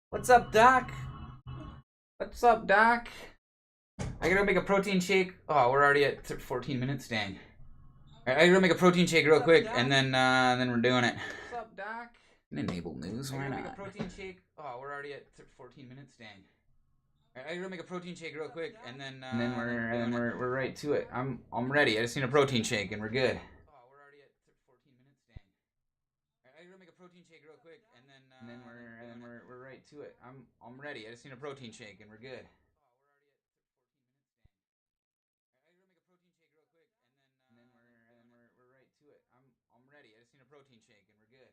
What's up, Doc? What's up, Doc? I gotta make a protein shake. Oh, we're already at 14 minutes. Dang. Alright, I gotta make a protein shake real quick, and then we're doing it. What's up, Doc? Enable news. Why not? Make a protein shake. Oh, we're already at 14 minutes. Dang. Alright, I gotta make a protein shake real quick, and then we're right to it. I'm ready. I just need a protein shake, and we're good. Oh, we're already at 14 minutes. Dang. Alright, I gotta make a protein shake real quick, and then we're right to it. I'm ready. I just need a protein shake, and we're good. We're right to it. I'm ready. I just need a protein shake, and we're good.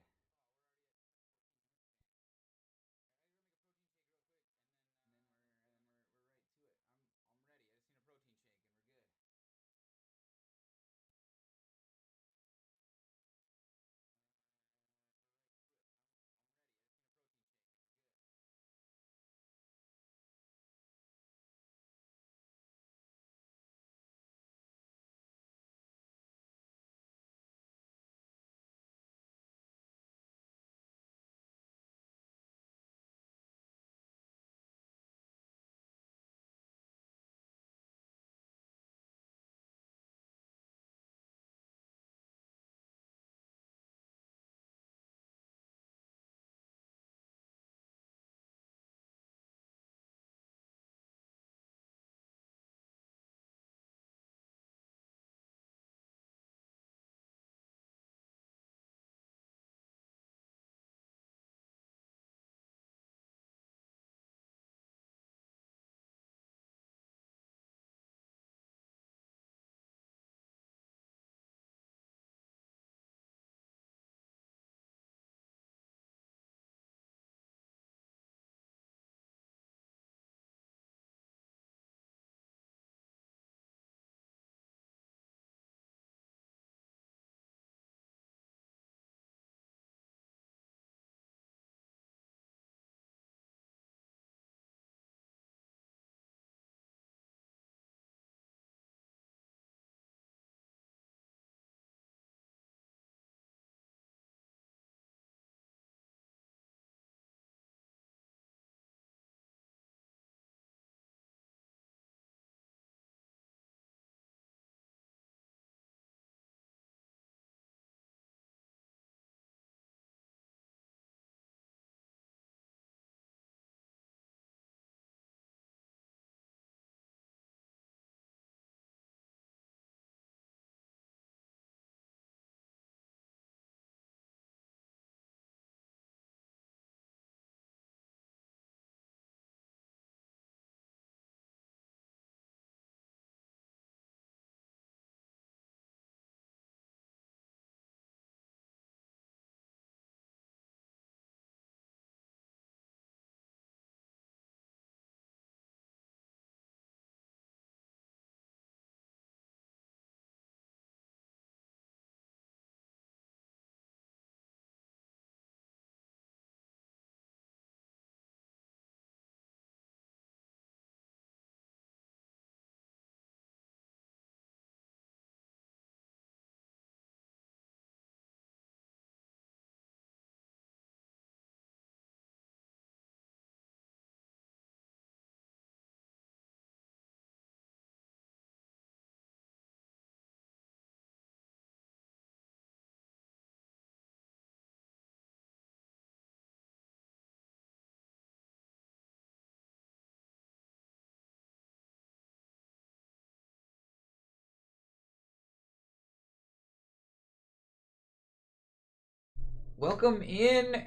Welcome in,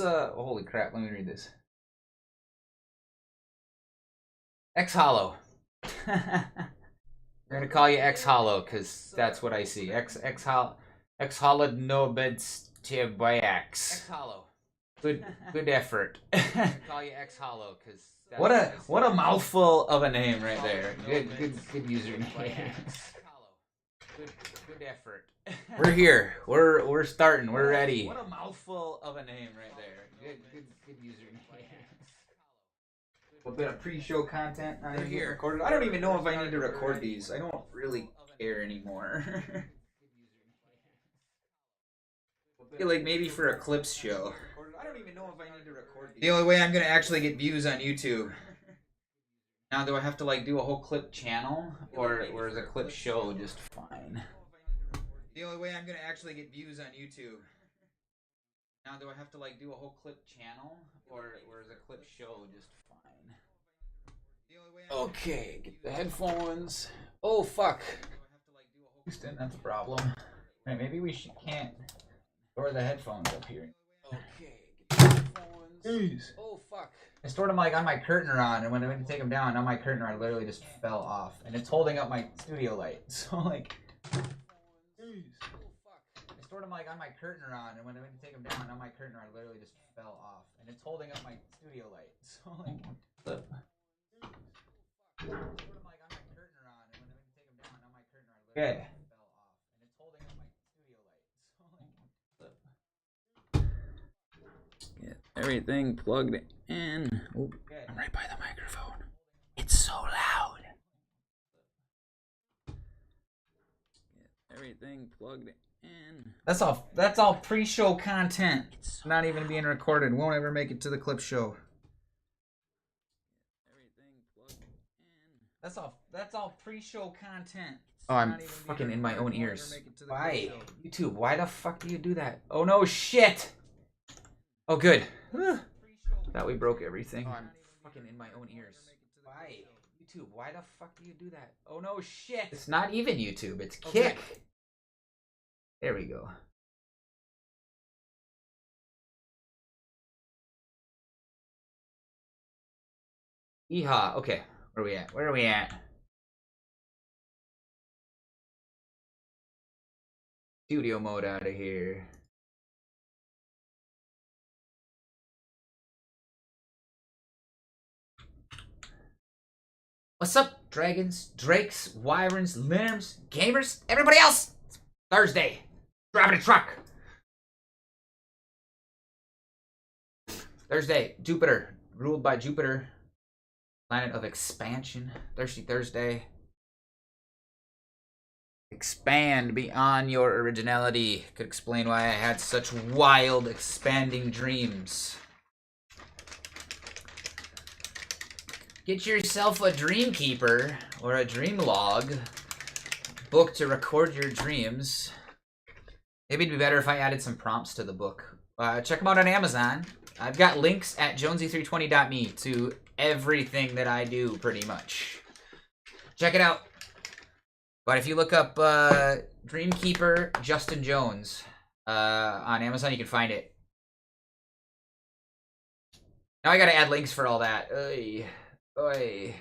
holy crap, let me read this. X-Hollow. We're gonna call you X-Hollow, because that's what I see. X-Hollow no beds to by X. X-Hollow. Good effort. Call you X-Hollow, because what a mouthful of a name right there. Good username. Good effort. We're here. We're starting. We're ready. What a mouthful of a name right there. Good username. A bit of pre-show content. We're here. Recorded. I don't even know if I need to record these. I don't really care anymore. I feel like maybe for a clips show. I don't even know if I need to record these. The only way I'm gonna actually get views on YouTube. Now, do I have to like do a whole clip channel, or is a clip show just fine? The only way I'm gonna actually get views on YouTube. Now, do I have to like do a whole clip channel, or is a clip show just fine? Okay, get the headphones. Oh fuck! Houston, that's a problem. Right, maybe we can't store the headphones up here. Okay, get the headphones. Jeez. Oh fuck! I stored them like on my curtain rod, and when I went to take them down, now my curtain rod literally just fell off, and it's holding up my studio light. So like, jeez. Oh fuck! I stored them like on my curtain rod, and when I went to take them down, now my curtain rod literally just fell off, and it's holding up my studio light. So like, flip. Okay. Get everything plugged in. Oop, I'm right by the microphone. It's so loud. Get everything plugged in. That's all pre-show content. It's not even being recorded. Won't ever make it to the clip show. That's all pre-show content. Oh, I'm fucking in my own ears. Why? YouTube, why the fuck do you do that? Oh no, shit! Oh, good. Thought we broke everything. Oh, I'm fucking in my own ears. Why? YouTube, why the fuck do you do that? Oh no, shit! It's not even YouTube, it's Kick. Okay. There we go. Yeehaw. Okay, where are we at? Where are we at? Studio mode out of here. What's up, dragons, drakes, wyverns, limbs, gamers, everybody else? It's Thursday. Driving a truck. Thursday, Jupiter, ruled by Jupiter, planet of expansion. Thirsty Thursday. Expand beyond your originality. Could explain why I had such wild, expanding dreams. Get yourself a dream keeper or a dream log book to record your dreams. Maybe it'd be better if I added some prompts to the book. Check them out on Amazon. I've got links at jonesy320.me to everything that I do, pretty much. Check it out. But if you look up Dreamkeeper Justin Jones on Amazon, you can find it. Now I gotta add links for all that. Oy. Oy.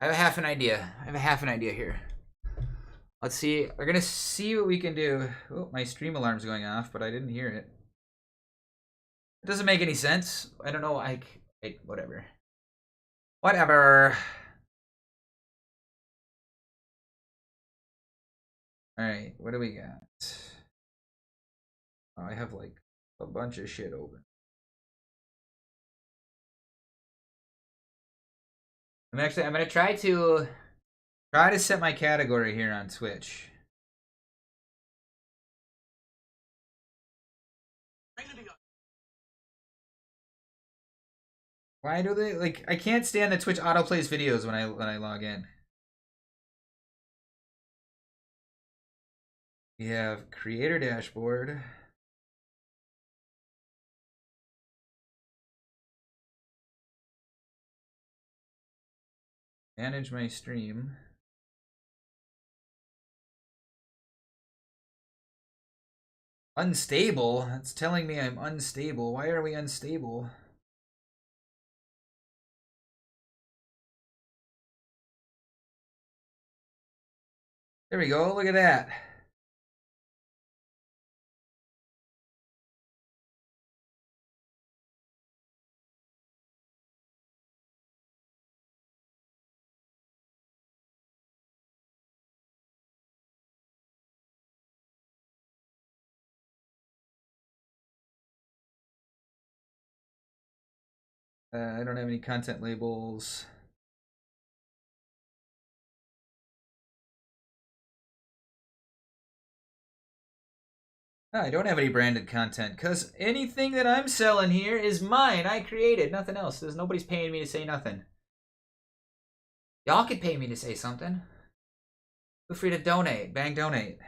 I have half an idea. Here. Let's see. We're gonna see what we can do. Oh, my stream alarm's going off, but I didn't hear it. It doesn't make any sense. I don't know. Whatever. Whatever. Alright, what do we got? Oh, I have like a bunch of shit open. I'm gonna try to set my category here on Twitch. Why do they like? I can't stand that Twitch autoplays videos when I log in. We have creator dashboard. Manage my stream. Unstable? That's telling me I'm unstable. Why are we unstable? There we go. Look at that. I don't have any content labels. I don't have any branded content, because anything that I'm selling here is mine. I created, nothing else. Nobody's paying me to say nothing. Y'all could pay me to say something. Feel free to donate. Bang, donate.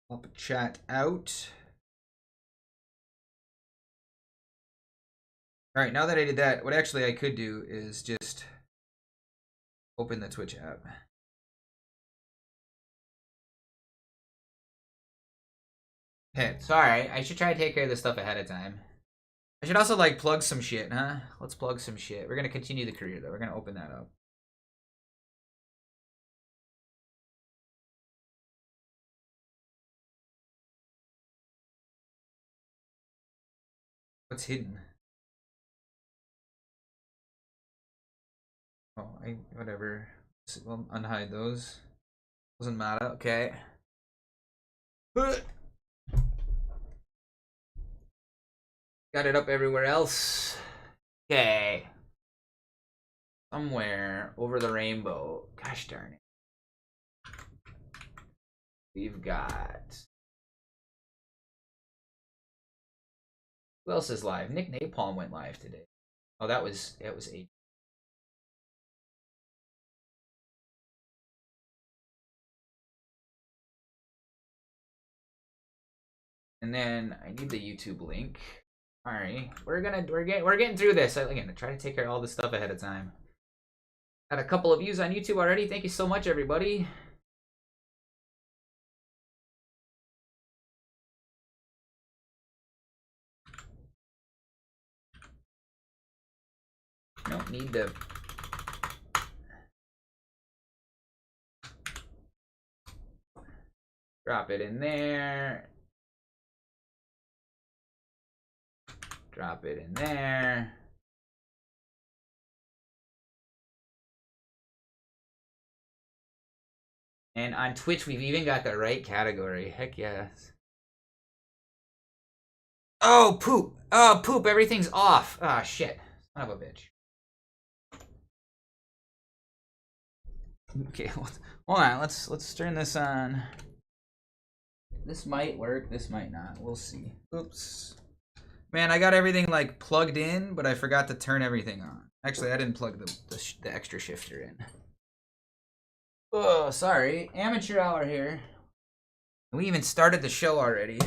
I'll chat out. Alright, now that I did that, what actually I could do is just open the Twitch app. Okay, sorry. I should try to take care of this stuff ahead of time. I should also, like, plug some shit, huh? Let's plug some shit. We're gonna continue the career, though. We're gonna open that up. What's hidden? Oh, whatever. We'll unhide those. Doesn't matter. Okay. Got it up everywhere else. Okay. Somewhere over the rainbow. Gosh darn it. We've got. Who else is live? Nick Napalm went live today. Oh, that was 8. And then I need the YouTube link. All right, we're getting through this. Again, I try to take care of all this stuff ahead of time. Got a couple of views on YouTube already. Thank you so much, everybody. Don't need to. Drop it in there. Drop it in there. And on Twitch, we've even got the right category. Heck yes. Oh, poop. Oh, poop. Everything's off. Ah, shit. Son of a bitch. Okay, hold on. Let's turn this on. This might work. This might not. We'll see. Oops. Man, I got everything like plugged in, but I forgot to turn everything on. Actually, I didn't plug the extra shifter in. Oh, sorry. Amateur hour here. We even started the show already.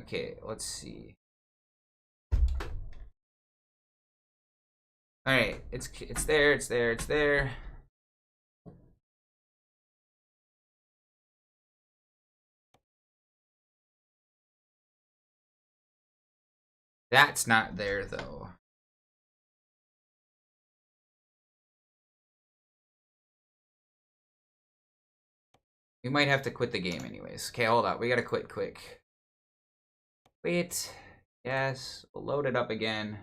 Okay, let's see. All right, it's there. It's there. That's not there though. We might have to quit the game anyways. Okay, hold on. We gotta quit quick. Wait. Yes. We'll load it up again.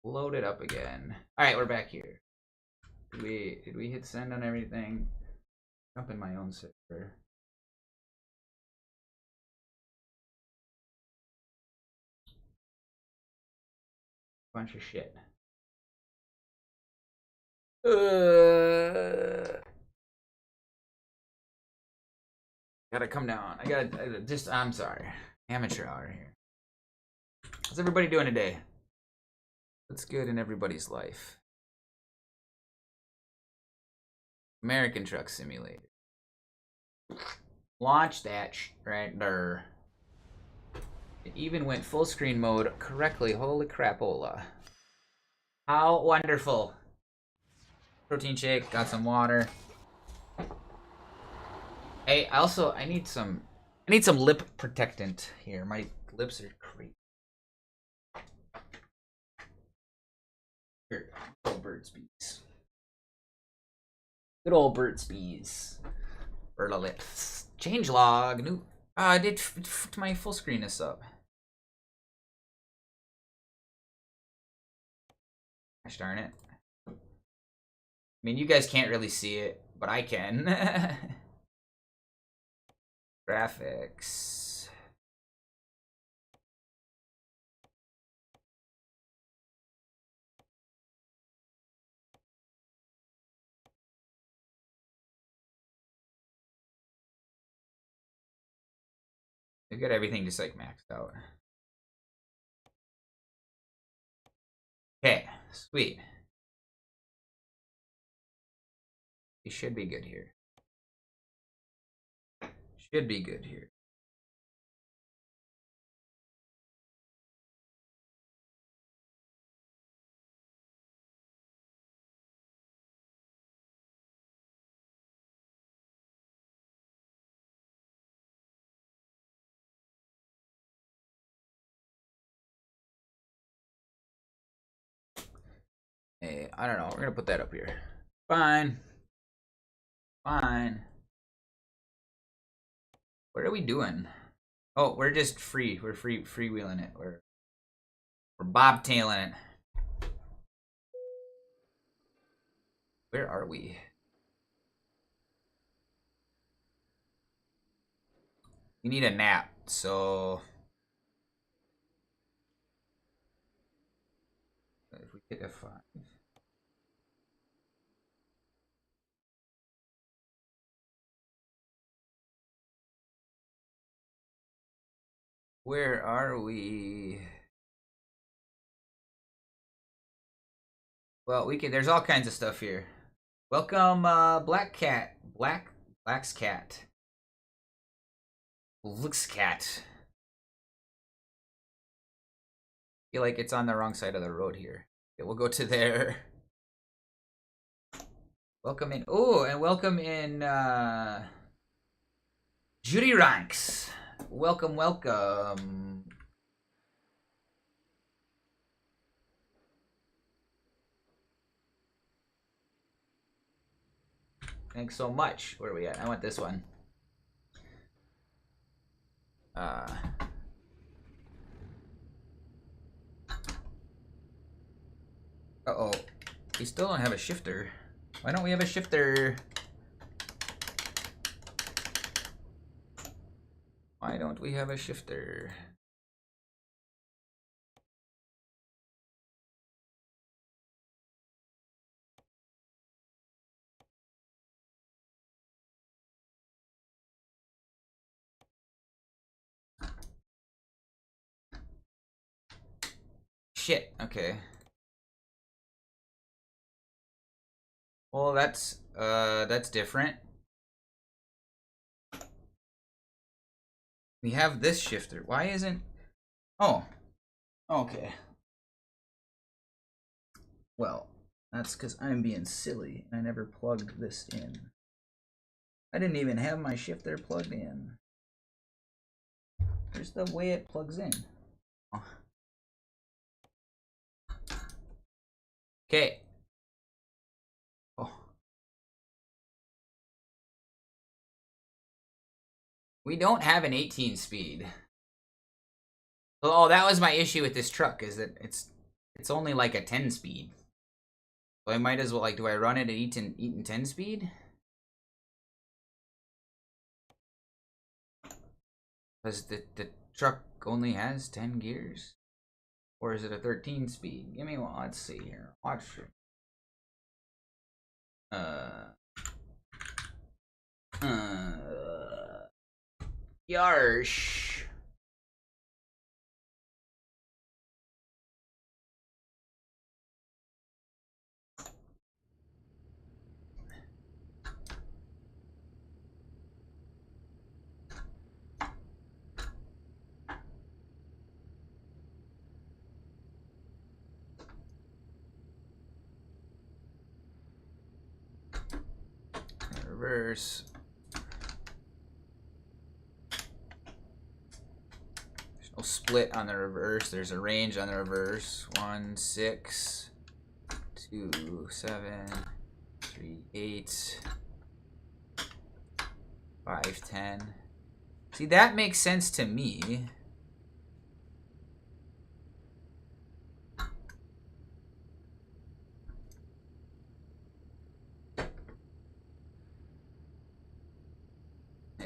Load it up again. Alright, we're back here. Did we hit send on everything? Jump in my own server. Bunch of shit. Gotta come down. I'm sorry. Amateur hour here. How's everybody doing today? What's good in everybody's life? American Truck Simulator. Launch that right there. It even went full screen mode correctly. Holy crapola. How wonderful. Protein shake, got some water. Hey, I need some lip protectant here. My lips are crazy. Here, good old Burt's Bees. Good old Burt's Bees. Burla lips. Change log. New. I did my full screen this up. Gosh darn it. I mean, you guys can't really see it, but I can. Graphics. They got everything just like maxed out. Okay, sweet. We should be good here. Should be good here. Hey, I don't know. We're gonna put that up here. Fine. Fine. What are we doing? Oh, we're just free. We're freewheeling it. We're bobtailing it. Where are we? We need a nap, so if we hit F5. Where are we? Well, we can. There's all kinds of stuff here. Welcome, Black Cat. Black's Cat. Looks Cat. Feel like it's on the wrong side of the road here. Okay, we'll go to there. Welcome in. Oh, and welcome in, Judy Ranks. Welcome, welcome. Thanks so much. Where are we at? I want this one. Uh-oh. We still don't have a shifter. Why don't we have a shifter? Why don't we have a shifter? Shit, okay. Well, that's different. We have this shifter. Why isn't... Oh. Okay. Well, that's because I'm being silly. I never plugged this in. I didn't even have my shifter plugged in. Here's the way it plugs in. Oh. Okay. Oh. We don't have an 18 speed. Oh, that was my issue with this truck, is that it's only like a 10 speed. So I might as well, like, do I run it at Eaton 10 speed? Because the truck only has 10 gears? Or is it a 13 speed? Give me one. Let's see here. Watch it. Yarsh. Reverse. There's no split on the reverse. There's a range on the reverse. 1, 6, 2, 7, 3, 8, 5, 10. See, that makes sense to me.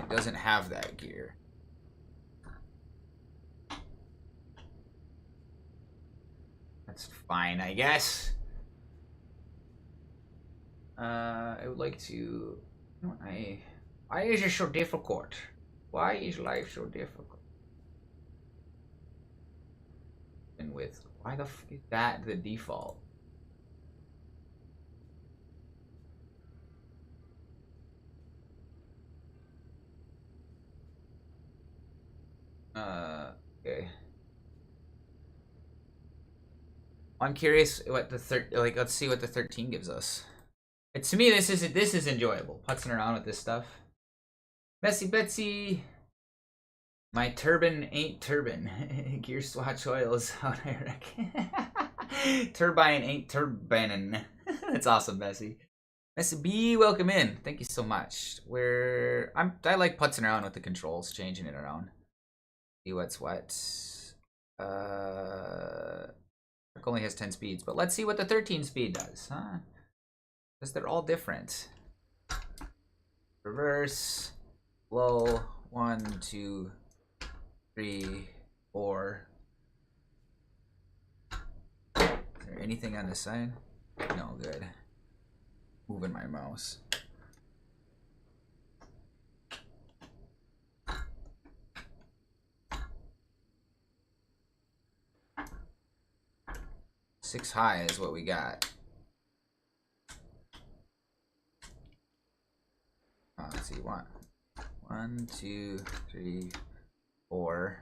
It doesn't have that gear. That's fine, I guess. I would like to... Why is it so difficult? Why is life so difficult? And with... Why the f is that the default? Okay. I'm curious what the let's see what the 13 gives us. To me, this is enjoyable. Putzing around with this stuff. Messy Betsy. My turban ain't turban. Gear swatch oils out, I reckon. Turbine ain't turbining. That's awesome, Messy. Messy B, welcome in. Thank you so much. I like putzing around with the controls, changing it around. See what's what. It only has 10 speeds, but let's see what the 13 speed does, huh? Because they're all different. Reverse, low, 1, 2, 3, 4. Is there anything on this side? No, good. Moving my mouse. Six high is what we got. Let's see, 1, 2, 3, 4.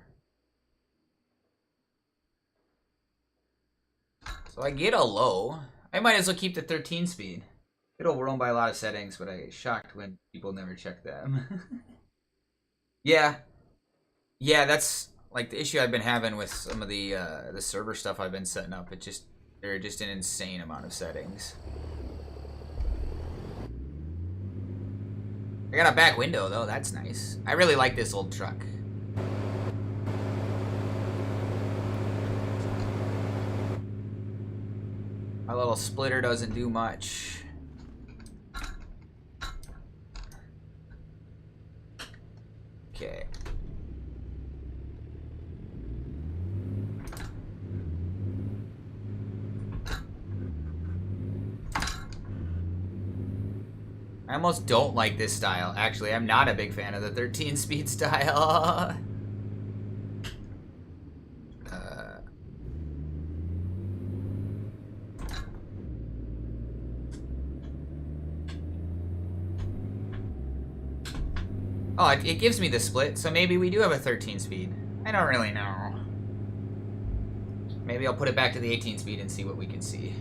So I get a low. I might as well keep the 13 speed. It'll roam by a lot of settings, but I get shocked when people never check them. Yeah, that's like the issue I've been having with some of the server stuff I've been setting up. They're just an insane amount of settings. I got a back window though, that's nice. I really like this old truck. My little splitter doesn't do much. Okay. I almost don't like this style. Actually, I'm not a big fan of the 13 speed style. Oh, it gives me the split, so maybe we do have a 13 speed. I don't really know. Maybe I'll put it back to the 18 speed and see what we can see.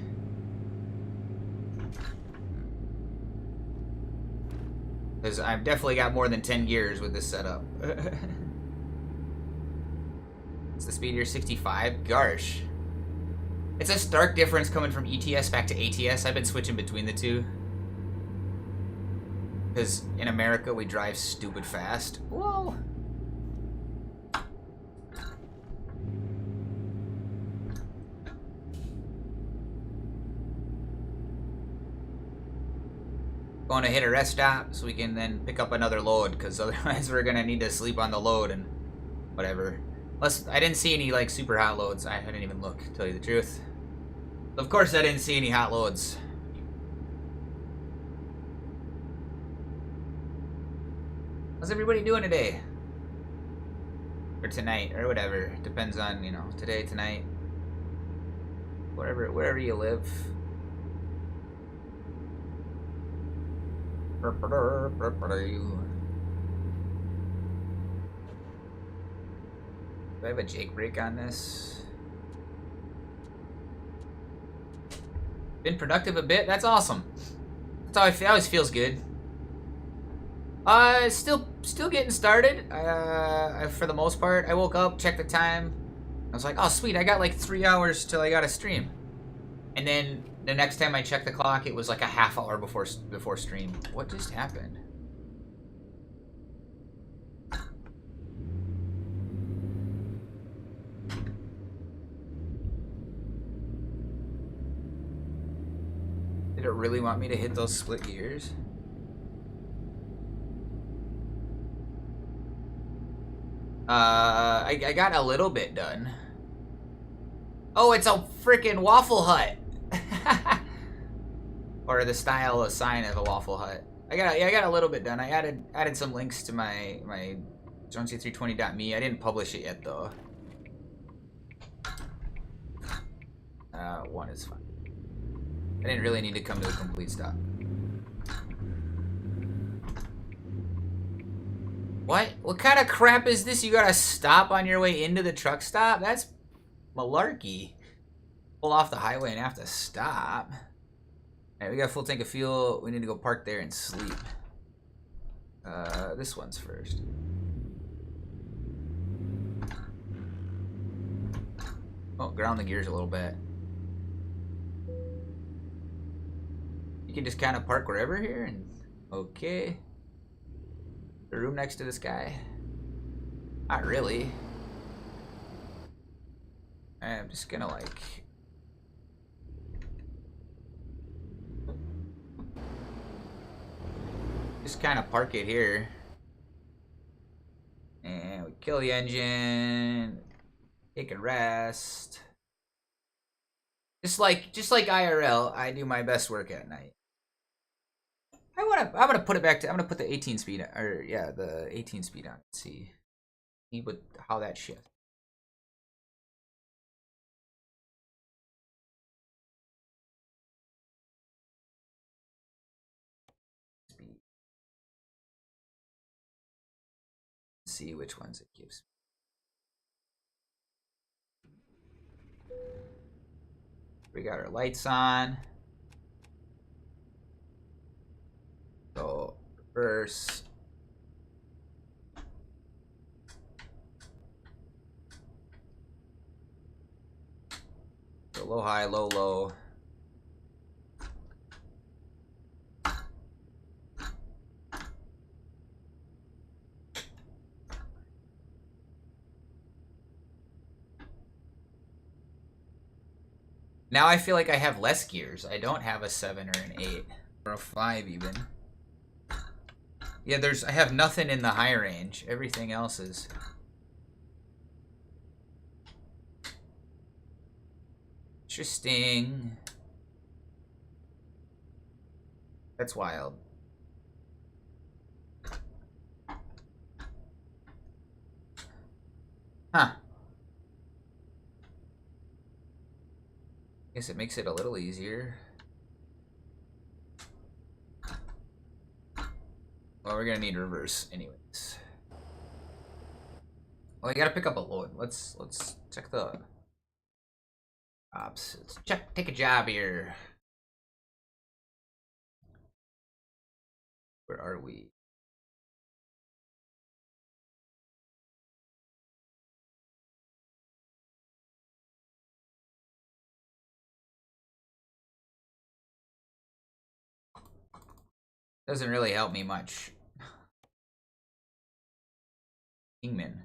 Because I've definitely got more than 10 gears with this setup. It's the speed here, 65? Gosh. It's a stark difference coming from ETS back to ATS. I've been switching between the two. Because in America, we drive stupid fast. Whoa! Going to hit a rest stop so we can then pick up another load, because otherwise we're going to need to sleep on the load and whatever. Plus, I didn't see any like super hot loads. I didn't even look, to tell you the truth. Of course I didn't see any hot loads. How's everybody doing today? Or tonight, or whatever. Depends on, you know, today, tonight. Wherever you live. Do I have a Jake break on this? Been productive a bit? That's awesome. That's how I feel. It always feels good. Still getting started. For the most part, I woke up, checked the time. I was like, oh sweet, I got like 3 hours till I got a stream. And then the next time I checked the clock, it was like a half hour before stream. What just happened? Did it really want me to hit those split gears? I got a little bit done. Oh, it's a freaking Waffle Hut. Or the style, a sign of a Waffle Hut. I got a little bit done. I added some links to my JonesC320.me. I didn't publish it yet though. One is fine. I didn't really need to come to a complete stop. What kind of crap is this? You gotta stop on your way into the truck stop? That's malarkey. Pull off the highway and have to stop. Alright, we got a full tank of fuel. We need to go park there and sleep. This one's first. Oh, ground the gears a little bit. You can just kind of park wherever here and... Okay. The room next to this guy? Not really. I'm just gonna like... Just kind of park it here. And we kill the engine. Take a rest. Just like IRL, I do my best work at night. I'm gonna put it back to, I'm gonna put the 18 speed, or yeah, the 18 speed on. Let's see what, how that shifts. Speed. Let's see which ones it gives. We got our lights on. So reverse. So low, high, low, low. Now I feel like I have less gears. I don't have a 7 or an 8 or a 5 even. Yeah, I have nothing in the high range. Everything else is... Interesting. That's wild. Huh. Guess it makes it a little easier. Well, we're gonna need reverse anyways. Oh, I gotta pick up a load. Let's check the ops. Let's take a job here. Where are we? Doesn't really help me much. Kingman.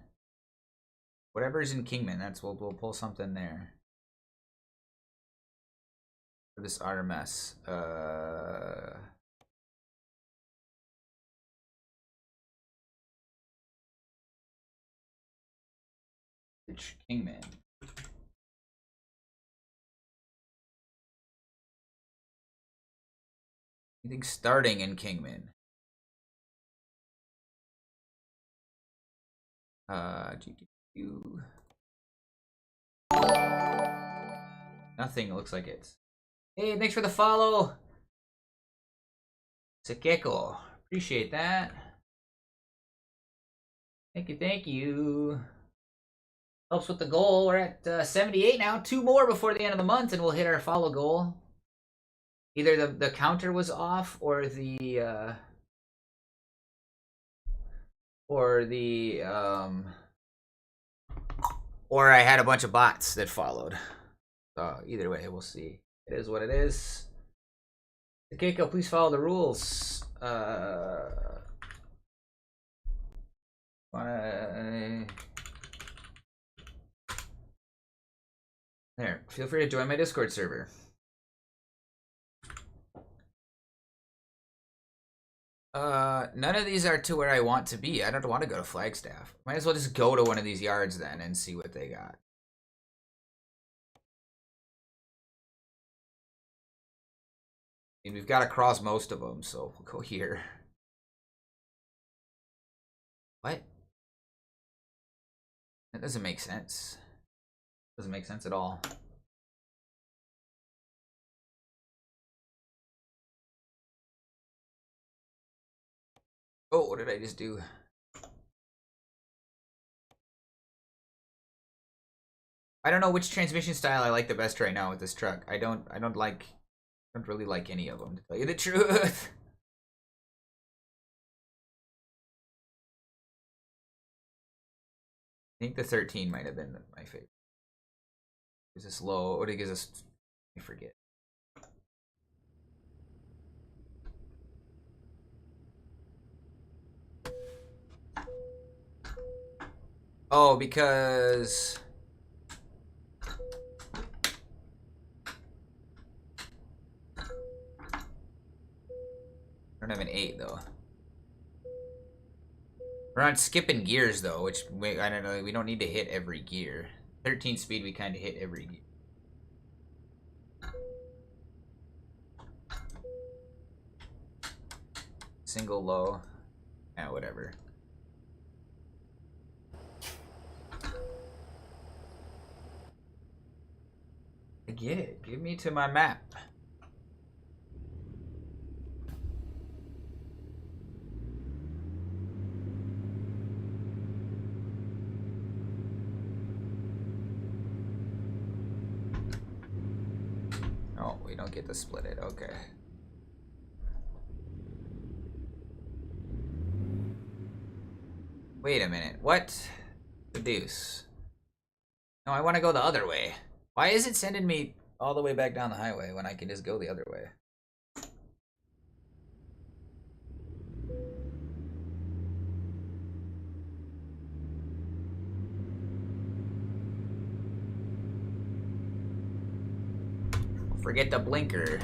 Whatever's in Kingman, we'll pull something there. For this RMS. Which Kingman? I think starting in Kingman. Nothing looks like it. Hey, thanks for the follow. Sakeko. Appreciate that. Thank you. Helps with the goal. We're at 78 now. 2 more before the end of the month, and we'll hit our follow goal. Either the counter was off, or or I had a bunch of bots that followed. So either way, we'll see. It is what it is. Keiko, please follow the rules. There, feel free to join my Discord server. None of these are to where I want to be. I don't want to go to Flagstaff. Might as well just go to one of these yards then and see what they got. And we've got to cross most of them, so we'll go here. What? That doesn't make sense. Doesn't make sense at all. Oh, what did I just do? I don't know which transmission style I like the best right now with this truck. I don't really like any of them, to tell you the truth. I think the 13 might have been my favorite. Is this low? What it gives us? I forget. Oh, because I don't have an 8 though. We're not skipping gears though, which I don't know. We don't need to hit every gear. 13 speed, we kind of hit every gear. Single low. Yeah, whatever. I get it. Give me to my map. Oh, we don't get to split it. Okay. Wait a minute. What? The deuce. No, I want to go the other way. Why is it sending me all the way back down the highway when I can just go the other way? Forget the blinker.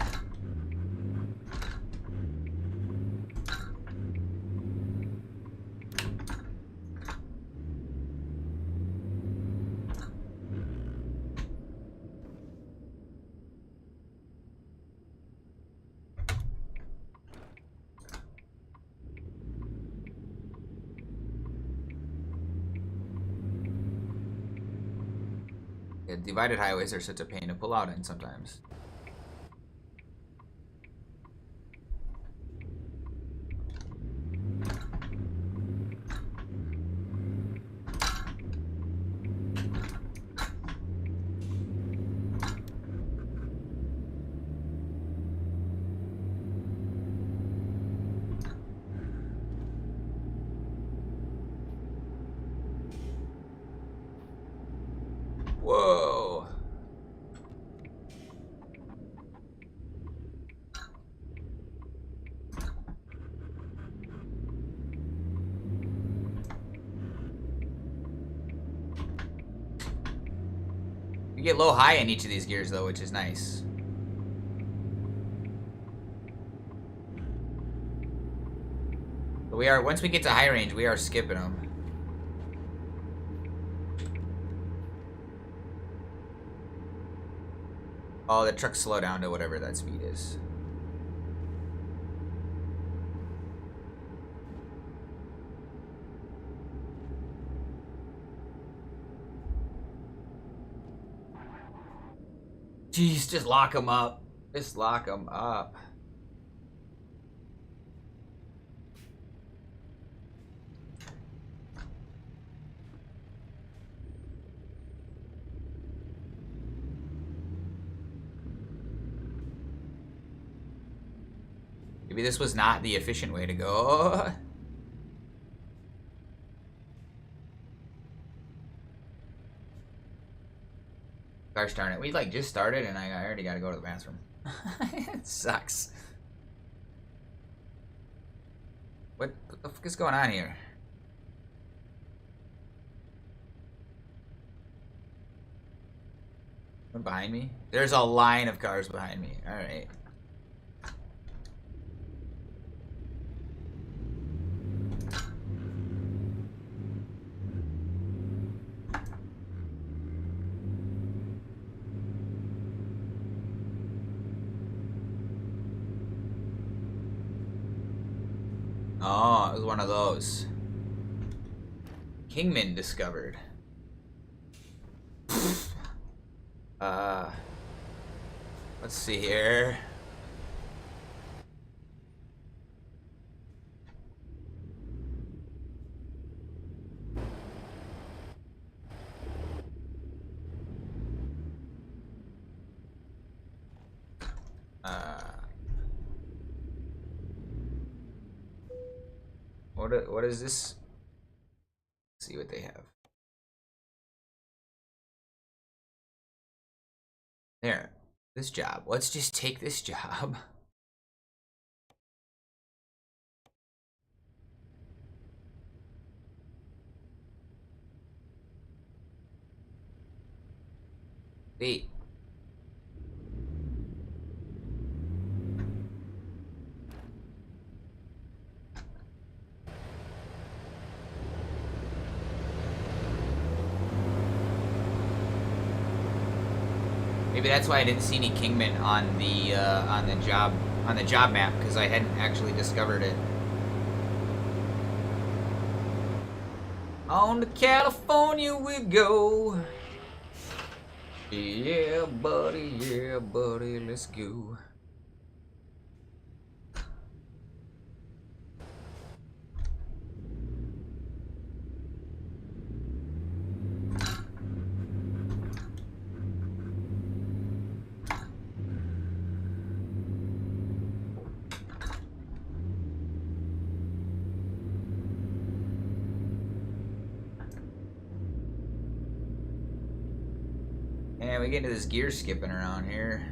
Yeah, divided highways are such a pain to pull out in sometimes. Whoa. You get low high in each of these gears though, which is nice. But we are, once we get to high range, we are skipping them. Oh, the trucks slow down to whatever that speed is. Jeez, just lock them up. Just lock them up. Maybe this was not the efficient way to go. Gosh darn it. We like just started and I already gotta go to the bathroom. It sucks. What the fuck is going on here? One behind me? There's a line of cars behind me. Alright. it was one of those. Kingman discovered. Let's see here. What is this? Let's see what they have. There. This job. Let's just take this job. Wait. Maybe that's why I didn't see any Kingman on the job map, because I hadn't actually discovered it. On to California we go. Yeah, buddy, let's go. And we get into this gear skipping around here.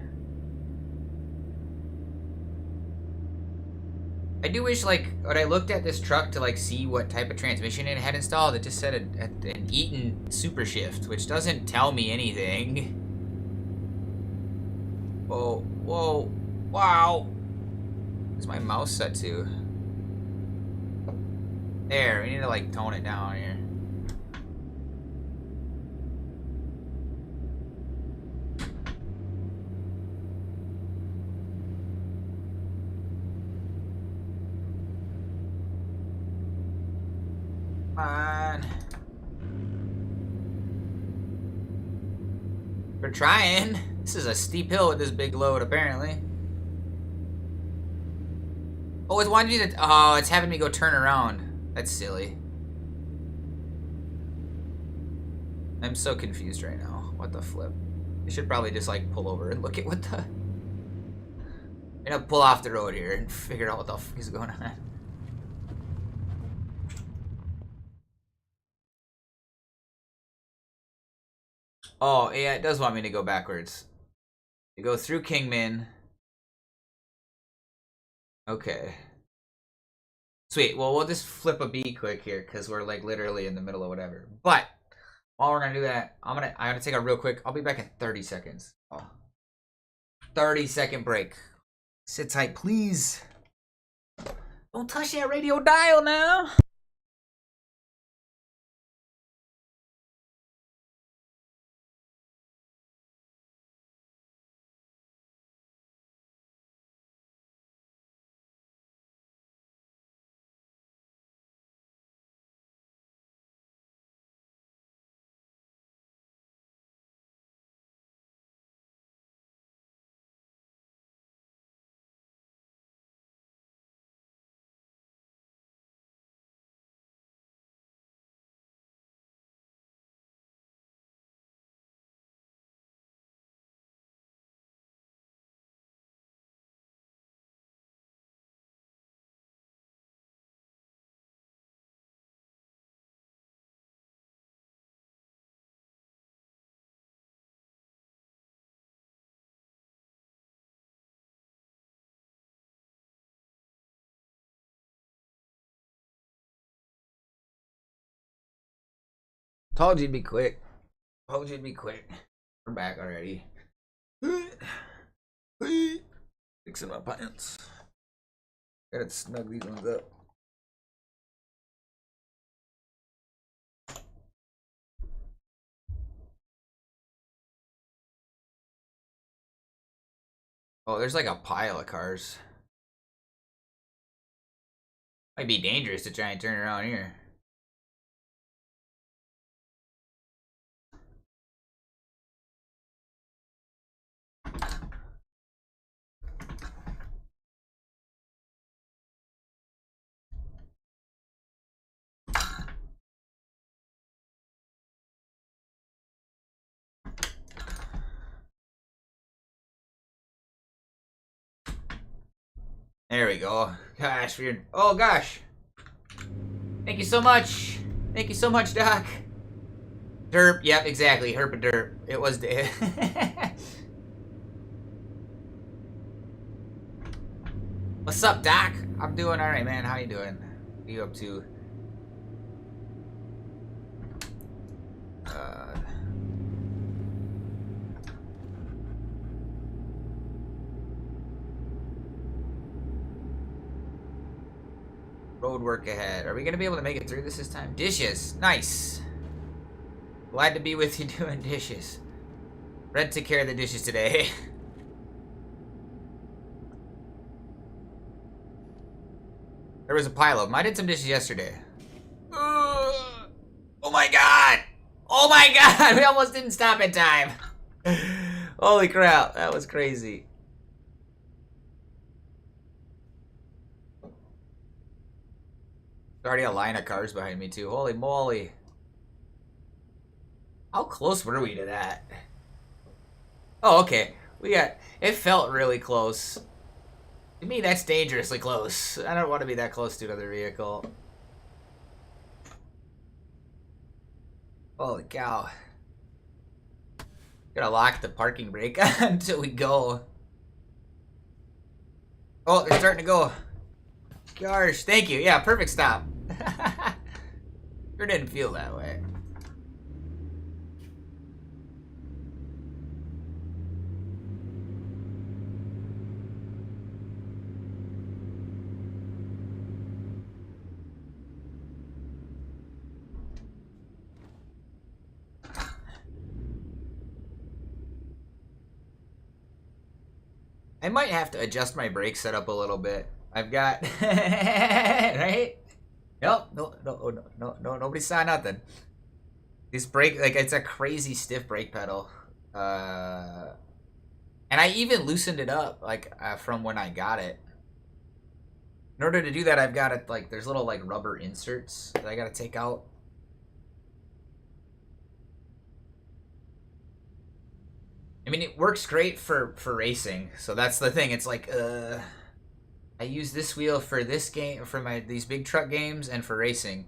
I do wish, like, when I looked at this truck to, like, see what type of transmission it had installed, it just said an Eaton Super Shift, which doesn't tell me anything. Whoa, whoa, wow. Where's my mouse set to? There, we need to, like, tone it down here. On. We're trying. This is a steep hill with this big load, apparently. Oh, it's wanting you to. Oh, it's having me go turn around. That's silly. I'm so confused right now. What the flip? I should probably just like pull over and look at what the. I'm gonna pull off the road here and figure out what the fuck is going on. Oh, yeah, it does want me to go backwards. To go through Kingman. Okay. Sweet. Well, we'll just flip a B quick here because we're like literally in the middle of whatever. But while we're gonna do that, I'm gonna take a real quick. I'll be back in 30 seconds. Oh. 30-second break. Sit tight, please. Don't touch that radio dial now. Told you to be quick. Told you to be quick. We're back already. Fixing my pants. Gotta snug these ones up. Oh, there's like a pile of cars. Might be dangerous to try and turn around here. There we go. Gosh, weird. Oh gosh. Thank you so much. Thank you so much, Doc. Derp. Yep, exactly. Herp a derp. It was. What's up, Doc? I'm doing all right, man. How you doing? What are you up to? Road work ahead. Are we gonna be able to make it through this time? Dishes. Nice. Glad to be with you doing dishes. Red took care of the dishes today. There was a pile of them. I did some dishes yesterday. Oh my god! Oh my god! We almost didn't stop in time. Holy crap, that was crazy. There's already a line of cars behind me too. Holy moly. How close were we to that? Oh, okay. It felt really close. To me, that's dangerously close. I don't want to be that close to another vehicle. Holy cow. Gotta lock the parking brake until we go. Oh, they're starting to go. Gosh, thank you. Yeah, perfect stop. Sure didn't feel that way. I might have to adjust my brake setup a little bit. I've got right? Nope, no, nobody saw nothing. This brake, like, it's a crazy stiff brake pedal. And I even loosened it up, like, from when I got it. In order to do that, I've got it, like, there's little, like, rubber inserts that I gotta take out. I mean, it works great for racing, so that's the thing. It's like, I use this wheel for this game, for these big truck games, and for racing.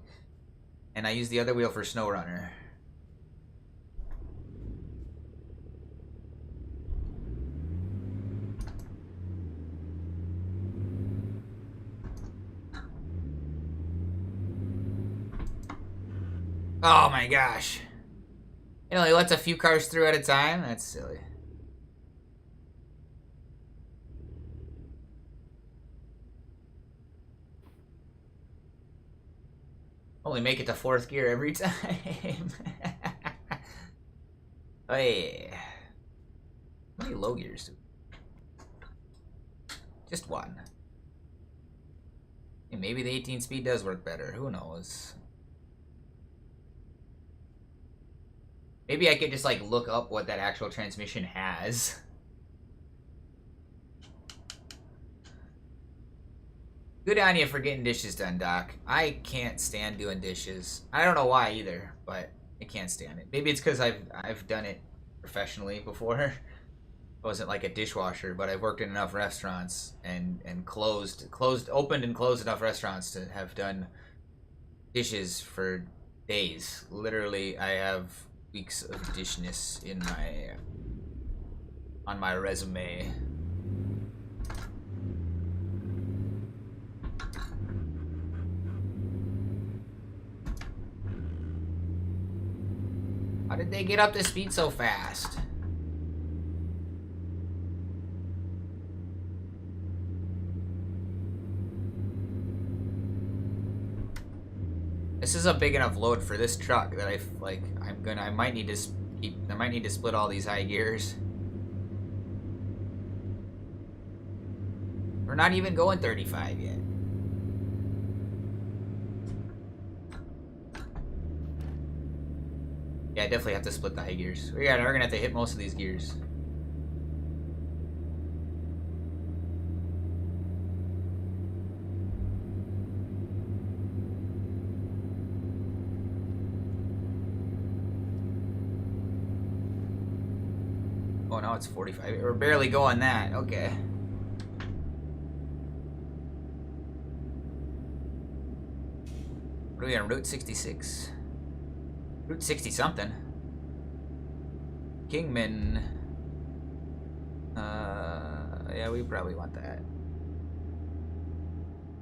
And I use the other wheel for SnowRunner. Oh my gosh. It only lets a few cars through at a time? That's silly. Only make it to 4th gear every time. Hey. How many low gears do we? Just one. And maybe the 18 speed does work better. Who knows? Maybe I could just, like, look up what that actual transmission has. Good on you for getting dishes done, Doc. I can't stand doing dishes. I don't know why either, but I can't stand it. Maybe it's because I've done it professionally before. I wasn't like a dishwasher, but I've worked in enough restaurants and opened and closed enough restaurants to have done dishes for days. Literally, I have weeks of dishness on my resume. How did they get up to speed so fast? This is a big enough load for this truck that I might need to split all these high gears. We're not even going 35 yet. Yeah, I definitely have to split the high gears. We're gonna have to hit most of these gears. Oh, now it's 45. We're barely going that. Okay. What are we on? Route 66? Route 60 something. Kingman. Yeah, we probably want that.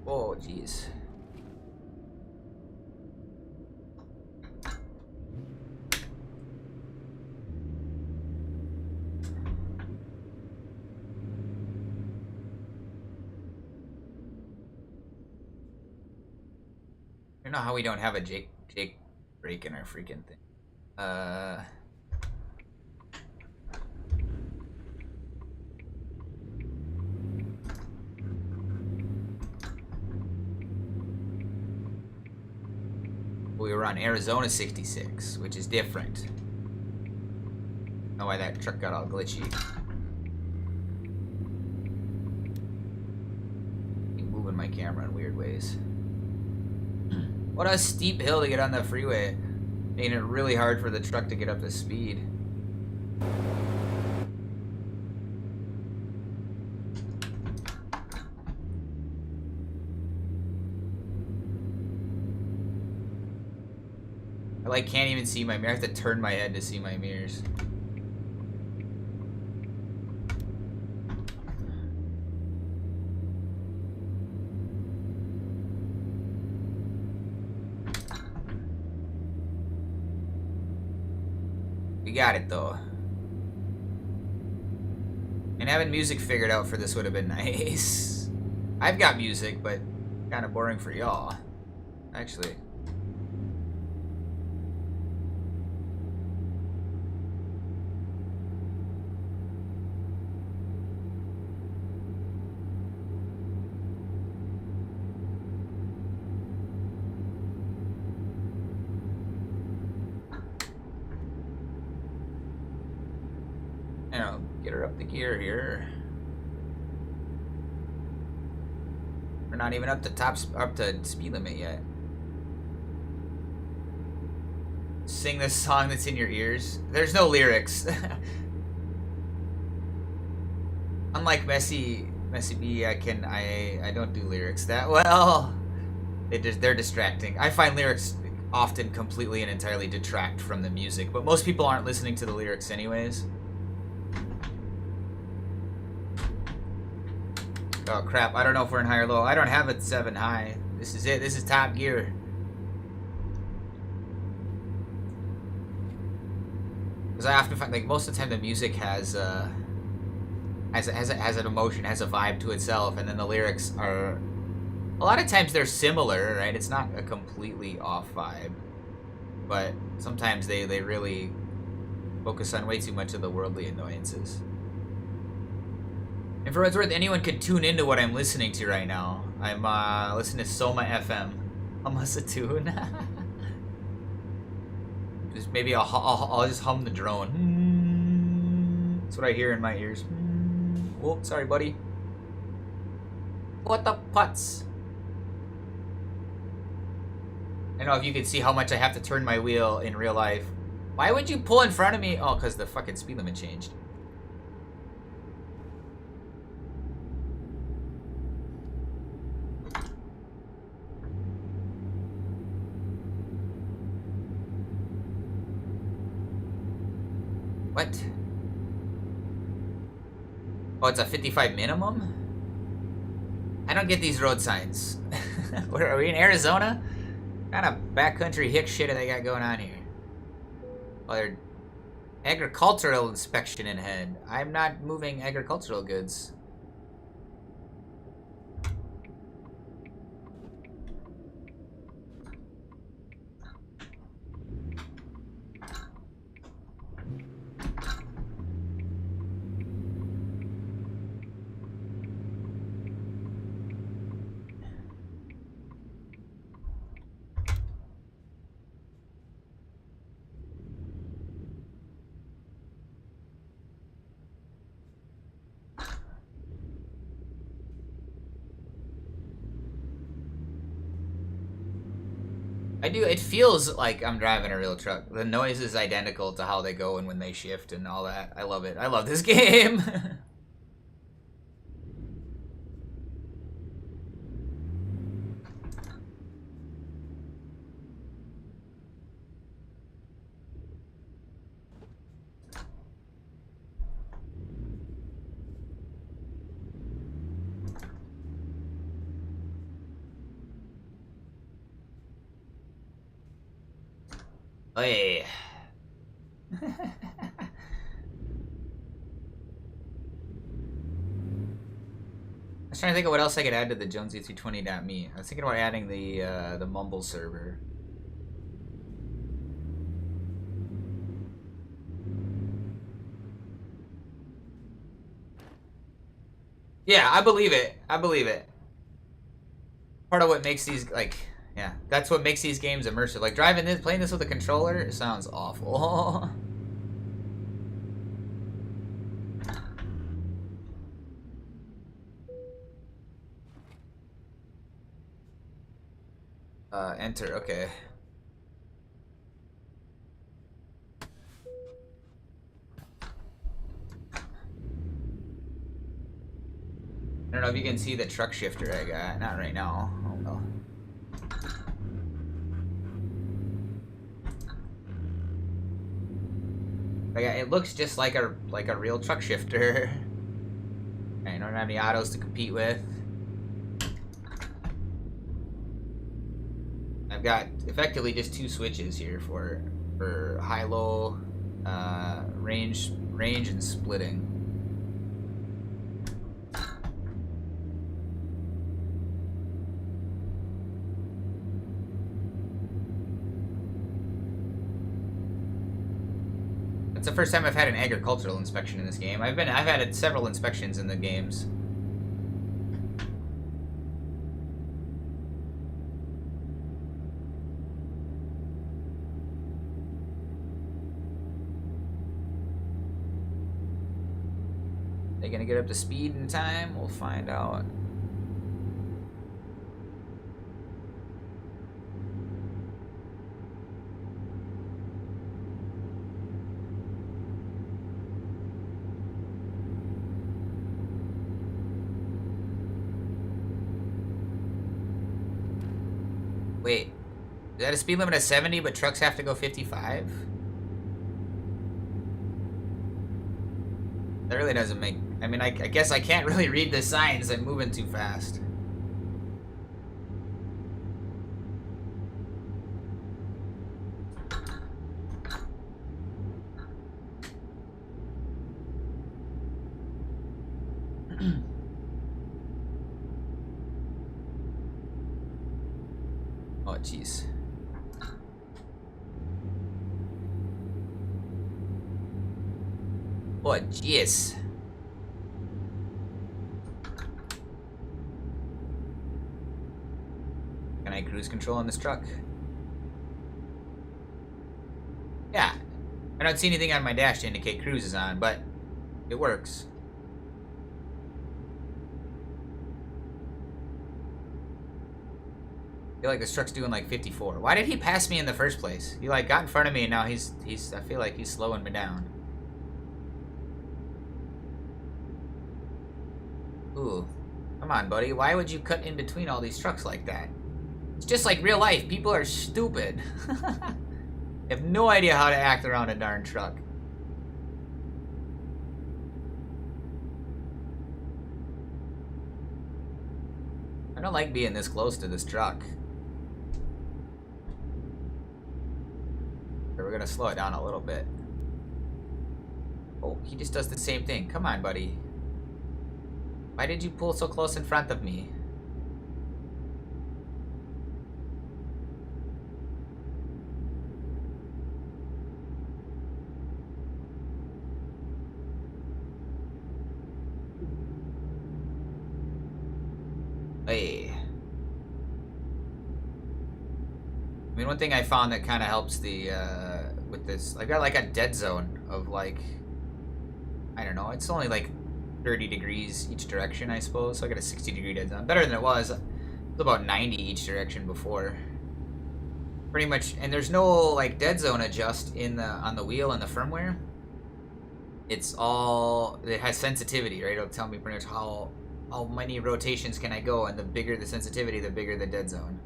Oh, jeez. I don't know how we don't have a Jake break in our freaking thing. We were on Arizona 66, which is different. I don't know why that truck got all glitchy. Keep moving my camera in weird ways. What a steep hill to get on the freeway. Making it really hard for the truck to get up to speed. I like can't even see my mirror. I have to turn my head to see my mirrors. We got it though. And having music figured out for this would have been nice. I've got music, but kind of boring for y'all. Actually. Get her up the gear here. We're not even up to speed limit yet. Sing this song that's in your ears. There's no lyrics. Unlike Messy B, I don't do lyrics that well. They're distracting. I find lyrics often completely and entirely detract from the music, but most people aren't listening to the lyrics anyways. Oh crap, I don't know if we're in high or low. I don't have it 7 high. This is it. This is top gear. Because I often find, like, most of the time the music has an emotion, has a vibe to itself, and then the lyrics are, a lot of times they're similar, right? It's not a completely off vibe, but sometimes they really focus on way too much of the worldly annoyances. And for what it's worth, anyone could tune into what I'm listening to right now. I'm listening to Soma FM. Almost a tune. Just maybe I'll just hum the drone. That's what I hear in my ears. Oh, sorry, buddy. What the putz? I don't know if you can see how much I have to turn my wheel in real life. Why would you pull in front of me? Oh, because the fucking speed limit changed. What? Oh, it's a 55 minimum? I don't get these road signs. Where are we, in Arizona? What kind of backcountry hick shit do they got going on here? Oh, they're agricultural inspection in head. I'm not moving agricultural goods. I do. It feels like I'm driving a real truck. The noise is identical to how they go and when they shift and all that. I love it. I love this game. Hey. I was trying to think of what else I could add to the Jonesy320.me. I was thinking about adding the Mumble server. Yeah, I believe it. I believe it. Part of what makes these, like, yeah, that's what makes these games immersive. Like, playing this with a controller, it sounds awful. Enter, okay. I don't know if you can see the truck shifter I got. Not right now. Oh no. It looks just like a real truck shifter. I don't have any autos to compete with. I've got effectively just two switches here for high-low, range and splitting. It's the first time I've had an agricultural inspection in this game. I've had several inspections in the games. They gonna get up to speed in time? We'll find out. Wait, is that a speed limit of 70, but trucks have to go 55? That really doesn't make... I mean, I guess I can't really read the signs. I'm moving too fast. Oh, jeez. Oh, jeez. Can I cruise control on this truck? Yeah. I don't see anything on my dash to indicate cruise is on, but it works. I feel like this truck's doing like 54. Why did he pass me in the first place? He like got in front of me and now he's I feel like he's slowing me down. Ooh. Come on, buddy. Why would you cut in between all these trucks like that? It's just like real life. People are stupid. They have no idea how to act around a darn truck. I don't like being this close to this truck. We're gonna slow it down a little bit. Oh, he just does the same thing. Come on, buddy. Why did you pull so close in front of me? Hey. I mean, one thing I found that kind of helps the, with this, I got like a dead zone of like, I don't know, it's only like 30 degrees each direction, I suppose. So I got a 60-degree dead zone. Better than it was. It was about 90 each direction before. Pretty much, and there's no like dead zone adjust on the wheel and the firmware. It's all, it has sensitivity, right? It'll tell me pretty much how many rotations can I go, and the bigger the sensitivity, the bigger the dead zone.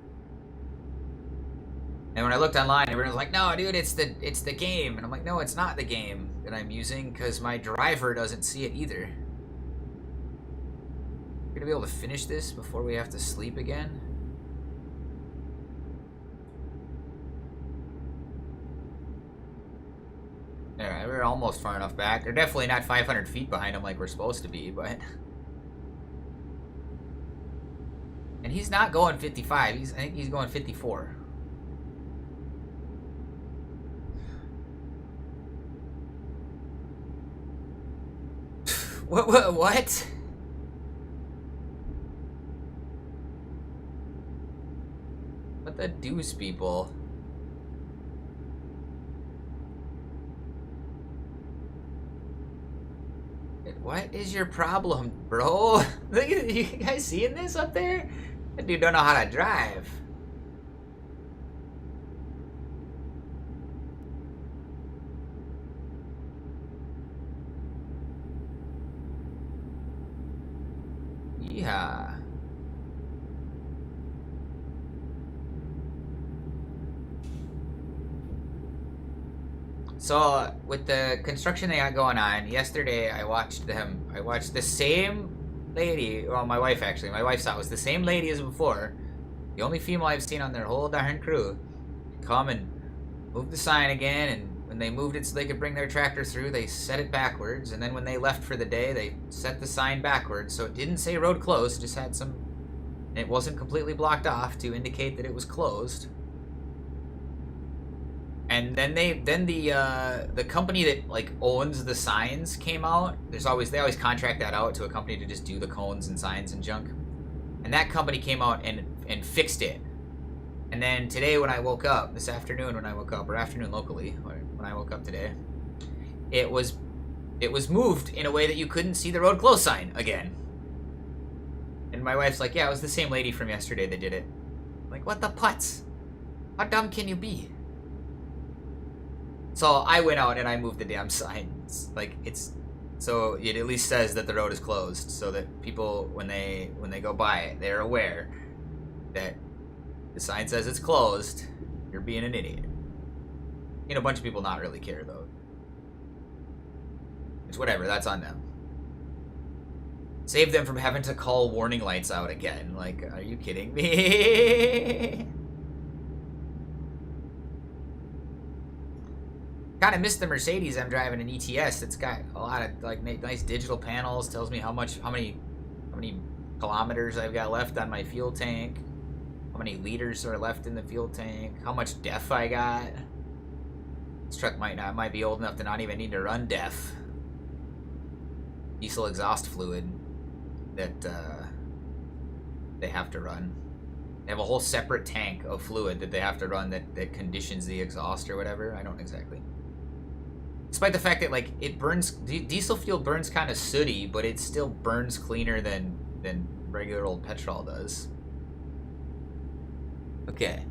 And when I looked online, everyone was like, "No, dude, it's the game," and I'm like, "No, it's not the game that I'm using because my driver doesn't see it either." We're gonna be able to finish this before we have to sleep again. Alright, we're almost far enough back. They're definitely not 500 feet behind him like we're supposed to be, but... And he's not going 55. I think he's going 54. What? What the deuce, people? What is your problem, bro? Look at you guys seeing this up there? That dude don't know how to drive. Yeah. So, with the construction they got going on, yesterday I watched the same lady, well, my wife actually, my wife saw it was the same lady as before, the only female I've seen on their whole darn crew, come and move the sign again, and when they moved it so they could bring their tractor through, they set it backwards, and then when they left for the day, they set the sign backwards, so it didn't say road closed, it just had some, it wasn't completely blocked off to indicate that it was closed. And then the company that like owns the signs came out. They always contract that out to a company to just do the cones and signs and junk. And that company came out and fixed it. And then today when I woke up, this afternoon when I woke up, or afternoon locally, when I woke up today, it was moved in a way that you couldn't see the road close sign again. And my wife's like, "Yeah, it was the same lady from yesterday that did it." I'm like, what the putz? How dumb can you be? So I went out and I moved the damn signs. Like so it at least says that the road is closed, so that people when they go by it, they're aware that the sign says it's closed. You're being an idiot. You know, a bunch of people not really care though. It's whatever. That's on them. Save them from having to call warning lights out again. Like, are you kidding me? Kind of missed the Mercedes I'm driving, an ETS. It's got a lot of like nice digital panels. Tells me how many kilometers I've got left on my fuel tank, how many liters are left in the fuel tank, how much DEF I got. This truck might be old enough to not even need to run DEF. Diesel exhaust fluid that they have to run. They have a whole separate tank of fluid that they have to run that conditions the exhaust or whatever. I don't exactly. Despite the fact that like it burns, diesel fuel burns kind of sooty, but it still burns cleaner than regular old petrol does. Okay.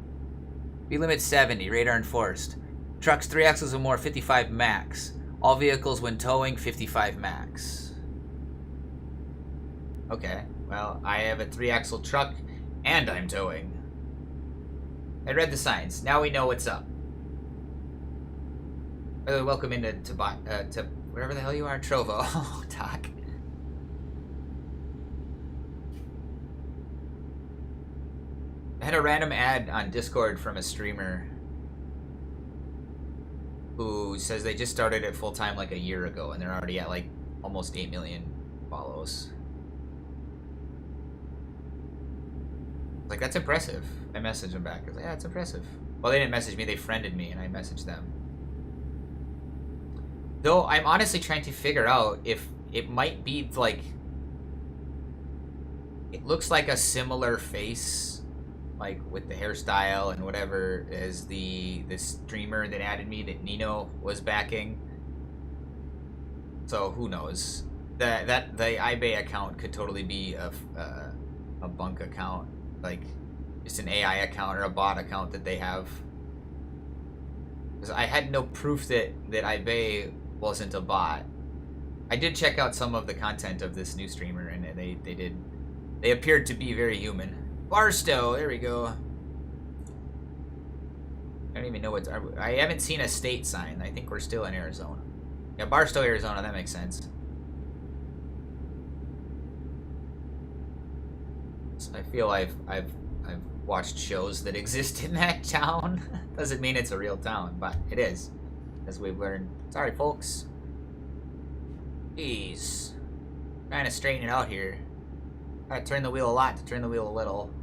Speed limit 70, radar enforced. Trucks 3 axles or more, 55 max. All vehicles when towing, 55 max. Okay, well, I have a 3-axle truck and I'm towing. I read the signs. Now we know what's up. By the way, welcome into to wherever the hell you are, Trovo. Oh, Doc. I had a random ad on Discord from a streamer who says they just started it full time like a year ago and they're already at like almost 8 million follows. Like, that's impressive. I messaged them back. I was like, yeah, it's impressive. Well, they didn't message me, they friended me and I messaged them. Though I'm honestly trying to figure out if it might be like, it looks like a similar face, like with the hairstyle and whatever, as the streamer that added me that Nino was backing. So who knows? The eBay account could totally be a bunk account, like just an AI account or a bot account that they have Because I had no proof that Ibe wasn't a bot. I did check out some of the content of this new streamer, and they appeared to be very human. Barstow, there we go. I don't even know what's... I haven't seen a state sign. I think we're still in Arizona. Yeah, Barstow, Arizona, that makes sense. So I feel I've watched shows that exist in that town. Doesn't mean it's a real town, but it is, as we've learned. Sorry, folks. Jeez. Trying to straighten it out here. Gotta turn the wheel a lot to turn the wheel a little.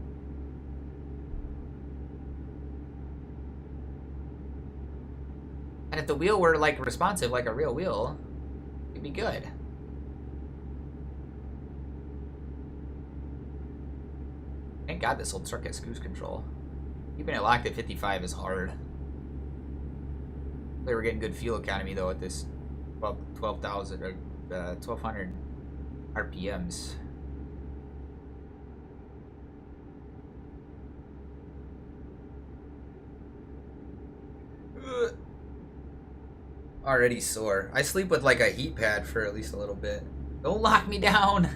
And if the wheel were, like, responsive like a real wheel, it'd be good. Thank God this old truck has cruise control. Keeping it locked at 55 is hard. They were getting good fuel economy though at this 12,000 or 1,200 RPMs. Already sore. I sleep with like a heat pad for at least a little bit. Don't lock me down.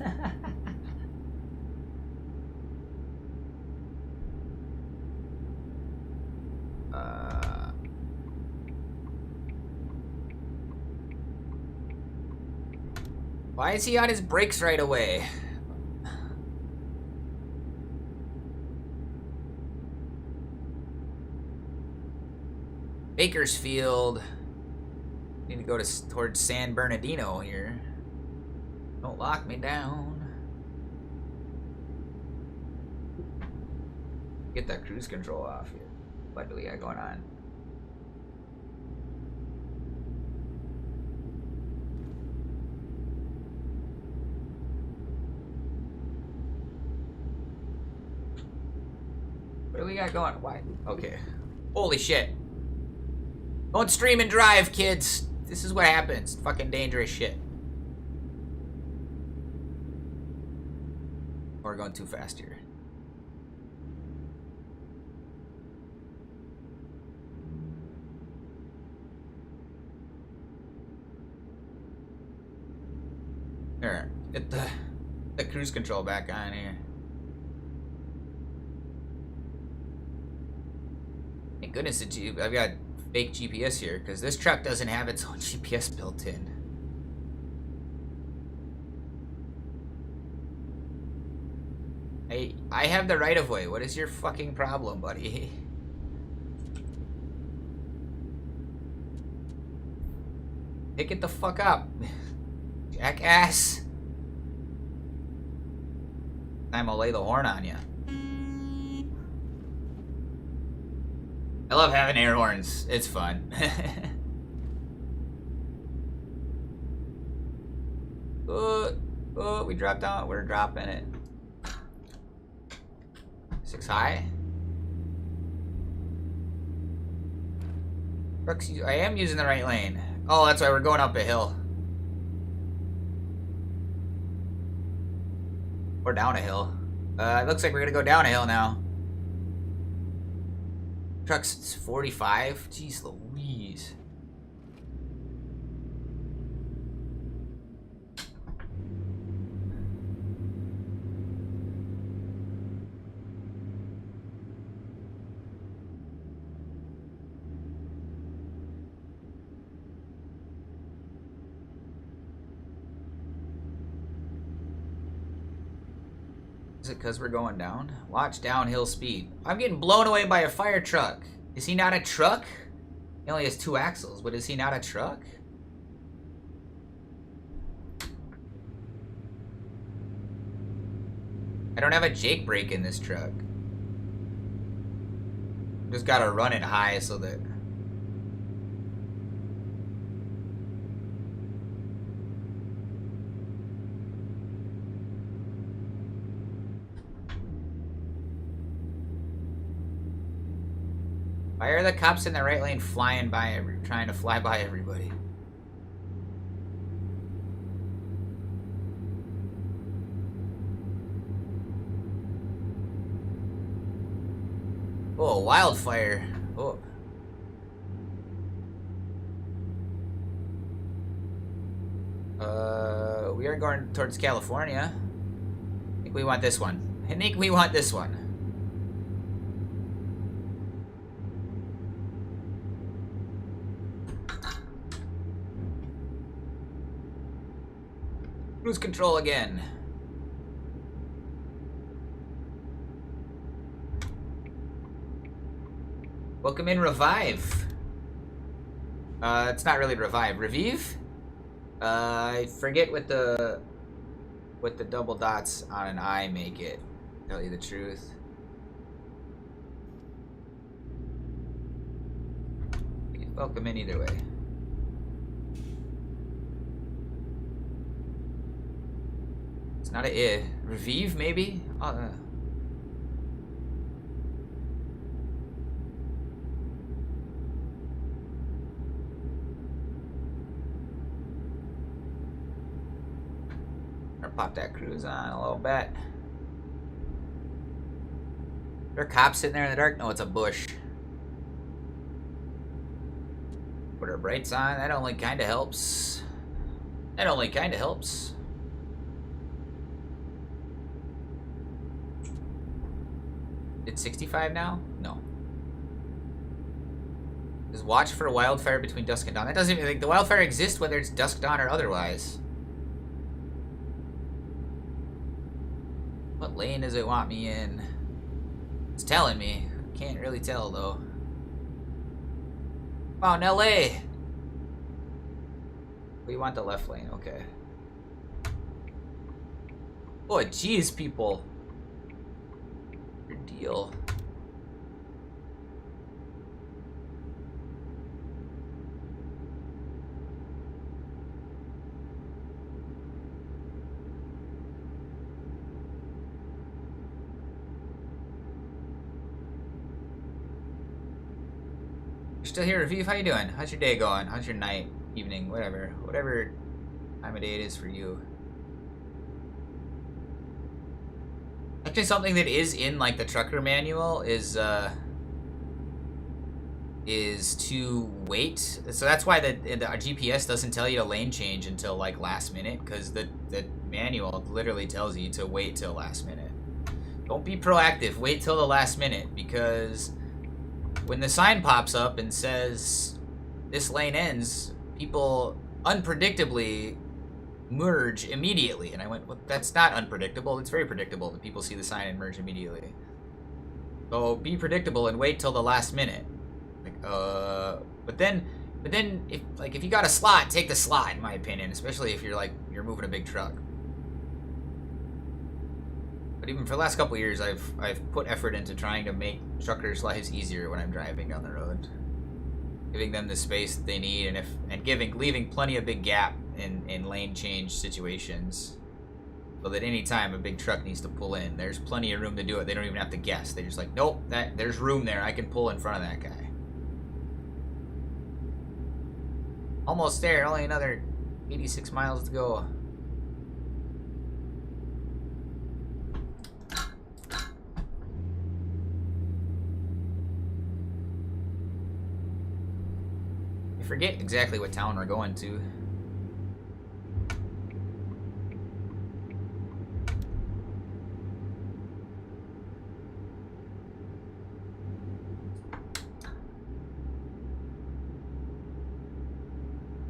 Why is he on his brakes right away? Bakersfield. Need to go towards San Bernardino here. Don't lock me down. Get that cruise control off here. What do we got going on? What do we got going? Why? Okay. Holy shit. Don't stream and drive, kids. This is what happens. Fucking dangerous shit. We're going too fast here. There. Get the cruise control back on here. Thank goodness I've got fake GPS here, because this truck doesn't have its own GPS built in. I have the right of way. What is your fucking problem, buddy? Pick it the fuck up, jackass. Time I'll lay the horn on you. I love having air horns. It's fun. Oh, we dropped down. We're dropping it. 6 high. Brooks, I am using the right lane. Oh, that's why we're going up a hill. Or down a hill. It looks like we're gonna go down a hill now. Truck's 45. Jeez Louise. Is it because we're going down? Watch downhill speed. I'm getting blown away by a fire truck. Is he not a truck? He only has 2 axles, but is he not a truck? I don't have a Jake brake in this truck. Just gotta run it high so that... Why are the cops in the right lane flying by, trying to fly by everybody? Oh, wildfire. Oh. We are going towards California. I think we want this one. I think we want this one. Cruise control again. Welcome in, Revive. It's not really Revive. Revive? I forget what the double dots on an I make it. Tell you the truth. Welcome in either way. It's not a Revive, maybe? Pop that cruise on a little bit. There are cops sitting there in the dark? No, it's a bush. Put our brights on. That only kind of helps. That only kind of helps. It's 65 now? No. Just watch for a wildfire between dusk and dawn. That doesn't even think the wildfire exists whether it's dusk, dawn, or otherwise. What lane does it want me in? It's telling me. Can't really tell though. Wow, in LA! We want the left lane, okay. Boy, jeez, people. Your deal. Still here, Revive. How you doing? How's your day going? How's your night, evening, whatever time of day it is for you? Actually, something that is in like the trucker manual is to wait. So that's why the GPS doesn't tell you to lane change until like last minute, because the manual literally tells you to wait till last minute. Don't be proactive. Wait till the last minute, because when the sign pops up and says this lane ends, people unpredictably merge immediately. And I went, well, that's not unpredictable. It's very predictable that people see the sign and merge immediately. So be predictable and wait till the last minute. Like, but then if you got a slot, take the slot, in my opinion, especially if you're moving a big truck. But even for the last couple of years, I've put effort into trying to make truckers' lives easier when I'm driving down the road, giving them the space that they need, and leaving plenty of big gap in lane change situations, so that any time a big truck needs to pull in, there's plenty of room to do it. They don't even have to guess. They're just like, nope, there's room there. I can pull in front of that guy. Almost there. Only another 86 miles to go. I forget exactly what town we're going to.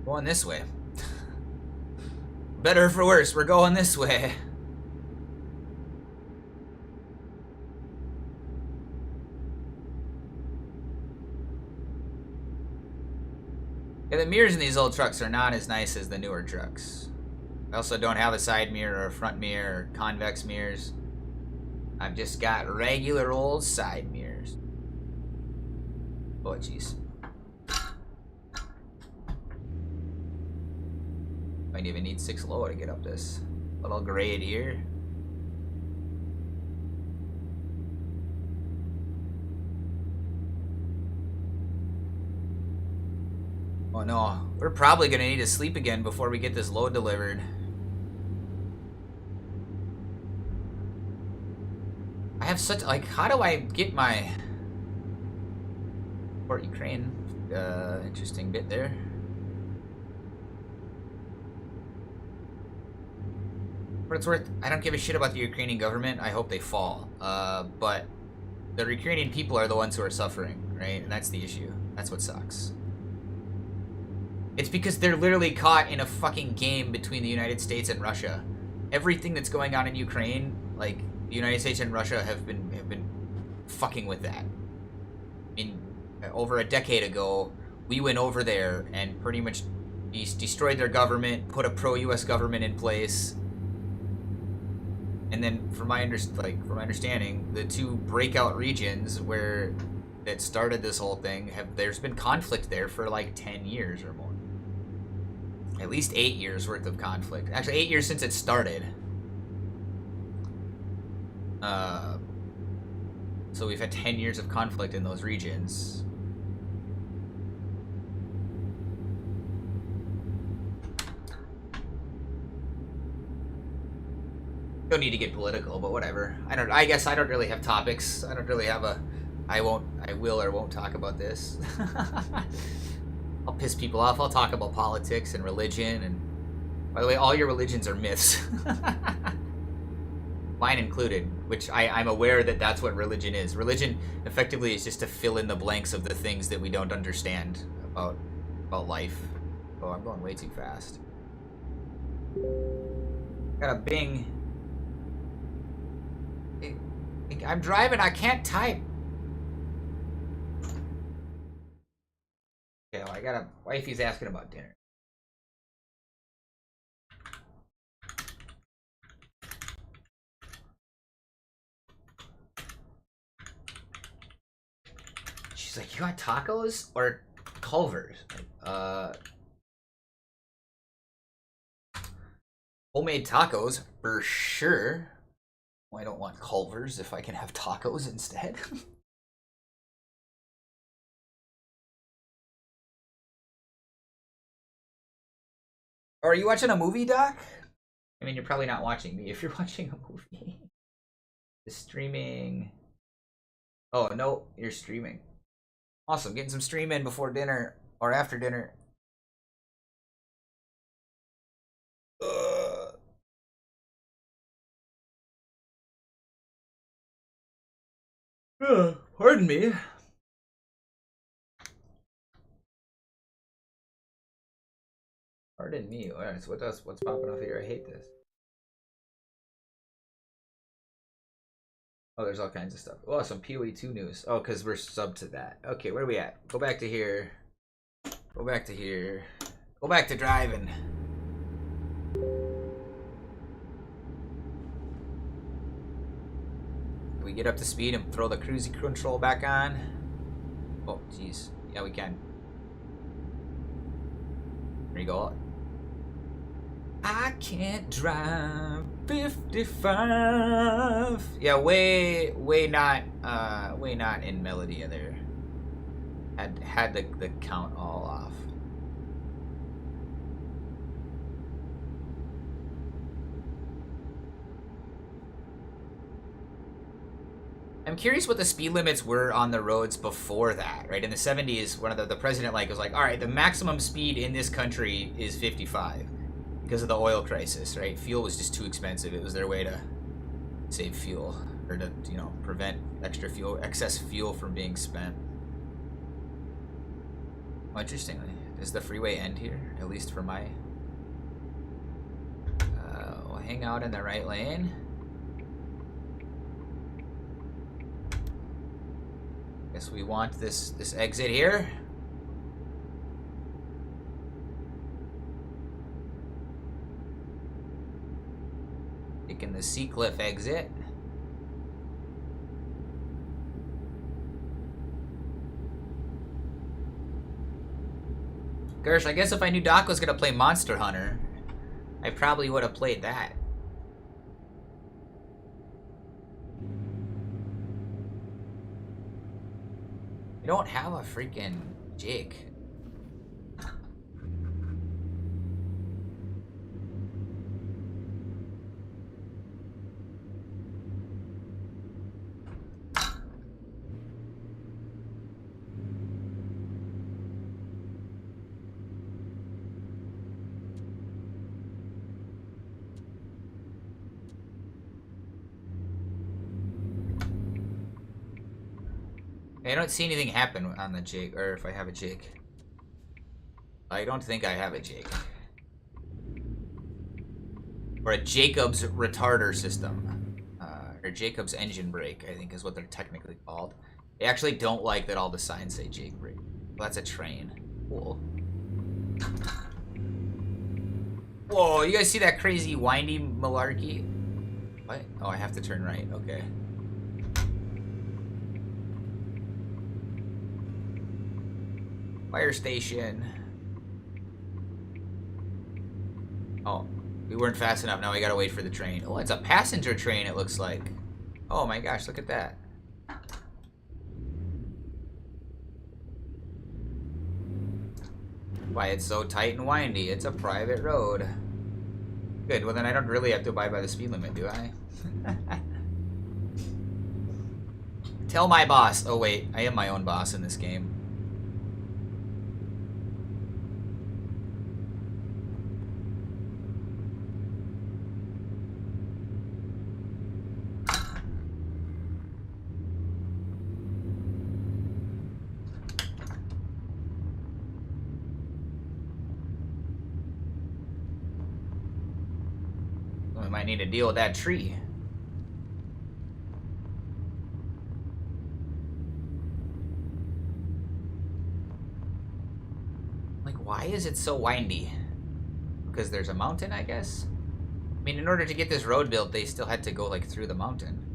Going this way. Better for worse, we're going this way. Yeah, the mirrors in these old trucks are not as nice as the newer trucks. I also don't have a side mirror or a front mirror or convex mirrors. I've just got regular old side mirrors. Oh, jeez. Might even need 6 low to get up this little grade here. Oh no, we're probably gonna need to sleep again before we get this load delivered. I have such, like, how do I get my Port Ukraine? Interesting bit there. what it's worth, I don't give a shit about the Ukrainian government. I hope they fall. But the Ukrainian people are the ones who are suffering, right? And that's the issue. That's what sucks. It's because they're literally caught in a fucking game between the United States and Russia. Everything that's going on in Ukraine, like, the United States and Russia have been fucking with that. I mean, over a decade ago, we went over there and pretty much destroyed their government, put a pro-US government in place. And then, from my understanding, the two breakout regions that started this whole thing, there's been conflict there for like 10 years or more. At least 8 years worth of conflict. Actually, 8 years since it started. So we've had 10 years of conflict in those regions. Don't need to get political, but whatever. I guess I don't really have topics. I don't really have I will or won't talk about this. I'll piss people off. I'll talk about politics and religion, and by the way, all your religions are myths. Mine included, which I'm aware that that's what religion is. Religion effectively is just to fill in the blanks of the things that we don't understand about life. Oh, I'm going way too fast. Got a bing. I'm driving, I can't type. Okay, well, I got a wifey's asking about dinner. She's like, you want tacos or Culver's? Homemade tacos, for sure. Well, I don't want Culver's if I can have tacos instead. Or are you watching a movie, Doc? I mean, you're probably not watching me if you're watching a movie. The streaming. Oh, no, you're streaming. Awesome, getting some stream in before dinner or after dinner. Pardon me. Pardon me. What's popping off here? I hate this. Oh, there's all kinds of stuff. Oh, some PoE2 news. Oh, because we're sub to that. Okay, where are we at? Go back to here. Go back to here. Go back to driving. Can we get up to speed and throw the cruise control back on? Oh, jeez. Yeah, we can. There you go. I can't drive 55. Yeah, way not in Melody there. Had the count all off. I'm curious what the speed limits were on the roads before that, right? In the 70s, one of the president was like, all right, the maximum speed in this country is 55 because of the oil crisis, right? Fuel was just too expensive. It was their way to save fuel or to, prevent excess fuel from being spent. Oh, interestingly, does the freeway end here? At least for my... we'll hang out in the right lane. Guess we want this exit here. Taking the Seacliff exit. Gersh, I guess if I knew Doc was gonna play Monster Hunter, I probably would have played that. I don't have a freaking jig. I don't see anything happen on the Jake, or if I have a Jake. I don't think I have a Jake. Or a Jacob's retarder system. Or Jacob's engine brake, I think is what they're technically called. They actually don't like that all the signs say Jake brake. Well, that's a train. Cool. Whoa, you guys see that crazy windy malarkey? What? Oh, I have to turn right. Okay. Fire station. Oh, we weren't fast enough. Now we gotta wait for the train. Oh, it's a passenger train, it looks like. Oh my gosh, look at that. Why it's so tight and windy. It's a private road. Good, well then I don't really have to abide by the speed limit, do I? Tell my boss. Oh wait, I am my own boss in this game. We might need to deal with that tree. Like, why is it so windy? Because there's a mountain, I guess? I mean, in order to get this road built, they still had to go, like, through the mountain.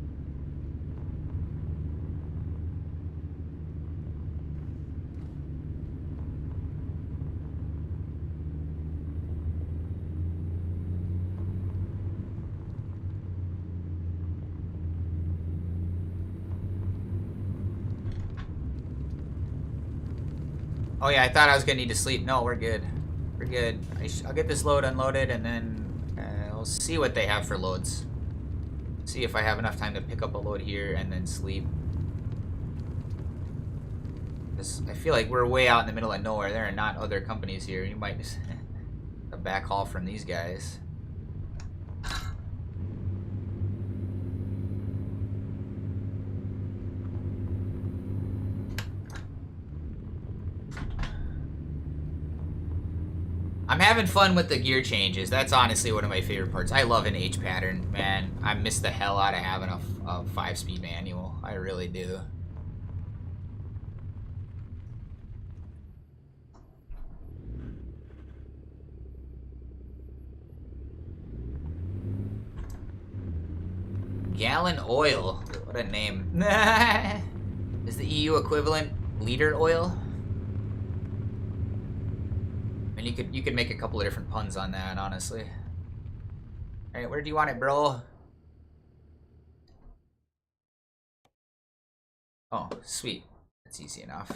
Oh yeah, I thought I was gonna need to sleep. No, we're good. We're good. I'll get this load unloaded and then I'll see what they have for loads. See if I have enough time to pick up a load here and then sleep. I feel like we're way out in the middle of nowhere. There are not other companies here. You might just a backhaul from these guys. I'm having fun with the gear changes. That's honestly one of my favorite parts. I love an H pattern, man. I miss the hell out of having a 5-speed manual. I really do. Gallon oil. What a name. Is the EU equivalent liter oil? And you could make a couple of different puns on that, honestly. Alright, where do you want it, bro? Oh, sweet. That's easy enough.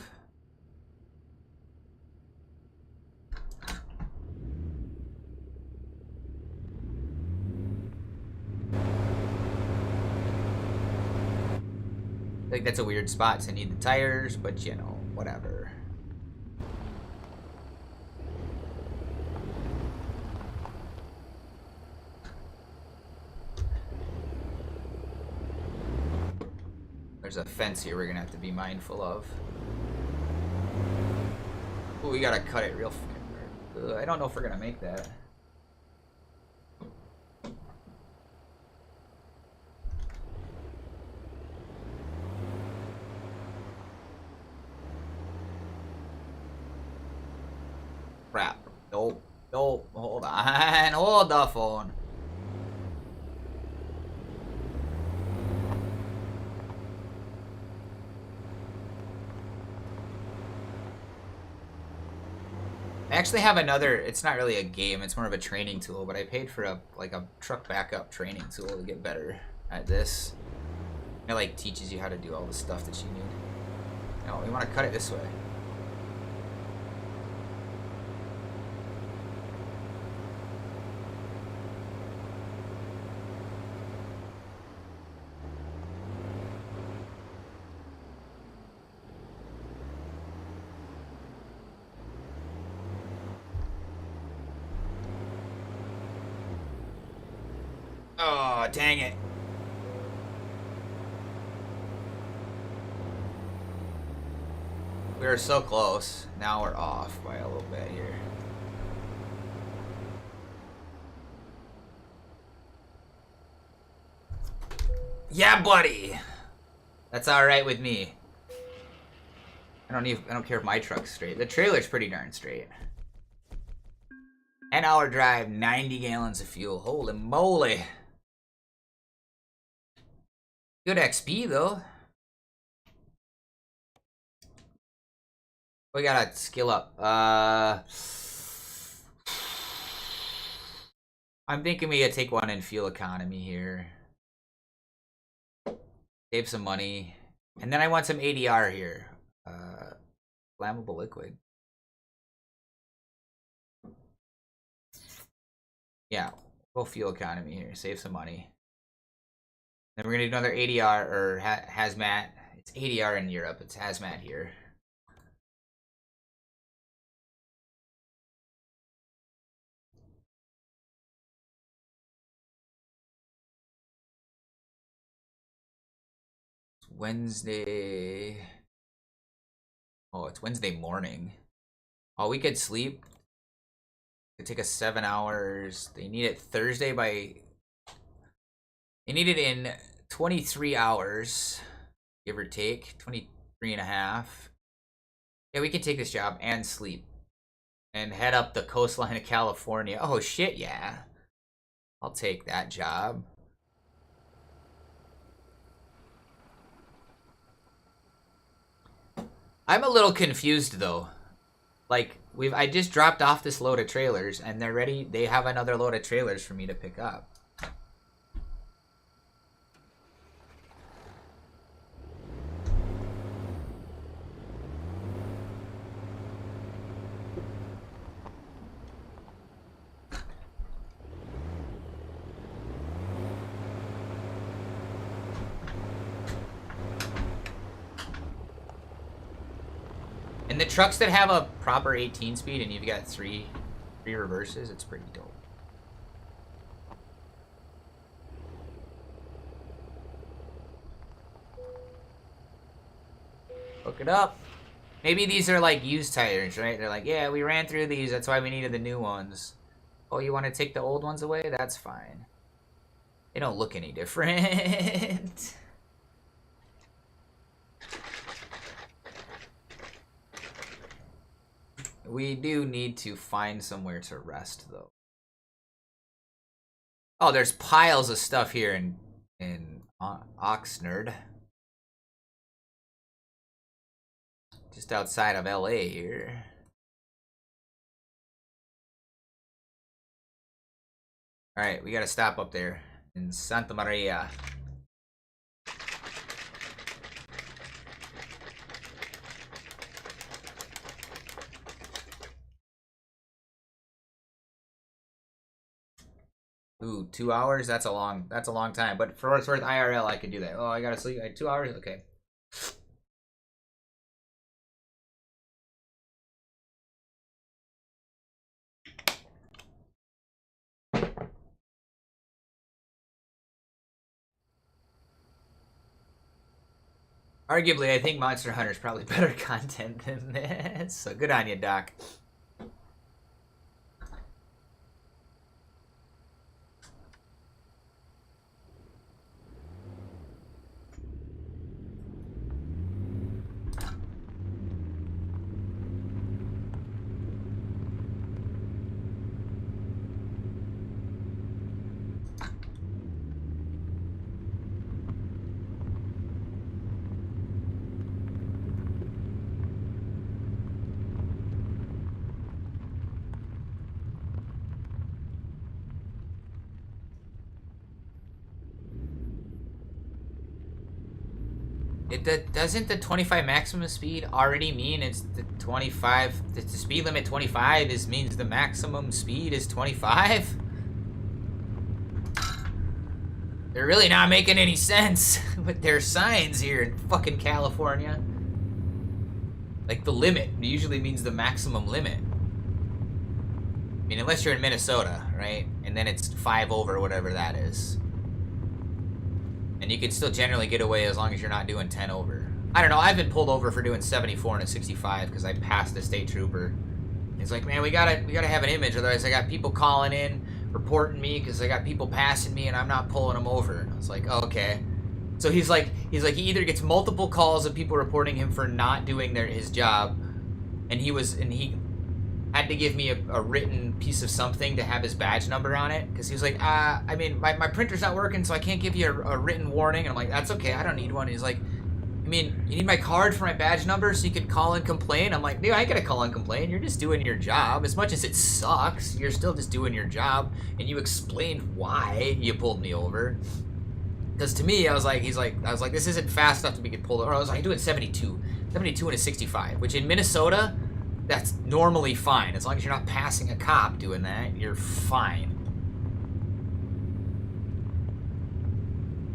I think that's a weird spot to need the tires, but you know, whatever. There's a fence here we're gonna have to be mindful of. Ooh, we gotta cut it real fast. I don't know if we're gonna make that. Crap. Nope. Nope. Hold on. Hold the phone. I actually have another, it's not really a game, it's more of a training tool, but I paid for a truck backup training tool to get better at this. It like teaches you how to do all the stuff that you need. No, we want to cut it this way. Oh, dang it. We were so close. Now we're off by a little bit here. Yeah, buddy. That's all right with me. I don't care if my truck's straight. The trailer's pretty darn straight. An hour drive, 90 gallons of fuel. Holy moly. Good XP though. We gotta skill up. I'm thinking we gotta take one in fuel economy here. Save some money. And then I want some ADR here. Flammable liquid. Yeah, go fuel economy here. Save some money. Then we're gonna do another ADR or hazmat. It's ADR in Europe. It's hazmat here. It's Wednesday. Oh, it's Wednesday morning. Oh, we could sleep. It could take us 7 hours. They need it Thursday by... They need it in 23 hours, give or take. 23 and a half. Yeah, we can take this job and sleep. And head up the coastline of California. Oh, shit, yeah. I'll take that job. I'm a little confused, though. Like, I just dropped off this load of trailers, and they're ready. They have another load of trailers for me to pick up. And the trucks that have a proper 18 speed and you've got three reverses, it's pretty dope. Hook it up. Maybe these are like used tires, right? They're like, yeah, we ran through these, that's why we needed the new ones. Oh, you want to take the old ones away? That's fine. They don't look any different. We do need to find somewhere to rest, though. Oh, there's piles of stuff here in Oxnard. Just outside of LA here. Alright, we gotta stop up there in Santa Maria. Ooh, 2 hours? That's a long time. But for what it's worth, IRL, I could do that. Oh, I gotta sleep. 2 hours? Okay. Arguably, I think Monster Hunter is probably better content than this. So good on you, Doc. Doesn't the 25 maximum speed already mean it's the 25? The speed limit 25 means the maximum speed is 25? They're really not making any sense with their signs here in fucking California. Like, the limit usually means the maximum limit. I mean, unless you're in Minnesota, right? And then it's 5 over, whatever that is. And you can still generally get away as long as you're not doing 10 over. I don't know. I've been pulled over for doing 74 and a 65 because I passed the state trooper. He's like, man, we gotta have an image, otherwise I got people calling in, reporting me because I got people passing me and I'm not pulling them over. And I was like, oh, okay. So he's like, he either gets multiple calls of people reporting him for not doing his job, and he had to give me a written piece of something to have his badge number on it, because he was like, I mean, my printer's not working, so I can't give you a written warning. And I'm like, that's okay, I don't need one. And he's like, I mean, you need my card for my badge number so you could call and complain? I'm like, dude, I ain't gonna call and complain. You're just doing your job. As much as it sucks, you're still just doing your job. And you explained why you pulled me over. Because to me, I was like, this isn't fast enough to get pulled over. I was like, doing 72 and a 65, which in Minnesota, that's normally fine. As long as you're not passing a cop doing that, you're fine.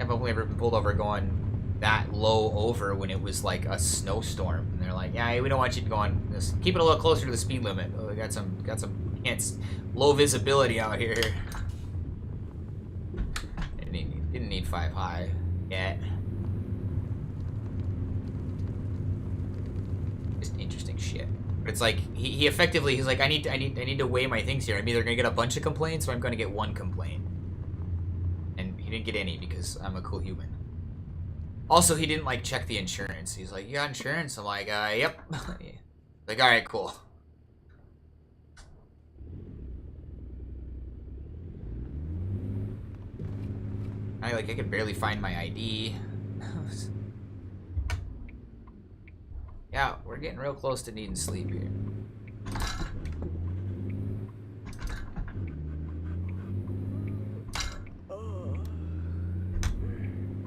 I've only ever been pulled over going that low over when it was like a snowstorm, and they're like, yeah, we don't want you to go on this, keep it a little closer to the speed limit. Oh, we got some low visibility out here. Didn't need 5 high yet. Just interesting shit. But it's like he effectively, he's like, I need to weigh my things here. I'm either gonna get a bunch of complaints or I'm gonna get one complaint. And he didn't get any because I'm a cool human. Also, he didn't like check the insurance. He's like, you got insurance? I'm like, yep. Like, all right, cool. I could barely find my ID. Yeah, we're getting real close to needing sleep here.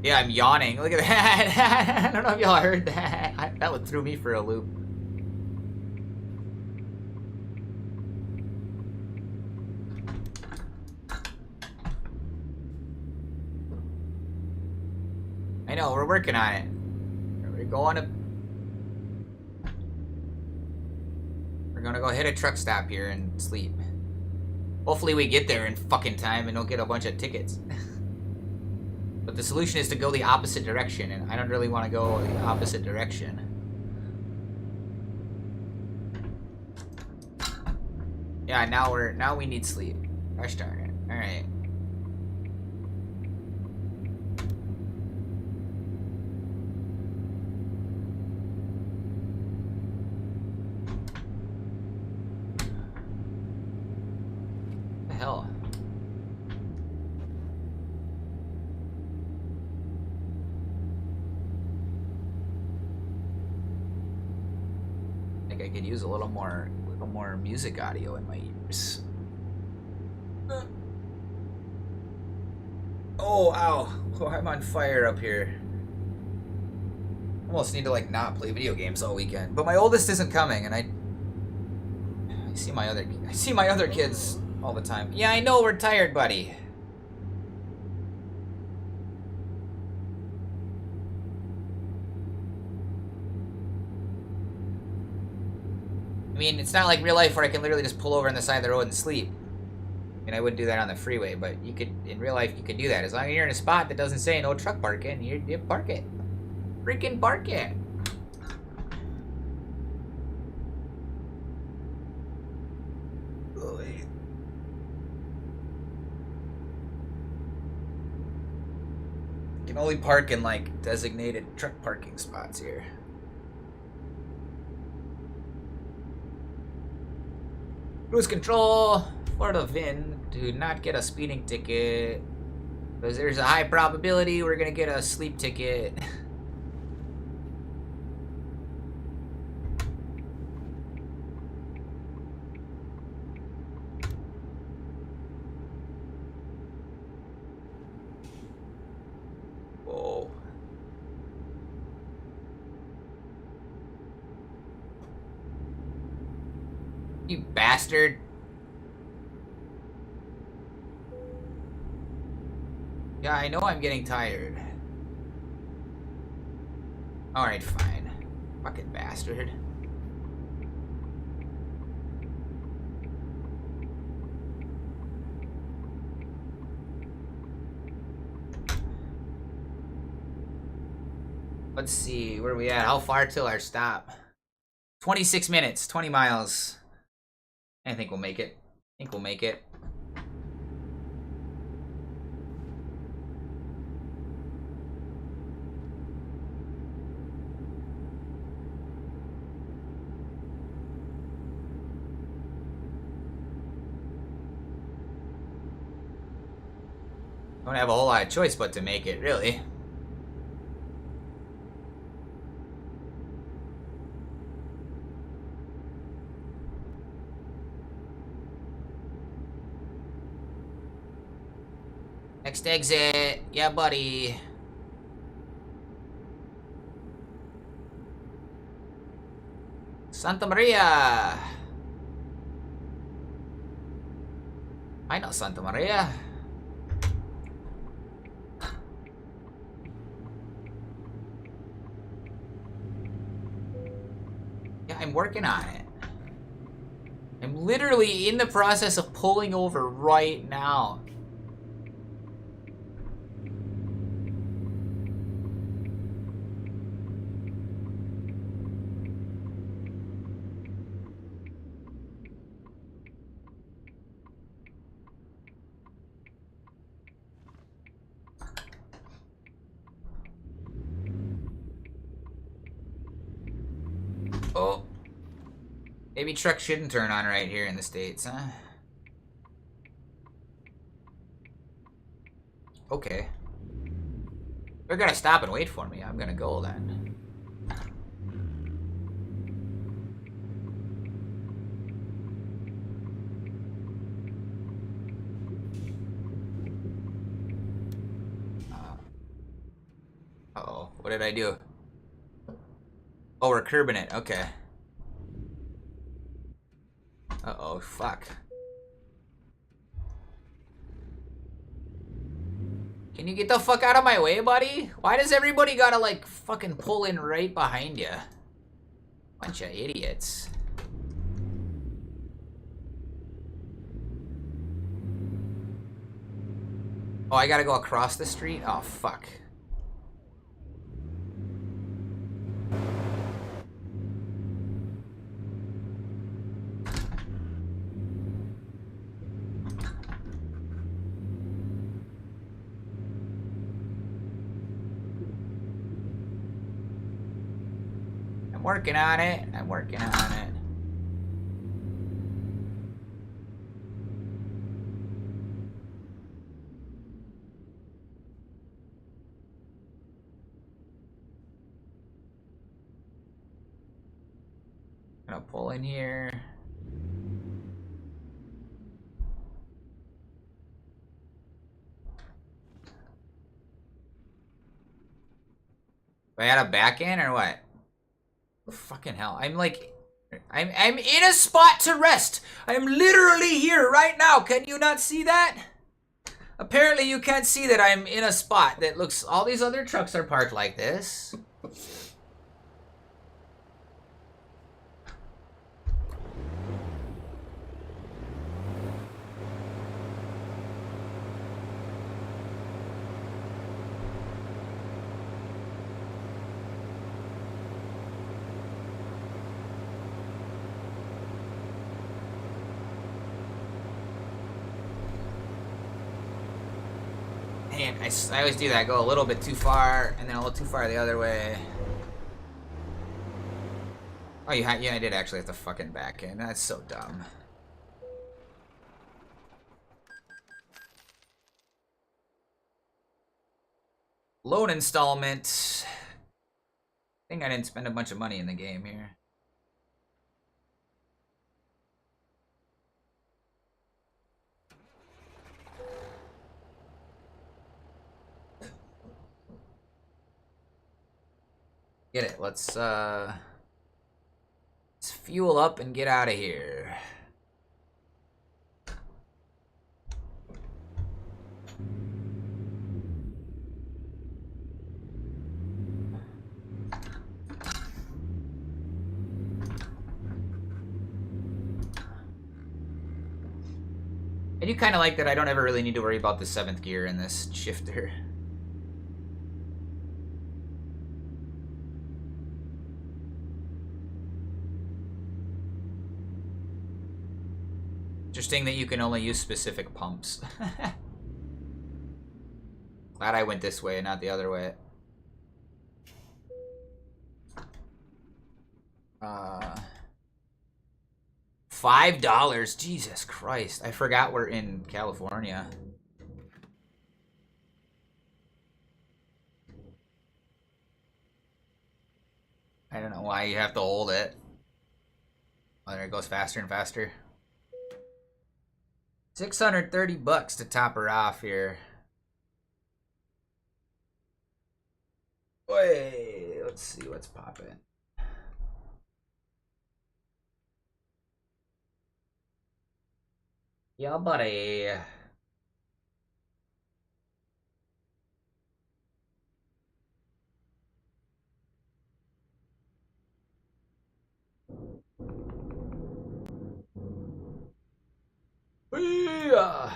Yeah, I'm yawning. Look at that. I don't know if y'all heard that. That one threw me for a loop. I know, we're working on it. We're gonna go hit a truck stop here and sleep. Hopefully we get there in fucking time and don't get a bunch of tickets. But the solution is to go the opposite direction, and I don't really want to go the opposite direction. Yeah, now we need sleep. Gosh darn it. Alright. What the hell? I could use a little more music audio in my ears. Oh, ow. Oh, I'm on fire up here. Almost need to like not play video games all weekend. But my oldest isn't coming, and I see my other kids all the time. Yeah, I know we're tired, buddy. I mean, it's not like real life where I can literally just pull over on the side of the road and sleep. And I wouldn't do that on the freeway, but you could, in real life, you could do that. As long as you're in a spot that doesn't say no truck parking, you park it. Freaking park it. You can only park in, like, designated truck parking spots here. Cruise control for the VIN to not get a speeding ticket, because there's a high probability we're gonna get a sleep ticket. Whoa. You bastard. Yeah, I know I'm getting tired. Alright, fine. Fucking bastard. Let's see, where are we at? How far till our stop? 26 minutes, 20 miles. I think we'll make it. Don't have a whole lot of choice but to make it, really. Next exit. Yeah, buddy. Santa Maria. I know Santa Maria. Yeah, I'm working on it. I'm literally in the process of pulling over right now. Oh. Maybe trucks shouldn't turn on right here in the States, huh? Okay. They're gonna stop and wait for me. I'm gonna go then. Uh-oh. What did I do? Oh, we're curbing it. Okay. Uh-oh, fuck. Can you get the fuck out of my way, buddy? Why does everybody gotta, like, fucking pull in right behind you? Bunch of idiots. Oh, I gotta go across the street? Oh, fuck. I'm working on it. I'm working on it. I'm gonna pull in here. Do I gotta back in or what? Fucking hell. I'm like... I'm in a spot to rest. I'm literally here right now. Can you not see that? Apparently you can't see that I'm in a spot that looks... All these other trucks are parked like this. Man, I always do that. Go a little bit too far, and then a little too far the other way. Oh, yeah, I did actually have to fucking back in. That's so dumb. Loan installment. I think I didn't spend a bunch of money in the game here. Get it. Let's fuel up and get out of here. I do kind of like that I don't ever really need to worry about the 7th gear in this shifter. Interesting that you can only use specific pumps. Glad I went this way, not the other way. $5? Jesus Christ. I forgot we're in California. I don't know why you have to hold it. Oh, there it goes faster and faster. 630 bucks to top her off here. Wait, let's see what's popping. Yeah, buddy. Yeah.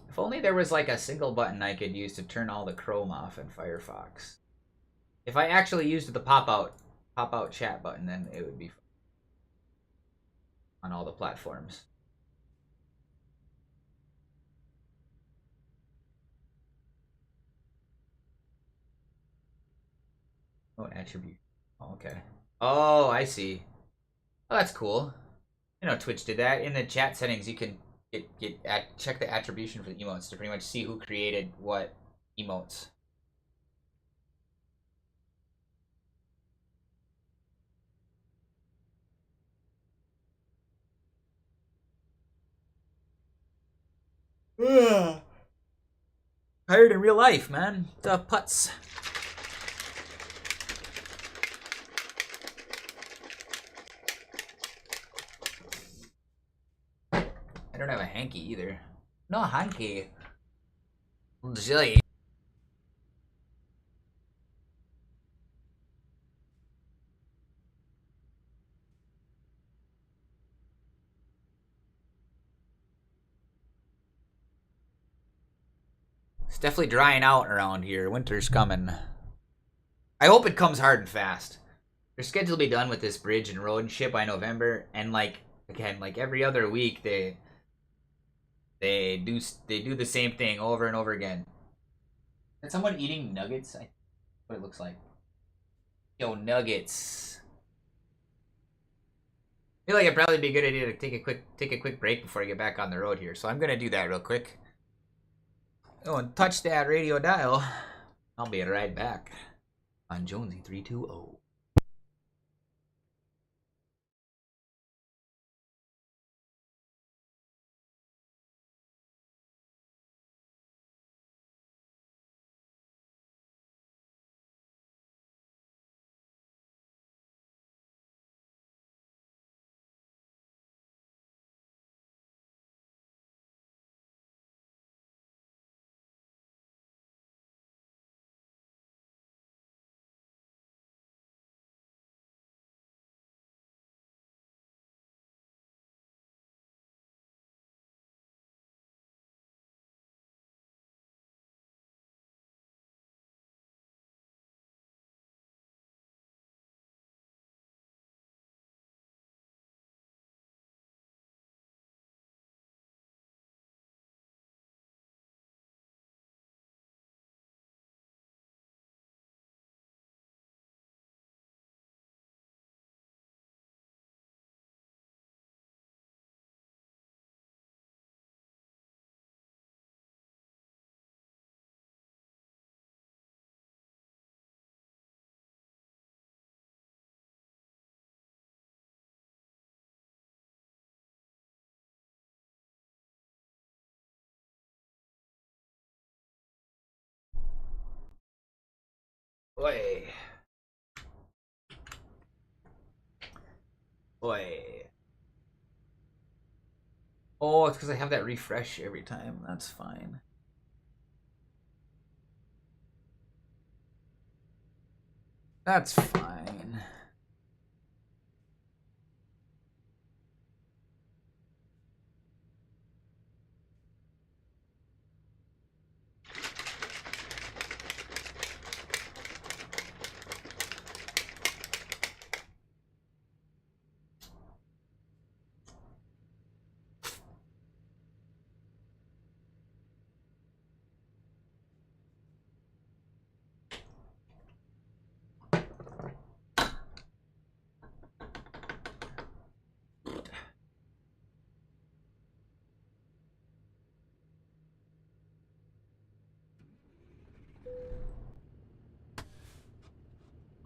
If only there was like a single button I could use to turn all the Chrome off in Firefox. If I actually used the pop-out chat button, then it would be on all the platforms. Oh, an attribute. Oh, okay. Oh, I see. Oh, that's cool. You know, Twitch did that. In the chat settings, you can check the attribution for the emotes to pretty much see who created what emotes. Hired in real life, man. Tough putts. I don't have a hanky either. No hanky. Jilly. It's definitely drying out around here. Winter's coming. I hope it comes hard and fast. They're scheduled to be done with this bridge and road and shit by November, and like again, like every other week, they do the same thing over and over again. Is someone eating nuggets? I what it looks like. Yo, nuggets. I feel like it'd probably be a good idea to take a quick break before I get back on the road here. So I'm gonna do that real quick. Oh, and touch that radio dial. I'll be right back on Jonesy 320. Boy. Boy. Oh, it's because I have that refresh every time. That's fine. That's fine.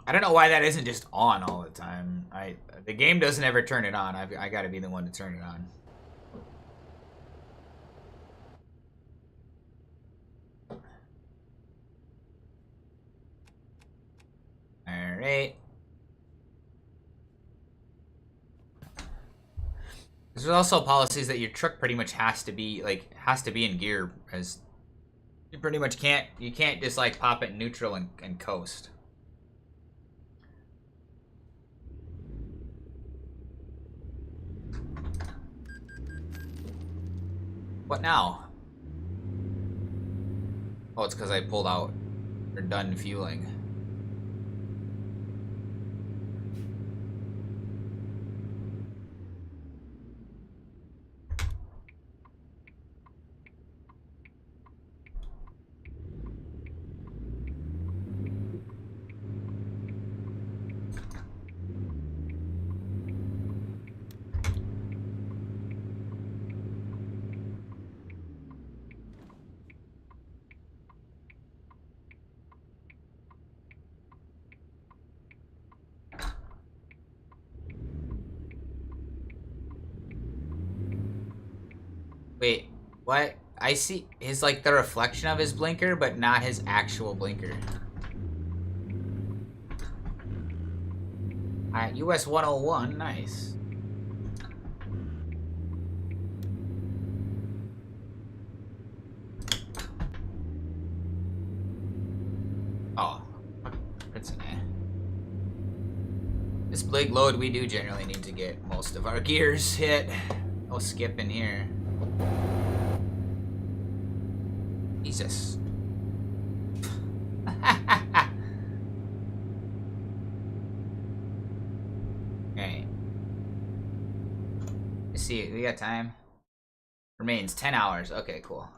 I don't know why that isn't just on all the time. The game doesn't ever turn it on. I gotta be the one to turn it on. Alright. There's also policies that your truck pretty much has to be in gear, as you pretty much can't just like pop it in neutral and coast. What now? Oh, it's because I pulled out or done fueling. Wait, what? I see his, like, the reflection of his blinker, but not his actual blinker. Alright, US 101, nice. Oh, that's an A. This big load, we do generally need to get most of our gears hit. No skipping here. Jesus. Okay. Let's see, we got time. Remains 10 hours. Okay, cool.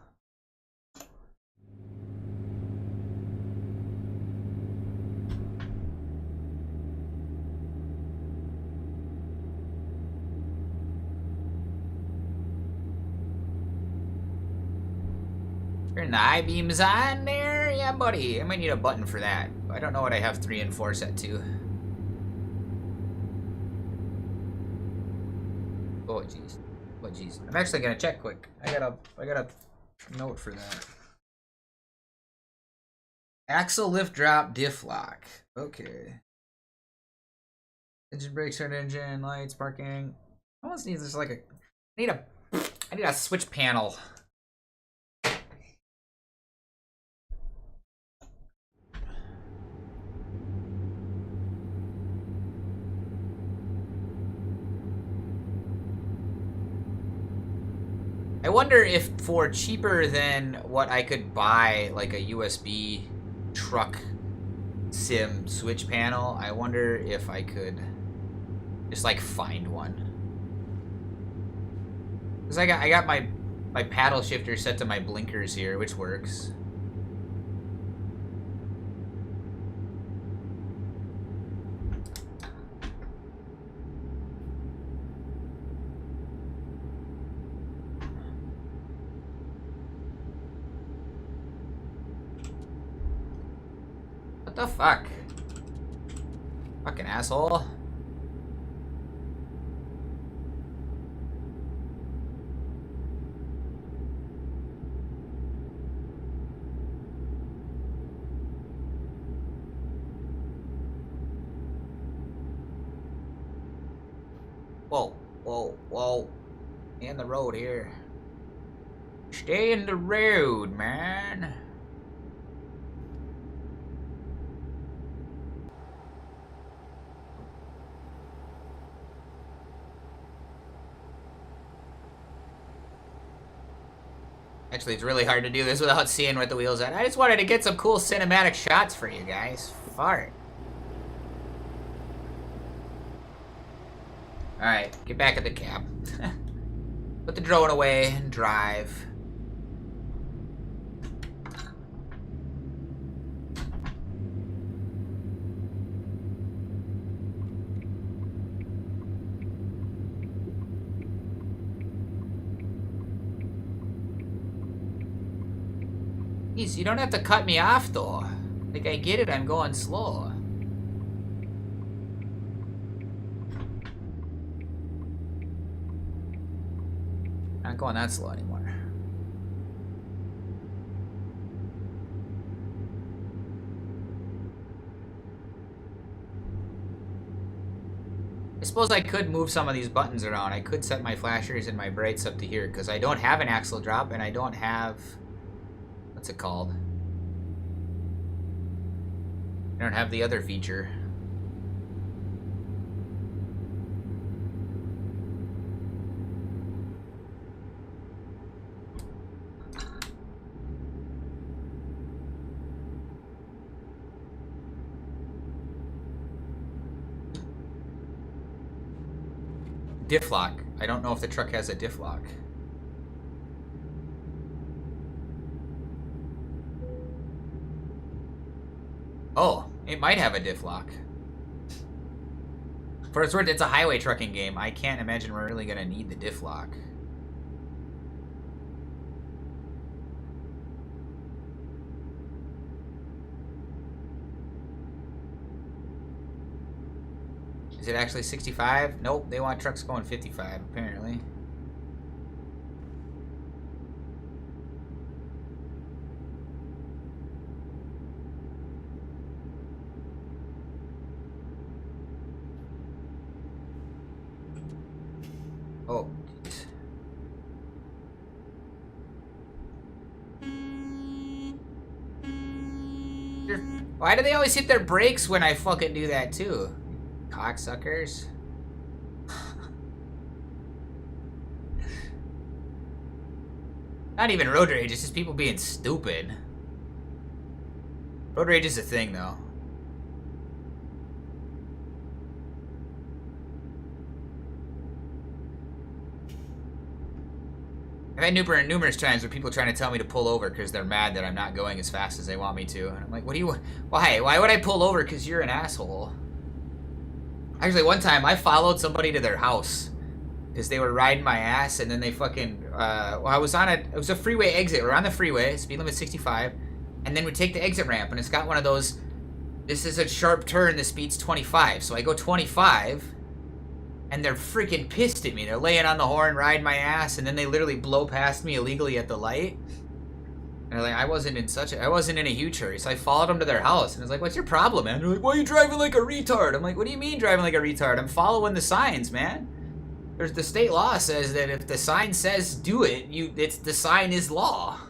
Turn the I-beams on there? Yeah, buddy. I might need a button for that. I don't know what I have 3 and 4 set to. Oh, jeez. Oh, jeez. I'm actually gonna check quick. I got a note for that. Axle lift drop diff lock. Okay. Engine brake, start engine, lights, parking. I almost need this like a. I need a switch panel. I wonder if for cheaper than what I could buy, like a USB truck sim switch panel, I wonder if I could just like find one. Cause I got my paddle shifter set to my blinkers here, which works. What the fuck? Fucking asshole. Whoa, whoa, whoa. Stay in the road here. Stay in the road, man. Actually, it's really hard to do this without seeing what the wheels are. I just wanted to get some cool cinematic shots for you guys. Fart. Alright, get back at the cab. Put the drone away and drive. Jeez, you don't have to cut me off, though. Like, I get it, I'm going slow. Not going that slow anymore. I suppose I could move some of these buttons around. I could set my flashers and my brights up to here because I don't have an axle drop and I don't have... What's it called? I don't have the other feature. Diff lock. I don't know if the truck has a diff lock. Oh, it might have a diff lock. For its worth, it's a highway trucking game. I can't imagine we're really gonna need the diff lock. Is it actually 65? Nope, they want trucks going 55, apparently. Oh, geez. Why do they always hit their brakes when I fucking do that too? Cocksuckers. Not even road rage, it's just people being stupid. Road rage is a thing, though. I've had numerous times where people are trying to tell me to pull over because they're mad that I'm not going as fast as they want me to. And I'm like, what do you... Why? Why would I pull over because you're an asshole? Actually, one time I followed somebody to their house because they were riding my ass, and then they fucking... well, I was on it was a freeway exit. We're on the freeway, speed limit 65, and then we take the exit ramp, and it's got one of those, this is a sharp turn, the speed's 25. So I go 25, and they're freaking pissed at me. They're laying on the horn, riding my ass, and then they literally blow past me illegally at the light. And like, I wasn't in a huge hurry, so I followed them to their house, and I was like, what's your problem, man? They're like, why are you driving like a retard? I'm like, what do you mean driving like a retard? I'm following the signs, man. There's the state law says that if the sign says do it, the sign is law.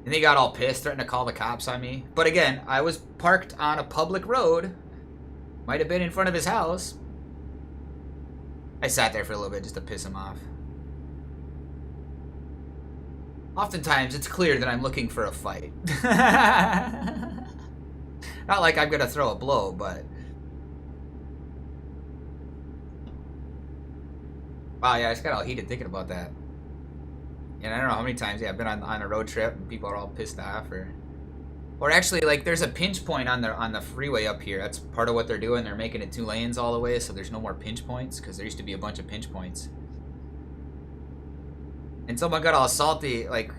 And they got all pissed, threatening to call the cops on me. But again, I was parked on a public road. Might have been in front of his house. I sat there for a little bit just to piss him off. Oftentimes, it's clear that I'm looking for a fight. Not like I'm gonna throw a blow, but... Wow, yeah, I just got all heated thinking about that. And I don't know how many times, yeah, I've been on a road trip and people are all pissed off, or actually, like, there's a pinch point on the freeway up here. That's part of what they're doing. They're making it 2 lanes all the way, so there's no more pinch points, because there used to be a bunch of pinch points. And someone got all salty, like,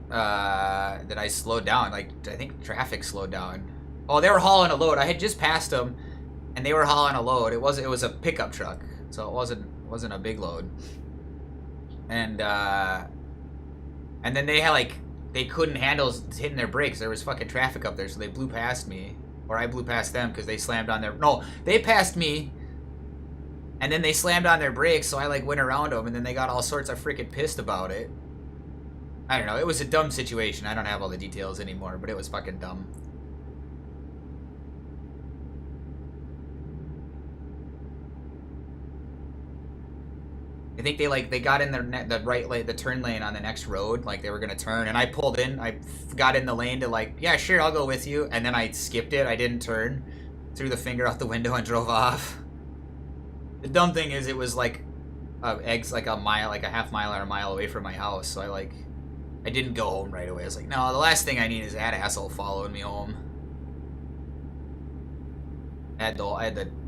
that I slowed down. Like, I think traffic slowed down. Oh, they were hauling a load. I had just passed them, and they were hauling a load. It was a pickup truck, so it wasn't a big load. And then they had, like, they couldn't handle hitting their brakes. There was fucking traffic up there, so they blew past me. Or I blew past them because they slammed on their... No, they passed me, and then they slammed on their brakes, so I, like, went around them, and then they got all sorts of freaking pissed about it. I don't know. It was a dumb situation. I don't have all the details anymore, but it was fucking dumb. I think they got in the right lane, the turn lane on the next road, like they were gonna turn, and I pulled in. I got in the lane to, like, yeah, sure, I'll go with you, and then I skipped it. I didn't turn, threw the finger out the window and drove off. The dumb thing is, it was like a mile, like a half mile or a mile away from my house, so I didn't go home right away. I was like, no, the last thing I need is that asshole following me home. I had the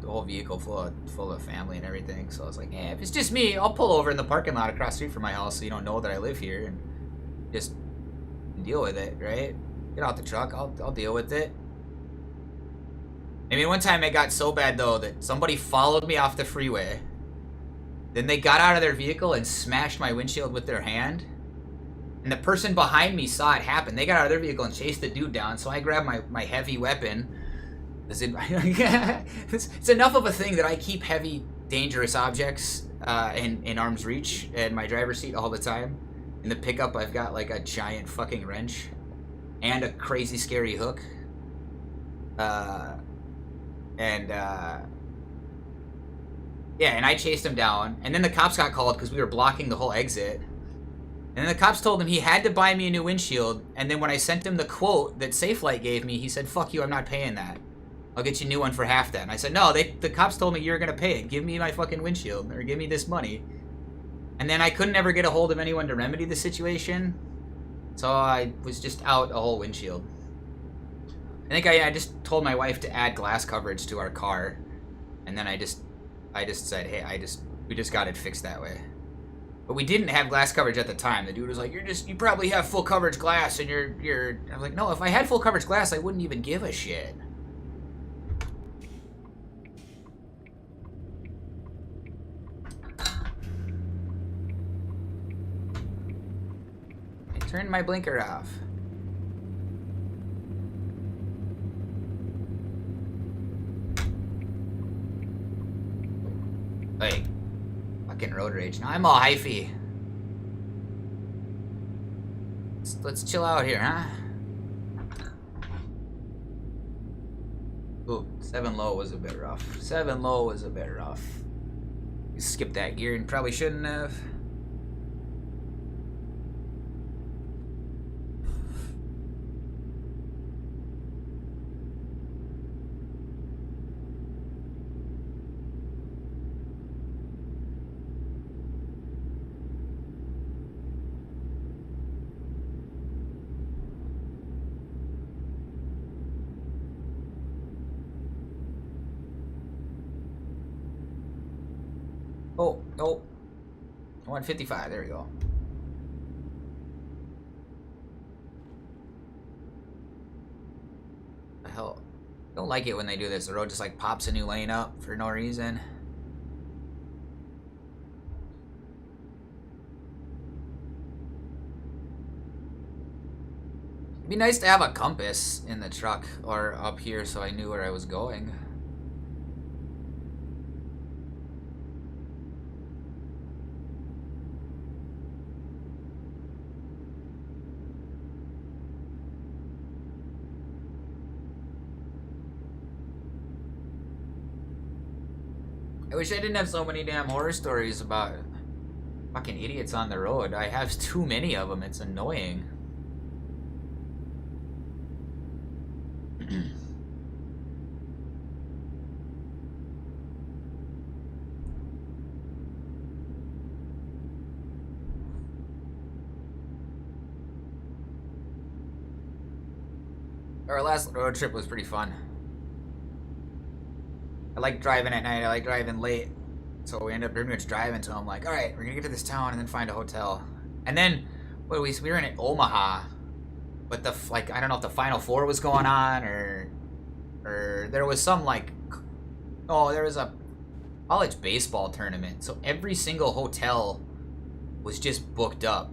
whole vehicle full of family and everything, so I was like, yeah, if it's just me, I'll pull over in the parking lot across the street from my house so you don't know that I live here, and just deal with it, right? Get out the truck, I'll deal with it. I mean, one time it got so bad, though, that somebody followed me off the freeway, Then they got out of their vehicle and smashed my windshield with their hand. And the person behind me saw it happen. They got out of their vehicle and chased the dude down. So I grabbed my heavy weapon. It's enough of a thing that I keep heavy, dangerous objects in arm's reach in my driver's seat all the time. In the pickup, I've got like a giant fucking wrench and a crazy scary hook. Yeah, and I chased him down, and then the cops got called because we were blocking the whole exit. And then the cops told him he had to buy me a new windshield, and then when I sent him the quote that Safelite gave me, he said, "Fuck you, I'm not paying that. I'll get you a new one for half that." And I said, "No, the cops told me you're gonna pay it. Give me my fucking windshield, or give me this money." And then I couldn't ever get a hold of anyone to remedy the situation, so I was just out a whole windshield. I think I just told my wife to add glass coverage to our car, and then I just said, "Hey, we just got it fixed that way." But we didn't have glass coverage at the time. The dude was like, "You probably have full coverage glass, and you're." I was like, "No, if I had full coverage glass, I wouldn't even give a shit." I turned my blinker off. Hey, fucking road rage. Now I'm all hyphy. Let's chill out here, huh? Ooh, 7 low was a bit rough. 7 low was a bit rough. You skipped that gear and probably shouldn't have. Oh, 155, there we go. The hell, I don't like it when they do this. The road just like pops a new lane up for no reason. It'd be nice to have a compass in the truck or up here so I knew where I was going. I wish I didn't have so many damn horror stories about fucking idiots on the road. I have too many of them. It's annoying. Our last road trip was pretty fun. I like driving at night. I like driving late. So we end up pretty much driving till I'm like, all right, we're gonna get to this town and then find a hotel. And then, we were in Omaha, but I don't know if the Final Four was going on or there was some there was a college baseball tournament. So every single hotel was just booked up.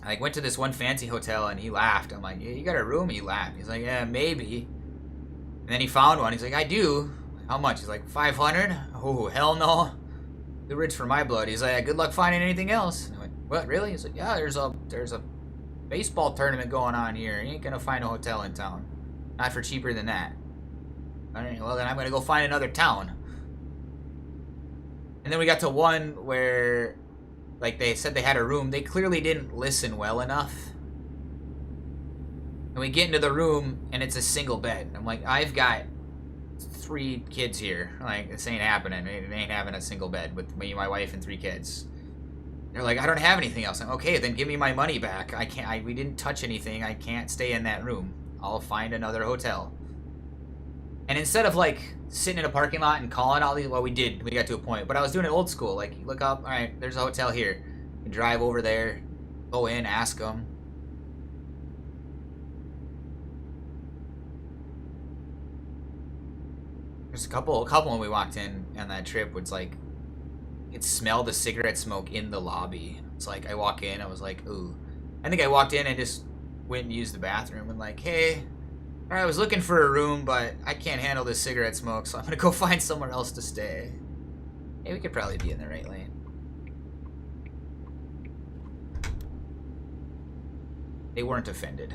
I went to this one fancy hotel and he laughed. I'm like, "Yeah, you got a room?" He laughed. He's like, "Yeah, maybe." And then he found one. He's like, "I do." "How much?" He's like, 500. Oh, hell no. Too rich for my blood. He's like, "Good luck finding anything else." And I went, "What, really?" He's like, "Yeah, there's a baseball tournament going on here. You ain't gonna find a hotel in town. Not for cheaper than that." All right, well, then I'm gonna go find another town. And then we got to one where, they said they had a room. They clearly didn't listen well enough. And we get into the room, and it's a single bed. I'm like, I've got 3 kids here. Like, this ain't happening. It ain't having a single bed with me, my wife, and 3 kids. They're like, "I don't have anything else." I'm okay, then give me my money back. We didn't touch anything. I can't stay in that room. I'll find another hotel. And instead of, sitting in a parking lot and calling all these, well, we did. We got to a point. But I was doing it old school. You look up, all right, there's a hotel here. You drive over there, go in, ask them. There's a couple when we walked in on that trip was could smell the cigarette smoke in the lobby. It's like I walk in, I was like, ooh. I think I walked in and just went and used the bathroom and like, hey, I was looking for a room, but I can't handle this cigarette smoke, so I'm gonna go find somewhere else to stay. Hey, we could probably be in the right lane. They weren't offended.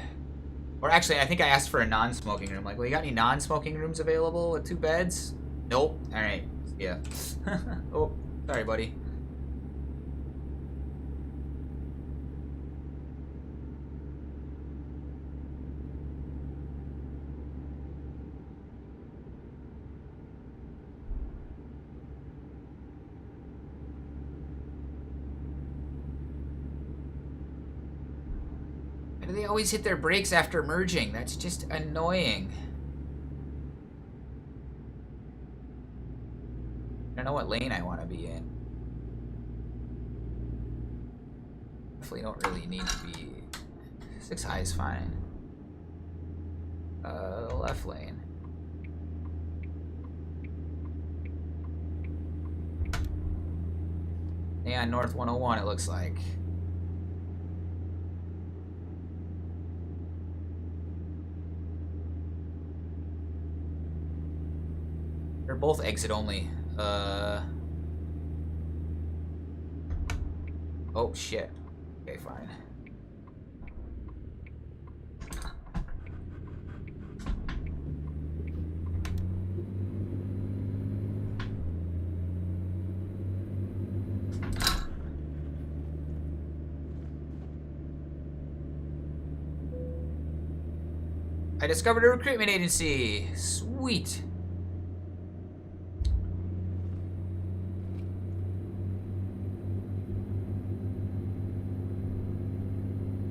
Or actually, I think I asked for a non-smoking room. Like, well, you got any non-smoking rooms available with 2 beds? Nope. Alright. Yeah. Oh, sorry, buddy. Why do they always hit their brakes after merging? That's just annoying. I don't know what lane I want to be in. Definitely don't really need to be... 6 high is fine. Left lane. Yeah, North 101 it looks like. They're both exit only. Oh, shit. Okay, fine. I discovered a recruitment agency. Sweet.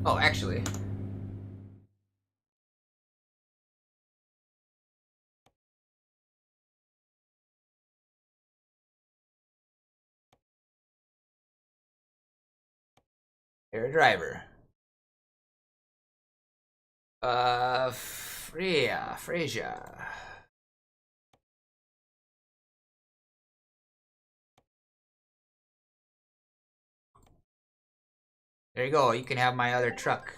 Oh, actually. You're a driver. Frasier. There you go, you can have my other truck.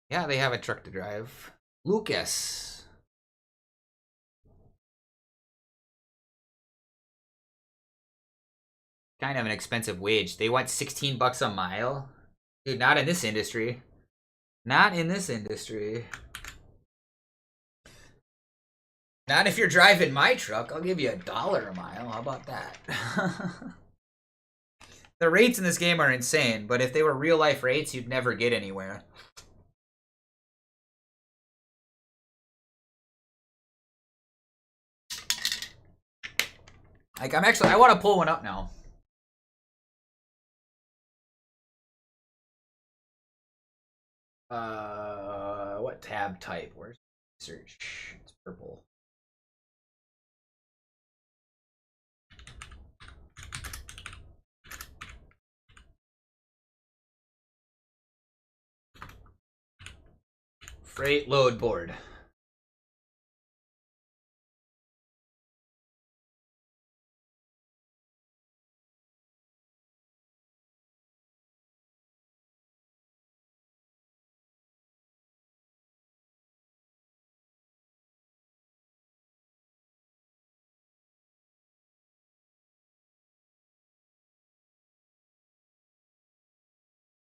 Yeah, they have a truck to drive. Lucas. Kind of an expensive wage. They want 16 bucks a mile? Dude, not in this industry. Not in this industry. Not if you're driving my truck. I'll give you $1 a mile. How about that? The rates in this game are insane, but if they were real life rates, you'd never get anywhere. Like, I want to pull one up now. What tab type? Where's search? It's purple. Freight load board.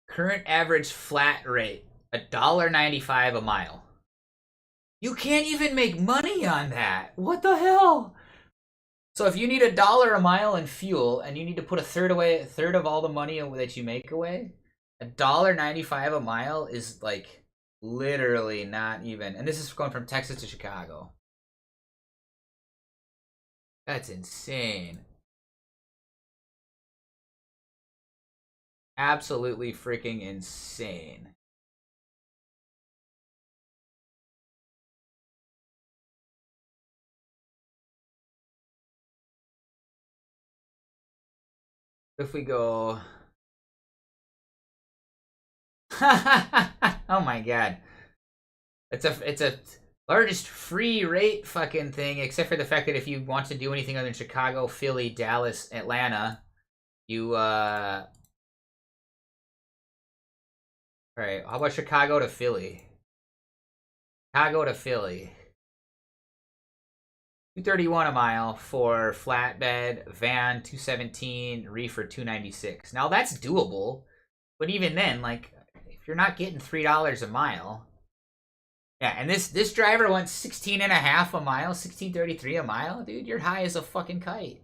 Current average flat rate, $1.95 a mile. You can't even make money on that. What the hell? So if you need $1 a mile in fuel and you need to put a third of all the money that you make away, $1.95 a mile is like literally not even. And this is going from Texas to Chicago. That's insane. Absolutely freaking insane. If we go... Oh my god. It's a Largest free rate fucking thing, except for the fact that if you want to do anything other than Chicago, Philly, Dallas, Atlanta, you, Alright, how about Chicago to Philly? Chicago to Philly. $231 a mile for flatbed, van, $217, reefer, $296. Now that's doable, but even then, like, if you're not getting $3 a mile... Yeah, and this driver went 16 and a half a mile, 1633 a mile. Dude, you're high as a fucking kite.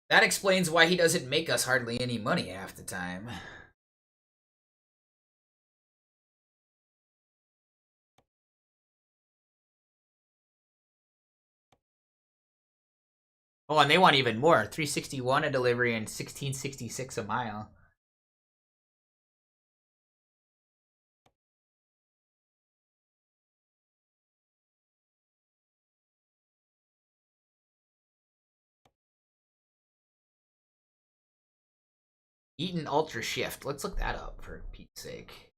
That explains why he doesn't make us hardly any money half the time. Oh, and they want even more. 361 a delivery and 1666 a mile. Eaton Ultra Shift. Let's look that up for Pete's sake.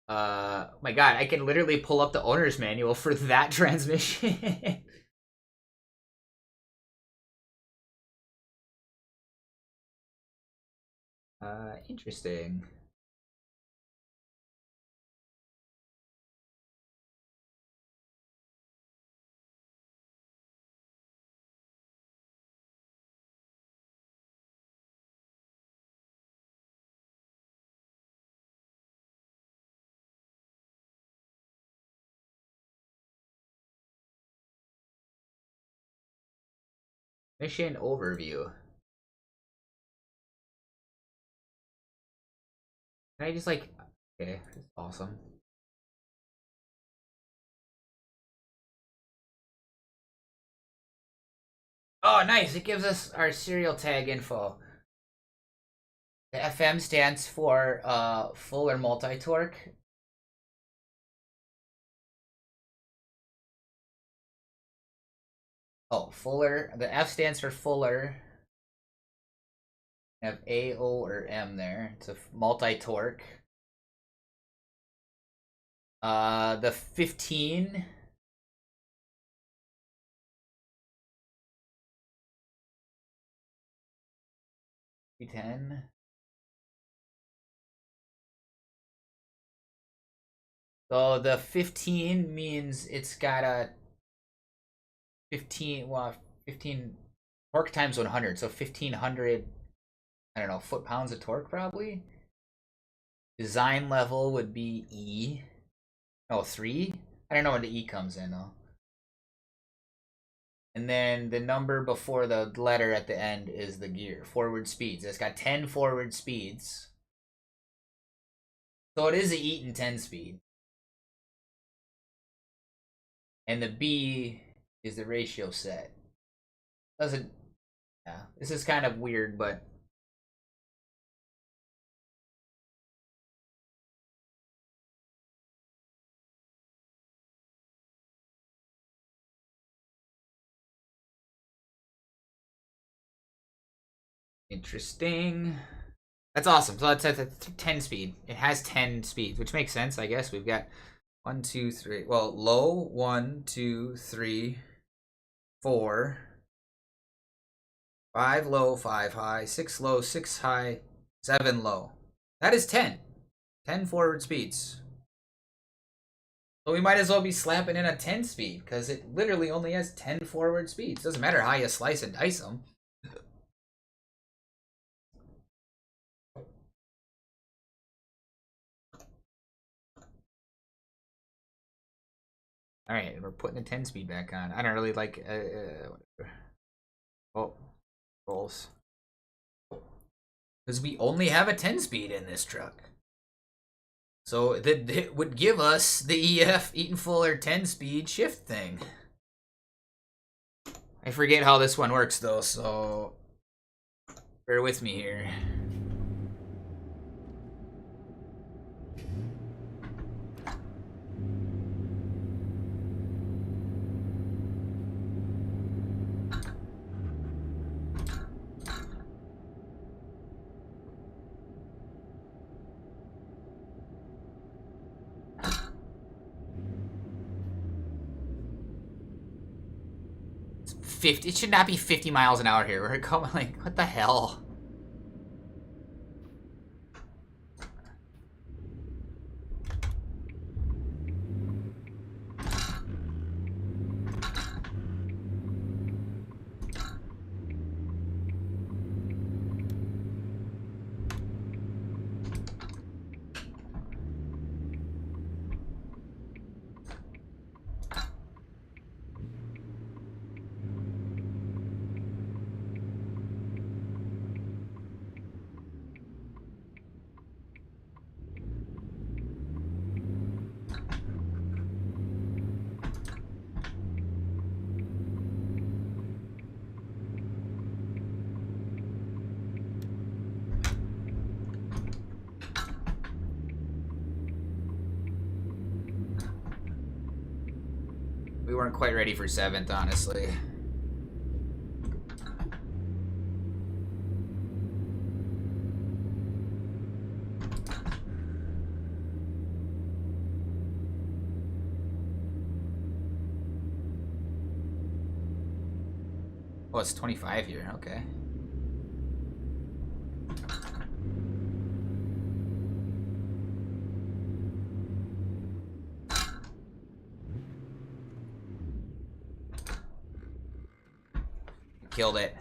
My god, I can literally pull up the owner's manual for that transmission. Interesting. Mission overview. Can I just like... Okay, that's awesome. Oh, nice. It gives us our serial tag info. The FM stands for Fuller Multi-Torque. Oh, Fuller. The F stands for Fuller. Have A, O, or M there. It's a multi-torque. The 15. $10. So the 15 means it's got a 15 torque times 100, so 1500, I don't know, foot-pounds of torque probably. Design level would be E. Oh, 3? I don't know when the E comes in though. And then the number before the letter at the end is the gear. Forward speeds. It's got 10 forward speeds. So it is a Eaton 10 speed. And the B is the ratio set. Doesn't... Yeah, this is kind of weird, but... Interesting. That's awesome. So that's a 10 speed. It has 10 speeds, which makes sense, I guess. We've got 1, 2, 3. Well, low, 1, 2, 3, 4. 5 low, 5 high, 6 low, 6 high, 7 low. That is 10. 10 forward speeds. So we might as well be slapping in a 10 speed, because it literally only has 10 forward speeds. Doesn't matter how you slice and dice them. All right, we're putting the 10 speed back on. I don't really like. Whatever. Oh, rolls. Because we only have a 10 speed in this truck. So that it would give us the EF Eaton Fuller 10 speed shift thing. I forget how this one works though, so Bear with me here. It should not be 50 miles an hour here. We're going like, what the hell? We weren't quite ready for 7th, honestly. Oh, it's 25 here. Okay. Killed it.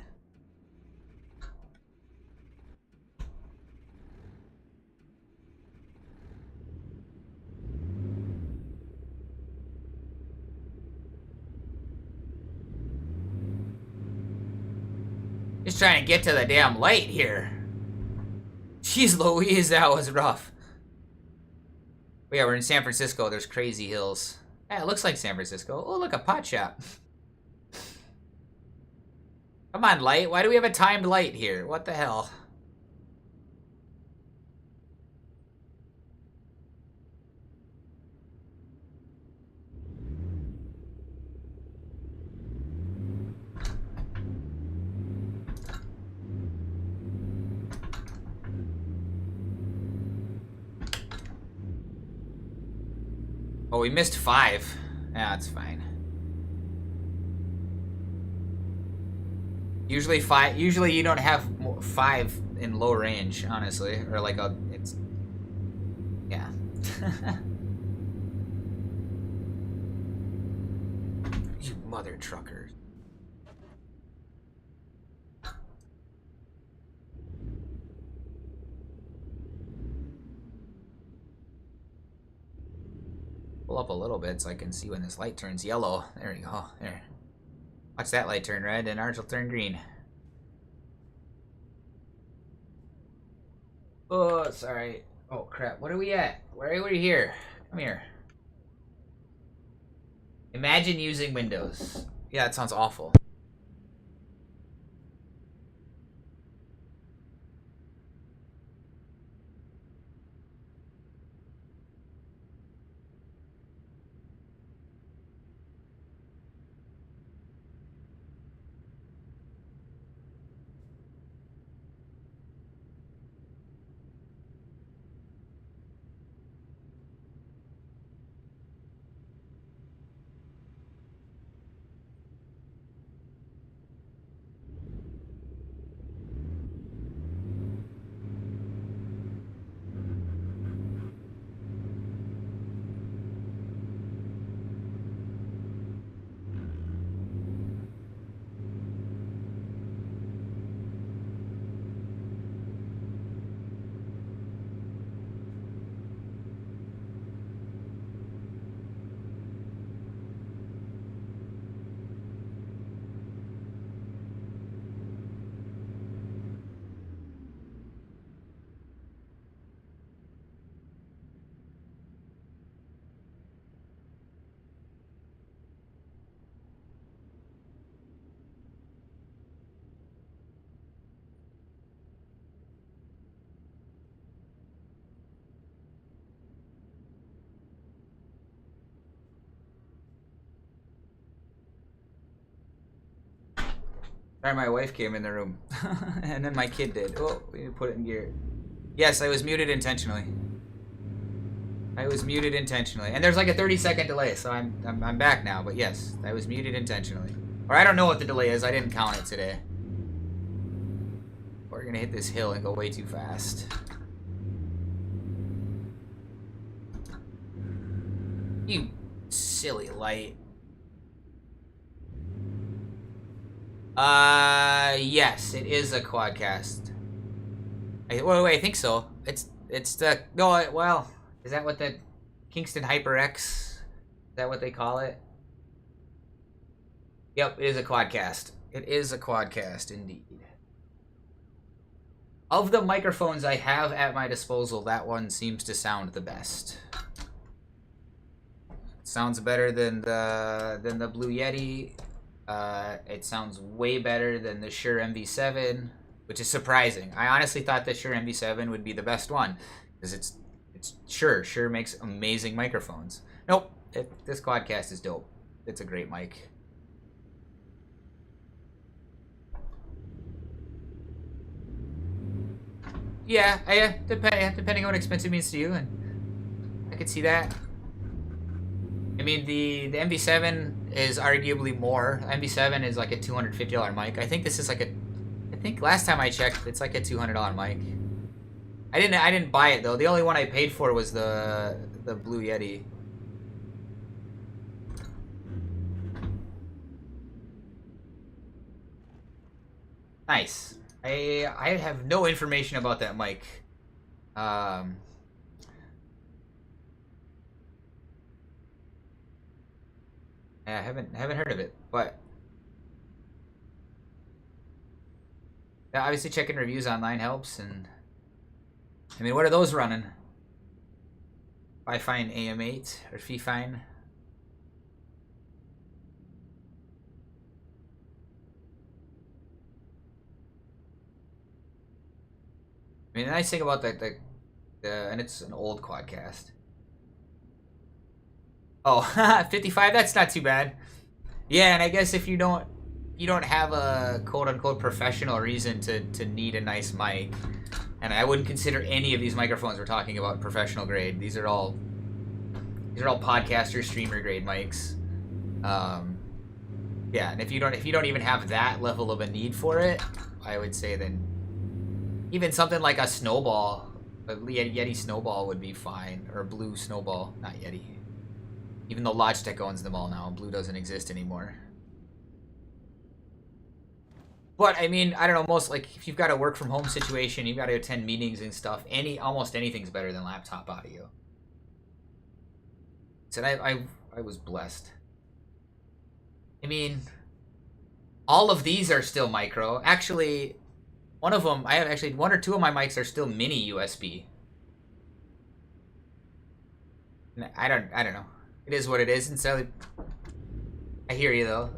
Just trying to get to the damn light here. Jeez Louise, that was rough. But yeah, we're in San Francisco. There's crazy hills. Yeah, it looks like San Francisco. Oh, look, a pot shop. Come on, light. Why do we have a timed light here? What the hell? Oh, we missed 5. Yeah, that's fine. Usually 5. Usually you don't have 5 in low range, honestly, or like it's. Yeah. You mother truckers. Pull up a little bit so I can see when this light turns yellow. There we go. There. Watch that light turn red and ours will turn green. Oh, sorry. Oh, crap. What are we at? Why are we here? Come here. Imagine using Windows. Yeah, that sounds awful. Sorry, my wife came in the room. And then my kid did. Oh, we need to put it in gear. Yes, I was muted intentionally. I was muted intentionally. And there's like a 30-second delay, so I'm back now. But yes, I was muted intentionally. Or I don't know what the delay is. I didn't count it today. We're gonna hit this hill and go way too fast. You silly light. Yes, it is a quadcast. Wait, I think so. It's the no. Well, is that what the Kingston HyperX? Is that what they call it? Yep, it is a quadcast. It is a quadcast indeed. Of the microphones I have at my disposal, that one seems to sound the best. It sounds better than the Blue Yeti. It sounds way better than the Shure MV7, which is surprising. I honestly thought the Shure MV7 would be the best one, because it's Shure makes amazing microphones. Nope, this quadcast is dope. It's a great mic. Yeah, depending on what expensive means to you, and I could see that. I mean, the MV7 is arguably more. MV7 is like a $250 mic. I think this is like a, I think last time I checked, it's like a $200 mic. I didn't buy it though. The only one I paid for was the Blue Yeti. Nice. I have no information about that mic. Yeah, I haven't heard of it, but yeah, obviously checking reviews online helps. And I mean, what are those running? Fifine AM8 or Fifine? I mean, the nice thing about the and it's an old quadcast. Oh, 55. That's not too bad. Yeah, and I guess if you don't have a quote unquote professional reason to need a nice mic, and I wouldn't consider any of these microphones we're talking about professional grade. These are all podcaster streamer grade mics. Yeah, and if you don't even have that level of a need for it, I would say then even something like a Snowball, a Yeti Snowball would be fine, or a Blue Snowball, not Yeti. Even though Logitech owns them all now, Blue doesn't exist anymore. But I mean, I don't know, most like if you've got a work from home situation, you've got to attend meetings and stuff, almost anything's better than laptop audio. So I was blessed. I mean, all of these are still micro. Actually, one of them, I have actually one or two of my mics are still mini USB. I don't know. It is what it is, and so I hear you though.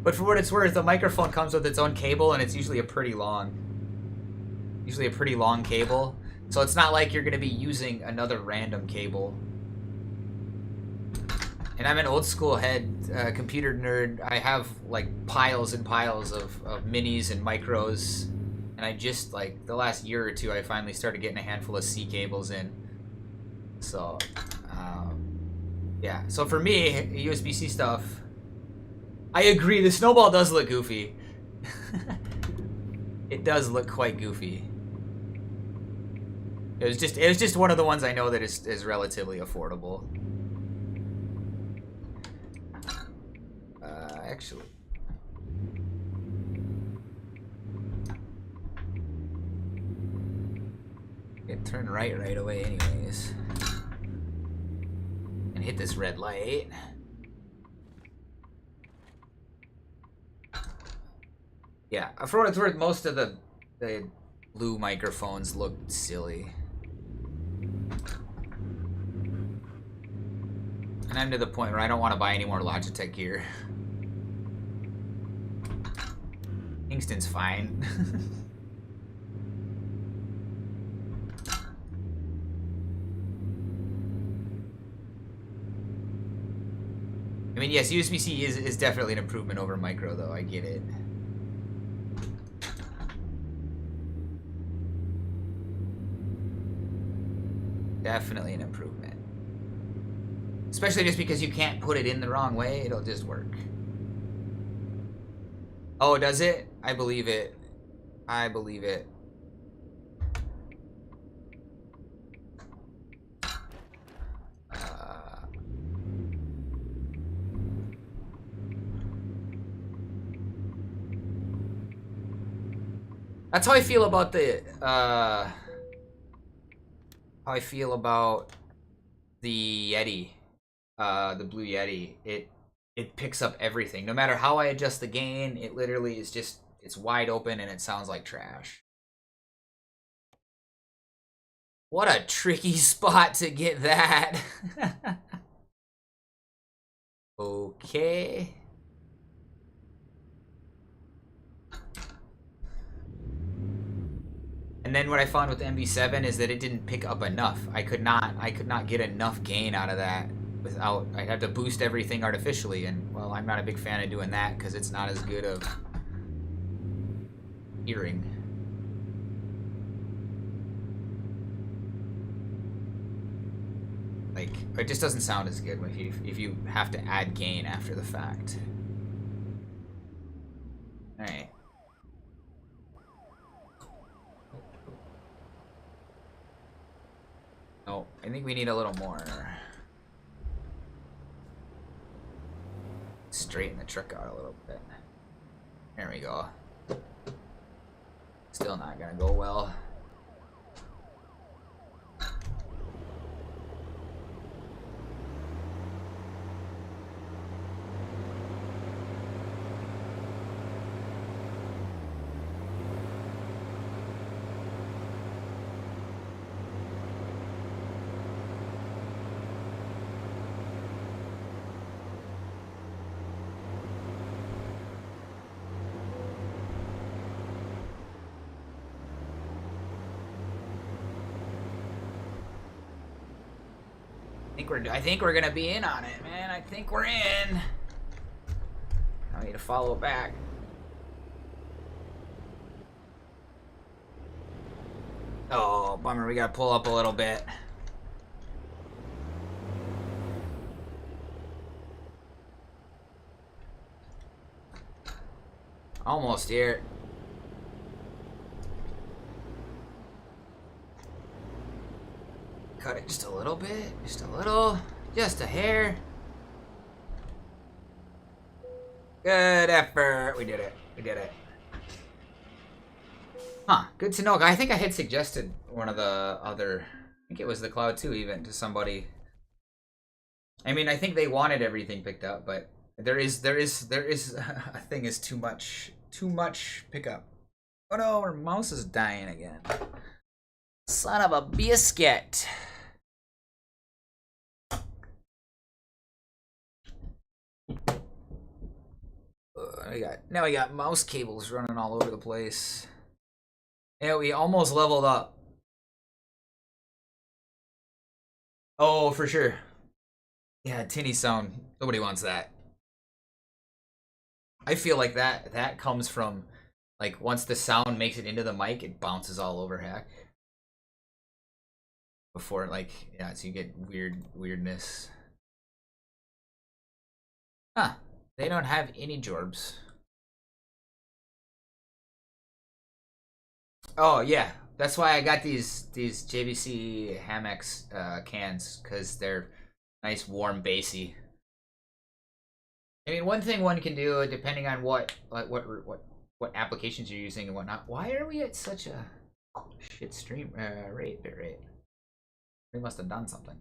But for what it's worth, the microphone comes with its own cable, and it's usually a pretty long cable. So it's not like you're going to be using another random cable. And I'm an old school head computer nerd. I have like piles and piles of minis and micros, and I just like the last year or two I finally started getting a handful of C cables in. So yeah, so for me, USB-C stuff, I agree, the Snowball does look goofy. It does look quite goofy. It was just one of the ones I know that is relatively affordable. Actually, it turn right away anyways. And hit this red light. Yeah, for what it's worth, most of the Blue microphones look silly. And I'm to the point where I don't want to buy any more Logitech gear. Kingston's fine. I mean, yes, USB-C is definitely an improvement over micro, though. I get it. Definitely an improvement. Especially just because you can't put it in the wrong way, it'll just work. Oh, does it? I believe it. I believe it. That's how I feel about the, how I feel about the Yeti, the Blue Yeti. It picks up everything. No matter how I adjust the gain, it literally is just, it's wide open and it sounds like trash. What a tricky spot to get that. Okay. And then what I found with the MV7 is that it didn't pick up enough. I could not get enough gain out of that without, I had to boost everything artificially, and well, I'm not a big fan of doing that because it's not as good of hearing. Like, it just doesn't sound as good if you have to add gain after the fact. Alright. Oh, I think we need a little more. Straighten the truck out a little bit. There we go. Still not gonna go well. I think we're gonna be in on it, man. I think we're in. I need to follow back. Oh, bummer. We gotta pull up a little bit. Almost here. Cut it just a little bit, just a little, just a hair. Good effort. We did it. We did it. Huh. Good to know. I think I had suggested one of the other, I think it was the Cloud 2 even, to somebody. I mean, I think they wanted everything picked up, but there is a thing is too much pickup. Oh no, our mouse is dying again. Son of a biscuit. Now we got mouse cables running all over the place. Yeah, we almost leveled up. Oh, for sure. Yeah, tinny sound. Nobody wants that. I feel like that comes from, like, once the sound makes it into the mic, it bounces all over heck. Before, like, yeah, so you get weirdness. Huh. They don't have any jorbs. Oh, yeah. That's why I got these JVC Hamex cans, because they're nice, warm, bassy. I mean, one thing one can do, depending on what applications you're using and whatnot. Why are we at such a shit stream rate? We must have done something.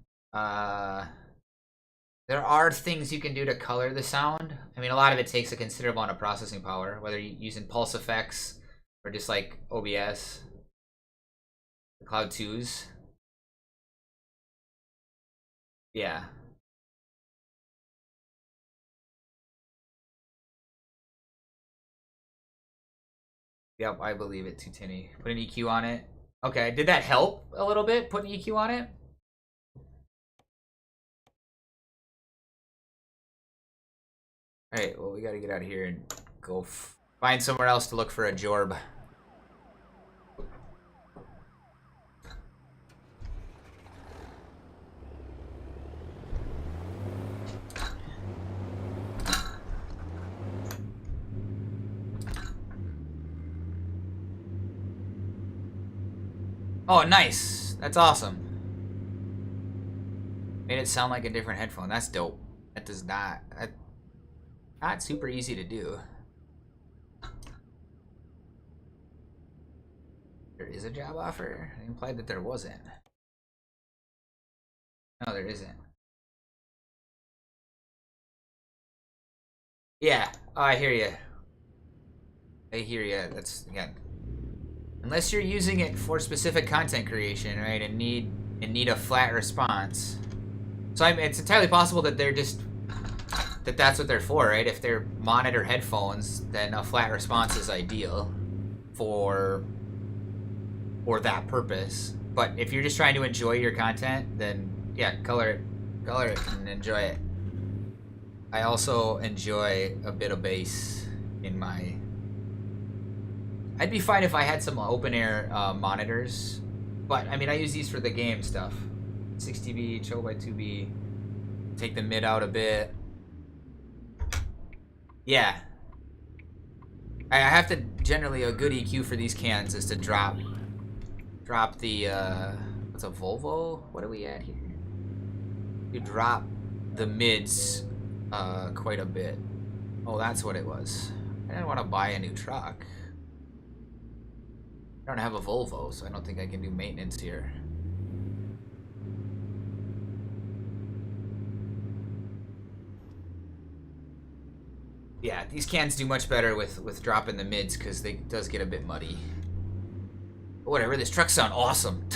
There are things you can do to color the sound. I mean, a lot of it takes a considerable amount of processing power, whether you're using pulse effects or just like OBS, the Cloud 2s. Yeah. Yep, I believe it, too tinny. Put an EQ on it. Okay, did that help a little bit, put an EQ on it? Alright, well, we gotta get out of here and go find somewhere else to look for a jorb. Oh, nice! That's awesome. Made it sound like a different headphone. That's dope. That does not... not super easy to do. There is a job offer? It implied that there wasn't. No, there isn't. Yeah, oh, I hear you. I hear you. That's, again... Unless you're using it for specific content creation, right, and need a flat response. So it's entirely possible that they're just... that's what they're for, right? If they're monitor headphones, then a flat response is ideal for that purpose. But if you're just trying to enjoy your content, then yeah, color it and enjoy it. I also enjoy a bit of bass in my... I'd be fine if I had some open air monitors, but I mean I use these for the game stuff. 6dB, chill by 2B, take the mid out a bit. Yeah. I have to generally, a good EQ for these cans is to drop the what's a Volvo? What are we at here? You drop the mids quite a bit. Oh, that's what it was. I didn't want to buy a new truck. I don't have a Volvo, so I don't think I can do maintenance here. Yeah, these cans do much better with dropping the mids because it does get a bit muddy. But whatever, this truck sound awesome.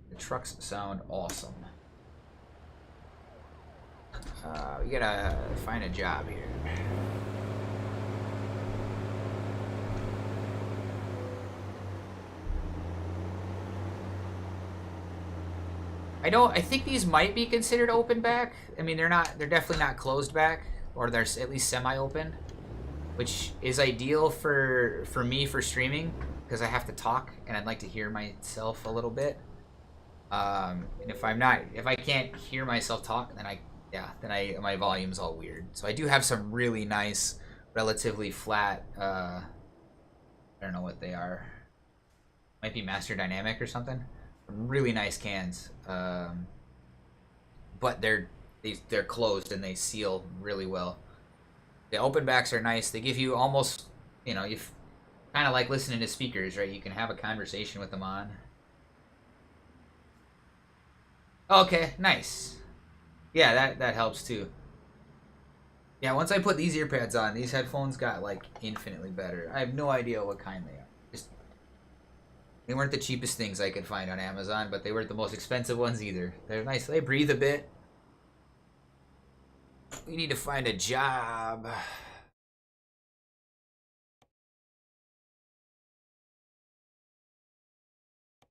The trucks sound awesome. We gotta find a job here. I think these might be considered open back. I mean, they're definitely not closed back, or they're at least semi-open, which is ideal for me for streaming because I have to talk and I'd like to hear myself a little bit. And if I can't hear myself talk, then my volume's all weird. So I do have some really nice, relatively flat, I don't know what they are. Might be Master Dynamic or something. Really nice cans, but they're closed and they seal really well. The open backs are nice. They give you almost, you kind of like listening to speakers, right? You can have a conversation with them on. Okay, nice. Yeah, that helps too. Yeah, once I put these ear pads on, these headphones got like infinitely better. I have no idea what kind they are. They weren't the cheapest things I could find on Amazon, but they weren't the most expensive ones either. They're nice. They breathe a bit. We need to find a job.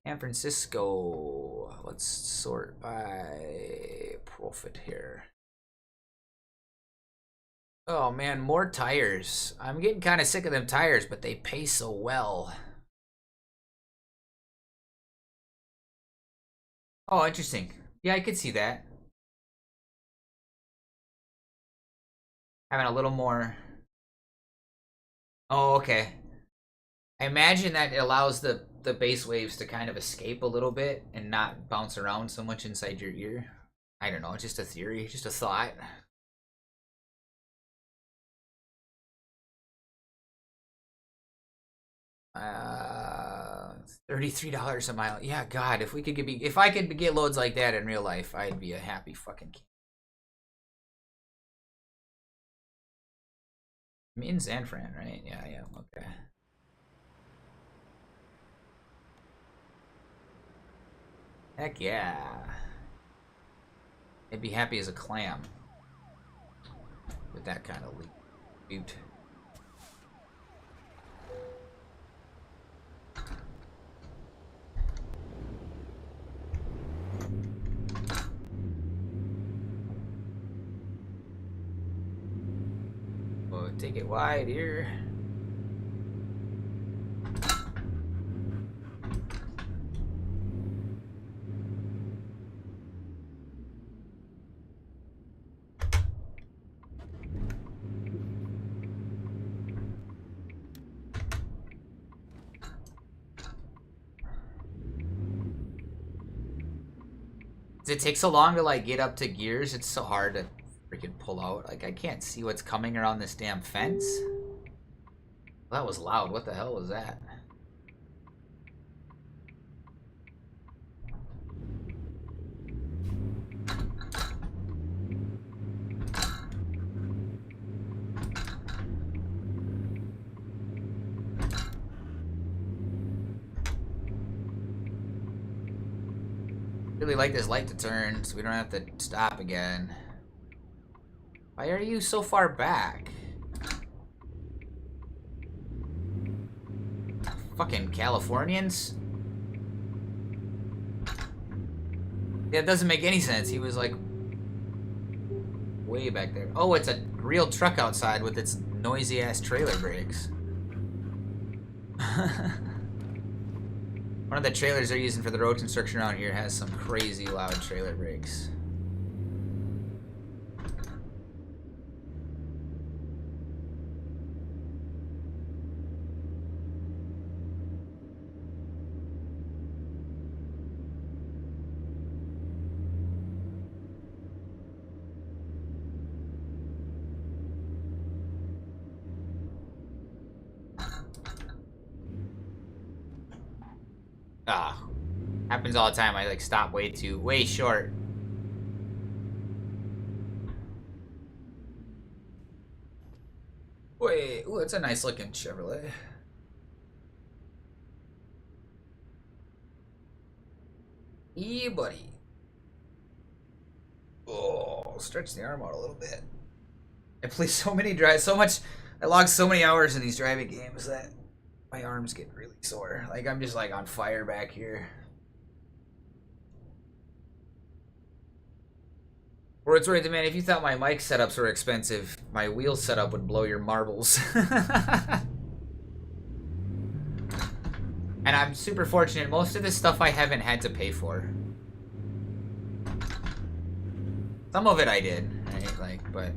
San Francisco. Let's sort by profit here. Oh man, more tires. I'm getting kind of sick of them tires, but they pay so well. Oh, interesting. Yeah, I could see that. Having a little more... Oh, okay. I imagine that it allows the bass waves to kind of escape a little bit and not bounce around so much inside your ear. I don't know, it's just a theory, just a thought. $33 a mile. Yeah, God, if I could get loads like that in real life, I'd be a happy fucking kid. I'm in San Fran, right? Yeah, okay. Heck yeah. I'd be happy as a clam with that kind of loot. take it wide here. It takes so long to like get up to gears. It's so hard to freaking pull out. Like I can't see what's coming around this damn fence. Well, that was loud. What the hell was that? Really like this light to turn so we don't have to stop again. Why are you so far back? Fucking Californians? Yeah, it doesn't make any sense. He was like way back there. Oh, it's a real truck outside with its noisy ass trailer brakes. One of the trailers they're using for the road construction around here has some crazy loud trailer brakes. Ah, happens all the time. I like stop way short. Wait, ooh, it's a nice looking Chevrolet. Yeah, buddy. Oh, stretch the arm out a little bit. I play so much. I log so many hours in these driving games that my arms get really sore. Like I'm just like on fire back here. Or it's worth it, man. If you thought my mic setups were expensive, my wheel setup would blow your marbles. And I'm super fortunate. Most of this stuff I haven't had to pay for. Some of it I did, right? Like, but.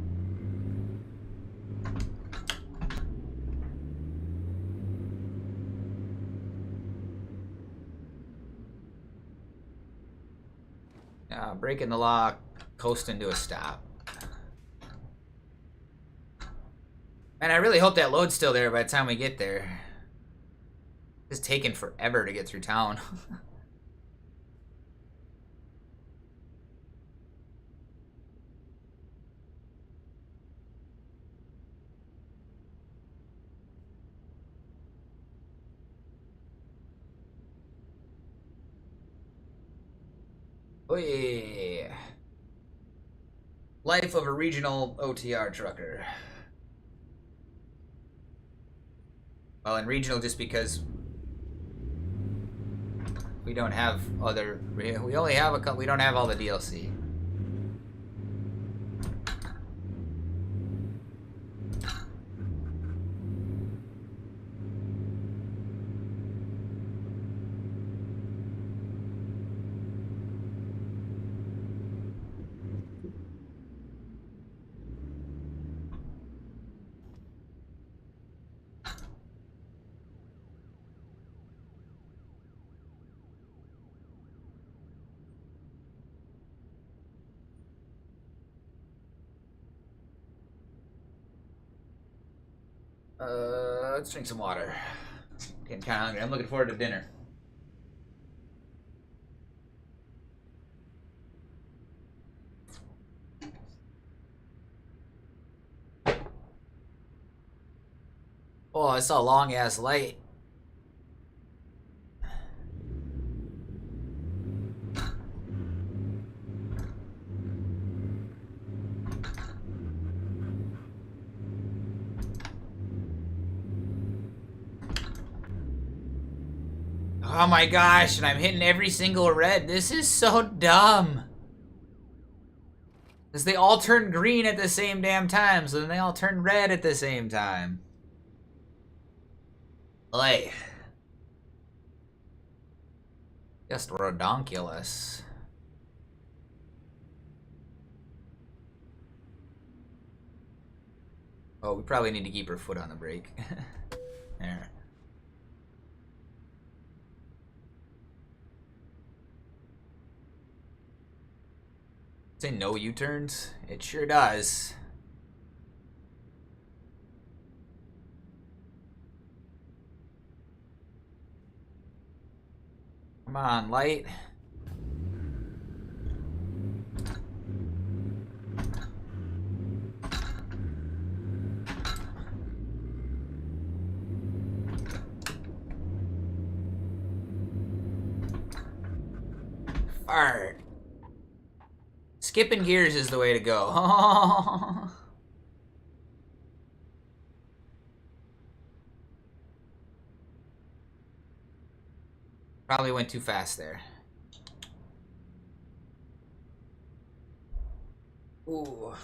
Breaking the law, coasting to a stop. Man, I really hope that load's still there by the time we get there. It's taking forever to get through town. Oh yeah. Life of a regional OTR trucker. Well, and regional just because we don't have other. We only have a couple. We don't have all the DLC. Let's drink some water. Getting kind of hungry. I'm looking forward to dinner. Oh, I saw a long ass light. Oh my gosh, and I'm hitting every single red. This is so dumb. Because they all turn green at the same damn time, so then they all turn red at the same time. Like, just redonkulous. Oh, we probably need to keep her foot on the brake. There. Say no U-turns? It sure does. Come on, light. Fart. Skipping gears is the way to go. Probably went too fast there. Ooh.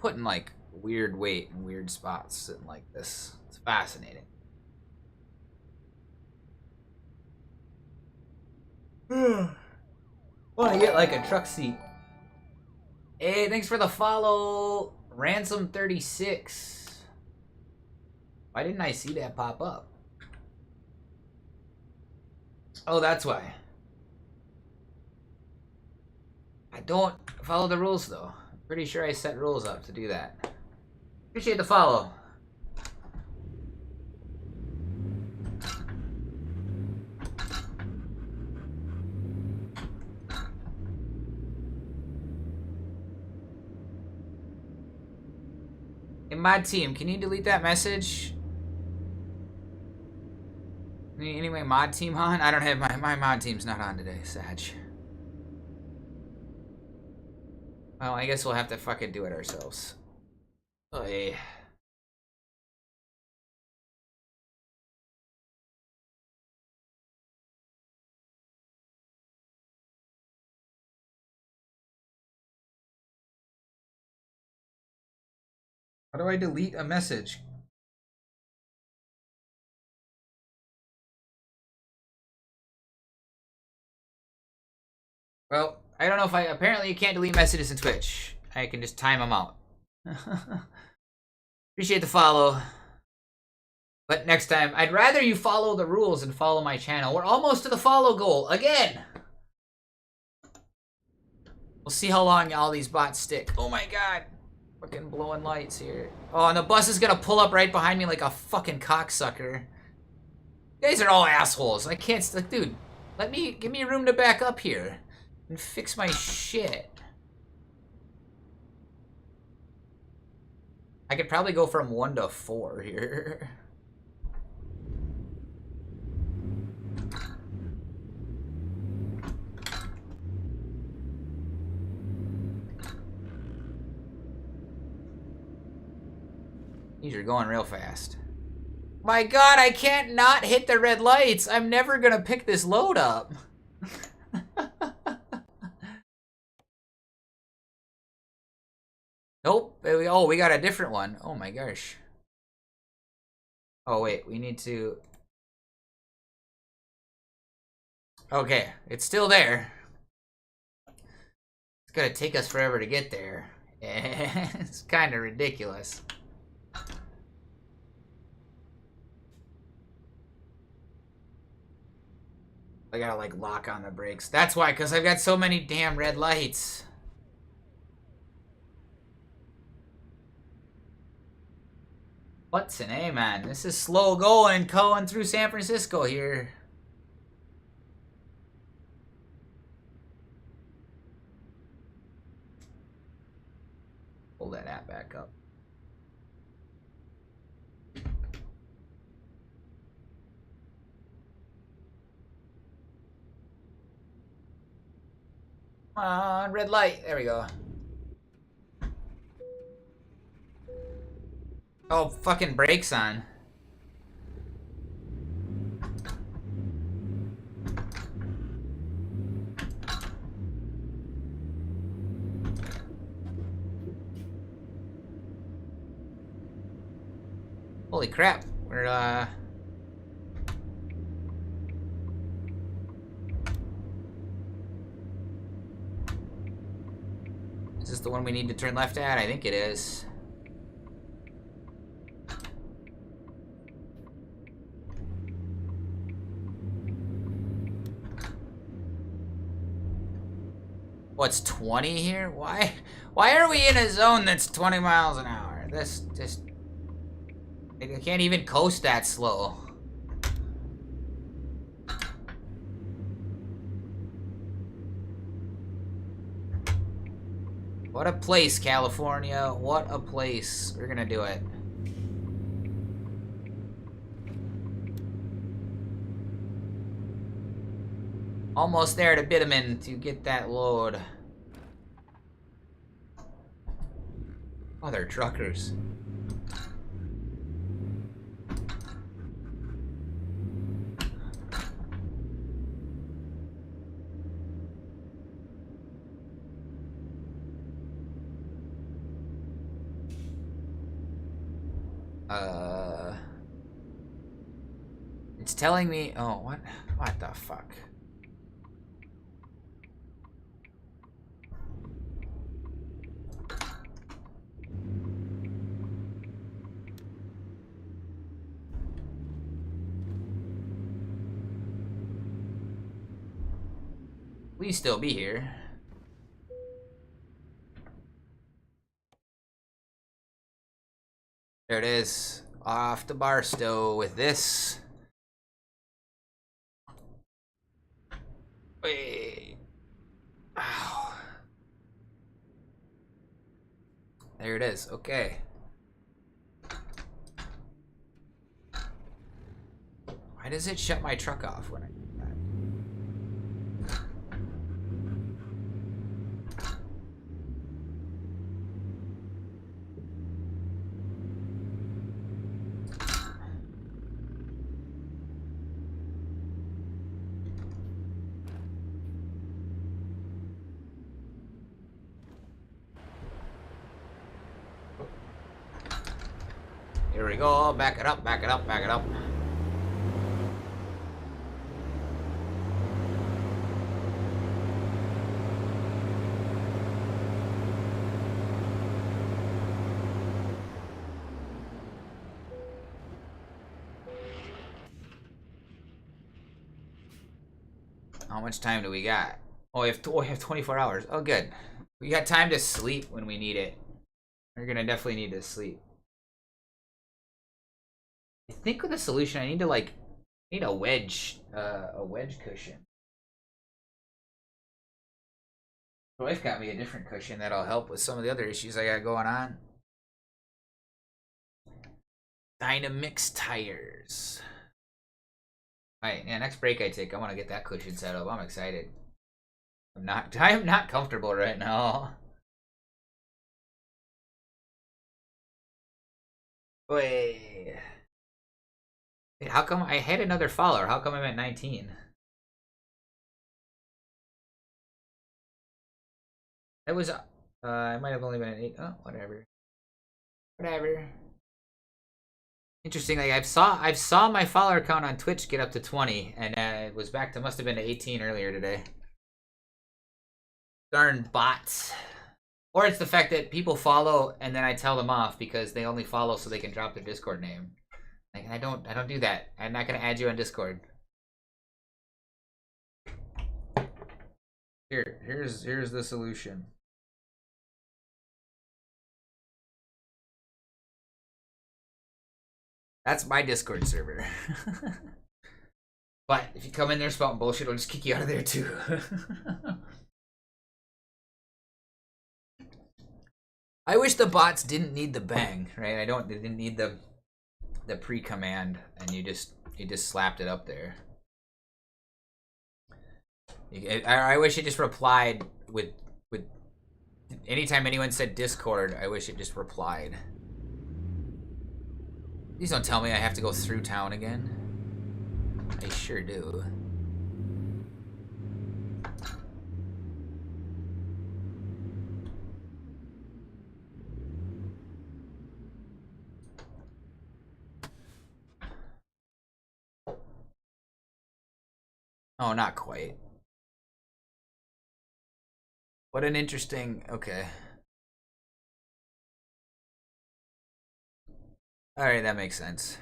Putting like weird weight in weird spots sitting like this. It's fascinating. Want to get like a truck seat. Hey, thanks for the follow, Ransom36. Why didn't I see that pop up? Oh, that's why. I don't follow the rules though. I'm pretty sure I set rules up to do that. Appreciate the follow. In my team, can you delete that message? Anyway, mod team on? I don't have my mod team's not on today, Sag. Well, I guess we'll have to fucking do it ourselves. Oy. How do I delete a message? Well, I don't know if apparently you can't delete messages in Twitch. I can just time them out. Appreciate the follow. But next time, I'd rather you follow the rules and follow my channel. We're almost to the follow goal again. We'll see how long all these bots stick. Oh my god. Fucking blowing lights here. Oh, and the bus is gonna pull up right behind me like a fucking cocksucker. You guys are all assholes. I can't, like, dude, give me room to back up here and fix my shit. I could probably go from 1 to 4 here. These are going real fast. My god, I can't not hit the red lights. I'm never gonna pick this load up. Nope. Oh, we got a different one. Oh my gosh. Oh wait, we need to... Okay, it's still there. It's gonna take us forever to get there. It's kind of ridiculous. I gotta like lock on the brakes. That's why, because I've got so many damn red lights. What's an A, man? This is slow going through San Francisco here. Pull that app back up. Come on, red light. There we go. Oh, fucking brakes on. Holy crap. We're, Is this the one we need to turn left at? I think it is. What's 20 here? Why are we in a zone that's 20 miles an hour? This just... I can't even coast that slow. What a place, California. What a place. We're gonna do it. Almost there to Bitumen to get that load. Oh, they're truckers. It's telling me... Oh, what? What the fuck? Please still be here. There it is. Off to Barstow with this. Wait. Ow. There it is. Okay. Why does it shut my truck off when I do that? Here we go. Back it up, back it up, back it up. How much time do we got? Oh, we have 24 hours. Oh, good. We got time to sleep when we need it. We're gonna definitely need to sleep. I think with the solution, I need to need a wedge cushion. My wife got me a different cushion that'll help with some of the other issues I got going on. Dynamix tires. Alright, yeah, next break I take, I want to get that cushion set up. I'm excited. I am not comfortable right now. Wait, how come I had another follower? How come I'm at 19? That was, I might have only been at 8. Oh, whatever. Whatever. Interesting. Like I've saw my follower count on Twitch get up to 20, and it was back to must have been to 18 earlier today. Darn bots. Or it's the fact that people follow and then I tell them off because they only follow so they can drop their Discord name. Like I don't do that. I'm not gonna add you on Discord. Here's the solution. That's my Discord server. But if you come in there spouting bullshit, I'll just kick you out of there too. I wish the bots didn't need the bang, right? They didn't need the pre-command, and you just slapped it up there. I wish it just replied with anytime anyone said Discord, I wish it just replied. Please don't tell me I have to go through town again. I sure do. Oh, not quite. What an interesting... Okay. Alright, that makes sense.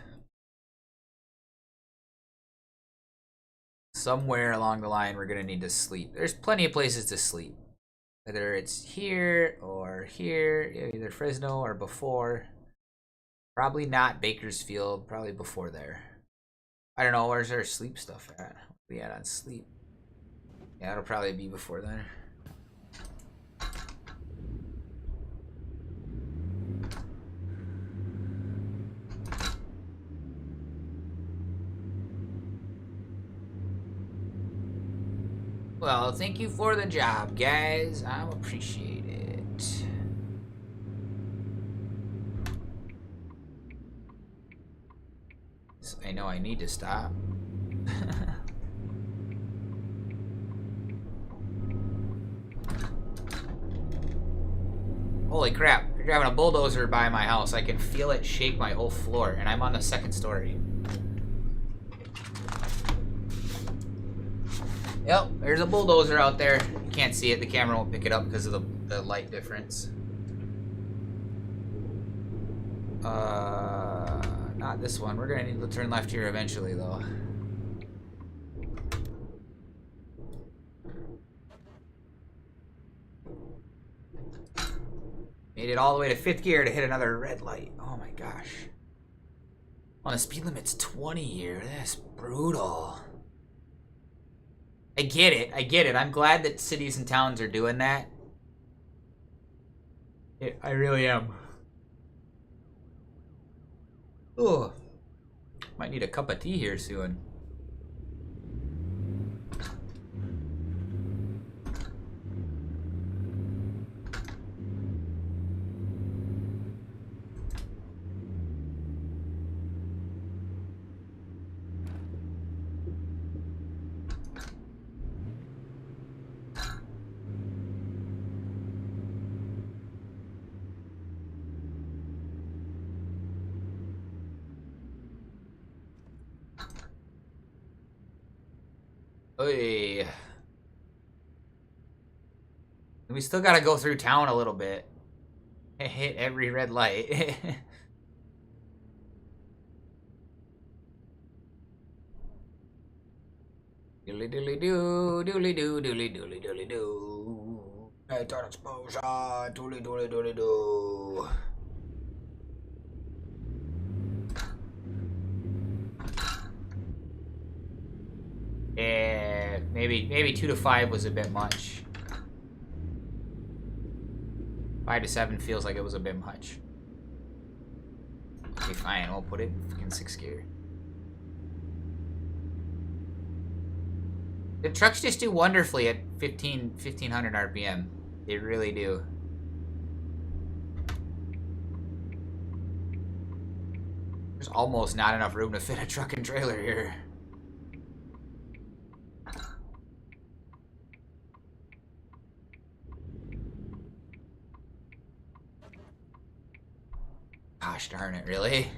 Somewhere along the line, we're gonna need to sleep. There's plenty of places to sleep. Whether it's here or here, either Fresno or before. Probably not Bakersfield, probably before there. I don't know, where's our sleep stuff at? What we at on sleep? Yeah, it'll probably be before then. Well, thank you for the job, guys. I appreciate it. I know I need to stop. Holy crap, you're driving a bulldozer by my house. I can feel it shake my whole floor, and I'm on the second story. Yep, there's a bulldozer out there. You can't see it, the camera won't pick it up because of the light difference. Not this one. We're gonna need to turn left here eventually, though. Made it all the way to 5th gear to hit another red light. Oh my gosh. On the speed limit's 20 here. That's brutal. I get it. I get it. I'm glad that cities and towns are doing that. I really am. Ugh. Might need a cup of tea here soon. Oy. We still gotta go through town a little bit. Hit every red light. Doodly doodly doo, doodly doo, doodly doodly doodly doo. Nighttime explosion, doodly doodly doodly doo. Yeah, maybe 2 to 5 was a bit much. 5 to 7 feels like it was a bit much. Okay, fine. We'll put it in 6th gear. The trucks just do wonderfully at 1500 RPM. They really do. There's almost not enough room to fit a truck and trailer here. Gosh darn it, really?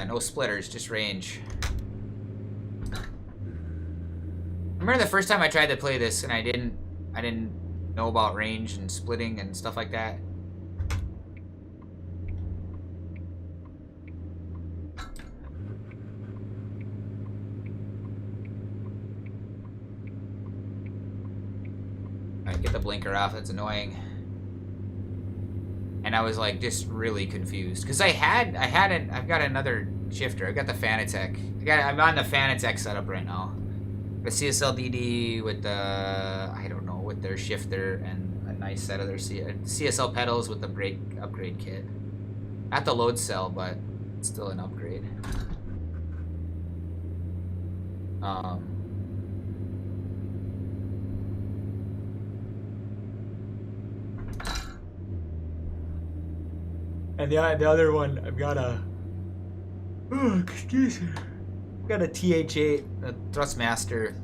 No splitters, just range. Remember the first time I tried to play this and I didn't know about range and splitting and stuff like that? Alright, get the blinker off, that's annoying. And I was like just really confused. Cause I've got another shifter. I've got the Fanatec. I'm on the Fanatec setup right now. The CSL DD with the, I don't know, with their shifter and a nice set of their CSL pedals with the brake upgrade kit. Not the load cell, but it's still an upgrade. And the other one, I've got a... Oh, excuse me. I've got a TH8, a Thrustmaster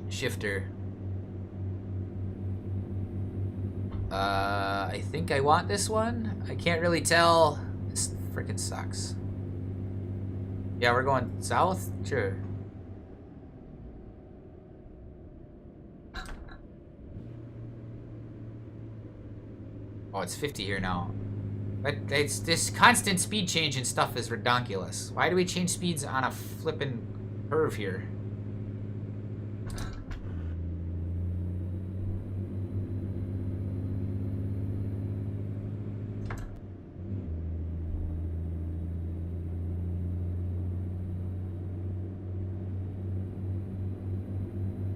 shifter. I think I want this one. I can't really tell. This freaking sucks. Yeah, we're going south? Sure. Oh, it's 50 here now. But it's this constant speed change and stuff is redonkulous. Why do we change speeds on a flippin' curve here?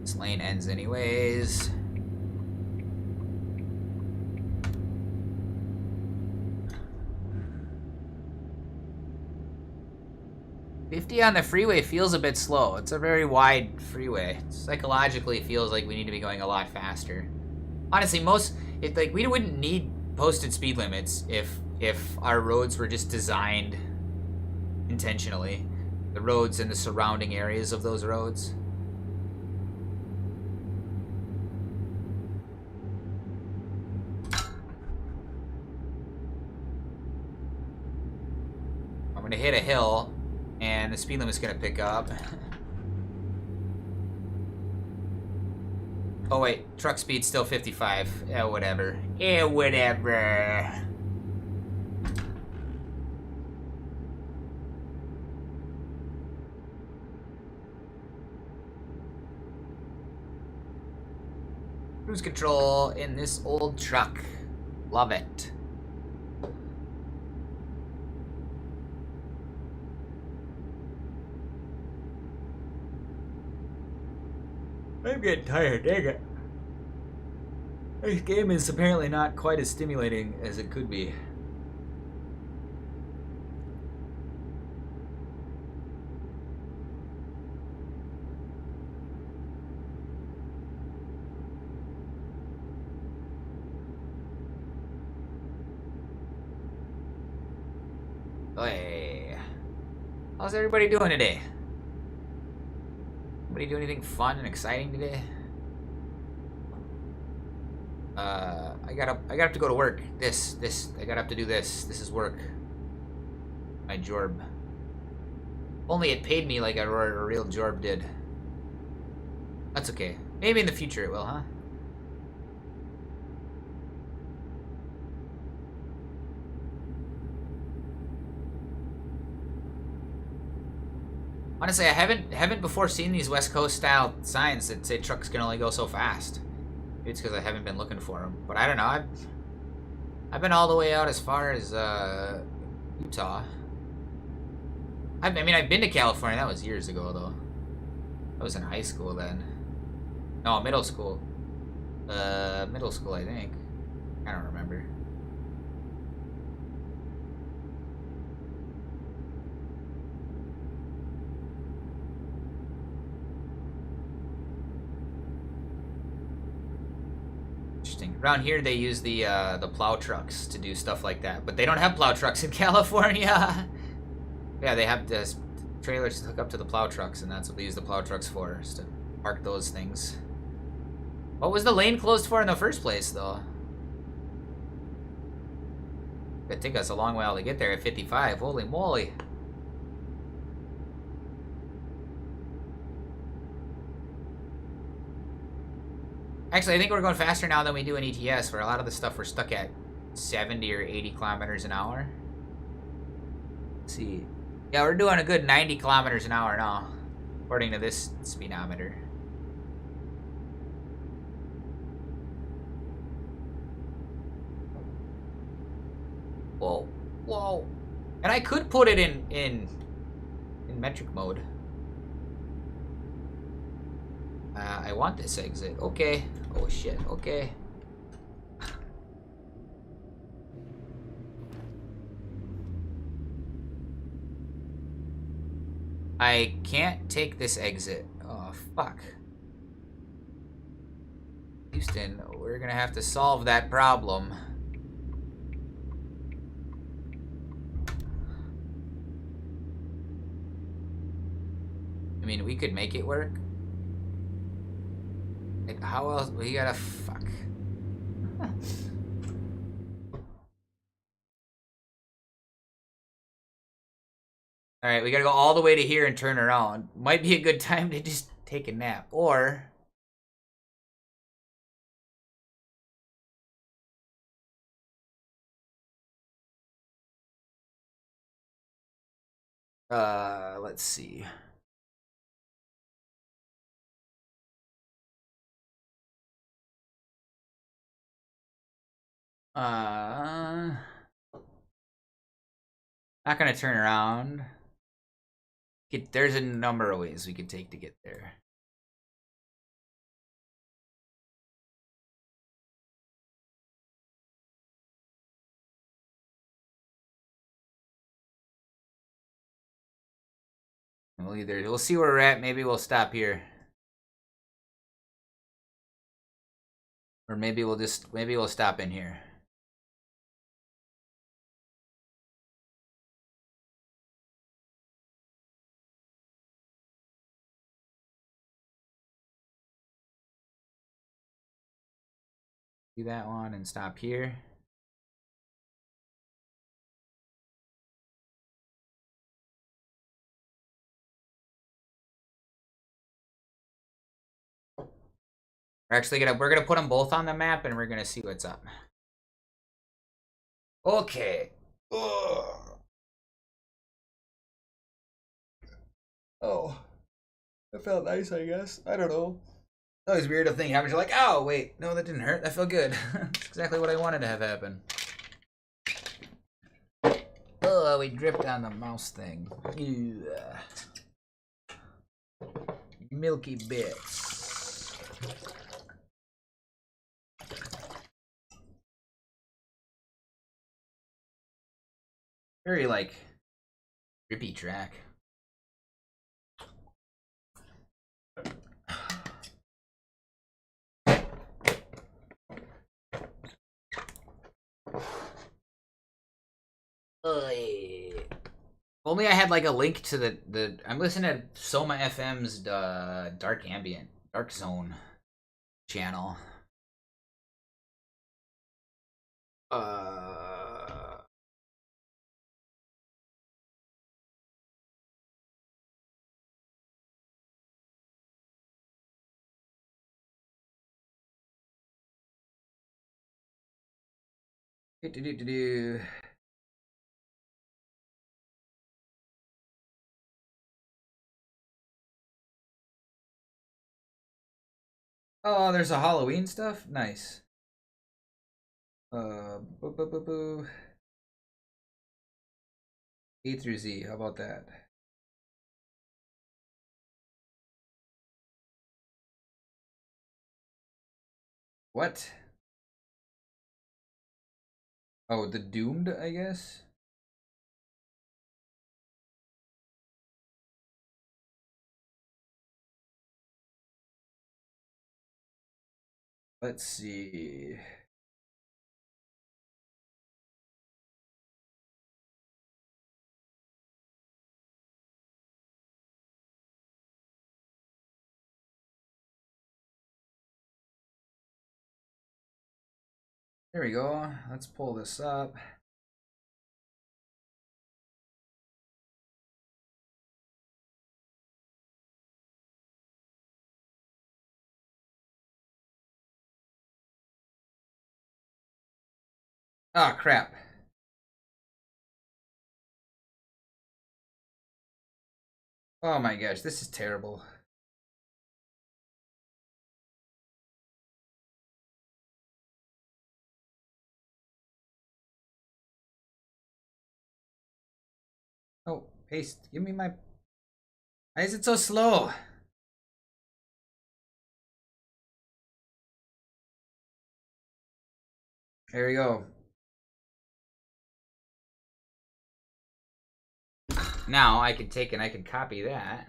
This lane ends anyways. $50 on the freeway feels a bit slow. It's a very wide freeway. Psychologically, it feels like we need to be going a lot faster. Honestly, we wouldn't need posted speed limits if our roads were just designed intentionally. The roads and the surrounding areas of those roads. I'm gonna hit a hill. And the speed limit's gonna pick up. Oh wait, truck speed's still 55. Yeah, whatever. Yeah, whatever. Cruise control in this old truck. Love it. I'm getting tired, dang it. This game is apparently not quite as stimulating as it could be. Hey. How's everybody doing today? Anybody do anything fun and exciting today? I got up to go to work. I got up to do this. This is work. My jorb. Only it paid me like a real jorb did. That's okay. Maybe in the future it will, huh? Honestly, I haven't before seen these West Coast style signs that say trucks can only go so fast. Maybe it's because I haven't been looking for them. But I don't know. I've been all the way out as far as Utah. I mean, I've been to California. That was years ago, though. I was in high school then. No, middle school. Middle school, I think. I don't remember. Around here, they use the plow trucks to do stuff like that, but they don't have plow trucks in California. Yeah, they have this trailers to hook up to the plow trucks, and that's what they use the plow trucks for, is to park those things. What was the lane closed for in the first place, though? It'd take us a long while to get there at 55. Holy moly! Actually, I think we're going faster now than we do in ATS, where a lot of the stuff we're stuck at 70 or 80 kilometers an hour. Let's see. Yeah, we're doing a good 90 kilometers an hour now, according to this speedometer. Whoa. Whoa. And I could put it in metric mode. I want this exit. Okay. Oh shit. Okay. I can't take this exit. Oh fuck. Houston, we're gonna have to solve that problem. mean, we could make it work. Like, how else? We gotta fuck. All right, we gotta go all the way to here and turn around. Might be a good time to just take a nap, or let's see. Not gonna turn around. There's a number of ways we could take to get there. We'll see where we're at. Maybe we'll stop here, or maybe we'll stop in here. Do that one and stop here. We're gonna put them both on the map and we're gonna see what's up. Okay. Ugh. Oh, that felt nice, I guess. I don't know. It's always weird if thing happens. You're like, oh wait, no, that didn't hurt. That felt good. That's exactly what I wanted to have happen. Oh, we dripped on the mouse thing. Ew. Milky bits. Very like grippy track. Only I had like a link to the I'm listening to Soma FM's Dark Zone channel. Do. Oh, there's a Halloween stuff? Nice. Boo, boo, boo, boo. A through Z, how about that? What? Oh, the Doomed, I guess? Let's see. There we go. Let's pull this up. Ah, crap. Oh my gosh, this is terrible. Oh, paste. Give me my... Why is it so slow? There we go. Now I can take and I can copy that.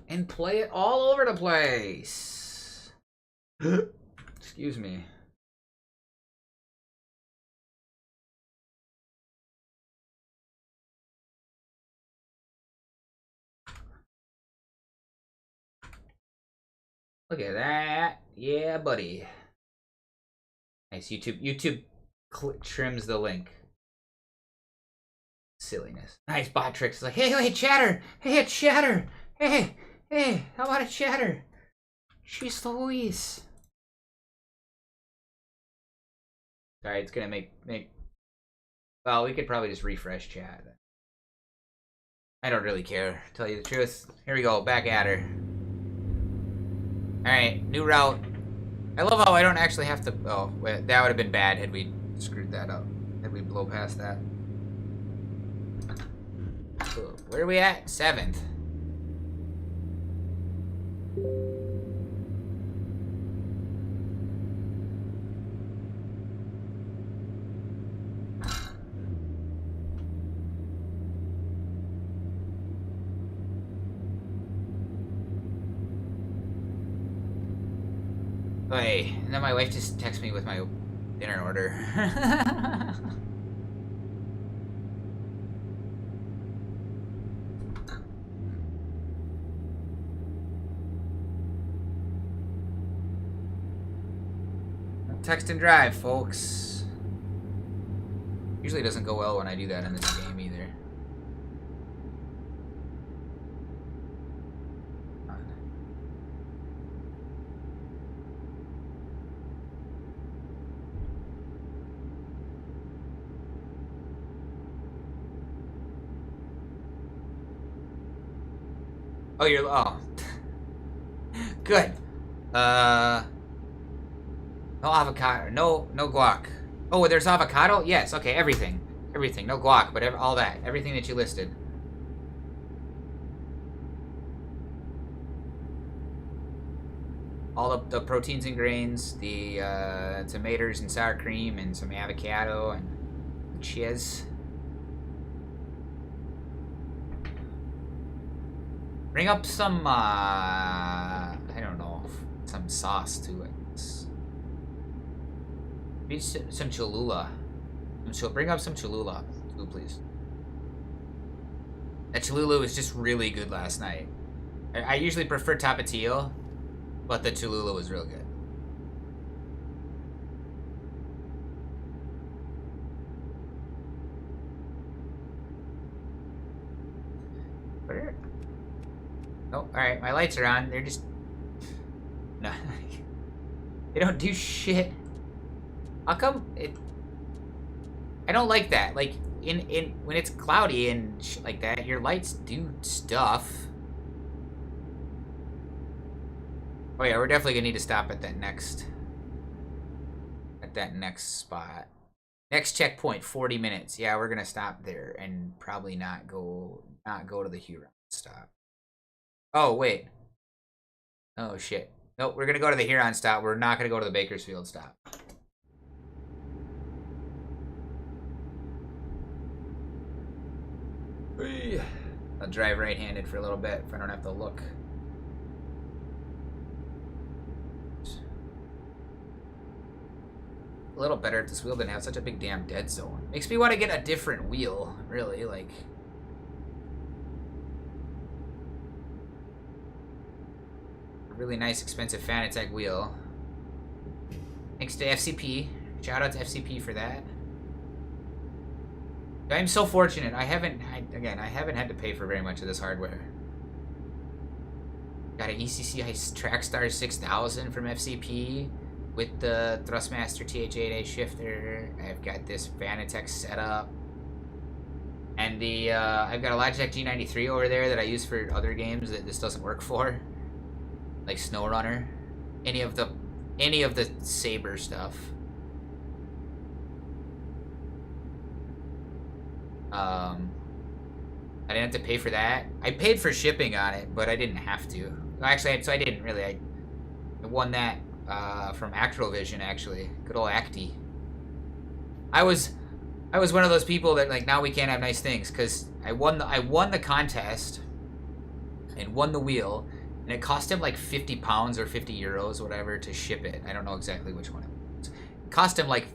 And play it all over the place. Excuse me. Look at that. Yeah, buddy. Nice. YouTube trims the link. Silliness. Nice bot tricks. It's like, hey, chatter. Hey, it's chatter. Hey, how about a chatter? She's Louise. Sorry, it's gonna make. Well, we could probably just refresh chat. I don't really care, to tell you the truth. Here we go, back at her. Alright, new route. I love how I don't actually have to... Oh, wait, that would have been bad had we screwed that up. Had we blow past that. So, where are we at? 7th. Hey, and then my wife just texted me with my dinner order. Text and drive, folks. Usually doesn't go well when I do that in this game either. Oh, you're... Oh. Good. No avocado. No guac. Oh, there's avocado? Yes, okay, everything. Everything. No guac, but all that. Everything that you listed. All the proteins and grains, the tomatoes and sour cream, and some avocado and cheese. Bring up some, I don't know, some sauce to it. Maybe some Cholula. Bring up some Cholula, too, please. That Cholula was just really good last night. I usually prefer Tapatio, but the Cholula was real good. Oh, alright, my lights are on. They're just... No. They don't do shit. How come it... I don't like that. Like, when it's cloudy and shit like that, your lights do stuff. Oh yeah, we're definitely gonna need to stop at that next... spot. Next checkpoint, 40 minutes. Yeah, we're gonna stop there and probably not go to the Huron stop. Oh, wait. Oh, shit. Nope, we're gonna go to the Huron stop. We're not gonna go to the Bakersfield stop. I'll drive right-handed for a little bit if I don't have to look. A little better if this wheel didn't have such a big damn dead zone. Makes me want to get a different wheel, really, like... a really nice, expensive Fanatec wheel. Thanks to FCP. Shout out to FCP for that. I'm so fortunate. I haven't had to pay for very much of this hardware. Got an ECC Trackstar 6000 from FCP with the Thrustmaster TH8A shifter. I've got this Fanatec setup. And the I've got a Logitech G93 over there that I use for other games that this doesn't work for. Like SnowRunner. Any of the Saber stuff. I didn't have to pay for that. I paid for shipping on it, but I didn't have to. Actually, so I didn't really. I won that from Actrovision, actually. Good old Acti. I was one of those people that, like, now we can't have nice things because I won the contest and won the wheel, and it cost him like 50 pounds or 50 euros, whatever, to ship it. I don't know exactly which one it was. It cost him like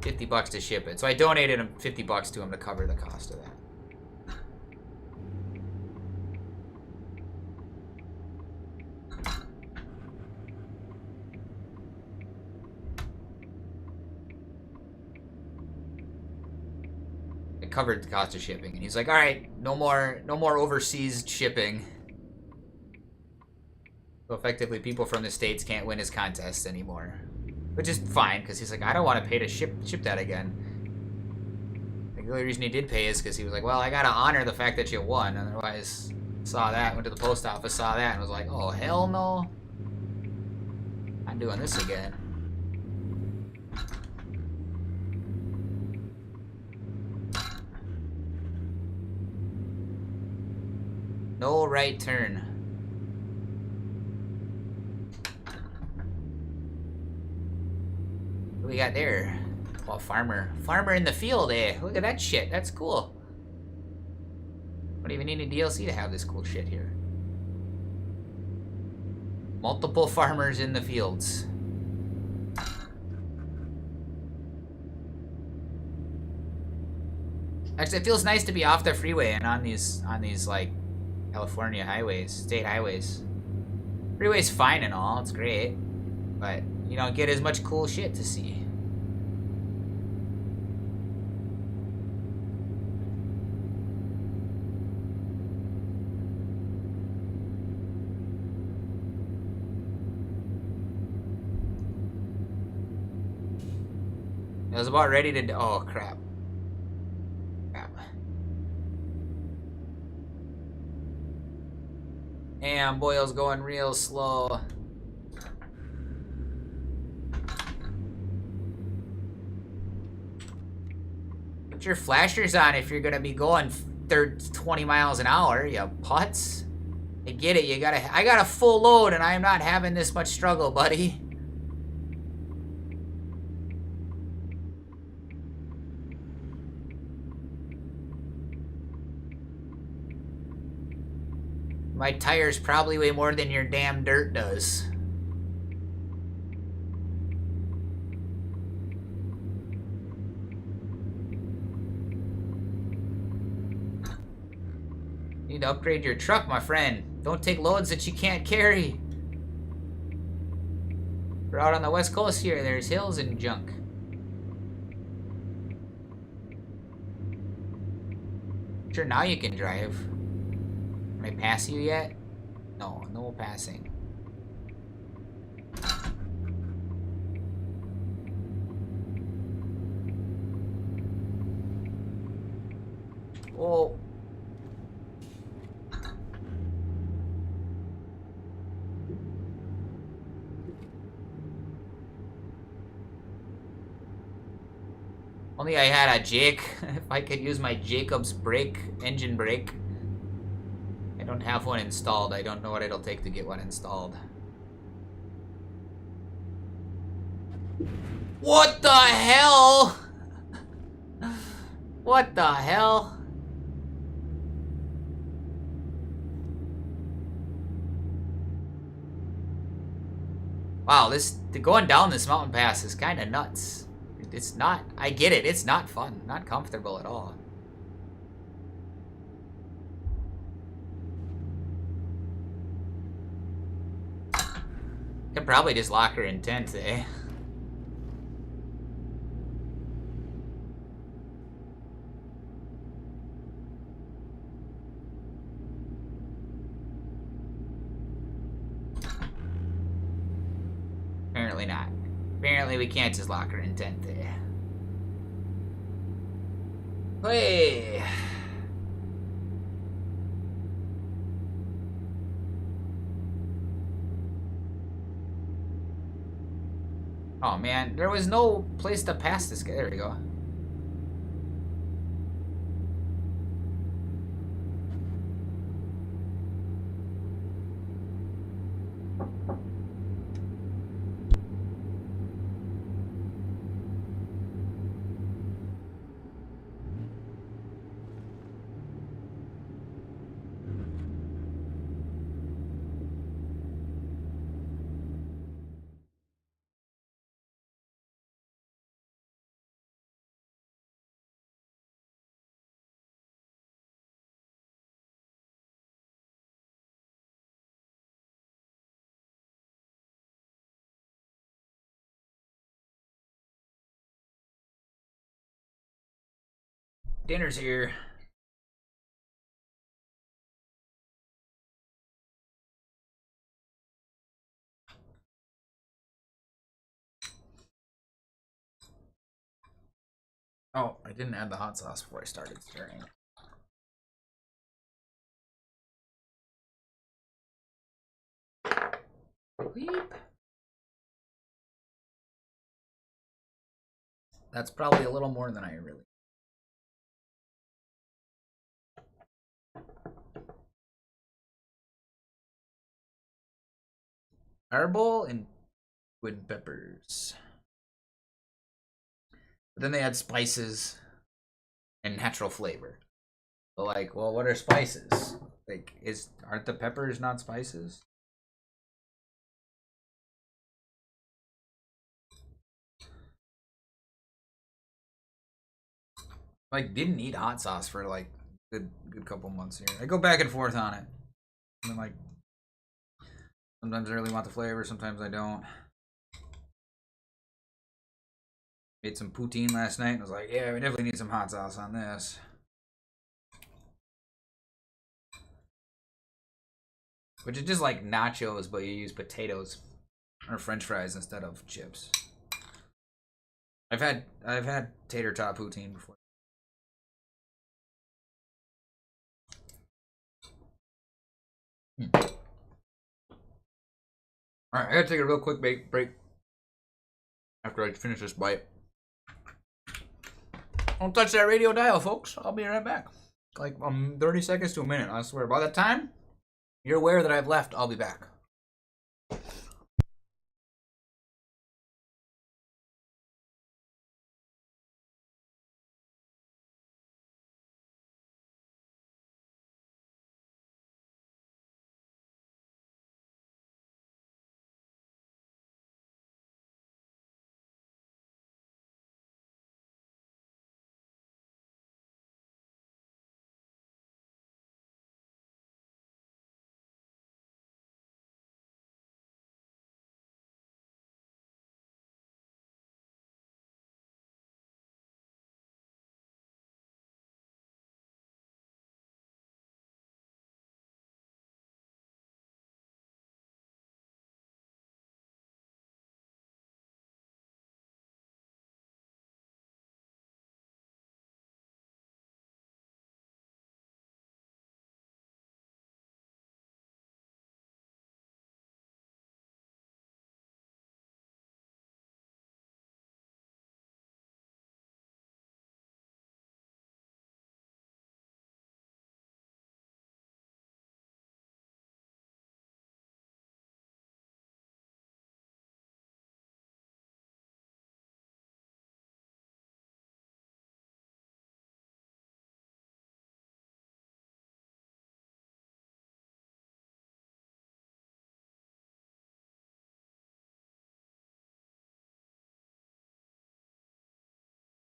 $50 to ship it, so I donated him $50 to him to cover the cost of that. covered the cost of shipping. And he's like, all right, no more overseas shipping. So effectively, people from the States can't win his contests anymore. Which is fine, because he's like, I don't want to pay to ship that again. The only reason he did pay is because he was like, well, I gotta honor the fact that you won. Otherwise, saw that, went to the post office, saw that, and was like, oh, hell no. I'm doing this again. No right turn. What do we got there? Oh, farmer. Farmer in the field, eh? Look at that shit. That's cool. Don't even need any DLC to have this cool shit here. Multiple farmers in the fields. Actually, it feels nice to be off the freeway and on these like California highways, state highways. Freeway's fine and all, it's great, but you don't get as much cool shit to see. I was about ready to. Oh crap. Damn, Boyle's going real slow. Put your flashers on if you're gonna be going 20 miles an hour, you putz. I get it, I got a full load and I am not having this much struggle, buddy. My tires probably weigh more than your damn dirt does. Need to upgrade your truck, my friend. Don't take loads that you can't carry. We're out on the west coast here. There's hills and junk. Sure, now you can drive. Can I pass you yet? No, no passing. Oh. Only I had a Jake. If I could use my Jacob's brake, engine brake. I don't have one installed. I don't know what it'll take to get one installed. What the hell? What the hell? Wow, going down this mountain pass is kind of nuts. It's not, I get it, it's not fun, not comfortable at all. Could probably just lock her in tent, eh? Apparently not. Apparently we can't just lock her in tent there. Hey! Oh man, there was no place to pass this guy. There we go. Dinner's here. Oh, I didn't add the hot sauce before I started stirring. Weep. That's probably a little more than I really. Fireball and wood peppers. But then they add spices and natural flavor. So like, well, what are spices? Like, aren't the peppers not spices? Like, didn't eat hot sauce for like good couple months here. I go back and forth on it. I mean, like, sometimes I really want the flavor, sometimes I don't. Made some poutine last night and was like, yeah, we definitely need some hot sauce on this. Which is just like nachos, but you use potatoes or French fries instead of chips. I've had tater tot poutine before. Alright, I gotta take a real quick break after I finish this bite. Don't touch that radio dial, folks. I'll be right back. Like 30 seconds to a minute, I swear. By the time you're aware that I've left, I'll be back.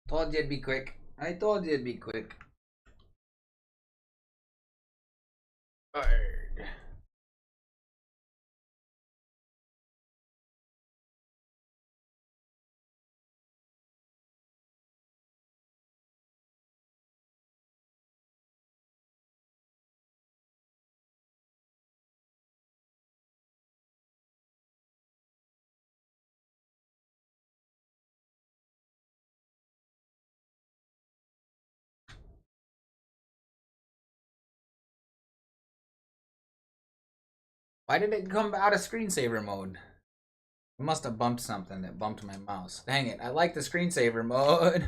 Told you it'd be quick. I told you it'd be quick. Alright. Why did it come out of screensaver mode? I must have bumped something that bumped my mouse. Dang it, I like the screensaver mode.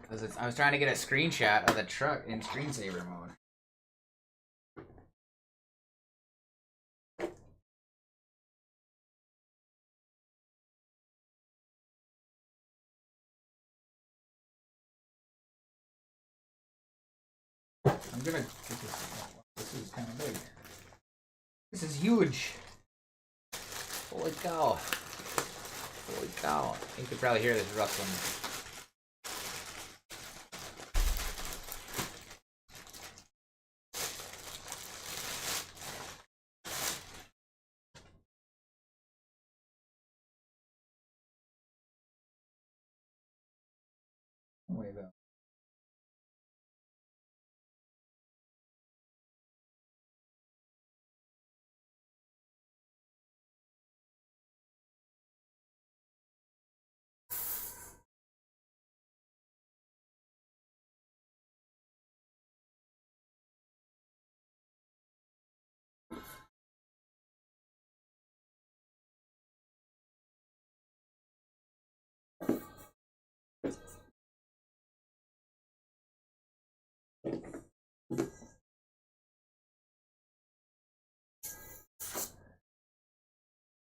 Because I was trying to get a screenshot of the truck in screensaver mode. I'm gonna get this is kind of big. This is huge. Holy cow. Holy cow. You could probably hear this rustling.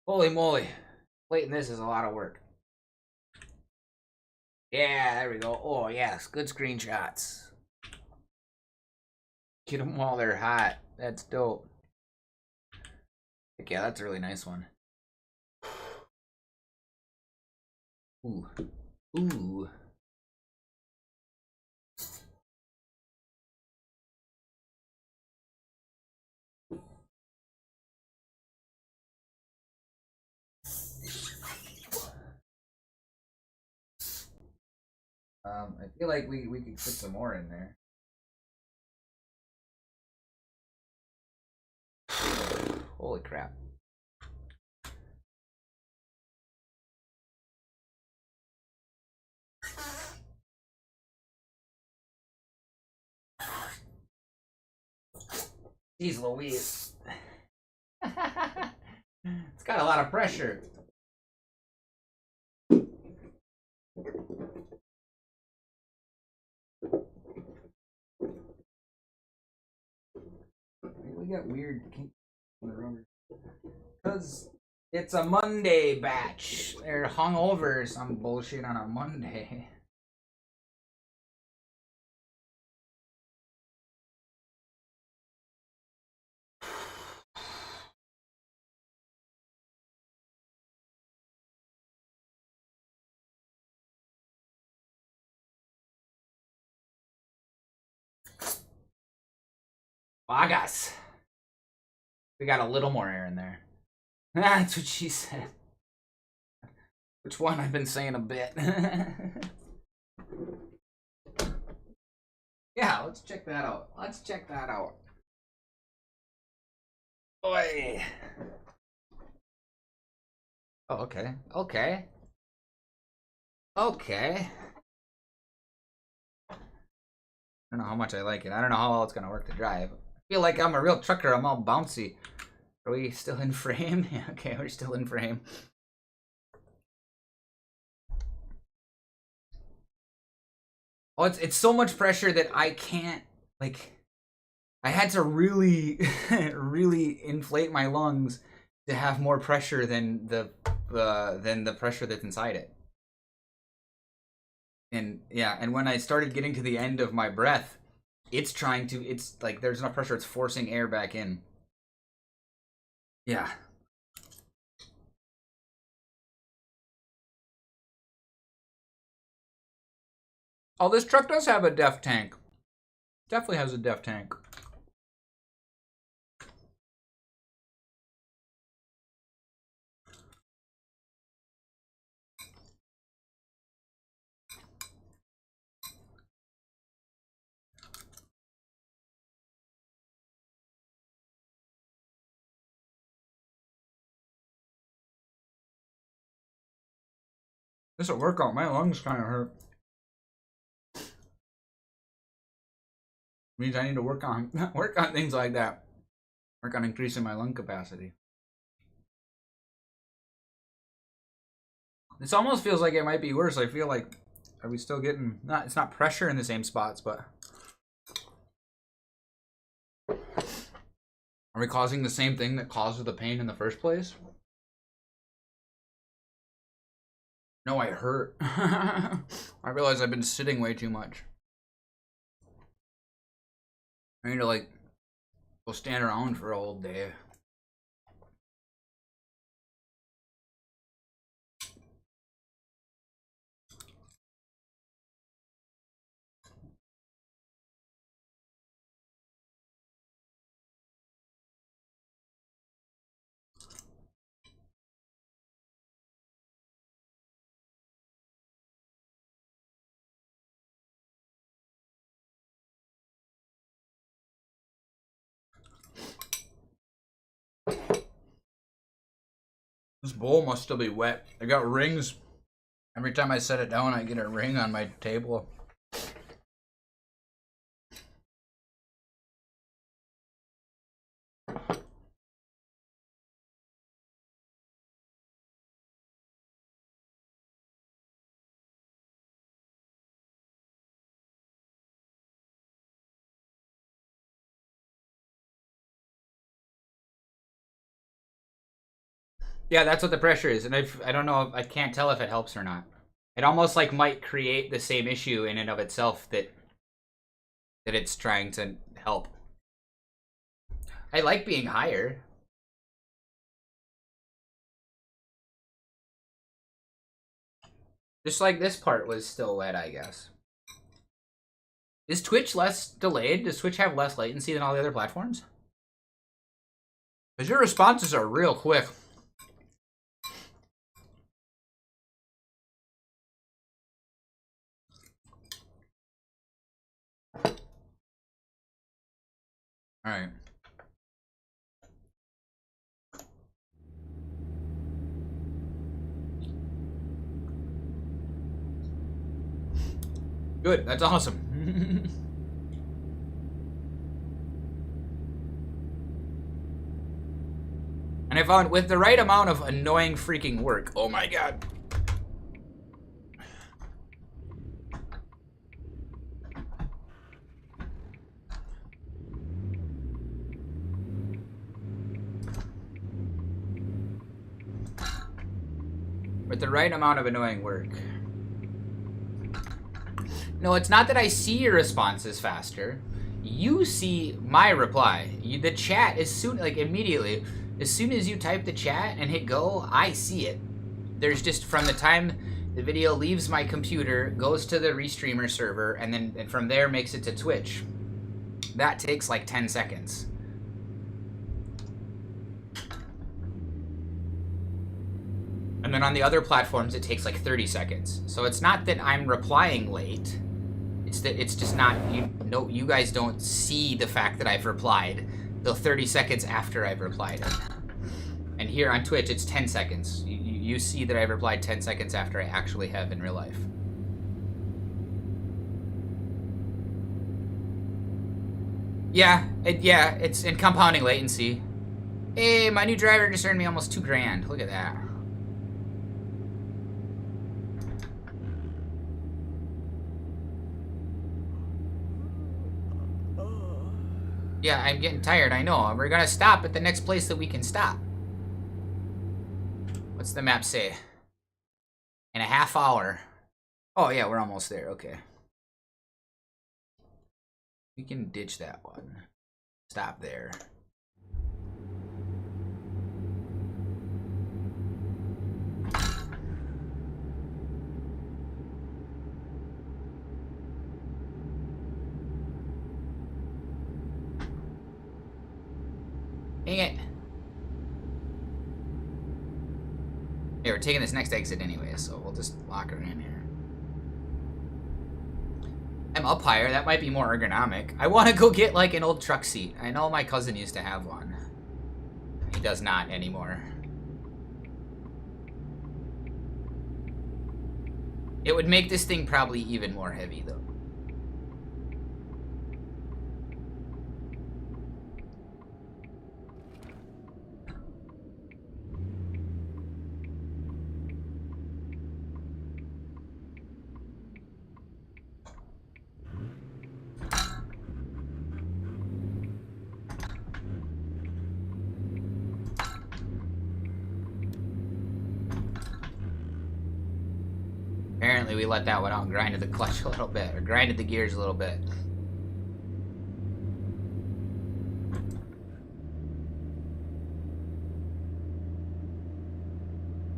Holy moly. Plating this is a lot of work. Yeah, there we go. Oh, yes. Good screenshots. Get them while they're hot. That's dope. Heck yeah, that's a really nice one. Ooh. Ooh. I feel like we could put some more in there. Holy crap. Jeez Louise. It's got a lot of pressure. We got weird kinks in the rubber. Because it's a Monday batch. They're hung over some bullshit on a Monday. Vagas. We got a little more air in there. That's what she said. Which one I've been saying a bit. Yeah, let's check that out. Let's check that out. Oi. Oh, okay. Okay. Okay. I don't know how much I like it. I don't know how well it's gonna work to drive. I feel like I'm a real trucker. I'm all bouncy. Are we still in frame? Yeah, okay, we're still in frame. Oh, it's so much pressure that I can't, like, I had to really, really inflate my lungs to have more pressure than the pressure that's inside it. And yeah, and when I started getting to the end of my breath, it's like there's enough pressure, it's forcing air back in. Yeah. Oh, this truck does have a def tank. Definitely has a def tank. This will work out. My lungs kind of hurt. Means I need to work on work on things like that. Work on increasing my lung capacity. This almost feels like it might be worse. I feel like, are we still getting, not, it's not pressure in the same spots, but are we causing the same thing that causes the pain in the first place? No, I hurt. I realize I've been sitting way too much. I need to, like, go stand around for a whole day. This bowl must still be wet. I got rings. Every time I set it down, I get a ring on my table. Yeah, that's what the pressure is, and I don't know, I can't tell if it helps or not. It almost like might create the same issue in and of itself that it's trying to help. I like being higher. Just like this part was still wet, I guess. Is Twitch less delayed? Does Twitch have less latency than all the other platforms? Because your responses are real quick. Alright. Good, that's awesome. And I found with the right amount of annoying freaking work, oh my god. With the right amount of annoying work. No, it's not that I see your responses faster. You see my reply. The chat, as soon, like immediately, as soon as you type the chat and hit go, I see it. There's just from the time the video leaves my computer, goes to the Restreamer server, and then from there makes it to Twitch. That takes like 10 seconds. And then on the other platforms, it takes like 30 seconds. So it's not that I'm replying late. It's that it's just not, you guys don't see the fact that I've replied till 30 seconds after I've replied it. And here on Twitch, it's 10 seconds. You see that I've replied 10 seconds after I actually have in real life. Yeah, it's in compounding latency. Hey, my new driver just earned me almost $2,000. Look at that. Yeah, I'm getting tired, I know. We're gonna stop at the next place that we can stop. What's the map say? In a half hour. Oh yeah, we're almost there, okay. We can ditch that one. Stop there. Dang it. Yeah, we're taking this next exit anyway, so we'll just lock her in here. I'm up higher. That might be more ergonomic. I want to go get, like, an old truck seat. I know my cousin used to have one. He does not anymore. It would make this thing probably even more heavy, though. Apparently we let that one out and grinded the clutch a little bit, or grinded the gears a little bit.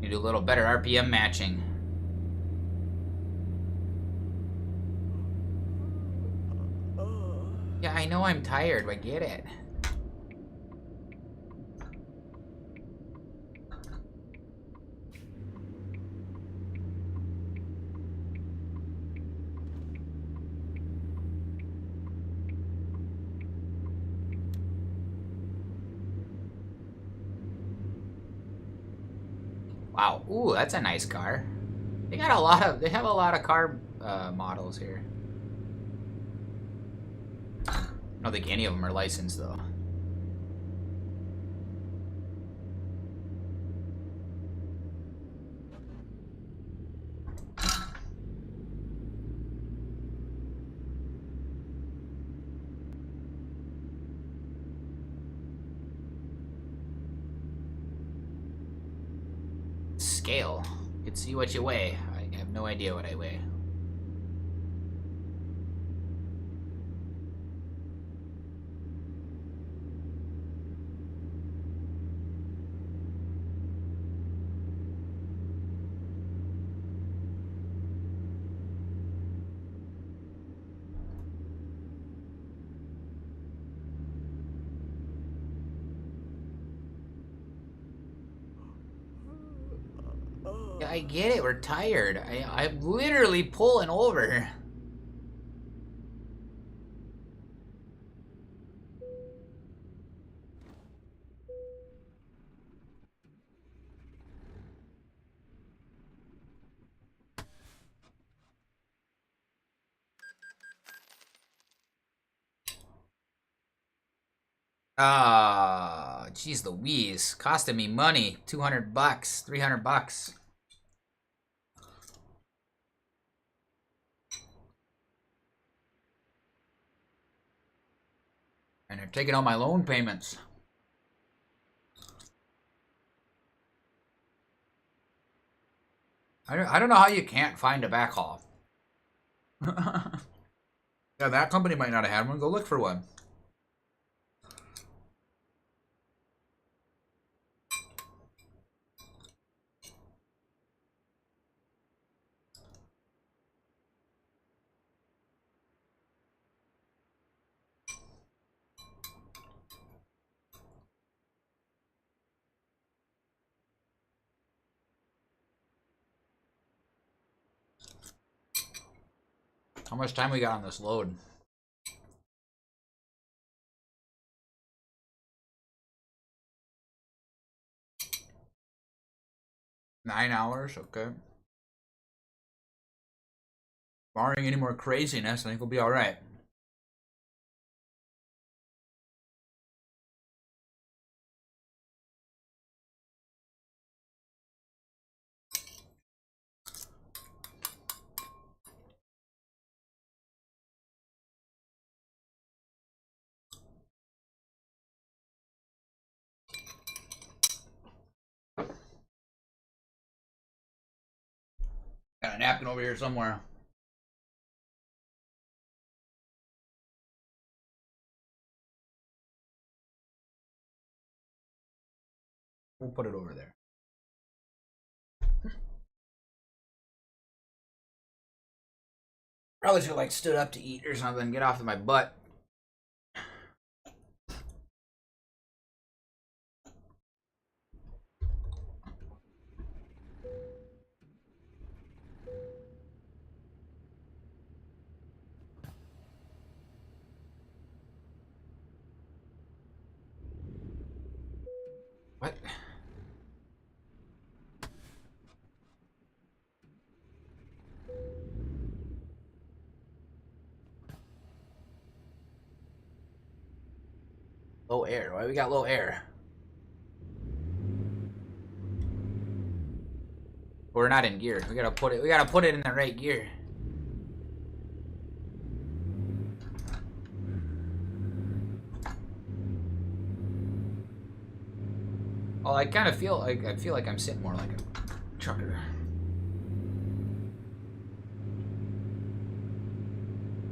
You do a little better RPM matching. Yeah, I know I'm tired, but get it. Wow, ooh, that's a nice car. They have a lot of car models here. I don't think any of them are licensed though. Scale. You can see what you weigh. I have no idea what I weigh. Yeah, I get it. We're tired. I'm literally pulling over. Ah, jeez Louise. Costing me money. 200 bucks. 300 bucks. And they're taking all my loan payments. I don't know how you can't find a backhaul. Yeah, that company might not have had one. Go look for one. How much time we got on this load? $9, okay. Barring any more craziness, I think we'll be alright. Got a napkin over here somewhere. We'll put it over there. Probably should like stood up to eat or something. Get off of my butt. What? Low air. Why we got low air? We're not in gear. We gotta put it in the right gear. Oh, I kind of feel like I'm sitting more like a trucker.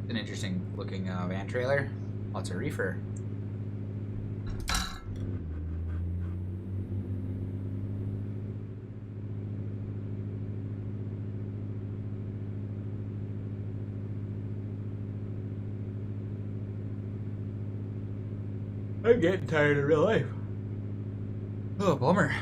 An interesting looking van trailer. Oh, it's a reefer. I'm getting tired of real life. Oh, bummer.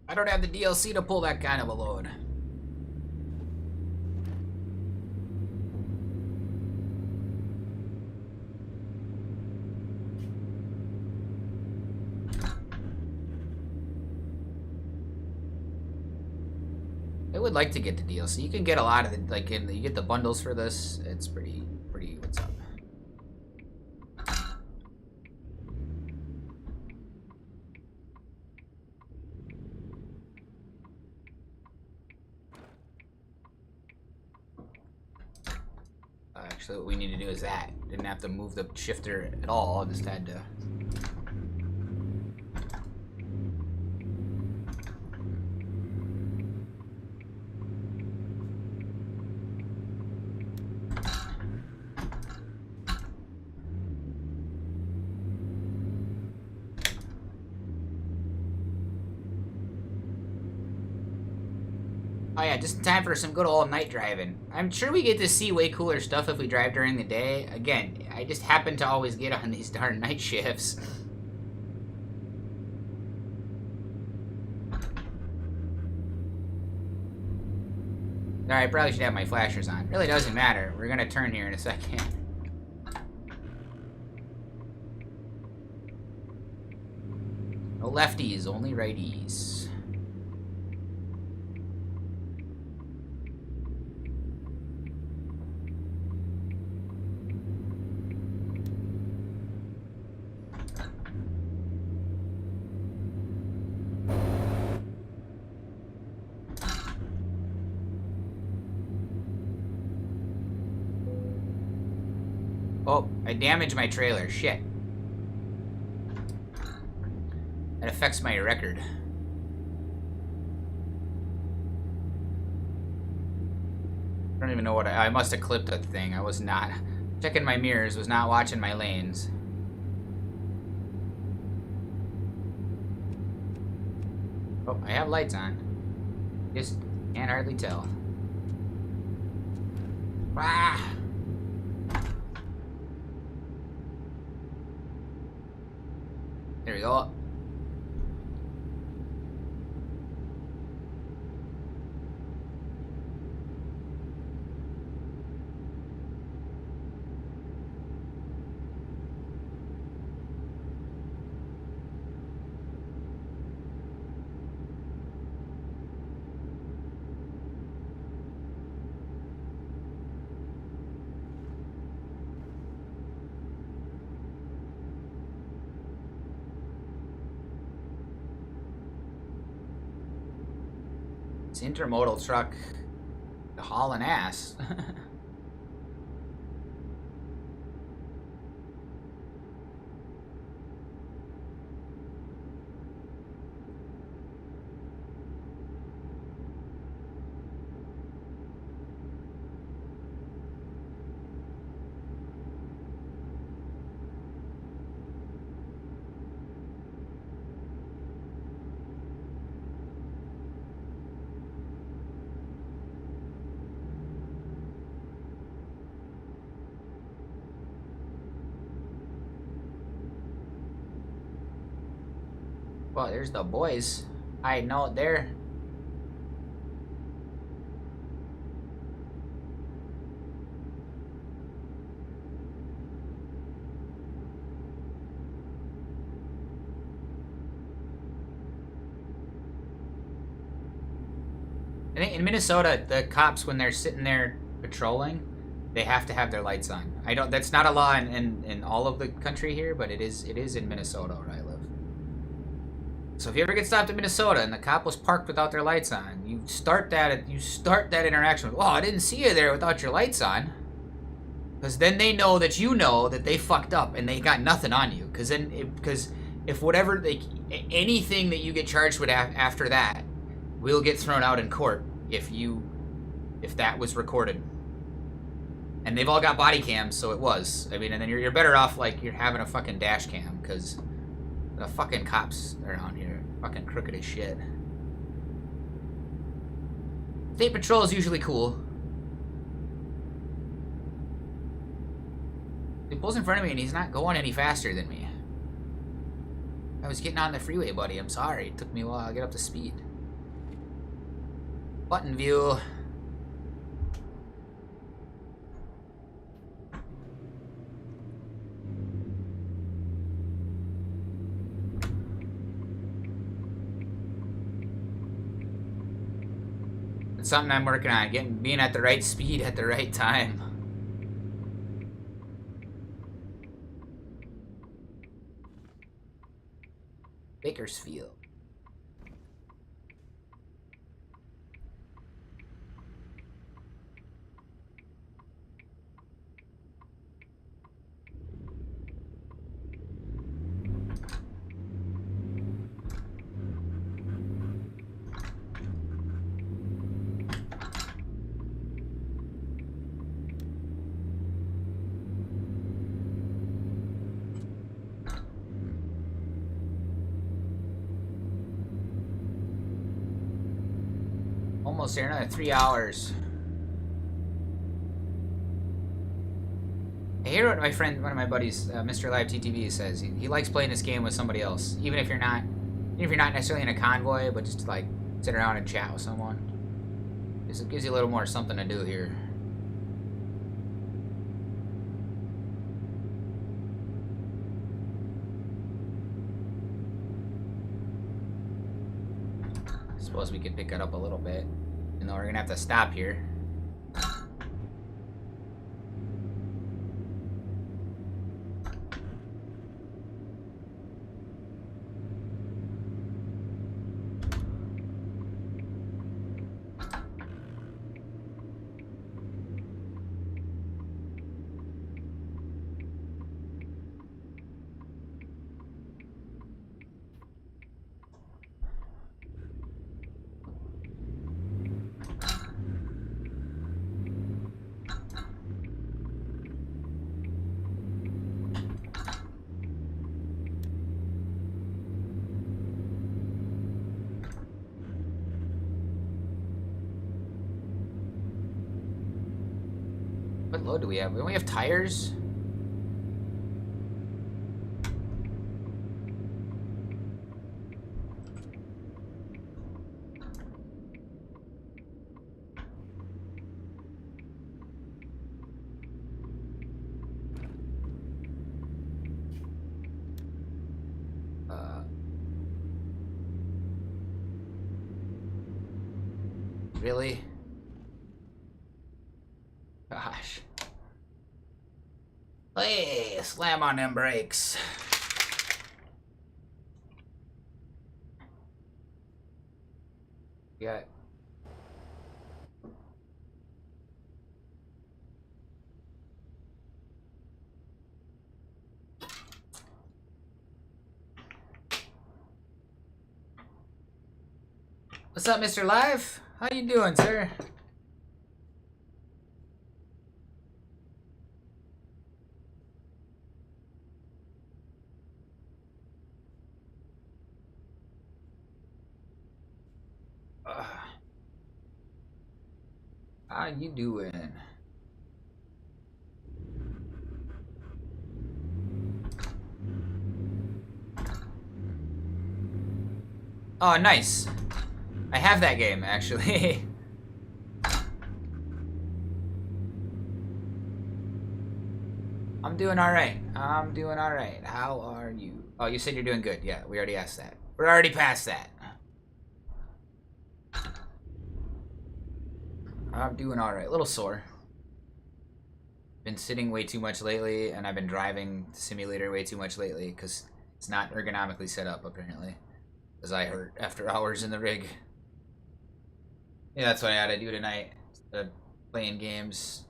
I don't have the DLC to pull that kind of a load. I would like to get the DLC. You can get a lot of the you get the bundles for this. It's pretty what's up. Actually, what we need to do is that. Didn't have to move the shifter at all, just had to... Oh yeah, just in time for some good old night driving. I'm sure we get to see way cooler stuff if we drive during the day. Again, I just happen to always get on these darn night shifts. Alright, I probably should have my flashers on. Really doesn't matter. We're gonna turn here in a second. No lefties, only righties. Oh, I damaged my trailer. Shit. That affects my record. I don't even know what I must have clipped that thing. I was not checking my mirrors, was not watching my lanes. Oh, I have lights on. Just can't hardly tell. Ah! There we go. It's an intermodal truck. The hauling ass. Well, there's the boys. I know it there. I think in Minnesota, the cops, when they're sitting there patrolling, they have to have their lights on. I don't. That's not a law in all of the country here, but it is in Minnesota where I live. So if you ever get stopped in Minnesota and the cop was parked without their lights on, you start that interaction with, "Oh, I didn't see you there without your lights on," because then they know that they fucked up and they got nothing on you. Because if whatever anything that you get charged with after that will get thrown out in court if that was recorded. And they've all got body cams, so it was. I mean, and then you're better off like you're having a fucking dash cam because the fucking cops around here are fucking crooked as shit. State patrol is usually cool. He pulls in front of me and he's not going any faster than me. I was getting on the freeway, buddy. I'm sorry. It took me a while to get up to speed. Button view. It's something I'm working on, being at the right speed at the right time. Bakersfield. Almost there, another 3 hours. I hear what my friend, one of my buddies, Mr. Live TTV says. He likes playing this game with somebody else, even if you're not necessarily in a convoy, but just to like sit around and chat with someone. It gives you a little more something to do here. I suppose we could pick it up a little bit, even though we're gonna have to stop here. What load do we have? We only have tires? Really? Gosh. Hey, slam on them brakes. Got What's up, Mr. Live? How you doing, sir? How you doing? Oh, nice. I have that game, actually. I'm doing alright. I'm doing alright. How are you? Oh, you said you're doing good. Yeah, we already asked that. We're already past that. I'm doing alright. A little sore. Been sitting way too much lately, and I've been driving the simulator way too much lately, because it's not ergonomically set up, apparently. Because I hurt after hours in the rig. Yeah, that's what I had to do tonight. Instead of playing games.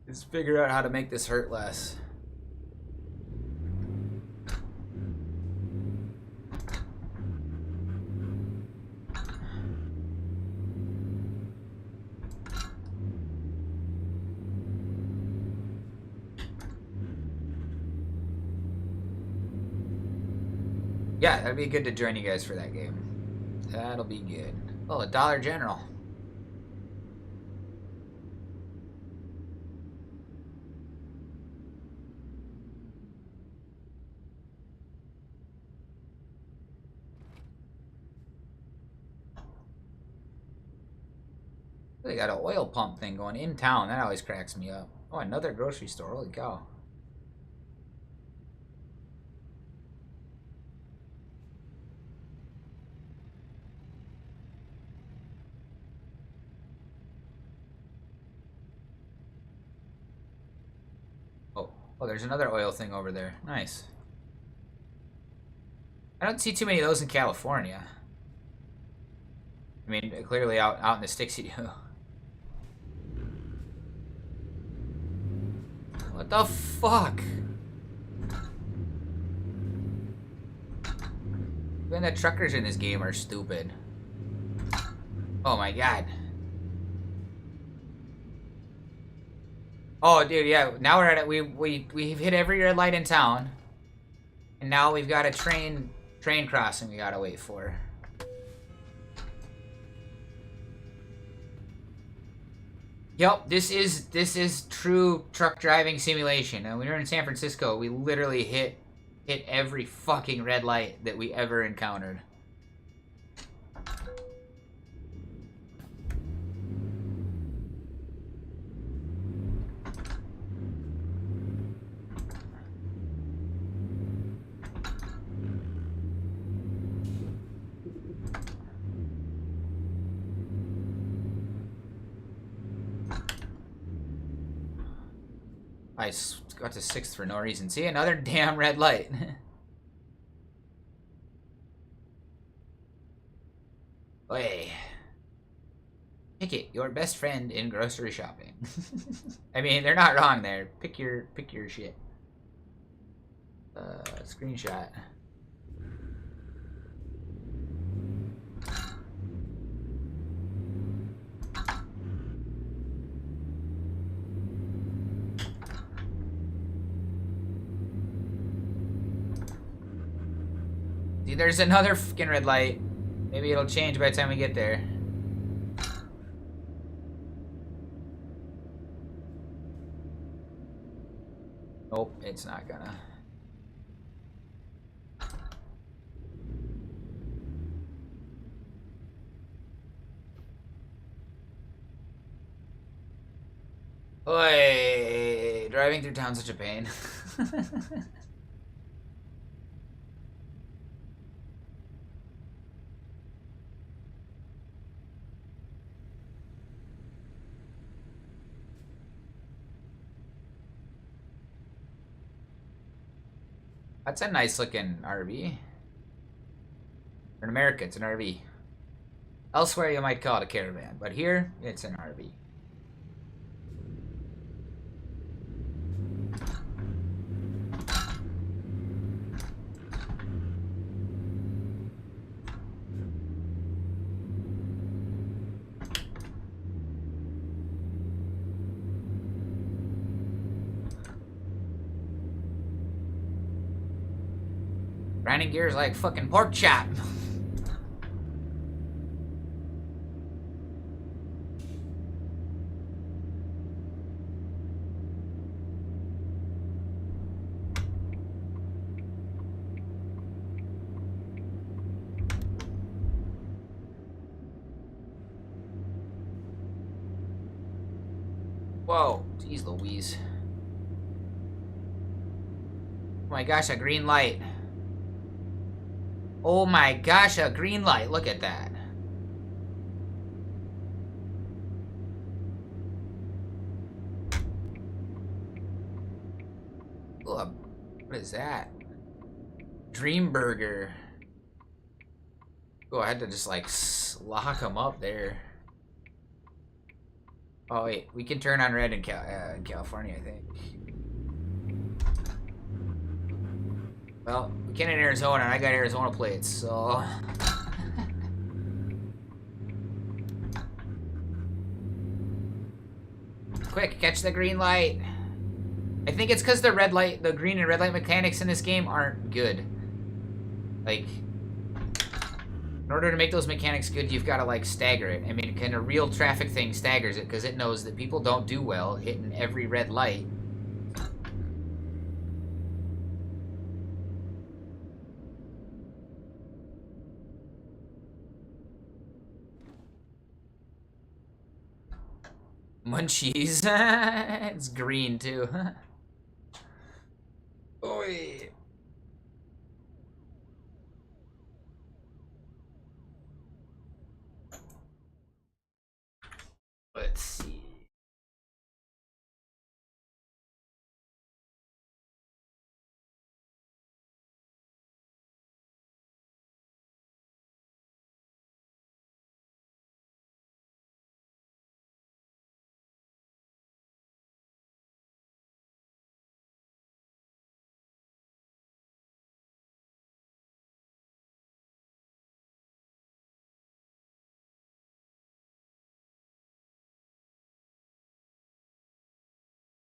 Just figure out how to make this hurt less. Yeah, that'd be good to join you guys for that game. That'll be good. Oh, a Dollar General. They got an oil pump thing going in town. That always cracks me up. Oh, another grocery store. Holy cow. Oh, there's another oil thing over there. Nice. I don't see too many of those in California. I mean, clearly out in the sticks you do. What the fuck? Even the truckers in this game are stupid. Oh my god. Oh, dude, yeah. Now we're at it. We've hit every red light in town. And now we've got a train crossing we gotta wait for. Yep, this is true truck driving simulation. When we were in San Francisco, we literally hit every fucking red light that we ever encountered. I got to 6th for no reason. See, another damn red light. Hey. Pick it, your best friend in grocery shopping. I mean, they're not wrong there. Pick your shit. Screenshot. See, there's another fucking red light. Maybe it'll change by the time we get there. Nope, it's not gonna. Oi, driving through town's such a pain. That's a nice looking RV. In America, it's an RV. Elsewhere, you might call it a caravan, but here, it's an RV. Grinding gears like fucking pork chop. Whoa, jeez Louise. Oh my gosh, a green light. Oh my gosh, a green light. Look at that. Oh, what is that? Dream Burger. Oh, I had to just like lock them up there. Oh wait, we can turn on red in California, I think. Well, we can in Arizona, and I got Arizona plates, so... Quick, catch the green light. I think it's because the green and red light mechanics in this game aren't good. Like, in order to make those mechanics good, you've got to, like, stagger it. I mean, kind of real traffic thing staggers it, because it knows that people don't do well hitting every red light. Munchies. It's green, too. Oi. Let's see.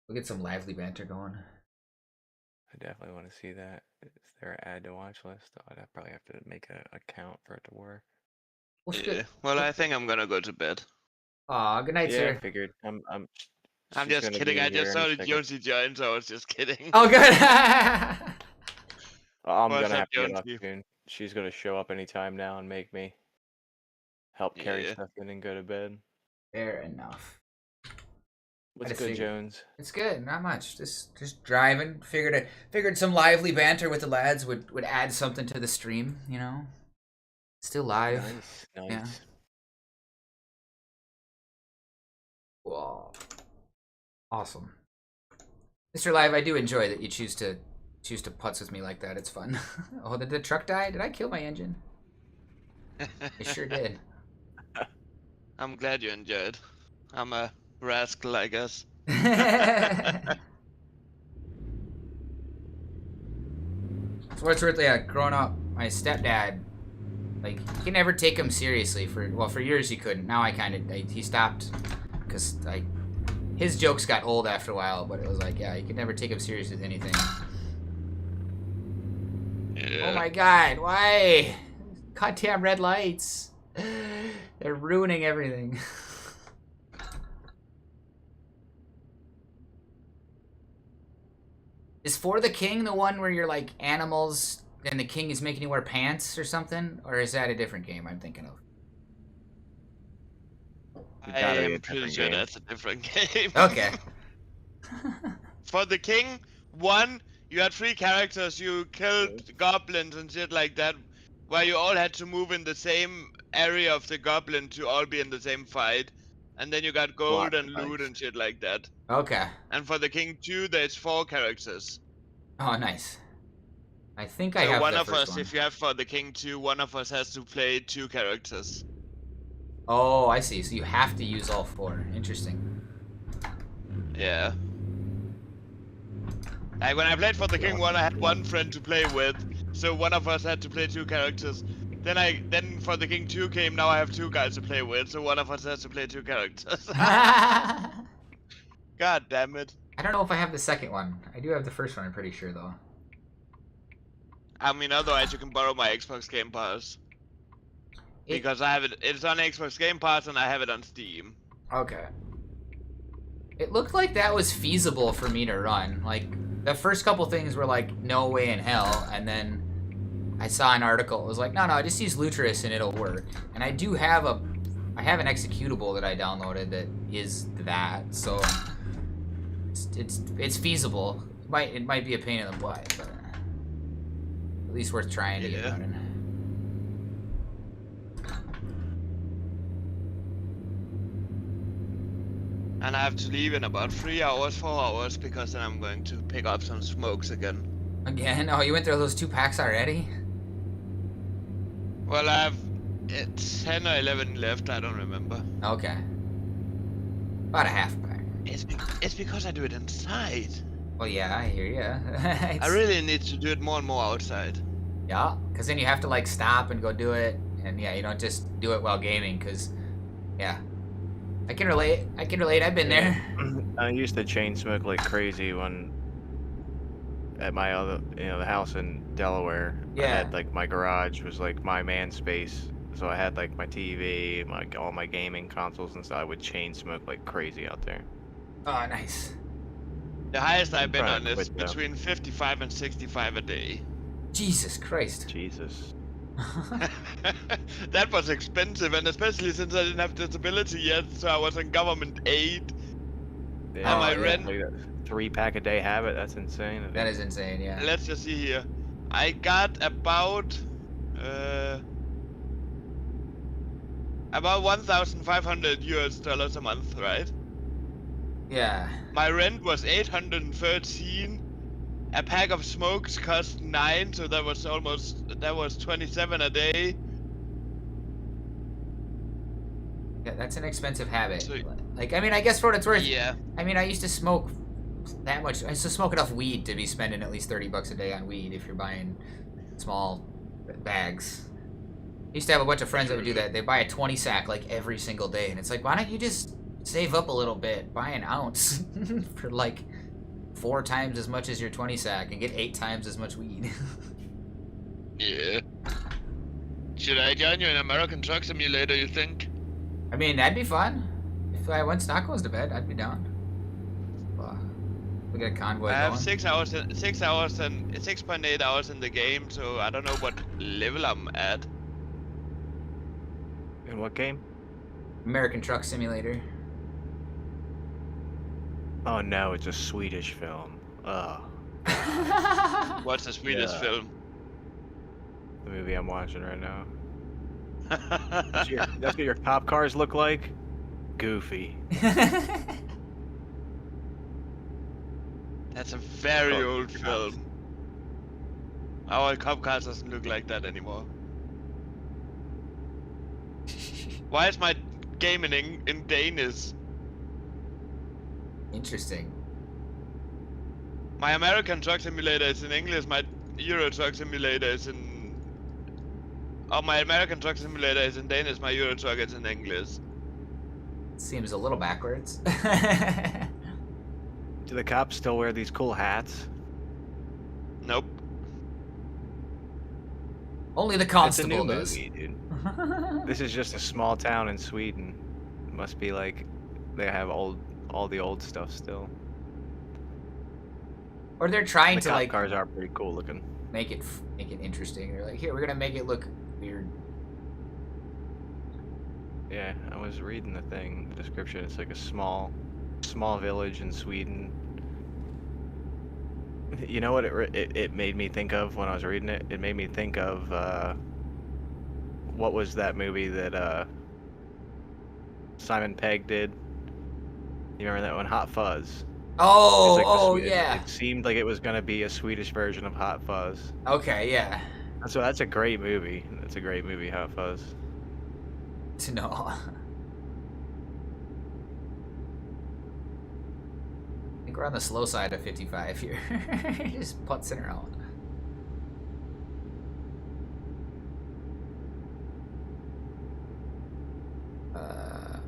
We'll get some lively banter going. I definitely want to see that. Is there an add to watch list? I'd probably have to make an account for it to work. Well, Yeah. Well, I think I'm gonna go to bed. Aw, good night, Yeah, I sir. figured. I'm She's just gonna kidding. be I just here in a saw that second. Jonesy joined, so I was just kidding. Oh, good. I'm What's gonna up, have to get off Jonesy? soon. She's gonna show up anytime now and make me help carry Yeah. stuff in and go to bed. Fair enough. What's just good, figured- Jones? It's good, not much. Just driving. Figured some lively banter with the lads would add something to the stream, you know. Still live. Nice, nice. Yeah. Wow. Awesome. Mr. Live, I do enjoy that you choose to putz with me like that. It's fun. Oh, did the truck die? Did I kill my engine? It sure did. I'm glad you enjoyed. I'm a rascal, I guess. So what's worth, yeah, growing up, my stepdad, like, you can never take him seriously for years you couldn't. Now he stopped, because, like, his jokes got old after a while, but it was like, yeah, you could never take him serious with anything. Yeah. Oh my god, why? Goddamn red lights. They're ruining everything. Is For the King the one where you're like animals and the king is making you wear pants or something? Or is that a different game I'm thinking of? I Gotta be a am pretty different sure game. that's a different game. Okay. For the king, you had 3 characters, you killed goblins and shit like that, where you all had to move in the same area of the goblin to all be in the same fight. And then you got gold Block and loot device. and shit like that. Okay. And for the king 2, there's 4 characters. Oh, nice. I think I So have one the of first us, one. if you have for the king 2, one of us has to play 2 characters. Oh, I see. So you have to use all 4. Interesting. Yeah. Like when I played for the king 1, I had one friend to play with, so one of us had to play 2 characters. Then for the king 2 came, now I have 2 guys to play with, so one of us has to play 2 characters. I God damn it. don't know if I have the second one. I do have the first one, I'm pretty sure, though. I mean, otherwise you can borrow my Xbox Game Pass. Because I have it's on Xbox Game Pass and I have it on Steam. Okay. It looked like that was feasible for me to run. Like, the first couple things were like, no way in hell, and then I saw an article. It was like, no, just use Lutris and it'll work. And I do have I have an executable that I downloaded that is that, so it's feasible. It might be a pain in the butt, but at least worth trying to get running. And I have to leave in about 3 hours, 4 hours, because then I'm going to pick up some smokes again. Again? Oh, you went through those 2 packs already? Well, I have 10 or 11 left, I don't remember. Okay. About a half pack. It's because I do it inside. Well, yeah, I hear ya. I really need to do it more and more outside. Yeah, because then you have to, like, stop and go do it. And, yeah, you don't just do it while gaming, because, yeah. I can relate. I've been there. I used to chain smoke like crazy when at my other, the house in Delaware. Yeah. I had like my garage was like my man space, so I had like my TV, all my gaming consoles and stuff. I would chain smoke like crazy out there. Oh, nice. The highest I've been Trying on to is quit, though. between 55 and 65 a day. Jesus Christ. Jesus. That was expensive, and especially since I didn't have disability yet, so I was on government aid. Yeah, my yeah. rent. like that 3-pack a day habit. That's insane. That is insane, yeah. Let's just see here. I got about 1,500 US dollars a month, right? Yeah. My rent was 813. A pack of smokes cost 9, so that was 27 a day. Yeah, that's an expensive habit. So- Like, I mean, I guess for what it's worth, Yeah. I mean, I used to smoke that much. I used to smoke enough weed to be spending at least $30 a day on weed if you're buying small bags. I used to have a bunch of friends that would do that. They buy a 20 sack like every single day, and it's like, why don't you just save up a little bit, buy an ounce for like 4 times as much as your 20 sack and get 8 times as much weed. Yeah. Should I join you in American Truck Simulator, you think? I mean, that'd be fun. If once Stock goes to bed, I'd be down. We got a convoy I have going. 6 hours and 6.8 hours in the game, so I don't know what level I'm at. In what game? American Truck Simulator. Oh no, it's a Swedish film. Ugh. What's the Swedish Yeah. film? The movie I'm watching right now. That's what your cop cars look like? Goofy. That's a very Oh, old film. Our cop cars doesn't look like that anymore. Why is my game in Danish? Interesting. My American Truck Simulator is in English. My Euro Truck Simulator is in. Oh, my American Truck Simulator is in Danish. My Euro Truck is in English. Seems a little backwards. Do the cops still wear these cool hats? Nope. Only the It's a constable new does. movie, dude. This is just a small town in Sweden. It must be like they have all the old stuff still. Or they're trying The to cop like cars are pretty cool looking. make it interesting. They're like, here, we're gonna make it look weird. Yeah, I was reading the thing, the description. It's like a small village in Sweden. You know what it made me think of when I was reading it? It made me think of what was that movie that Simon Pegg did? You remember that one, Hot Fuzz? Oh, It's like oh yeah. It seemed like it was gonna be a Swedish version of Hot Fuzz. Okay, yeah. So that's a great movie. That's a great movie, Hot Fuzz. To know. I think we're on the slow side of 55 here. Just putzing around. I'm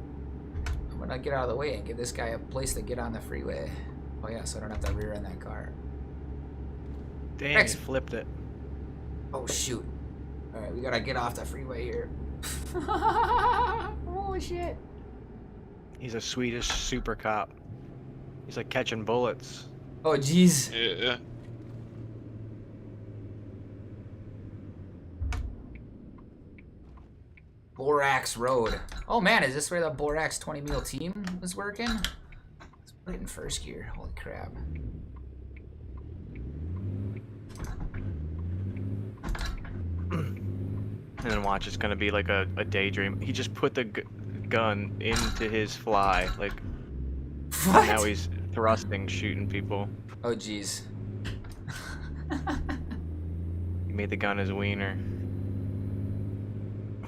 gonna get out of the way and give this guy a place to get on the freeway. Oh yeah, so I don't have to rear end that car. Damn, Rex. he flipped it. Oh shoot. Alright, we gotta get off the freeway here. Oh shit. He's a Swedish super cop. He's like catching bullets. Oh jeez. Yeah. Borax Road. Oh man, is this where the Borax 20 meal team was working? Let's put it in first gear. Holy crap. And then watch, it's gonna be like a daydream. He just put the gun into his fly, like What? now he's thrusting, shooting people. Oh jeez. He made the gun his wiener.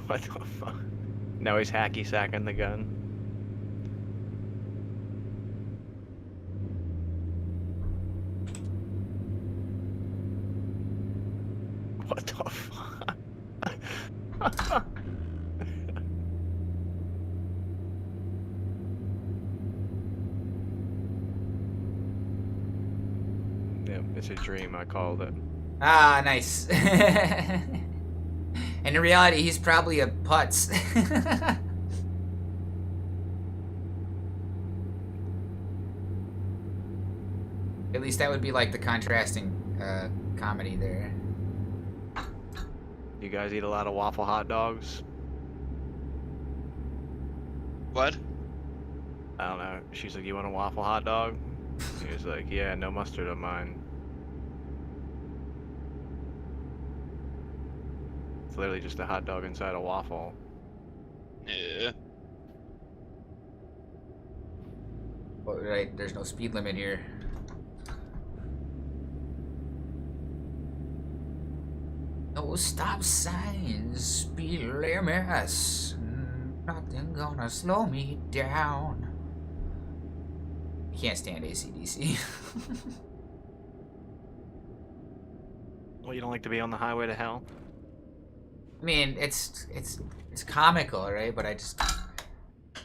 What the fuck? Now he's hacky sacking the gun. What the fuck? Yep, it's a dream, I called it. Ah, nice. And in reality, he's probably a putz. At least that would be like the contrasting comedy there. You guys eat a lot of waffle hot dogs? What? I don't know. She's like, you want a waffle hot dog? He was like, yeah, no mustard on mine. It's literally just a hot dog inside a waffle. Yeah. Oh, right, there's no speed limit here. No stop signs, speed limits. Nothing gonna slow me down. I can't stand AC/DC. Well, you don't like to be on the highway to hell? I mean, it's comical, right? But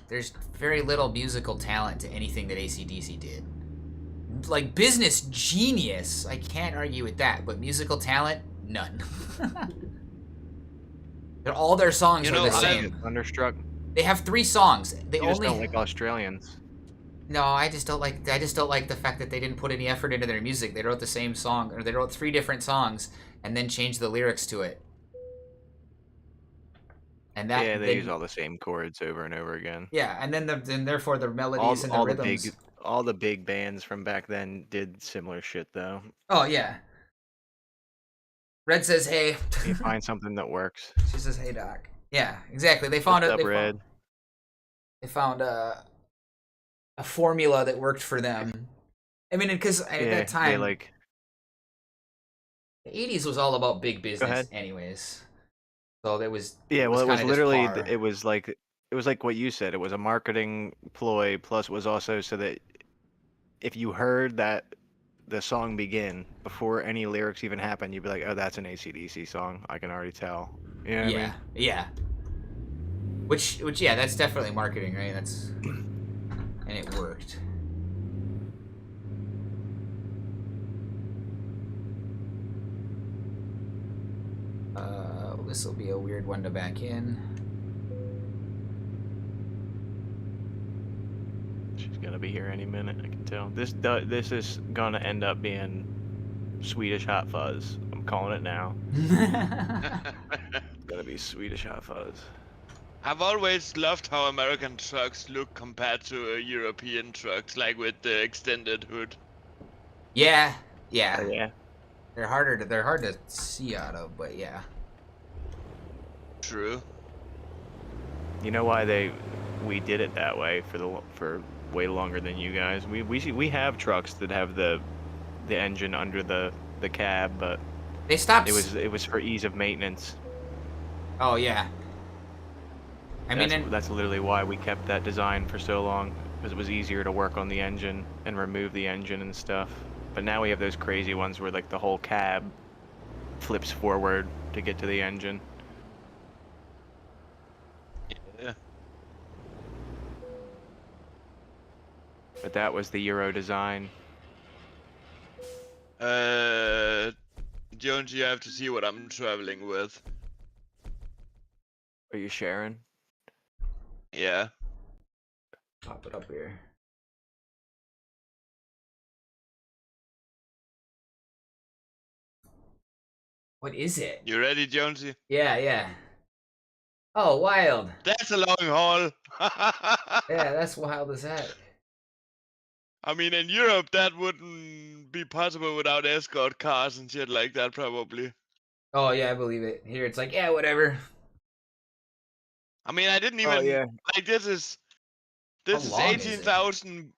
there's very little musical talent to anything that AC/DC did. like business genius. I can't argue with that. But musical talent, none. All their songs You are know, the I- same. Thunderstruck. They have 3 songs. They You just only don't like Australians. No, I just don't like the fact that they didn't put any effort into their music. They wrote the same song, or they wrote 3 different songs and then changed the lyrics to it. And that Yeah, they then, use all the same chords over and over again. yeah, and then therefore the melodies and the rhythms. All the big bands from back then did similar shit though. Oh yeah. Red says, "Hey." You find something that works. She says, "Hey, Doc." Yeah, exactly. They found What's it. up, Red? They found a formula that worked for them. I mean, because at that They time, like. the '80s was all about big business, ahead. anyways. So there was. Yeah, well, it was kinda just literally par. it was like what you said. It was a marketing ploy. Plus, it was also so that if you heard that the song begin before any lyrics even happened, you'd be like, "Oh, that's an AC/DC song. I can already tell." You know what I mean? Yeah. Which, yeah, that's definitely marketing, right? That's, and it worked. This will be a weird one to back in. She's gonna be here any minute. I can tell. This is gonna end up being Swedish hot fuzz. I'm calling it now. It's gonna be Swedish hot fuzz. I've always loved how American trucks look compared to European trucks, like with the extended hood. Yeah. Yeah. They're hard to see out of, but yeah. True. You know why we did it that way for way longer than you guys. We have trucks that have the engine under the cab, but They stopped. it was for ease of maintenance. Oh yeah. I mean, That's literally why we kept that design for so long, because it was easier to work on the engine and remove the engine and stuff. But now we have those crazy ones where like the whole cab flips forward to get to the engine. Yeah. But that was the Euro design. Jones, you have to see what I'm traveling with. Are you sharing? Yeah. pop it up here. What is it? You ready, Jonesy? Yeah. Oh, wild. That's a long haul. Yeah, that's wild as heck. I mean, in Europe, that wouldn't be possible without escort cars and shit like that, probably. Oh yeah, I believe it. Here it's like, yeah, whatever. I mean, I didn't Oh, even yeah. like this is How long is it? 18,000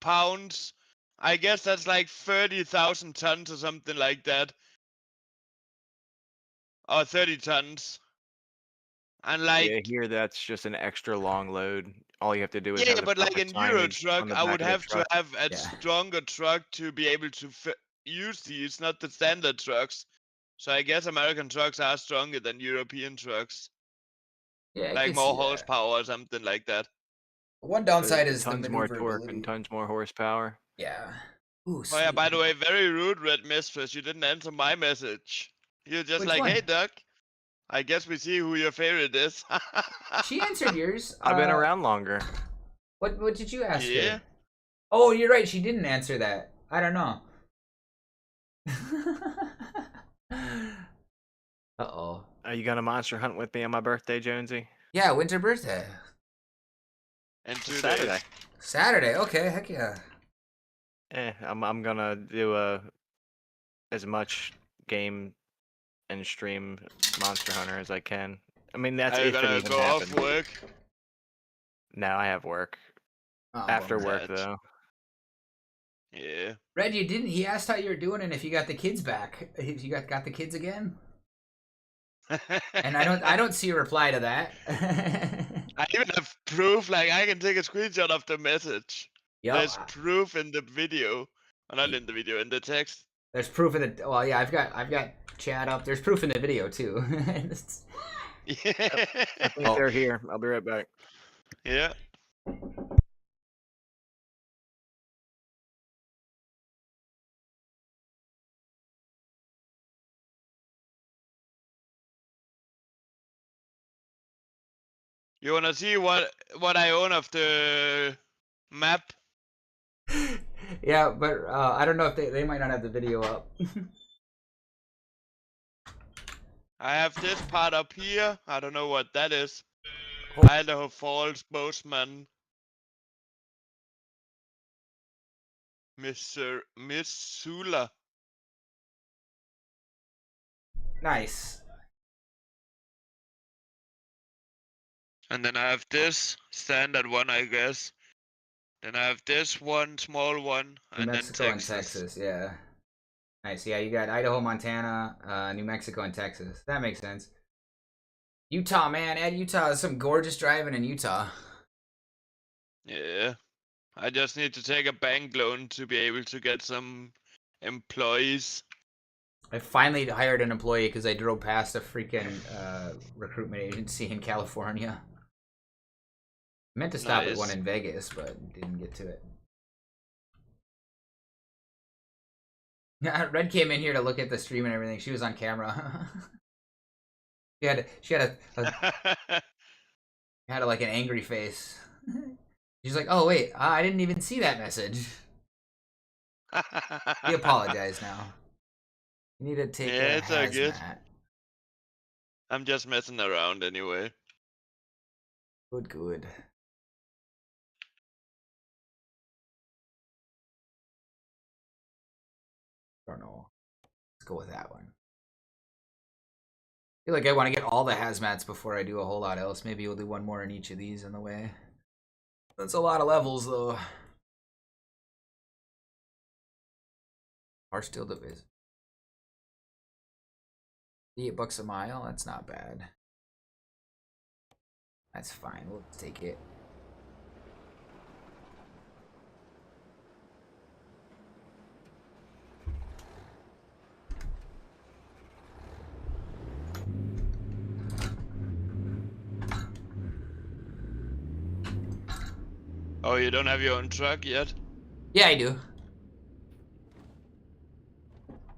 pounds. I guess that's like 30,000 tons or something like that. Or 30 tons. And like, Yeah, here that's just an extra long load. All you have to do is yeah, have the but like proper in Euro signage truck, on the I back would of the have to truck. have a Yeah. stronger truck to be able to use these, not the standard trucks. So I guess American trucks are stronger than European trucks. Yeah, I Like can more see that. horsepower or something like that. One downside is the tons more torque maneuverability. and tons more horsepower. Yeah. Ooh, Oh yeah, sweet. by the way, very rude, Red Mistress. You didn't answer my message. You're just Which like, one? hey, Duck. I guess we see who your favorite is. She answered yours. I've been around longer. What did you ask Yeah. her? Oh, you're right. She didn't answer that. I don't know. Uh-oh. Are you gonna monster hunt with me on my birthday, Jonesy? Yeah, winter birthday. And 2 Saturday. days. Saturday. Okay, heck yeah. I'm gonna do as much game and stream Monster Hunter as I can. I mean, that's Are you if it gonna even go happens. off work? No, I have work. Oh, After bummer. work, Sad. though. Yeah. Red, you didn't. He asked how you were doing and if you got the kids back. If you got the kids again. And I don't see a reply to that. I even have proof, like I can take a screenshot of the message. Yep. There's proof in the video. Or not in the video, in the text. There's proof in the. Well, yeah, I've got chat up. There's proof in the video too. Yeah. I think they're here. I'll be right back. Yeah. You wanna see what I own of the map? Yeah, but I don't know if they might not have the video up. I have this part up here. I don't know what that is. Oh. Idaho Falls, Bozeman, Missoula. Nice. And then I have this standard one, I guess. Then I have this one, small one, New and then Mexico and Texas. Texas, yeah. Nice. Yeah, you got Idaho, Montana, New Mexico, and Texas. That makes sense. Utah, man. Add Utah. There's some gorgeous driving in Utah. Yeah. I just need to take a bank loan to be able to get some employees. I finally hired an employee because I drove past a freaking recruitment agency in California. I meant to stop at one Nice. in Vegas, but didn't get to it. Red came in here to look at the stream and everything. She was on camera. she had like an angry face. She's like, "Oh wait, I didn't even see that message." We apologize now. You need to take Yeah, a it's all good. hazmat. I'm just messing around anyway. Good. I don't know. Let's go with that one. I feel like I want to get all the hazmats before I do a whole lot else. Maybe we'll do one more in each of these on the way. That's a lot of levels, though. Are still division. $8 a mile. That's not bad. That's fine. We'll take it. Oh, you don't have your own truck yet? Yeah, I do.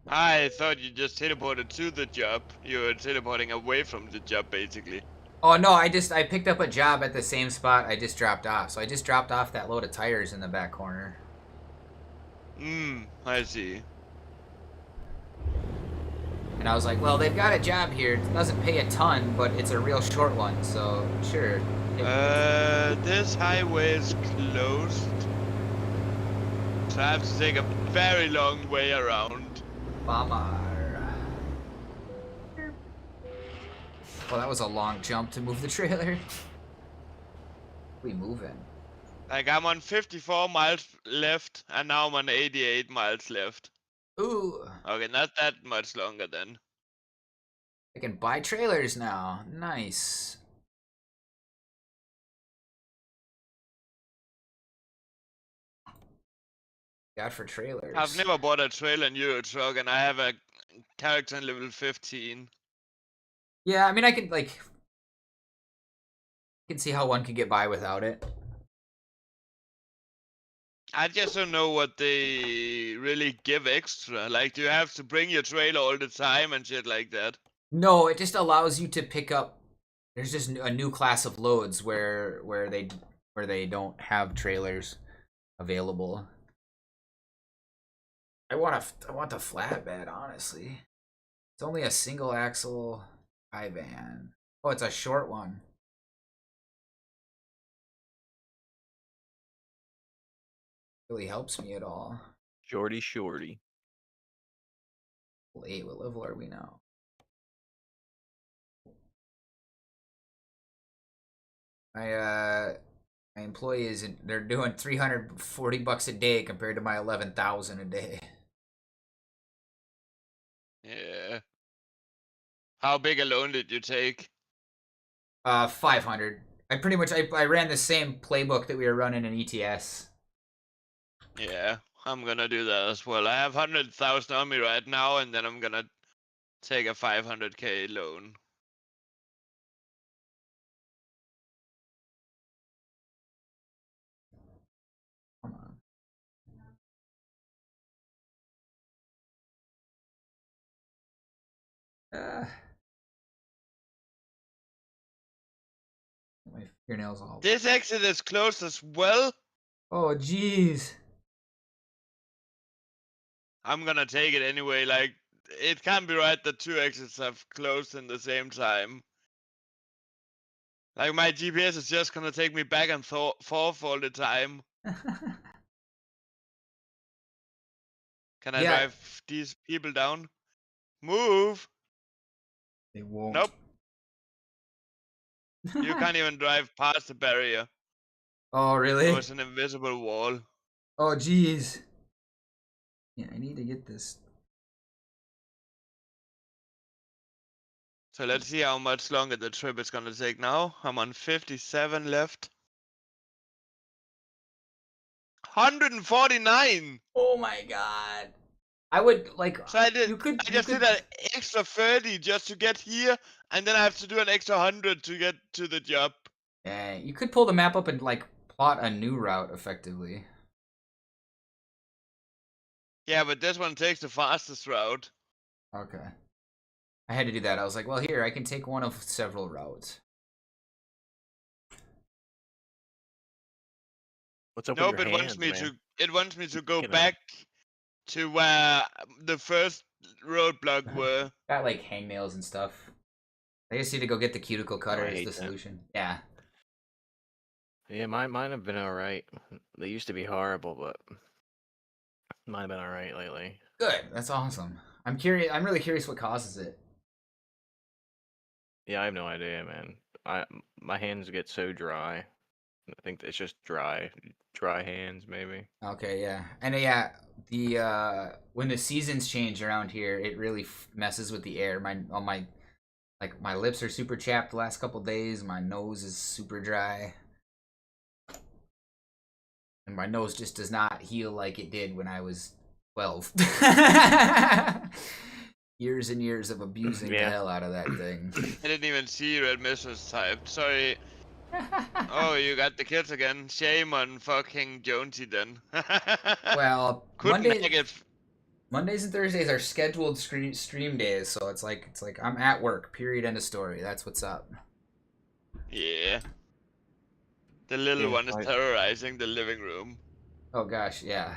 I thought you just teleported to the job. You were teleporting away from the job, basically. Oh no, I picked up a job at the same spot I just dropped off. So I just dropped off that load of tires in the back corner. I see. And I was like, well, they've got a job here. It doesn't pay a ton, but it's a real short one, so sure. This highway is closed. So I have to take a very long way around. Bummer. Well, that was a long jump to move the trailer. We moving. Like, I'm on 54 miles left, and now I'm on 88 miles left. Ooh. Okay, not that much longer then. I can buy trailers now. Nice. God for trailers. I've never bought a trailer in Euro Truck, and I have a character in level 15. Yeah, I mean, I can see how one could get by without it. I just don't know what they really give extra. Like, do you have to bring your trailer all the time and shit like that? No, it just allows you to pick up. There's just a new class of loads where they don't have trailers available. I want the flatbed, honestly. It's only a single axle high van. Oh, it's a short one. Really helps me at all. Shorty. Level 8, what level are we now? My employees, they're doing $340 a day compared to my 11,000 a day. Yeah. How big a loan did you take? 500. I ran the same playbook that we were running in ETS. Yeah, I'm gonna do that as well. I have 100,000 on me right now, and then I'm gonna take a 500k loan. Come on. My fingernails all. This exit is closed as well. Oh, jeez. I'm gonna take it anyway. Like, it can't be right that 2 exits have closed in the same time. Like, my GPS is just gonna take me back and forth all the time. Can I Yeah. drive these people down? Move! They won't. Nope. You can't even drive past the barrier. Oh, really? It was an invisible wall. Oh, jeez. Yeah, I need to get this. So let's see how much longer the trip is gonna take now. I'm on 57 left. 149! Oh my god. I would like. So I did. You could. I You just could. did an extra 30 just to get here, and then I have to do an extra 100 to get to the job. Yeah, you could pull the map up and like plot a new route effectively. Yeah, but this one takes the fastest route. Okay. I had to do that. I was like, well, here I can take one of several routes. What's up Nope, with it your wants hands, me man? to. It wants me to go Get 'em. back to where the first roadblock were. Got like hangnails and stuff. I just need to go get the cuticle cutter. I Is hate the that. solution? Yeah. Yeah, mine have been alright. They used to be horrible, but mine have been alright lately. Good. That's awesome. I'm curious. I'm really curious what causes it. Yeah, I have no idea, man. My hands get so dry. I think it's just dry hands, maybe. Okay, yeah, and yeah, the when the seasons change around here, it really messes with the air. My lips are super chapped the last couple days. My nose is super dry, and my nose just does not heal like it did when I was 12. Years and years of abusing the Yeah. hell out of that thing. I didn't even see red missiles typed. Sorry. Oh, you got the kids again. Shame on fucking Jonesy then. Well, Couldn't make it. Mondays and Thursdays are scheduled stream days, so it's like I'm at work. Period. End of story. That's what's up. Yeah. The little Yeah, one is terrorizing the living room. Oh gosh, yeah.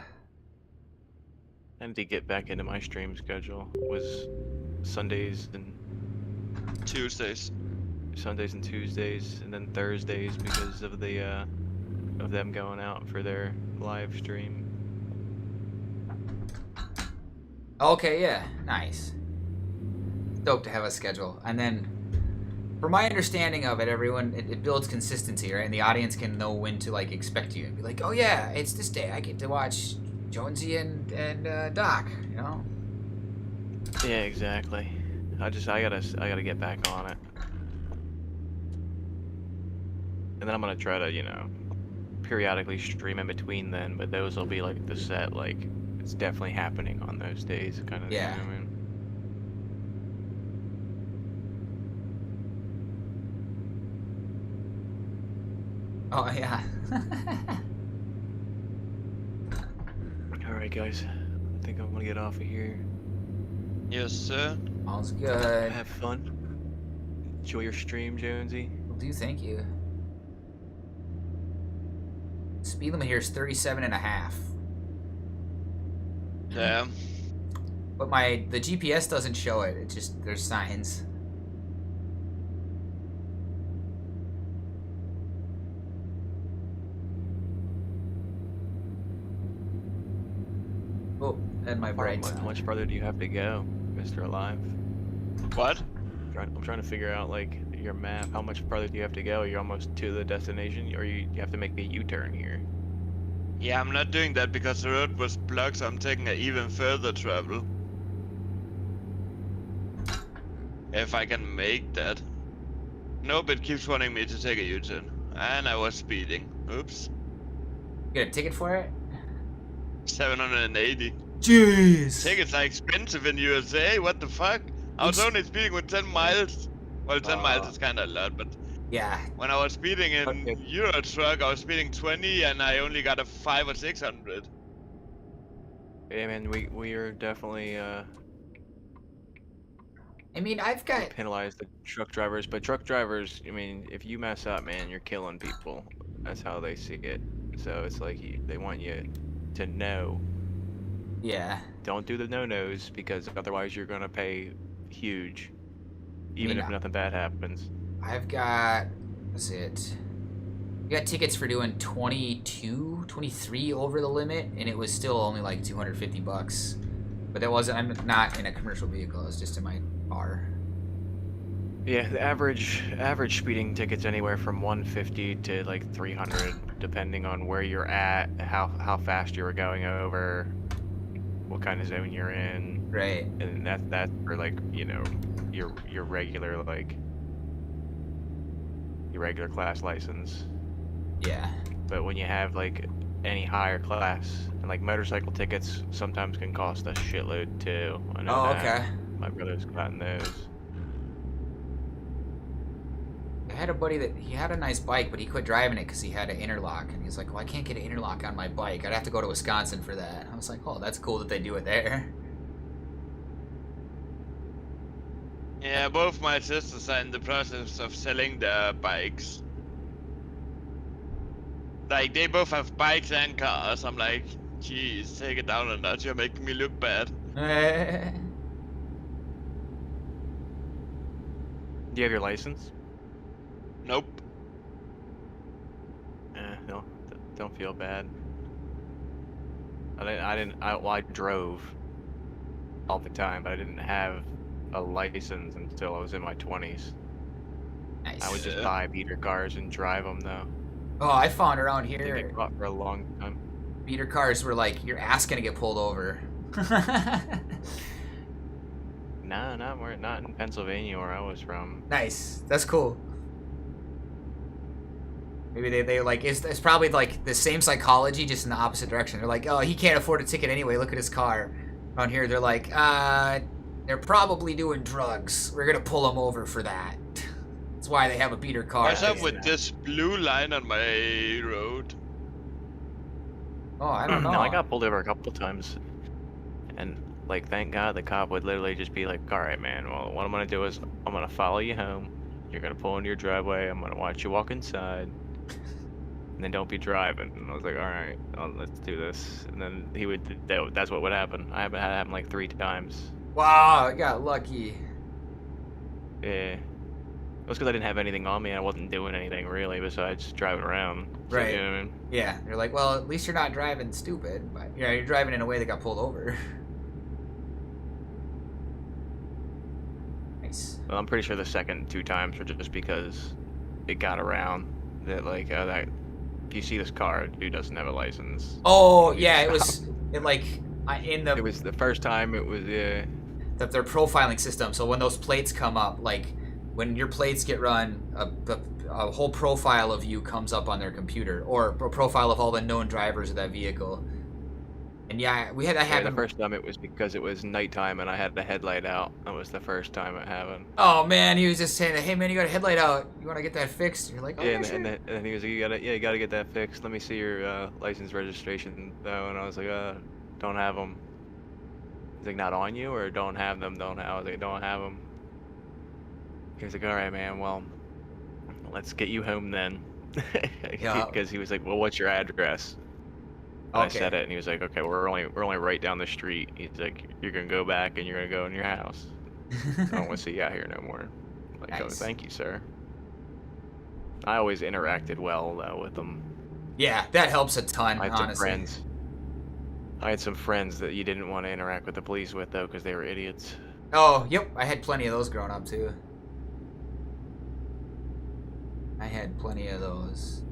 I need to get back into my stream schedule. Was Sundays and Tuesdays. Tuesdays, and then Thursdays because of the of them going out for their live stream. Okay, yeah, nice. Dope to have a schedule, and then, from my understanding of it, everyone it builds consistency, right? And the audience can know when to like expect you and be like, oh yeah, it's this day. I get to watch Jonesy and Doc, you know. Yeah, exactly. I gotta get back on it. And then I'm gonna try to, periodically stream in between then, but those will be like the set, like, it's definitely happening on those days kind of Yeah. thing, I mean. Oh yeah. Alright guys, I think I'm gonna get off of here. Yes, sir. All's good. Have fun. Enjoy your stream, Jonesy. Will do, thank you. Speed limit here is 37.5. Damn. But the GPS doesn't show it. It just there's signs. Oh, and my bright How much farther do you have to go, Mr. Alive? What? I'm trying to figure out, like, your map. How much farther do you have to go? You're almost to the destination, or you have to make the U-turn here? Yeah, I'm not doing that because the road was blocked, so I'm taking an even further travel. If I can make that. Nope, it keeps wanting me to take a U-turn. And I was speeding. Oops. You get a ticket for it? 780. Jeez. Tickets are expensive in USA, what the fuck? I was only speeding with 10 miles. Well, 10 miles is kinda a lot, but Yeah. when I was speeding in Okay. Euro Truck, I was speeding 20 and I only got a 5 or 600. Yeah, man, we are definitely I mean, I've got. penalize the truck drivers, but truck drivers, I mean, if you mess up, man, you're killing people. That's how they see it. So it's like they want you to know. Yeah. Don't do the no-nos because otherwise you're gonna pay huge, even mean, if nothing bad happens. I've got. What's it? We got tickets for doing 22, 23 over the limit, and it was still only like $250. But that wasn't. I'm not in a commercial vehicle. I was just in my car. Yeah, the average speeding tickets anywhere from 150 to like 300, depending on where you're at, how fast you were going over, what kind of zone you're in. Right. And that's for like, you know, your regular class license. Yeah. But when you have like any higher class, and like motorcycle tickets sometimes can cost a shitload too. I know Oh, that. okay. My brother's gotten those. I had a buddy that he had a nice bike, but he quit driving it because he had an interlock, and he's like, "Well, I can't get an interlock on my bike. I'd have to go to Wisconsin for that." I was like, "Oh, that's cool that they do it there." Yeah, both my sisters are in the process of selling their bikes. Like, they both have bikes and cars. I'm like, geez, take it down a notch. You're making me look bad. Do you have your license? Nope. No, don't feel bad. I drove all the time, but I didn't have a license until I was in my 20s. Nice. I would just Yeah. buy beater cars and drive them though. Oh, I found around I didn't here, get caught for a long time. beater cars were like, your ass gonna get pulled over. Nah, not in Pennsylvania where I was from. Nice. That's cool. Maybe they like, it's probably like the same psychology, just in the opposite direction. They're like, oh, he can't afford a ticket anyway, look at his car. Around here, they're like, they're probably doing drugs. We're gonna pull them over for that. That's why they have a beater car. What's up with this blue line on my road? Oh, I don't know. No, I got pulled over a couple times, and like, thank God the cop would literally just be like, "All right, man. Well, what I'm gonna do is I'm gonna follow you home. You're gonna pull into your driveway. I'm gonna watch you walk inside, and then don't be driving." And I was like, "All right, let's do this." And then he would. That's what would happen. I had it happen like 3 times. Wow, I got lucky. Yeah. It was because I didn't have anything on me. I wasn't doing anything really besides driving around. So, Right. you know what I mean? Yeah, they're like, well, at least you're not driving stupid, but yeah, you're driving in a way that got pulled over. Nice. Well, I'm pretty sure the second 2 times were just because it got around that like that if you see this car, dude doesn't have a license. Oh yeah, it was in the It was the first time. It was their profiling system. So when those plates come up, like when your plates get run, a whole profile of you comes up on their computer, or a profile of all the known drivers of that vehicle. And yeah, we had that yeah, happen. the first time it was because it was nighttime and I had the headlight out. That was the first time it happened. Oh man, he was just saying, "Hey man, you got a headlight out. You want to get that fixed?" And you're like, "Oh Yeah, yeah, and, sure." and he was like, you gotta get that fixed. Let me see your license registration though. And I was like, don't have them. He's like, not on you, or don't have them? Don't have. I was like, don't have them. He was like, all right, man. Well, let's get you home then. Yeah. Because he was like, well, what's your address? And I Okay. said it, and he was like, okay, we're only right down the street. He's like, you're gonna go back and you're gonna go in your house. I don't want to see you out here no more. I'm like, oh, Nice. thank you, sir. I always interacted well though with them. Yeah, that helps a ton, I had some honestly. friends. I had some friends that you didn't want to interact with the police with though, because they were idiots. Oh, yep, I had plenty of those growing up too. I had plenty of those.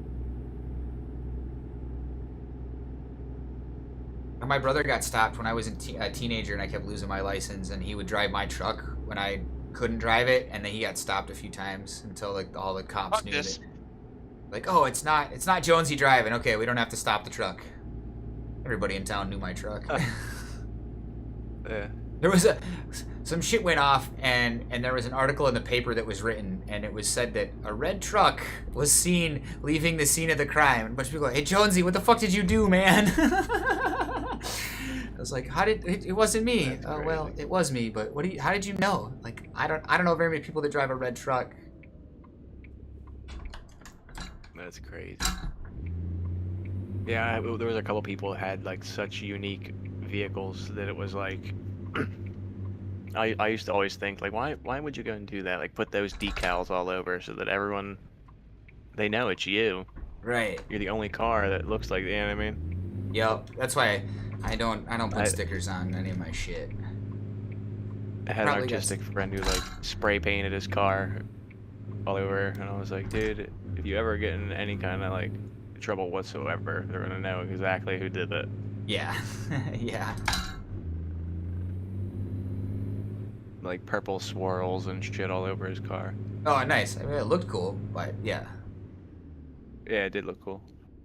My brother got stopped when I was a teenager and I kept losing my license, and he would drive my truck when I couldn't drive it, and then he got stopped a few times until like all the cops Fuck knew this. that. Like, oh, it's not Jonesy driving. Okay, we don't have to stop the truck. Everybody in town knew my truck. Yeah. There was some shit went off, and there was an article in the paper that was written, and it was said that a red truck was seen leaving the scene of the crime. And a bunch of people go, "Hey Jonesy, what the fuck did you do, man?" was like, how did it wasn't me? That's Oh well, crazy. it was me, but how did you know? Like I don't know very many people that drive a red truck. That's crazy. Yeah, there was a couple people that had like such unique vehicles that it was like I used to always think like why would you go and do that? Like put those decals all over so that everyone they know it's you. Right. You're the only car that looks like, you know what I mean? Yep. That's why I don't put I stickers on any of my shit. I had an Probably got artistic friend who like spray painted his car all over, and I was like, dude, if you ever get in any kind of like trouble whatsoever, they're gonna know exactly who did it. Yeah. Yeah. Like purple swirls and shit all over his car. Oh, nice. I mean, it looked cool, but yeah. Yeah, it did look cool.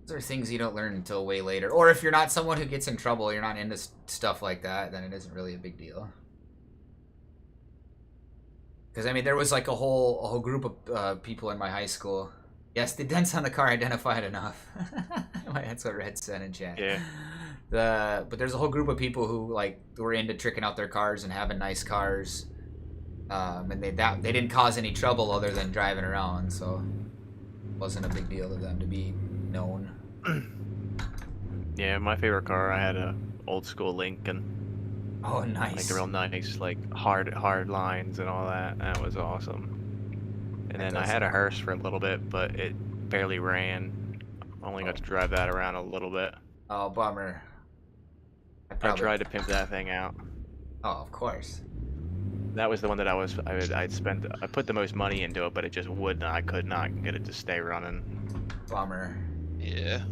Those are things you don't learn until way later. Or if you're not someone who gets in trouble, you're not into stuff like that, then it isn't really a big deal. Because I mean, there was like a whole group of people in my high school. Yes, the dents on the car identified enough. That's what Red said in chat. Yeah. But there's a whole group of people who like were into tricking out their cars and having nice cars, and they didn't cause any trouble other than driving around, so it wasn't a big deal to them to be known. Yeah, my favorite car, I had a old school Lincoln. Oh, nice. Like the real nice, like hard lines and all that. That was awesome. And then I had a hearse for a little bit, but it barely ran. Only got to drive that around a little bit. Oh, bummer. I tried to pimp that thing out. Oh, of course. That was the one that I put the most money into it, but it just would not. I could not get it to stay running. Bummer. Yeah.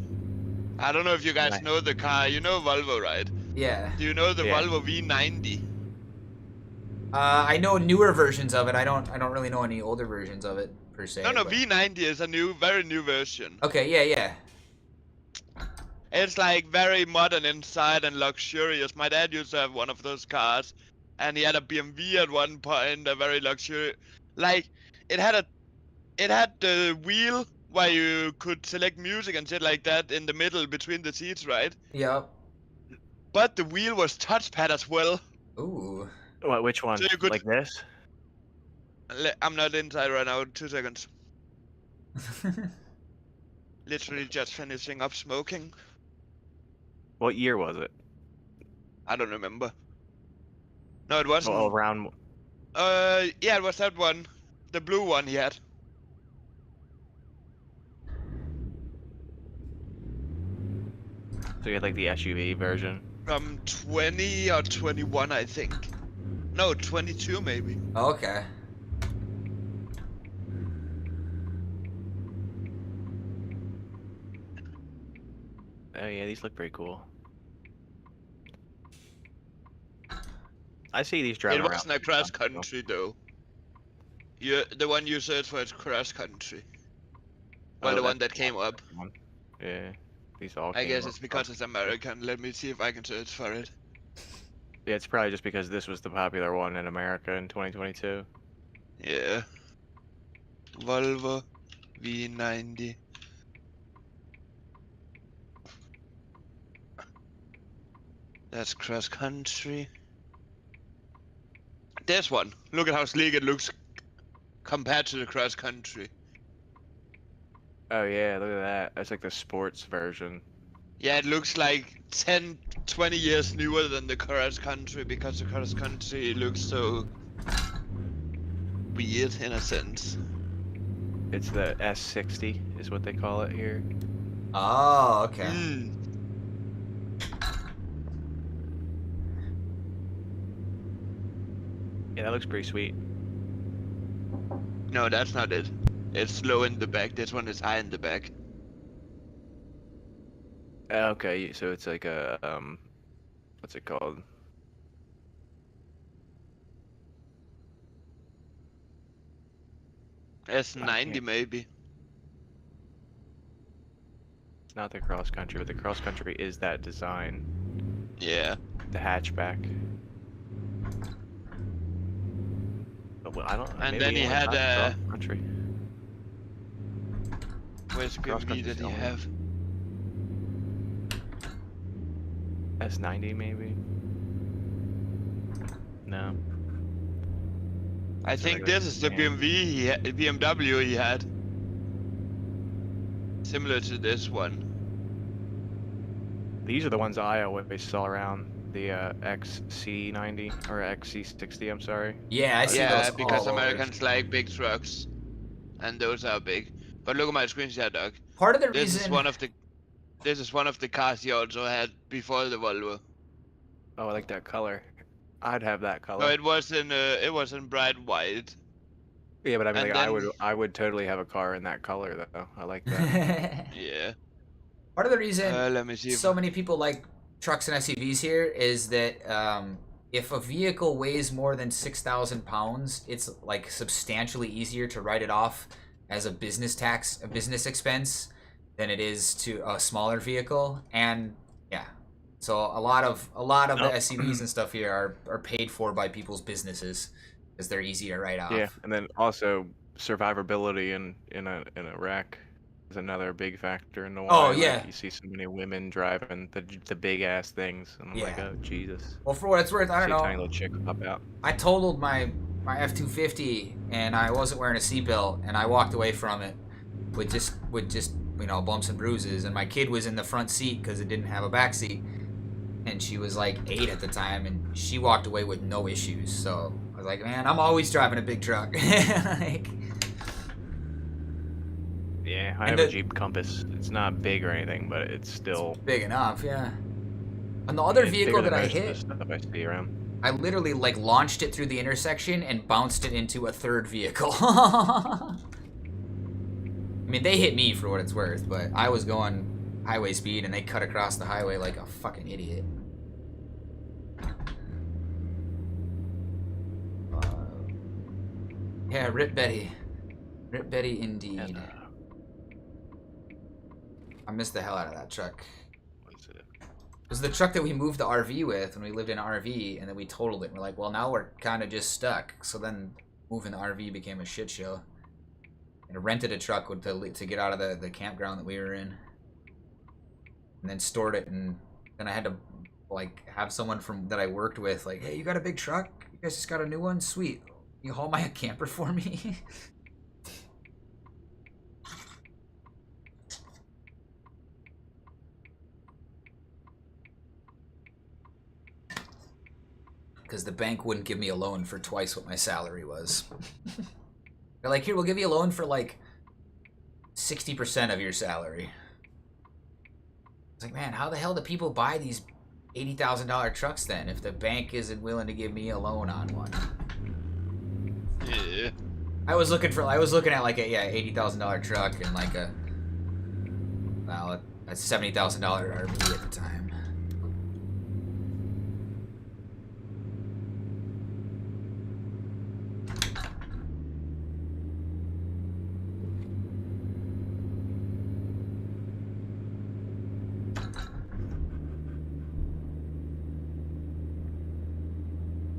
I don't know if you guys know the car. You know Volvo, right? Yeah. Do you know the Yeah. Volvo V90? I know newer versions of it. I don't really know any older versions of it per se. No, but... V90 is a very new version. Okay, yeah. It's like very modern inside and luxurious. My dad used to have one of those cars, and he had a BMW at one point, a very luxurious. Like it had the wheel where you could select music and shit like that in the middle between the seats, right? Yep. But the wheel was touchpad as well. Ooh. What? Which one? So you could- Like this? I'm not inside right now. 2 seconds. Literally just finishing up smoking. What year was it? I don't remember. No, it wasn't. Oh, around. Yeah, it was that one. The blue one he had. So you had like the SUV version. From 20 or 21, I think. No, 22 maybe. Okay. Oh yeah, these look pretty cool. I see these driving It around. wasn't a cross country though. The one you searched for is cross country. Well, Oh, the one that's that came up. one. Yeah, these all. I came guess up. it's because it's American. Let me see if I can search for it. Yeah, it's probably just because this was the popular one in America in 2022. Yeah. Volvo V90. That's cross country. This one. Look at how sleek it looks compared to the cross country. Oh yeah, look at that. That's like the sports version. Yeah, it looks like 10, 20 years newer than the cross country because the cross country looks so weird in a sense. It's the S60 is what they call it here. Oh, okay. Yeah, that looks pretty sweet. No, that's not it. It's low in the back. This one is high in the back. Okay, so it's like a what's it called? S90 maybe. It's not the cross country, but the cross country is that design. Yeah. The hatchback. But well, I don't. And maybe then he it's had not a- cross country. Which Cross V country's did he only- have? S90 maybe. No. I It's a think regular this is the sedan. BMW he had. Similar to this one. These are the ones I always saw around. The XC90 or XC60. I'm sorry. Yeah, I see Yeah, those because all over. Americans like big trucks, and those are big. But look at my screenshot, Doc. Part of the This is reason. one of the. This is one of the cars he also had before the Volvo. Oh, I like that color. I'd have that No, color. it was in bright white. Yeah, but I mean, And like, then I would totally have a car in that color though. I like that. yeah. Part of the reason Let me see. so many people like trucks and SUVs here is that if a vehicle weighs more than 6,000 pounds, it's like substantially easier to write it off as a business expense than it is to a smaller vehicle. And yeah, so a lot of the SUVs and stuff here are paid for by people's businesses because they're easy to write off. Yeah, and then also survivability in a wreck is another big factor in the why. Oh, like, yeah. you see so many women driving the big ass things, and I'm like, Yeah. oh Jesus. Well, for what it's worth, I See don't a know. tiny little chick pop out. I totaled my F-250 and I wasn't wearing a seatbelt and I walked away from it with just bumps and bruises, and my kid was in the front seat because it didn't have a back seat, and she was like 8 at the time, and she walked away with no issues. So I was like, man, I'm always driving a big truck. Like, Yeah, I And have a the- Jeep Compass. It's not big or anything, but it's still big enough, yeah. And the other it's vehicle bigger that than I most of the hit, stuff I see around. I literally like launched it through the intersection and bounced it into a third vehicle. I mean, they hit me for what it's worth, but I was going highway speed and they cut across the highway like a fucking idiot. Yeah, Rip Betty. Rip Betty indeed. And, I missed the hell out of that truck. what's it? It was the truck that we moved the RV with when we lived in an RV, and then we totaled it. And we're like, well, now we're kind of just stuck. So then moving the RV became a shit show. And I rented a truck to get out of the campground that we were in. And then stored it, and then I had to like have someone that I worked with like, hey, you got a big truck? You guys just got a new one? Sweet. You haul my camper for me? Because the bank wouldn't give me a loan for twice what my salary was. They're like, here, we'll give you a loan for like 60% of your salary. It's like, man, how the hell do people buy these $80,000 trucks then if the bank isn't willing to give me a loan on one? Yeah. I was looking at like a $80,000 truck and like a $70,000 RV at the time.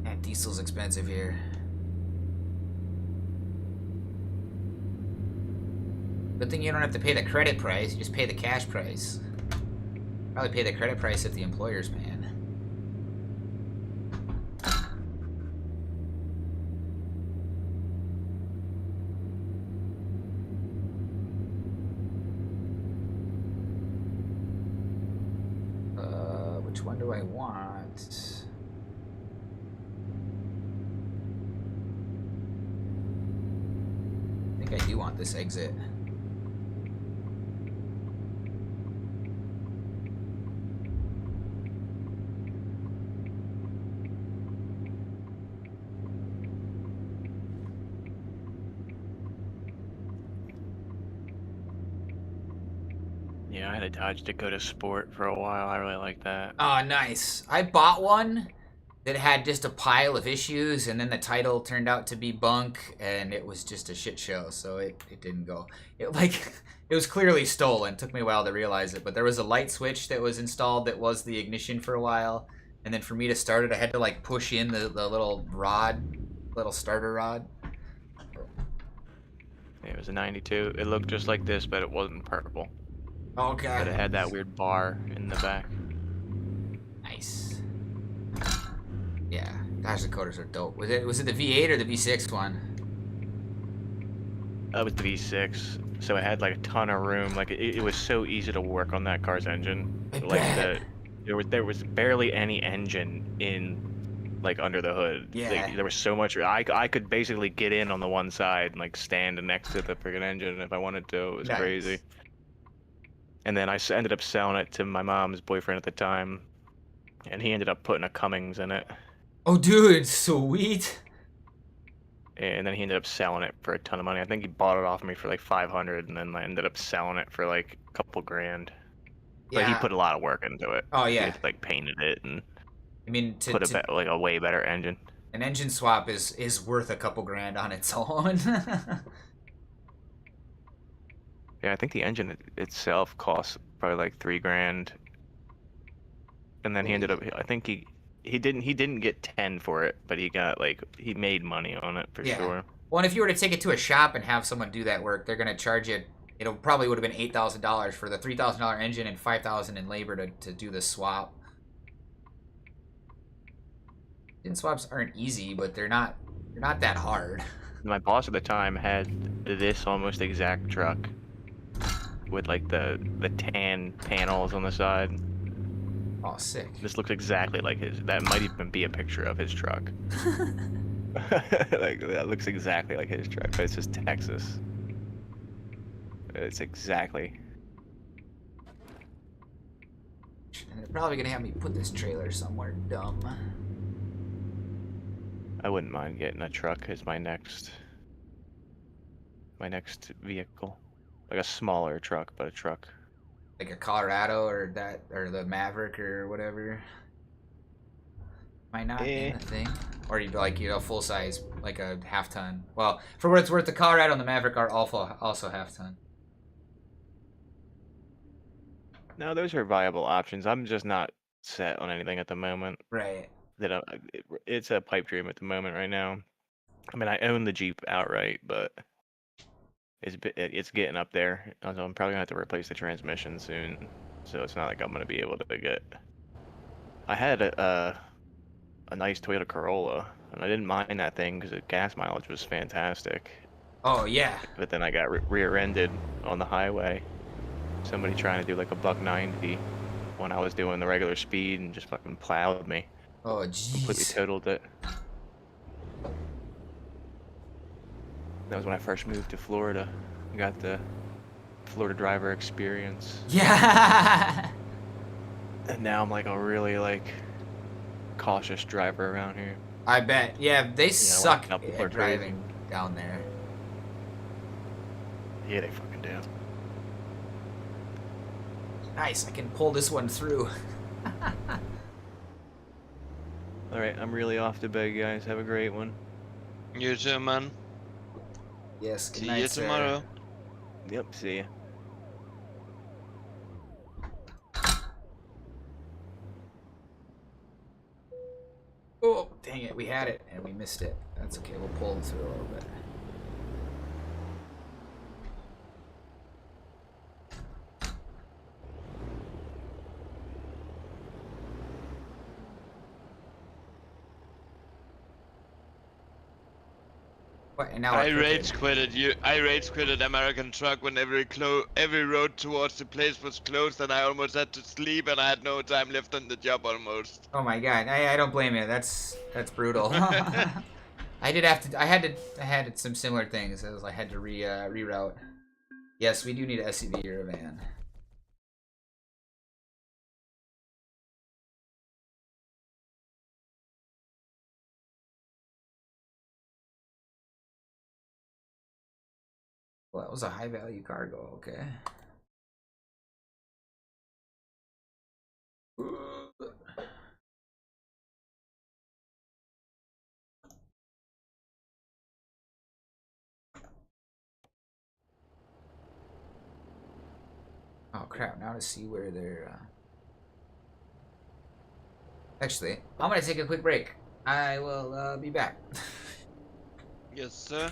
Man, diesel's expensive here. Good thing you don't have to pay the credit price, you just pay the cash price. Probably pay the credit price if the employer's paying. Which one do I want? I think I do want this exit. Yeah, I had a Dodge Dakota Sport for a while. I really like that. Oh, nice. I bought one that had just a pile of issues, and then the title turned out to be bunk, and it was just a shit show, so it didn't go. It was clearly stolen. It took me a while to realize it, but there was a light switch that was installed that was the ignition for a while, and then for me to start it, I had to like push in the little starter rod. Yeah, it was a 92. It looked just like this, but it wasn't purple. Okay. But it had that weird bar in the back. Nice. Nice. Yeah, Dodge Dakotas are dope. Was it the V8 or the V6 one? That was the V6, so it had like a ton of room. Like it was so easy to work on that car's engine. I Like bet. there was barely any engine in like under the hood. Yeah. Like, there was so much. I could basically get in on the one side and like stand next to the friggin' engine if I wanted to. It was Nice. crazy. And then ended up selling it to my mom's boyfriend at the time, and he ended up putting a Cummins in it. Oh, dude, sweet. And then he ended up selling it for a ton of money. I think he bought it off me for like 500, and then I ended up selling it for like a couple grand. But he Yeah. put a lot of work into it. Oh, He yeah. had, like painted it and I mean, put like a way better engine. an engine swap is worth a couple grand on its own. Yeah, I think the engine itself costs probably like 3 grand. And then he ended up, I think he didn't get 10 for it, but he got like, he made money on it for Yeah. sure. Well, and if you were to take it to a shop and have someone do that work, they're gonna charge it. It'll probably would have been $8,000 for the $3,000 engine and $5,000 in labor to do the swap. Engine swaps aren't easy, but they're not that hard. My boss at the time had this almost exact truck with like the tan panels on the side. Oh, sick. This looks exactly like his. That might even be a picture of his truck. Like that looks exactly like his truck, but it's just Texas. It's exactly. And they're probably gonna have me put this trailer somewhere dumb. I wouldn't mind getting a truck as my next vehicle, like a smaller truck, but a truck. Like a Colorado or the Maverick or whatever. Might not be a thing. Or you'd like, full size, like a half ton. Well, for what it's worth, the Colorado and the Maverick are also half ton. No, those are viable options. I'm just not set on anything at the moment. Right. It's a pipe dream at the moment right now. I mean, I own the Jeep outright, but it's getting up there. So I'm probably gonna have to replace the transmission soon. So it's not like I'm gonna be able to get. I had a nice Toyota Corolla, and I didn't mind that thing because the gas mileage was fantastic. Oh yeah. But then I got rear-ended on the highway. Somebody trying to do like a $190 when I was doing the regular speed and just fucking plowed me. Oh Completely jeez. totaled it. That was when I first moved to Florida. I got the Florida driver experience. Yeah. And now I'm like a really like cautious driver around here. I bet. Yeah, they suck how people are at driving down there. Yeah, they fucking do. Nice, I can pull this one through. Alright, I'm really off to bed, guys. Have a great one. You too, man. Yes, good See night, you sir. tomorrow. Yep, see ya. Oh, dang it, we had it and we missed it. That's okay, we'll pull through a little bit. What, and now I we're rage cooking. quitted you. I rage quitted American Truck when every road towards the place was closed, and I almost had to sleep, and I had no time left on the job almost. Oh my god, I don't blame you. That's brutal. I had some similar things. I had to reroute. Yes, we do need an SUV or a van. Well, that was a high value cargo. Okay. Oh crap! Now to see where they're. Actually, I'm gonna take a quick break. I will be back. Yes, sir.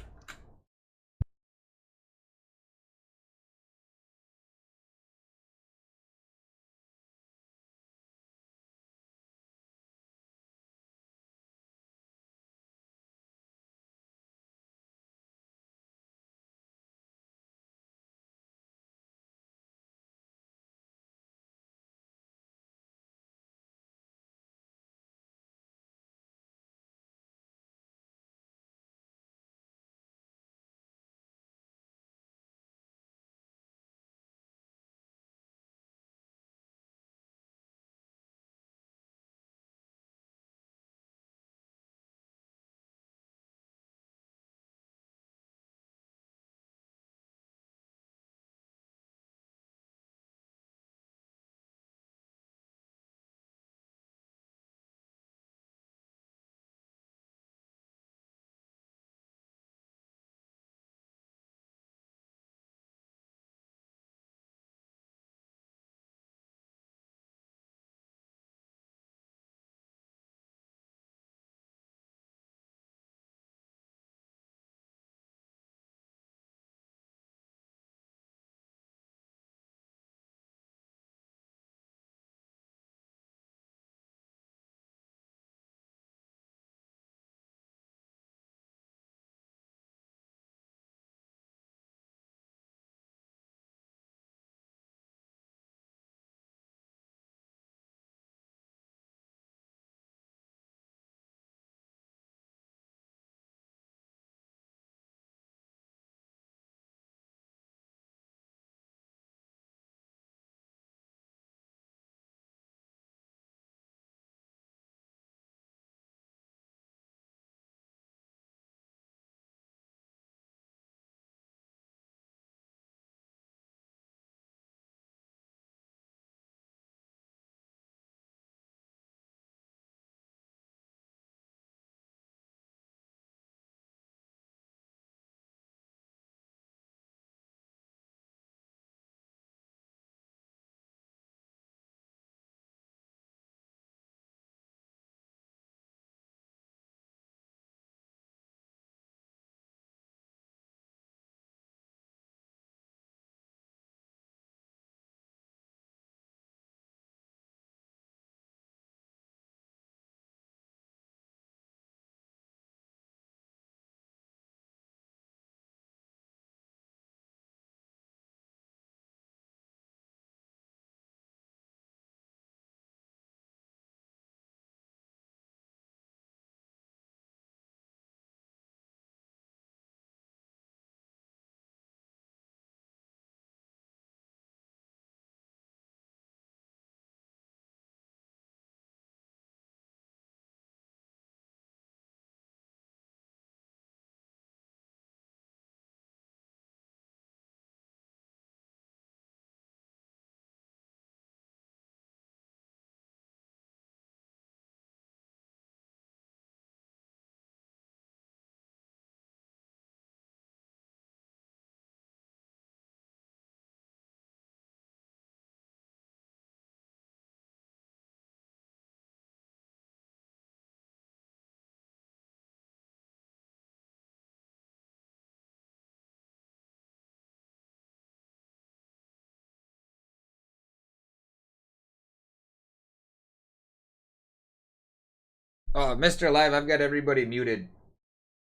Oh, Mr. Live, I've got everybody muted.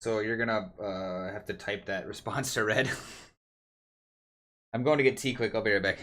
So you're gonna have to type that response to red. I'm going to get tea quick. I'll be right back.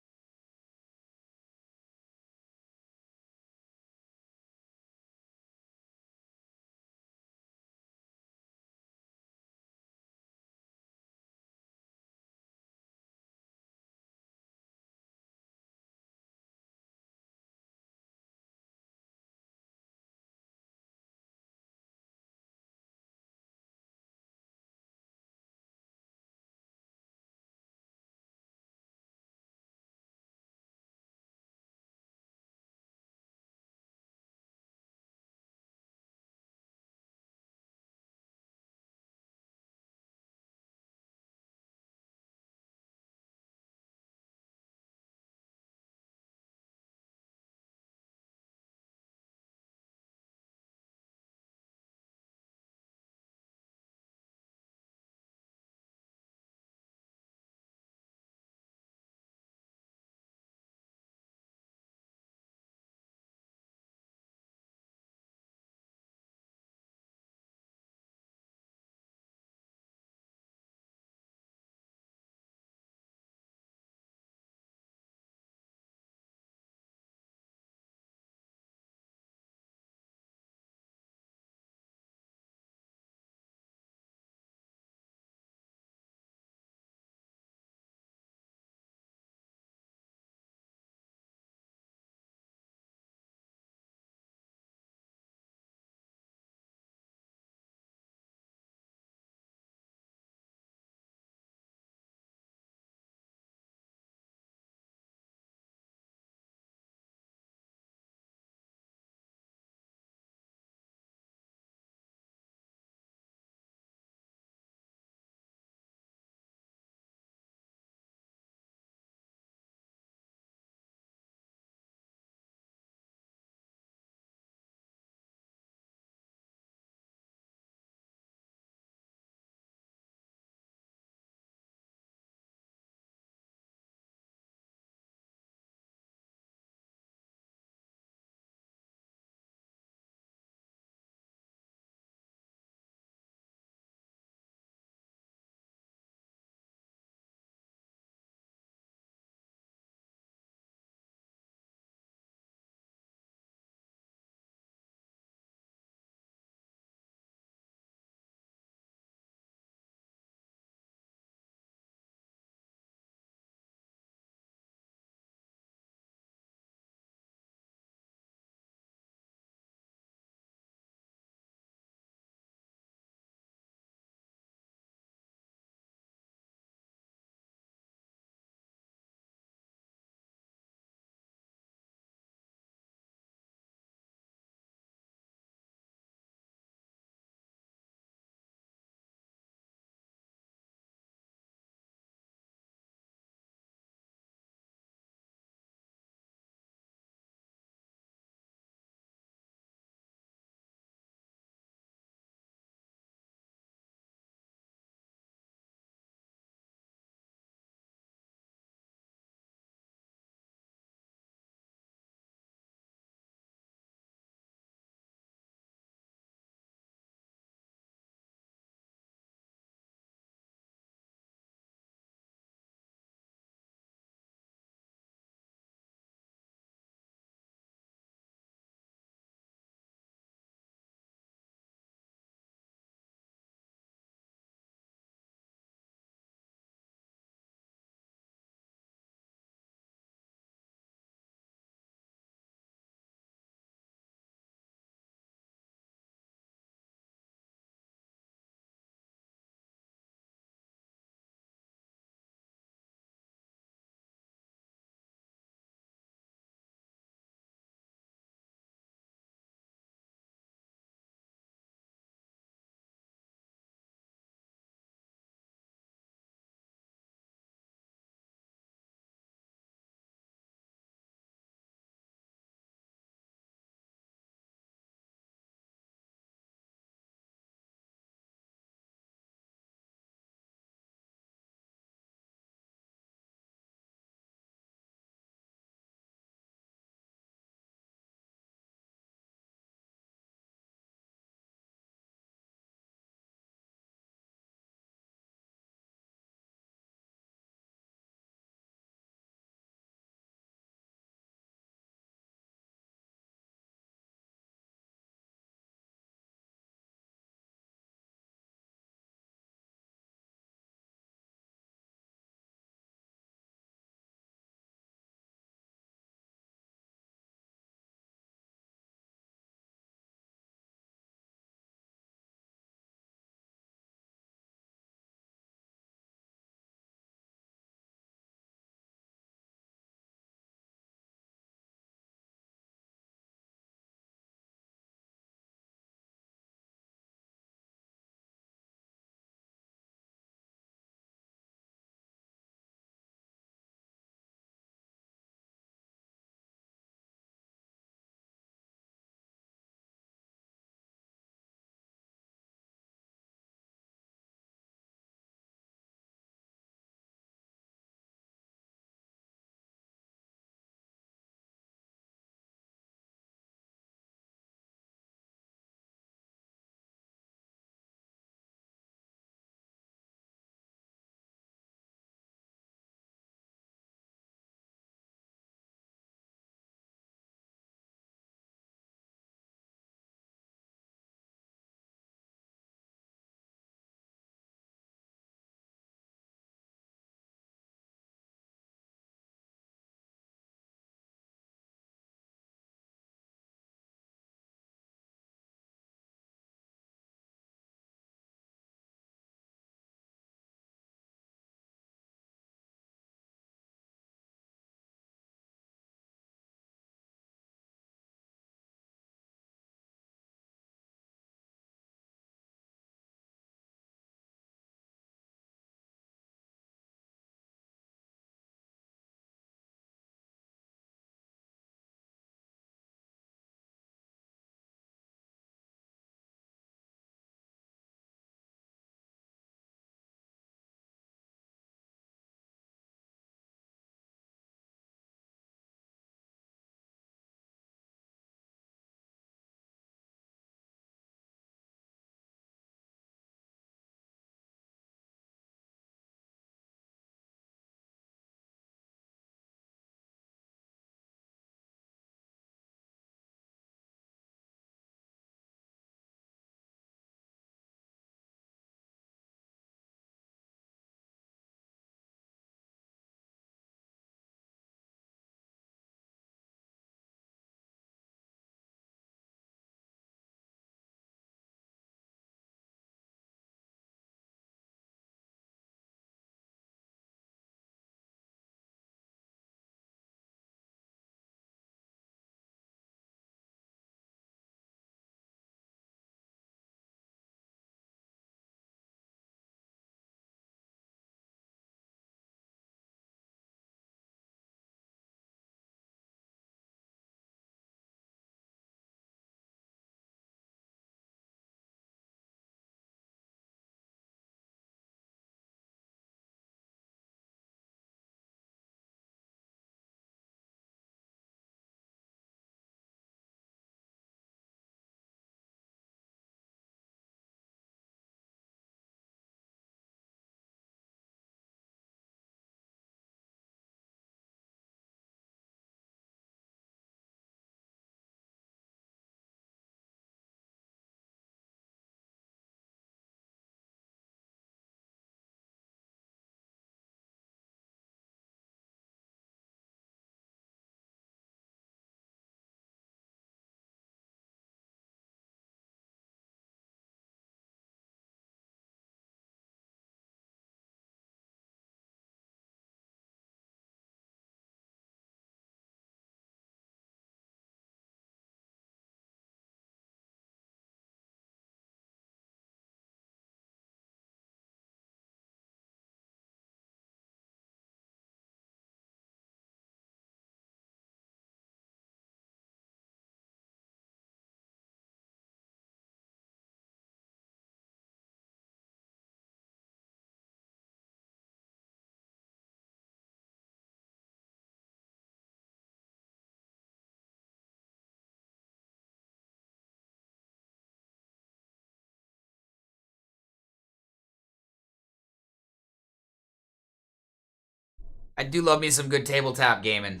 I do love me some good tabletop gaming.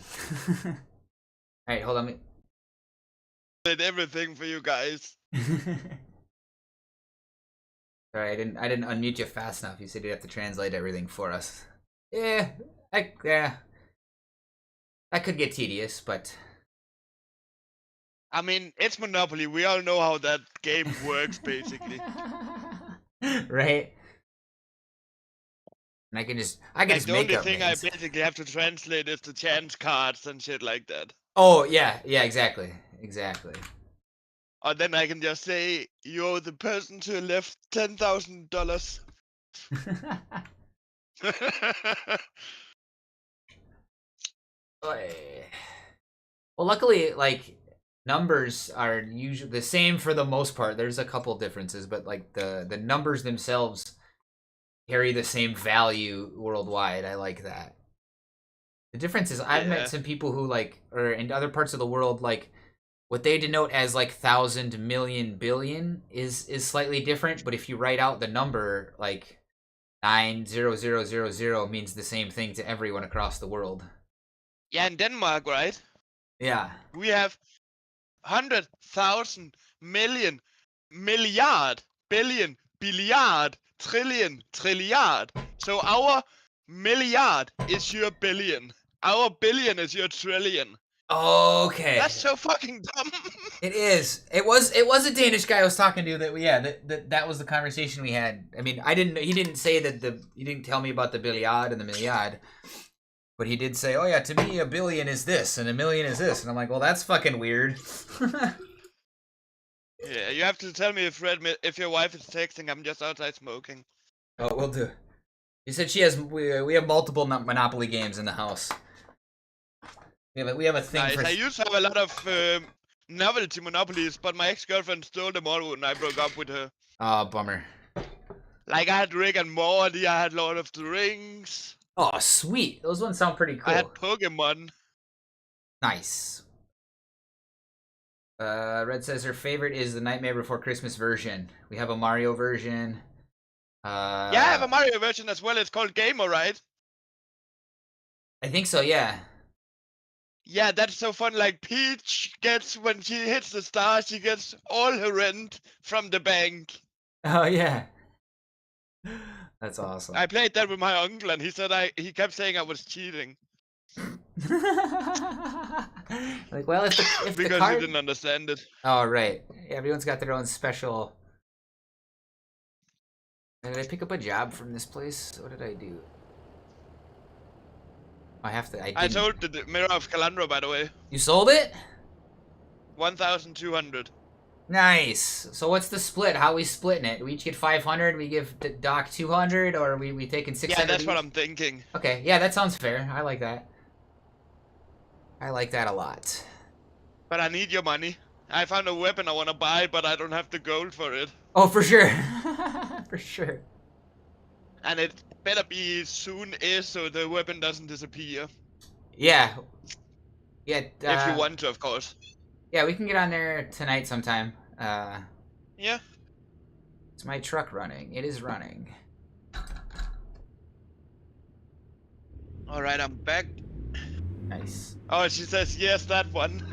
All right, hold on. Did everything for you guys. Sorry, I didn't unmute you fast enough. You said you'd have to translate everything for us. Yeah, that could get tedious, but I mean, it's Monopoly. We all know how that game works, basically. right. And I can just The make only up thing names. I basically have to translate is the chance cards and shit like that. Oh yeah, exactly. Or then I can just say, you're the person to left $10,000. Well, luckily, like numbers are usually the same for the most part. There's a couple differences, but like the numbers themselves carry the same value worldwide. I like that. The difference is I've met some people who like, or in other parts of the world, like what they denote as like 1,000, million, billion is slightly different. But if you write out the number like 90000 means the same thing to everyone across the world. Yeah, in Denmark, right? Yeah. We have 100,000 million, milliard, billion, billiard, trillion, trilliard. So our milliard is your billion. Our billion is your trillion. Okay. That's so fucking dumb. It is. It was a Danish guy I was talking to that was the conversation we had. I mean, he didn't say that he didn't tell me about the billiard and the milliard. But he did say, "Oh yeah, to me a billion is this and a million is this." And I'm like, "Well, that's fucking weird." Yeah, you have to tell me if your wife is texting. I'm just outside smoking. Oh, we'll do. He said we have multiple Monopoly games in the house. We have a thing Nice. for. I used to have a lot of novelty monopolies, but my ex-girlfriend stole them all when I broke up with her. Oh, bummer. Like I had Rick and Morty, I had Lord of the Rings. Oh, sweet. Those ones sound pretty cool. I had Pokemon. Nice. Red says her favorite is the Nightmare Before Christmas version. We have a Mario version. Yeah, I have a Mario version as well. It's called Gamer, right? I think so, yeah. Yeah, that's so fun. Like Peach gets, when she hits the star, she gets all her rent from the bank. Oh, yeah. That's awesome. I played that with my uncle, and he said he kept saying I was cheating. Like, well, if because the card... he didn't understand it. Oh, right. Everyone's got their own special... Did I pick up a job from this place? What did I do? I sold the Mirror of Calandra, by the way. You sold it? 1,200. Nice. So what's the split? How are we splitting it? We each get 500. We give Doc 200, or are we taking 600? Yeah, that's each? what I'm thinking. Okay, yeah, that sounds fair. I like that. I like that a lot. But I need your money. I found a weapon I want to buy, but I don't have the gold for it. Oh, for sure. For sure. And it better be soon-ish so the weapon doesn't disappear. Yeah. Yeah. If you want to, of course. Yeah, we can get on there tonight sometime. Yeah. Is my truck running? It is running. Alright, I'm back. Nice. Oh, she says yes, that one.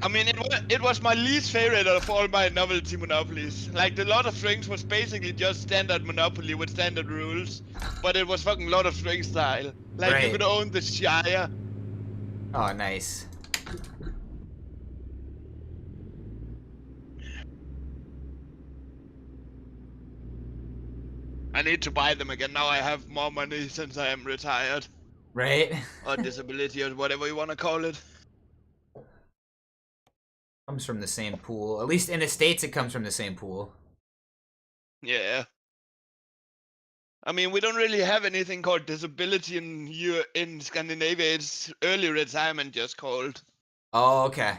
I mean, it was my least favorite of all my novelty monopolies. Like, the Lord of the Rings was basically just standard Monopoly with standard rules, but it was fucking Lord of the Rings style. Like, right. You could own the Shire. Oh, nice. I need to buy them again. Now I have more money since I am retired. Right? Or disability or whatever you want to call it. Comes from the same pool. At least in the States, it comes from the same pool. Yeah. I mean, we don't really have anything called disability in Scandinavia. It's early retirement just called. Oh, okay.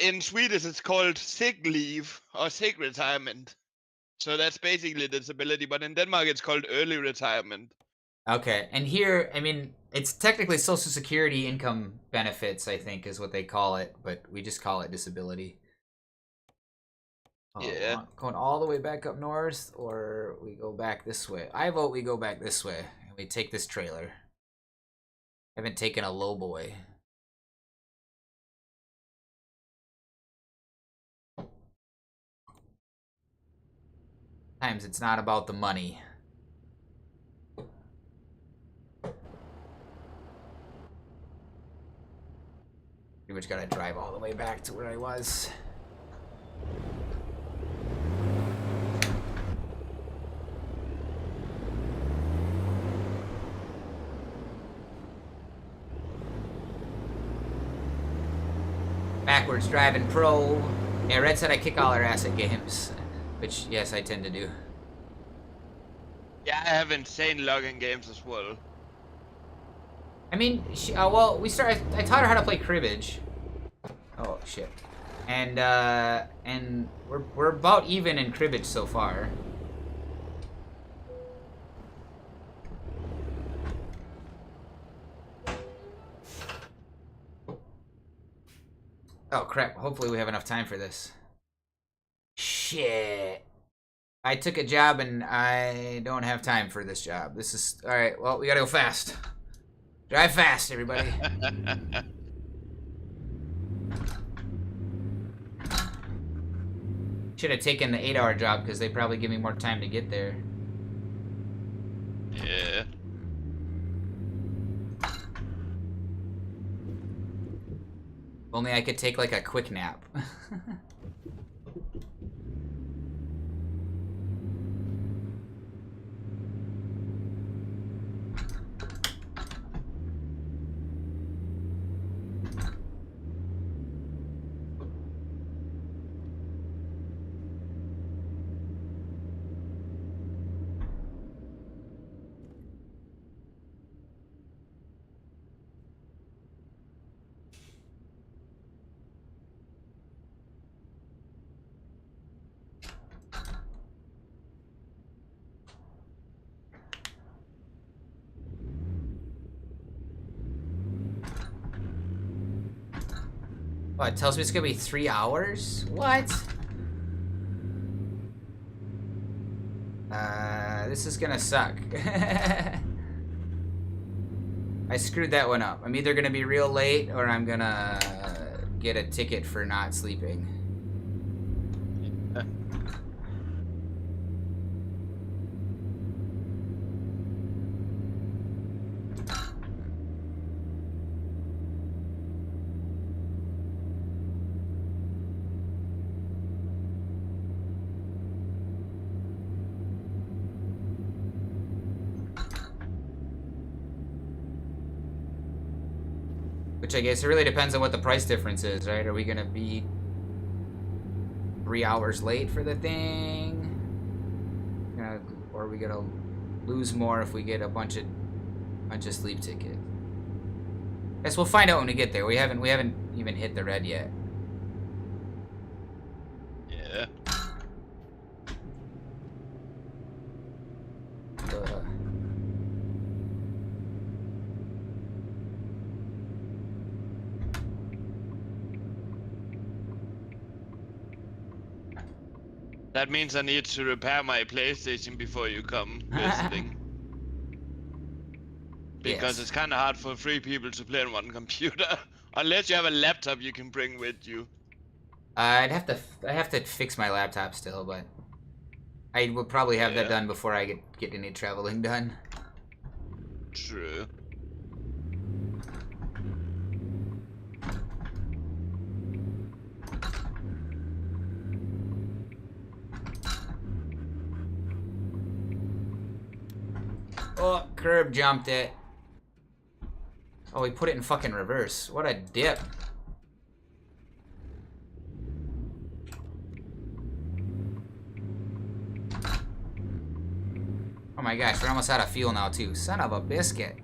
In Swedish, it's called sick leave or sick retirement. So that's basically disability, but in Denmark, it's called early retirement. Okay, and here, I mean, it's technically Social Security income benefits, I think, is what they call it, but we just call it disability. Oh, yeah. Going all the way back up north, or we go back this way? I vote we go back this way, and we take this trailer. Haven't taken a low boy. Sometimes it's not about the money. Pretty much gotta drive all the way back to where I was. Backwards driving pro. Yeah, Red said I kick all our ass at games. Which, yes, I tend to do. Yeah, I have insane luck in games as well. I mean, well, I taught her how to play cribbage. Oh, shit. And we're about even in cribbage so far. Oh, crap. Hopefully we have enough time for this. Shit. I took a job and I don't have time for this job. This is... Alright, well, we gotta go fast. Drive fast, everybody. Should have taken the 8-hour job because they probably give me more time to get there. Yeah. Only I could take like a quick nap. Oh, it tells me it's gonna be 3 hours? What? This is gonna suck. I screwed that one up. I'm either gonna be real late or I'm gonna get a ticket for not sleeping. Which I guess it really depends on what the price difference is, right? Are we gonna be 3 hours late for the thing? Or are we gonna lose more if we get a bunch of sleep tickets? Guess we'll find out when we get there. We haven't even hit the red yet. Yeah. That means I need to repair my PlayStation before you come visiting. Because Yes. it's kind of hard for 3 people to play on one computer. Unless you have a laptop you can bring with you. I have to fix my laptop still, but I will probably have that done before I get any traveling done. True. Oh, curb jumped it. Oh, he put it in fucking reverse. What a dip. Oh my gosh, we're almost out of fuel now too. Son of a biscuit.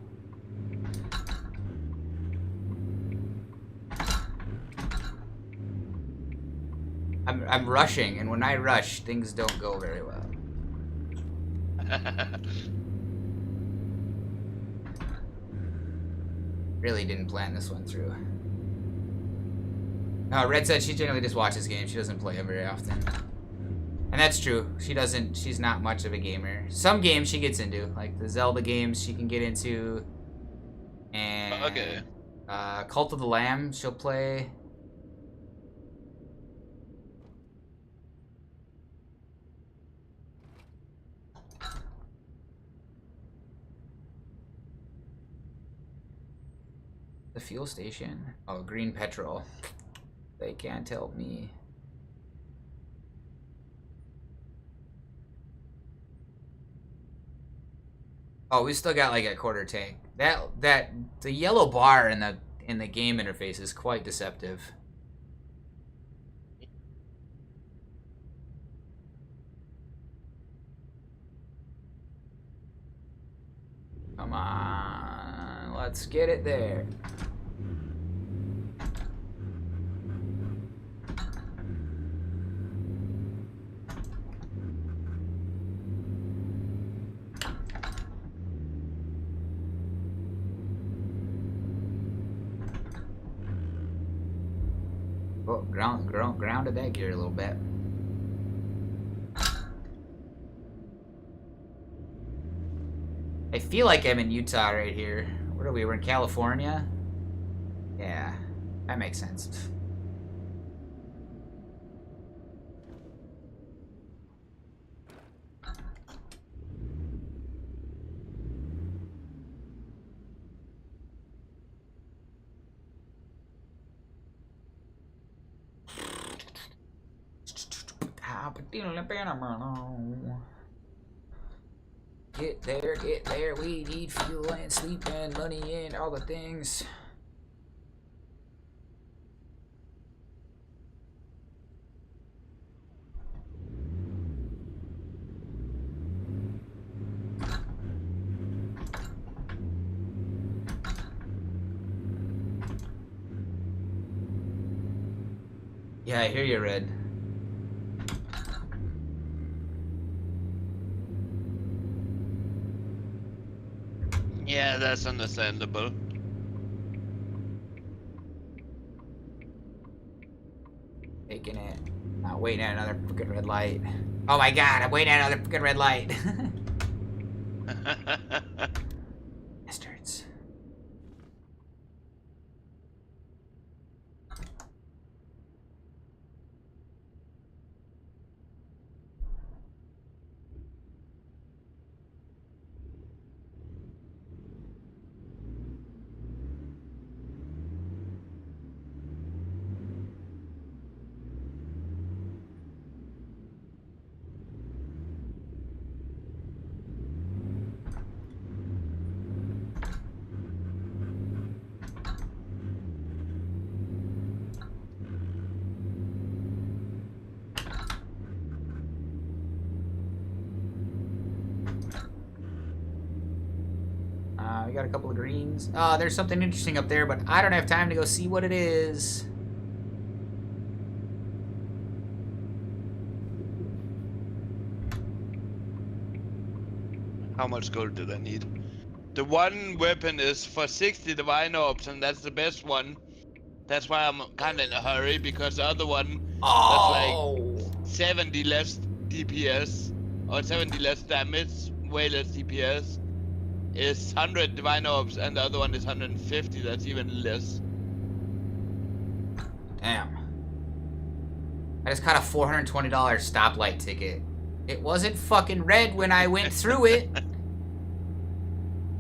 I'm rushing, and when I rush, things don't go very well. Really didn't plan this one through. Red said she generally just watches games. She doesn't play them very often. And that's true. She's not much of a gamer. Some games she gets into, like the Zelda games she can get into. And Okay. Cult of the Lamb, she'll play. The fuel station. Oh, green petrol. They can't help me. Oh, we still got like a quarter tank. The yellow bar in the game interface is quite deceptive. Come on, let's get it there. Oh, grounded that gear a little bit. I feel like I'm in Utah right here. Where are we? We're in California? Yeah, that makes sense. Get there, we need fuel and sleep and money and all the things. Yeah, I hear you, Red. Yeah, that's understandable. Taking it. Not waiting at another freaking red light. Oh my god, I'm waiting at another freaking red light. Bastards. We got a couple of greens. Oh, there's something interesting up there, but I don't have time to go see what it is. How much gold do I need? The one weapon is for 60 divine orbs, and that's the best one. That's why I'm kind of in a hurry, because the other one does like Oh! 70 less DPS, or 70 less damage, way less DPS. Is 100 divine orbs, and the other one is 150. That's even less. Damn. I just caught a $420 stoplight ticket. It wasn't fucking red when I went through it.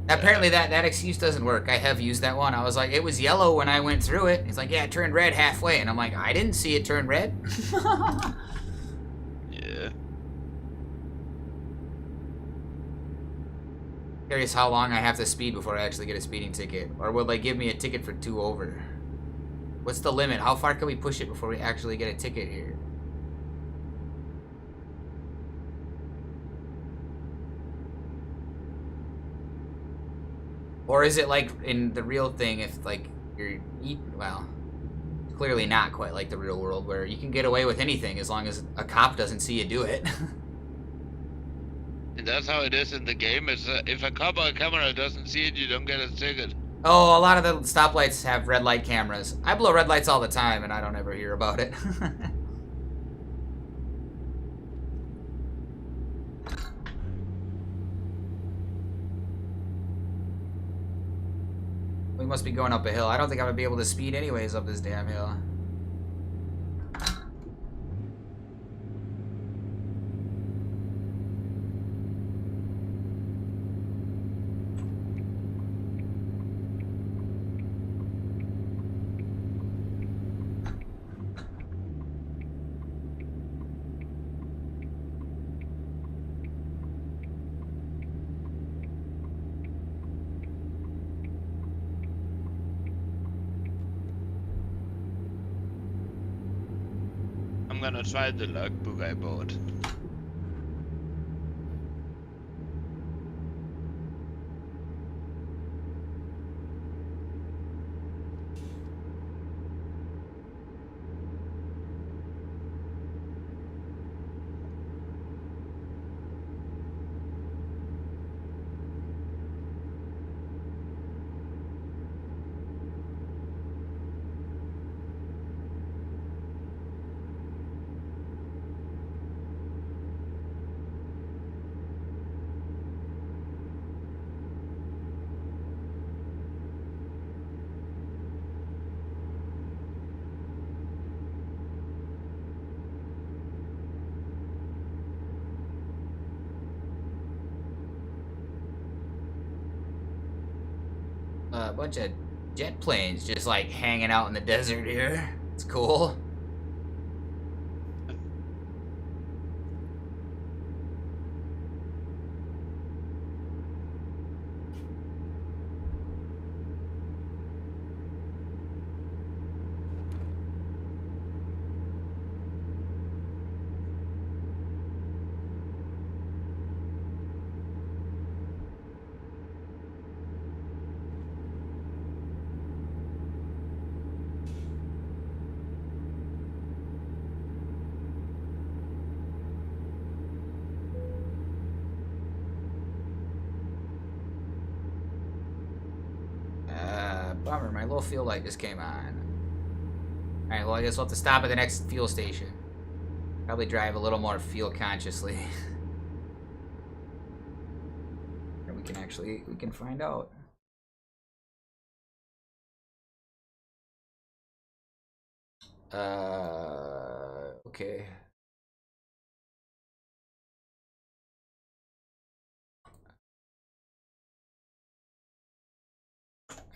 Apparently that excuse doesn't work. I have used that one. I was like, it was yellow when I went through it. He's like, yeah, it turned red halfway. And I'm like, I didn't see it turn red. Yeah. Curious how long I have to speed before I actually get a speeding ticket. Or will they give me a ticket for 2 over? What's the limit? How far can we push it before we actually get a ticket here? Or is it like in the real thing if like well, clearly not quite like the real world where you can get away with anything as long as a cop doesn't see you do it. And that's how it is in the game. Is if a cop or a camera doesn't see it, you don't get a ticket. Oh, a lot of the stoplights have red light cameras. I blow red lights all the time and I don't ever hear about it. must be going up a hill. I don't think I'm gonna be able to speed anyways up this damn hill. I'm gonna try the logbook I bought. A bunch of jet planes just like hanging out in the desert here. It's cool. Bummer, my low fuel light just came on. Alright, well I guess we'll have to stop at the next fuel station. Probably drive a little more fuel consciously. Or we can find out. Okay.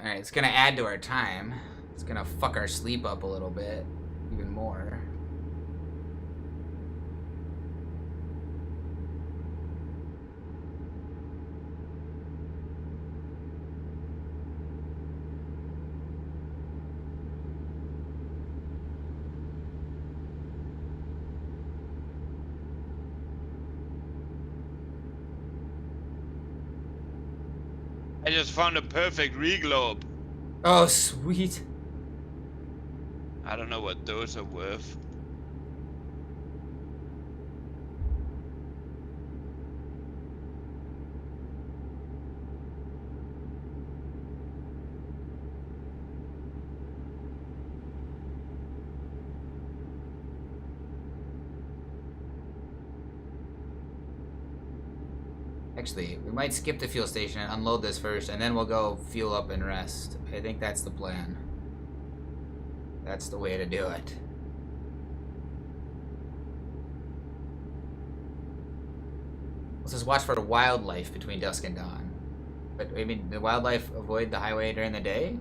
Alright, it's gonna add to our time. It's gonna fuck our sleep up a little bit. Even more. I just found a perfect reglobe. Oh, sweet. I don't know what those are worth. Actually, we might skip the fuel station and unload this first, and then we'll go fuel up and rest. I think that's the plan. That's the way to do it. Let's just watch for wildlife between dusk and dawn. But, I mean, the wildlife avoid the highway during the day?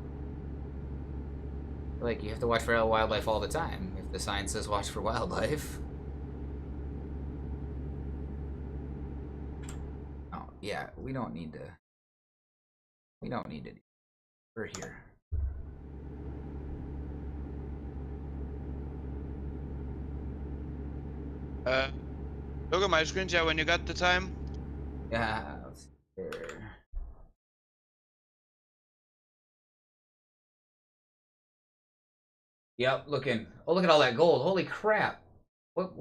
Like, you have to watch for wildlife all the time, if the sign says watch for wildlife. Oh, yeah, we don't need to... We don't need to... We're here. Look at my screen share when you got the time. Yeah, let's see here. Yep, looking. Oh, look at all that gold. Holy crap. What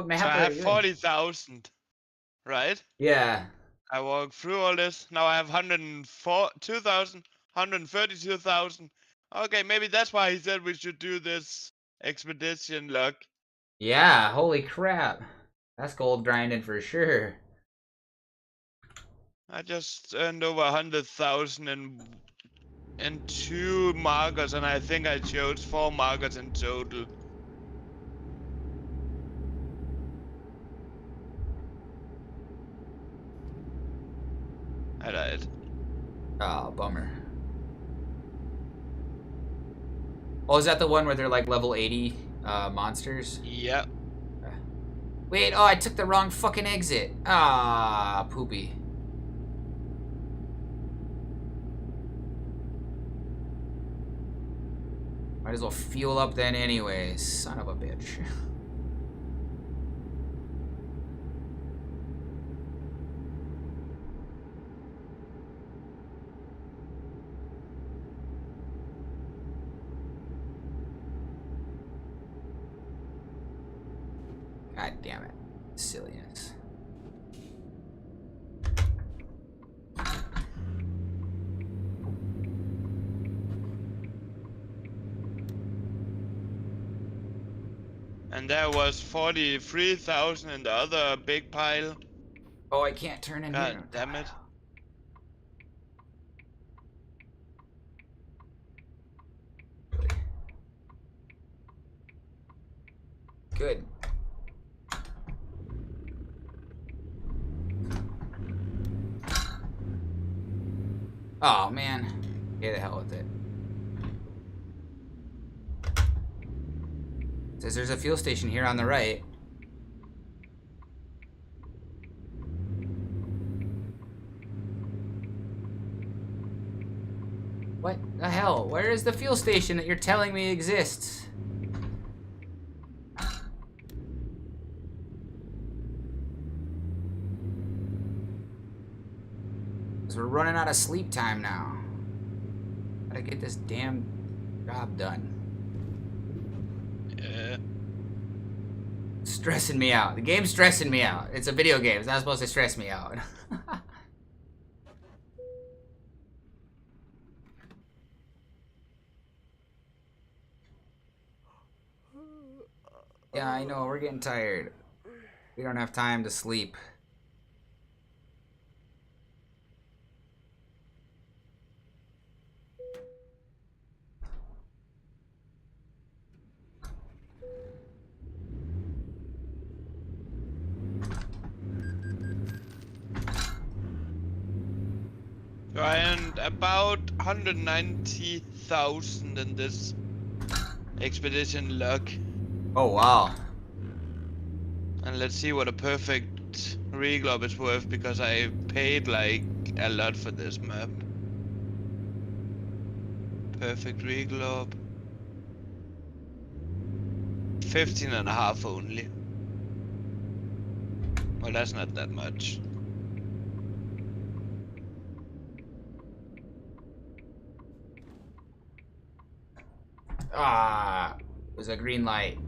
map So I are have you in? 40,000, right? Yeah. I walked through all this. Now I have 102,000, 132,000. Okay, maybe that's why he said we should do this expedition, look. Yeah, holy crap. That's gold grinding for sure. I just earned over 100,000 in and 2 markers, and I think I chose 4 markers in total. I died. Oh, bummer. Oh, is that the one where they're like level 80 monsters? Yeah. Wait, oh, I took the wrong fucking exit. Ah, poopy. Might as well fuel up then anyways. Son of a bitch. God damn it. Silliness. And there was 43,000 in the other big pile. Oh, I can't turn in God here. damn it. Good. Oh, man. Get the hell with it. Says there's a fuel station here on the right. What the hell? Where is the fuel station that you're telling me exists? Because we're running out of sleep time now. Gotta get this damn job done. Yeah. Stressing me out. The game's stressing me out. It's a video game. It's not supposed to stress me out. Yeah, I know. We're getting tired. We don't have time to sleep. So I earned about 190,000 in this expedition luck. Oh, wow. And let's see what a perfect reglob is worth, because I paid like a lot for this map. Perfect reglob. 15.5 only. Well, that's not that much. Ah, it was a green light.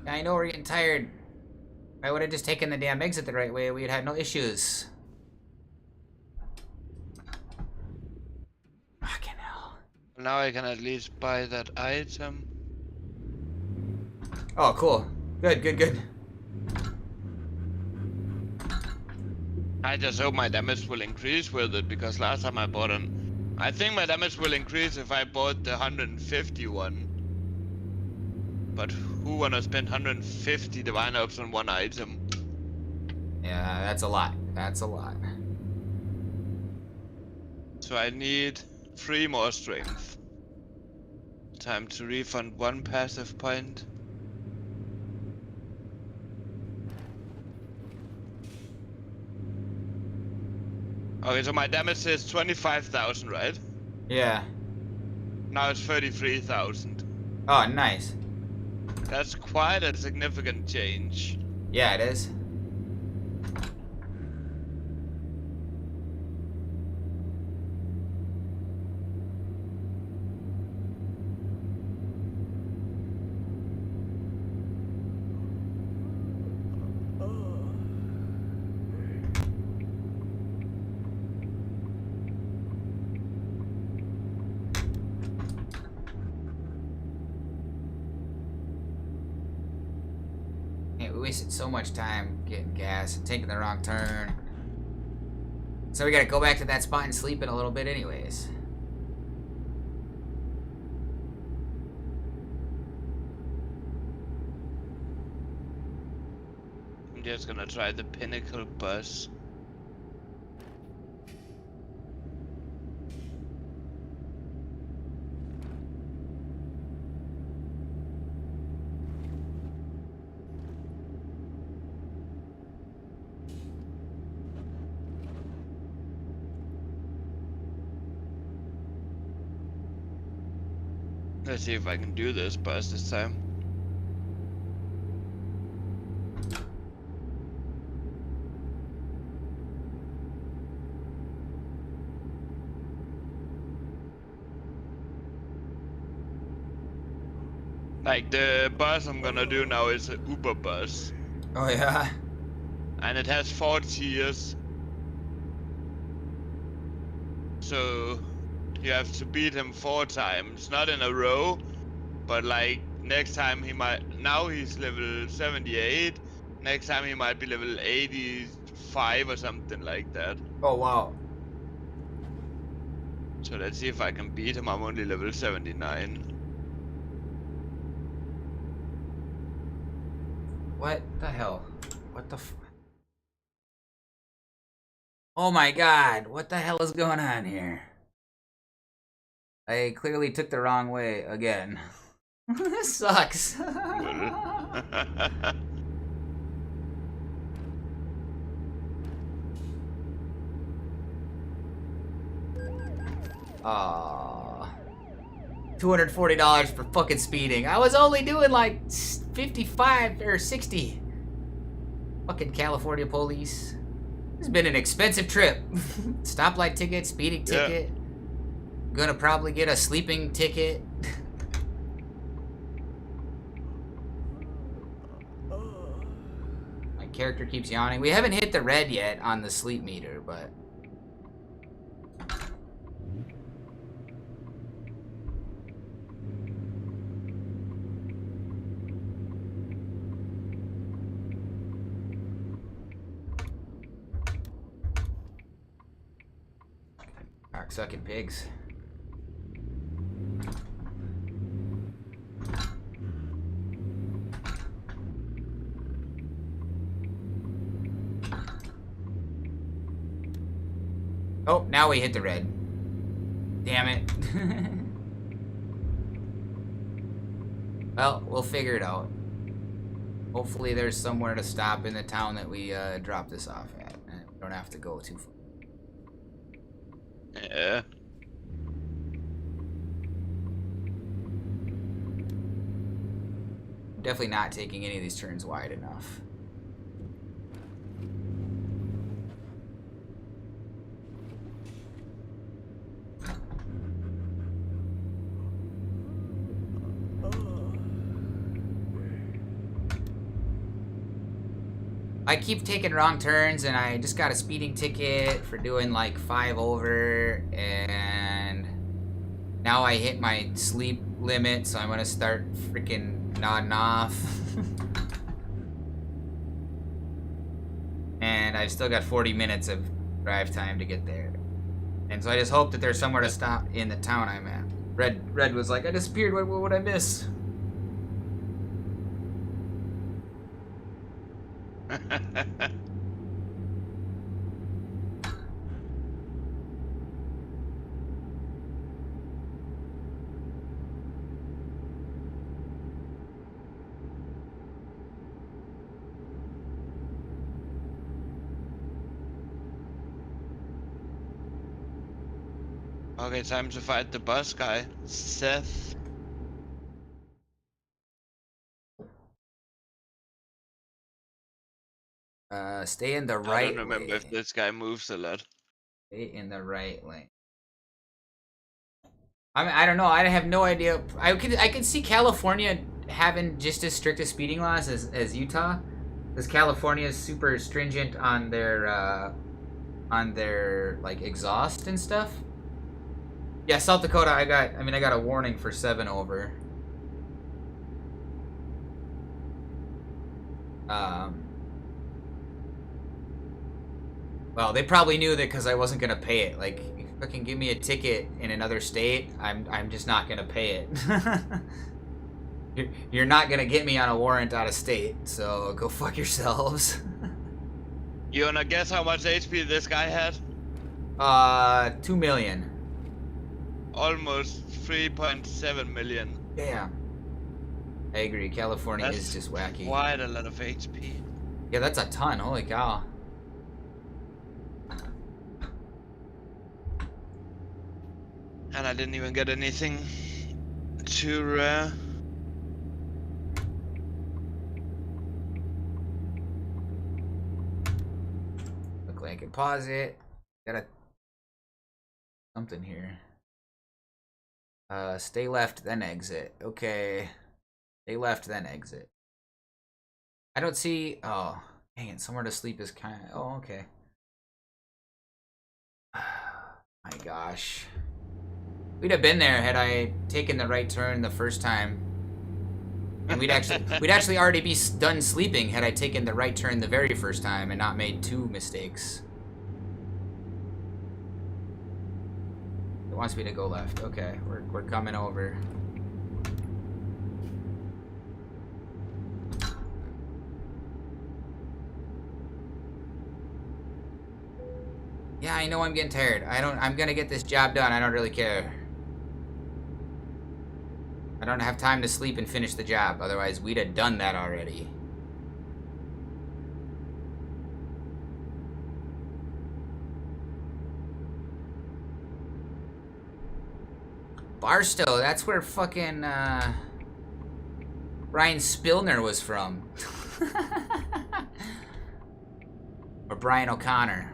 Yeah, I know we're getting tired. If I would have just taken the damn exit the right way, we'd had no issues. Fucking hell. Now I can at least buy that item. Oh, cool. Good, good, good. I just hope my damage will increase with it, because last time I bought an... I think my damage will increase if I bought the 151. But who wanna spend 150 divine orbs on one item? Yeah, that's a lot. That's a lot. So I need 3 more strength. Time to refund 1 passive point. Okay, so my damage is 25,000, right? Yeah. Now it's 33,000. Oh, nice. That's quite a significant change. Yeah, it is. wasted so much time getting gas and taking the wrong turn. So we gotta go back to that spot and sleep in a little bit anyways. I'm just gonna try the Pinnacle bus. Let's see if I can do this bus this time. Like the bus I'm gonna do now is an Uber bus. Oh yeah? And it has 4 tiers. So you have to beat him 4 times, not in a row, but like next time he might, now he's level 78, next time he might be level 85 or something like that. Oh wow. So let's see if I can beat him. I'm only level 79. What the hell? What the f... Oh my god, what the hell is going on here? I clearly took the wrong way again. This sucks. Aww. $240 for fucking speeding. I was only doing like 55 or 60. Fucking California police. It's been an expensive trip. Stoplight ticket, speeding ticket. Gonna probably get a sleeping ticket. My character keeps yawning. We haven't hit the red yet on the sleep meter, but... Cocksucking pigs. Oh, now we hit the red. Damn it. Well, we'll figure it out. Hopefully there's somewhere to stop in the town that we drop this off at. And we don't have to go too far. Yeah. Definitely not taking any of these turns wide enough. I keep taking wrong turns, and I just got a speeding ticket for doing like 5 over, and now I hit my sleep limit, so I'm gonna start freaking nodding off. And I've still got 40 minutes of drive time to get there. And so I just hope that there's somewhere to stop in the town I'm at. Red was like, I disappeared, what would I miss? Okay, time to fight the boss guy, Seth. Stay in the I right don't remember way. if this guy moves a lot. Stay in the right lane. I mean, I don't know. I have no idea. I could see California having just as strict as speeding laws as Utah, because California is super stringent on their like exhaust and stuff. Yeah, South Dakota. I got a warning for 7 over. Well, they probably knew that because I wasn't gonna pay it. Like, if you fucking give me a ticket in another state, I'm just not gonna pay it. You're not gonna get me on a warrant out of state, so go fuck yourselves. You wanna guess how much HP this guy had? 2 million. Almost 3.7 million. Damn. I agree. California That's is just wacky. quite a lot of HP. Yeah, that's a ton. Holy cow. And I didn't even get anything too rare. Look like I can pause it. Got something here. Stay left, then exit. Okay. Stay left, then exit. I don't see. Oh, dang it. Somewhere to sleep is kind of. Oh, okay. My gosh. We'd have been there had I taken the right turn the first time. And we'd actually already be done sleeping had I taken the right turn the very first time and not made 2 mistakes. It wants me to go left. Okay, we're coming over. Yeah, I know I'm getting tired. I'm gonna get this job done. I don't really care. I don't have time to sleep and finish the job. Otherwise, we'd have done that already. Barstow, that's where fucking, Brian Spillner was from. Or Brian O'Connor.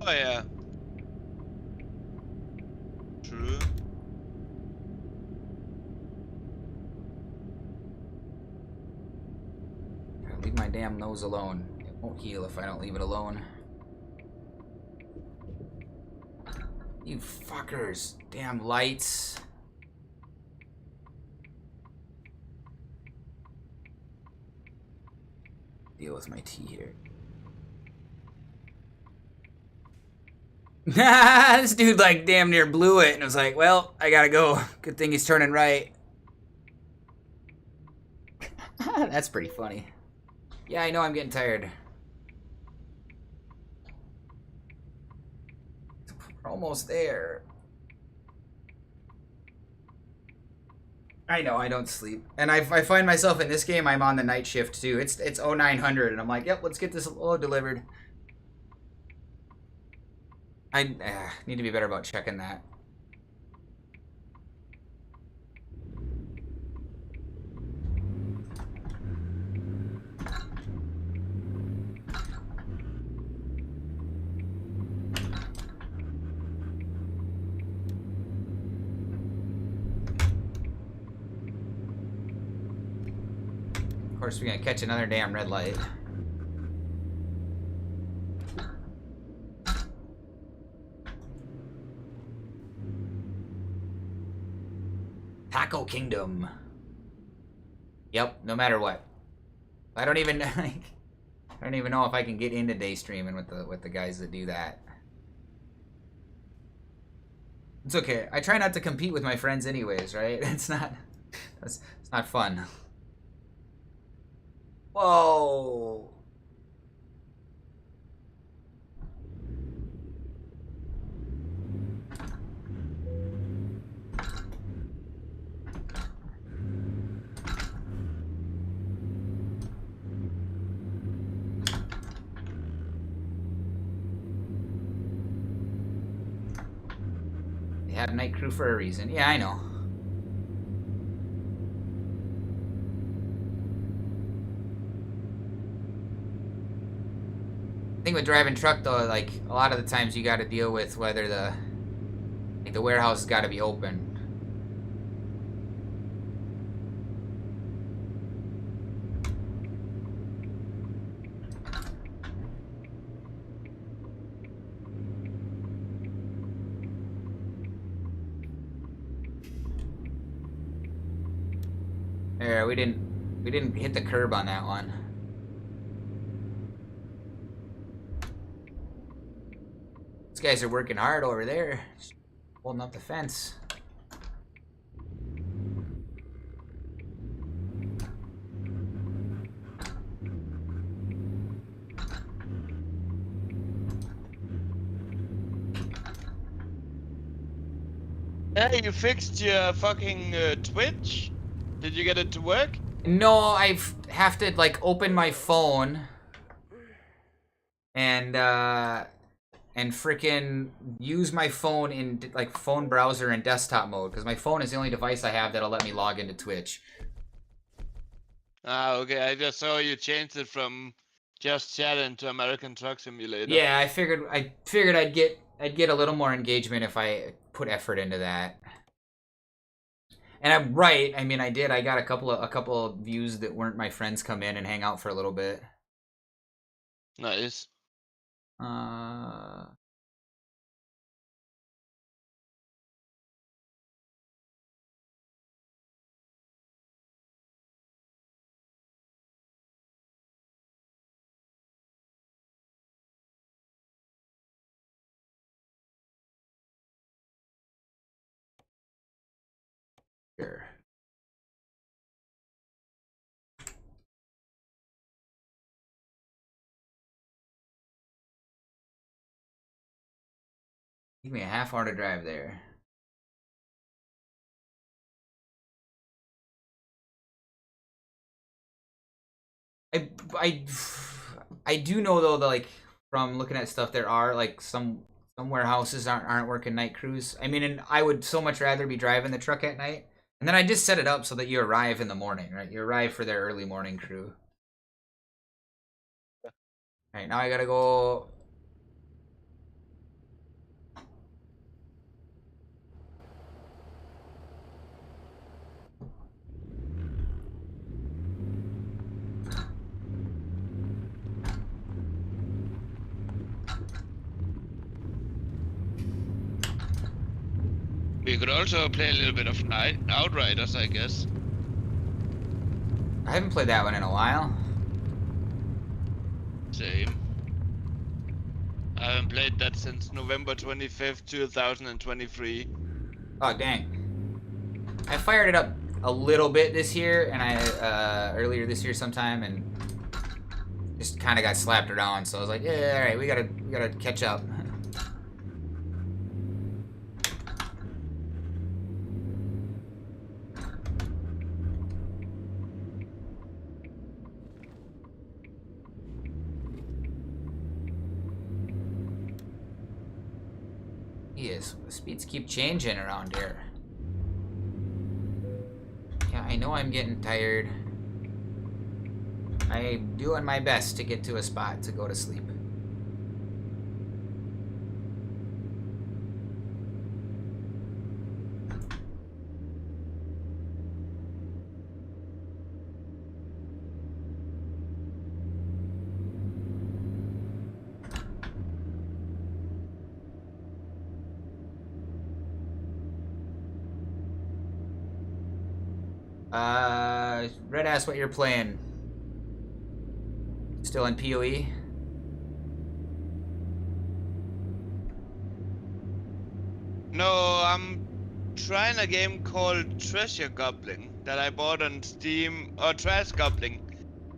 Oh yeah. True. Leave my damn nose alone. It won't heal if I don't leave it alone. You fuckers. Damn lights. Deal with my tea here. This dude like damn near blew it and was like, well, I gotta go. Good thing he's turning right. That's pretty funny. Yeah, I know I'm getting tired. We're almost there. I know, I don't sleep. And I find myself in this game, I'm on the night shift too. It's 0900 and I'm like, yep, let's get this load delivered. I need to be better about checking that. Of course, we're gonna catch another damn red light. Taco Kingdom. Yep, no matter what. I don't even like, I don't even know if I can get into day streaming with the guys that do that. It's okay. I try not to compete with my friends anyways, right? It's not fun. Whoa. They have night crew for a reason. Yeah, I know. Thing with driving truck though, like a lot of the times you got to deal with whether the warehouse has got to be open. There, we didn't We didn't hit the curb on that one. These guys are working hard over there. Just holding up the fence. Hey, you fixed your fucking Twitch? Did you get it to work? No, I have to like open my phone and freaking use my phone in like phone browser and desktop mode because my phone is the only device I have that'll let me log into Twitch. Ah, okay. I just saw you changed it from Just Chatting to American Truck Simulator. Yeah, I figured I'd get a little more engagement if I put effort into that. And I'm right. I mean, I did. I got a couple of views that weren't my friends come in and hang out for a little bit. Nice. Sure. Give me a half hour to drive there. I do know though that like from looking at stuff there are like some warehouses aren't working night crews. I mean, and I would so much rather be driving the truck at night. And then I just set it up so that you arrive in the morning, right? You arrive for their early morning crew. All right, now I gotta go. We could also play a little bit of Outriders, I guess. I haven't played that one in a while. Same. I haven't played that since November 25th, 2023. Oh dang! I fired it up a little bit this year, and I earlier this year sometime, and just kind of got slapped around. So I was like, yeah, all right, we gotta catch up. Yes, the speeds keep changing around here. Yeah, I know I'm getting tired. I'm doing my best to get to a spot to go to sleep. Red asked what you're playing. Still in PoE? No, I'm trying a game called Treasure Goblin that I bought on Steam, or Trash Goblin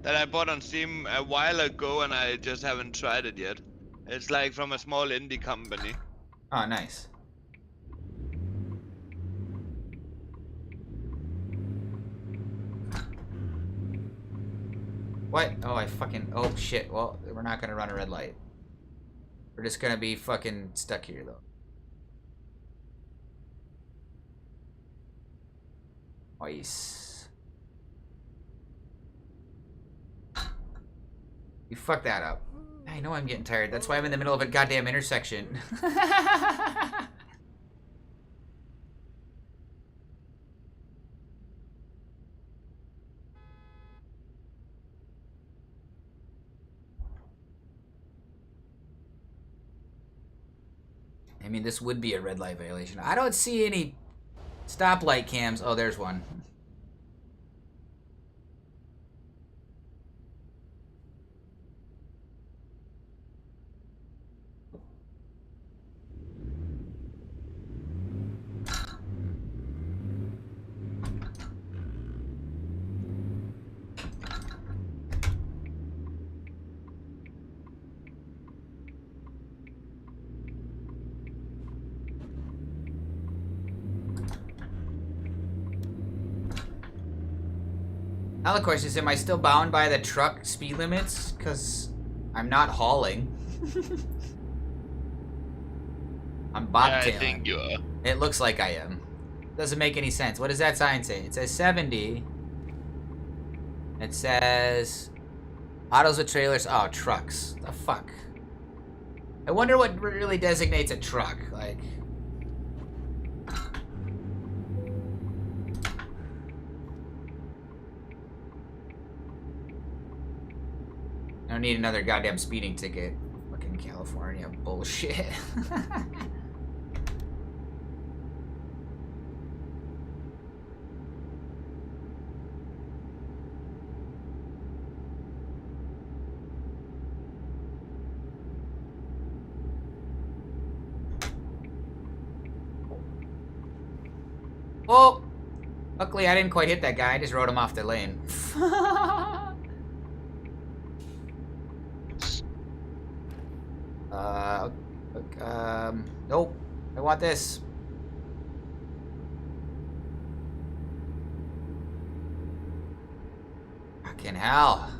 that I bought on Steam a while ago, and I just haven't tried it yet. It's like from a small indie company. Oh, nice. What? Oh, oh shit. Well, we're not gonna run a red light. We're just gonna be fucking stuck here, though. Nice. You fucked that up. I know I'm getting tired. That's why I'm in the middle of a goddamn intersection. I mean, this would be a red light violation. I don't see any stoplight cams. Oh, there's one. Now the question is, am I still bound by the truck speed limits? Because I'm not hauling. I'm Yeah, bobtailing. I think you are. It looks like I am. Doesn't make any sense. What does that sign say? It says 70. It says autos with trailers. Oh, trucks. The fuck? I wonder what really designates a truck. Like, I don't need another goddamn speeding ticket. Fucking California bullshit. Oh! Luckily, I didn't quite hit that guy. I just rode him off the lane. Nope. I want this. Fucking hell.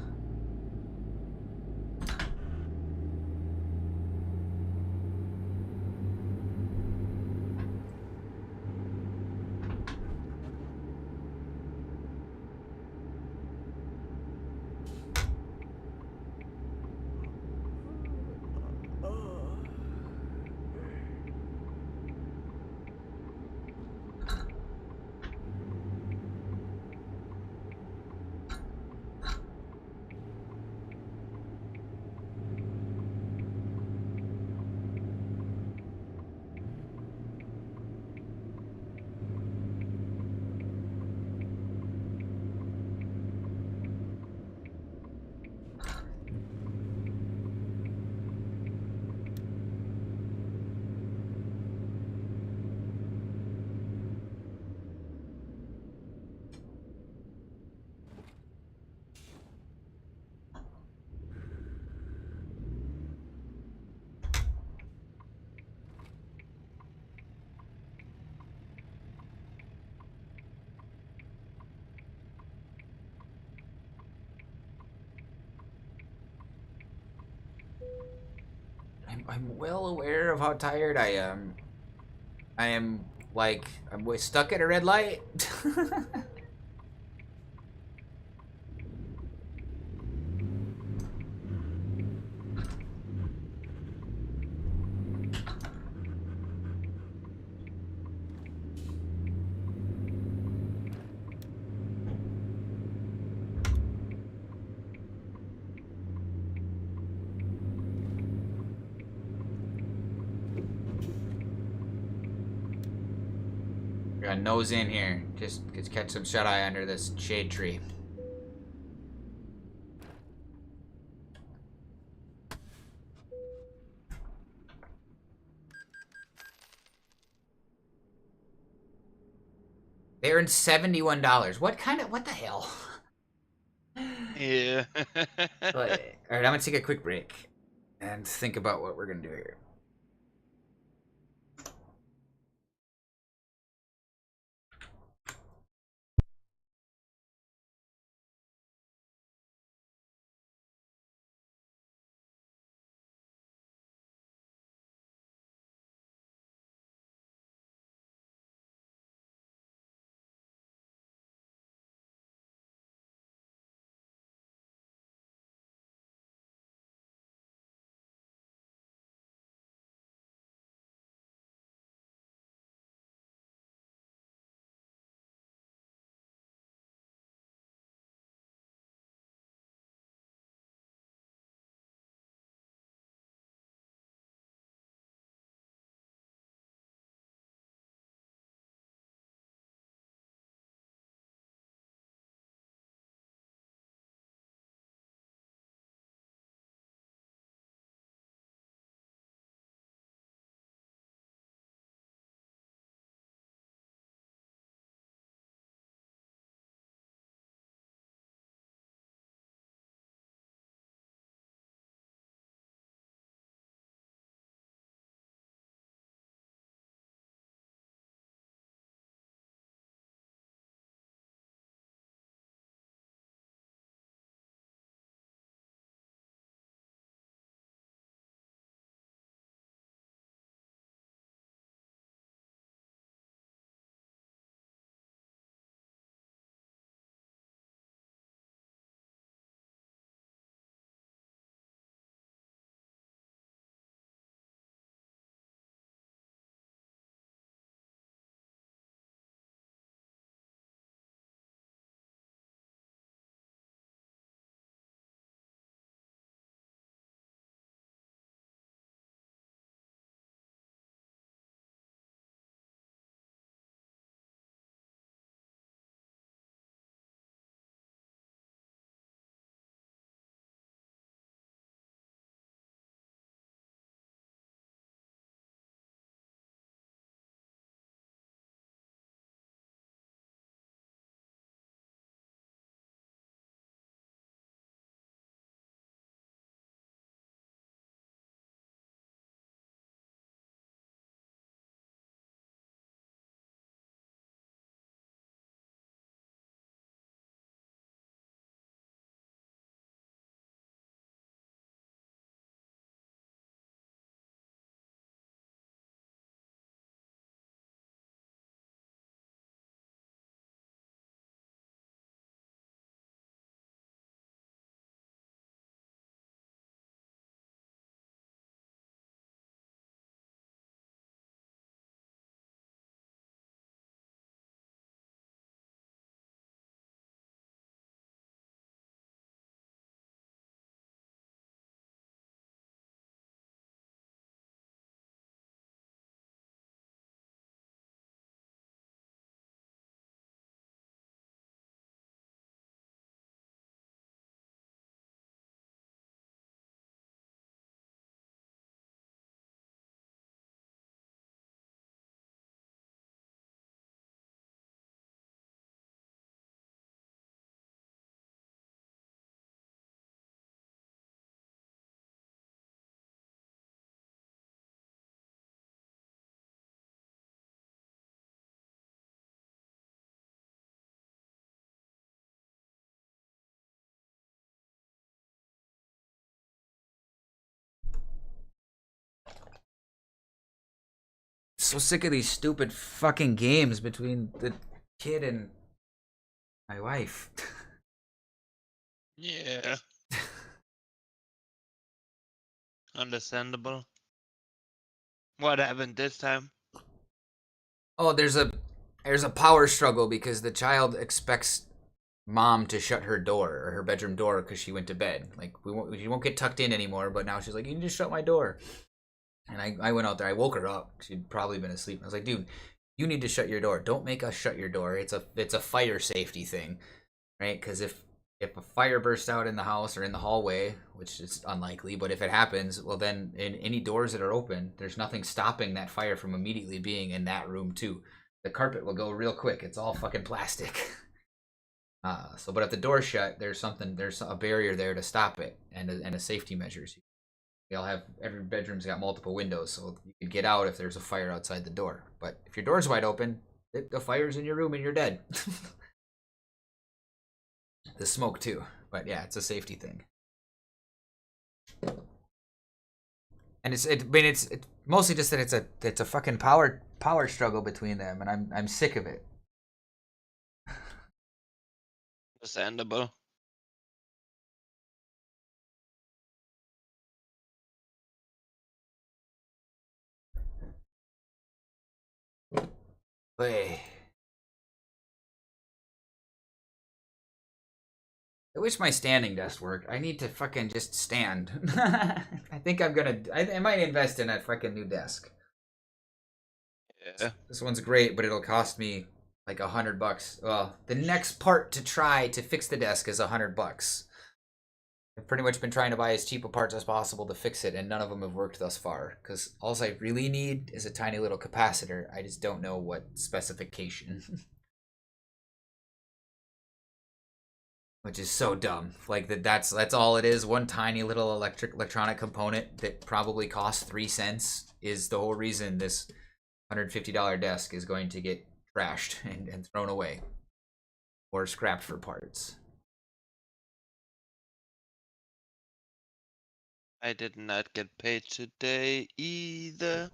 I'm well aware of how tired I am. I am, like, I'm stuck at a red light. We're gonna nose in here. Just catch some shut-eye under this shade tree. They earned $71. What the hell? Yeah. Alright, I'm gonna take a quick break and think about what we're gonna do here. So sick of these stupid fucking games between the kid and my wife. Yeah. Understandable. What happened this time? Oh, there's a power struggle because the child expects mom to shut her door or her bedroom door because she went to bed. Like she won't get tucked in anymore, but now she's like, you need to shut my door. And I went out there. I woke her up. She'd probably been asleep. I was like, dude, you need to shut your door. Don't make us shut your door. It's a fire safety thing, right? Because if a fire bursts out in the house or in the hallway, which is unlikely, but if it happens, well, then in any doors that are open, there's nothing stopping that fire from immediately being in that room too. The carpet will go real quick. It's all fucking plastic. But if the door's shut, there's a barrier there to stop it, and a safety measures. Every bedroom's got multiple windows, so you can get out if there's a fire outside the door. But if your door's wide open, the fire's in your room and you're dead. The smoke too, but yeah, it's a safety thing. And it's mostly just that it's a fucking power struggle between them, and I'm sick of it. Understandable. Hey. I wish my standing desk worked. I need to fucking just stand. I think I might invest in a fucking new desk. Yeah. This one's great, but it'll cost me like $100. Well, the next part to try to fix the desk is $100. I've pretty much been trying to buy as cheap a parts as possible to fix it, and none of them have worked thus far. Because all I really need is a tiny little capacitor. I just don't know what specification. Which is so dumb. Like that's all it is. One tiny little electronic component that probably costs 3 cents is the whole reason this $150 desk is going to get trashed and thrown away or scrapped for parts. I did not get paid today either.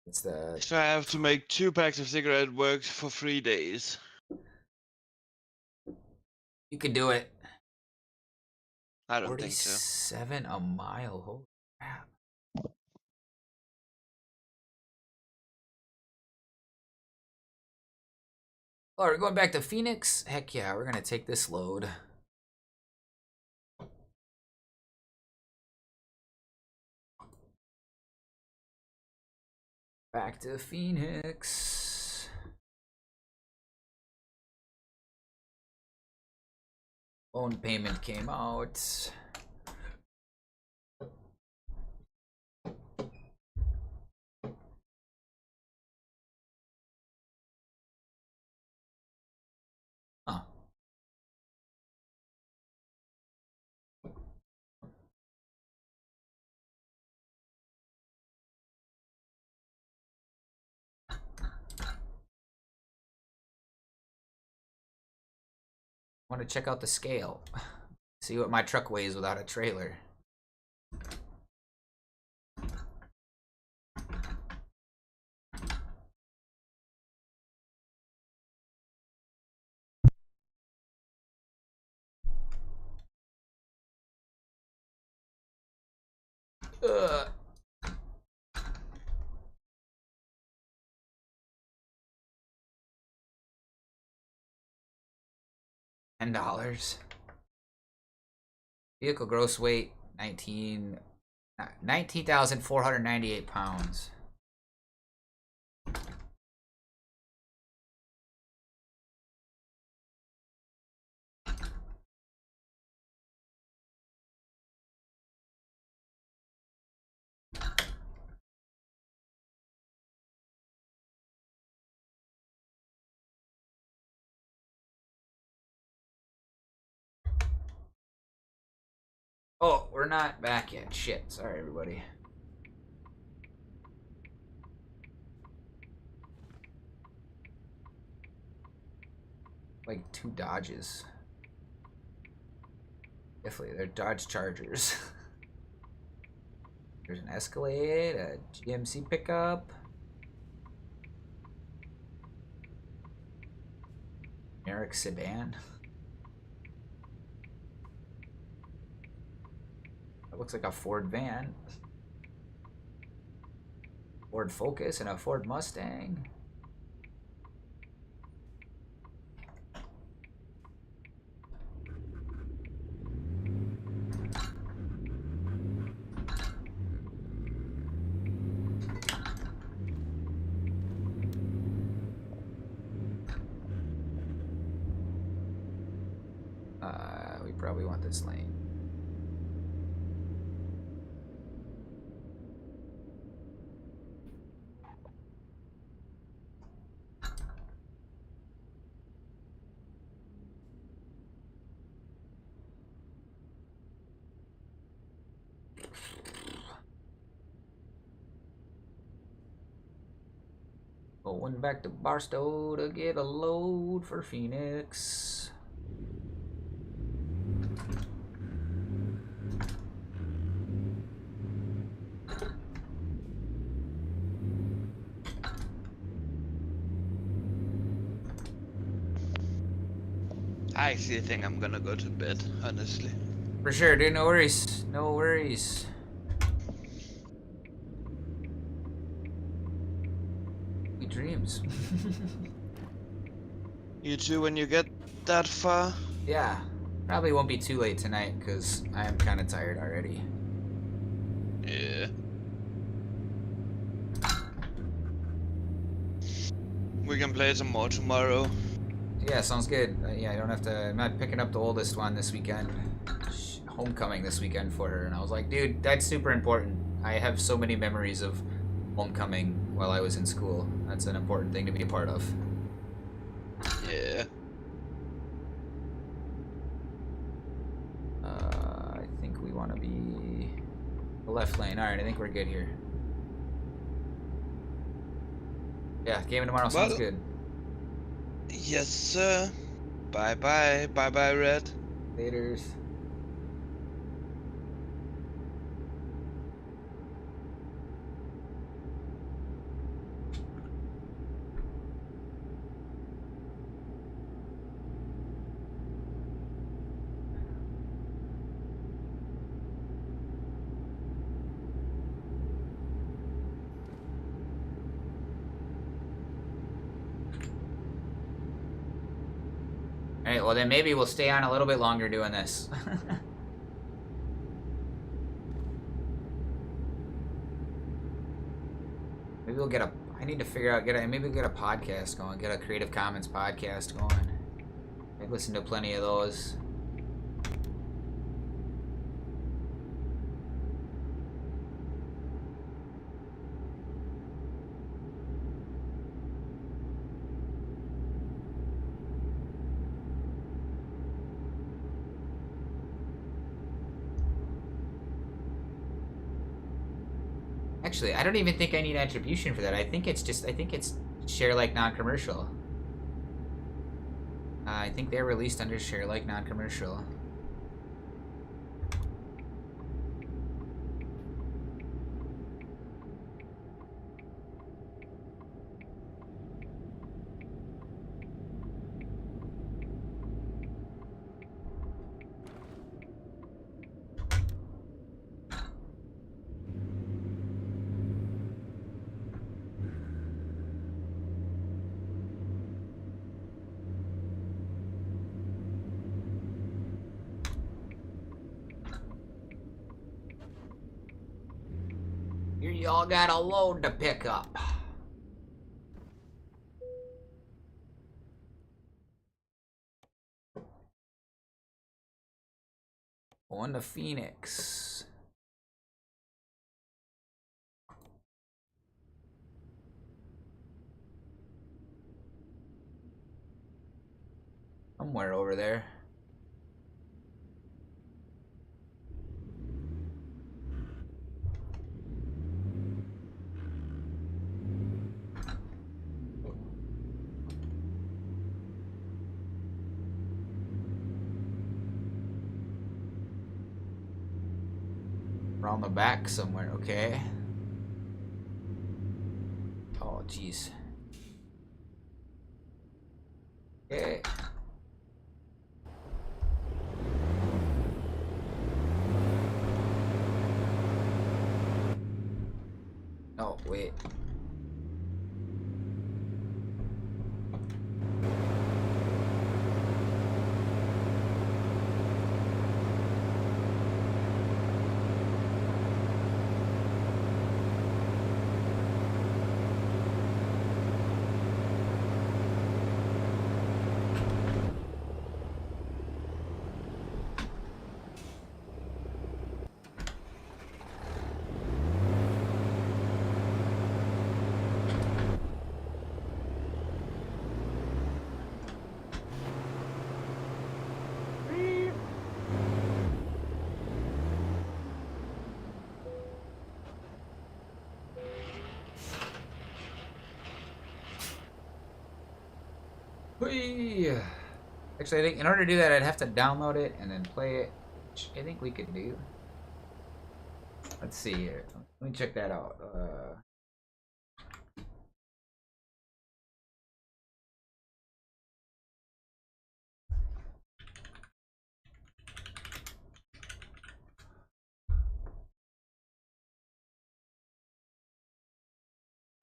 It's the So I have to make 2 packs of cigarette works for 3 days. you can do it. I don't think so. 47 a mile. Holy crap. Oh, we're going back to Phoenix? Heck yeah, we're gonna take this load. Back to Phoenix. Loan payment came out. Huh. Want to check out the scale. See what my truck weighs without a trailer. Ugh. $10. Vehicle gross weight 19,498 pounds. Oh, we're not back yet. Shit. Sorry, everybody. Like 2 Dodges. Definitely, they're Dodge Chargers. There's an Escalade, a GMC pickup. Generic sedan. That looks like a Ford van. Ford Focus and a Ford Mustang. We probably want this lane. Going back to Barstow to get a load for Phoenix. I actually think I'm gonna go to bed, honestly. For sure, dude. No worries. No worries. Sweet dreams. You too when you get that far? Yeah. Probably won't be too late tonight because I am kind of tired already. Yeah. We can play some more tomorrow. Yeah, sounds good. Yeah, I don't have to. I'm not picking up the oldest one this weekend. Homecoming this weekend for her, and I was like, dude, that's super important. I have so many memories of homecoming while I was in school. That's an important thing to be a part of. Yeah. I think we want to be the left lane. All right, I think we're good here. Yeah, game tomorrow sounds Well, good. Yes, sir. Bye bye. Bye bye, Red. Laters. Alright, well then maybe we'll stay on a little bit longer doing this. Maybe we'll get a... I need to figure out... maybe we'll get a podcast going. Get a Creative Commons podcast going. I've listened to plenty of those. Actually, I don't even think I need attribution for that. I think it's share like non-commercial. I think they're released under share like non-commercial. Y'all got a load to pick up. Going to Phoenix. Somewhere over there. Around the back somewhere, okay. Oh, jeez. Okay. Oh, wait. Whee! Actually, I think in order to do that, I'd have to download it and then play it, which I think we could do. Let's see here. Let me check that out.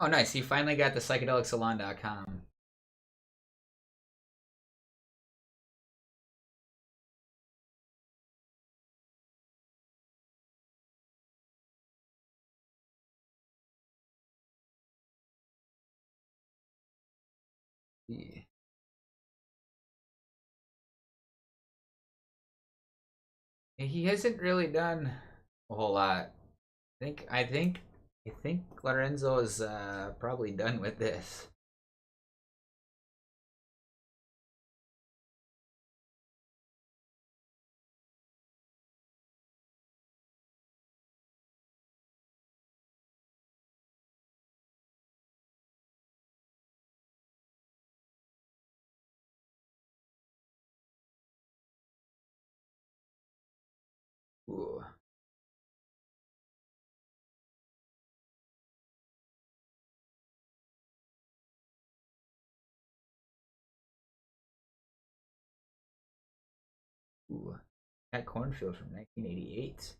Oh, nice. He finally got the psychedelicsalon.com. Yeah. He hasn't really done a whole lot. I think Lorenzo is probably done with this. Ooh. Ooh. That cornfield from 1988.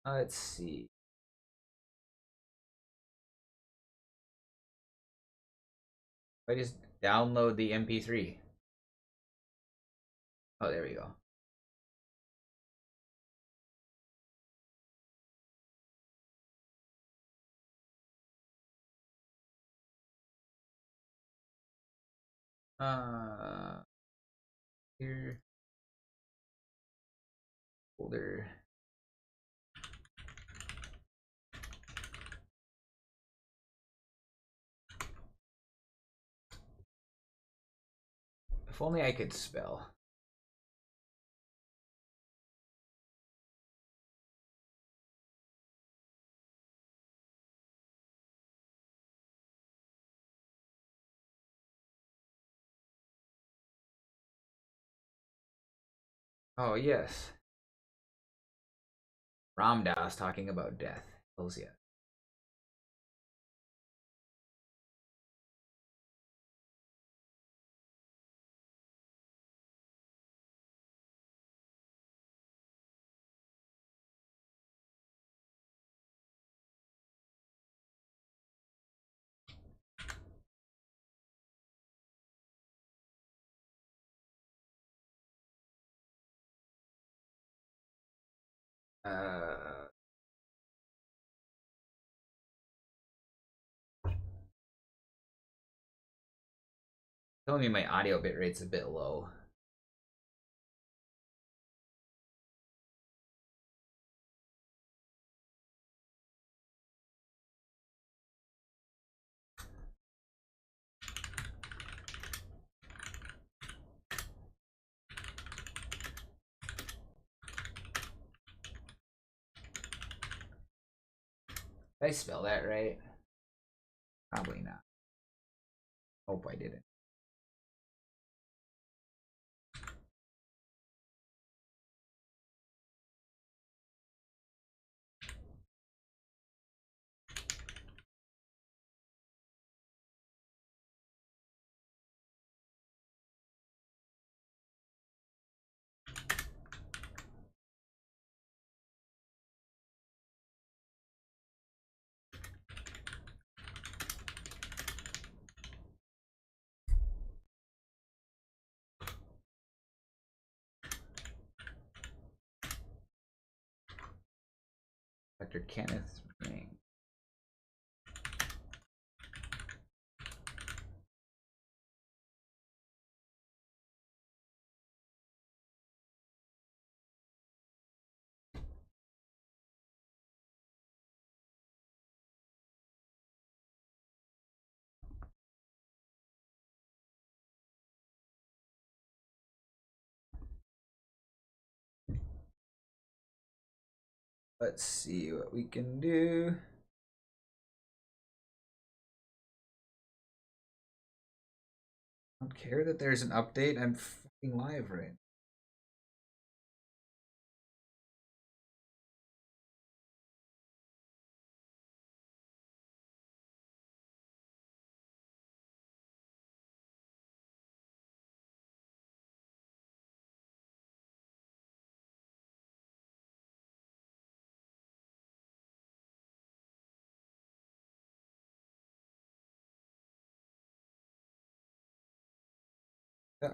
Let's see. If I just download the MP3. Oh, there we go. Here, folder. If only I could spell. Oh, yes. Ramdas talking about death. Hells yeah. Uh, telling me my audio bit rate's a bit low. Did I spell that right? Probably not. Hope I didn't. Dr. Kenneth Ring. Let's see what we can do. I don't care that there's an update. I'm fucking live right now.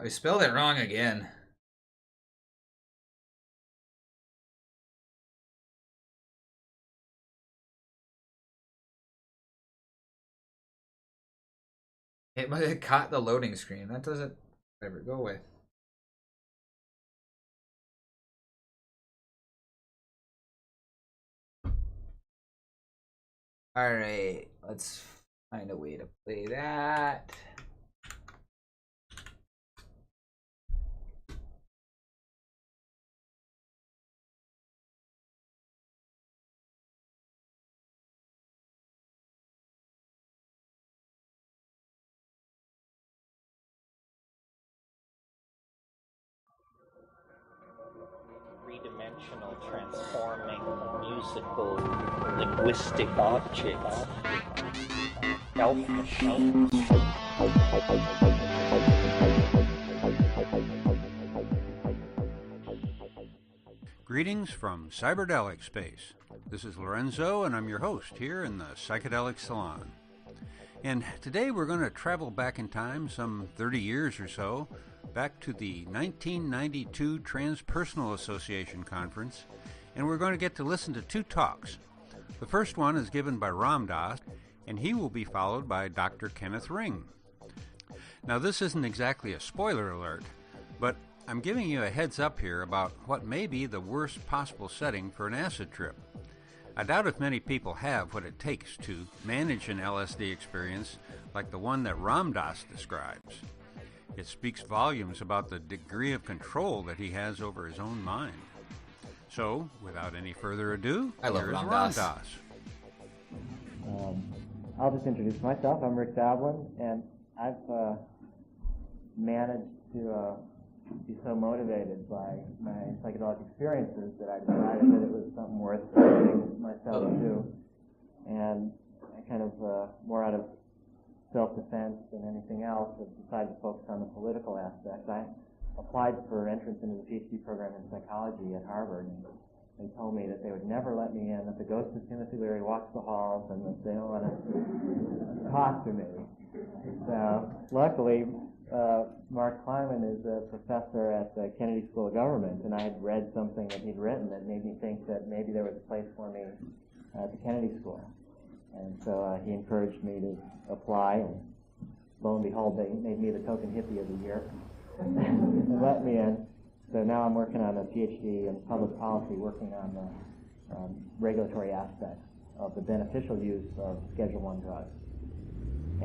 I spelled it wrong again. It might have caught the loading screen. That doesn't ever go away. Alright, let's find a way to play that. Three-dimensional transforming musical linguistic objects. Elf machines. Greetings from Cyberdelic Space. This is Lorenzo, and I'm your host here in the Psychedelic Salon. And today we're going to travel back in time some 30 years or so, back to the 1992 Transpersonal Association Conference, and we're going to get to listen to two talks. The first one is given by Ram Dass, and he will be followed by Dr. Kenneth Ring. Now, this isn't exactly a spoiler alert, but I'm giving you a heads up here about what may be the worst possible setting for an acid trip. I doubt if many people have what it takes to manage an LSD experience like the one that Ram Dass describes. It speaks volumes about the degree of control that he has over his own mind. So, without any further ado, I love here's Ram Ram Dass. Dass. I'll just introduce myself. I'm Rick Dablin, and I've managed to be so motivated by my psychedelic experiences that I decided that it was something worth devoting myself to. And I kind of, more out of self-defense than anything else, have decided to focus on the political aspect. I applied for entrance into the PhD program in psychology at Harvard, and they told me that they would never let me in, that the ghost of Timothy Leary walks the halls, and that they don't want to talk to me. So, luckily, Mark Kleiman is a professor at the Kennedy School of Government, and I had read something that he'd written that made me think that maybe there was a place for me at the Kennedy School. And so he encouraged me to apply, and lo and behold, they made me the token hippie of the year and let me in. So now I'm working on a PhD in public policy, working on the regulatory aspects of the beneficial use of Schedule I drugs.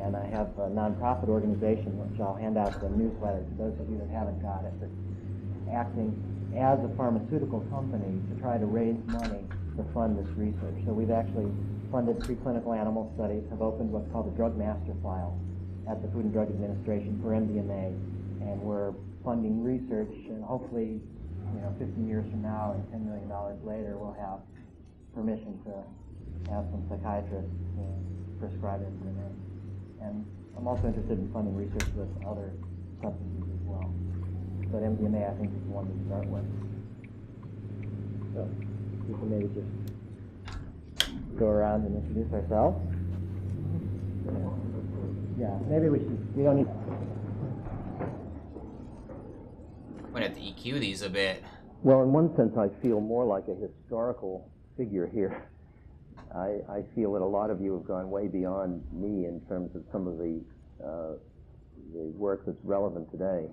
And I have a nonprofit organization, which I'll hand out the newsletter to those of you that haven't got it, that's acting as a pharmaceutical company to try to raise money to fund this research. So we've actually funded preclinical animal studies have opened what's called the Drug Master File at the Food and Drug Administration for MDMA, and we're funding research, and hopefully, 15 years from now and $10 million later, we'll have permission to have some psychiatrists prescribe MDMA. And I'm also interested in funding research with other substances as well. But MDMA, I think, is the one to start with. So we can maybe just go around and introduce ourselves. Yeah, maybe we don't need... I'm gonna have to EQ these a bit. Well, in one sense, I feel more like a historical figure here. I feel that a lot of you have gone way beyond me in terms of some of the work that's relevant today.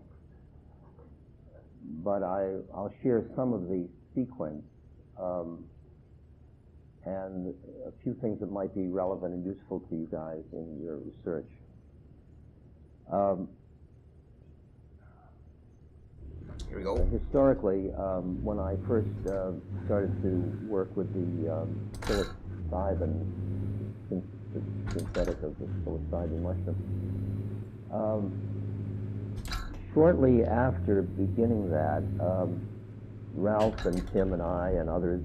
But I'll share some of the sequence and a few things that might be relevant and useful to you guys in your research. Here we go. Historically, when I first started to work with the psilocybin, synthetic of the psilocybin mushroom, shortly after beginning that, Ralph and Tim and I and others,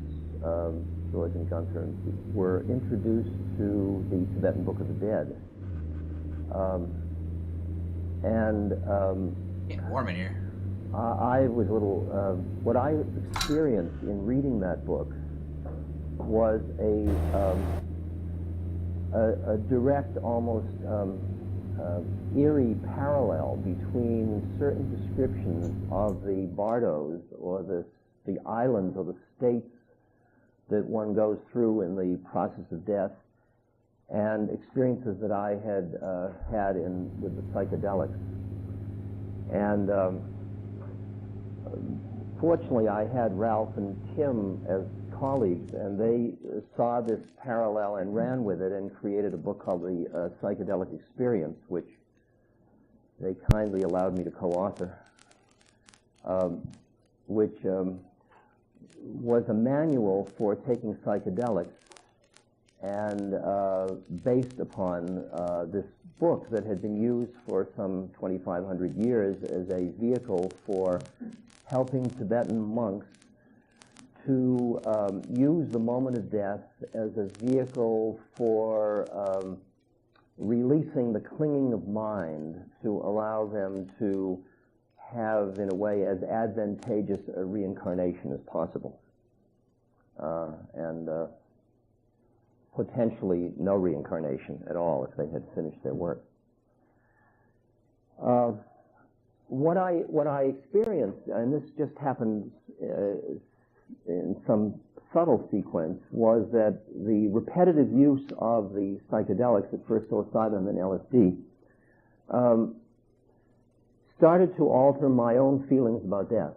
George and Gunther, were introduced to the Tibetan Book of the Dead. Getting warm in here. I was a little, what I experienced in reading that book was a direct, almost eerie parallel between certain descriptions of the bardos, or the islands or the states that one goes through in the process of death, and experiences that I had had with the psychedelics. And fortunately, I had Ralph and Tim as colleagues, and they saw this parallel and ran with it and created a book called The Psychedelic Experience, which they kindly allowed me to co-author, which was a manual for taking psychedelics, and based upon this book that had been used for some 2,500 years as a vehicle for helping Tibetan monks to use the moment of death as a vehicle for releasing the clinging of mind, to allow them to have, in a way, as advantageous a reincarnation as possible, and potentially no reincarnation at all if they had finished their work. What I experienced, and this just happened in some subtle sequence, was that the repetitive use of the psychedelics, at first psilocybin and LSD, started to alter my own feelings about death.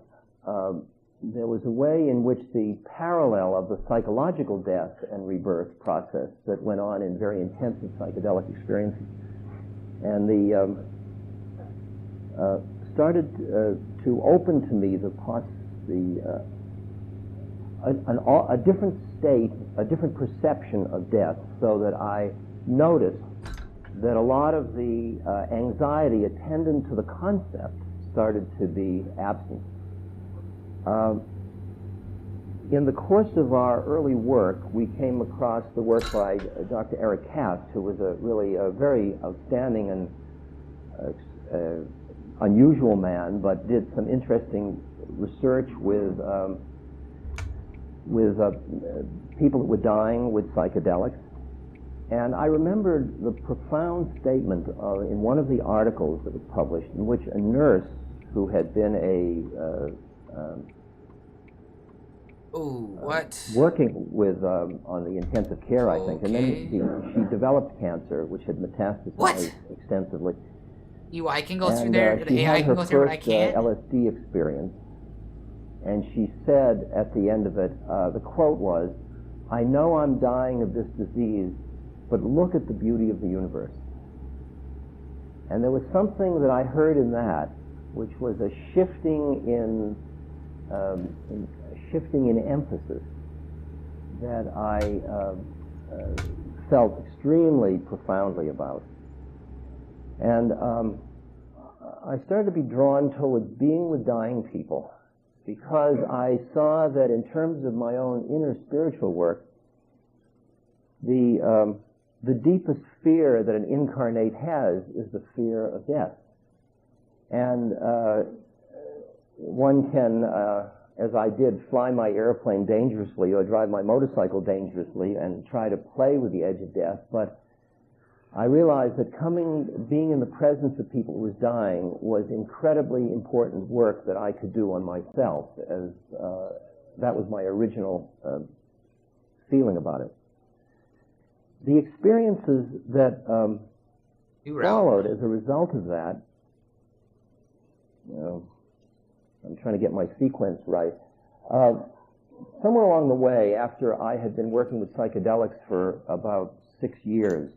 There was a way in which the parallel of the psychological death and rebirth process that went on in very intensive psychedelic experiences, and started to open to me a different state, a different perception of death, so that I noticed that a lot of the anxiety attendant to the concept started to be absent. In the course of our early work, we came across the work by Dr. Eric Katz, who was a very outstanding and unusual man, but did some interesting research with people that were dying with psychedelics. And I remembered the profound statement in one of the articles that was published, in which a nurse who had been working with on the intensive care, I think, and then she developed cancer, which had metastasized extensively. I can go through there. She AI had can her go through what I first can't. LSD experience, and she said at the end of it, the quote was, "I know I'm dying of this disease, but look at the beauty of the universe." And there was something that I heard in that, which was a shifting in emphasis that I felt extremely profoundly about. And I started to be drawn towards being with dying people because I saw that in terms of my own inner spiritual work, the deepest fear that an incarnate has is the fear of death. And one can, as I did, fly my airplane dangerously or drive my motorcycle dangerously and try to play with the edge of death, but I realized that being in the presence of people who was dying was incredibly important work that I could do on myself, as that was my original feeling about it. The experiences that followed as a result of that, I'm trying to get my sequence right. Somewhere along the way, after I had been working with psychedelics for about 6 years,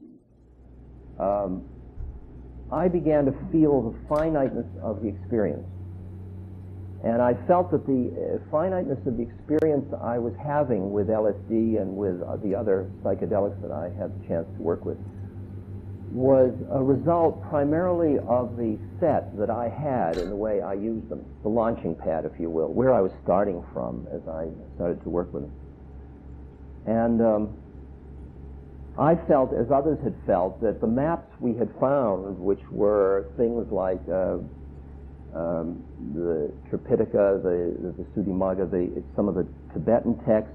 I began to feel the finiteness of the experience. And I felt that the finiteness of the experience I was having with LSD and with the other psychedelics that I had the chance to work with was a result primarily of the set that I had in the way I used them, the launching pad, if you will, where I was starting from as I started to work with them. And I felt, as others had felt, that the maps we had found, which were things like the Tripitaka, the Sudhimagga, some of the Tibetan texts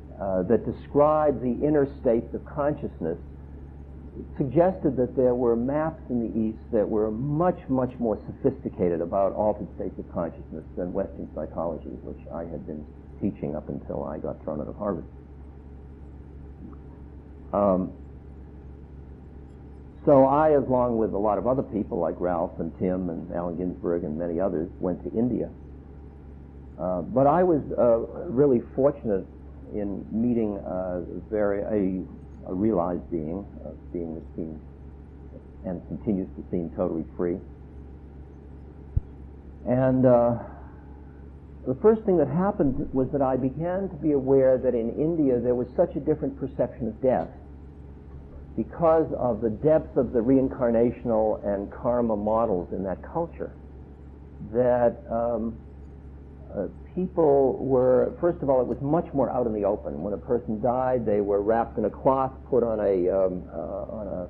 that describe the inner states of consciousness, suggested that there were maps in the East that were much, much more sophisticated about altered states of consciousness than Western psychology, which I had been teaching up until I got thrown out of Harvard. So I, along with a lot of other people like Ralph and Tim and Allen Ginsberg and many others, went to India. But I was really fortunate in meeting a realized being that seemed and continues to seem totally free. And the first thing that happened was that I began to be aware that in India there was such a different perception of death because of the depth of the reincarnational and karma models in that culture, that people were, first of all, it was much more out in the open. When a person died, they were wrapped in a cloth, put on a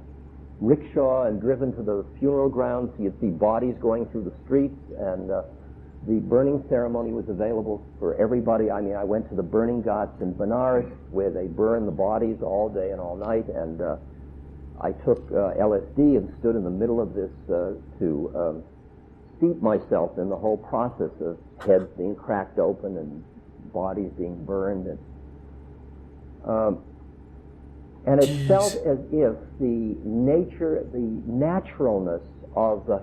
rickshaw and driven to the funeral grounds. So you'd see bodies going through the streets, and the burning ceremony was available for everybody. I mean, I went to the burning ghats in Benares, where they burn the bodies all day and all night, and I took LSD and stood in the middle of this to steep myself in the whole process of heads being cracked open and bodies being burned. And it felt as if the nature, the naturalness of the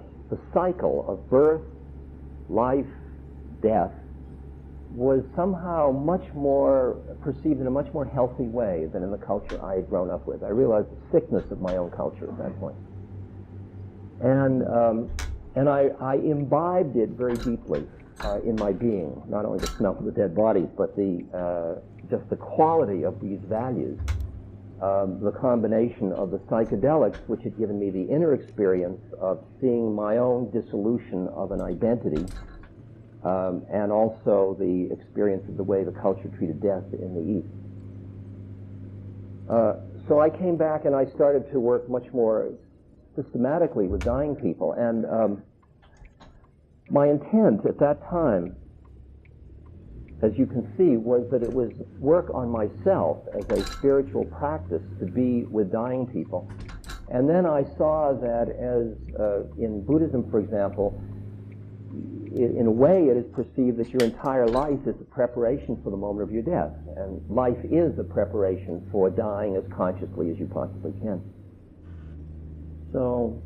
cycle of birth, life, death was somehow much more perceived in a much more healthy way than in the culture I had grown up with. I realized the sickness of my own culture at that point. And I imbibed it very deeply in my being, not only the smell of the dead bodies, but just the quality of these values, the combination of the psychedelics, which had given me the inner experience of seeing my own dissolution of an identity, and also the experience of the way the culture treated death in the East. So I came back and I started to work much more systematically with dying people, and my intent at that time, as you can see, was that it was work on myself as a spiritual practice to be with dying people. And then I saw that as in Buddhism, for example, in a way it is perceived that your entire life is a preparation for the moment of your death, and life is a preparation for dying as consciously as you possibly can. So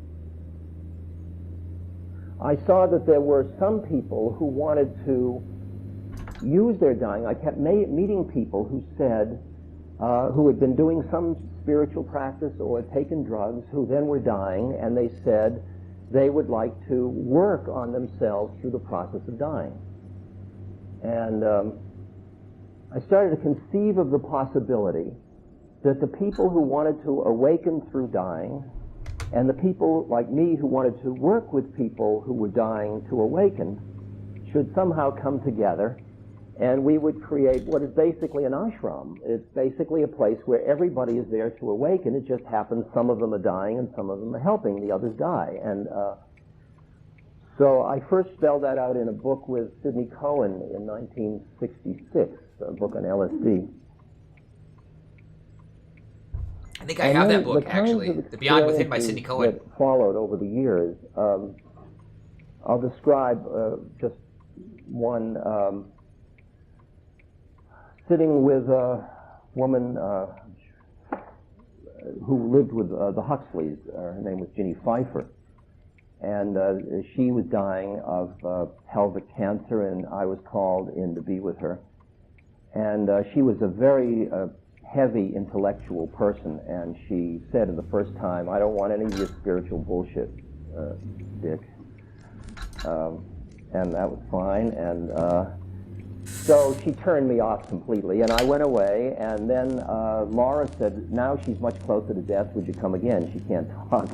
I saw that there were some people who wanted to use their dying. I kept meeting people who said, who had been doing some spiritual practice or had taken drugs, who then were dying, and they said they would like to work on themselves through the process of dying. And I started to conceive of the possibility that the people who wanted to awaken through dying and the people like me who wanted to work with people who were dying to awaken should somehow come together, and we would create what is basically an ashram. It's basically a place where everybody is there to awaken. It just happens some of them are dying and some of them are helping the others die. And so I first spelled that out in a book with Sidney Cohen in 1966, a book on LSD. I think I have that book, actually. The Beyond Within by Sidney Cohen. That followed over the years. I'll describe just one. Sitting with a woman who lived with the Huxleys. Her name was Ginny Pfeiffer. And she was dying of pelvic cancer, and I was called in to be with her. And she was a very heavy intellectual person, and she said in the first time, "I don't want any of your spiritual bullshit, Dick." And that was fine, and so she turned me off completely, and I went away, and then Laura said, "Now she's much closer to death, would you come again? She can't talk."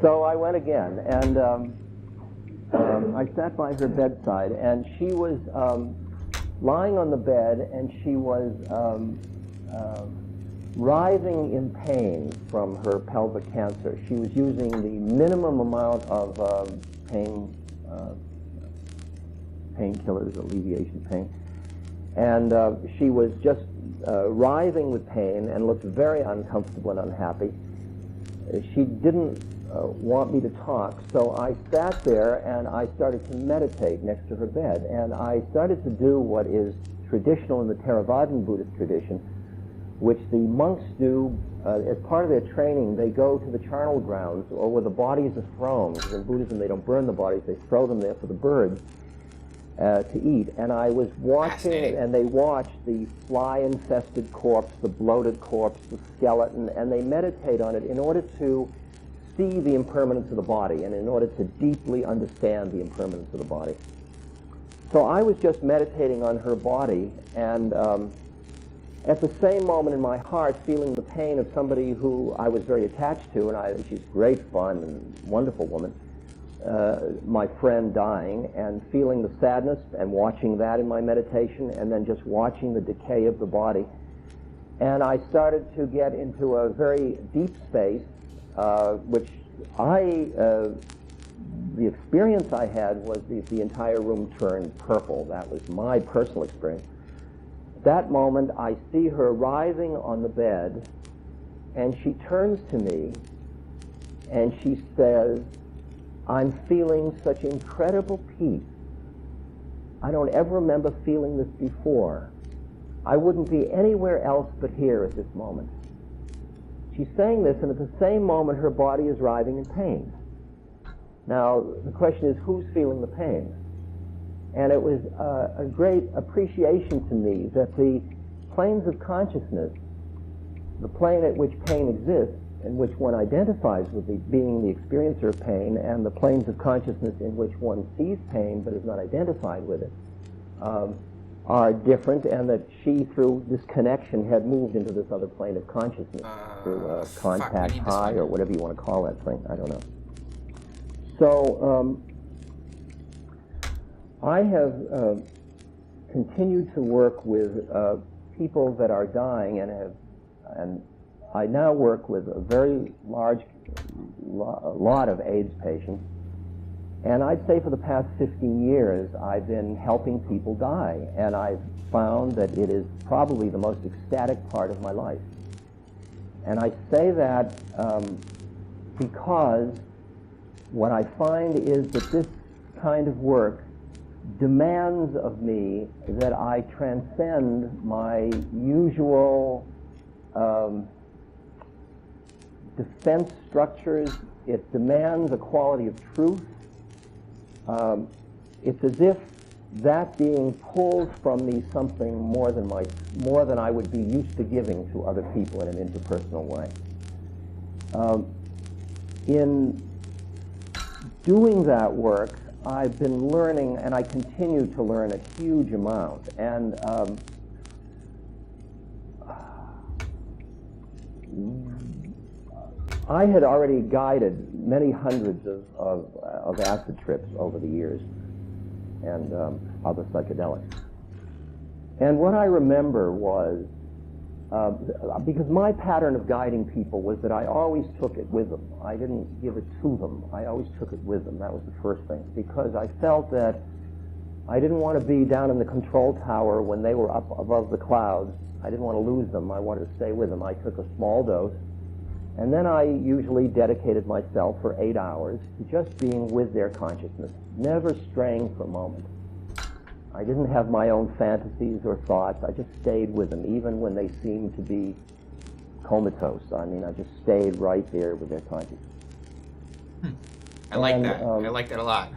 So I went again, and I sat by her bedside, and she was lying on the bed, and she was writhing in pain from her pelvic cancer. She was using the minimum amount of painkillers, alleviation pain, and she was just writhing with pain and looked very uncomfortable and unhappy. She didn't want me to talk, so I sat there and I started to meditate next to her bed, and I started to do what is traditional in the Theravadan Buddhist tradition, which the monks do as part of their training. They go to the charnel grounds, or where the bodies are thrown, because in Buddhism they don't burn the bodies, they throw them there for the birds to eat. And I was watching it, and they watched the fly-infested corpse, the bloated corpse, the skeleton, and they meditate on it in order to see the impermanence of the body and in order to deeply understand the impermanence of the body. So I was just meditating on her body, and at the same moment in my heart feeling the pain of somebody who I was very attached to, and she's great fun and wonderful woman, my friend dying, and feeling the sadness and watching that in my meditation, and then just watching the decay of the body. And I started to get into a very deep space, which the experience I had was the entire room turned purple. That was my personal experience. That moment, I see her writhing on the bed, and she turns to me, and she says, "I'm feeling such incredible peace. I don't ever remember feeling this before. I wouldn't be anywhere else but here at this moment." She's saying this, and at the same moment, her body is writhing in pain. Now, the question is, who's feeling the pain? And it was a great appreciation to me that the planes of consciousness, the plane at which pain exists, in which one identifies with being the experiencer of pain, and the planes of consciousness in which one sees pain but is not identified with it, are different, and that she, through this connection, had moved into this other plane of consciousness through contact high, or whatever you want to call that thing. I don't know. So I have continued to work with people that are dying, and I now work with a very large lot of AIDS patients, and I'd say for the past 15 years I've been helping people die, and I've found that it is probably the most ecstatic part of my life. And I say that because what I find is that this kind of work demands of me that I transcend my usual defense structures. It demands a quality of truth. It's as if that being pulls from me something more than I would be used to giving to other people in an interpersonal way. In doing that work, I've been learning, and I continue to learn a huge amount. And I had already guided many hundreds of acid trips over the years and other psychedelics. And what I remember was, because my pattern of guiding people was that I always took it with them. I didn't give it to them. I always took it with them. That was the first thing. Because I felt that I didn't want to be down in the control tower when they were up above the clouds. I didn't want to lose them. I wanted to stay with them. I took a small dose. And then I usually dedicated myself for 8 hours to just being with their consciousness, never straying for a moment. I didn't have my own fantasies or thoughts. I just stayed with them, even when they seemed to be comatose. I mean, I just stayed right there with their consciousness. I like that. I like that a lot.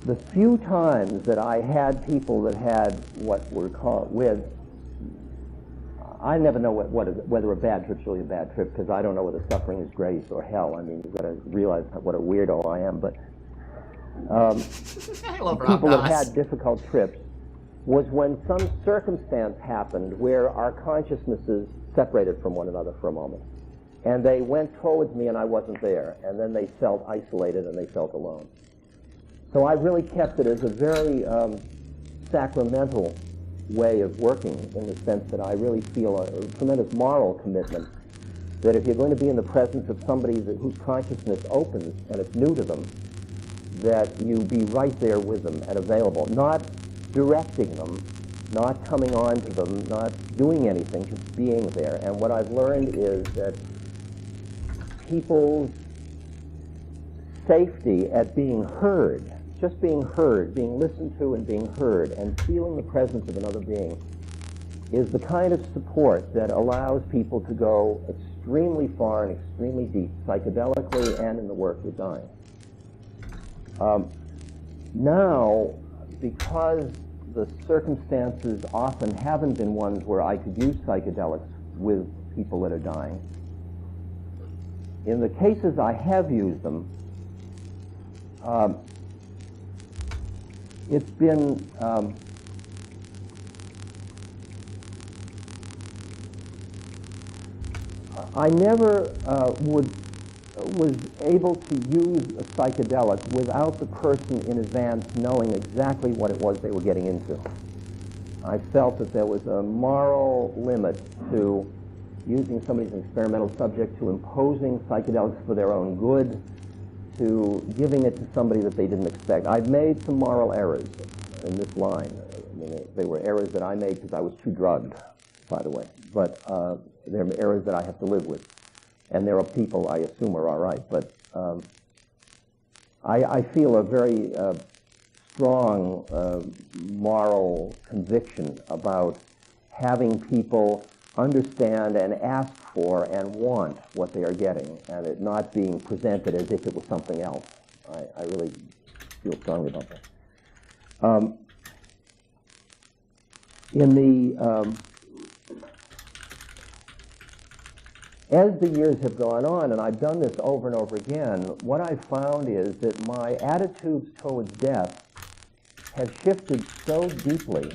The few times that I had people that had what were called I never know whether a bad trip's really a bad trip, because I don't know whether suffering is grace or hell. I mean, you've got to realize what a weirdo I am. But I love people that Ramdas. had difficult trips was when some circumstance happened where our consciousnesses separated from one another for a moment. And they went towards me and I wasn't there. And then they felt isolated and they felt alone. So I really kept it as a very sacramental way of working, in the sense that I really feel a tremendous moral commitment that if you're going to be in the presence of somebody whose consciousness opens and it's new to them, that you be right there with them and available, not directing them, not coming on to them, not doing anything, just being there. And what I've learned is that people's safety at being heard, just being heard, being listened to and being heard, and feeling the presence of another being is the kind of support that allows people to go extremely far and extremely deep, psychedelically and in the work with dying. Now, because the circumstances often haven't been ones where I could use psychedelics with people that are dying, in the cases I have used them, it's been I never was able to use a psychedelic without the person in advance knowing exactly what it was they were getting into. I felt that there was a moral limit to using somebody as an experimental subject, to imposing psychedelics for their own good, to giving it to somebody that they didn't expect. I've made some moral errors in this line. I mean, they were errors that I made because I was too drugged, by the way. But they're errors that I have to live with. And there are people I assume are all right. But I feel a very strong moral conviction about having people understand and ask for and want what they are getting, and it not being presented as if it was something else. I really feel strongly about that. As the years have gone on, and I've done this over and over again, what I've found is that my attitudes towards death have shifted so deeply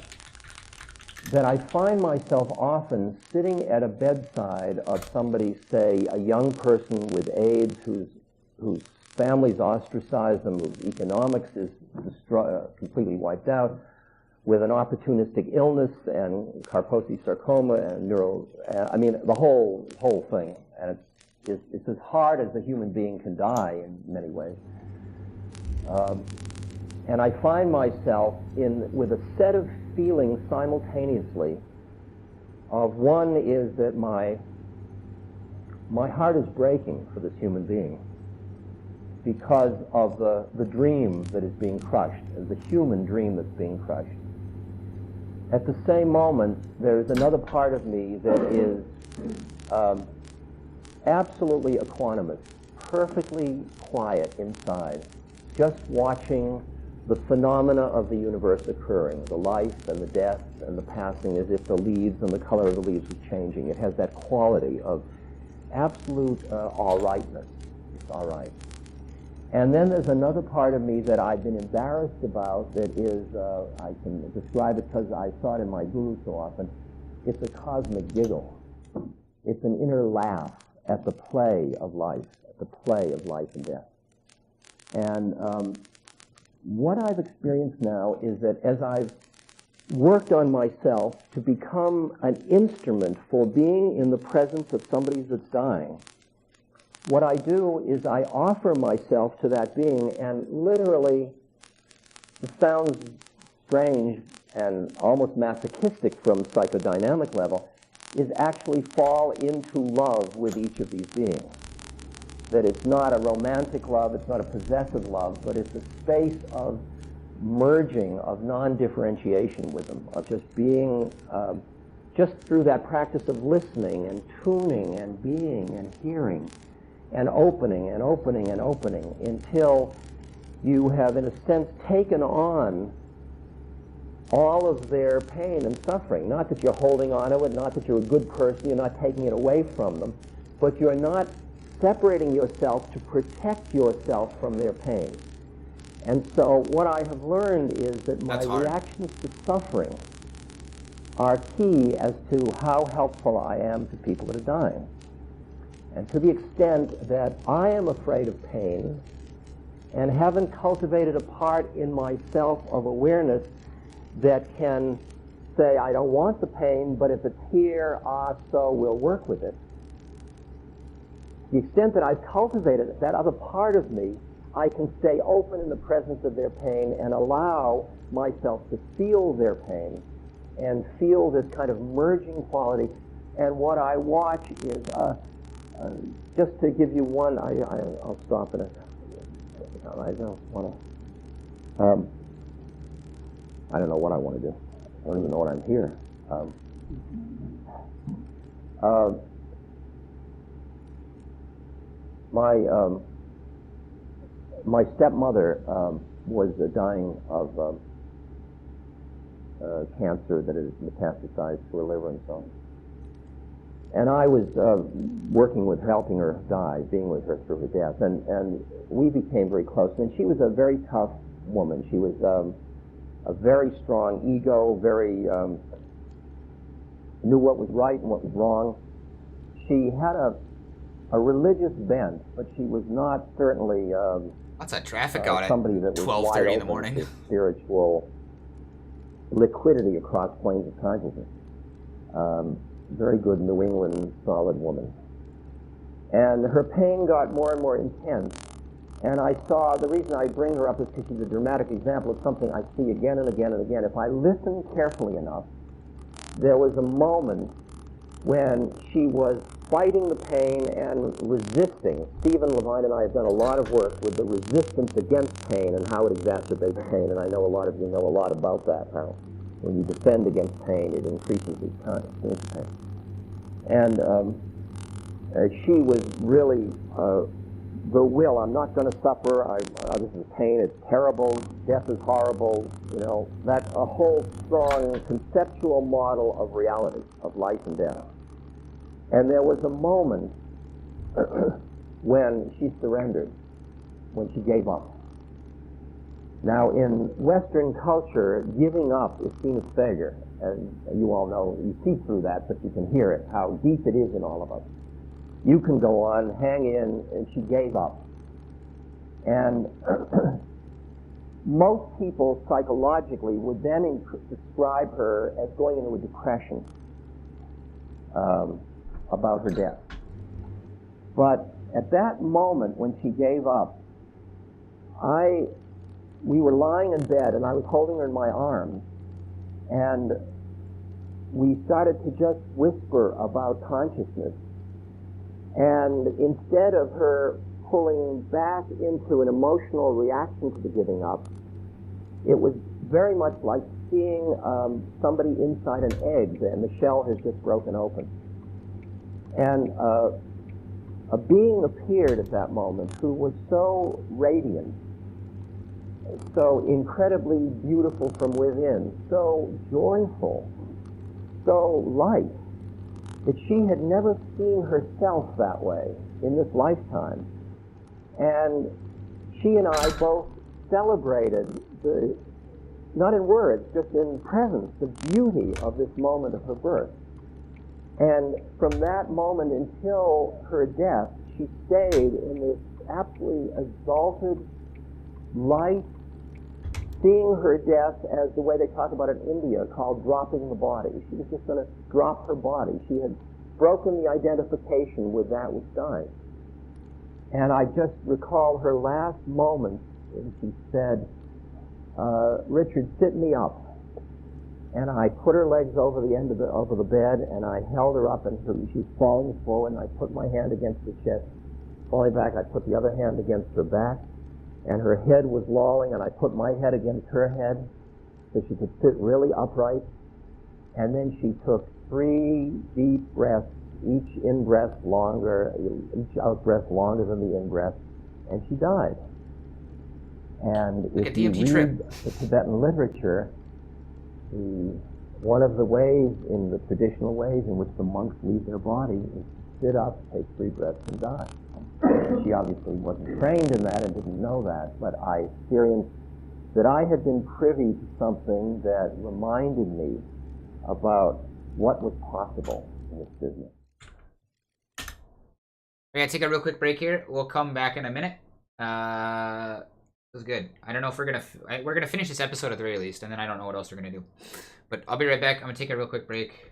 that I find myself often sitting at a bedside of somebody, say, a young person with AIDS whose family's ostracized them, whose economics is completely wiped out, with an opportunistic illness and Kaposi sarcoma and the whole thing. And it's as hard as a human being can die in many ways. And I find myself with a set of feelings simultaneously. Of one is that my heart is breaking for this human being because of the dream that is being crushed, the human dream that's being crushed. At the same moment, there's another part of me that is absolutely equanimous, perfectly quiet inside, just watching the phenomena of the universe occurring, the life and the death and the passing, as if the leaves and the color of the leaves was changing. It has that quality of absolute all-rightness. It's all right. And then there's another part of me that I've been embarrassed about that is, I can describe it because I saw it in my guru so often. It's a cosmic giggle. It's an inner laugh at the play of life, at the play of life and death. And what I've experienced now is that as I've worked on myself to become an instrument for being in the presence of somebody that's dying, what I do is I offer myself to that being, and literally, it sounds strange and almost masochistic from psychodynamic level, is actually fall into love with each of these beings. That it's not a romantic love, it's not a possessive love, but it's a space of merging, of non-differentiation with them, of just being, just through that practice of listening and tuning and being and hearing and opening and opening and opening until you have, in a sense, taken on all of their pain and suffering. Not that you're holding on to it, not that you're a good person, you're not taking it away from them, but you're not separating yourself to protect yourself from their pain. And so what I have learned is that my reactions to suffering are key as to how helpful I am to people that are dying. And to the extent that I am afraid of pain and haven't cultivated a part in myself of awareness that can say, I don't want the pain, but if it's here, so we'll work with it. The extent that I've cultivated that other part of me, I can stay open in the presence of their pain and allow myself to feel their pain and feel this kind of merging quality. And what I watch is, just to give you one, I'll stop in a I don't want to, I don't know what I want to do. I don't even know what I'm here. My stepmother was dying of cancer that had metastasized to her liver and so on. And I was working with helping her die, being with her through her death. And we became very close. And she was a very tough woman. She was a very strong ego, very knew what was right and what was wrong. She had a religious bent, but she was not certainly lots of traffic out somebody that at was 12:30 in the morning. To spiritual liquidity across planes of consciousness. Very good New England solid woman. And her pain got more and more intense. And I saw, the reason I bring her up is because she's a dramatic example of something I see again and again and again. If I listen carefully enough, there was a moment when she was fighting the pain and resisting. Stephen Levine and I have done a lot of work with the resistance against pain and how it exacerbates pain, and I know a lot of you know a lot about that, how when you defend against pain, it increases the experience of pain. And she was really the will, I'm not going to suffer, this is pain, it's terrible, death is horrible, you know, that's a whole strong conceptual model of reality, of life and death. And there was a moment when she surrendered, when she gave up. Now, in Western culture, giving up is seen as failure, and you all know, you see through that, but you can hear it, how deep it is in all of us. You can go on, hang in, and she gave up. And most people psychologically would then describe her as going into a depression about her death. But at that moment when she gave up, we were lying in bed and I was holding her in my arms, and we started to just whisper about consciousness. And instead of her pulling back into an emotional reaction to the giving up, it was very much like seeing somebody inside an egg and the shell has just broken open. And a being appeared at that moment who was so radiant, so incredibly beautiful from within, so joyful, so light, that she had never seen herself that way in this lifetime. And she and I both celebrated, not in words, just in presence, the beauty of this moment of her birth. And from that moment until her death, she stayed in this absolutely exalted light, seeing her death as the way they talk about it in India, called dropping the body. She was just going to drop her body. She had broken the identification with that which died. And I just recall her last moments, and she said, Richard, sit me up. And I put her legs over the end of the bed, and I held her up, and she was falling forward, and I put my hand against her chest. Falling back, I put the other hand against her back, and her head was lolling, and I put my head against her head so she could sit really upright. And then she took 3 deep breaths, each in-breath longer, each out-breath longer than the in-breath, and she died. And Like if a you DMT read trip. the Tibetan literature, one of the ways, in the traditional ways in which the monks leave their body, is to sit up, take 3 breaths, and die. She obviously wasn't trained in that and didn't know that, but I experienced that I had been privy to something that reminded me about what was possible in this business. We're gonna take a real quick break here. We'll come back in a minute. It was good. I don't know if we're gonna finish this episode at the very least, and then I don't know what else we're gonna do. But I'll be right back. I'm gonna take a real quick break.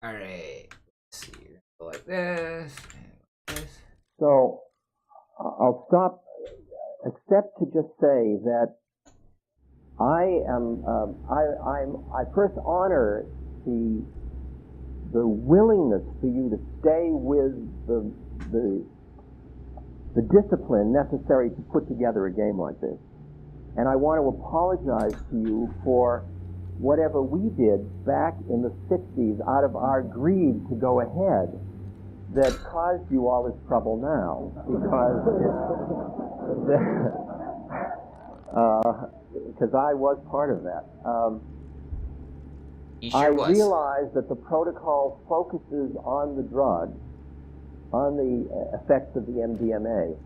All right. Let's see. Go like this. And this. So I'll stop, except to just say that I first honor the willingness for you to stay with the discipline necessary to put together a game like this. And I want to apologize to you for whatever we did back in the 60s out of our greed to go ahead that caused you all this trouble now, because I was part of that. He sure I was. realize that the protocol focuses on the drug, on the effects of the MDMA,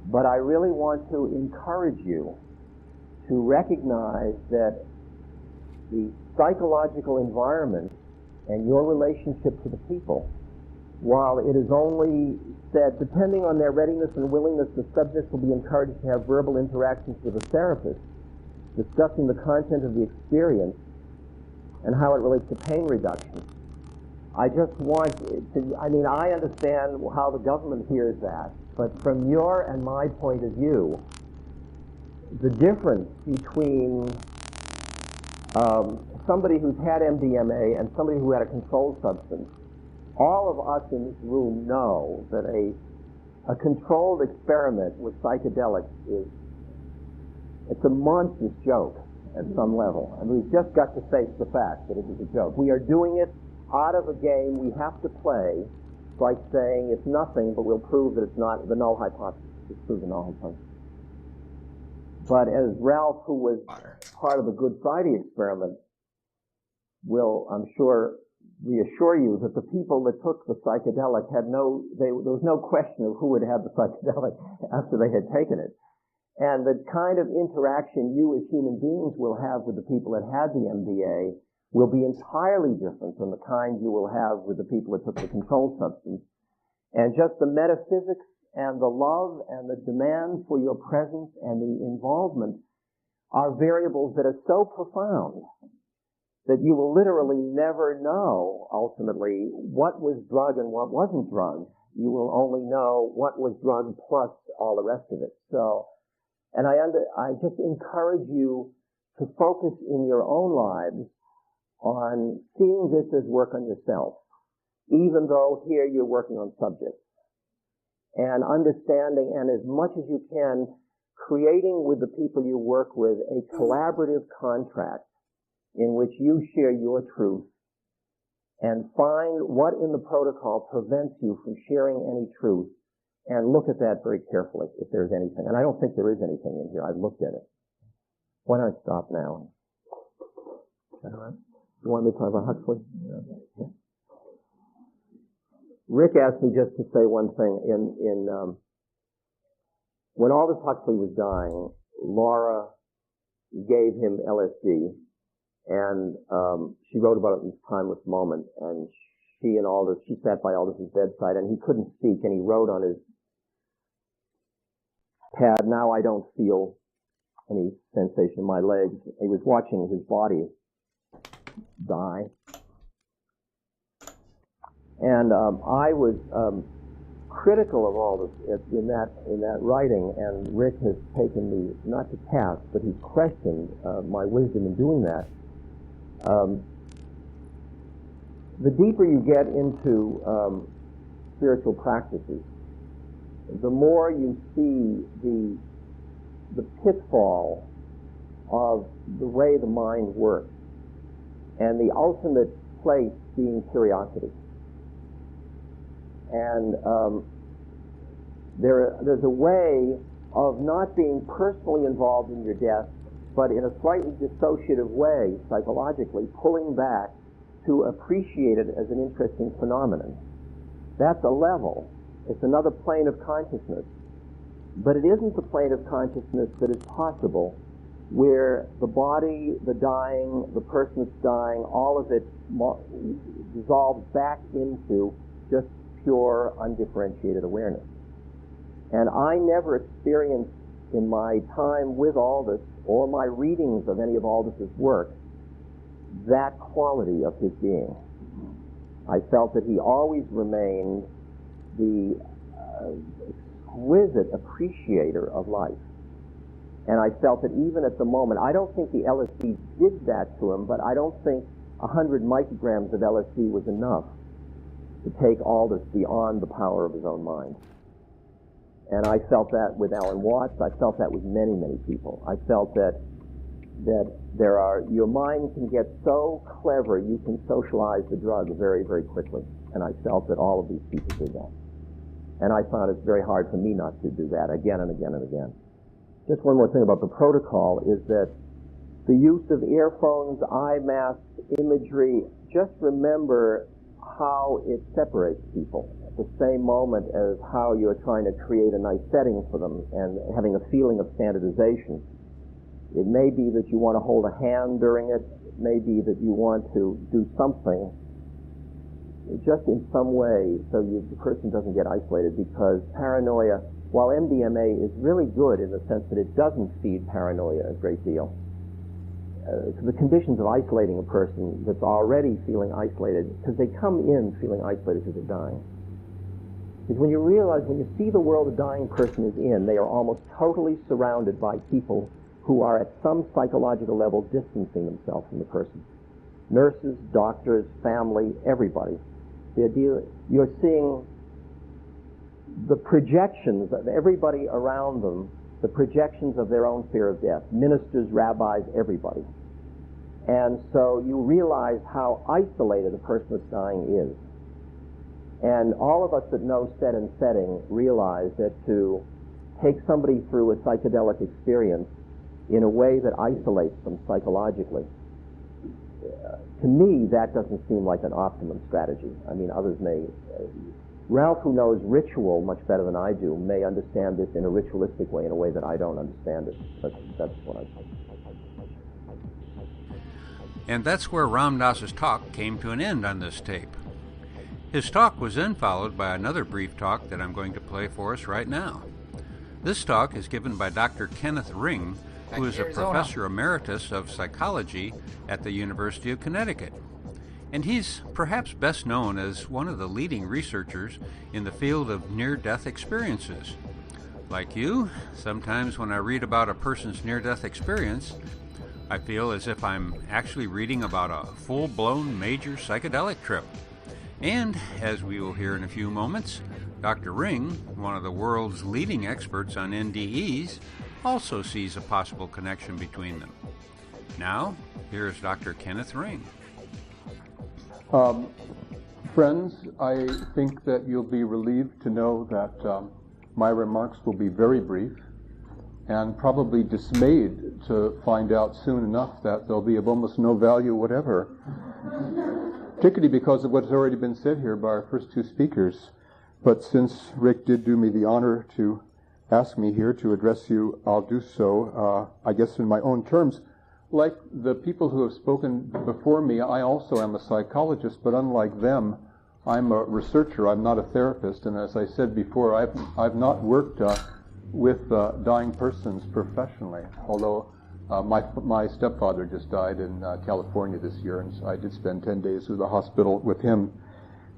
but I really want to encourage you to recognize that the psychological environment and your relationship to the people, while it is only said, depending on their readiness and willingness, the subjects will be encouraged to have verbal interactions with a therapist, discussing the content of the experience and how it relates to pain reduction. I just want to, I understand how the government hears that, but from your and my point of view, the difference between somebody who's had MDMA and somebody who had a controlled substance all of us in this room know that a controlled experiment with psychedelics it's a monstrous joke at some level. And we've just got to face the fact that it is a joke. We are doing it out of a game we have to play. It's like saying it's nothing, but we'll prove that it's not the null hypothesis. It's prove the null hypothesis. But as Ralph, who was part of the Good Friday experiment, will, I'm sure, reassure you that the people that took the psychedelic there was no question of who had had the psychedelic after they had taken it. And the kind of interaction you as human beings will have with the people that had the MDA will be entirely different from the kind you will have with the people that took the controlled substance. And just the metaphysics and the love and the demand for your presence and the involvement are variables that are so profound that you will literally never know, ultimately, what was drug and what wasn't drug. You will only know what was drug plus all the rest of it. And I just encourage you to focus in your own lives on seeing this as work on yourself, even though here you're working on subjects. And understanding, and as much as you can, creating with the people you work with a collaborative contract in which you share your truth and find what in the protocol prevents you from sharing any truth, and look at that very carefully if there's anything. And I don't think there is anything in here. I've looked at it. Why don't I stop now? Is that all right? You want me to talk about Huxley? Yeah. Rick asked me just to say one thing. When Aldous Huxley was dying, Laura gave him LSD, and she wrote about it in this timeless moment. And she sat by Aldous' bedside, and he couldn't speak, and he wrote on his pad, "Now I don't feel any sensation in my legs." He was watching his body die. And I was critical of all this in that writing, and Rick has taken me, not to task, but he questioned my wisdom in doing that. The deeper you get into spiritual practices, the more you see the pitfall of the way the mind works, and the ultimate place being curiosity. And there's a way of not being personally involved in your death, but in a slightly dissociative way, psychologically, pulling back to appreciate it as an interesting phenomenon. That's a level. It's another plane of consciousness. But it isn't the plane of consciousness that is possible where the body, the dying, the person that's dying, all of it dissolves back into just pure, undifferentiated awareness. And I never experienced in my time with Aldous, or my readings of any of Aldous' work, that quality of his being. I felt that he always remained the exquisite appreciator of life. And I felt that even at the moment, I don't think the LSD did that to him, but I don't think 100 micrograms of LSD was enough to take Aldous beyond the power of his own mind. And I felt that with Alan Watts. I felt that with many, many people. I felt that your mind can get so clever, you can socialize the drug very, very quickly. And I felt that all of these people did that. And I found it's very hard for me not to do that again and again and again. Just one more thing about the protocol is that the use of earphones, eye masks, imagery, just remember how it separates people at the same moment as how you're trying to create a nice setting for them and having a feeling of standardization. It may be that you want to hold a hand during it. It may be that you want to do something just in some way so the person doesn't get isolated, because paranoia, while MDMA is really good in the sense that it doesn't feed paranoia a great deal, the conditions of isolating a person that's already feeling isolated, because they come in feeling isolated because they're dying, is when you realize, when you see the world a dying person is in, they are almost totally surrounded by people who are at some psychological level distancing themselves from the person. Nurses, doctors, family, everybody. The idea you're seeing the projections of everybody around them, the projections of their own fear of death, ministers, rabbis, everybody. And so you realize how isolated a person that's dying is. And all of us that know set and setting realize that to take somebody through a psychedelic experience in a way that isolates them psychologically, to me, that doesn't seem like an optimum strategy. I mean, others may. Ralph, who knows ritual much better than I do, may understand this in a ritualistic way, in a way that I don't understand it. But that's what I think. And that's where Ram Dass's talk came to an end on this tape. His talk was then followed by another brief talk that I'm going to play for us right now. This talk is given by Dr. Kenneth Ring, who is a professor emeritus of psychology at the University of Connecticut. And he's perhaps best known as one of the leading researchers in the field of near-death experiences. Like you, sometimes when I read about a person's near-death experience, I feel as if I'm actually reading about a full-blown major psychedelic trip. And, as we will hear in a few moments, Dr. Ring, one of the world's leading experts on NDEs, also sees a possible connection between them. Now, here is Dr. Kenneth Ring. Friends, I think that you'll be relieved to know that my remarks will be very brief, and probably dismayed to find out soon enough that they'll be of almost no value whatever, particularly because of what's already been said here by our first two speakers. But since Rick did do me the honor to ask me here to address you, I'll do so, I guess in my own terms. Like the people who have spoken before me, I also am a psychologist, but unlike them, I'm a researcher. I'm not a therapist, and as I said before, I've not worked with dying persons professionally, although my stepfather just died in California this year, and so I did spend 10 days at the hospital with him.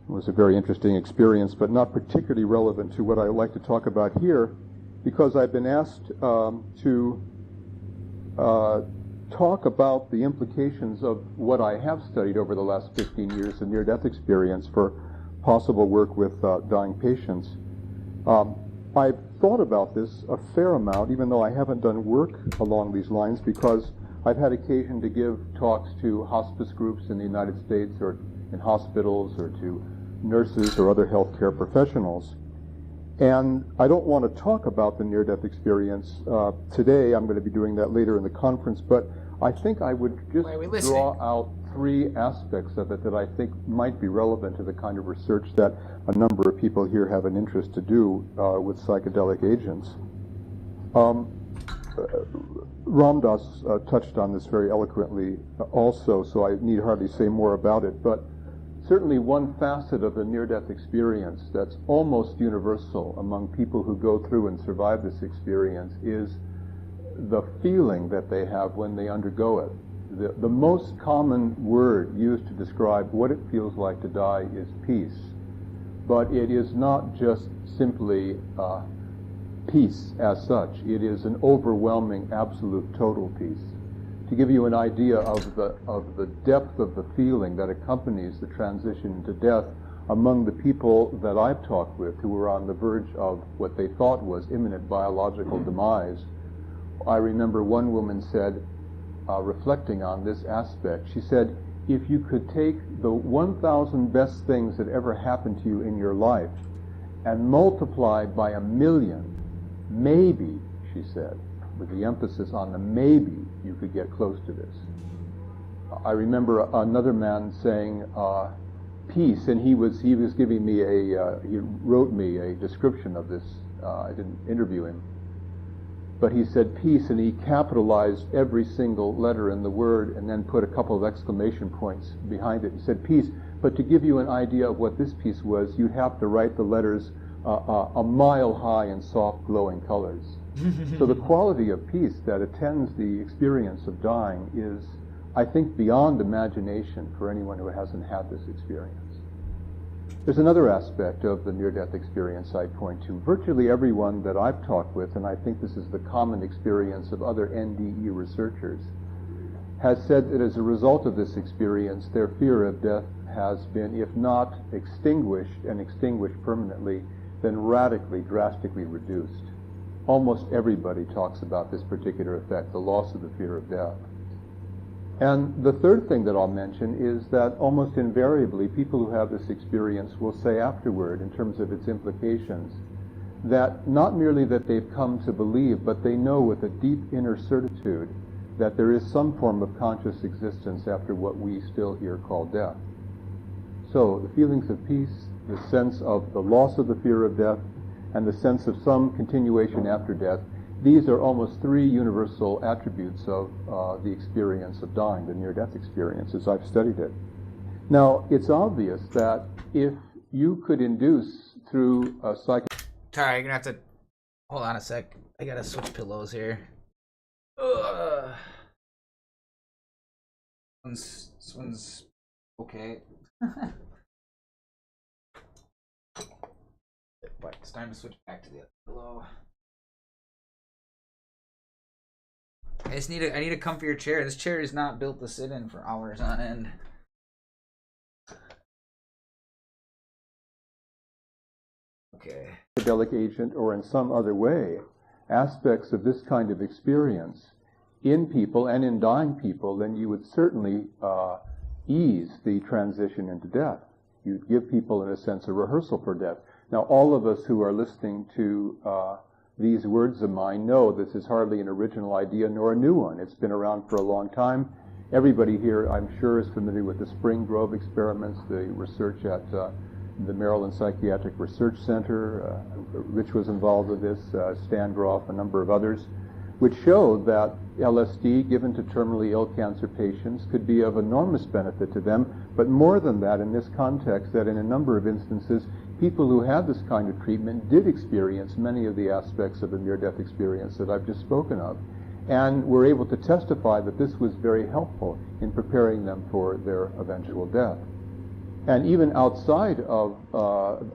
It was a very interesting experience, but not particularly relevant to what I would like to talk about here, because I've been asked to talk about the implications of what I have studied over the last 15 years in near-death experience for possible work with dying patients. I've thought about this a fair amount, even though I haven't done work along these lines, because I've had occasion to give talks to hospice groups in the United States or in hospitals or to nurses or other healthcare professionals. And I don't want to talk about the near-death experience today. I'm going to be doing that later in the conference, but I think I would just draw out three aspects of it that I think might be relevant to the kind of research that a number of people here have an interest to do with psychedelic agents. Ram Dass touched on this very eloquently also, so I need hardly say more about it, but certainly one facet of the near-death experience that's almost universal among people who go through and survive this experience is the feeling that they have when they undergo it. The most common word used to describe what it feels like to die is peace. But it is not just simply peace as such. It is an overwhelming, absolute, total peace. To give you an idea of the depth of the feeling that accompanies the transition into death among the people that I've talked with who were on the verge of what they thought was imminent biological demise, I remember one woman said, reflecting on this aspect, she said, if you could take the 1,000 best things that ever happened to you in your life and multiply by 1,000,000, maybe, she said, with the emphasis on the maybe, you could get close to this. I remember another man saying peace, and he was giving me he wrote me a description of this. I didn't interview him, but he said peace, and he capitalized every single letter in the word and then put a couple of exclamation points behind it. He said peace, but to give you an idea of what this peace was, you'd have to write the letters a mile high in soft glowing colors. So the quality of peace that attends the experience of dying is, I think, beyond imagination for anyone who hasn't had this experience. There's another aspect of the near-death experience I'd point to. Virtually everyone that I've talked with, and I think this is the common experience of other NDE researchers, has said that as a result of this experience, their fear of death has been, if not extinguished and extinguished permanently, then radically, drastically reduced. Almost everybody talks about this particular effect, the loss of the fear of death. And the third thing that I'll mention is that almost invariably people who have this experience will say afterward, in terms of its implications, that not merely that they've come to believe, but they know with a deep inner certitude that there is some form of conscious existence after what we still here call death. So the feelings of peace, the sense of the loss of the fear of death, and the sense of some continuation after death, these are almost three universal attributes of the experience of dying, the near-death experience, as I've studied it. Now, it's obvious that if you could induce through a Sorry, you're gonna have to hold on a sec. I gotta switch pillows here. Ugh. This one's okay. But it's time to switch back to the other pillow. I need a comfier chair. This chair is not built to sit in for hours on end. Okay. Psychedelic agent or in some other way, aspects of this kind of experience in people and in dying people, then you would certainly ease the transition into death. You'd give people, in a sense, a rehearsal for death. Now, all of us who are listening to these words of mine know this is hardly an original idea nor a new one. It's been around for a long time. Everybody here, I'm sure, is familiar with the Spring Grove experiments, the research at the Maryland Psychiatric Research Center. Rich was involved with this, Stan Groff, a number of others, which showed that LSD given to terminally ill cancer patients could be of enormous benefit to them, but more than that in this context, that in a number of instances, people who had this kind of treatment did experience many of the aspects of the near-death experience that I've just spoken of, and were able to testify that this was very helpful in preparing them for their eventual death. And even outside of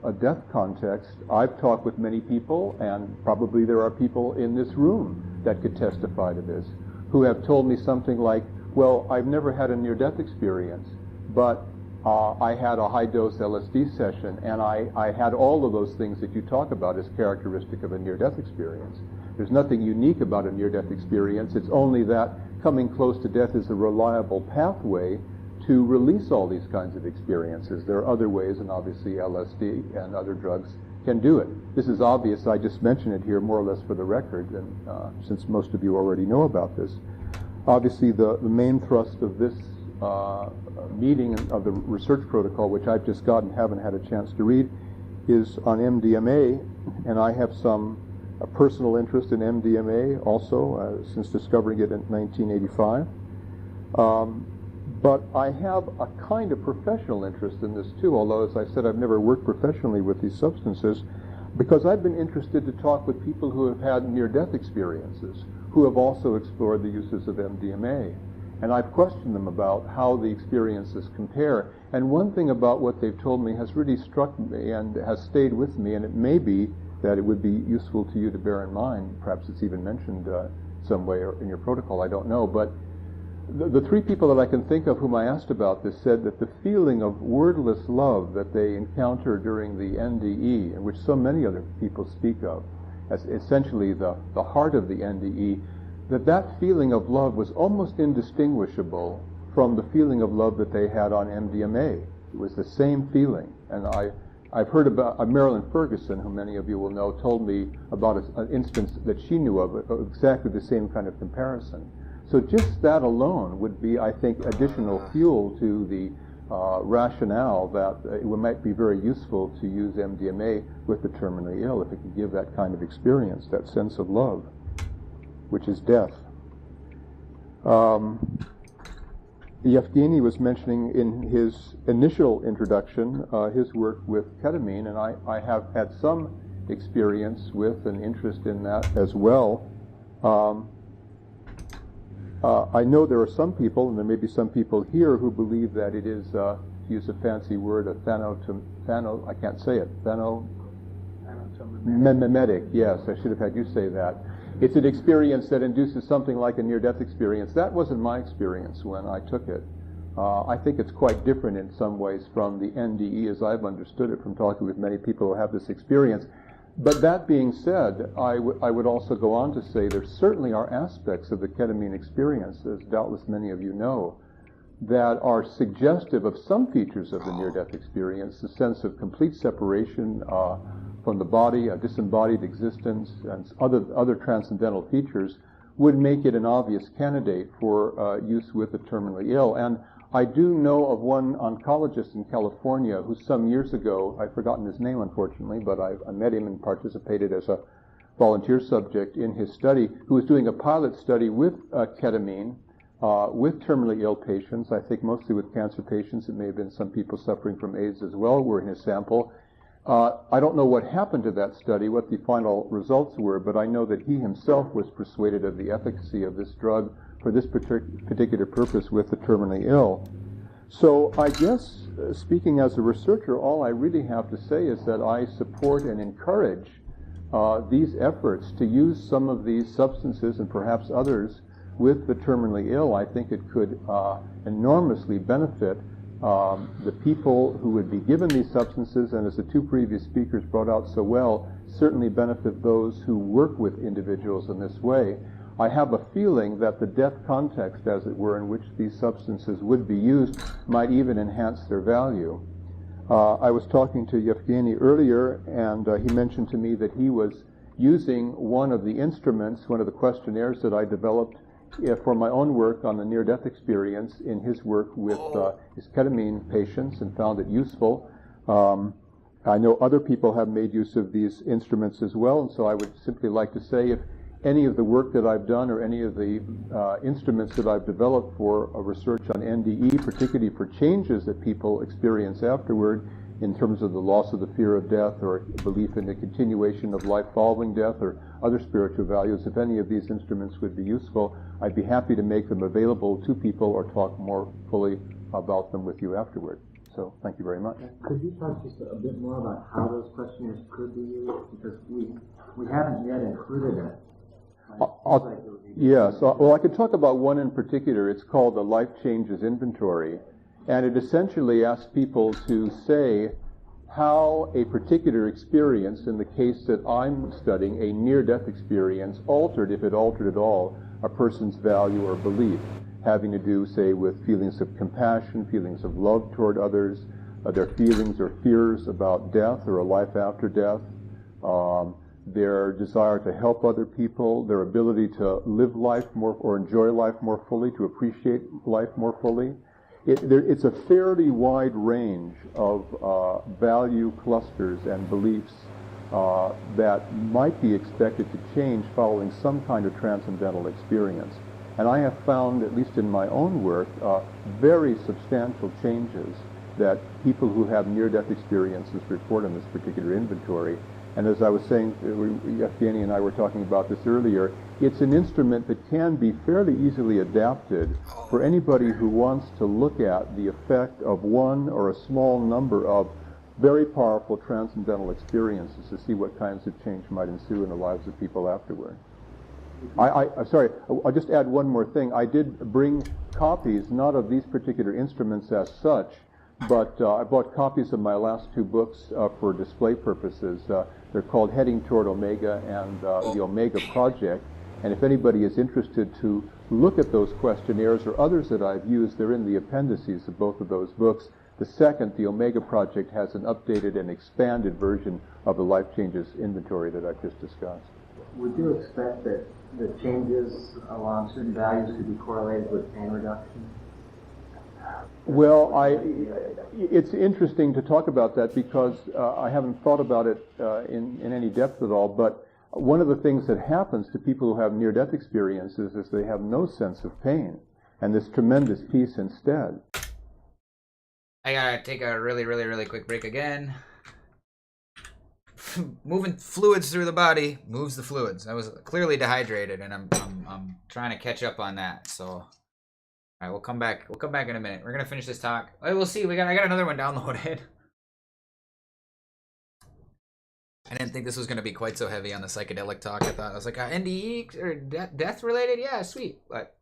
a death context, I've talked with many people, and probably there are people in this room that could testify to this, who have told me something like, well, I've never had a near-death experience, but I had a high-dose LSD session, and I had all of those things that you talk about as characteristic of a near-death experience. There's nothing unique about a near-death experience. It's only that coming close to death is a reliable pathway to release all these kinds of experiences. There are other ways, and obviously LSD and other drugs can do it. This is obvious. I just mention it here more or less for the record, and since most of you already know about this. Obviously, the main thrust of this meeting of the research protocol, which I've just gotten, haven't had a chance to read, is on MDMA, and I have a personal interest in MDMA also, since discovering it in 1985. But I have a kind of professional interest in this too, although, as I said, I've never worked professionally with these substances, because I've been interested to talk with people who have had near-death experiences, who have also explored the uses of MDMA. And I've questioned them about how the experiences compare. And one thing about what they've told me has really struck me and has stayed with me, and it may be that it would be useful to you to bear in mind. Perhaps it's even mentioned some way in your protocol, I don't know. But the three people that I can think of whom I asked about this said that the feeling of wordless love that they encounter during the NDE, in which so many other people speak of, as essentially the heart of the NDE, that feeling of love was almost indistinguishable from the feeling of love that they had on MDMA. It was the same feeling. And I've heard about Marilyn Ferguson, who many of you will know, told me about an instance that she knew of exactly the same kind of comparison. So just that alone would be, I think, additional fuel to the rationale that it might be very useful to use MDMA with the terminally ill if it could give that kind of experience, that sense of love, which is death. Yevgeny was mentioning in his initial introduction his work with ketamine, and I have had some experience with and interest in that as well. I know there are some people, and there may be some people here, who believe that it is, to use a fancy word, I can't say it, mimetic, yes, I should have had you say that. it's an experience that induces something like a near-death experience. That wasn't my experience when I took it. I think it's quite different in some ways from the NDE as I've understood it from talking with many people who have this experience. But that being said, I would also go on to say there certainly are aspects of the ketamine experience, as doubtless many of you know, that are suggestive of some features of the near-death experience, the sense of complete separation from the body, a disembodied existence, and other transcendental features would make it an obvious candidate for use with the terminally ill. And I do know of one oncologist in California who some years ago, I've forgotten his name unfortunately, but I met him and participated as a volunteer subject in his study, who was doing a pilot study with ketamine with terminally ill patients, I think mostly with cancer patients. It may have been some people suffering from AIDS as well were in his sample. I don't know what happened to that study, what the final results were, but I know that he himself was persuaded of the efficacy of this drug for this particular purpose with the terminally ill. So I guess, speaking as a researcher, all I really have to say is that I support and encourage these efforts to use some of these substances and perhaps others with the terminally ill. I think it could enormously benefit the people who would be given these substances, and as the two previous speakers brought out so well, certainly benefit those who work with individuals in this way. I have a feeling that the death context, as it were, in which these substances would be used might even enhance their value. I was talking to Yevgeny earlier, and he mentioned to me that he was using one of the instruments, one of the questionnaires that I developed for my own work on the near-death experience in his work with his ketamine patients, and found it useful. I know other people have made use of these instruments as well, and so I would simply like to say if any of the work that I've done or any of the instruments that I've developed for research on NDE, particularly for changes that people experience afterward in terms of the loss of the fear of death or belief in the continuation of life following death or other spiritual values, if any of these instruments would be useful, I'd be happy to make them available to people or talk more fully about them with you afterward. So thank you very much. Could you talk just a bit more about how those questionnaires could be used? Because we haven't yet included it. Yes. Well, I could talk about one in particular. It's called the Life Changes Inventory. And it essentially asks people to say how a particular experience, in the case that I'm studying, a near-death experience, altered, if it altered at all, a person's value or belief, having to do, say, with feelings of compassion, feelings of love toward others, their feelings or fears about death or a life after death, their desire to help other people, their ability to live life more or enjoy life more fully, to appreciate life more fully. It's a fairly wide range of value clusters and beliefs that might be expected to change following some kind of transcendental experience. And I have found, at least in my own work, very substantial changes that people who have near-death experiences report in this particular inventory. And as I was saying, Evgeny and I were talking about this earlier, it's an instrument that can be fairly easily adapted for anybody who wants to look at the effect of one or a small number of very powerful transcendental experiences to see what kinds of change might ensue in the lives of people afterward. Sorry, I'll just add one more thing. I did bring copies, not of these particular instruments as such, but I bought copies of my last two books for display purposes. They're called Heading Toward Omega and The Omega Project. And if anybody is interested to look at those questionnaires or others that I've used, they're in the appendices of both of those books. The second, The Omega Project, has an updated and expanded version of the Life Changes Inventory that I've just discussed. Would you expect that the changes along certain values could be correlated with pain reduction? Well, it's interesting to talk about that because I haven't thought about it in any depth at all, but one of the things that happens to people who have near-death experiences is they have no sense of pain and this tremendous peace instead. I gotta take a really quick break again. Moving fluids through the body moves the fluids. I was clearly dehydrated, and I'm trying to catch up on that. So, all right, we'll come back. We'll come back in a minute. We're gonna finish this talk. We'll see. I got another one downloaded. I didn't think this was going to be quite so heavy on the psychedelic talk. I thought I was like, NDE or death related? Yeah, sweet. But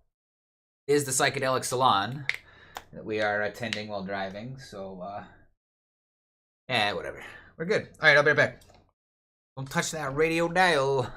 it is the psychedelic salon that we are attending while driving. So, yeah, whatever. We're good. All right, I'll be right back. Don't touch that radio dial.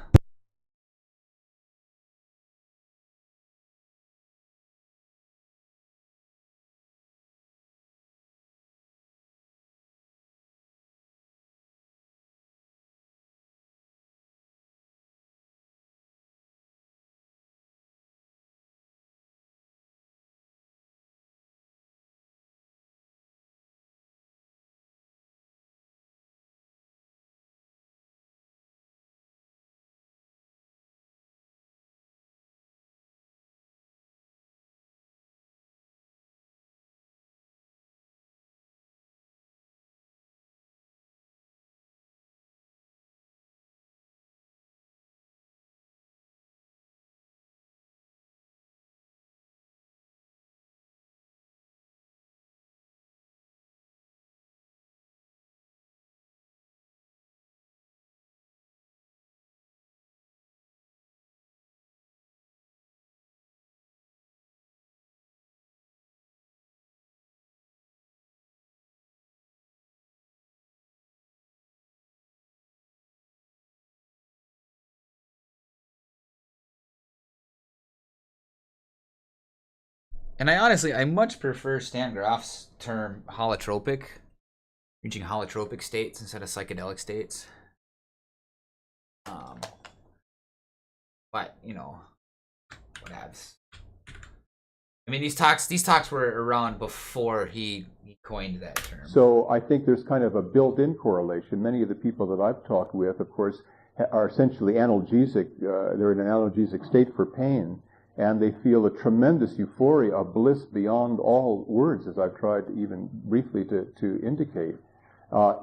And I much prefer Stan Groff's term holotropic, reaching holotropic states instead of psychedelic states. But you know, whatevs. I mean, these talks were around before he coined that term. So I think there's kind of a built-in correlation. Many of the people that I've talked with, of course, are essentially analgesic. They're in an analgesic state for pain. And they feel a tremendous euphoria, a bliss beyond all words, as I've tried even briefly to indicate.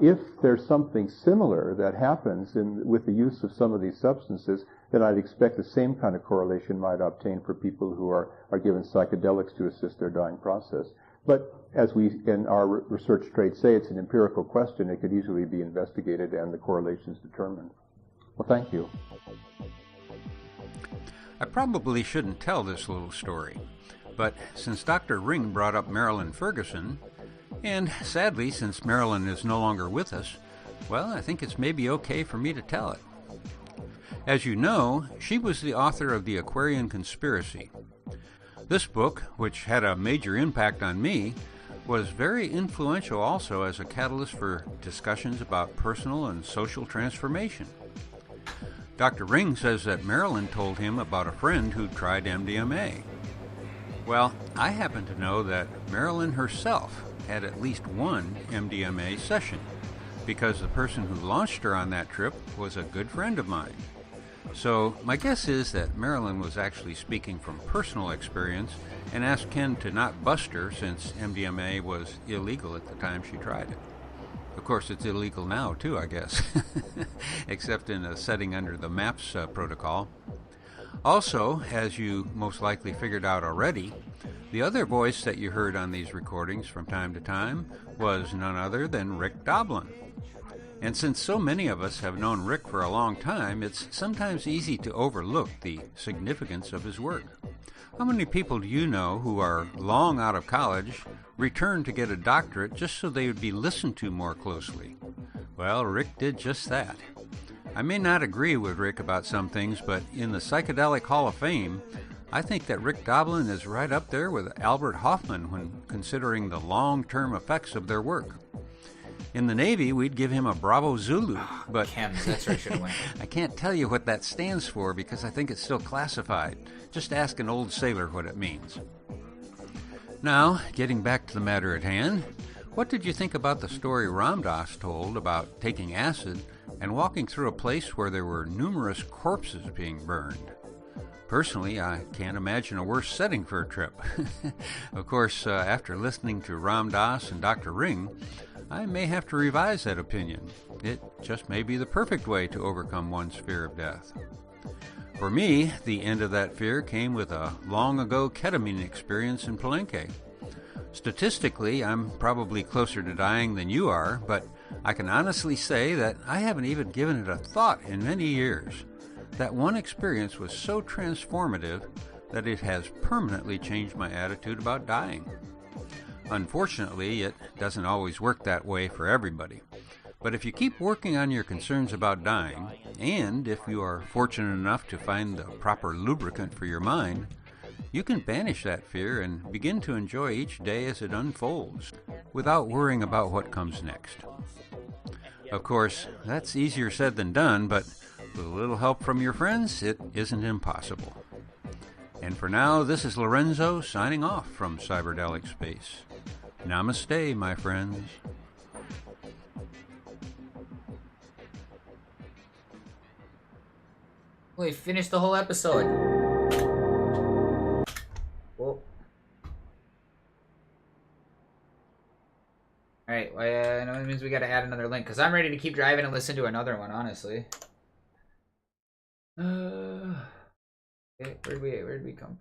If there's something similar that happens with the use of some of these substances, then I'd expect the same kind of correlation might obtain for people who are given psychedelics to assist their dying process. But as we in our research trade say, it's an empirical question. It could easily be investigated and the correlations determined. Well, thank you. I probably shouldn't tell this little story, but since Dr. Ring brought up Marilyn Ferguson, and sadly since Marilyn is no longer with us, well, I think it's maybe okay for me to tell it. As you know, she was the author of The Aquarian Conspiracy. This book, which had a major impact on me, was very influential also as a catalyst for discussions about personal and social transformation. Dr. Ring says that Marilyn told him about a friend who tried MDMA. Well, I happen to know that Marilyn herself had at least one MDMA session, because the person who launched her on that trip was a good friend of mine. So my guess is that Marilyn was actually speaking from personal experience and asked Ken to not bust her since MDMA was illegal at the time she tried it. Of course, it's illegal now, too, I guess, except in a setting under the MAPS protocol. Also, as you most likely figured out already, the other voice that you heard on these recordings from time to time was none other than Rick Doblin. And since so many of us have known Rick for a long time, it's sometimes easy to overlook the significance of his work. How many people do you know who are long out of college return to get a doctorate just so they would be listened to more closely? Well, Rick did just that. I may not agree with Rick about some things, but in the Psychedelic Hall of Fame, I think that Rick Doblin is right up there with Albert Hoffman when considering the long-term effects of their work. In the Navy, we'd give him a Bravo Zulu, but Chems, that's where I should have went. I can't tell you what that stands for because I think it's still classified. Just ask an old sailor what it means. Now, getting back to the matter at hand, what did you think about the story Ram Dass told about taking acid and walking through a place where there were numerous corpses being burned? Personally, I can't imagine a worse setting for a trip. Of course, after listening to Ram Dass and Dr. Ring, I may have to revise that opinion. It just may be the perfect way to overcome one's fear of death. For me, the end of that fear came with a long-ago ketamine experience in Palenque. Statistically, I'm probably closer to dying than you are, but I can honestly say that I haven't even given it a thought in many years. That one experience was so transformative that it has permanently changed my attitude about dying. Unfortunately, it doesn't always work that way for everybody. But if you keep working on your concerns about dying, and if you are fortunate enough to find the proper lubricant for your mind, you can banish that fear and begin to enjoy each day as it unfolds, without worrying about what comes next. Of course, that's easier said than done, but with a little help from your friends, it isn't impossible. And for now, this is Lorenzo signing off from Cyberdelic Space. Namaste, my friends. We finished the whole episode. Whoa. Alright, well, no, that means we gotta add another link, because I'm ready to keep driving and listen to another one, honestly. Okay, where'd we come from?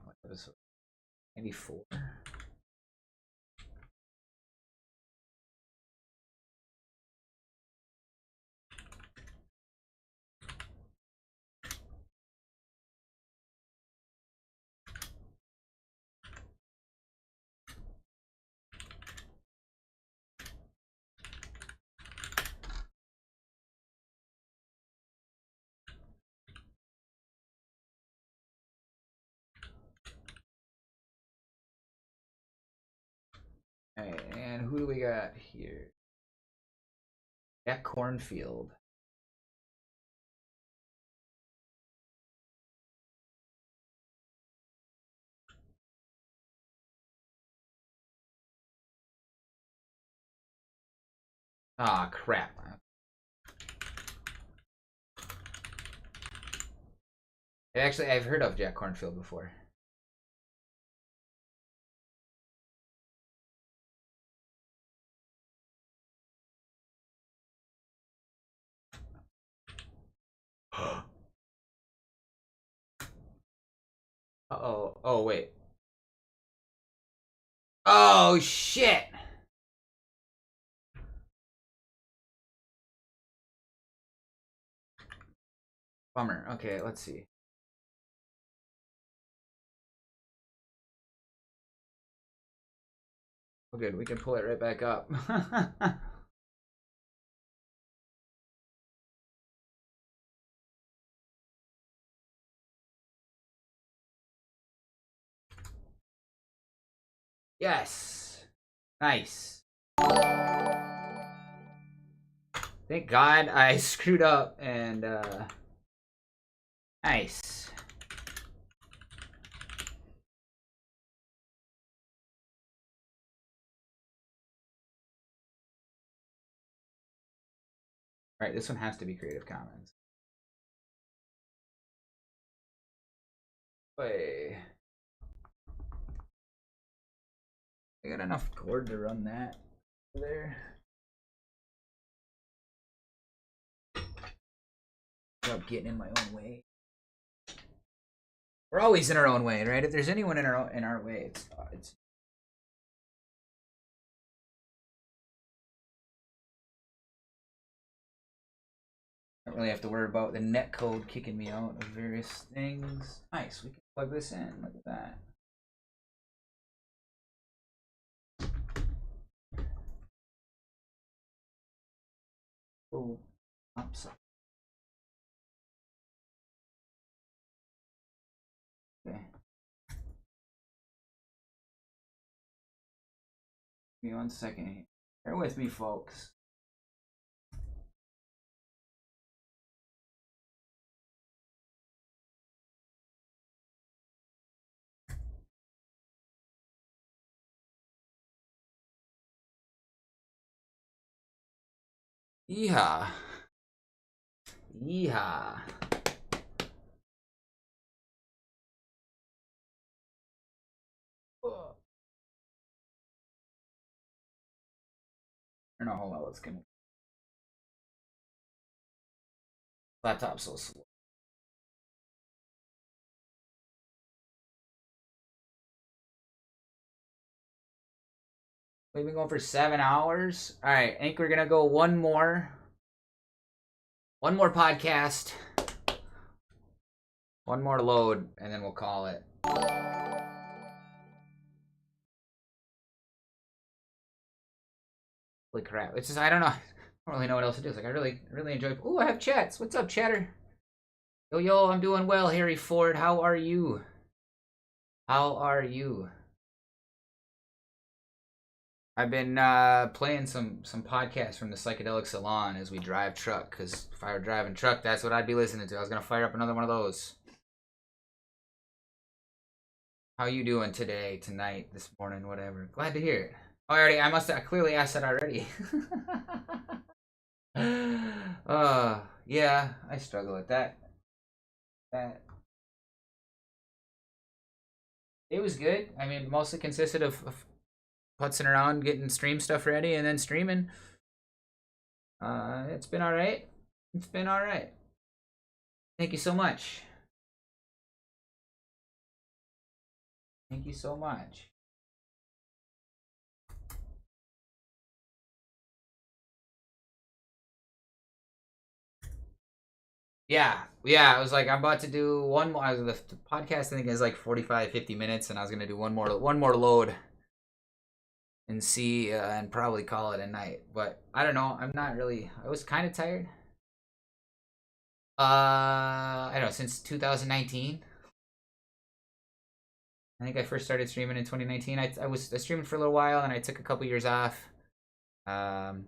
What episode? Maybe 4. Alright, and who do we got here? Jack Cornfield. Ah, crap. Actually, I've heard of Jack Cornfield before. Uh-oh. Oh, wait. Oh, shit! Bummer. Okay, let's see. Oh, good. We can pull it right back up. Yes. Nice. Thank God I screwed up and, nice. Alright, this one has to be Creative Commons. Wait. I got enough cord to run that there. Without getting in my own way. We're always in our own way, right? If there's anyone in our way, it's I don't really have to worry about the net code kicking me out of various things. Nice, we can plug this in. Look at that. Oh, upside. Okay. Give me 1 second here. Bear with me, folks. Yeehaw. Yeehaw. Or no, hold on, let's get laptop's so slow. We've been going for 7 hours. All right, I think we're gonna go one more podcast, one more load, and then we'll call it. Holy crap! It's just I don't know. I don't really know what else to do. It's like I really enjoy. Ooh, I have chats. What's up, chatter? Yo, I'm doing well, Harry Ford. How are you? How are you? I've been playing some podcasts from the Psychedelic Salon as we drive truck, because if I were driving truck, that's what I'd be listening to. I was going to fire up another one of those. How you doing today, tonight, this morning, whatever? Glad to hear it. Oh, I must have clearly asked that already. Yeah, I struggle with that. It was good. I mean, mostly consisted of putzing around, getting stream stuff ready, and then streaming. It's been all right. It's been all right. Thank you so much. Thank you so much. Yeah. I was like, I'm about to do one more. The podcast, I think, is like 45, 50 minutes, and I was gonna do one more load and see, and probably call it a night. But I don't know. I'm not really. I was kind of tired. I don't know, since 2019. I think I first started streaming in 2019. I was streaming for a little while, and I took a couple years off. When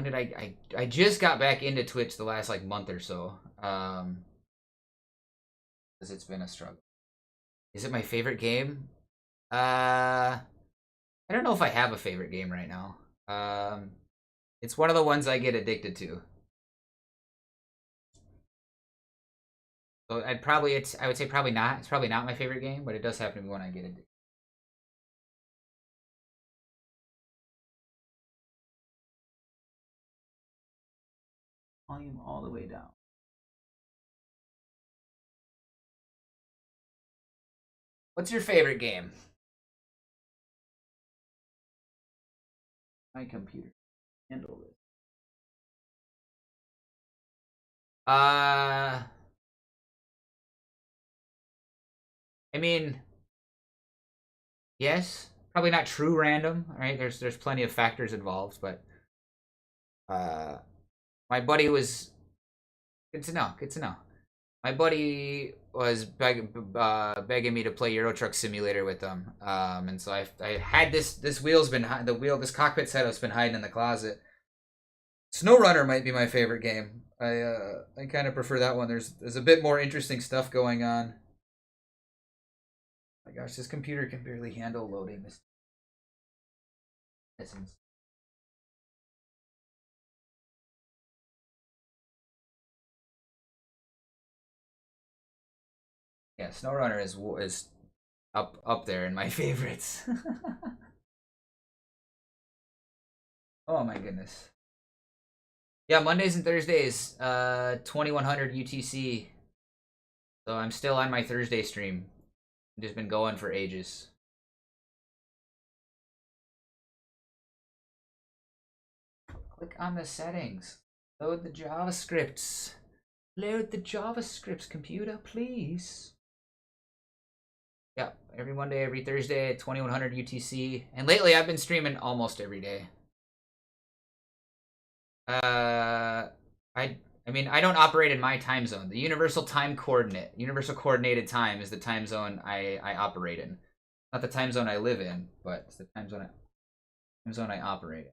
did I just got back into Twitch the last like month or so. Because it's been a struggle. Is it my favorite game? I don't know if I have a favorite game right now. It's one of the ones I get addicted to. So I would say probably not. It's probably not my favorite game, but it does happen to be one I get addicted. Volume all the way down. What's your favorite game? My computer handle this. I mean, yes, probably not true random, right? There's plenty of factors involved, but my buddy was good to know. Good to know. My buddy was begging me to play Euro Truck Simulator with them, and so I had this wheel's been this cockpit setup's been hiding in the closet. SnowRunner might be my favorite game. I kind of prefer that one. There's a bit more interesting stuff going on. My gosh, this computer can barely handle loading this. Yeah, SnowRunner is up there in my favorites. Oh my goodness. Yeah, Mondays and Thursdays, 2100 UTC. So I'm still on my Thursday stream. I've just been going for ages. Click on the settings. Load the JavaScripts. Load the JavaScripts, computer, please. Yeah, every Monday, every Thursday at 2100 UTC. And lately I've been streaming almost every day. I mean, I don't operate in my time zone. The universal coordinated time is the time zone I operate in. Not the time zone I live in, but it's the time zone I operate in.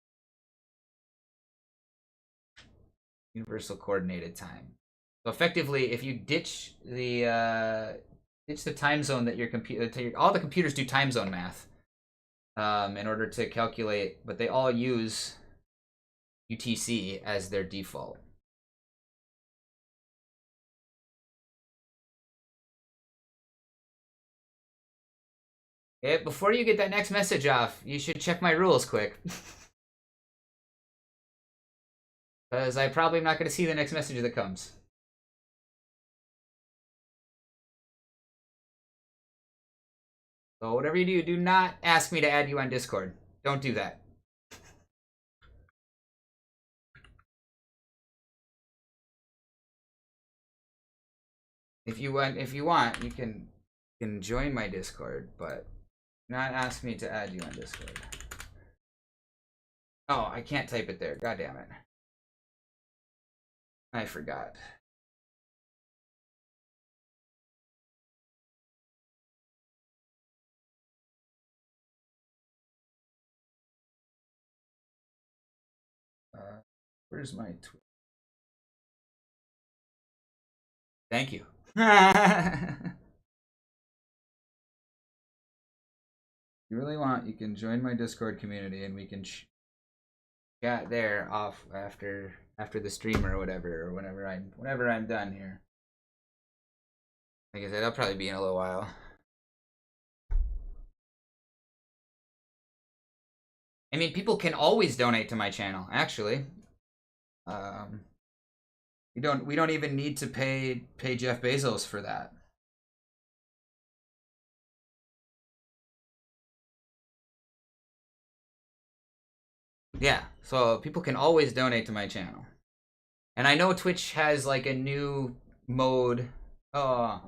Universal coordinated time. So effectively, if you ditch the time zone that your computer, all the computers do time zone math in order to calculate, but they all use UTC as their default. Yeah, before you get that next message off, you should check my rules quick. Because I probably am not going to see the next message that comes. So whatever you do not ask me to add you on Discord. Don't do that. If you want, you can join my Discord, but not ask me to add you on Discord. Oh, I can't type it there. God damn it. I forgot. Where's my tweet? Thank you. You really want, you can join my Discord community and we can chat there off after the stream or whatever, or whenever I'm done here. Like I said, I'll probably be in a little while. I mean, people can always donate to my channel, actually. We don't even need to pay Jeff Bezos for that. Yeah, so people can always donate to my channel. And I know Twitch has like a new mode. Oh.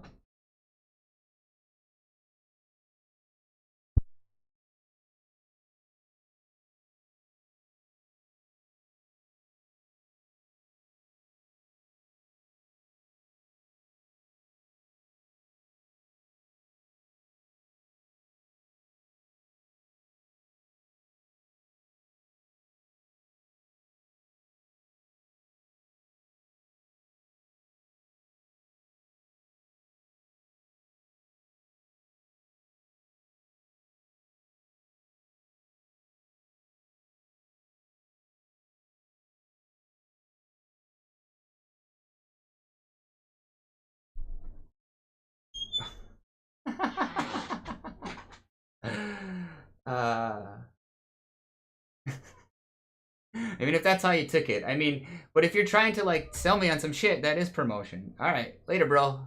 I mean, if that's how you took it. I mean, but if you're trying to like sell me on some shit, that is promotion. All right, later, bro.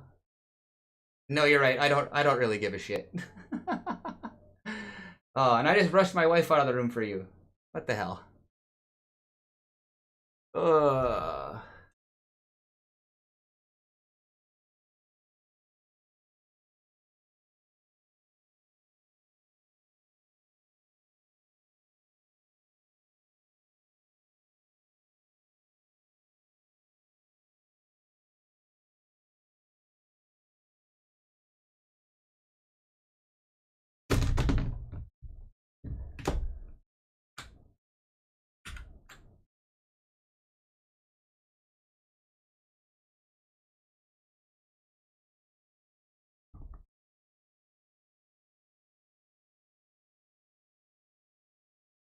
No, you're right. I don't really give a shit. Oh, and I just rushed my wife out of the room for you. What the hell? Ugh.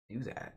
Do that.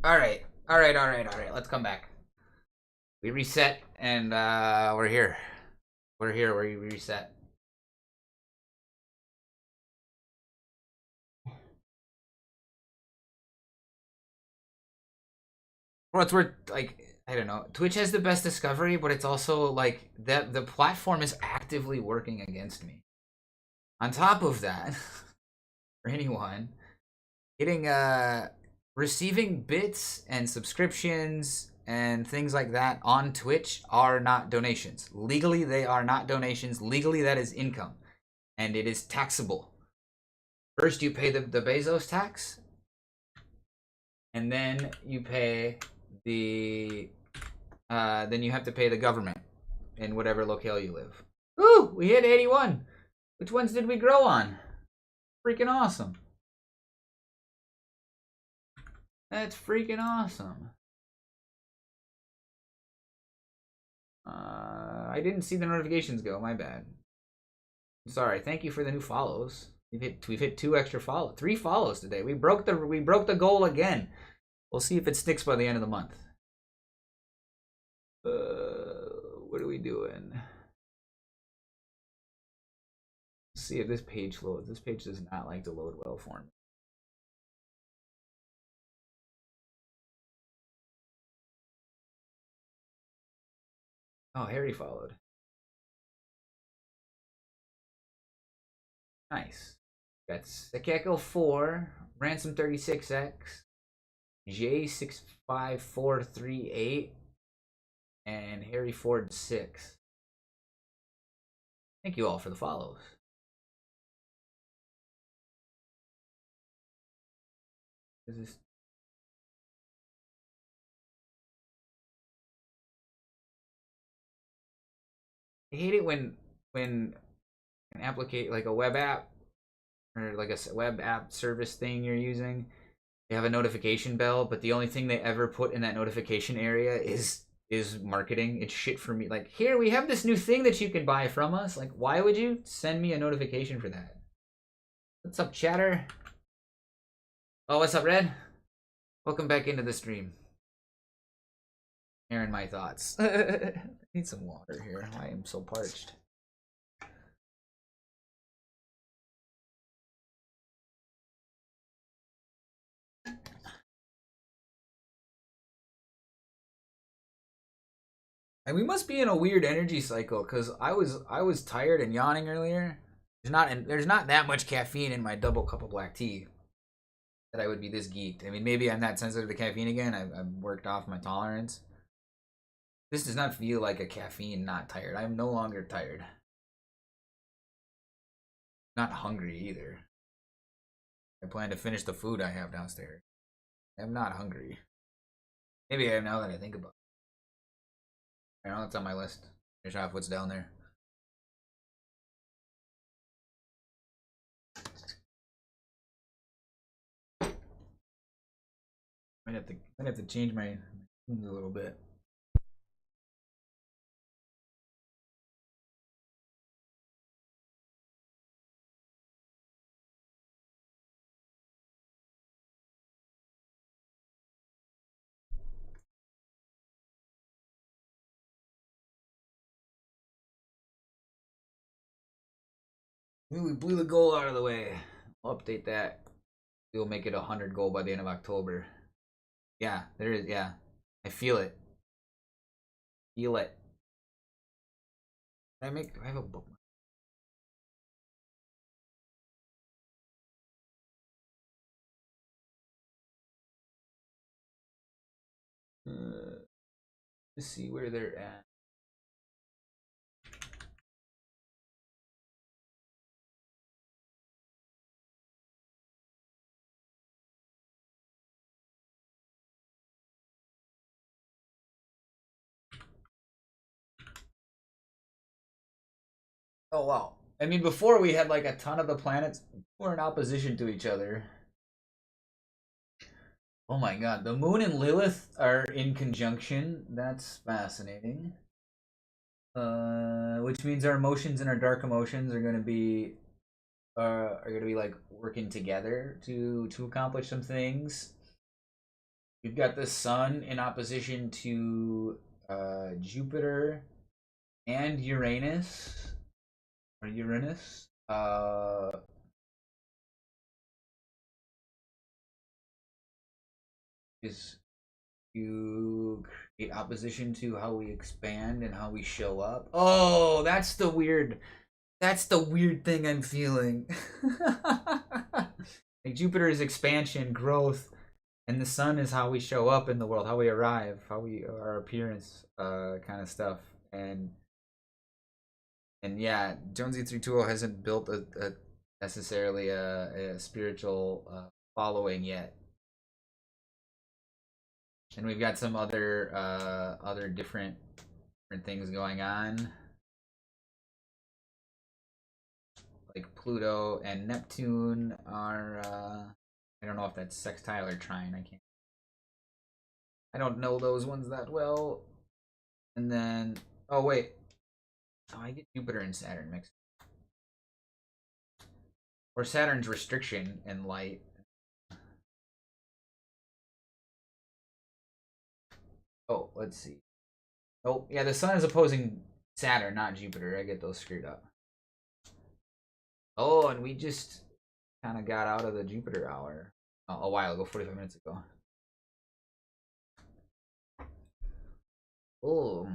Alright. Let's come back. We reset and we're here. We reset. Well, it's worth, like, I don't know. Twitch has the best discovery, but it's also like that the platform is actively working against me. On top of that, for anyone, getting receiving bits and subscriptions and things like that on Twitch are not donations. Legally, they are not donations. Legally, that is income, and it is taxable. First, you pay the Bezos tax, and then you pay then you have to pay the government in whatever locale you live. Ooh, we hit 81. Which ones did we grow on? Freaking awesome. That's freaking awesome. I didn't see the notifications go. My bad. Sorry. Thank you for the new follows. We've hit 2 extra follows, 3 follows today. We broke the goal again. We'll see if it sticks by the end of the month. What are we doing? Let's see if this page loads. This page does not like to load well for me. Oh, Harry followed. Nice. Got Sekeko 4, Ransom 36X, J65438, and Harry Ford 6. Thank you all for the follows. Is this? I hate it when an application, like a web app or like a web app service thing you're using, they have a notification bell, but the only thing they ever put in that notification area is marketing. It's shit for me. Like, here we have this new thing that you can buy from us. Like, why would you send me a notification for that? What's up, chatter? Oh, what's up, Red? Welcome back into the stream. Airing my thoughts. I need some water here. I am so parched. And we must be in a weird energy cycle, because I was tired and yawning earlier. There's not that much caffeine in my double cup of black tea that I would be this geeked. I mean, maybe I'm not sensitive to caffeine again. I've worked off my tolerance. This does not feel like a caffeine not tired. I'm no longer tired. Not hungry either. I plan to finish the food I have downstairs. I'm not hungry. Maybe I am now that I think about it. I know it's on my list. Finish off what's down there. Might have to change my tunes a little bit. Ooh, we blew the goal out of the way. I'll update that. We'll make it 100 goal by the end of October. Yeah, there is. Yeah, I feel it. Feel it. Do I have a bookmark? Let's see where they're at. Oh wow. I mean, before we had like a ton of the planets were in opposition to each other. Oh my god, the moon and Lilith are in conjunction. That's fascinating. Which means our emotions and our dark emotions are gonna be like working together to accomplish some things. We've got the sun in opposition to Jupiter and Uranus. Or Uranus. Is to create opposition to how we expand and how we show up. Oh, that's the weird thing I'm feeling. Like Jupiter is expansion, growth, and the sun is how we show up in the world, how we arrive, our appearance, kind of stuff. And yeah, Jonesy 320 hasn't built a necessarily a spiritual following yet. And we've got some other different things going on, like Pluto and Neptune are. I don't know if that's sextile or trine. I don't know those ones that well. And then, oh wait, I get Jupiter and Saturn mixed, or Saturn's restriction and light. Oh, let's see. Oh, yeah, the sun is opposing Saturn, not Jupiter. I get those screwed up. Oh, and we just kind of got out of the Jupiter hour a while ago, 45 minutes ago. Oh.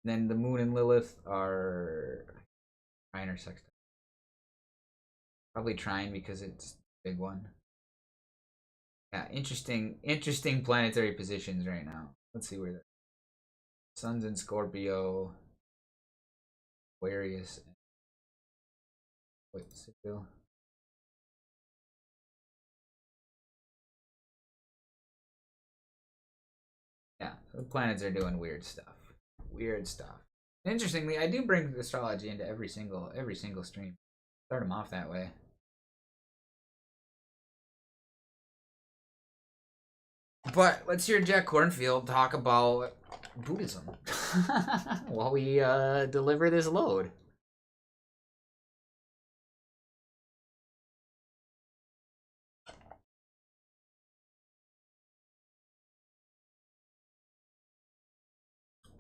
Then the moon and Lilith are trine or sextile. Probably trine because it's a big one. Yeah, interesting planetary positions right now. Let's see where the sun's in Scorpio, Aquarius. Wait, still. Yeah, so the planets are doing weird stuff. Weird stuff. Interestingly, I do bring astrology into every single stream. Start them off that way. But let's hear Jack Cornfield talk about Buddhism while we deliver this load.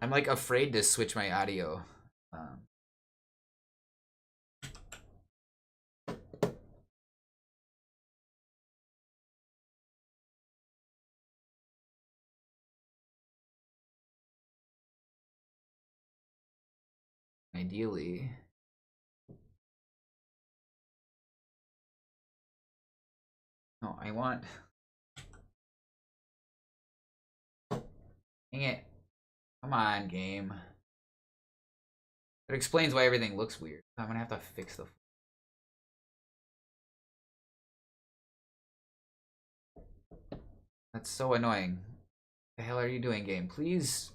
I'm like afraid to switch my audio. Ideally. No, I want. Dang it. Come on, game. It explains why everything looks weird. I'm gonna have to fix the. That's so annoying. What the hell are you doing, game? Please.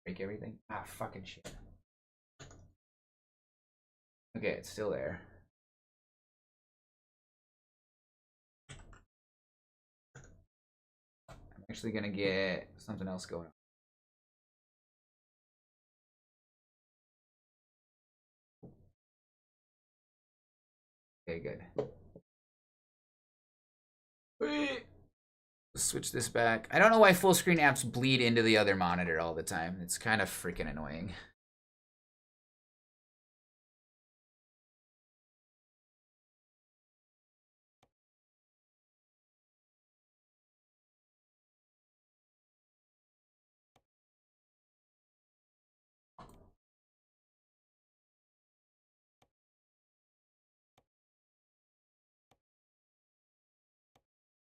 Break everything? Ah, fucking shit. Okay, it's still there. I'm actually gonna get something else going on. Okay, good. Wait. Switch this back. I don't know why full screen apps bleed into the other monitor all the time. It's kind of freaking annoying.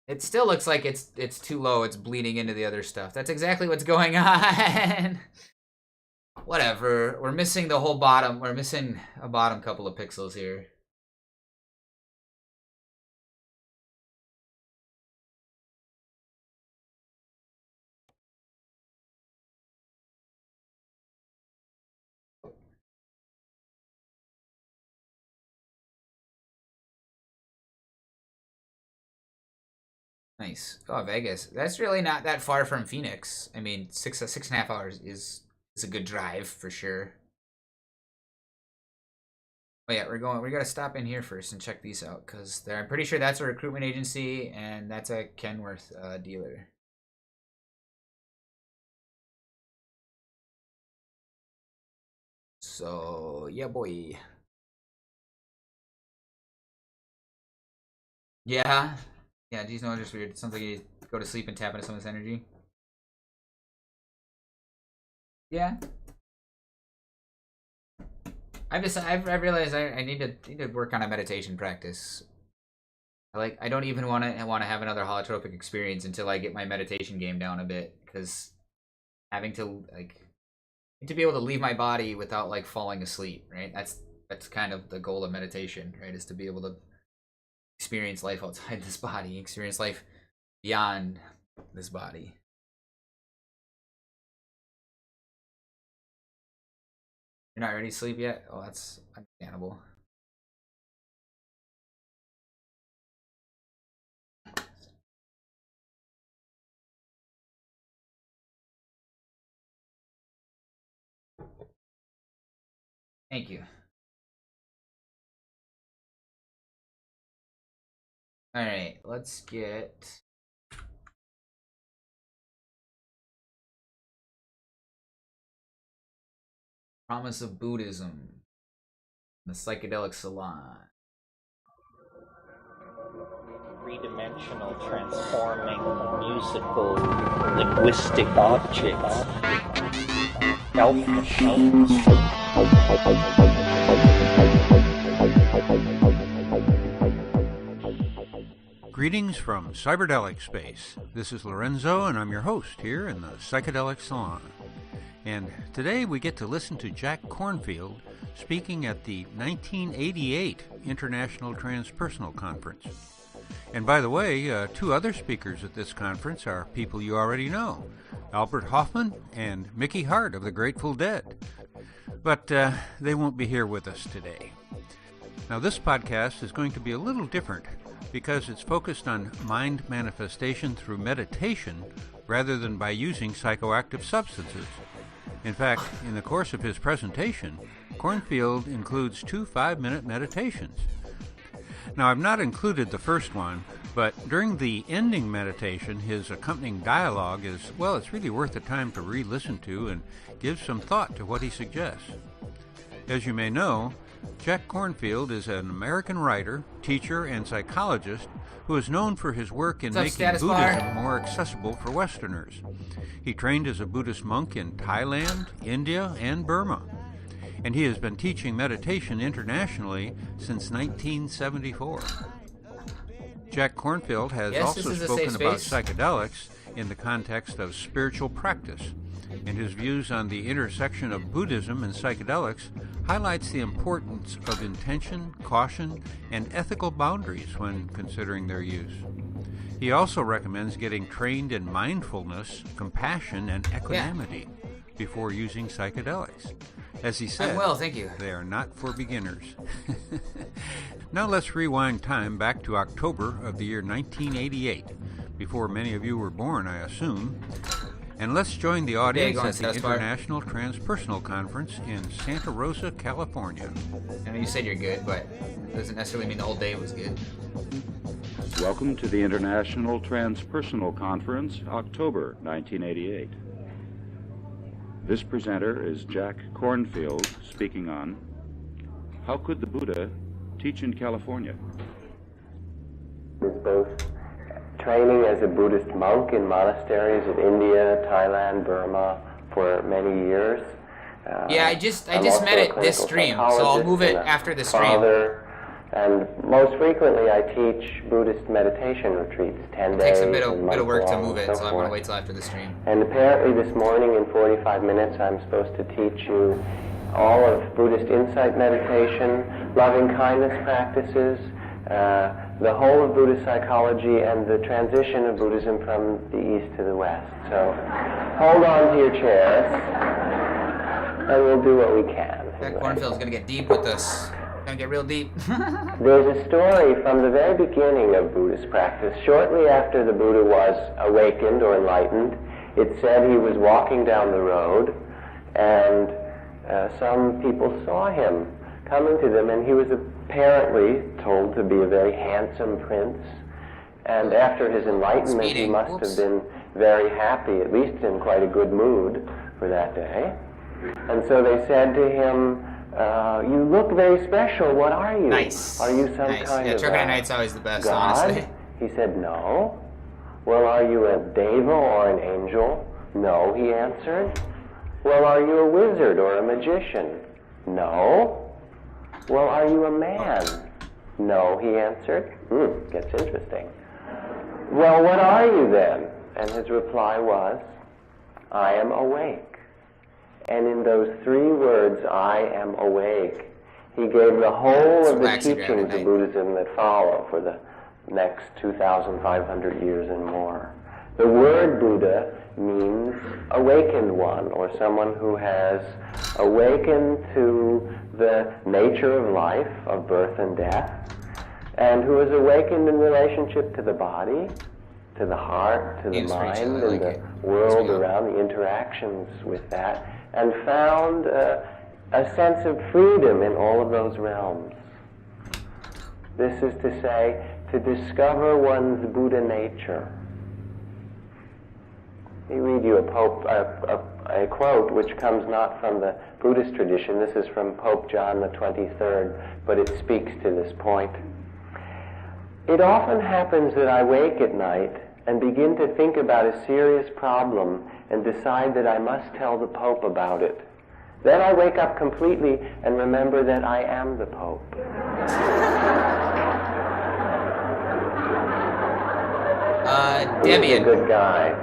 It still looks like it's too low. It's bleeding into the other stuff. That's exactly what's going on. Whatever. We're missing the whole bottom. We're missing a bottom couple of pixels here. Nice. Oh, Vegas. That's really not that far from Phoenix. I mean, 6.5 hours is a good drive for sure. Oh yeah, we gotta stop in here first and check these out, because I'm pretty sure that's a recruitment agency and that's a Kenworth dealer. So yeah, boy. Yeah. Yeah, geez, no, just weird. It sounds like you go to sleep and tap into someone's energy. Yeah. I've realized I need to work on a meditation practice. I don't even want to have another holotropic experience until I get my meditation game down a bit, because having to be able to leave my body without like falling asleep, right? That's kind of the goal of meditation, right? Is to be able to experience life outside this body, experience life beyond this body. You're not ready to sleep yet? Oh, that's understandable. Thank you. Alright, let's get... Promise of Buddhism. The Psychedelic Salon. Three-dimensional, transforming, musical, linguistic objects. Elf machines. Greetings from Cyberdelic Space. This is Lorenzo, and I'm your host here in the Psychedelic Salon. And today we get to listen to Jack Kornfield speaking at the 1988 International Transpersonal Conference. And by the way, two other speakers at this conference are people you already know, Albert Hoffman and Mickey Hart of the Grateful Dead. But they won't be here with us today. Now this podcast is going to be a little different because it's focused on mind manifestation through meditation rather than by using psychoactive substances. In fact, in the course of his presentation, Kornfield includes 2 5-minute meditations. Now, I've not included the first one, but during the ending meditation, his accompanying dialogue is, well, it's really worth the time to re-listen to and give some thought to what he suggests. As you may know, Jack Kornfield is an American writer, teacher, and psychologist who is known for his work in making Buddhism more accessible for Westerners. He trained as a Buddhist monk in Thailand, India, and Burma, and he has been teaching meditation internationally since 1974. Jack Kornfield has also spoken about psychedelics in the context of spiritual practice, and his views on the intersection of Buddhism and psychedelics highlights the importance of intention, caution, and ethical boundaries when considering their use. He also recommends getting trained in mindfulness, compassion, and equanimity before using psychedelics. As he said, thank you. They are not for beginners. Now let's rewind time back to October of the year 1988, before many of you were born, I assume. And let's join the audience at the International Transpersonal Conference in Santa Rosa, California. I know you said you're good, but it doesn't necessarily mean the whole day was good. Welcome to the International Transpersonal Conference, October 1988. This presenter is Jack Kornfield, speaking on How Could the Buddha Teach in California? Is both training as a Buddhist monk in monasteries of India, Thailand, Burma for many years. Yeah, I just met it this stream, so I'll move it after the stream. And most frequently I teach Buddhist meditation retreats, 10 days. It takes a bit of work to move it, so I'm going to wait till after the stream. And apparently this morning in 45 minutes I'm supposed to teach you all of Buddhist insight meditation, loving kindness practices, the whole of Buddhist psychology, and the transition of Buddhism from the East to the West. So hold on to your chairs, and we'll do what we can. Jack Kornfield's going to get deep with us. Going to get real deep. There's a story from the very beginning of Buddhist practice. Shortly after the Buddha was awakened or enlightened, it said he was walking down the road, and some people saw him coming to them, and he was apparently told to be a very handsome prince. And after his enlightenment, he must have been very happy, at least in quite a good mood for that day. And so they said to him, you look very special. What are you? Nice. Are you some kind of Turkey Night's always the best, God? honestly. He said, no. Well, are you a deva or an angel? No, he answered. Well, are you a wizard or a magician? No. Well, are you a man? No, he answered. Gets interesting. Well, what are you then? And his reply was, I am awake. And in those 3 words, I am awake, he gave the whole of the teachings of Buddhism that follow for the next 2,500 years and more. The word Buddha means awakened one, or someone who has awakened to the nature of life, of birth and death, and who is awakened in relationship to the body, to the heart, to the mind, and the world around, the interactions with that, and found a sense of freedom in all of those realms. This is to say, to discover one's Buddha nature. Let me read you a quote which comes not from the Buddhist tradition. This is from Pope John the 23rd, but it speaks to this point. It often happens that I wake at night and begin to think about a serious problem and decide that I must tell the Pope about it. Then I wake up completely and remember that I am the Pope. Debian. He's a good guy.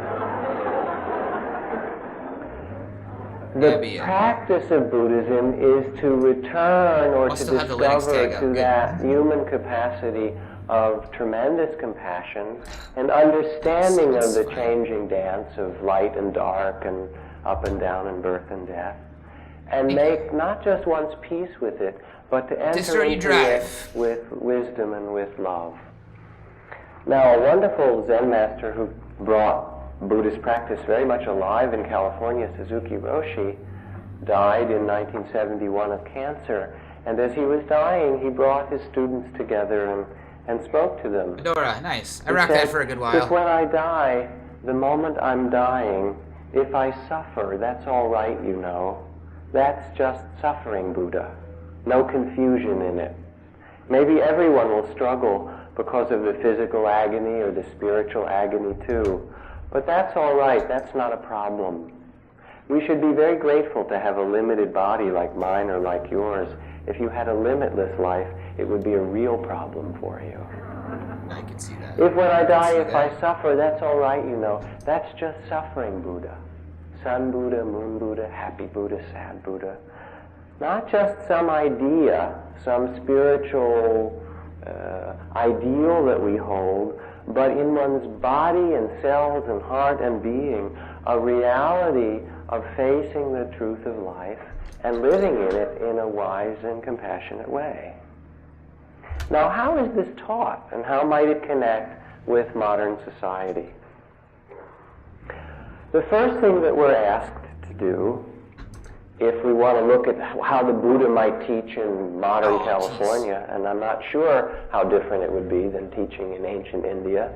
The practice of Buddhism is to return or to discover to that human capacity of tremendous compassion and understanding of the changing dance of light and dark and up and down and birth and death, and make not just one's peace with it, but to enter into it with wisdom and with love. Now, a wonderful Zen master who brought Buddhist practice very much alive in California, Suzuki Roshi, died in 1971 of cancer, and as he was dying, he brought his students together and spoke to them. Fedora, nice. I rocked that for a good while. If when I die, the moment I'm dying, if I suffer, that's all right, you know. That's just suffering, Buddha. No confusion in it. Maybe everyone will struggle because of the physical agony or the spiritual agony too. But that's all right. That's not a problem. We should be very grateful to have a limited body like mine or like yours. If you had a limitless life, it would be a real problem for you. I can see that. If when I die, if I suffer, that's all right, you know. That's just suffering, Buddha. Sun Buddha, Moon Buddha, Happy Buddha, Sad Buddha. Not just some idea, some spiritual ideal that we hold, but in one's body and cells and heart and being, a reality of facing the truth of life and living in it in a wise and compassionate way. Now, how is this taught, and how might it connect with modern society? The first thing that we're asked to do, if we want to look at how the Buddha might teach in modern California, and I'm not sure how different it would be than teaching in ancient India.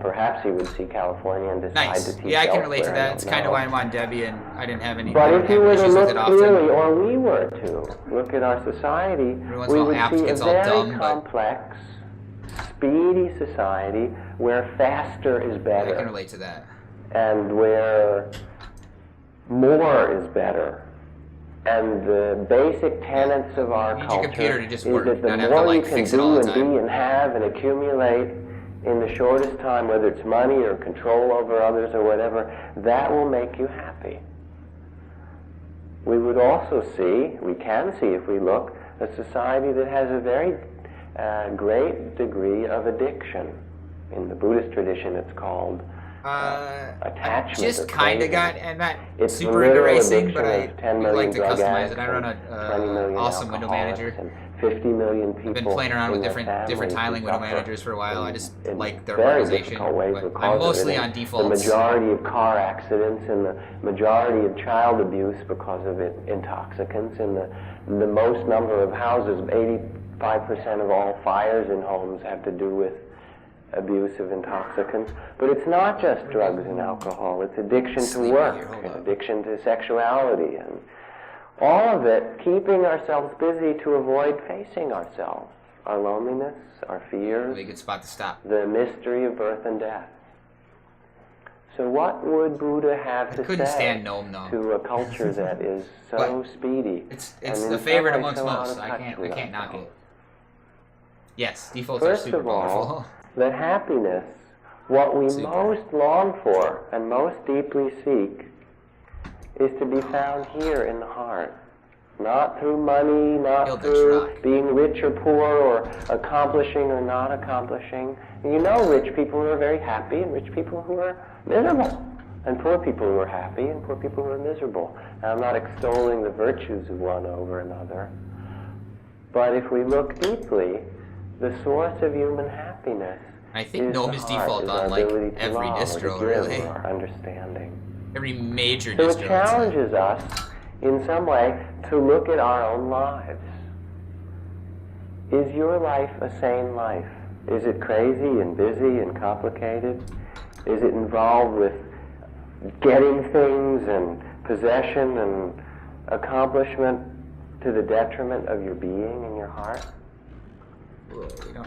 Perhaps he would see California and decide to teach Yeah, I can relate to elsewhere. that. It's kind of why I'm on Debian. I didn't have any But if you were to issues with look it often. clearly, or we were to look at our society, once we in a while, would apps see a gets all very dumb, but- complex, speedy society where faster is better. I can relate to that. And where more is better. And the basic tenets of our You need your culture computer to just is work, that the not have to, more like, you can fix it all do the and be time. and have and accumulate in the shortest time, whether it's money or control over others or whatever, that will make you happy. We would also see, we can see if we look, a society that has a very great degree of addiction. In the Buddhist tradition, it's called attachment. Just kind of got and that It's super into racing, addiction but I of 10 would million like to drug customize it. addicts I run and a 20 million awesome window alcoholics manager. and 50 million people. I've been playing around with in their different families tiling who window suffer managers for a while. I just in like their very organization. difficult ways But because I'm of it. mostly And on defaults. The majority of car accidents and the majority of child abuse because of intoxicants, and the most number of houses, 85% of all fires in homes have to do with abuse of intoxicants. But it's not just drugs and alcohol. It's addiction to work, and addiction to sexuality, and all of it keeping ourselves busy to avoid facing ourselves, our loneliness, our fears, Really good spot to stop. the mystery of birth and death. So what would Buddha have I to couldn't say stand Gnome though. to a culture that is so speedy? It's and in the some favorite ways amongst so out most. of I touch can't with knock ourselves? it. Yes, defaults are First super of all, powerful. that happiness, what we Super. most long for and most deeply seek, is to be found here in the heart. Not through money, not through being rich or poor, or accomplishing or not accomplishing. And you know rich people who are very happy and rich people who are miserable, and poor people who are happy and poor people who are miserable. And I'm not extolling the virtues of one over another. But if we look deeply, the source of human happiness I think is Gnome the is heart, default is on our like ability to every love, or to distro, give, really. or our understanding. Every major So distro. it I'd say. challenges us, in some way, to look at our own lives. Is your life a sane life? Is it crazy and busy and complicated? Is it involved with getting things and possession and accomplishment to the detriment of your being and your heart?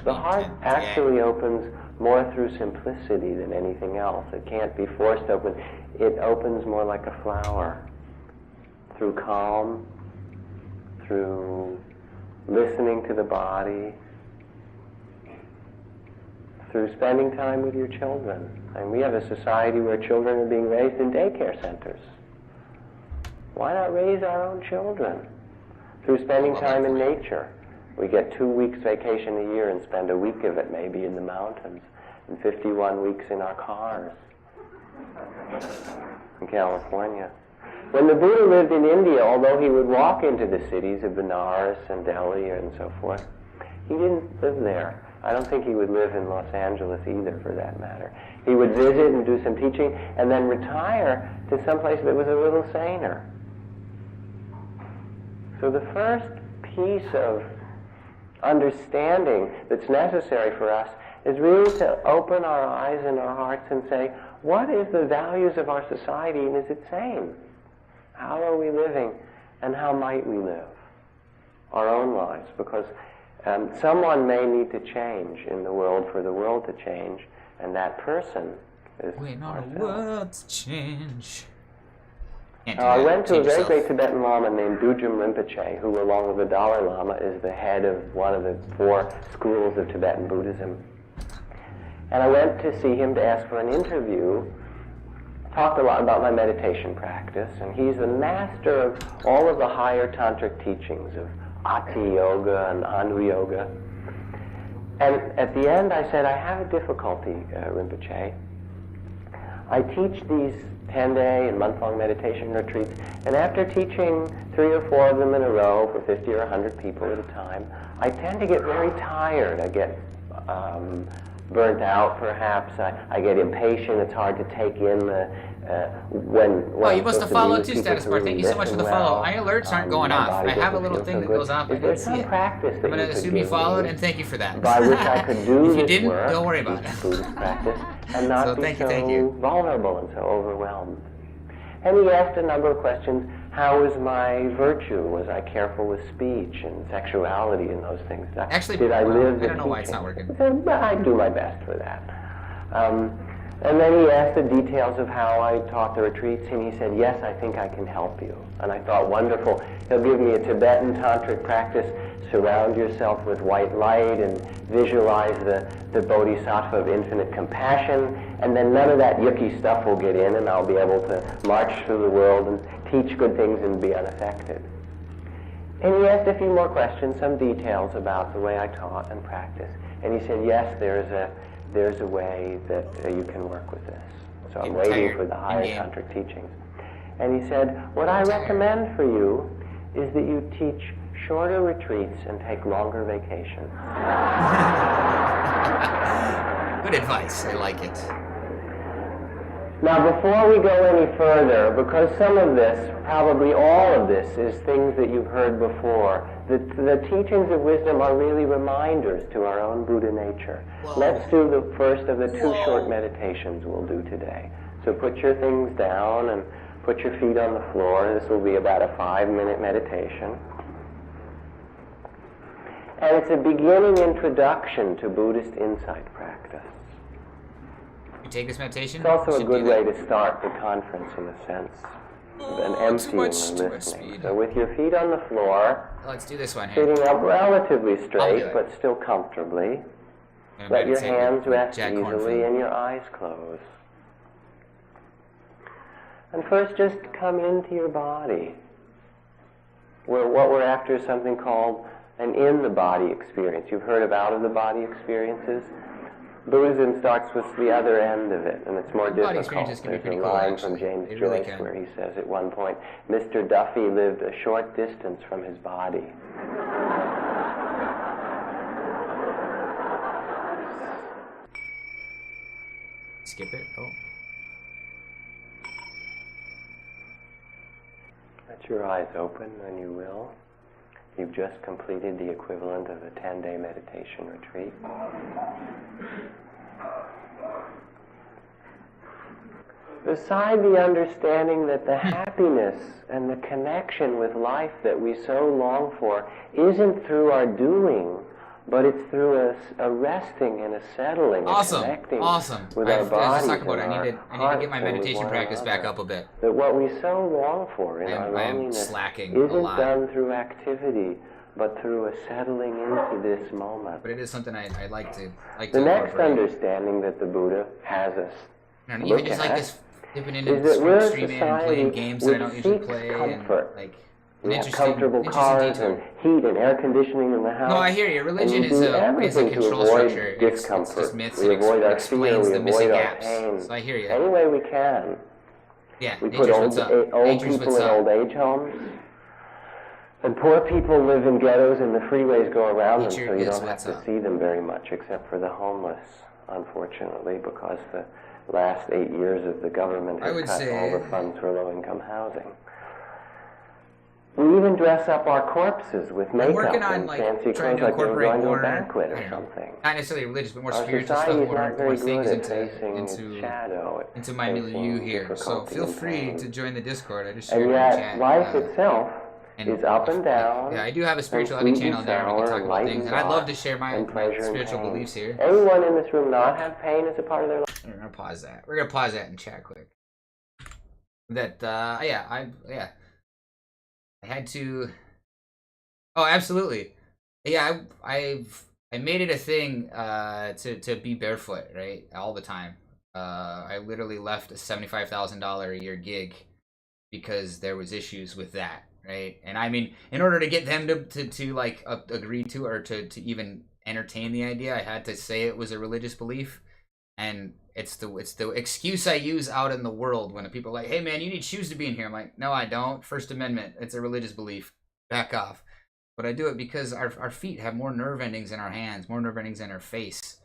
The heart actually opens more through simplicity than anything else. It can't be forced open. It opens more like a flower, through calm, through listening to the body, through spending time with your children. And we have a society where children are being raised in daycare centers. Why not raise our own children through spending time in nature? We get 2 weeks vacation a year and spend a week of it maybe in the mountains, and 51 weeks in our cars in California. When the Buddha lived in India, although he would walk into the cities of Benares and Delhi and so forth, he didn't live there. I don't think he would live in Los Angeles either, for that matter. He would visit and do some teaching and then retire to someplace that was a little saner. So the first piece of understanding that's necessary for us is really to open our eyes and our hearts and say, what is the values of our society, and is it sane? How are we living, and how might we live our own lives? Because someone may need to change in the world for the world to change, and that person is Waiting on ourselves. the world to change. Can't do I that. went to a Change very yourself. great Tibetan Lama named Dujum Rinpoche, who, along with the Dalai Lama, is the head of one of the 4 schools of Tibetan Buddhism. And I went to see him to ask for an interview. Talked a lot about my meditation practice, and he's the master of all of the higher tantric teachings of Ati Yoga and Anu Yoga. And at the end I said, I have a difficulty, Rinpoche. I teach these 10-day and month-long meditation retreats, and after teaching 3 or 4 of them in a row for 50 or 100 people at a time, I tend to get very tired. I get burnt out, perhaps. I get impatient. It's hard to take in the when. Oh, you I'm must have supposed to be followed with too, people status who bar. Thank you so much for the listen follow. well. My alerts aren't going My off. body I have a doesn't little feel thing so that good. goes off. I Is there can see some it. practice that I'm going you to could assume you give followed, me and thank you for that. by which I could do If you this didn't, work, don't worry about this it. Buddhist practice, and not So be thank you, so thank you. vulnerable and so overwhelmed? And he asked a number of questions. How was my virtue? Was I careful with speech and sexuality and those things? Actually, did I well, live I the don't know why it's teaching? not working. I said, well, I do my best for that. And then he asked the details of how I taught the retreats, and he said, yes, I think I can help you. And I thought, wonderful. He'll give me a Tibetan tantric practice. Surround yourself with white light and visualize the bodhisattva of infinite compassion, and then none of that yucky stuff will get in, and I'll be able to march through the world and teach good things and be unaffected. And he asked a few more questions, some details about the way I taught and practiced. And he said, yes, there's a way that you can work with this. So so I'm waiting for the higher tantric teachings. And he said, what I recommend for you is that you teach shorter retreats and take longer vacations. Good advice. I like it. Now, before we go any further, because some of this, probably all of this, is things that you've heard before, the teachings of wisdom are really reminders to our own Buddha nature. Let's do the first of the two short meditations we'll do today. So put your things down and put your feet on the floor. This will be about a 5-minute meditation. And it's a beginning introduction to Buddhist insight practice. You take this meditation? It's also a good way to start the conference in a sense. An emptying and listening. So with your feet on the floor, let's do this one here. Sitting up relatively straight, but still comfortably. Let your hands rest easily and your eyes close. And first just come into your body. What we're after is something called an in-the-body experience. You've heard of out-of-the-body experiences? Buddhism starts with the other end of it, and it's more difficult. There's a line from James Joyce where he says at one point, Mr. Duffy lived a short distance from his body. Skip it. Oh. Let your eyes open when you will. You've just completed the equivalent of a 10-day meditation retreat. Beside the understanding that the happiness and the connection with life that we so long for isn't through our doing, but it's through a resting and a settling, a connecting with our bodies and our I need to get my meditation practice back up a bit. That what we so long for in our loneliness isn't done through activity, but through a settling into this moment. But it is something I like to The next understanding that the Buddha has us look just at like this, dipping into is that we're a streaming and playing games that I don't usually play, comfort. and like we have comfortable cars and heat and air conditioning in the house. No, I hear you. Religion is a control structure. It's just myths. We avoid our explains fear, the we missing avoid gaps. our pain. So I hear you. Any way we can. Yeah, we put old people in old age homes. And poor people live in ghettos and the freeways go around them, so you don't have to see them very much, except for the homeless, unfortunately, because the last 8 years of the government has cut all the funds for low-income housing. We even dress up our corpses with makeup and fancy clothes like we're going to a banquet or something. Not necessarily religious, but more Our spiritual stuff, society is more not very things good at facing its shadow, into my milieu here. So feel free to join the Discord. I just and shared yet, my chat. life itself is up and down. Yeah, I do have a spirituality channel there, and we can talk about things. And I'd love to share my spiritual beliefs here. Anyone in this room not have pain as a part of their life? We're gonna pause that. We're gonna pause that and chat quick. That I had to. Oh, absolutely. Yeah, I made it a thing to be barefoot, right, all the time. I literally left a $75,000 a year gig because there was issues with that, right? And I mean, in order to get them to like agree to or to even entertain the idea, I had to say it was a religious belief. And it's the excuse I use out in the world when people are like, hey man, you need shoes to be in here. I'm like, no, I don't. First Amendment, it's a religious belief. Back off. But I do it because our feet have more nerve endings in our hands, more nerve endings in our face.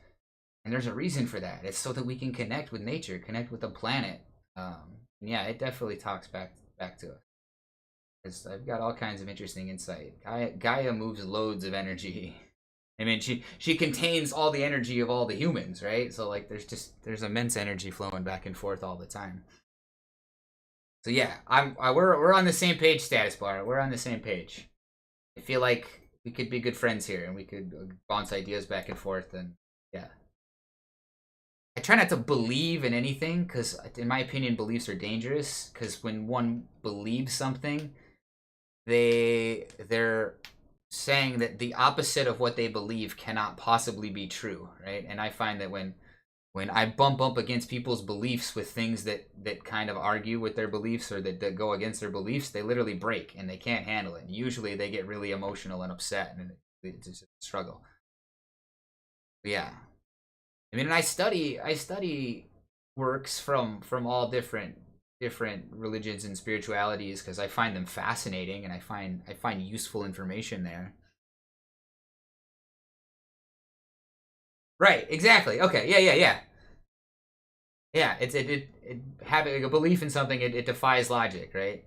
And there's a reason for that. It's so that we can connect with nature, connect with the planet. Yeah, it definitely talks back to us. Because I've got all kinds of interesting insight. Gaia moves loads of energy. I mean, she contains all the energy of all the humans, right? So like, there's immense energy flowing back and forth all the time. So yeah, we're on the same page, Status Bar. We're on the same page. I feel like we could be good friends here, and we could bounce ideas back and forth, and yeah. I try not to believe in anything, because in my opinion, beliefs are dangerous, because when one believes something, they're saying that the opposite of what they believe cannot possibly be true, right? And I find that when I bump up against people's beliefs with things that kind of argue with their beliefs or that go against their beliefs, they literally break and they can't handle it. And usually they get really emotional and upset, and it's just a struggle. But yeah. I mean, and I study works from all different religions and spiritualities, because I find them fascinating and I find useful information there. Right, exactly. Okay, yeah. Yeah, it having a belief in something, it defies logic, right?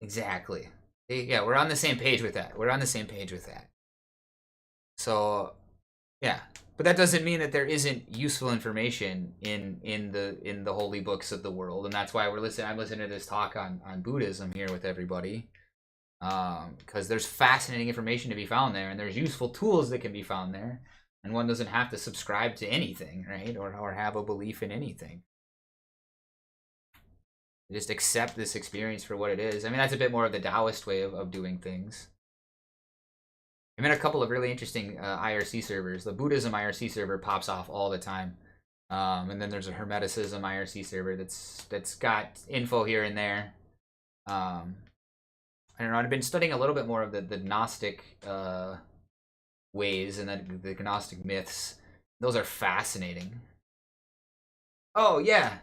Exactly. Yeah, we're on the same page with that. So, yeah. But that doesn't mean that there isn't useful information in the holy books of the world, and that's why I'm listening to this talk on Buddhism here with everybody. Because there's fascinating information to be found there, and there's useful tools that can be found there, and one doesn't have to subscribe to anything, right? Or have a belief in anything. Just accept this experience for what it is. I mean, that's a bit more of the Taoist way of doing things. I met a couple of really interesting IRC servers. The Buddhism IRC server pops off all the time. And then there's a Hermeticism IRC server that's got info here and there. I don't know, I've been studying a little bit more of the Gnostic ways and the Gnostic myths. Those are fascinating. Oh, yeah.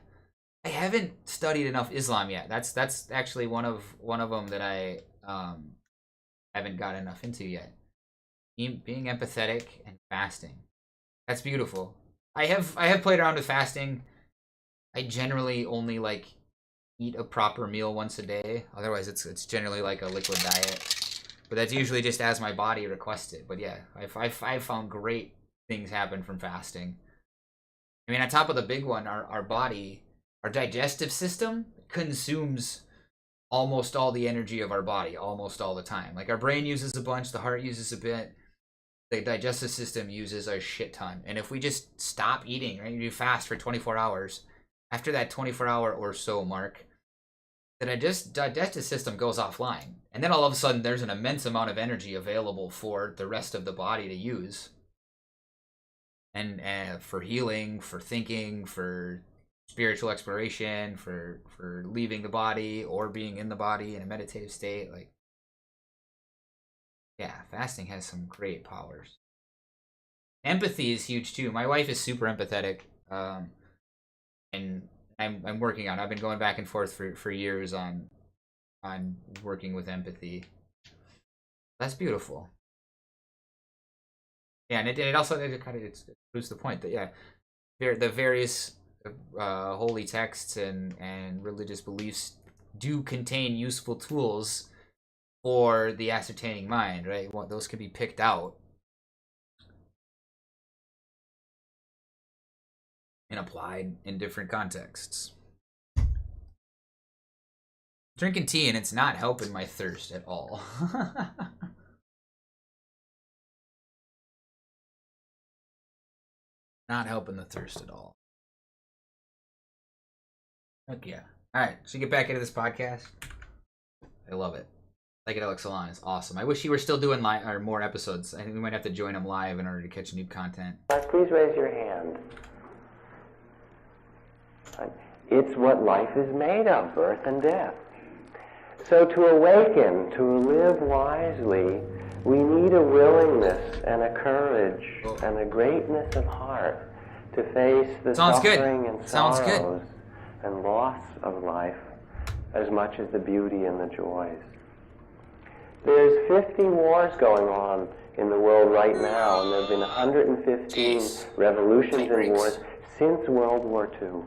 I haven't studied enough Islam yet. That's actually one of them that I haven't got enough into yet. Being empathetic and fasting. That's beautiful. I have played around with fasting. I generally only like eat a proper meal once a day. Otherwise it's generally like a liquid diet. But that's usually just as my body requests it. But yeah, I've found great things happen from fasting. I mean, on top of the big one, our body, our digestive system consumes almost all the energy of our body almost all the time. Like our brain uses a bunch, the heart uses a bit, the digestive system uses a shit ton. And if we just stop eating, right, you fast for 24 hours, after that 24-hour or so mark, the digestive system goes offline. And then all of a sudden there's an immense amount of energy available for the rest of the body to use. And for healing, for thinking, for spiritual exploration, for leaving the body or being in the body in a meditative state. Like, yeah, fasting has some great powers. Empathy is huge too. My wife is super empathetic, and I'm working on. I've been going back and forth for years on working with empathy. That's beautiful. Yeah, and it also it proves the point that yeah, the various holy texts and religious beliefs do contain useful tools for the ascertaining mind, right? Well, those can be picked out and applied in different contexts. Drinking tea and it's not helping my thirst at all. Not helping the thirst at all. Heck yeah. Alright, should we get back into this podcast? I love it. Psychedelic Salon is awesome. I wish you were still doing more episodes. I think we might have to join them live in order to catch new content. Please raise your hand. It's what life is made of, birth and death. So to awaken, to live wisely, we need a willingness and a courage and a greatness of heart to face the suffering and sorrows and loss of life as much as the beauty and the joys. There's 50 wars going on in the world right now, and there have been 115 revolutions and wars since World War II.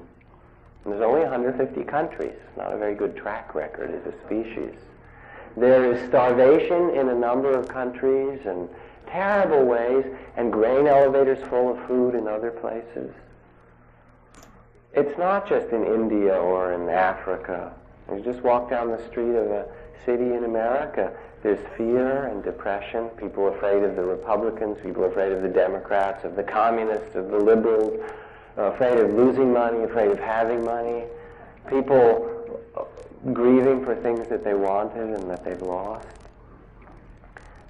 And there's only 150 countries. Not a very good track record as a species. There is starvation in a number of countries and terrible ways, and grain elevators full of food in other places. It's not just in India or in Africa. You just walk down the street of a city in America, there's fear and depression, people afraid of the Republicans, people afraid of the Democrats, of the communists, of the liberals, afraid of losing money, afraid of having money, people grieving for things that they wanted and that they've lost.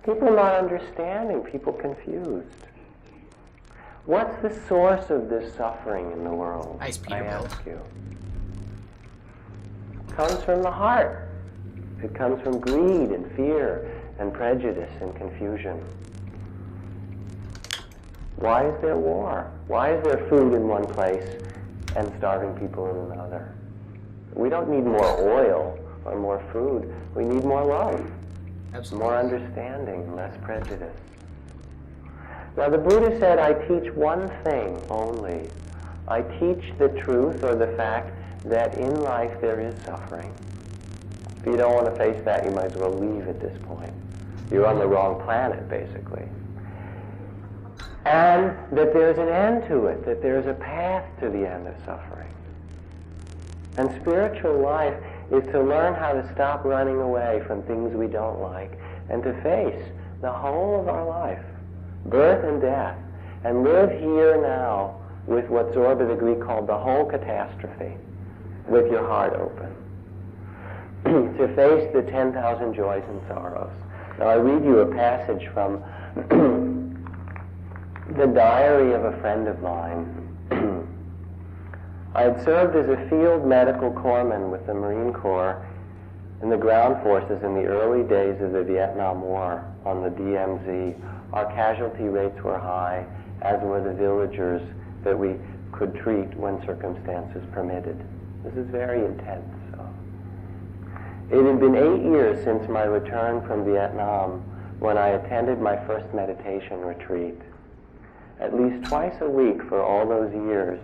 People not understanding, people confused. What's the source of this suffering in the world? Nice I ask you. It comes from the heart. It comes from greed and fear and prejudice and confusion. Why is there war? Why is there food in one place and starving people in another? We don't need more oil or more food. We need more love, Absolutely. more understanding, less prejudice. Now the Buddha said, I teach one thing only. I teach the truth or the fact that in life there is suffering. If you don't want to face that, you might as well leave at this point. You're on the wrong planet, basically. And that there's an end to it, that there's a path to the end of suffering. And spiritual life is to learn how to stop running away from things we don't like and to face the whole of our life, birth and death, and live here now with what Zorba the Greek called the whole catastrophe, with your heart open. To face the 10,000 joys and sorrows. Now I read you a passage from the diary of a friend of mine. I had served as a field medical corpsman with the Marine Corps in the ground forces in the early days of the Vietnam War on the DMZ. Our casualty rates were high, as were the villagers that we could treat when circumstances permitted. This is very intense. It had been 8 years since my return from Vietnam when I attended my first meditation retreat. At least twice a week for all those years,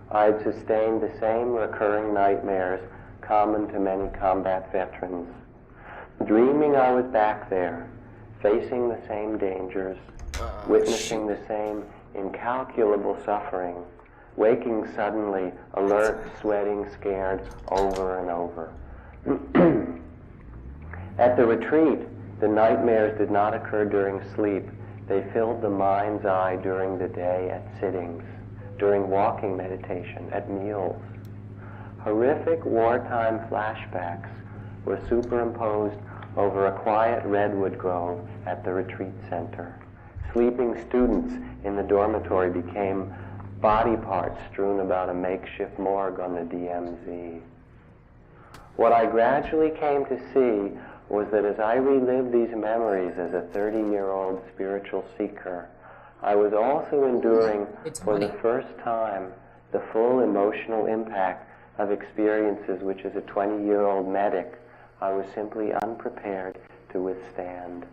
I had sustained the same recurring nightmares common to many combat veterans, dreaming I was back there, facing the same dangers, witnessing the same incalculable suffering, waking suddenly, alert, sweating, scared, over and over. At the retreat, the nightmares did not occur during sleep. They filled the mind's eye during the day at sittings, during walking meditation, at meals. Horrific wartime flashbacks were superimposed over a quiet redwood grove at the retreat center. Sleeping students in the dormitory became body parts strewn about a makeshift morgue on the DMZ. What I gradually came to see was that as I relived these memories as a 30-year-old spiritual seeker, I was also enduring for the first time the full emotional impact of experiences which as a 20-year-old medic I was simply unprepared to withstand.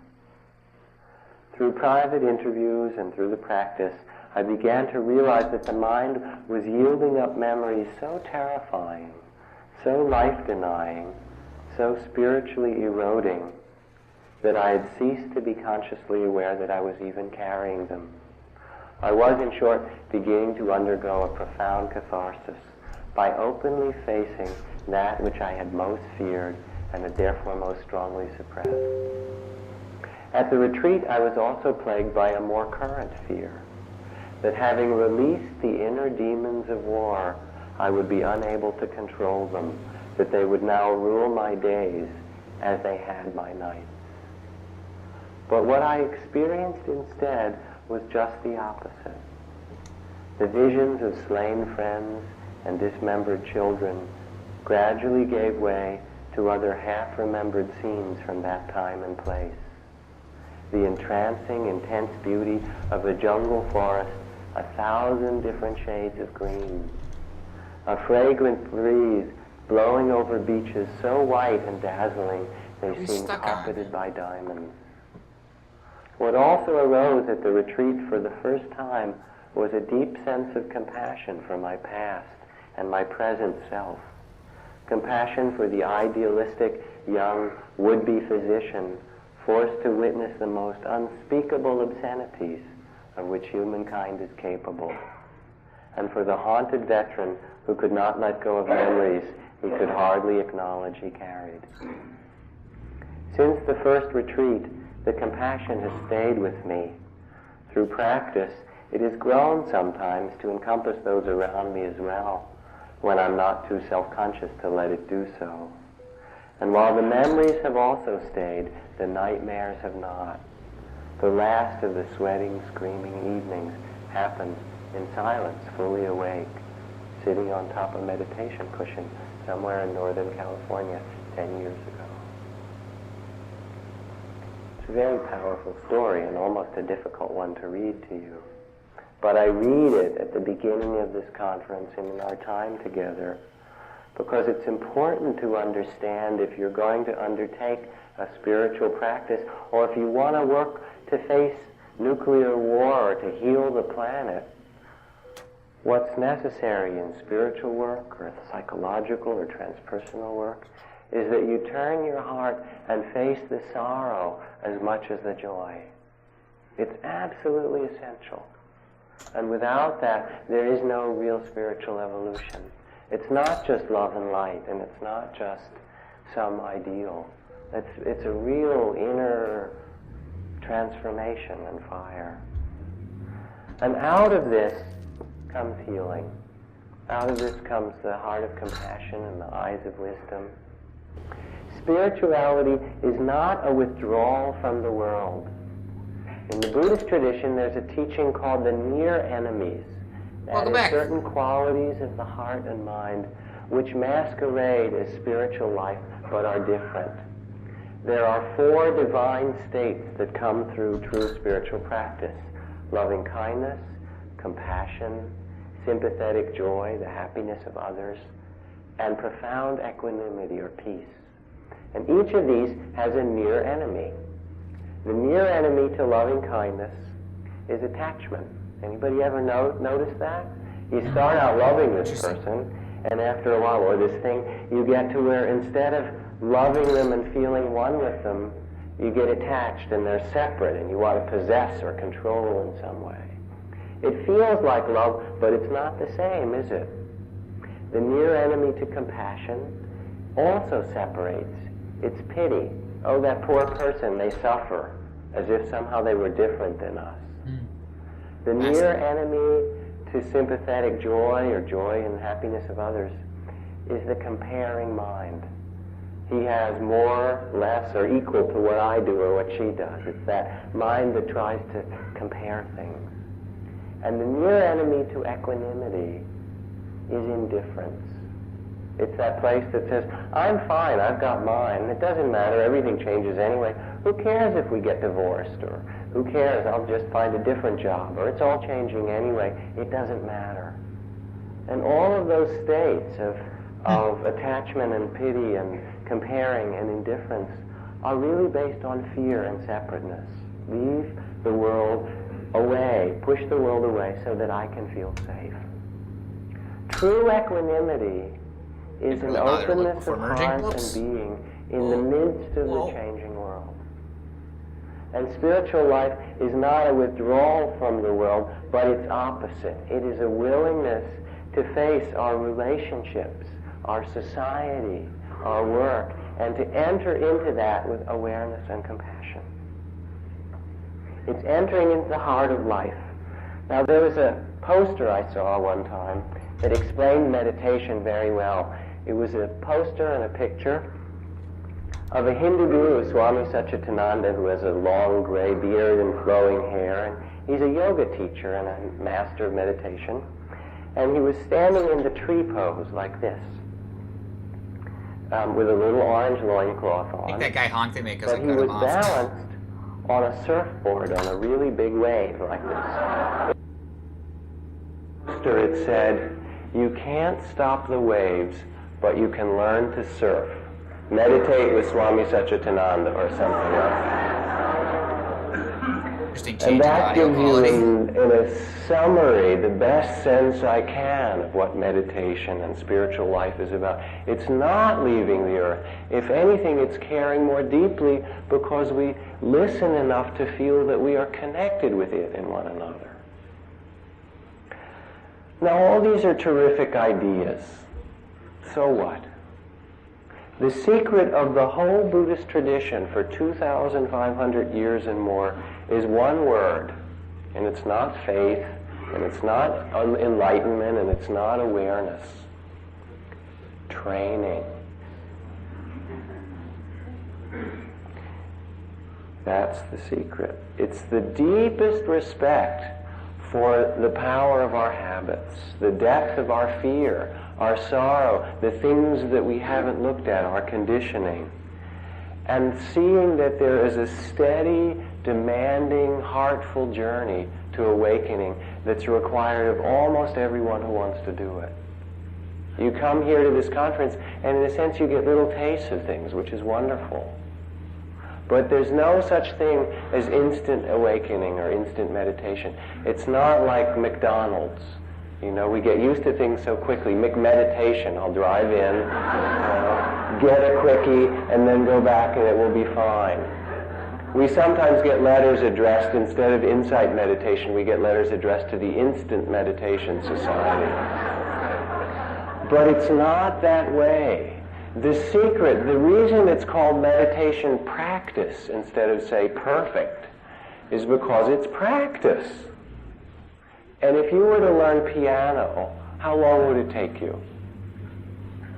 Through private interviews and through the practice, I began to realize that the mind was yielding up memories so terrifying, so life-denying, so spiritually eroding, that I had ceased to be consciously aware that I was even carrying them. I was, in short, beginning to undergo a profound catharsis by openly facing that which I had most feared and had therefore most strongly suppressed. At the retreat, I was also plagued by a more current fear, that having released the inner demons of war, I would be unable to control them, that they would now rule my days as they had my nights. But what I experienced instead was just the opposite. The visions of slain friends and dismembered children gradually gave way to other half-remembered scenes from that time and place. The entrancing, intense beauty of a jungle forest, 1,000 different shades of green. A fragrant breeze blowing over beaches so white and dazzling they seemed carpeted by diamonds. What also arose at the retreat for the first time was a deep sense of compassion for my past and my present self. Compassion for the idealistic young would-be physician forced to witness the most unspeakable obscenities of which humankind is capable, and for the haunted veteran who could not let go of memories he could hardly acknowledge he carried. Since the first retreat, the compassion has stayed with me. Through practice, it has grown sometimes to encompass those around me as well, when I'm not too self-conscious to let it do so. And while the memories have also stayed, the nightmares have not. The last of the sweating, screaming evenings happened in silence, fully awake, sitting on top of a meditation cushion somewhere in Northern California 10 years ago. It's a very powerful story and almost a difficult one to read to you. but I read it at the beginning of this conference and in our time together because it's important to understand if you're going to undertake a spiritual practice, or if you want to work to face nuclear war or to heal the planet, what's necessary in spiritual work or psychological or transpersonal work is that you turn your heart and face the sorrow as much as the joy. It's absolutely essential. And without that, there is no real spiritual evolution. It's not just love and light, and it's not just some ideal. It's a real inner transformation and fire. And out of this comes healing. Out of this comes the heart of compassion and the eyes of wisdom. Spirituality is not a withdrawal from the world. In the Buddhist tradition, there's a teaching called the near enemies. That is certain qualities of the heart and mind which masquerade as spiritual life but are different. There are 4 divine states that come through true spiritual practice: loving kindness, compassion, sympathetic joy, the happiness of others, and profound equanimity or peace. And each of these has a near enemy. The near enemy to loving kindness is attachment. Anybody ever notice that? You start out loving this person, and after a while, or this thing, you get to where instead of loving them and feeling one with them, you get attached and they're separate and you want to possess or control in some way. It feels like love, but it's not the same, is it? The near enemy to compassion also separates. It's pity. Oh, that poor person, they suffer, as if somehow they were different than us. The near enemy to sympathetic joy or joy and happiness of others is the comparing mind. He has more, less, or equal to what I do or what she does. It's that mind that tries to compare things. And the near enemy to equanimity is indifference. It's that place that says, I'm fine, I've got mine. It doesn't matter, everything changes anyway. Who cares if we get divorced? Or who cares, I'll just find a different job. Or it's all changing anyway. It doesn't matter. And all of those states of attachment and pity and comparing and indifference are really based on fear and separateness. Leave the world away, push the world away so that I can feel safe. True equanimity is an openness of heart and being in the midst of the changing world. And spiritual life is not a withdrawal from the world, but its opposite. It is a willingness to face our relationships, our society, our work, and to enter into that with awareness and compassion. It's entering into the heart of life. Now, there was a poster I saw one time that explained meditation very well. It was a poster and a picture of a Hindu guru, Swami Satchitananda, who has a long gray beard and flowing hair, and he's a yoga teacher and a master of meditation. And he was standing in the tree pose like this, with a little orange loincloth on. I think that guy honked at me because I But he cut was him off. balanced on a surfboard on a really big wave like this. It said, you can't stop the waves, but you can learn to surf. Meditate with Swami Satchitananda or something else. And that gives you, in a summary, the best sense I can of what meditation and spiritual life is about. It's not leaving the earth. If anything, it's caring more deeply because we listen enough to feel that we are connected with it and one another. Now, all these are terrific ideas. So what? The secret of the whole Buddhist tradition for 2,500 years and more is one word, and it's not faith, and it's not enlightenment, and it's not awareness. Training. That's the secret. It's the deepest respect for the power of our habits, the depth of our fear, our sorrow, the things that we haven't looked at, our conditioning. and seeing that there is a steady, demanding, heartful journey to awakening that's required of almost everyone who wants to do it. You come here to this conference, and in a sense you get little tastes of things, which is wonderful. But there's no such thing as instant awakening or instant meditation. It's not like McDonald's. You know, we get used to things so quickly. McMeditation, I'll drive in, get a quickie, and then go back and it will be fine. We sometimes get letters addressed, instead of insight meditation, we get letters addressed to the Instant Meditation Society. But it's not that way. The secret, the reason it's called meditation practice instead of, say, perfect, is because it's practice. And if you were to learn piano, how long would it take you?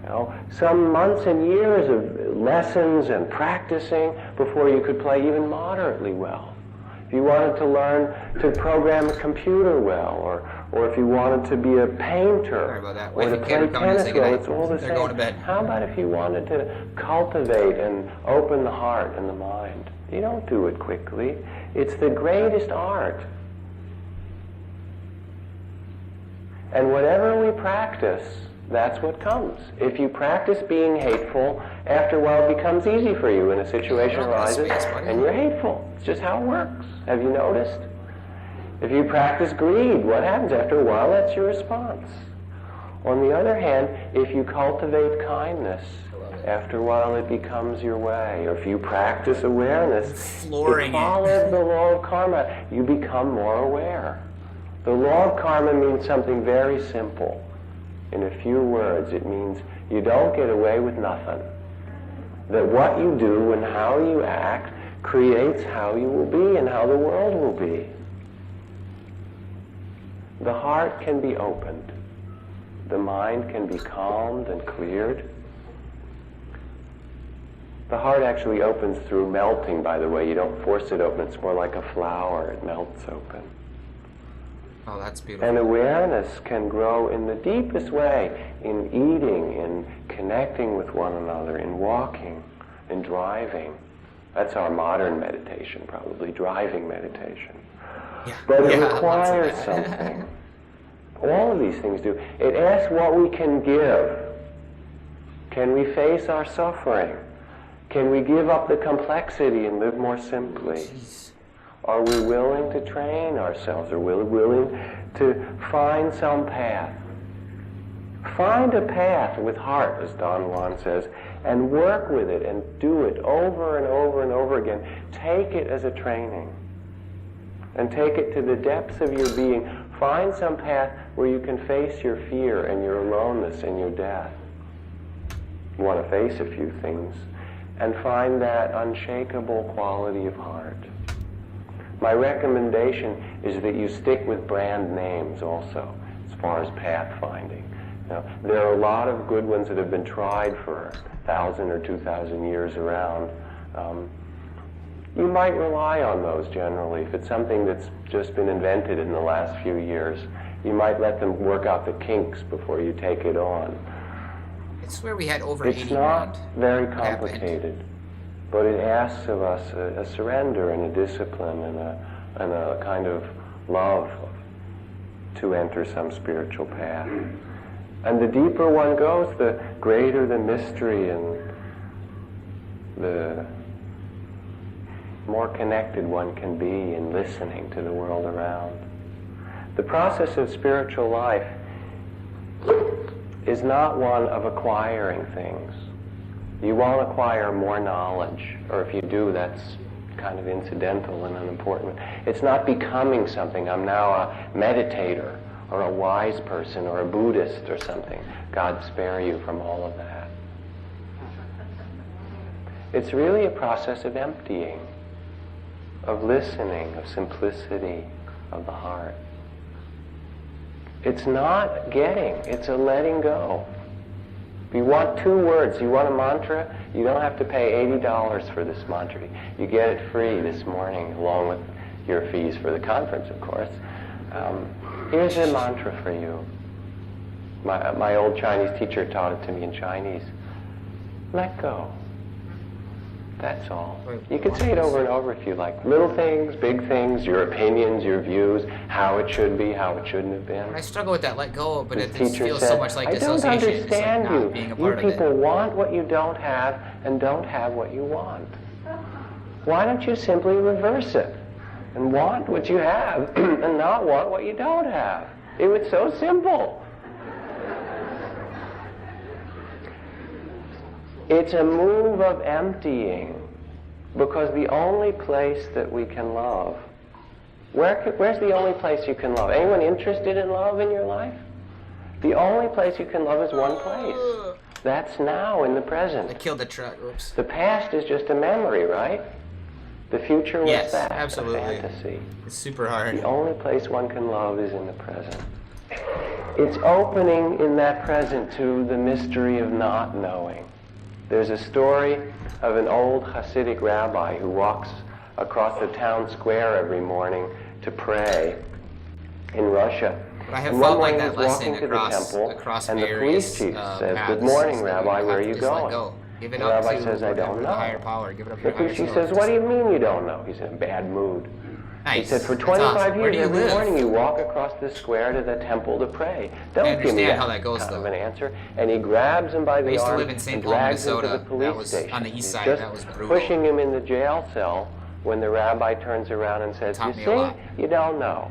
You know, some months and years of lessons and practicing before you could play even moderately well. If you wanted to learn to program a computer well, or if you wanted to be a painter, or to play tennis well, it's all the same. Going to bed. How about if you wanted to cultivate and open the heart and the mind? You don't do it quickly. It's the greatest art. And whatever we practice, that's what comes. If you practice being hateful, after a while it becomes easy for you, and a situation arises, and you're hateful. It's just how it works. Have you noticed? If you practice greed, what happens after a while? That's your response. On the other hand, if you cultivate kindness, after a while it becomes your way. Or if you practice awareness, it follows the law of karma. You become more aware. The law of karma means something very simple. In a few words, it means you don't get away with nothing. That what you do and how you act creates how you will be and how the world will be. The heart can be opened. The mind can be calmed and cleared. The heart actually opens through melting, by the way. You don't force it open. It's more like a flower. It melts open. Oh, that's beautiful. And awareness can grow in the deepest way, in eating, in connecting with one another, in walking, in driving. That's our modern meditation, probably, driving meditation. Yeah. But it requires something. All of these things do. It asks what we can give. Can we face our suffering? Can we give up the complexity and live more simply? Are we willing to train ourselves? Are we willing to find some path? Find a path with heart, as Don Juan says, and work with it and do it over and over and over again. Take it as a training and take it to the depths of your being. Find some path where you can face your fear and your aloneness and your death. You want to face a few things and find that unshakable quality of heart. My recommendation is that you stick with brand names also, as far as pathfinding. Now, there are a lot of good ones that have been tried for 1,000 or 2,000 years around. You might rely on those generally. If it's something that's just been invented in the last few years, you might let them work out the kinks before you take it on. I swear we had over 80 It's not very complicated, but it asks of us a surrender and a discipline and a kind of love to enter some spiritual path. And the deeper one goes, the greater the mystery and the more connected one can be in listening to the world around. The process of spiritual life is not one of acquiring things. You won't acquire more knowledge, or if you do, that's kind of incidental and unimportant. It's not becoming something. I'm now a meditator, or a wise person, or a Buddhist, or something. God spare you from all of that. It's really a process of emptying, of listening, of simplicity of the heart. It's not getting, it's a letting go. If you want 2 words, you want a mantra, you don't have to pay $80 for this mantra. You get it free this morning, along with your fees for the conference, of course. Here's a mantra for you. My old Chinese teacher taught it to me in Chinese. Let go. That's all. You can say it over and over if you like. Little things, big things, your opinions, your views, how it should be, how it shouldn't have been. I struggle with that let go, but it His teacher feels said, so much like I don't dissociation. It's like understand not you. being a You part of it. people want what you don't have and don't have what you want. Why don't you simply reverse it and want what you have and not want what you don't have? It was so simple. It's a move of emptying, because the only place that we can love, where's the only place you can love? Anyone interested in love in your life? The only place you can love is one place. That's now, in the present. I killed the truck. Oops. The past is just a memory, right? The future was Yes, that, absolutely. a fantasy. It's super hard. The only place one can love is in the present. It's opening in that present to the mystery of not knowing. There's a story of an old Hasidic rabbi who walks across the town square every morning to pray in Russia. But I have And one felt like morning that he's lesson walking to across the temple, and the various police chief says, paths. "Good morning, So Rabbi, you where are have to you just let going?" go. Give it The up rabbi to says, "I whatever don't the know." higher power. Give it up to The your higher police chief self. says, "What do you mean you don't know?" He's in a bad mood. Nice. He said, "For That's 25 awesome. Where years, do you every live? morning you walk across the square to the temple to pray. Don't give me understand that how that goes, kind though. of an answer." And he grabs him by I the used to arm live in St. and Paul, drags him to Minnesota. the police That was station. on the east He's side. just That was brutal. pushing him in the jail cell when the rabbi turns around and says, Taught "You me a see, lot. you don't know."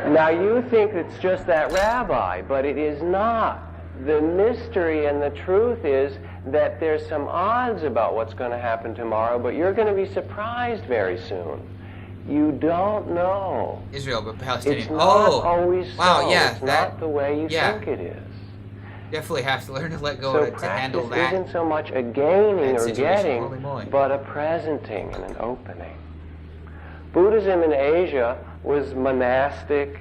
Now you think it's just that rabbi, but it is not. The mystery and the truth is that there's some odds about what's going to happen tomorrow, but you're going to be surprised very soon. You don't know. Israel, but Palestinian. It's not always wow, so. yeah, It's that, not the way you yeah. think it is. Definitely have to learn to let go So to handle practice that. isn't so much a gaining that or situation. Holy getting, moly. but a presenting and an opening. Buddhism in Asia was monastic.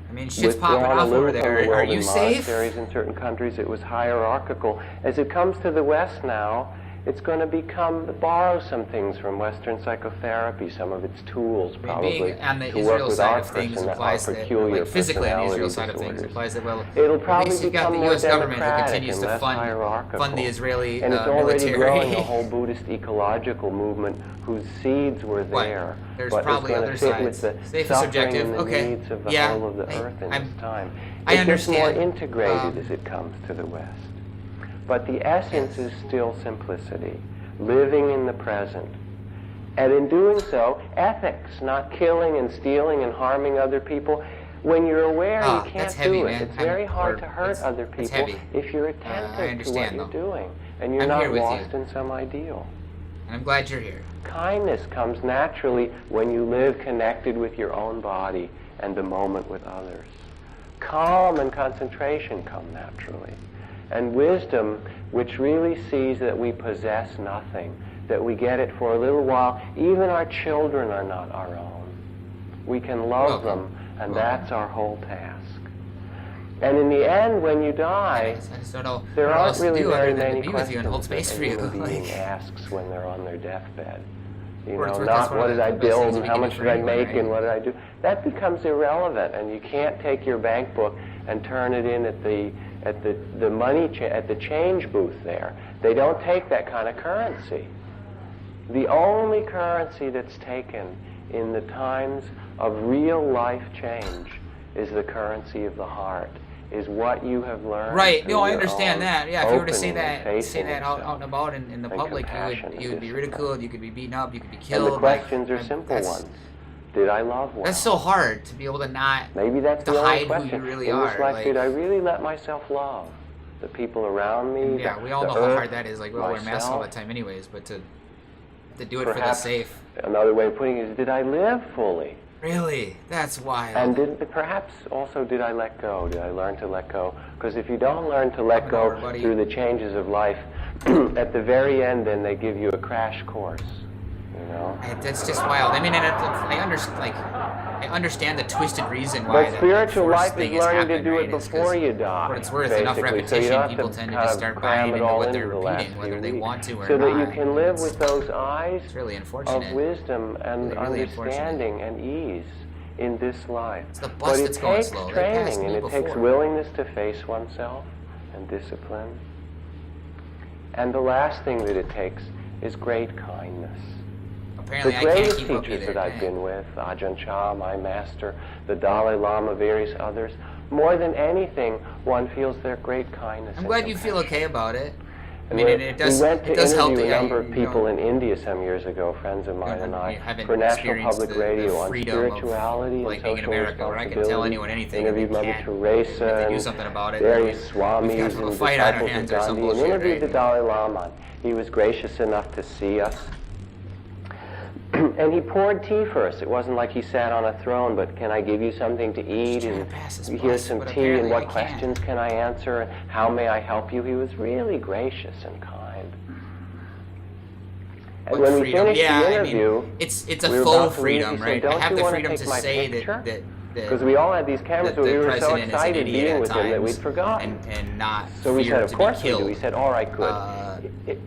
I mean, shit's popping withdrawn a off little over from there. the world Are you in safe? monasteries in certain countries, it was hierarchical. As it comes to the West now, it's going to borrow some things from Western psychotherapy, some of its tools, probably, being on the to work Israel with side our of things our implies that, peculiar like physically on the Israel personality side of things disorders. implies that, well, It'll at probably least you've got become the more U.S. government who democratic continues and to less fund hierarchical. the Israeli and it's already military. growing a whole Buddhist ecological movement whose seeds were there. There's but probably it's other going to fit sides. with the Safe and suffering subjective. and the Okay. needs of the Yeah. whole of the earth in this time. I It gets more understand. integrated as it comes to the West. But the essence is still simplicity, living in the present. And in doing so, ethics, not killing and stealing and harming other people. When you're aware, you can't that's heavy, do it. man. It's very hard to hurt other people heavy. if you're attentive to what understand, you're though. doing and you're I'm not here with lost you. in some ideal. And I'm glad you're here. Kindness comes naturally when you live connected with your own body and the moment with others. Calm and concentration come naturally. And wisdom, which really sees that we possess nothing, that we get it for a little while. Even our children are not our own. We can love them, and that's our whole task. And in the end, when you die, I just don't know there what aren't else to really do other very than to many be with you and hold questions space that for a you. human being Like, asks when they're on their deathbed. You For what it's know, worth, that's not one what of did the I best build things and we how can do much for did I anyone, make right? and what did I do. That becomes irrelevant, and you can't take your bank book and turn it in at the money at the change booth there. They don't take that kind of currency. The only currency that's taken in the times of real life change is the currency of the heart, is what you have learned. right? through No, I your understand own that. Yeah, if you were to say opening and that facing out yourself and about in the and public, compassion and you would be discipline. ridiculed. You could be beaten up. You could be And killed. the questions like, are simple that's, ones. Did I love well? That's so hard to be able to not Maybe that's to the only hide question. who you really In this are. life, Like, did I really let myself love the people around me? yeah, we all the know how earth, hard that is. Like, we all wear masks all the myself? time, anyways. But to do it for the Perhaps safe. Another way of putting it is, did I live fully? Really, that's wild. And perhaps also did I let go? Did I learn to let go? Because if you don't learn to let go through the changes of life, at the very end, then they give you a crash course. You know. That's just wild. I mean, I understand the twisted reason why. But spiritual life thing is has learning to happened, do right? it It's 'cause before you die. For what it's worth, basically. enough So you repetition, don't have people to tend to kind just of start cram buying it into all what they're into the last repeating, whether few they weeks, want to or so not. that you can live with those eyes It's really of unfortunate. wisdom and Really, really understanding and ease in this life. It's the But bus it that's going takes slow. They passed training, me and it takes before. willingness to face oneself and discipline. And the last thing that it takes is great kindness. Apparently The I can't greatest keep up teachers either. that I've Dang. been with, Ajahn Chah, my master, the Dalai Lama, various others, more than anything, one feels their great kindness. I'm and glad you feel compassion. okay about it. I And mean, when it does. we went to It does help interview that a number of you people know, in India some years ago, friends of mine and I, haven't for National experienced Public the Radio on freedom spirituality of, like, and being in social America, where I can tell responsibility. anyone anything and they Interviewed Mother can't. Teresa If they do and something about it, various we've swamis got a and fight on our disciples hands of or some Gandhi, and bullshit, interviewed right? the Dalai Lama. He was gracious enough to see us. And he poured tea for us. It wasn't like he sat on a throne, but can I give you something to eat? trying And to pass this here's bus, some but tea, and apparently I what can't. questions can I answer? And how may I help you? He was really gracious and kind. And What when we freedom? finished Yeah, the I interview, mean, it's a we were faux about to leave. freedom, He said, right? "Don't I have you the want freedom take to my say picture?" that Because we all had these cameras, but the we were so president is an excited idiot being at with him that times we'd forgotten. and not So we fear said, of to course be we do. killed. He said, all right, good.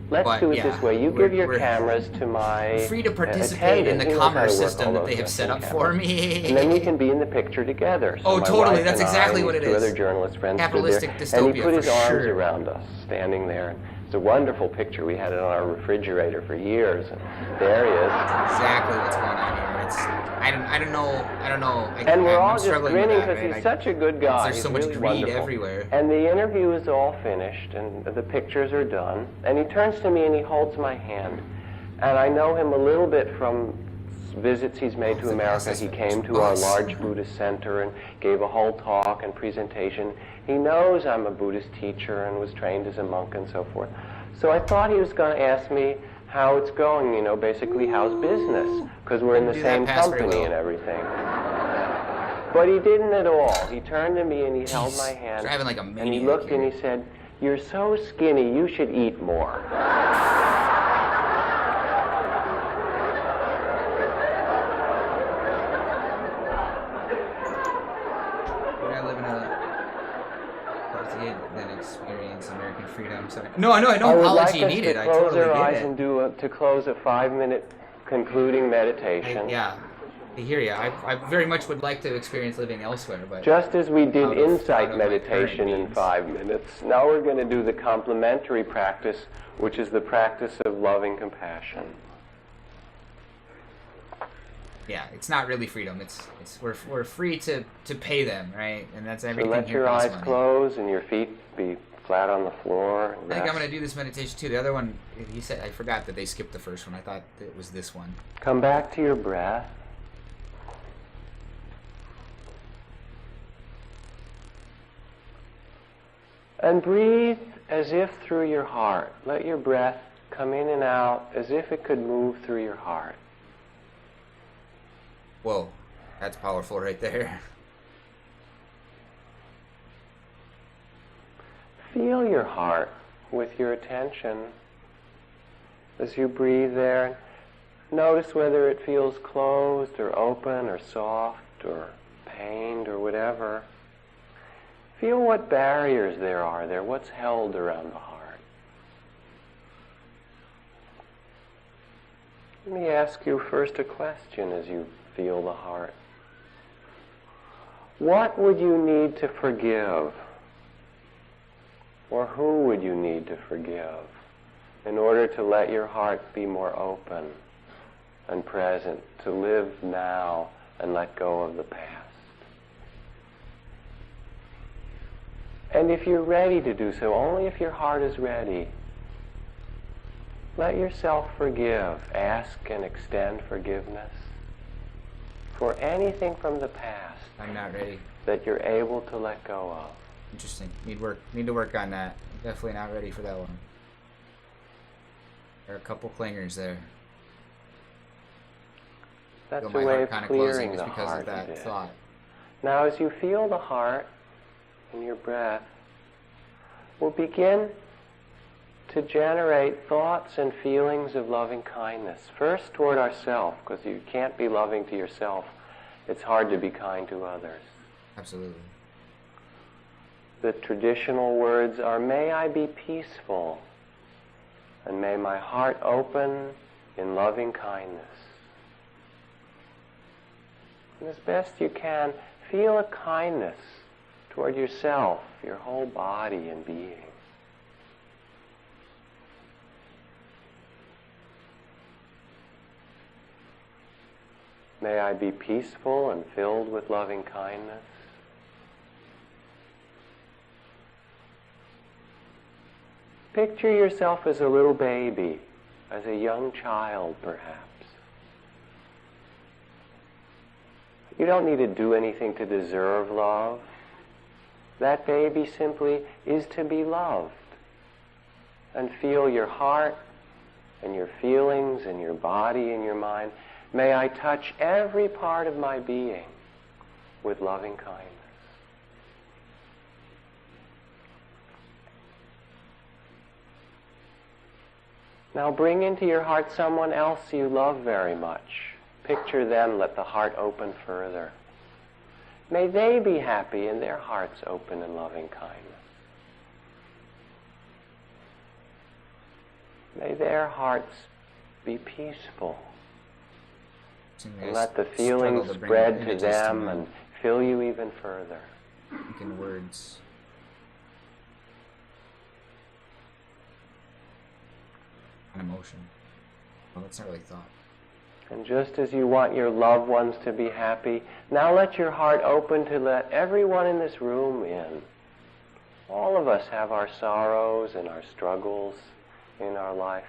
Let's but do it yeah, this way. You we're- give your we're cameras to my free to participate in attendant. the He knows how to commerce work all system that those they have set up cameras. for me. And then we can be in the picture together. So Oh, my totally. wife That's and exactly I, what it two is. other journalist friends Capitalistic stood there, and he dystopia, put his for arms sure. around us, standing there. It's a wonderful picture. We had it on our refrigerator for years. And there he is. That's exactly what's going on here. It's I don't know. And we're all I'm just struggling with grinning that, because right? he's such a good guy. There's He's so much really greed wonderful. everywhere. And the interview is all finished, and the pictures are done. And he turns to me and he holds my hand. And I know him a little bit from visits he's made to America. He came to our large Buddhist center and gave a whole talk and presentation. He knows I'm a Buddhist teacher and was trained as a monk and so forth. So I thought he was going to ask me how it's going, you know, basically how's business, because we're in the same company and everything. But he didn't at all. He turned to me and he held my hand, driving like a and he maniac looked and he said, "You're so skinny, you should eat more." I live in a then experience American freedom. Sorry. No, I don't I would apology like us needed. to I close totally our get eyes it. and to close a 5-minute concluding meditation. Yeah, I hear you. I very much would like to experience living elsewhere, but Just as we did out of insight my meditation current in means. 5 minutes, now we're going to do the complementary practice, which is the practice of loving compassion. yeah, it's not really freedom. It's we're free to pay them, right? And that's So everything. let here your costs eyes money. close and your feet be flat on the floor. I think I'm gonna do this meditation too. The other one, he said, I forgot that they skipped the first one. I thought it was this one. Come back to your breath. And breathe as if through your heart. Let your breath come in and out as if it could move through your heart. Whoa, that's powerful right there. Feel your heart with your attention as you breathe there. Notice whether it feels closed or open or soft or pained or whatever. Feel what barriers there are there, what's held around the heart. Let me ask you first a question as you feel the heart. What would you need to forgive? Or who would you need to forgive in order to let your heart be more open and present, to live now and let go of the past? And if you're ready to do so, only if your heart is ready, let yourself forgive. Ask and extend forgiveness for anything from the past I'm not ready. that you're able to let go of. Interesting. Need to work on that. Definitely not ready for that one. There are a couple clingers there. That's Feel a my way heart of kind of clearing closing the just because heart of that a bit. thought. Now, as you feel the heart in your breath, we'll begin to generate thoughts and feelings of loving kindness. First toward ourselves, because you can't be loving to yourself. It's hard to be kind to others. Absolutely. The traditional words are, may I be peaceful, and may my heart open in loving kindness. And as best you can, feel a kindness toward yourself, your whole body and being. May I be peaceful and filled with loving kindness. Picture yourself as a little baby, as a young child perhaps. You don't need to do anything to deserve love. That baby simply is to be loved. And feel your heart and your feelings and your body and your mind. May I touch every part of my being with loving kindness. Now bring into your heart someone else you love very much. Picture them, let the heart open further. May they be happy and their hearts open in loving kindness. May their hearts be peaceful. And let the feelings spread to them and fill you even further. Think in words. An emotion. Well, that's not really thought. And just as you want your loved ones to be happy, now let your heart open to let everyone in this room in. All of us have our sorrows and our struggles in our life.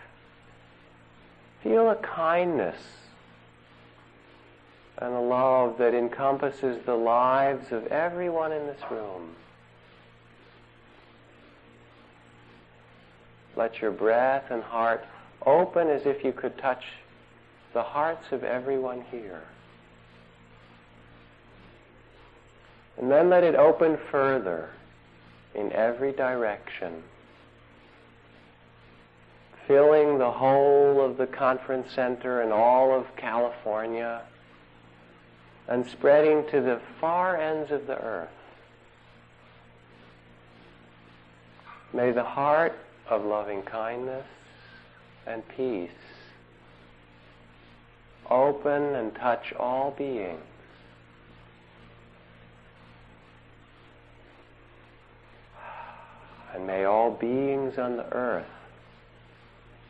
Feel a kindness and a love that encompasses the lives of everyone in this room. Let your breath and heart open as if you could touch the hearts of everyone here. And then let it open further in every direction, filling the whole of the conference center and all of California, and spreading to the far ends of the earth. May the heart of loving kindness and peace open and touch all beings. And may all beings on the earth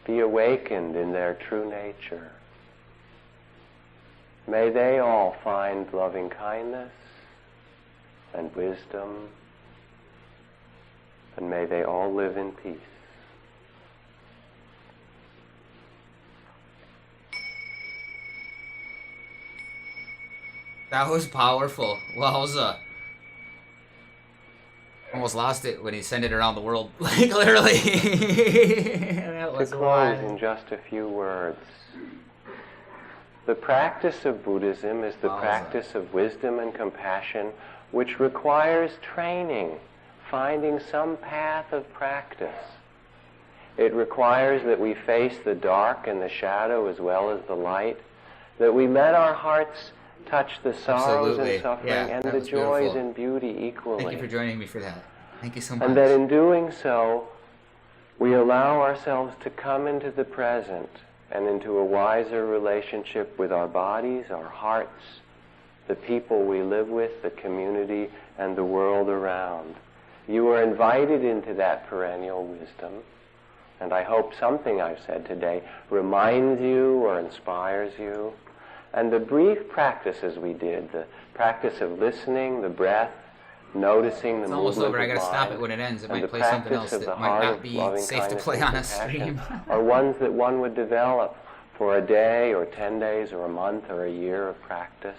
be awakened in their true nature. May they all find loving kindness and wisdom, and may they all live in peace. That was powerful. Wowza. Almost lost it when he sent it around the world. Like, literally. That was to close wild. in just a few words. The practice of Buddhism is the practice of wisdom and compassion, which requires training, finding some path of practice. It requires that we face the dark and the shadow as well as the light, that we let our hearts touch the sorrows and suffering and the joys and beauty equally. Thank you for joining me for that. Thank you so much. And that in doing so, we allow ourselves to come into the present and into a wiser relationship with our bodies, our hearts, the people we live with, the community, and the world around. You are invited into that perennial wisdom, and I hope something I've said today reminds you or inspires you. And the brief practices we did, the practice of listening, the breath, noticing the movement of mind, almost over. I gotta stop it when it ends. It might play something else that might not be safe to play on a stream. are ones that one would develop for a day or 10 days or a month or a year of practice.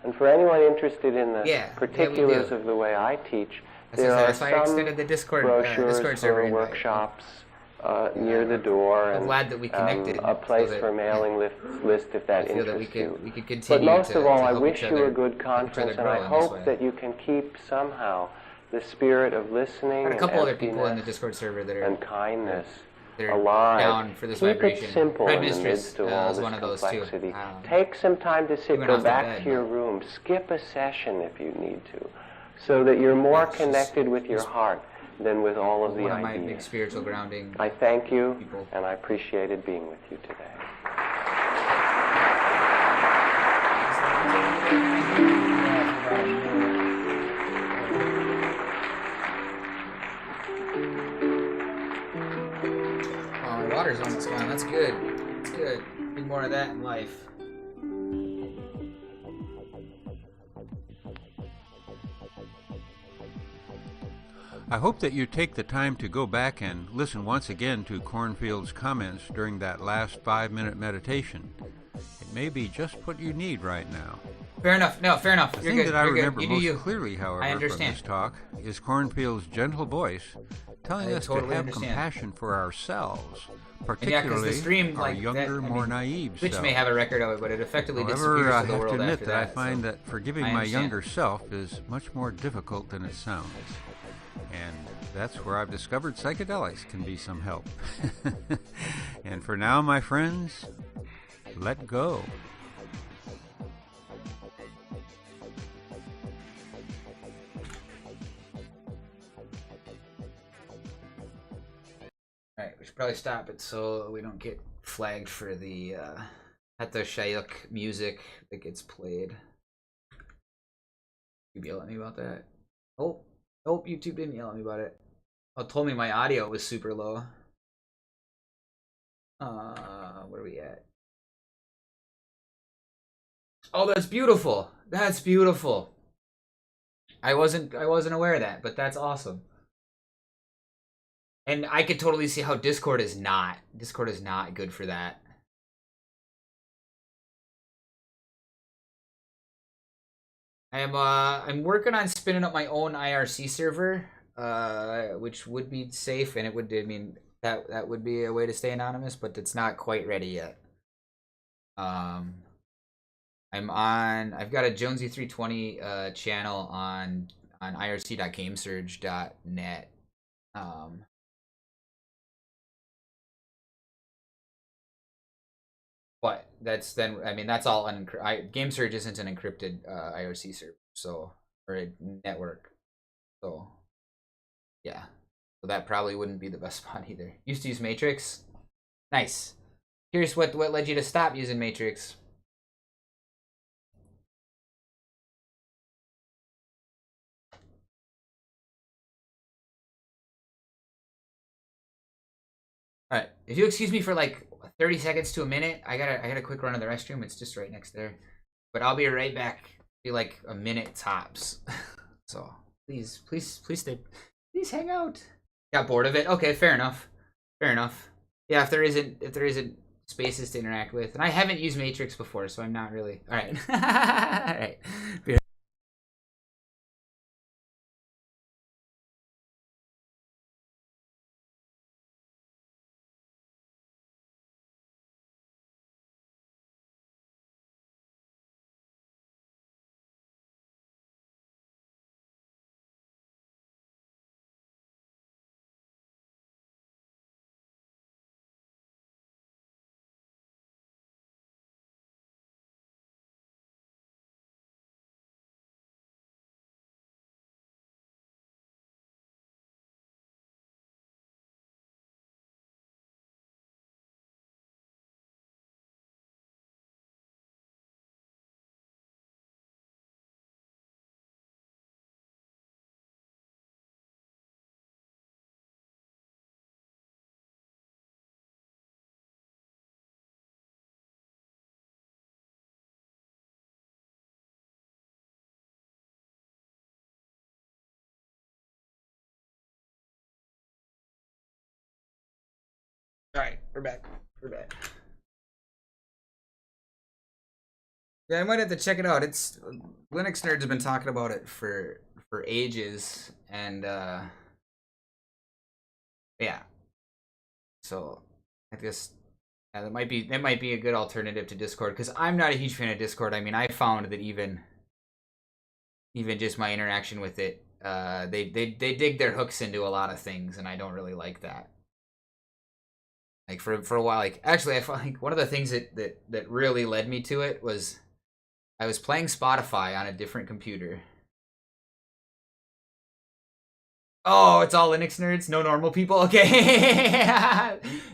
And for anyone interested in the particulars of the way I teach, there are some brochures or workshops near the door, and glad that we connected, a place for mailing list if that interests you. But most of all, I wish you a good conference, and I hope that you can keep somehow the spirit of listening a couple and other people in the Discord server that are and kindness they're alive. down for this Keep vibration. it simple Red in the Mistress midst of all is this one of those complexity. too. Take some time to sit, went go off to back bed, to your room, skip a session if you need to, so that you're more connected with your heart than with all of the one ideas. of my big spiritual grounding. I thank you, and I appreciated being with you today. water zone's gone. That's good. That's good. Need more of that in life. I hope that you take the time to go back and listen once again to Cornfield's comments during that last 5-minute meditation. It may be just what you need right now. Fair enough. No, fair enough. The You're thing good. that I You're remember good. most clearly, however, I from understand. this talk is Cornfield's gentle voice telling I us totally to have understand. compassion for ourselves, And yeah, particularly because the stream, our like younger, that, more naive Twitch selves. may have a record of it, but it effectively However, disappears I to the have world to admit after that I that. find so that forgiving I my understand. younger self is much more difficult than it sounds. And that's where I've discovered psychedelics can be some help. And for now, my friends, let go. Alright, we should probably stop it so we don't get flagged for the Shayuk music that gets played. You yell at me about that? Oh, YouTube didn't yell at me about it. Oh, it told me my audio was super low. Where are we at? Oh, that's beautiful. That's beautiful. I wasn't aware of that, but that's awesome. And I could totally see how Discord is not good for that. I'm working on spinning up my own IRC server, which would be safe, and it would, I mean, that would be a way to stay anonymous, but it's not quite ready yet. I've got a Jonesy320 channel on irc.gamesurge.net. But that's then, I mean, that's all GameSurge isn't an encrypted IRC server, so, or a network, so yeah, so that probably wouldn't be the best spot either. Used to use Matrix. Nice. Curious what led you to stop using Matrix. All right, if you excuse me for like 30 seconds to a minute, I got a quick run to the restroom. It's just right next there, but I'll be right back. Be like a minute tops. So please stay. Please hang out. Got bored of it. Okay, fair enough. Fair enough. Yeah, if there isn't spaces to interact with, and I haven't used Matrix before, so I'm not really. All right. All right. All right, we're back. We're back. Yeah, I might have to check it out. It's Linux nerds have been talking about it for ages, and yeah. So I guess that might be a good alternative to Discord, because I'm not a huge fan of Discord. I mean, I found that even just my interaction with it, they dig their hooks into a lot of things, and I don't really like that. Like for a while, like actually, I found like one of the things that really led me to it was I was playing Spotify on a different computer. Oh, it's all Linux nerds, no normal people. Okay,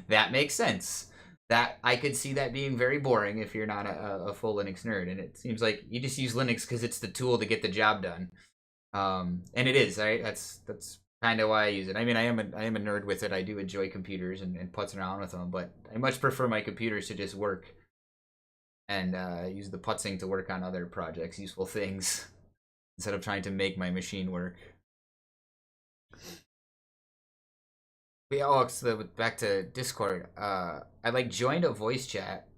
that makes sense. That I could see that being very boring if you're not a full Linux nerd, and it seems like you just use Linux because it's the tool to get the job done. And it is, right? That's kind of why I use it. I mean, I am a nerd with it. I do enjoy computers and putzing around with them, but I much prefer my computers to just work and use the putzing to work on other projects, useful things, instead of trying to make my machine work. So back to Discord. I like joined a voice chat.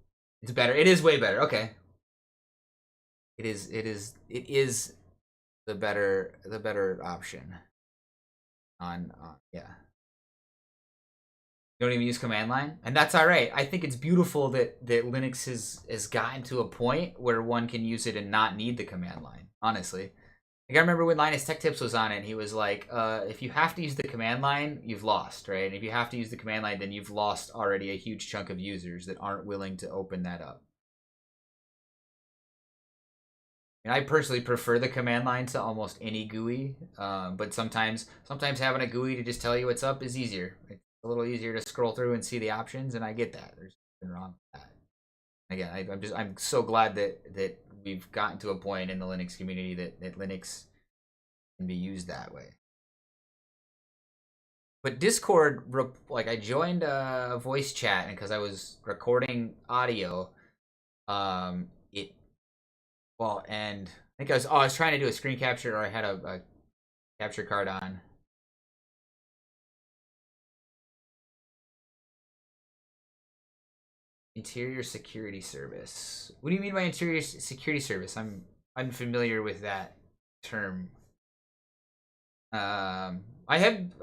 It's better. It is way better. Okay. It is the better option. Yeah. You don't even use command line, and that's all right. I think it's beautiful that Linux has gotten to a point where one can use it and not need the command line. Honestly. Like I remember when Linus Tech Tips was on it, and he was like, if you have to use the command line, you've lost, right? And if you have to use the command line, then you've lost already a huge chunk of users that aren't willing to open that up. And I personally prefer the command line to almost any GUI, but sometimes having a GUI to just tell you what's up is easier. It's a little easier to scroll through and see the options, and I get that. There's nothing wrong with that. Again, I'm so glad that we've gotten to a point in the Linux community that Linux can be used that way. But Discord, like I joined a voice chat, and because I was recording audio, and I think I was trying to do a screen capture, or I had a capture card on. Interior security service. What do you mean by interior security service? I'm unfamiliar with that term. I haven't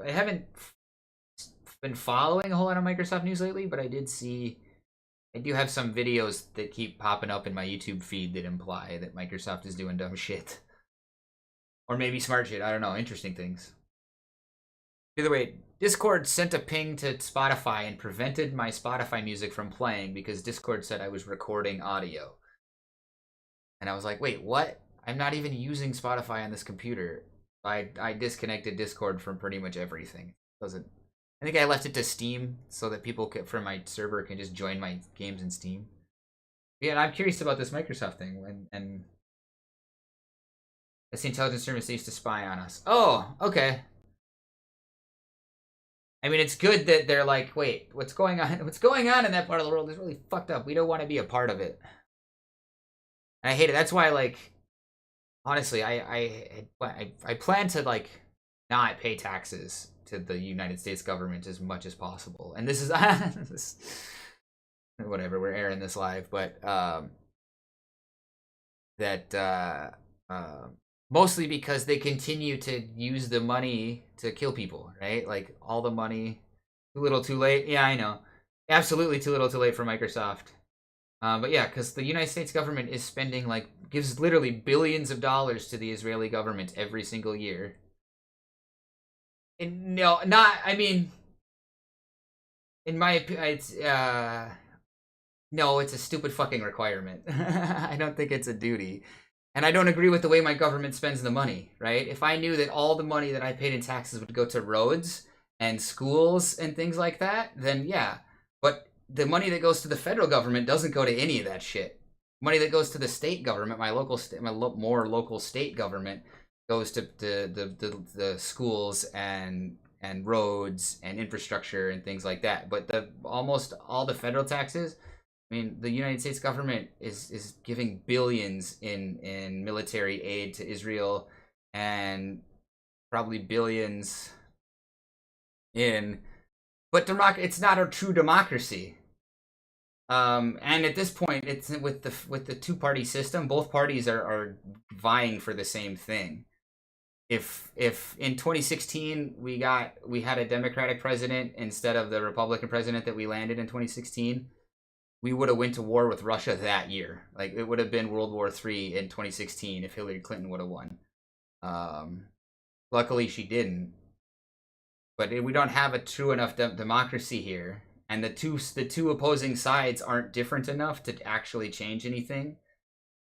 been following a whole lot of Microsoft news lately, but I do have some videos that keep popping up in my YouTube feed that imply that Microsoft is doing dumb shit. Or maybe smart shit, I don't know, interesting things. Either way, Discord sent a ping to Spotify and prevented my Spotify music from playing because Discord said I was recording audio. And I was like, wait, what? I'm not even using Spotify on this computer. I disconnected Discord from pretty much everything. I think I left it to Steam so that people from my server can just join my games in Steam. Yeah, and I'm curious about this Microsoft thing, and that's the intelligence service that used to spy on us. Oh, okay. I mean, it's good that they're like, wait, what's going on? What's going on in that part of the world is really fucked up. We don't want to be a part of it. And I hate it. That's why, like, honestly, I plan to, like, not pay taxes to the United States government as much as possible. And this is whatever, we're airing this live, but mostly because they continue to use the money to kill people, right? Like, all the money, too little too late. Yeah, I know, absolutely too little too late for Microsoft. But yeah, because the United States government is spending, like, gives literally billions of dollars to the Israeli government every single year. And no, not, I mean, in my opinion, it's, no, it's a stupid fucking requirement. I don't think it's a duty. And I don't agree with the way my government spends the money, right? If I knew that all the money that I paid in taxes would go to roads and schools and things like that, then yeah. But the money that goes to the federal government doesn't go to any of that shit. Money that goes to the state government, my more local state government, goes to the schools and roads and infrastructure and things like that. But almost all the federal taxes, I mean, the United States government is giving billions in military aid to Israel, and probably billions in, but it's not a true democracy. And at this point, it's with the two-party system, both parties are vying for the same thing. If in 2016 we had a Democratic president instead of the Republican president that we landed in 2016, we would have went to war with Russia that year. Like, it would have been World War III in 2016 if Hillary Clinton would have won. Luckily, she didn't. But we don't have a true enough democracy here, and the two opposing sides aren't different enough to actually change anything. In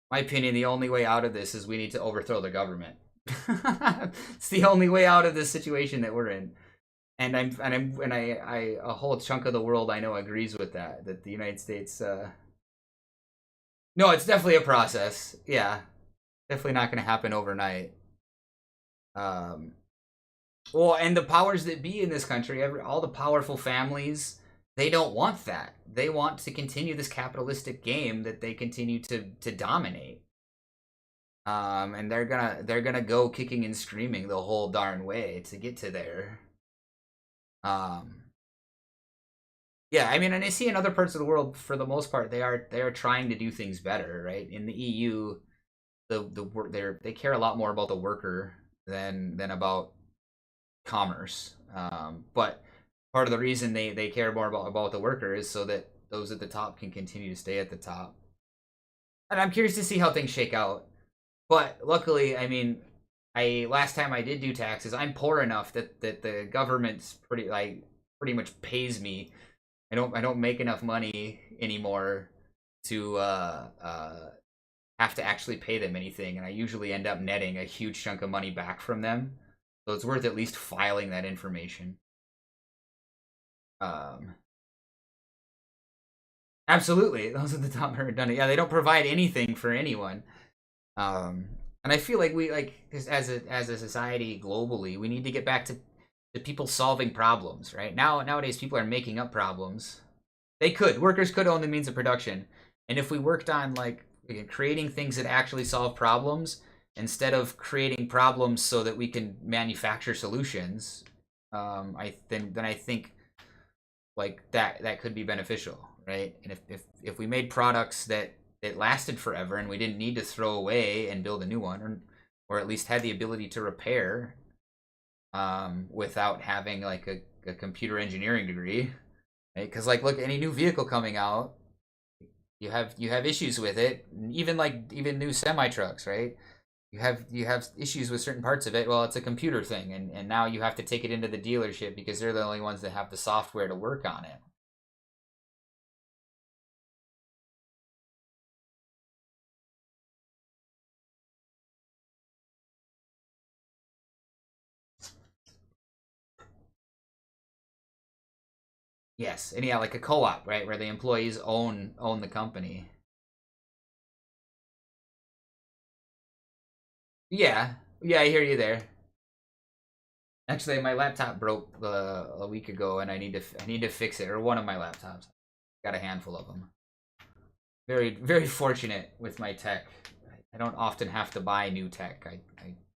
my opinion, the only way out of this is we need to overthrow the government. It's the only way out of this situation that we're in. And a whole chunk of the world I know agrees with that the United States, no, it's definitely a process. Yeah, definitely not going to happen overnight. Well, and the powers that be in this country, all the powerful families, they don't want that. They want to continue this capitalistic game that they continue to dominate. And they're gonna go kicking and screaming the whole darn way to get to there. Yeah, I mean, and I see in other parts of the world, for the most part, they are trying to do things better, right? In the EU, they care a lot more about the worker than about commerce. But part of the reason they care more about the worker is so that those at the top can continue to stay at the top. And I'm curious to see how things shake out. But luckily, I mean, last time I did do taxes, I'm poor enough that the government's pretty much pays me. I don't make enough money anymore to have to actually pay them anything, and I usually end up netting a huge chunk of money back from them. So it's worth at least filing that information. Absolutely, those at the top are done it. Yeah, they don't provide anything for anyone. And I feel like we as a society globally, we need to get back to people solving problems, right? Nowadays people are making up problems. Workers could own the means of production. And if we worked on creating things that actually solve problems instead of creating problems so that we can manufacture solutions, I think that could be beneficial, right? And if we made products that lasted forever and we didn't need to throw away and build a new one, or at least had the ability to repair without having a computer engineering degree, right? Because look, any new vehicle coming out, you have issues with it. Even new semi trucks, right? You have issues with certain parts of it. Well, it's a computer thing, and now you have to take it into the dealership because they're the only ones that have the software to work on it. Yes, and yeah, like a co-op, right, where the employees own the company. Yeah, I hear you there. Actually, my laptop broke a week ago, and I need to fix it, or one of my laptops. Got a handful of them. Very, very fortunate with my tech. I don't often have to buy new tech. I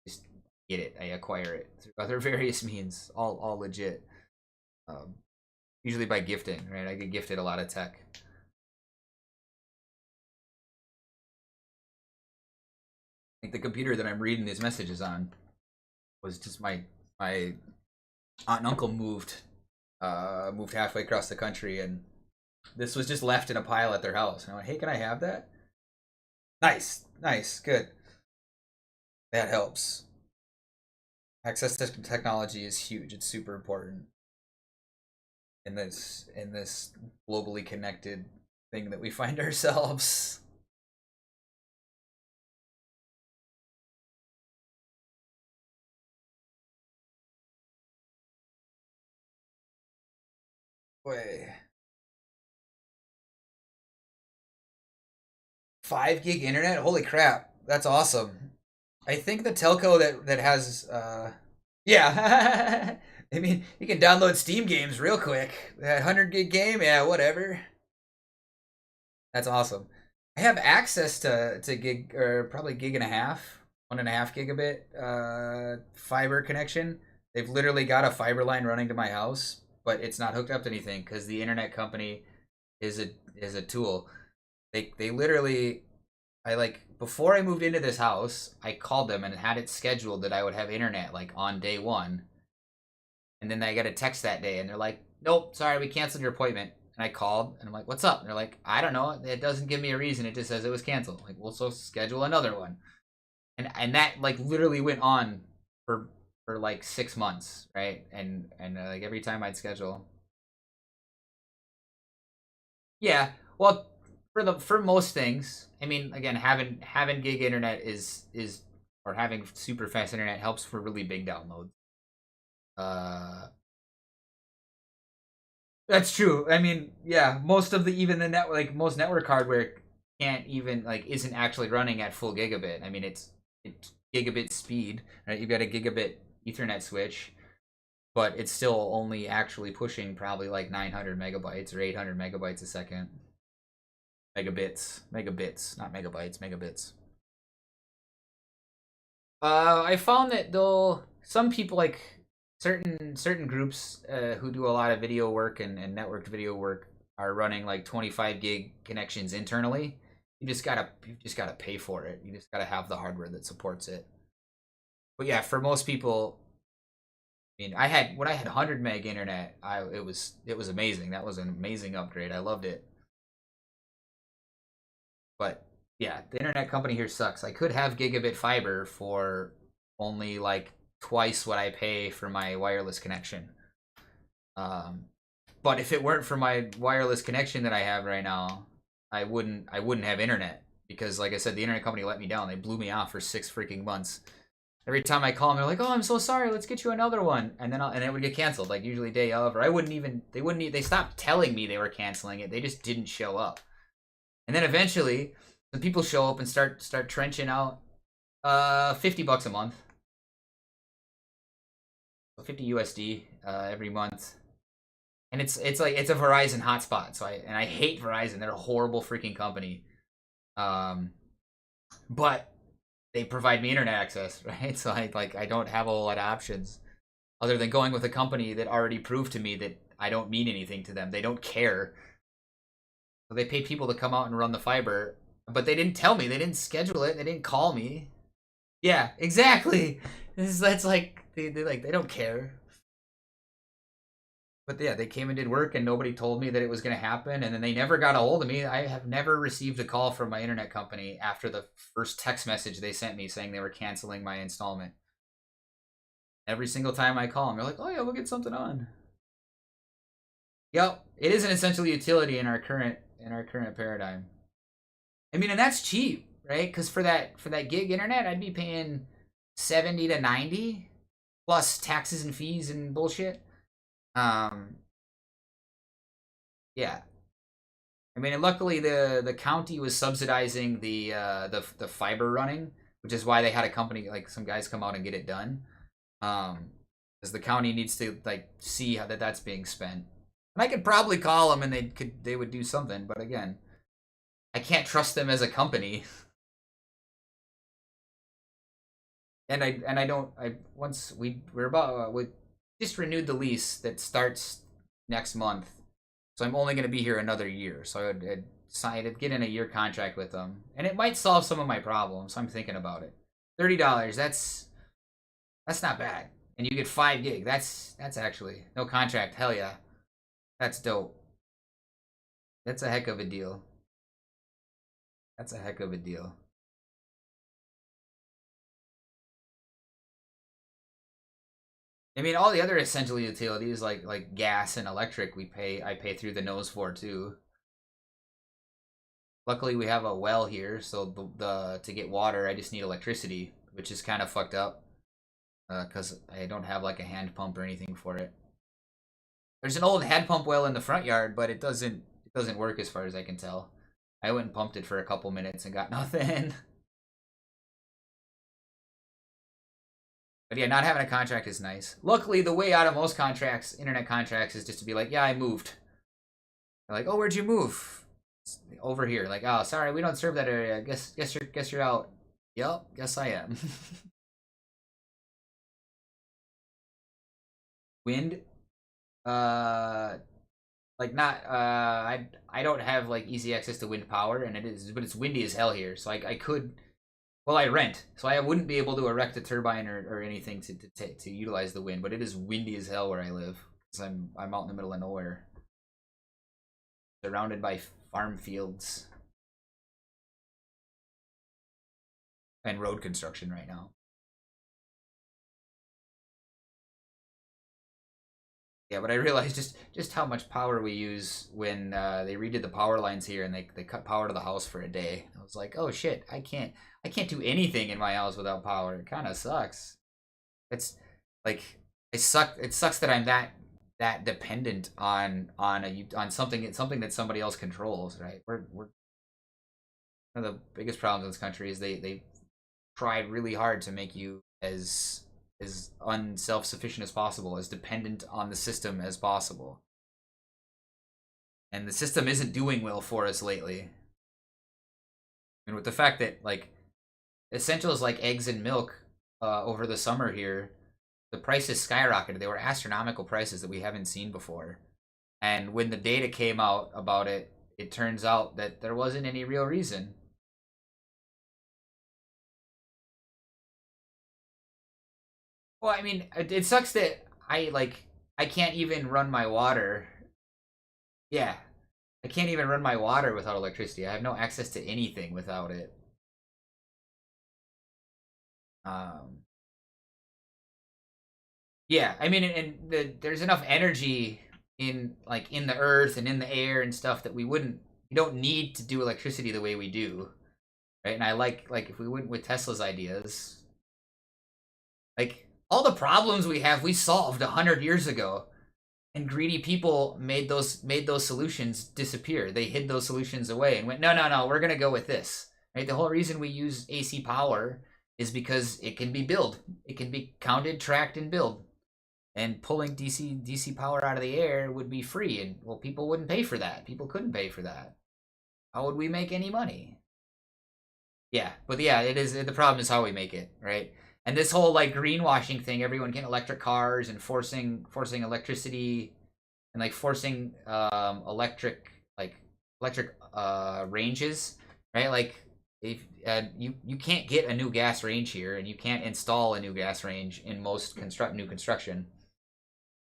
just get it. I acquire it through other various means, all legit. Usually by gifting, right? I get gifted a lot of tech. Like the computer that I'm reading these messages on was just my aunt and uncle moved halfway across the country, and this was just left in a pile at their house. And I went, hey, can I have that? Nice, good. That helps. Access to technology is huge. It's super important in this globally connected thing that we find ourselves. Wait. 5 gig internet? Holy crap. That's awesome. I think the telco that has yeah. I mean, you can download Steam games real quick. That 100 gig game, yeah, whatever. That's awesome. I have access to gig, or probably gig and a half, 1.5 gigabit fiber connection. They've literally got a fiber line running to my house, but it's not hooked up to anything because the internet company is a tool. They literally, before I moved into this house, I called them and had it scheduled that I would have internet on day one. And then I got a text that day and they're like, nope, sorry, we canceled your appointment. And I called and I'm like, what's up? And they're like, I don't know. It doesn't give me a reason. It just says it was canceled. I'm like, well, so schedule another one. And that literally went on for 6 months, right? And every time I'd schedule. Yeah, well, for most things, I mean, again, having gig internet is or having super fast internet helps for really big downloads. That's true. I mean, yeah, most network hardware can't even isn't actually running at full gigabit. I mean, it's gigabit speed, right? You've got a gigabit Ethernet switch, but it's still only actually pushing probably like 900 megabytes or 800 megabytes a second. Megabits, not megabytes, megabits. I found that though some people, like certain groups who do a lot of video work and networked video work, are running like 25 gig connections internally. You just gotta pay for it. You just gotta have the hardware that supports it. But yeah, for most people, I mean, when I had 100 meg internet, it was amazing. That was an amazing upgrade. I loved it. But yeah, the internet company here sucks. I could have gigabit fiber for only like twice what I pay for my wireless connection. But if it weren't for my wireless connection that I have right now, I wouldn't have internet, because like I said, the internet company let me down. They blew me off for 6 freaking months. Every time I call them, they're like, "Oh, I'm so sorry. Let's get you another one," and then it would get canceled, like usually day of, or they stopped telling me they were canceling it. They just didn't show up. And then eventually, the people show up and start trenching out $50 a month, 50 USD every month. And it's a Verizon hotspot. So I hate Verizon. They're a horrible freaking company. But they provide me internet access, right? So I don't have a whole lot of options other than going with a company that already proved to me that I don't mean anything to them. They don't care. So they pay people to come out and run the fiber, but they didn't tell me. They didn't schedule it. They didn't call me. Yeah, exactly. That's like they don't care. But yeah, they came and did work, and nobody told me that it was going to happen, and then they never got a hold of me. I have never received a call from my internet company after the first text message they sent me saying they were canceling my installment. Every single time I call them, they're like, "Oh yeah, we'll get something on." Yep, it is an essential utility in our current paradigm. I mean, and that's cheap, right? Because for that gig internet, I'd be paying 70 to 90 plus taxes and fees and bullshit. Yeah. I mean, and luckily the county was subsidizing the fiber running, which is why they had a company, like some guys, come out and get it done. Because the county needs to like see how that's being spent. And I could probably call them and they would do something, but again, I can't trust them as a company. And we just renewed the lease that starts next month, so I'm only going to be here another year. So I'd get in a year contract with them, and it might solve some of my problems. So I'm thinking about it. $30, that's not bad, and you get 5 gig. That's actually no contract. Hell yeah, that's dope. That's a heck of a deal. That's a heck of a deal. I mean, all the other essential utilities like gas and electric, I pay through the nose for too. Luckily, we have a well here, so to get water, I just need electricity, which is kind of fucked up, because I don't have like a hand pump or anything for it. There's an old hand pump well in the front yard, but it doesn't work as far as I can tell. I went and pumped it for a couple minutes and got nothing. But yeah, not having a contract is nice. Luckily, the way out of most contracts, internet contracts, is just to be like, "Yeah, I moved." They're like, "Oh, where'd you move?" It's over here. Like, "Oh, sorry, we don't serve that area. Guess you're out." Yup, guess I am. Wind, like not. I don't have like easy access to wind power, and but it's windy as hell here. So I could. Well, I rent, so I wouldn't be able to erect a turbine or anything to utilize the wind. But it is windy as hell where I live, because I'm out in the middle of nowhere, surrounded by farm fields and road construction right now. Yeah, but I realized just how much power we use when they redid the power lines here, and they cut power to the house for a day. I was like, oh shit, I can't do anything in my house without power. It kind of sucks. It's like it sucks that I'm that dependent on something that somebody else controls, right? We're one of the biggest problems in this country is they tried really hard to make you as as unself-sufficient as possible, as dependent on the system as possible. And the system isn't doing well for us lately. And with the fact that, like, essentials like eggs and milk over the summer here, the prices skyrocketed. They were astronomical prices that we haven't seen before. And when the data came out about it, it turns out that there wasn't any real reason. Well, I mean, it sucks that I can't even run my water. Yeah. I can't even run my water without electricity. I have no access to anything without it. Yeah, I mean, there's enough energy in the earth and in the air and stuff that we don't need to do electricity the way we do, right? And I like if we went with Tesla's ideas, like all the problems we have, we solved 100 years ago, and greedy people made those solutions disappear. They hid those solutions away and went, no, we're gonna go with this, right? The whole reason we use AC power is because it can be billed, it can be counted, tracked, and billed. And pulling DC power out of the air would be free, and well, people wouldn't pay for that. People couldn't pay for that. How would we make any money? Yeah, but yeah, it is. The problem is how we make it, right? And this whole like greenwashing thing, everyone getting electric cars and forcing electricity, and like forcing electric ranges, right? Like if you can't get a new gas range here, and you can't install a new gas range in most new construction.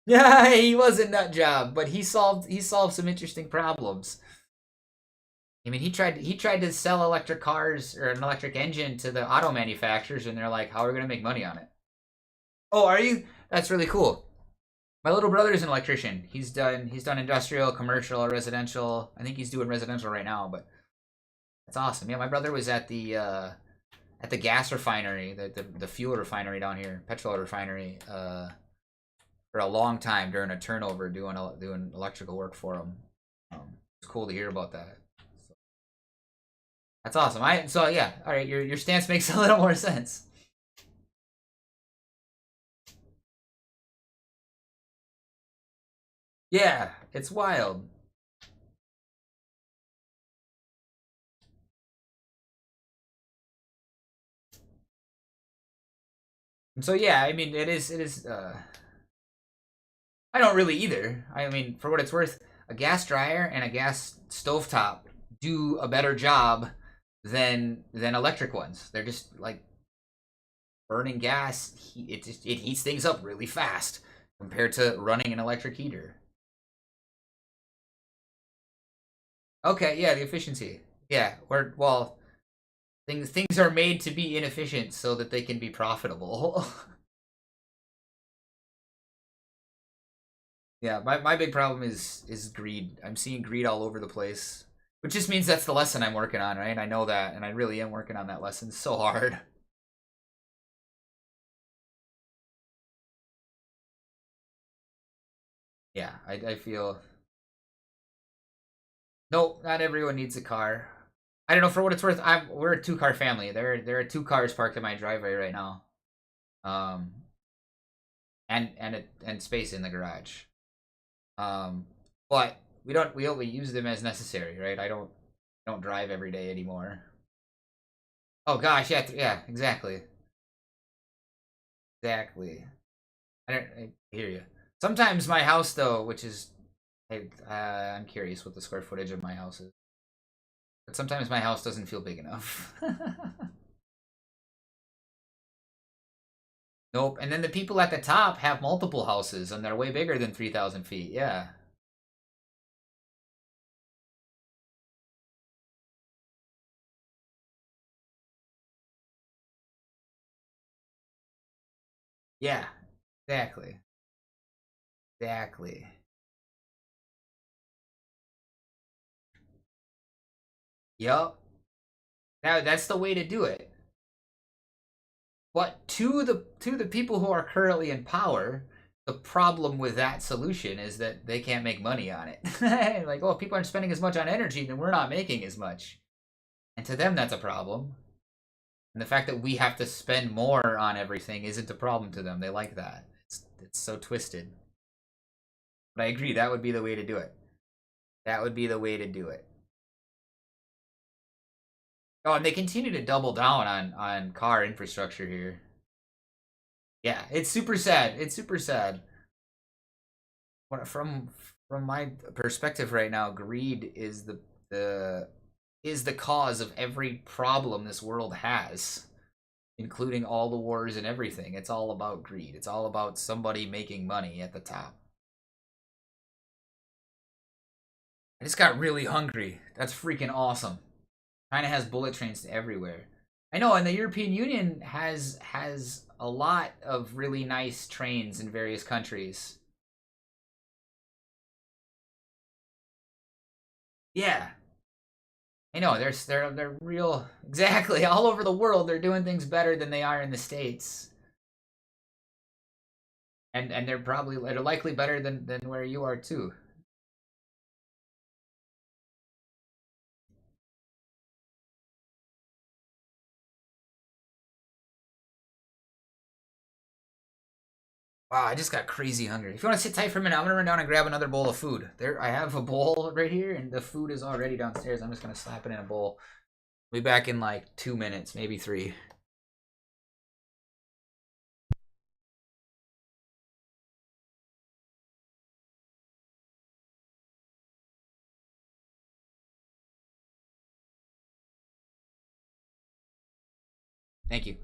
Yeah, he was a nut job, but he solved some interesting problems. I mean, he tried to sell electric cars or an electric engine to the auto manufacturers, and they're like, "How are we going to make money on it?" Oh, are you? That's really cool. My little brother is an electrician. He's done industrial, commercial, residential. I think he's doing residential right now, but that's awesome. Yeah, my brother was at the gas refinery, the fuel refinery down here, petrol refinery, for a long time during a turnover, doing electrical work for him. It's cool to hear about that. So, that's awesome. Yeah, all right. Your stance makes a little more sense. Yeah, it's wild. And so yeah, I mean, it is. I don't really either. I mean, for what it's worth, a gas dryer and a gas stovetop do a better job than electric ones. They're just like burning gas. It heats things up really fast compared to running an electric heater. Okay, yeah, the efficiency. Yeah, things are made to be inefficient so that they can be profitable. Yeah, my big problem is greed. I'm seeing greed all over the place, which just means that's the lesson I'm working on, right? I know that, and I really am working on that lesson so hard. Yeah, I feel. No, not everyone needs a car. I don't know, for what it's worth, we're a 2-car family. There are 2 cars parked in my driveway right now. And space in the garage. But we only use them as necessary, right? I don't drive every day anymore. Oh gosh, yeah, exactly. Exactly. I hear you. Sometimes my house though, which is I'm curious what the square footage of my house is. But sometimes my house doesn't feel big enough. Nope. And then the people at the top have multiple houses, and they're way bigger than 3,000 feet. Yeah. Yeah. Exactly. Exactly. Yup. Now that's the way to do it. But to the people who are currently in power, the problem with that solution is that they can't make money on it. Like, oh, if people aren't spending as much on energy, then we're not making as much. And to them, that's a problem. And the fact that we have to spend more on everything isn't a problem to them. They like that. It's so twisted. But I agree, that would be the way to do it. That would be the way to do it. Oh, and they continue to double down on car infrastructure here. Yeah, it's super sad. It's super sad. From my perspective right now, greed is the cause of every problem this world has, including all the wars and everything. It's all about greed. It's all about somebody making money at the top. I just got really hungry. That's freaking awesome. China has bullet trains everywhere. I know, and the European Union has a lot of really nice trains in various countries. Yeah. I know, they're real, exactly, all over the world they're doing things better than they are in the States. And they're likely better than where you are too. Wow, I just got crazy hungry. If you want to sit tight for a minute, I'm gonna run down and grab another bowl of food. There, I have a bowl right here, and the food is already downstairs. I'm just gonna slap it in a bowl. We'll be back in like 2 minutes, maybe 3. Thank you.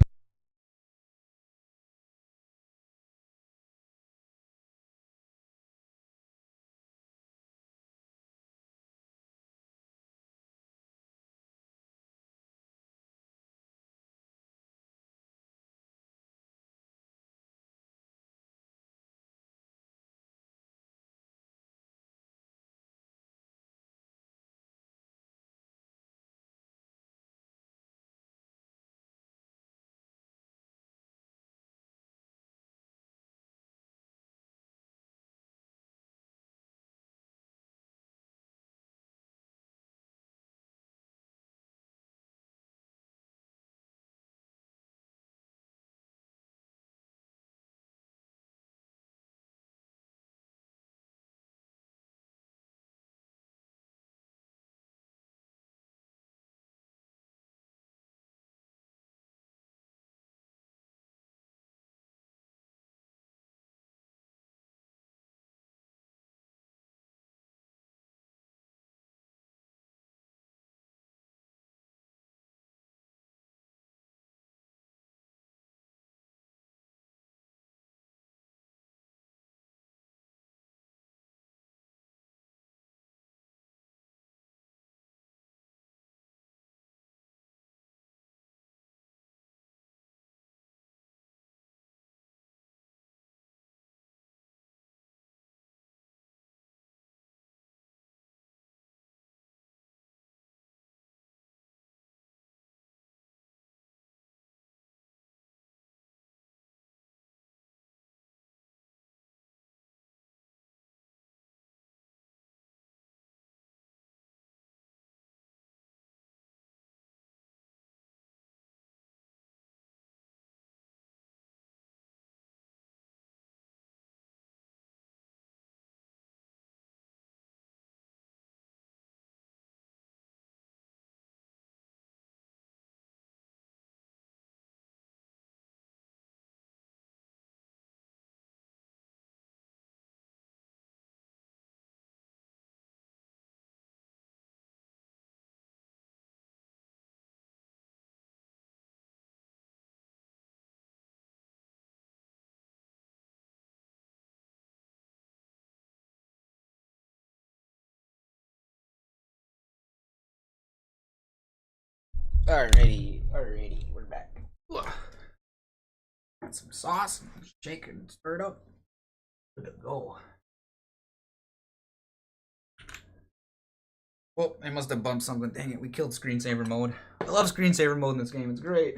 Alrighty, we're back. Ugh. Got some sauce, shake it and stir it up. Good to go. Oh, I must have bumped something. Dang it, we killed screensaver mode. I love screensaver mode in this game, it's great.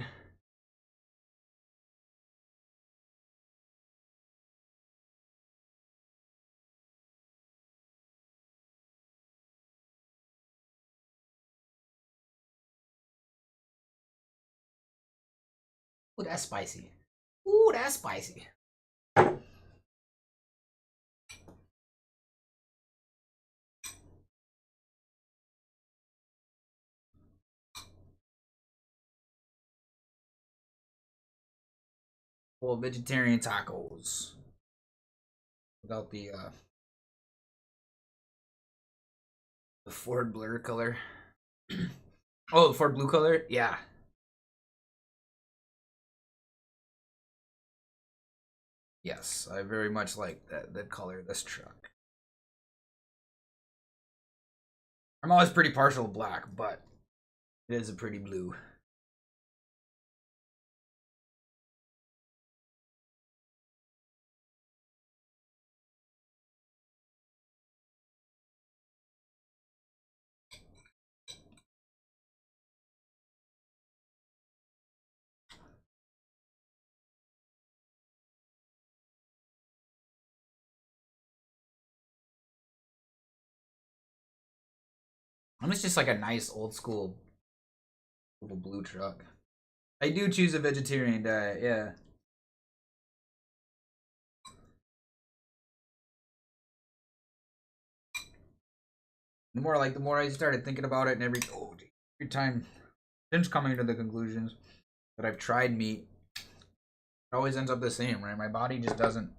Ooh, that's spicy. Ooh, that's spicy. Well, vegetarian tacos. Without the Ford blur color. Oh, the Ford blue color? Yeah. Yes, I very much like that color of this truck. I'm always pretty partial to black, but it is a pretty blue. And it's just like a nice old school blue truck. I do choose a vegetarian diet, yeah. The more I started thinking about it, and every time since coming to the conclusions that I've tried meat, it always ends up the same, right? My body just doesn't.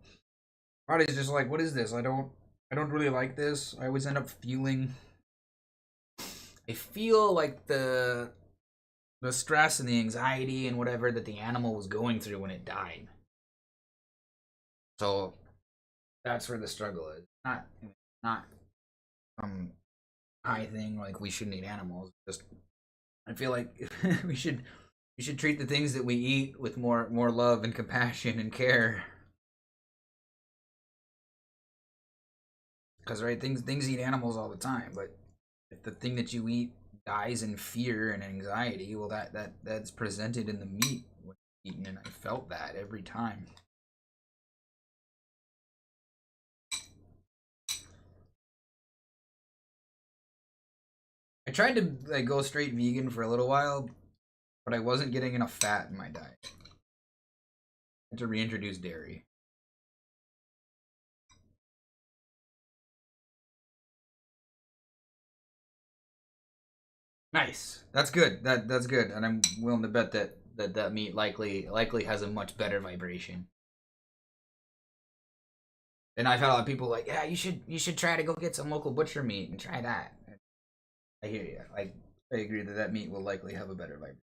Body's just like, what is this? I don't really like this. I always end up feeling. I feel like the stress and the anxiety and whatever that the animal was going through when it died. So that's where the struggle is. Not high thing like we shouldn't eat animals. Just I feel like we should treat the things that we eat with more love and compassion and care. Because right, things eat animals all the time, but if the thing that you eat dies in fear and anxiety, well that's presented in the meat when eaten, and I felt that every time. I tried to like go straight vegan for a little while, but I wasn't getting enough fat in my diet. I had to reintroduce dairy. Nice. That's good. That's good, and I'm willing to bet that meat likely has a much better vibration. And I've had a lot of people like, yeah, you should try to go get some local butcher meat and try that. I hear you. I agree that meat will likely have a better vibration.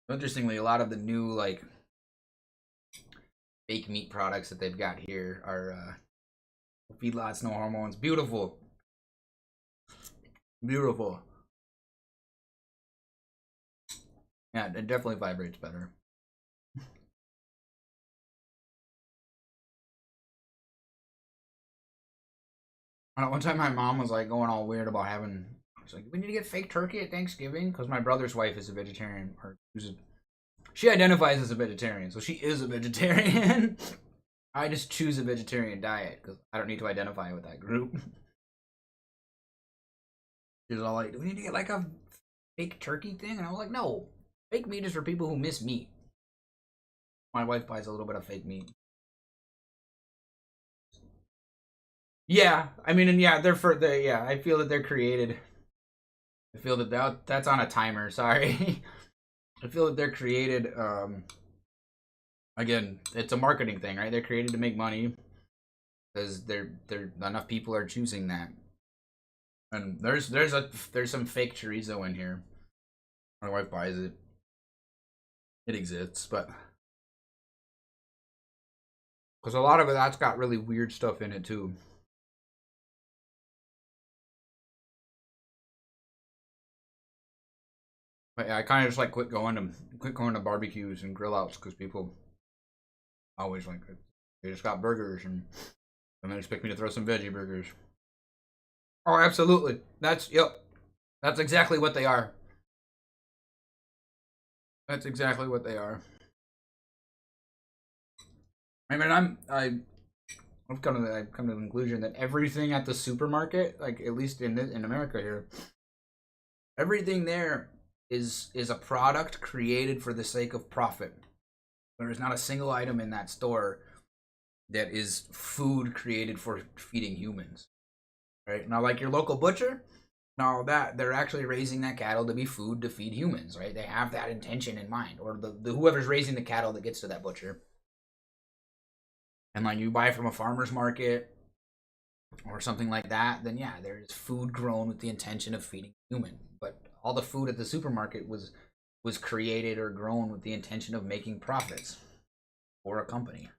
Interestingly, a lot of the new like fake meat products that they've got here are feedlots, no hormones. Beautiful. Beautiful. Yeah, it definitely vibrates better. One time my mom was like going all weird about having. She's like, we need to get fake turkey at Thanksgiving because my brother's wife is a vegetarian, or she identifies as a vegetarian, so she is a vegetarian. I just choose a vegetarian diet because I don't need to identify with that group. She's all like, do we need to get like a fake turkey thing? And I was like, no, fake meat is for people who miss meat. My wife buys a little bit of fake meat. Yeah, I mean, and yeah, yeah, I feel that they're created. I feel that that's on a timer. Sorry. I feel that they're created. Again, it's a marketing thing, right? They're created to make money because they're enough people are choosing that. And there's some fake chorizo in here. My wife buys it. It exists, but because a lot of that's got really weird stuff in it too. But yeah, I kind of just like quit going to barbecues and grill outs because people always like they just got burgers and they expect me to throw some veggie burgers. Oh, absolutely. That's exactly what they are. That's exactly what they are. I mean, I've come to the conclusion that everything at the supermarket, like at least in America here, everything there is a product created for the sake of profit. There is not a single item in that store that is food created for feeding humans. Right? Now, like your local butcher, now that they're actually raising that cattle to be food to feed humans, right? They have that intention in mind, or the whoever's raising the cattle that gets to that butcher. And like you buy from a farmer's market or something like that, then yeah, there's food grown with the intention of feeding human. But all the food at the supermarket was created or grown with the intention of making profits for a company.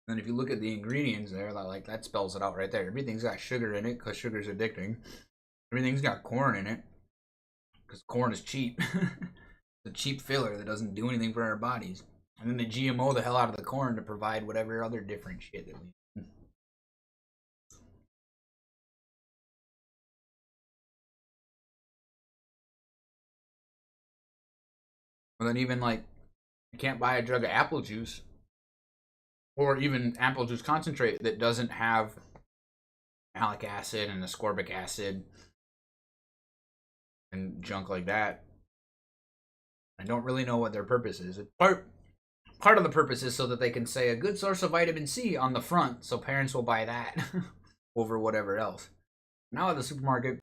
And if you look at the ingredients there, like that spells it out right there. Everything's got sugar in it because sugar's addicting. Everything's got corn in it because corn is cheap. It's a cheap filler that doesn't do anything for our bodies. And then they GMO the hell out of the corn to provide whatever other different shit that we need. Well, then even like you can't buy a jug of apple juice or even apple juice concentrate that doesn't have malic acid and ascorbic acid and junk like that. I don't really know what their purpose is. Part of the purpose is so that they can say a good source of vitamin C on the front, so parents will buy that over whatever else. Now at the supermarket,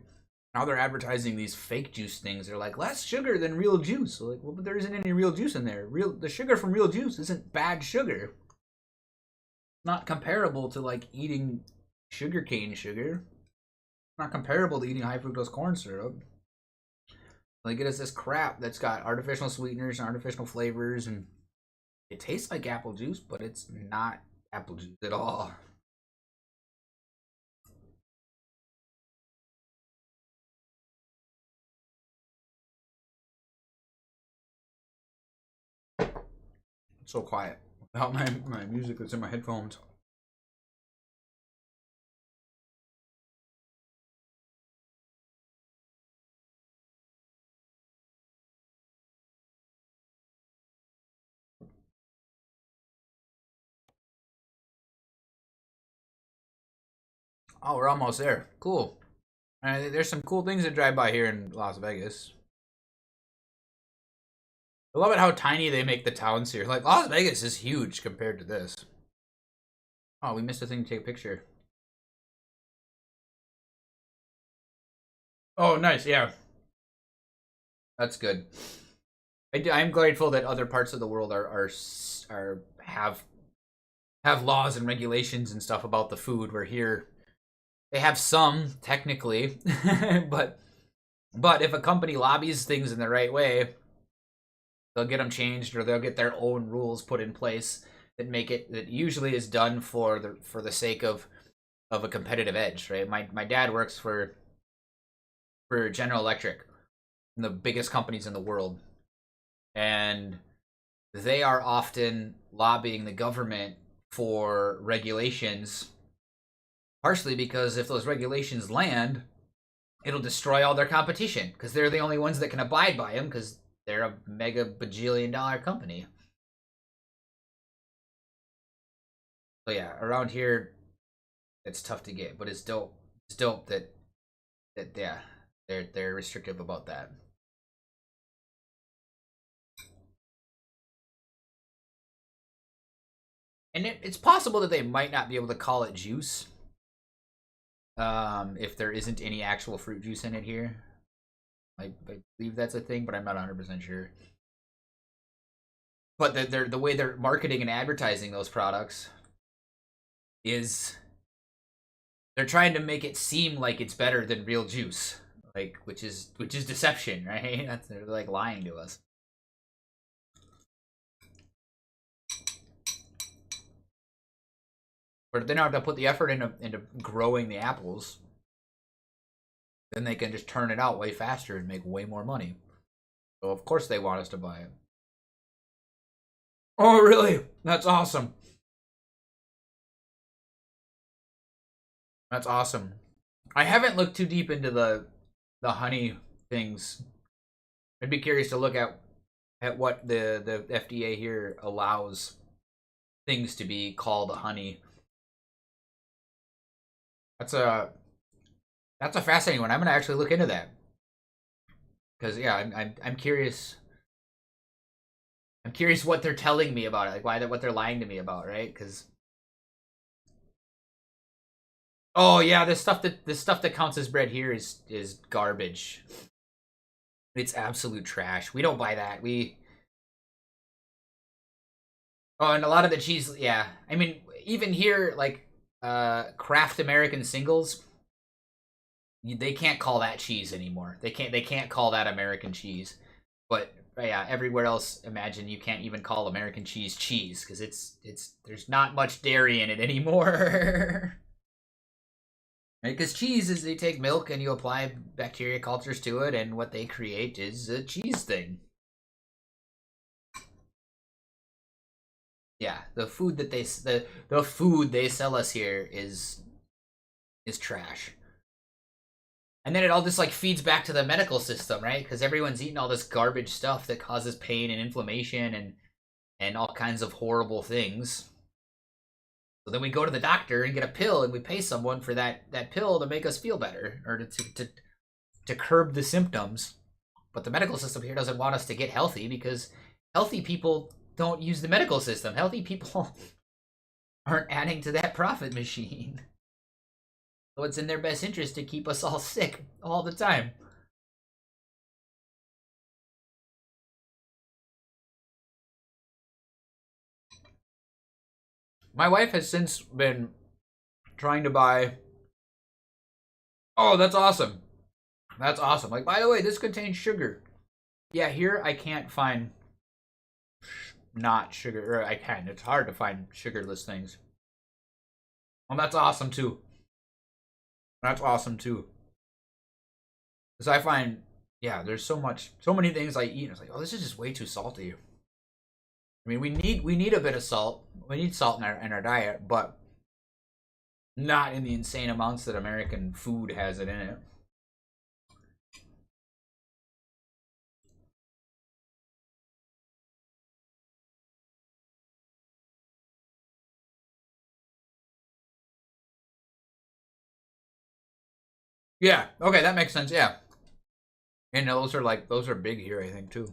now they're advertising these fake juice things. They're like less sugar than real juice. So like, well, but there isn't any real juice in there. The sugar from real juice isn't bad sugar. Not comparable to like eating sugarcane sugar. Not comparable to eating high fructose corn syrup. They get us this crap that's got artificial sweeteners and artificial flavors, and it tastes like apple juice, but it's not apple juice at all. It's so quiet without my music that's in my headphones. Oh, we're almost there. Cool. There's some cool things that drive by here in Las Vegas. I love it how tiny they make the towns here. Like, Las Vegas is huge compared to this. Oh, we missed a thing to take a picture. Oh, nice. Yeah. That's good. I'm grateful that other parts of the world have laws and regulations and stuff about the food. Where here they have some technically, but if a company lobbies things in the right way, they'll get them changed, or they'll get their own rules put in place that make it, that usually is done for the sake of a competitive edge, right? My dad works for General Electric, one of the biggest companies in the world, and they are often lobbying the government for regulations, partially because if those regulations land, it'll destroy all their competition because they're the only ones that can abide by them because they're a mega bajillion-dollar company. So yeah, around here, it's tough to get, but it's dope. It's dope that yeah, they're restrictive about that. And it's possible that they might not be able to call it juice if there isn't any actual fruit juice in it here. I believe that's a thing, but I'm not 100% sure. But the way they're marketing and advertising those products is they're trying to make it seem like it's better than real juice, like which is deception, right? They're like lying to us. But if they don't have to put the effort into growing the apples, then they can just turn it out way faster and make way more money. So of course they want us to buy it. Oh, really? That's awesome. That's awesome. I haven't looked too deep into the honey things. I'd be curious to look at what the FDA here allows things to be called honey. That's a fascinating one. I'm gonna actually look into that because yeah, I'm curious. I'm curious what they're telling me about it, like what they're lying to me about, right? Because oh yeah, this stuff that counts as bread here is garbage. It's absolute trash. We don't buy that. Oh, and a lot of the cheese, yeah. I mean, even here, like Kraft American Singles, they can't call that cheese anymore. They can't call that American cheese. But yeah, everywhere else, imagine you can't even call American cheese cheese because it's there's not much dairy in it anymore. Because cheese is, they take milk and you apply bacteria cultures to it, and what they create is a cheese thing. Yeah, the food that the food they sell us here is trash. And then it all just like feeds back to the medical system, right? Because everyone's eating all this garbage stuff that causes pain and inflammation and all kinds of horrible things. So then we go to the doctor and get a pill, and we pay someone for that pill to make us feel better or to curb the symptoms. But the medical system here doesn't want us to get healthy because healthy people don't use the medical system. Healthy people aren't adding to that profit machine. So it's in their best interest to keep us all sick all the time. My wife has since been trying to buy. Oh, that's awesome. That's awesome. Like, by the way, this contains sugar. Yeah, here I can't find not sugar. Or I can. It's hard to find sugarless things. Well, that's awesome too. That's awesome too. Because I find, yeah, there's so many things I eat. And it's like, oh, this is just way too salty. I mean, we need a bit of salt. We need salt in our diet, but not in the insane amounts that American food has it in it. Yeah. Okay, that makes sense. Yeah. And those are big here, I think, too.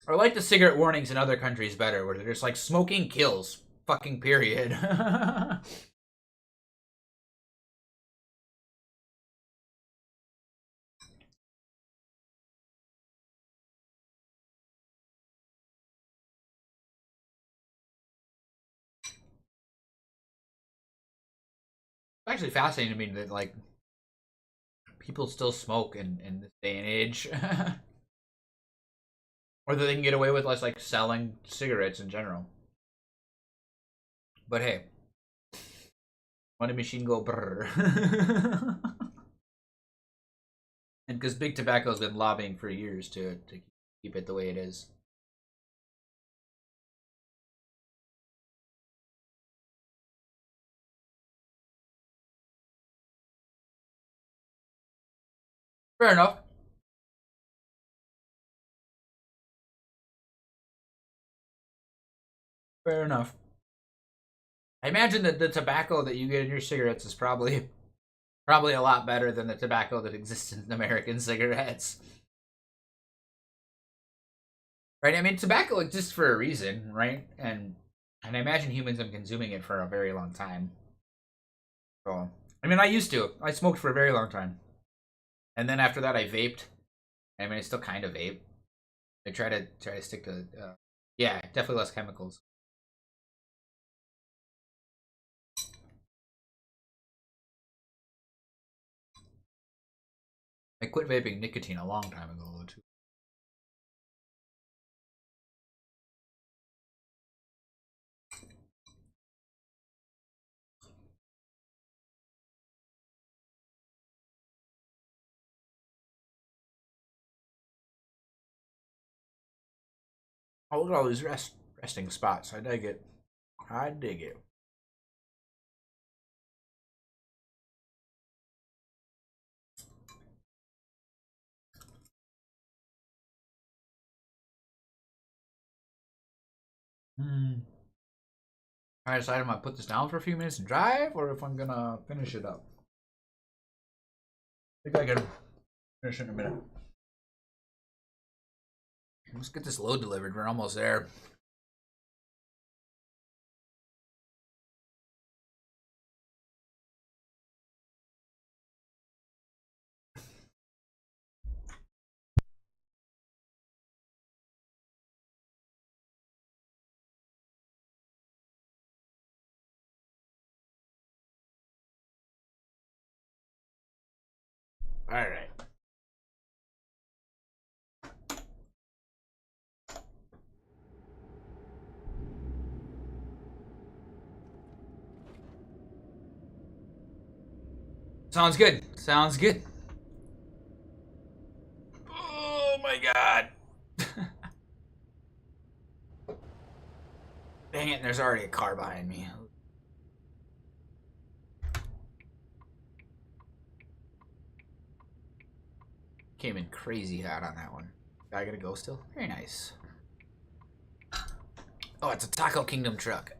I like the cigarette warnings in other countries better, where they're just like smoking kills. Fucking period. It's actually fascinating to me that like people still smoke in this day and age. Or that they can get away with less like selling cigarettes in general. But hey, money machine go brrr. And because big tobacco's been lobbying for years to keep it the way it is. Fair enough. Fair enough. I imagine that the tobacco that you get in your cigarettes is probably a lot better than the tobacco that exists in American cigarettes. Right? I mean, tobacco exists for a reason, right? And I imagine humans have been consuming it for a very long time. So, I mean, I used to. I smoked for a very long time. And then after that, I vaped. I mean, I still kind of vape. I try to stick to, yeah, definitely less chemicals. I quit vaping nicotine a long time ago, though, too. Oh, look at all these resting spots. I dig it. I dig it. I decided I'm gonna put this down for a few minutes and drive, or if I'm gonna finish it up. I think I can finish it in a minute. Let's get this load delivered. We're almost there. All right. Sounds good. Sounds good. Oh my god. Dang it, there's already a car behind me. Came in crazy hot on that one. I gotta go still? Very nice. Oh, it's a Taco Kingdom truck.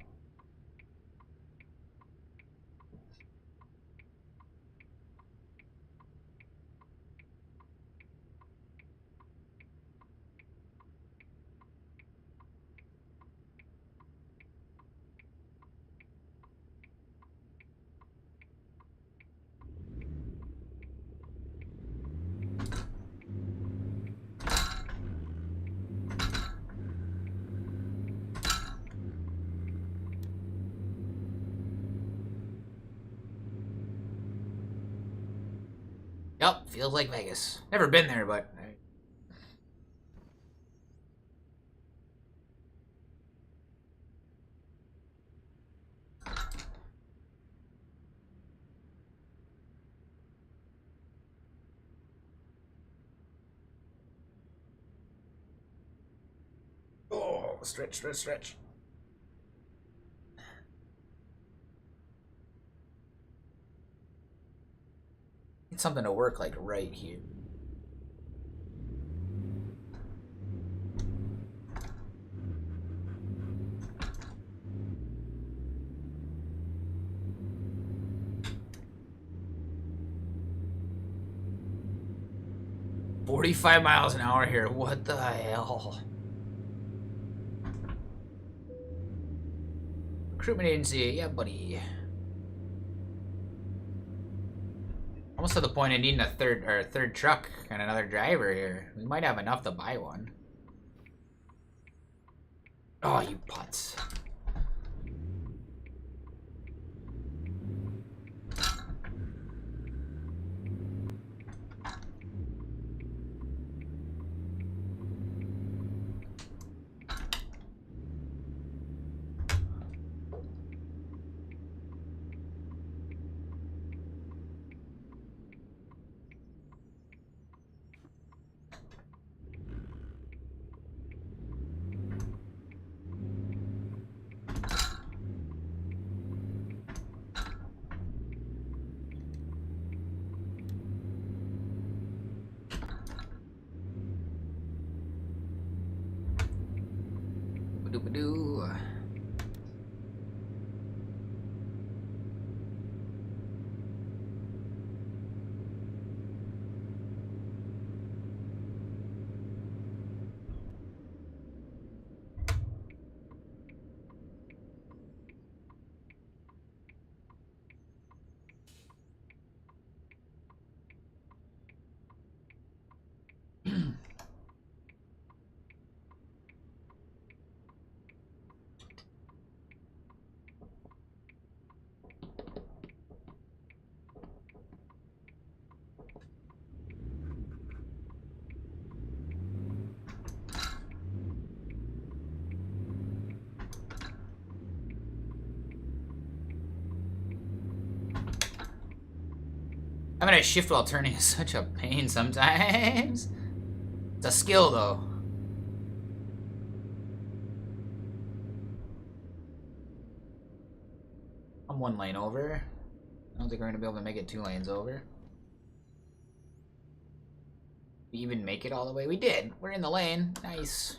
Yup, feels like Vegas. Never been there, but... Oh, stretch, stretch, stretch. Need something to work like right here. "45 miles an hour here. What the hell?" Recruitment agency, yeah, buddy. Almost to the point of needing a third truck and another driver here. We might have enough to buy one. Oh, you putz. Ba-doo-ba-doo. Having a shift while turning is such a pain sometimes. It's a skill, though. 1 lane over. I don't think we're gonna be able to make it 2 lanes over. We even make it all the way? We did. We're in the lane. Nice.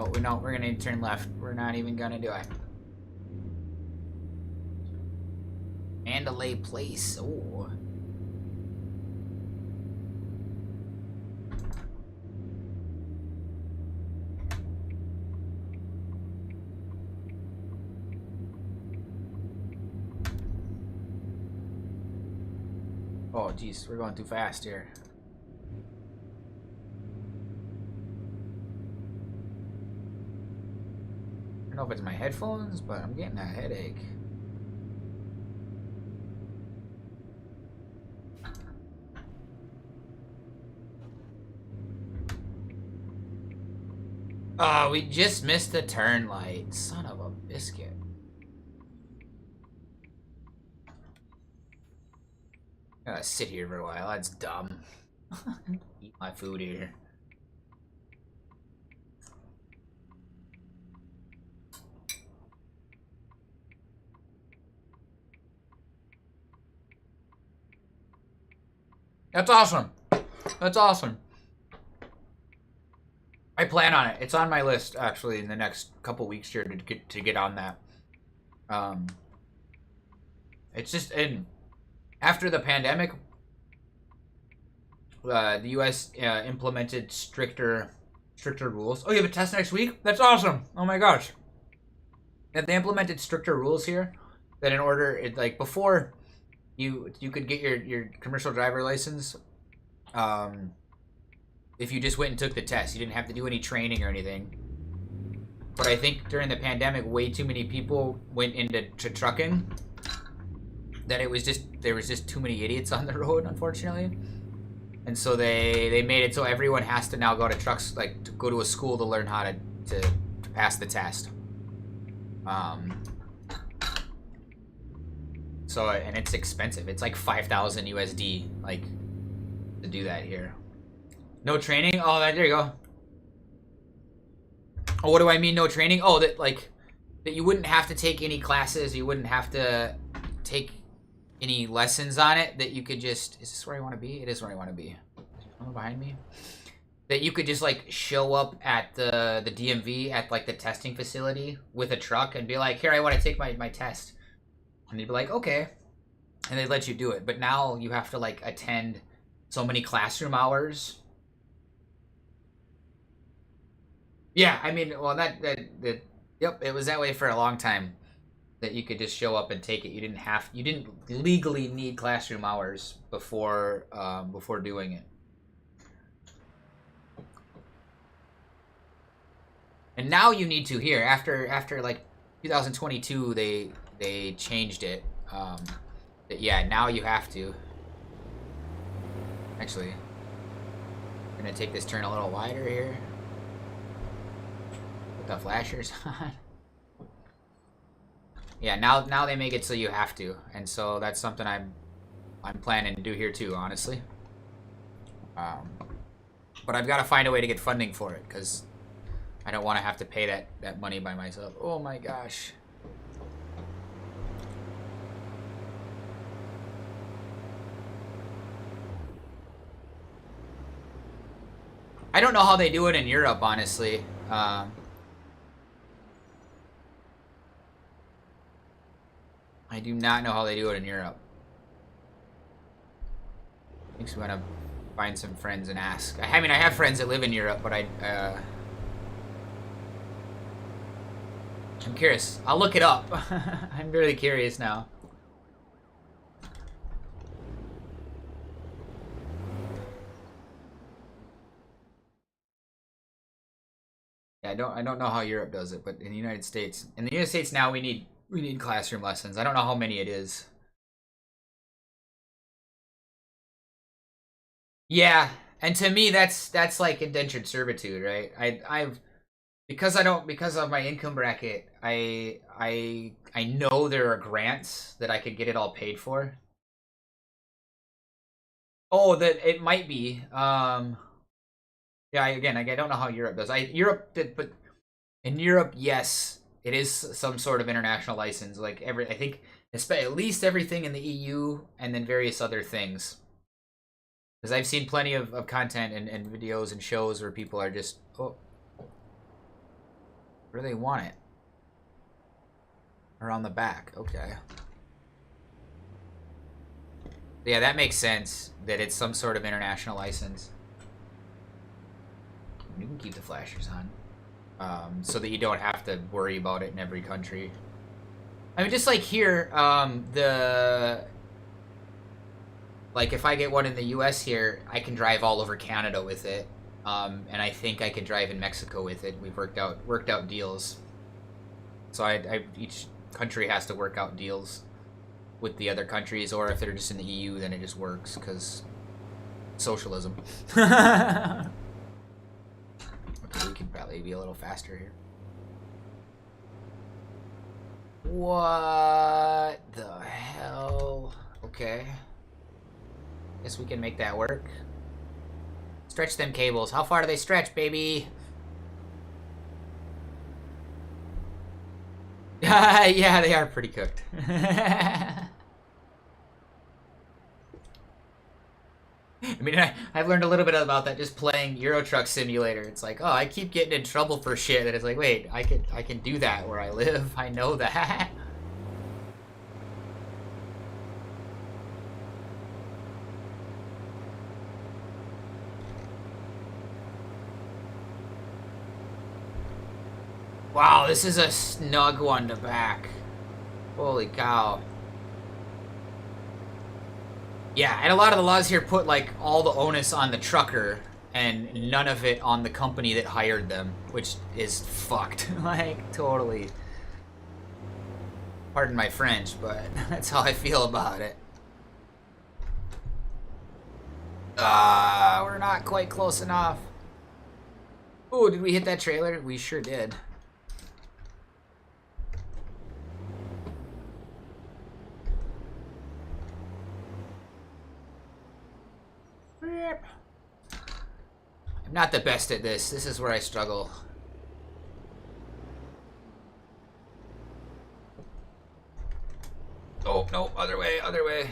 Oh, no, we're gonna turn left. We're not even gonna do it. Mandalay Place. Oh. Oh, jeez, we're going too fast here. I don't know if it's my headphones, but I'm getting a headache. Oh, we just missed the turn light. Son of a biscuit. I gotta sit here for a while. That's dumb. Eat my food here. That's awesome. That's awesome. I plan on it. It's on my list actually in the next couple weeks here to get on that. It's just after the pandemic, the U.S. Implemented stricter rules. Oh, you have a test next week? That's awesome. Oh my gosh. And they implemented stricter rules here that in order, like before, you could get your commercial driver license. If you just went and took the test, you didn't have to do any training or anything. But I think during the pandemic, way too many people went into trucking. That there was just too many idiots on the road, unfortunately. And so they made it so everyone has to now go to trucks, like to go to a school to learn how to pass the test. So, and it's expensive. It's like 5,000 USD, like, to do that here. No training? Oh, there you go. Oh, what do I mean, no training? Oh, that you wouldn't have to take any classes. You wouldn't have to take any lessons on it. That you could just... Is this where I want to be? It is where I want to be. Is someone behind me? That you could just, like, show up at the DMV at, like, the testing facility with a truck and be like, here, I want to take my test. And they'd be like, okay. And they'd let you do it. But now you have to, like, attend so many classroom hours. Yeah, I mean, well, yep, it was that way for a long time. That you could just show up and take it. You didn't legally need classroom hours before doing it. And now you need to here after like 2022 they changed it. Yeah, now you have to. Actually, I'm gonna take this turn a little wider here. Put the flashers on. Yeah, now they make it so you have to, and so that's something I'm planning to do here too, honestly. But I've got to find a way to get funding for it because I don't want to have to pay that money by myself. Oh my gosh. I don't know how they do it in Europe, honestly. I do not know how they do it in Europe. Makes me want to find some friends and ask. I mean, I have friends that live in Europe, but I'm curious. I'll look it up. I'm really curious now. Yeah, I don't know how Europe does it, but in the United States now we need classroom lessons. I don't know how many it is. Yeah, and to me that's like indentured servitude, right? I've because of my income bracket, I know there are grants that I could get it all paid for. Oh, that it might be. Yeah, again, I don't know how Europe does. Europe did, but in Europe, yes, it is some sort of international license. Like I think at least everything in the EU, and then various other things. Because I've seen plenty of content and videos and shows where people are just, oh, where do they want it? Around the back, okay. Yeah, that makes sense, that it's some sort of international license. You can keep the flashers on, so that you don't have to worry about it in every country. I mean, just like here, like if I get one in the U.S. here, I can drive all over Canada with it, and I think I can drive in Mexico with it. We've worked out deals. So each country has to work out deals with the other countries, or if they're just in the EU, then it just works because socialism. Okay, we could probably be a little faster here. What the hell? Okay. Guess we can make that work. Stretch them cables. How far do they stretch, baby? Yeah, they are pretty cooked. I mean, I've learned a little bit about that just playing Euro Truck Simulator. It's like, oh, I keep getting in trouble for shit. And it's like, wait, I can do that where I live. I know that. Wow, this is a snug one to back. Holy cow. Yeah, and a lot of the laws here put like all the onus on the trucker and none of it on the company that hired them, which is fucked. Like, totally. Pardon my French, but that's how I feel about it. We're not quite close enough. Ooh, did we hit that trailer? We sure did. I'm not the best at this. This is where I struggle. Oh, no, other way, other way.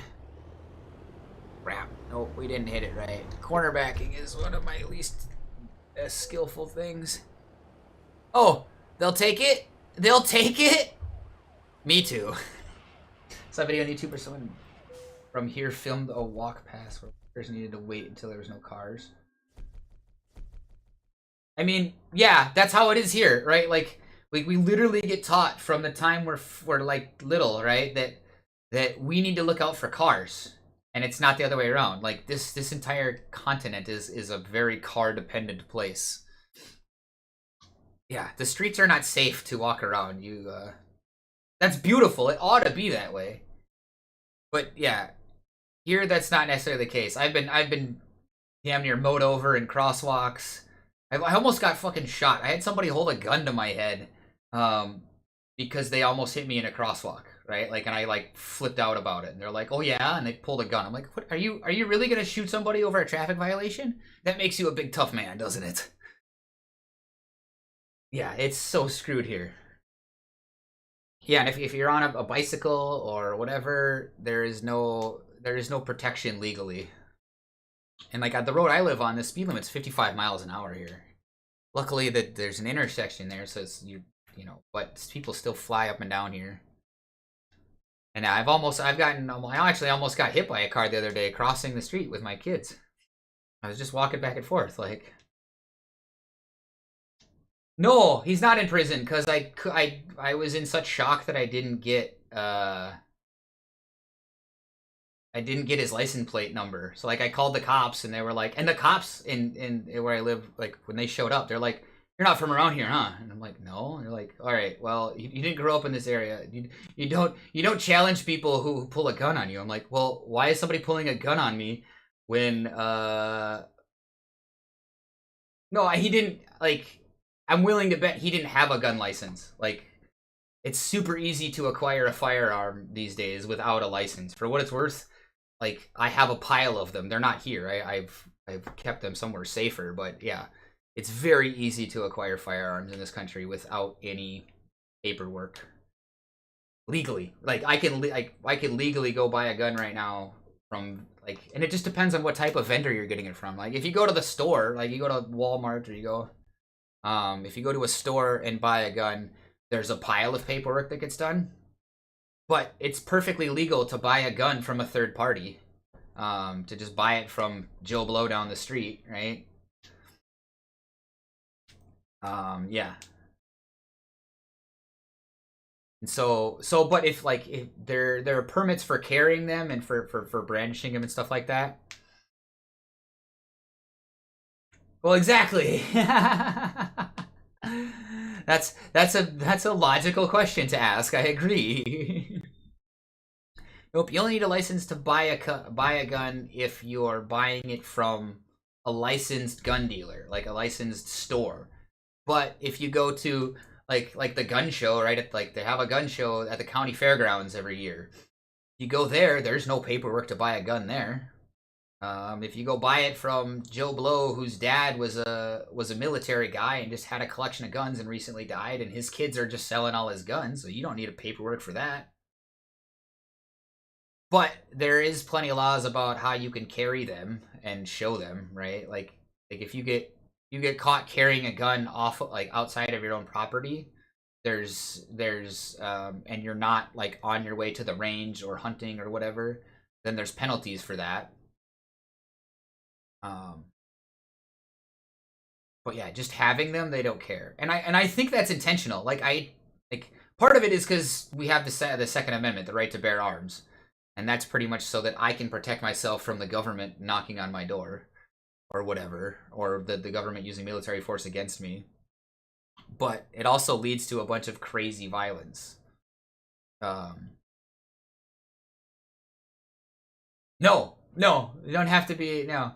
Crap. Nope, we didn't hit it right. Cornerbacking is one of my least skillful things. Oh, they'll take it? They'll take it? Me too. Saw a video on YouTube where someone from here filmed a walk past where the person needed to wait until there was no cars. I mean, yeah, that's how it is here, right? Like we literally get taught from the time we're like little, right? That we need to look out for cars, and it's not the other way around. Like this entire continent is a very car dependent place. Yeah, the streets are not safe to walk around. That's beautiful. It ought to be that way. But yeah, here that's not necessarily the case. I've been damn near mowed over in crosswalks. I almost got fucking shot. I had somebody hold a gun to my head because they almost hit me in a crosswalk, right? Like, and I like flipped out about it. And they're like, "Oh yeah," and they pulled a gun. I'm like, "What? Are you really gonna shoot somebody over a traffic violation? That makes you a big tough man, doesn't it?" Yeah, it's so screwed here. Yeah, and if you're on a bicycle or whatever, there is no protection legally. And like at the road I live on, the speed limit's 55 miles an hour here. Luckily that there's an intersection there, so it's you know, but people still fly up and down here. And I actually almost got hit by a car the other day crossing the street with my kids. I was just walking back and forth, like. No, he's not in prison because I was in such shock that I didn't get his license plate number. So like I called the cops and they were like, and the cops in where I live, like when they showed up, they're like, "You're not from around here, huh?" And I'm like, "No." And they're like, "All right, well, you didn't grow up in this area. You don't challenge people who pull a gun on you." I'm like, "Well, why is somebody pulling a gun on me when no, he didn't like I'm willing to bet he didn't have a gun license. Like it's super easy to acquire a firearm these days without a license. For what it's worth, like I have a pile of them. They're not here. I've kept them somewhere safer, but yeah, it's very easy to acquire firearms in this country without any paperwork. Legally. Like I can legally go buy a gun right now from like, and it just depends on what type of vendor you're getting it from. Like if you go to the store, like you go to Walmart or you go if you go to a store and buy a gun, there's a pile of paperwork that gets done. But it's perfectly legal to buy a gun from a third party. To just buy it from Joe Blow down the street, right? Yeah. And but if there are permits for carrying them and for brandishing them and stuff like that. Well, exactly. That's a logical question to ask. I agree. Nope, you only need a license to buy a gun if you're buying it from a licensed gun dealer, like a licensed store. But if you go to like the gun show, right? They have a gun show at the county fairgrounds every year. You go there, there's no paperwork to buy a gun there. If you go buy it from Joe Blow, whose dad was a military guy and just had a collection of guns and recently died, and his kids are just selling all his guns, so you don't need a paperwork for that. But there is plenty of laws about how you can carry them and show them, right? Like if you get caught carrying a gun off like outside of your own property, there's and you're not like on your way to the range or hunting or whatever, then there's penalties for that. But yeah, just having them, they don't care, and I think that's intentional. Like part of it is because we have the Second Amendment, the right to bear arms, and that's pretty much so that I can protect myself from the government knocking on my door, or whatever, or the government using military force against me. But it also leads to a bunch of crazy violence. No, you don't have to be no.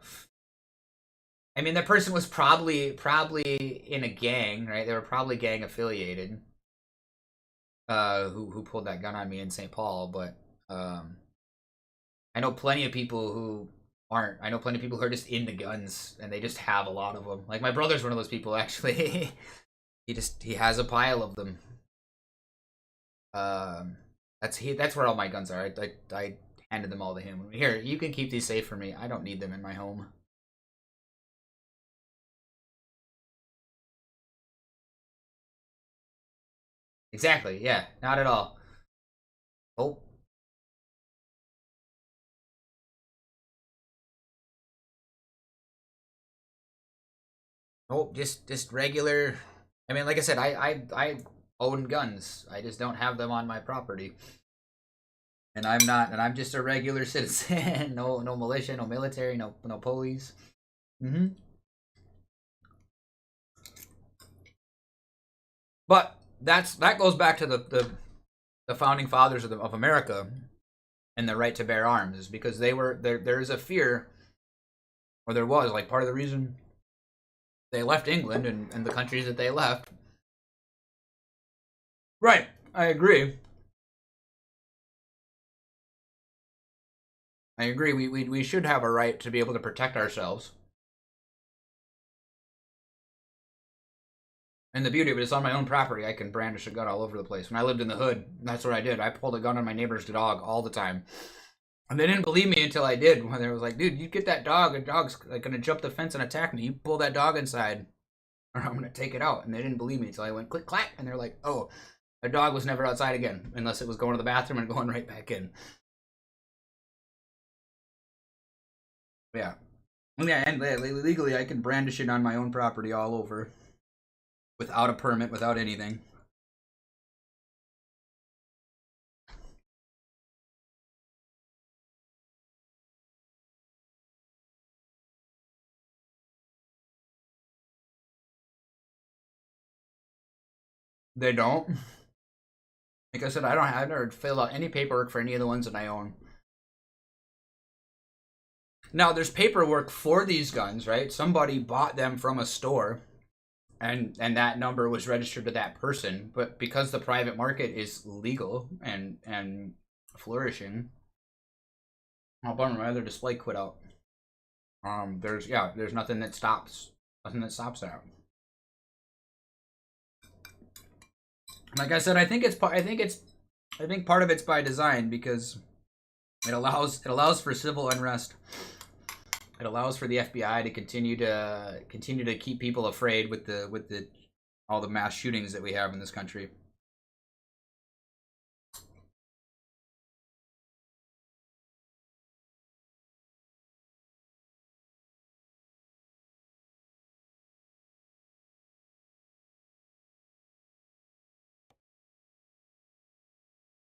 I mean, that person was probably in a gang, right? They were probably gang affiliated. Who pulled that gun on me in St. Paul? But I know plenty of people who aren't. I know plenty of people who are just into guns and they just have a lot of them. Like my brother's one of those people actually. he has a pile of them. That's where all my guns are. I handed them all to him. Here, you can keep these safe for me. I don't need them in my home. Exactly, yeah, not at all. Oh. Nope, just regular. I mean, like I said, I own guns. I just don't have them on my property. And I'm just a regular citizen. no militia, no military, no police. But that goes back to the founding fathers of America and the right to bear arms, is because there is a fear, or there was, like, part of the reason they left England and the countries that they left. Right, I agree. We should have a right to be able to protect ourselves. And the beauty of it is, on my own property, I can brandish a gun all over the place. When I lived in the hood, that's what I did. I pulled a gun on my neighbor's dog all the time. And they didn't believe me until I did. When they was like, "Dude, you get that dog. A dog's like gonna jump the fence and attack me. You pull that dog inside, or I'm gonna take it out." And they didn't believe me until I went click clack, and they're like, "Oh, a dog was never outside again, unless it was going to the bathroom and going right back in." Yeah, and legally, I can brandish it on my own property all over. without a permit, without anything. They don't. Like I said, I've never filled out any paperwork for any of the ones that I own. Now, there's paperwork for these guns, right? Somebody bought them from a store, and that number was registered to that person. But because the private market is legal and flourishing, oh bummer, my other display quit out. There's nothing that stops that. Like I said, I think part of it's by design because it allows for civil unrest. It allows for the FBI to continue to keep people afraid with all the mass shootings that we have in this country.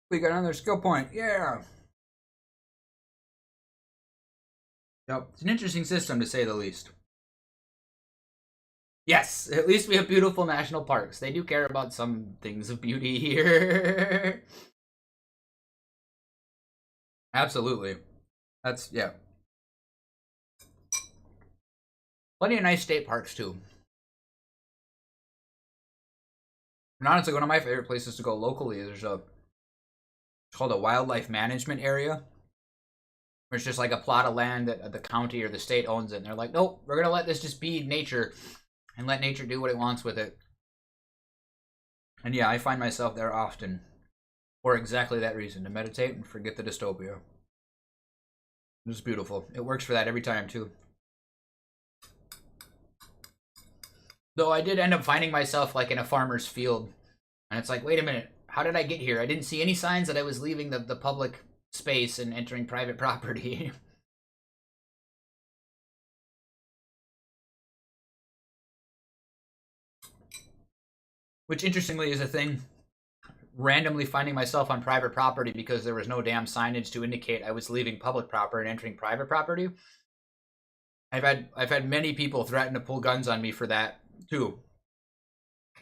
We got another skill point. Yeah. Yep. It's an interesting system to say the least. Yes, at least we have beautiful national parks. They do care about some things of beauty here. Absolutely. Yeah. Plenty of nice state parks too. And honestly, one of my favorite places to go locally is it's called a wildlife management area. Where it's just like a plot of land that the county or the state owns it. And they're like, nope, we're going to let this just be nature and let nature do what it wants with it. And yeah, I find myself there often for exactly that reason, to meditate and forget the dystopia. It's beautiful. It works for that every time too. Though I did end up finding myself like in a farmer's field. And it's like, wait a minute, how did I get here? I didn't see any signs that I was leaving the public space and entering private property. Which interestingly is a thing. Randomly finding myself on private property because there was no damn signage to indicate I was leaving public property and entering private property. I've had many people threaten to pull guns on me for that too.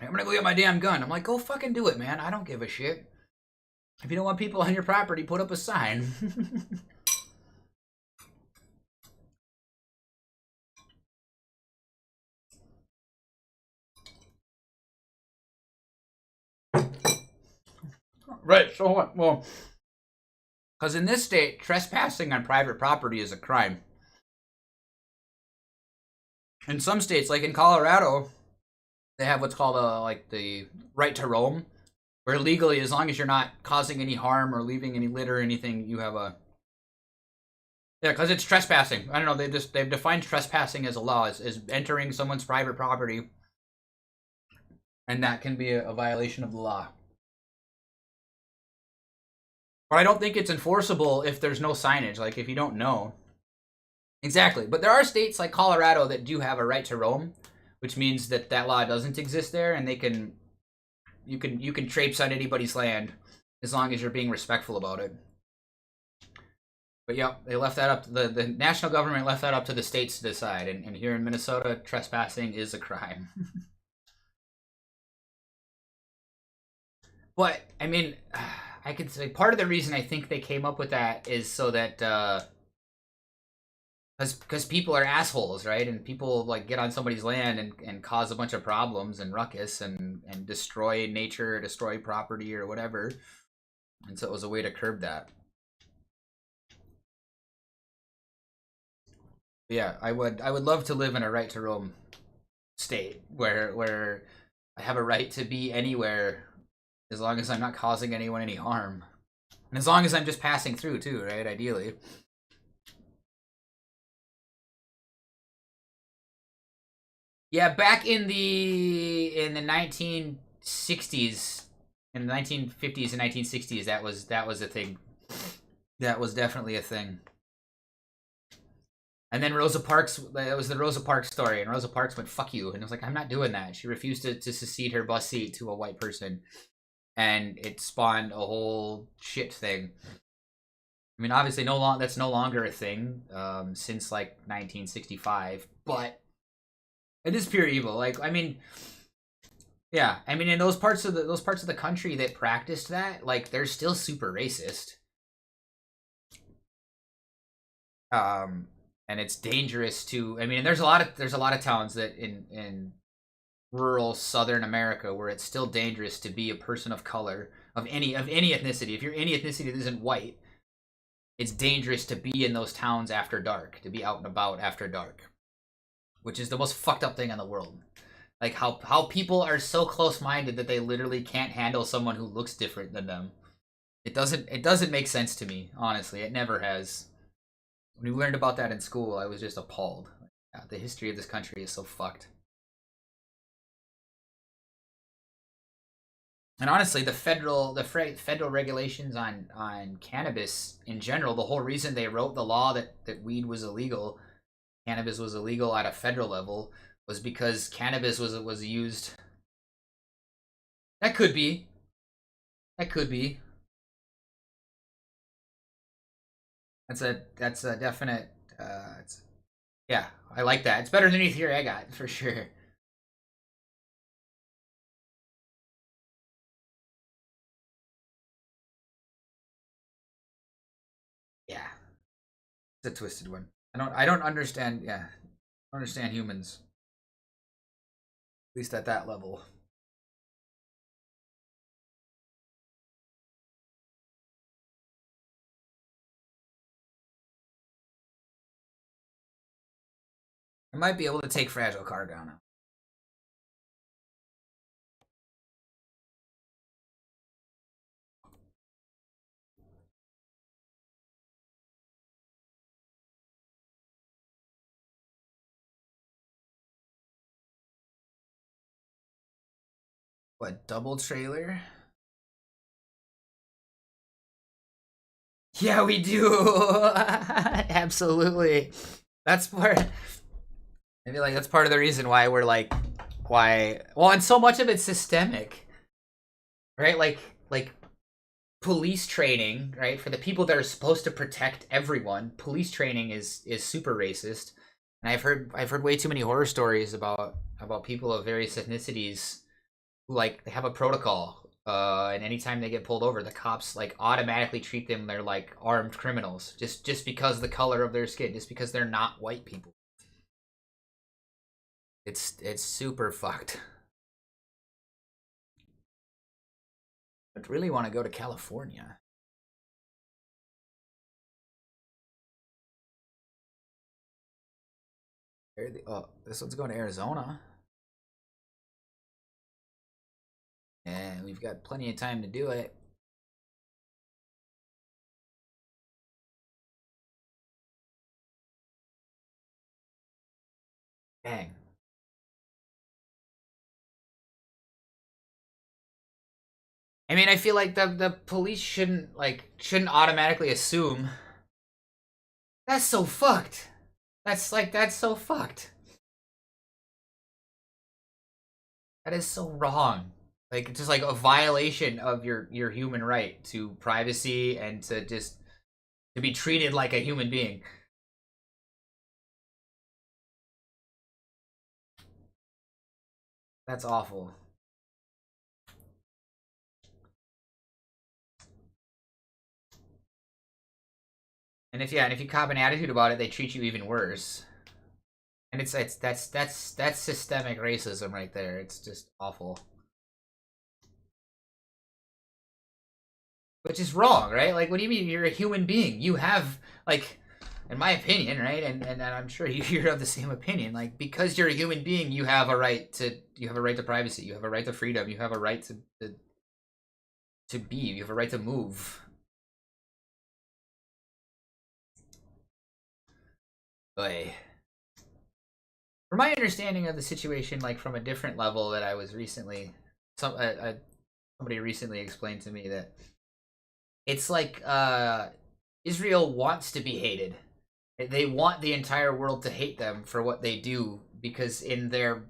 I'm gonna go get my damn gun. I'm like, go fucking do it, man. I don't give a shit. If you don't want people on your property, put up a sign. Right, so what? Well, because in this state, trespassing on private property is a crime. In some states, like in Colorado, they have what's called like the right to roam, where legally, as long as you're not causing any harm or leaving any litter or anything, you have a... Yeah, because it's trespassing. I don't know, they've defined trespassing as a law, as entering someone's private property, and that can be a violation of the law. But I don't think it's enforceable if there's no signage, like if you don't know. Exactly, but there are states like Colorado that do have a right to roam, which means that law doesn't exist there, and you can traipse on anybody's land as long as you're being respectful about it. But yeah, they left that up to the national government left that up to the states to decide, and here in Minnesota, trespassing is a crime. But I mean, I could say part of the reason I think they came up with that is so that because people are assholes, right? And people like get on somebody's land and cause a bunch of problems and ruckus and destroy nature, destroy property or whatever. And so it was a way to curb that. Yeah, I would love to live in a right to roam state where I have a right to be anywhere as long as I'm not causing anyone any harm. And as long as I'm just passing through too, right? Ideally. Yeah, back in the 1960s, in the 1950s and 1960s, that was a thing. That was definitely a thing. And then Rosa Parks, that was the Rosa Parks story, and Rosa Parks went, fuck you. And I was like, I'm not doing that. She refused to secede her bus seat to a white person. And it spawned a whole shit thing. I mean, obviously, that's no longer a thing since like 1965, but it is pure evil. Like, I mean, yeah, I mean, in those parts of the country that practiced that, like, they're still super racist. And it's dangerous to. I mean, there's a lot of towns that in rural Southern America where it's still dangerous to be a person of color of any ethnicity. If you're any ethnicity that isn't white, it's dangerous to be in those towns after dark, to be out and about after dark, which is the most fucked up thing in the world. Like how people are so close-minded that they literally can't handle someone who looks different than them. It doesn't make sense to me, honestly. It never has. When we learned about that in school, I was just appalled. Yeah, the history of this country is so fucked. And honestly, the federal regulations on cannabis in general, the whole reason they wrote the law that weed was illegal, cannabis was illegal at a federal level, was because cannabis was used. That could be. That's a definite. Yeah, I like that. It's better than any theory I got for sure. Yeah, it's a twisted one. I don't understand. Yeah, I don't understand humans. At least at that level. I might be able to take Fragile Car down now. What, double trailer? Yeah, we do. Absolutely. That's part. I feel like that's part of the reason why we're like, well, and so much of it's systemic, right? Like police training, right? For the people that are supposed to protect everyone, police training is super racist. And I've heard way too many horror stories about people of various ethnicities who, like, they have a protocol. And anytime they get pulled over, the cops like automatically treat them, they're like armed criminals just because of the color of their skin, just because they're not white people. It's super fucked. I'd really want to go to California. Oh, this one's going to Arizona. And we've got plenty of time to do it. Dang. I mean, I feel like the police shouldn't automatically assume. That's so fucked. That's so fucked. That is so wrong. Like, it's just like a violation of your human right to privacy and to be treated like a human being. That's awful. And if you cop an attitude about it, they treat you even worse. And that's systemic racism right there. It's just awful. Which is wrong, right? Like, what do you mean you're a human being? You have, like, in my opinion, right? And I'm sure you're of the same opinion. Like, because you're a human being, you have a right to privacy. You have a right to freedom. You have a right to be. You have a right to move. But from my understanding of the situation, like from a different level that I was recently, somebody recently explained to me that it's like Israel wants to be hated. They want the entire world to hate them for what they do, because in the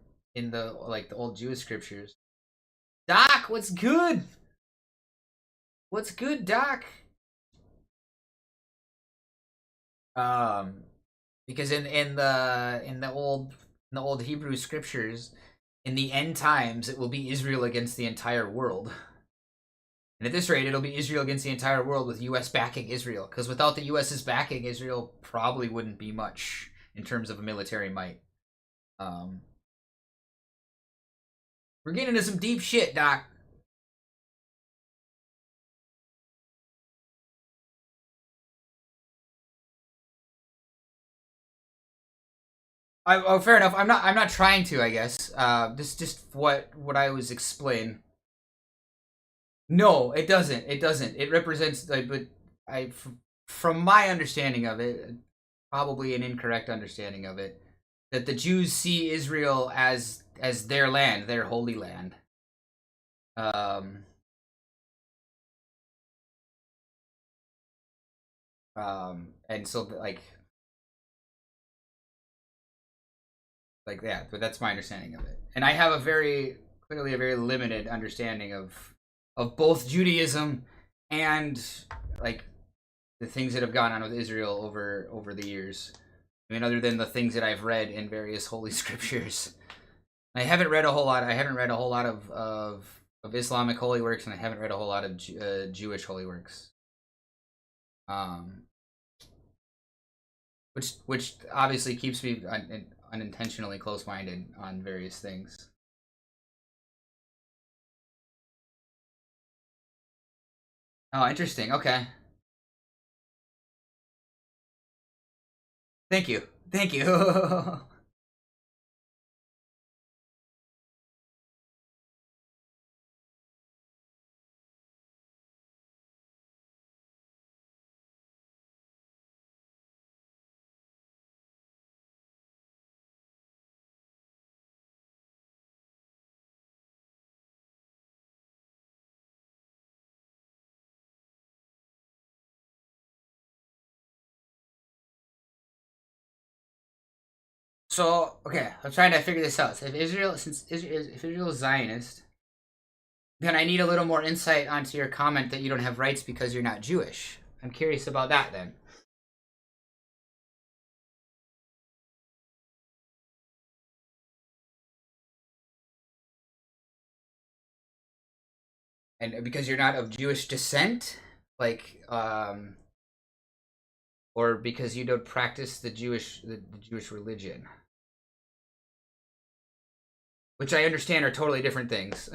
old Jewish scriptures. Doc, what's good? What's good, Doc? Because in the old Hebrew scriptures, in the end times, it will be Israel against the entire world. And at this rate, it'll be Israel against the entire world with U.S. backing Israel. Because without the U.S.'s backing, Israel probably wouldn't be much in terms of military might. We're getting into some deep shit, Doc. Fair enough. I'm not trying to. I guess. Just what I was explaining. No, it doesn't. It doesn't. It represents, like, but from my understanding of it, probably an incorrect understanding of it, that the Jews see Israel as their land, their holy land. And so like that, but that's my understanding of it. And I have clearly a very limited understanding of both Judaism and like the things that have gone on with Israel over the years. I mean, other than the things that I've read in various holy scriptures, I haven't read a whole lot. I haven't read a whole lot of Islamic holy works, and I haven't read a whole lot of Jewish holy works. Which obviously keeps me unintentionally close-minded on various things. Oh, interesting. Okay. Thank you. Thank you. So, okay, I'm trying to figure this out. So if Israel is Zionist, then I need a little more insight onto your comment that you don't have rights because you're not Jewish. I'm curious about that then. And because you're not of Jewish descent, like, or because you don't practice the Jewish religion, which I understand are totally different things.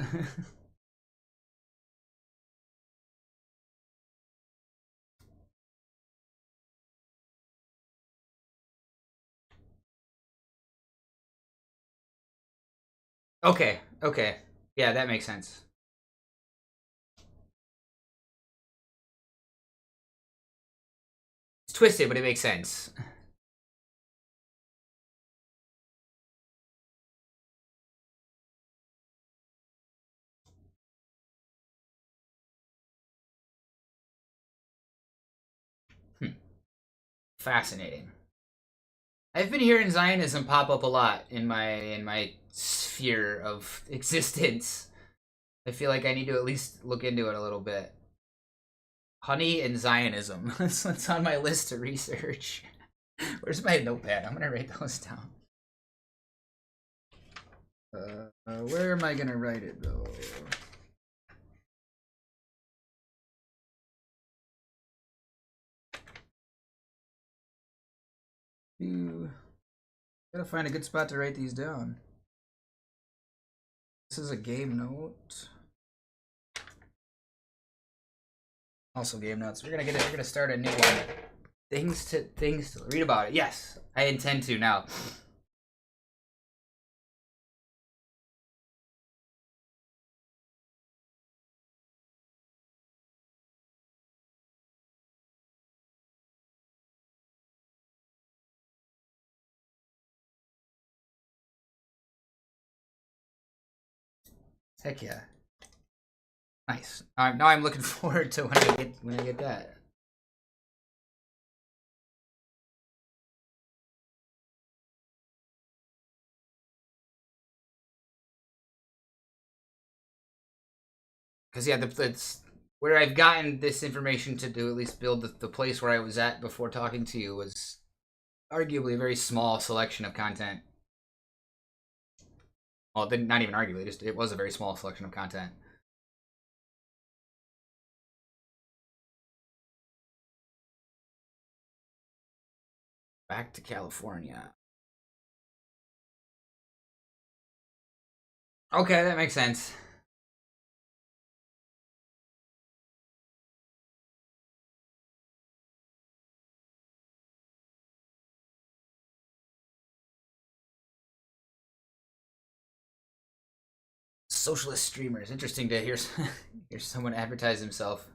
Okay, yeah, that makes sense. It's twisted, but it makes sense. Fascinating. I've been hearing Zionism pop up a lot in my sphere of existence. I feel like I need to at least look into it a little bit. Honey and Zionism. That's on my list to research. Where's my notepad? I'm gonna write those down. Where am I gonna write it though? Gotta find a good spot to write these down. This is a game note. Also game notes. We're gonna start a new one. Things to read about it. Yes, I intend to now. Heck yeah. Nice. Now I'm looking forward to when I get that. Because yeah, it's where I've gotten this information to do at least build the place where I was at before talking to you was arguably a very small selection of content. Well, not even arguably, just it was a very small selection of content. Back to California. Okay, that makes sense. Socialist streamers. Interesting to hear someone advertise himself.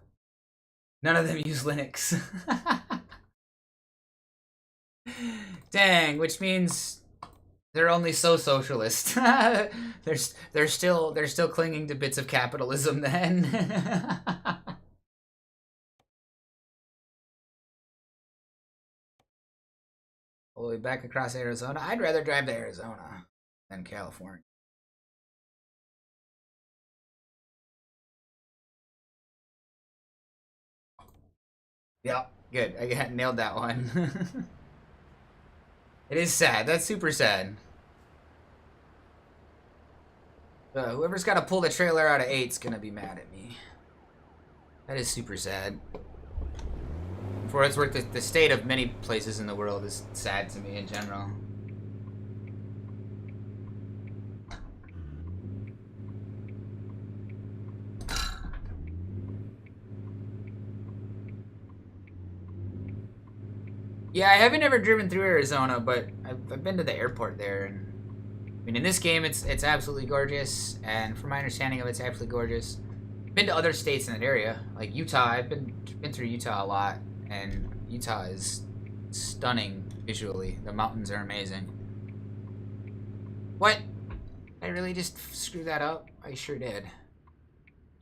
None of them use Linux. Dang, which means they're only so socialist. they're still clinging to bits of capitalism then. All the way back across Arizona. I'd rather drive to Arizona than California. Yep, good. I nailed that one. It is sad. That's super sad. Whoever's got to pull the trailer out of 8's gonna be mad at me. That is super sad. For what it's worth, the state of many places in the world is sad to me in general. Yeah, I haven't ever driven through Arizona, but I've been to the airport there, and I mean, in this game, it's absolutely gorgeous, and from my understanding of it, it's absolutely gorgeous. I've been to other states in that area, like Utah. I've been through Utah a lot, and Utah is stunning visually. The mountains are amazing. What? I really just screwed that up? I sure did.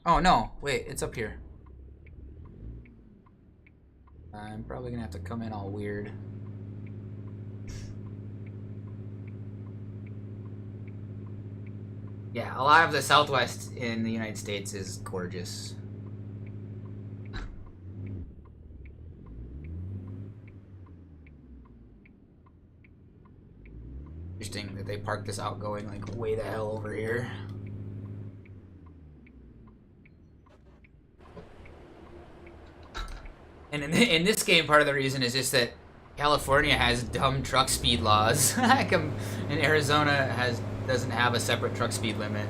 Oh no, wait, it's up here. I'm probably gonna have to come in all weird. Yeah, a lot of the Southwest in the United States is gorgeous. Interesting that they parked this outgoing like way the hell over here. And in this game, part of the reason is just that California has dumb truck speed laws. And Arizona doesn't have a separate truck speed limit.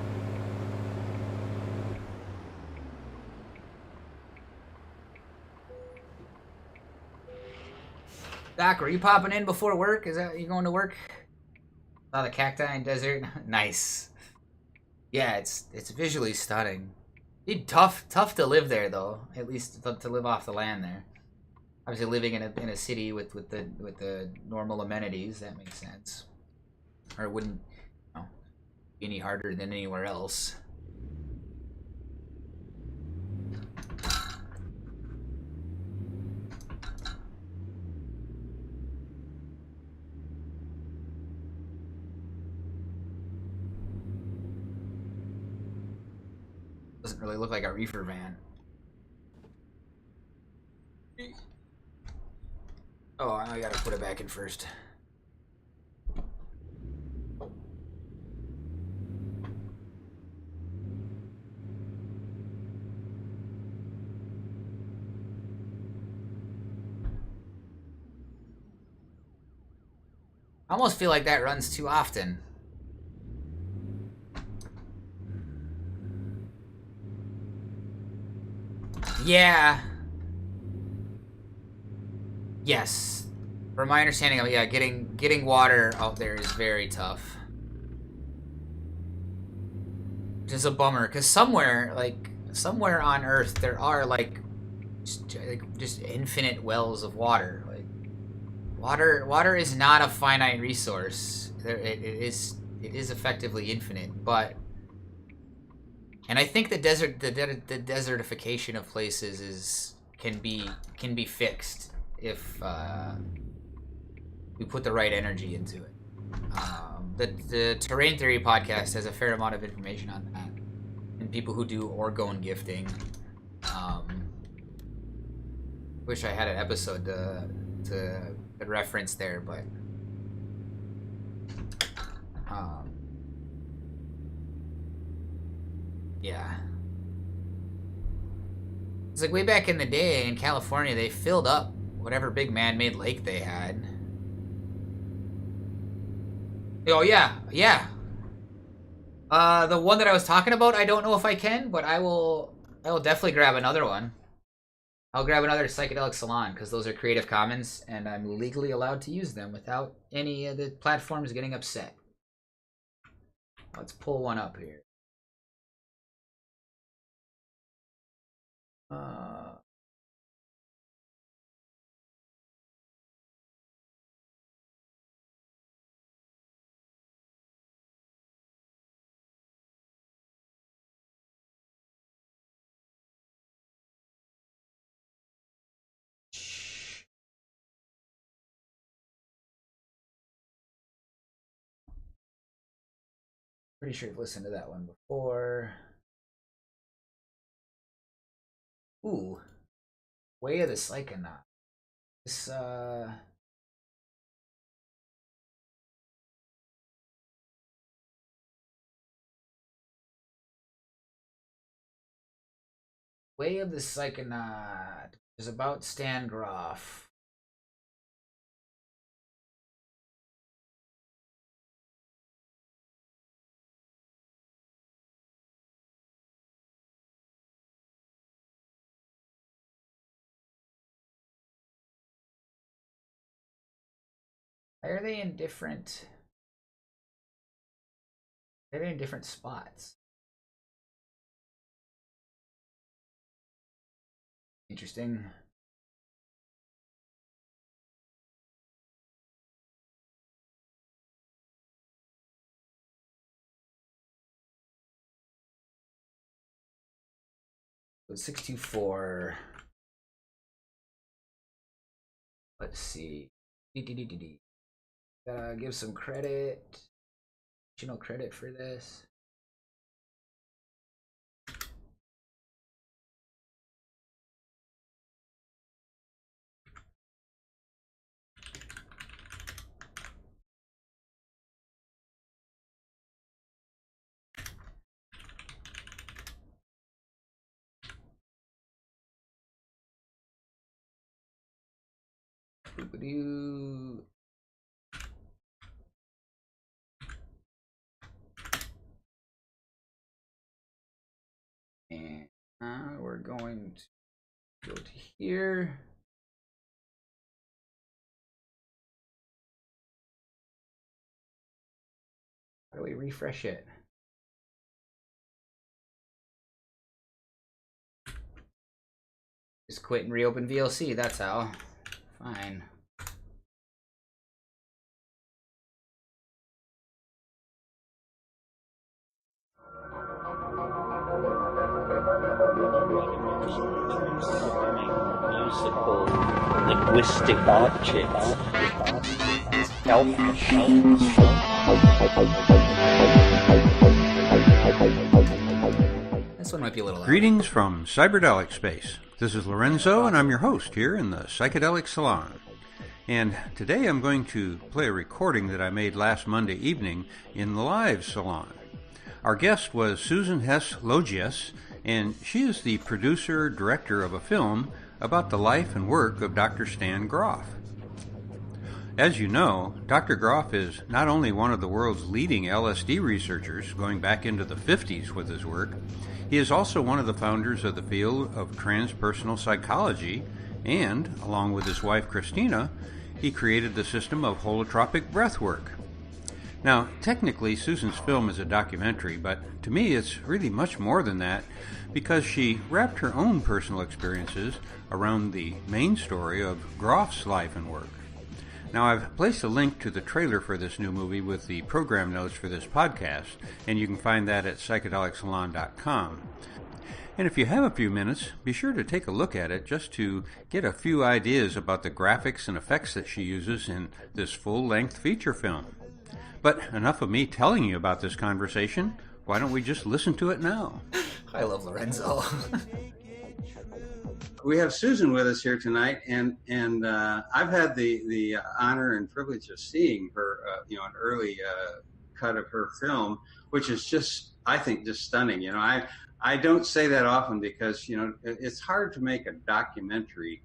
Doc, are you popping in before work? Is that you going to work? Saw the cacti and desert. Nice. Yeah, it's visually stunning. It'd tough to live there though. At least to live off the land there. Obviously, living in a city with the normal amenities, that makes sense. Or it wouldn't, you know, be any harder than anywhere else. Doesn't really look like a reefer van. Oh, I gotta put it back in first. I almost feel like that runs too often. Yeah. Yes. From my understanding of it, yeah, getting water out there is very tough. Which is a bummer, because somewhere on Earth there are like just infinite wells of water. Like water is not a finite resource. It is effectively infinite, but and I think the desertification of places can be fixed if we put the right energy into it. The Terrain Theory podcast has a fair amount of information on that, and people who do orgone gifting. Wish I had an episode to reference there, but yeah. It's like way back in the day in California, they filled up whatever big man-made lake they had. Oh yeah, yeah. The one that I was talking about, I don't know if I can, but I will definitely grab another one. I'll grab another Psychedelic Salon, because those are Creative Commons, and I'm legally allowed to use them without any of the platforms getting upset. Let's pull one up here. Pretty sure I've listened to that one before. Ooh. Way of the Psychonaut. This, Way of the Psychonaut is about Stan Groff. Why are they in different... They're in different spots. Interesting. So 624. Let's see. Gotta give some credit. Additional credit for this. Boop-a-doo. And we're going to go to here. How do we refresh it? Just quit and reopen VLC, that's how. Fine. Musical linguistic objects. Elf machines. This one might be a little loud. Greetings from Cyberdelic Space. This is Lorenzo, and I'm your host here in the Psychedelic Salon. And today I'm going to play a recording that I made last Monday evening in the live salon. Our guest was Susan Hess-Logias, and she is the producer-director of a film about the life and work of Dr. Stan Groff. As you know, Dr. Groff is not only one of the world's leading LSD researchers, going back into the 50s with his work, he is also one of the founders of the field of transpersonal psychology, and, along with his wife Christina, he created the system of holotropic breathwork. Now, technically, Susan's film is a documentary, but to me it's really much more than that, because she wrapped her own personal experiences around the main story of Groff's life and work. Now, I've placed a link to the trailer for this new movie with the program notes for this podcast, and you can find that at psychedelicsalon.com. And if you have a few minutes, be sure to take a look at it just to get a few ideas about the graphics and effects that she uses in this full-length feature film. But enough of me telling you about this conversation. Why don't we just listen to it now? I love Lorenzo. We have Susan with us here tonight, and I've had the honor and privilege of seeing her, an early cut of her film, which is just, I think, just stunning. I don't say that often because it's hard to make a documentary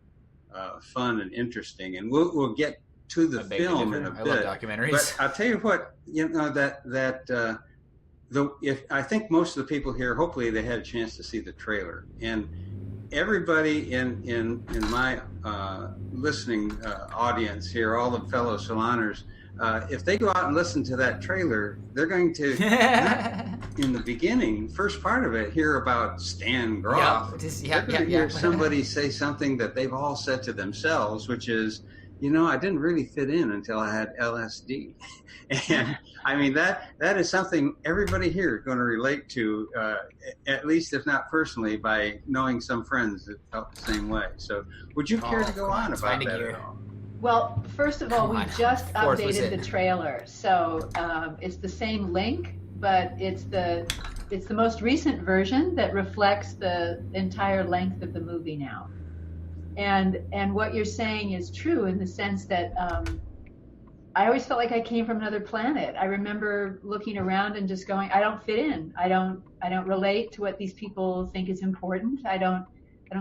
fun and interesting, and we'll get to the film in a bit. I love documentaries. But I'll tell you what, if I think most of the people here, hopefully they had a chance to see the trailer, and everybody in my listening audience here, all the fellow Saloners, if they go out and listen to that trailer, they're going to, in the beginning, first part of it, hear about Stan Groff. They're going to hear somebody say something that they've all said to themselves, which is, I didn't really fit in until I had LSD. And I mean, that is something everybody here is going to relate to, at least if not personally, by knowing some friends that felt the same way. So would you care to go on about that at all? Well, first of all, we just updated the trailer. So it's the same link, but it's the most recent version that reflects the entire length of the movie now. And what you're saying is true in the sense that I always felt like I came from another planet. I remember looking around and just going, I don't fit in. I don't relate to what these people think is important. I don't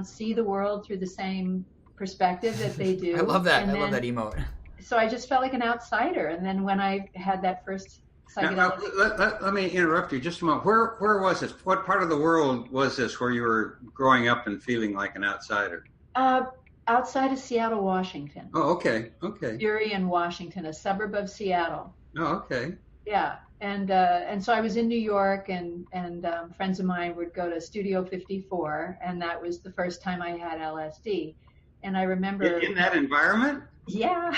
see the world through the same perspective that they do. I love that. I love that emote. So I just felt like an outsider. And then when I had that first psychedelic... Let me interrupt you just a moment. Where was this? What part of the world was this where you were growing up and feeling like an outsider? Outside of Seattle, Washington. Oh, okay. Burien, Washington, a suburb of Seattle. Oh, okay. Yeah, and so I was in New York, and friends of mine would go to Studio 54, and that was the first time I had LSD. And I remember in that environment. Yeah.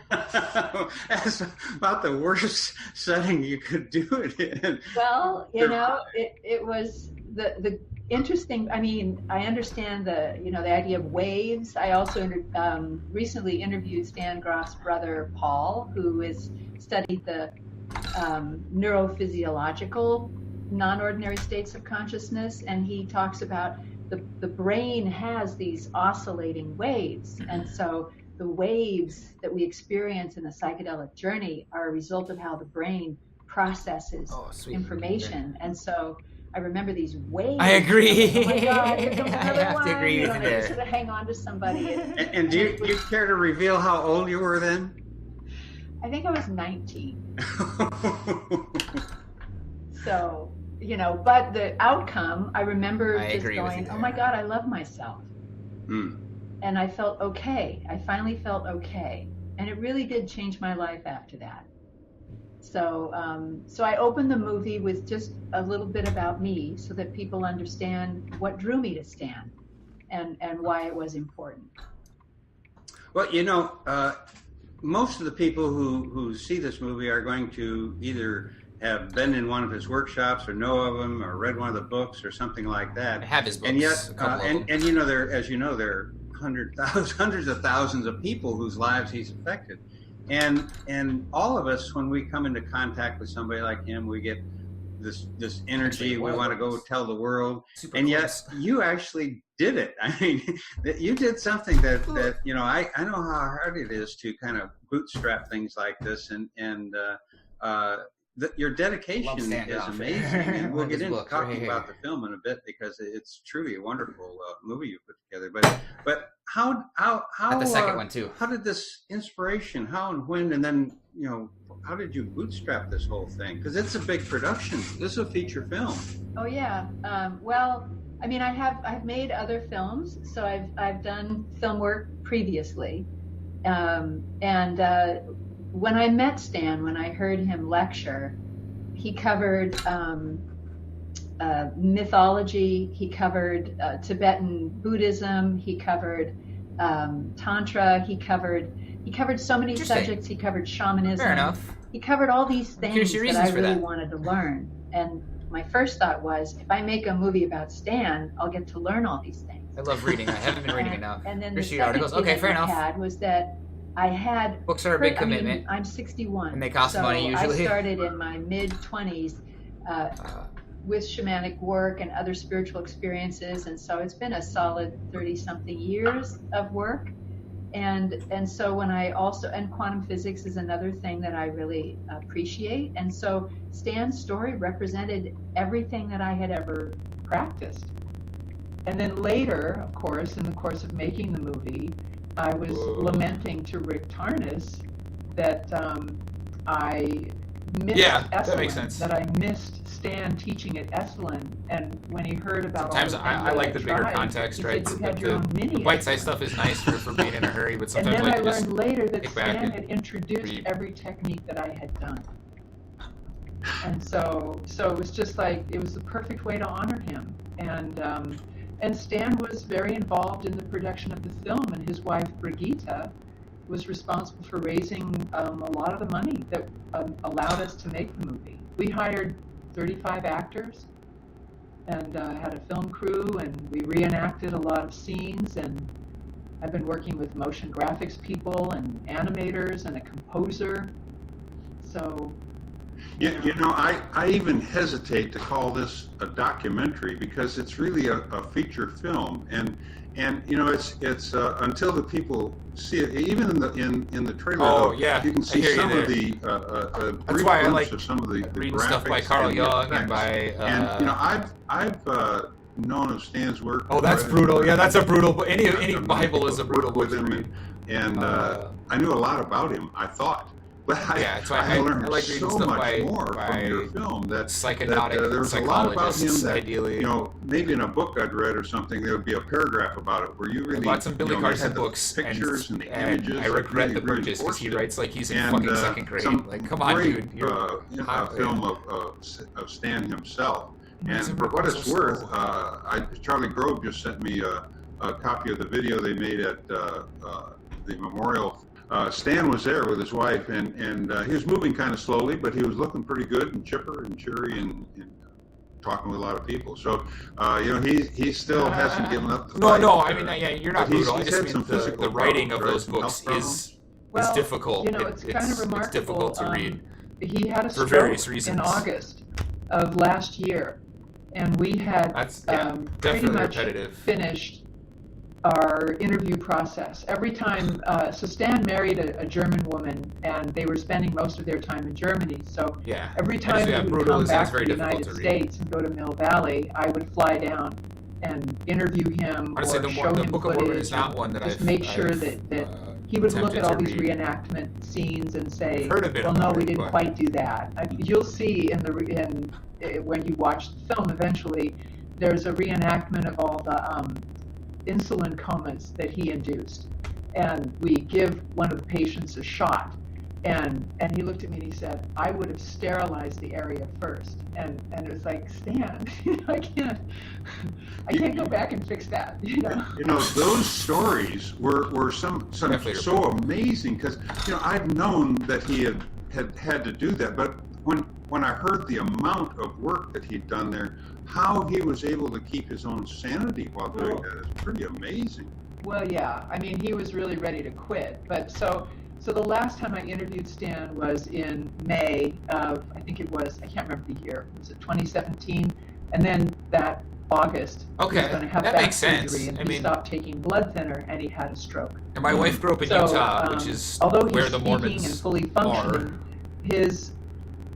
That's about the worst setting you could do it in. Well, it was the interesting. I mean, I understand the idea of waves. I also recently interviewed Stan Groff's brother Paul, who has studied the neurophysiological non-ordinary states of consciousness, and he talks about the brain has these oscillating waves, and so the waves that we experience in the psychedelic journey are a result of how the brain processes information. And so I remember these waves. I agree. Oh my God, here comes another I have one. to agree with you I there. just sort of hang on to somebody. And do you care to reveal how old you were then? I think I was 19. So, but the outcome, I remember just going, oh my God, I love myself. And I felt okay. I finally felt okay. And it really did change my life after that. So I opened the movie with just a little bit about me so that people understand what drew me to Stan and why it was important. Well, most of the people who see this movie are going to either have been in one of his workshops or know of him or read one of the books or something like that. I have his books. And yet, a couple of them. there are hundreds of thousands of people whose lives he's affected. And all of us, when we come into contact with somebody like him, we get this energy. We want to go tell the world. And yet you actually did it. I mean, you did something that I know how hard it is to kind of bootstrap things like this, and your dedication is amazing. And we'll get into talking about the film in a bit because it's truly a wonderful movie you put together. But how the second one too. How did this inspiration? How and when? And then how did you bootstrap this whole thing? Because it's a big production. This is a feature film. Oh yeah. Well, I mean, I've made other films, so I've done film work previously, and when I met Stan, when I heard him lecture, he covered mythology, he covered Tibetan Buddhism, he covered Tantra, he covered so many subjects. He covered shamanism. Fair enough. He covered all these things that I really that. wanted to learn. And my first thought was, if I make a movie about Stan, I'll get to learn all these things. I love reading. I haven't been reading enough. And then Here's the your second articles. thing Okay, fair enough. I had was that I had books are a big commitment. I'm 61. And they cost so money usually. I started in my mid-20s with shamanic work and other spiritual experiences, and so it's been a solid 30-something years of work. And so when I also, and quantum physics is another thing that I really appreciate. And so Stan's story represented everything that I had ever practiced. And then later, of course, in the course of making the movie, I was lamenting to Rick Tarnas that I missed Esalen, that makes sense. that I missed Stan teaching at Esalen, and when he heard about Sometimes all the I like the bigger context, right? The bite-sized stuff is nice for being in a hurry, but sometimes and then like I learned later that Stan had and introduced every technique that I had done. And so it was just like, it was the perfect way to honor him. And Stan was very involved in the production of the film, and his wife Brigitte was responsible for raising a lot of the money that allowed us to make the movie. We hired 35 actors and had a film crew, and we reenacted a lot of scenes, and I've been working with motion graphics people and animators and a composer. So Yeah, you know, I even hesitate to call this a documentary because it's really a feature film, and you know, it's until the people see it, even in the trailer. Oh, though, yeah, you can see I hear you some there. of the That's why I like of some of the reading graphics stuff by Carl and the Jung and effects. by. And you know, I've known of Stan's work. Oh, that's read brutal. it. Yeah, that's a brutal book. Any I've Bible is a brutal book with to him, read. and I knew a lot about him. I thought. But Yeah, that's why I learned I like reading so stuff much more by from your film that psychedelic there was a lot about him psychologists, that, ideally. you know, maybe in a book I'd read or something, there would be a paragraph about it where you really I bought some Billy you know, Carson had the books, pictures and the and images. I that regret really the purchase because he reinforced it. writes like he's in And, fucking second grade. some Like, come on, great, dude. You're film of Stan himself. It's And a for what it's proposal. worth, Charlie Grove just sent me a copy of the video they made at the memorial. Stan was there with his wife, and he was moving kind of slowly, but he was looking pretty good and chipper and cheery and talking with a lot of people. So, you know, he still hasn't given up the fight. No, I mean, yeah, you're not but he's- brutal. I he's just had mean some physical the writing of problems, those right? books Some health is difficult. You know, it's kind of remarkable. It's difficult to read. He had a for stroke various reasons. in August of last year, and we had pretty definitely much repetitive. finished our interview process. Every time, so Stan married a German woman, and they were spending most of their time in Germany. So Yeah. every time Yeah, he would brutal come is back very to the difficult United to read. States and go to Mill Valley, I would fly down and interview him Honestly, or the show him Book of Mormon footage, is not or one that just I've make sure I've, that he would look attempted at all to these read. reenactment scenes and say, I've heard of it well, on no, the we web, didn't but- quite do that. You'll see when you watch the film eventually, there's a reenactment of all the insulin comas that he induced. And we give one of the patients a shot. And he looked at me and he said, I would have sterilized the area first. And it was like, Stan, I can't go back and fix that. You know, those stories were some so amazing because, you know, I've known that he had to do that, but when I heard the amount of work that he'd done there, how he was able to keep his own sanity while doing that is pretty amazing. Well, yeah. I mean, he was really ready to quit. But so the last time I interviewed Stan was in May of, I think it was, I can't remember the year. Was it 2017? And then that August, he was going to have that back makes sense. surgery, and I he mean- stopped taking blood thinner, and he had a stroke. And my wife grew up in Utah, which is although he's where the speaking Mormons and fully are. functioning, his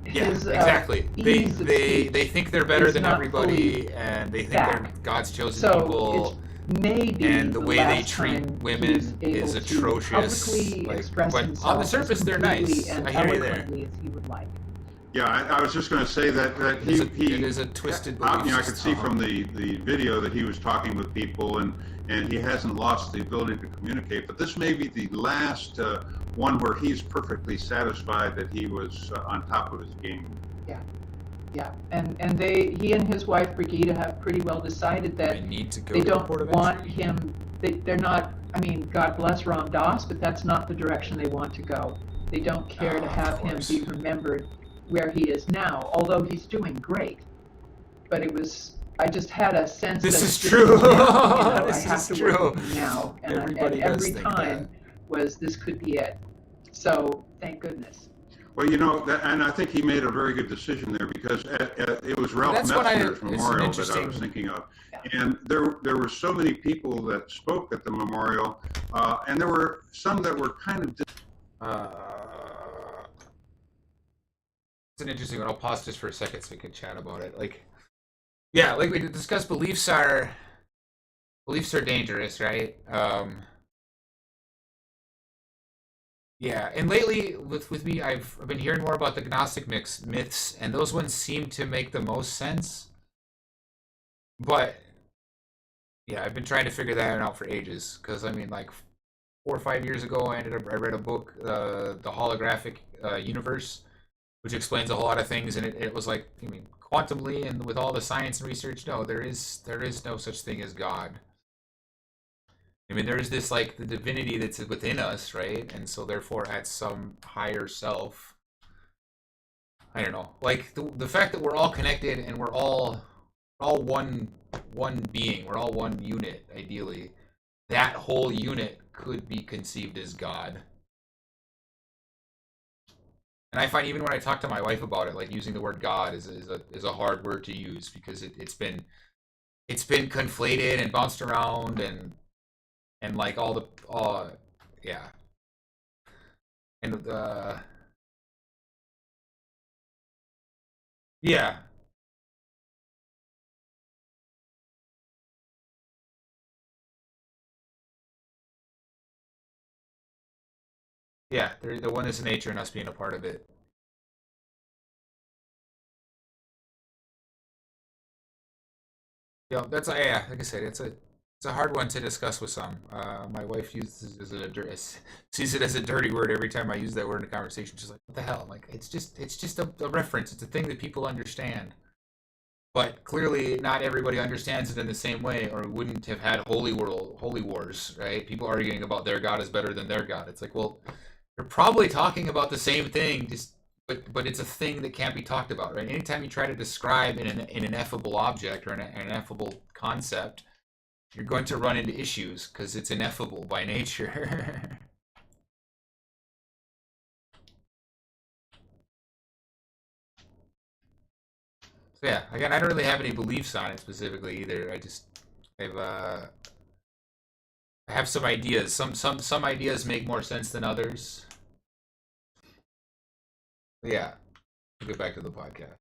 exactly. ease of They speech think they're better is than not everybody, fully and they think back. they're God's chosen So people. maybe And the way they last treat time women he was is able to atrocious. publicly Like, express but himself on the surface, as they're completely nice. and I hear you there. eloquently as he would like. Yeah, I was just going to say that he it is a twisted you know, I belief could see system. from the video that he was talking with people, and he hasn't lost the ability to communicate. But this may be the last one where he's perfectly satisfied that he was on top of his game. Yeah, and he and his wife Brigitte have pretty well decided that they to don't Port want him. They're not. I mean, God bless Ram Dass, but that's not the direction they want to go. They don't care to have him be remembered where he is now, although he's doing great. But it was. I just had a sense This that is true. I This have is to true. work with him now, and Everybody does every think time was this could be it. So thank goodness. Well, you know, and I think he made a very good decision there because it was Ralph Metzner's memorial that I was thinking of. And there were so many people that spoke at the memorial, and there were some that were kind of... It's an interesting one. I'll pause just for a second so we can chat about it. Like, yeah, like we discussed, beliefs are dangerous, right? Yeah, and lately with me, I've been hearing more about the Gnostic myths, and those ones seem to make the most sense. But yeah, I've been trying to figure that out for ages. Because I mean, like 4 or 5 years ago, I read a book, the Holographic Universe, which explains a whole lot of things, and it was like, I mean, quantumly and with all the science and research, no, there is no such thing as God. I mean, there is this, like, the divinity that's within us, right? And so therefore at some higher self, I don't know, like the fact that we're all connected and we're all one being, we're all one unit, ideally, that whole unit could be conceived as God. And I find even when I talk to my wife about it, like using the word God is a hard word to use because it's been conflated and bounced around and like all the yeah, and yeah, the oneness of nature and us being a part of it. Yeah, that's yeah. Like I said, it's a hard one to discuss with some. My wife sees it as a dirty word every time I use that word in a conversation. She's like, "What the hell?" I'm like, it's just a reference. It's a thing that people understand. But clearly, not everybody understands it in the same way, or we wouldn't have had holy wars, right? People arguing about their God is better than their God. It's like, well, you're probably talking about the same thing, but it's a thing that can't be talked about, right? Anytime you try to describe an ineffable object or an ineffable concept, you're going to run into issues because it's ineffable by nature. So yeah, again, I don't really have any beliefs on it specifically either. I have some ideas. Some ideas make more sense than others. But yeah, we'll get back to the podcast.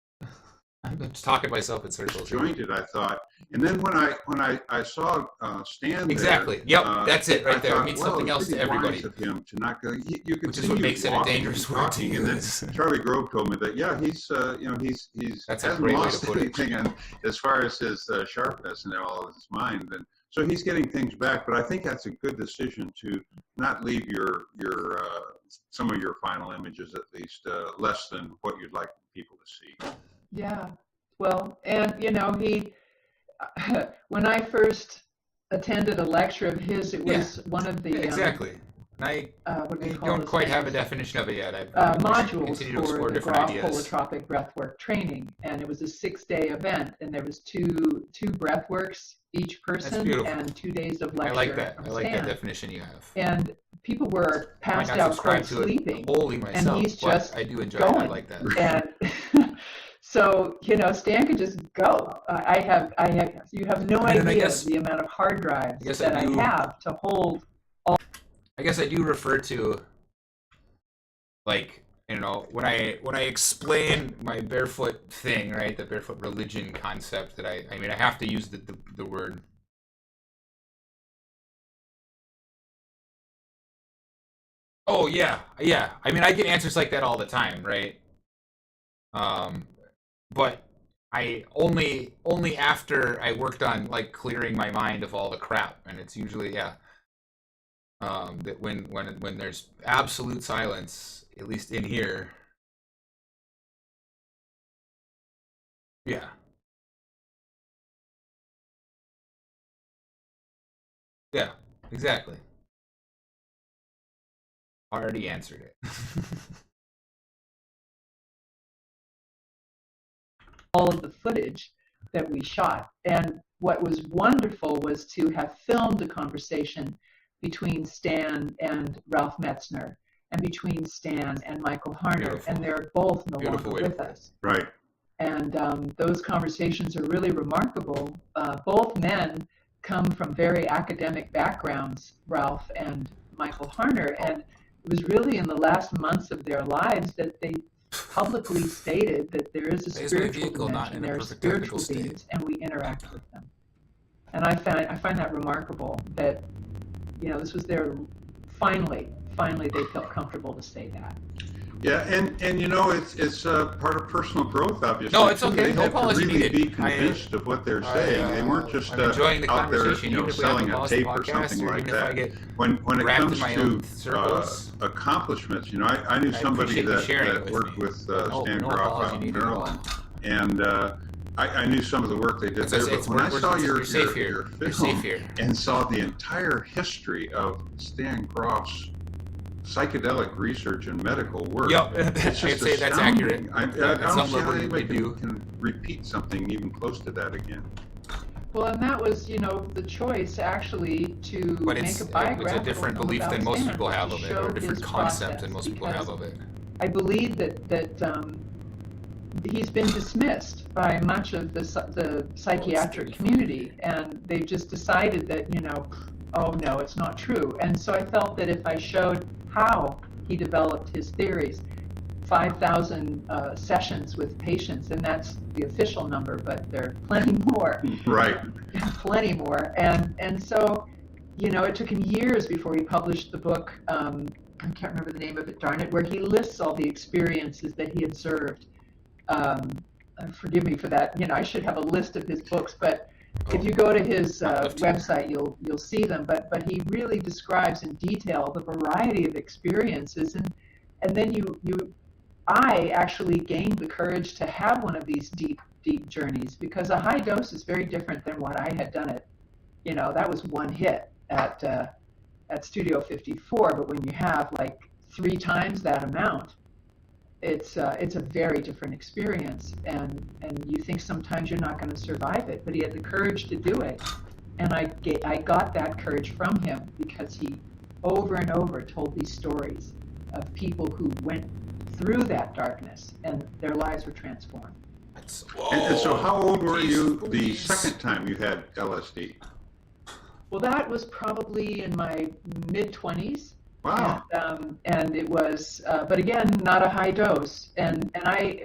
I'm just talking myself in circles. Disjointed, I thought, and then when I saw Stan exactly, there, yep, that's it right there. Thought, it means something else to everybody. Of him to not go, you can which see is what makes it a dangerous word to use. And then Charlie Grove told me that he's that's a hasn't great way lost to put anything in, as far as his sharpness and all of his mind, and so he's getting things back. But I think that's a good decision to not leave your some of your final images at least less than what you'd like people to see. Yeah, well, and he, when I first attended a lecture of his, it was one of the exactly. I don't quite have a definition of it yet. Modules for the Groff holotropic breathwork training, and it was a 6-day event, and there was two breathworks each person, and 2 days of lecture. I like that. I like that definition you have. And people were passed out cold sleeping. Wholly myself, and he's just I do enjoy going. it. I like that. And so Stan could just go. You have no idea the amount of hard drives that I have to hold. I guess I do refer to, like, when I explain my barefoot thing, right, the barefoot religion concept, that I mean I have to use the word. Oh yeah. I mean I get answers like that all the time, right? But I only after I worked on like clearing my mind of all the crap, and it's usually that when there's absolute silence, at least in here. Yeah. Yeah, exactly. Already answered it. All of the footage that we shot. And what was wonderful was to have filmed a conversation between Stan and Ralph Metzner. and between Stan and Michael Harner, Beautiful. and they're both no Beautiful longer way to with put it. us. Right. And those conversations are really remarkable. Both men come from very academic backgrounds, Ralph and Michael Harner, and it was really in the last months of their lives that they publicly stated that there is a spiritual dimension, there are spiritual beings, and we interact with them. And I find that remarkable that, you know, this was their finally they felt comfortable to say that. Yeah, and you know, it's part of personal growth, obviously. No, it's too. okay. They No had to apology really needed. be convinced of what they're saying. They weren't just I'm enjoying the out there, conversation, you know, even if we have selling to a pause the tape or podcast, something or like even if I that. get When it wrapped in comes my to own circles. accomplishments, you know, I knew somebody appreciate you that, sharing it that with worked me. with Stan No Groff apology out in needed at all. Maryland, and I knew some of the work they did there. But when I saw your safe here. your You're film safe here. and saw the entire history of Stan Groff's psychedelic research and medical work. Yep. It's just I'd say that's astounding. accurate. I At don't some see how level, anybody they do. can repeat something even close to that again. Well, and that was, you know, the choice actually to But make it's a biographical a different film belief about than most Stan, people have to of it, show or a different his concept process, than most people because have of it. I believe that he's been dismissed by much of the psychiatric community, and they've just decided that, you know, oh no, it's not true. And so I felt that if I showed how he developed his theories, 5,000 sessions with patients, and that's the official number, but there are plenty more. Right. Plenty more. And so, you know, it took him years before he published the book, I can't remember the name of it, darn it, where he lists all the experiences that he observed. Forgive me for that. You know, I should have a list of his books, but if you go to his website, you'll see them. But he really describes in detail the variety of experiences, and then I actually gained the courage to have one of these deep journeys, because a high dose is very different than what I had done it. You know, that was one hit at Studio 54, but when you have like 3 times that amount, it's a very different experience, and you think sometimes you're not going to survive it, but he had the courage to do it, and I got that courage from him because he over and over told these stories of people who went through that darkness and their lives were transformed. And so how old were you the second time you had LSD? Well, that was probably in my mid-20s. Wow. And it was, but again, not a high dose. And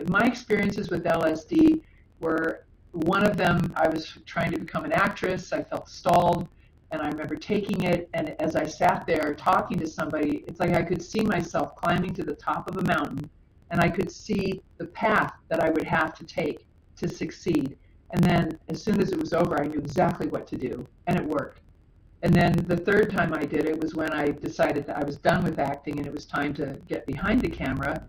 my experiences with LSD were, one of them, I was trying to become an actress. I felt stalled, and I remember taking it. And as I sat there talking to somebody, it's like I could see myself climbing to the top of a mountain, and I could see the path that I would have to take to succeed. And then as soon as it was over, I knew exactly what to do, and it worked. And then the third time I did it was when I decided that I was done with acting and it was time to get behind the camera.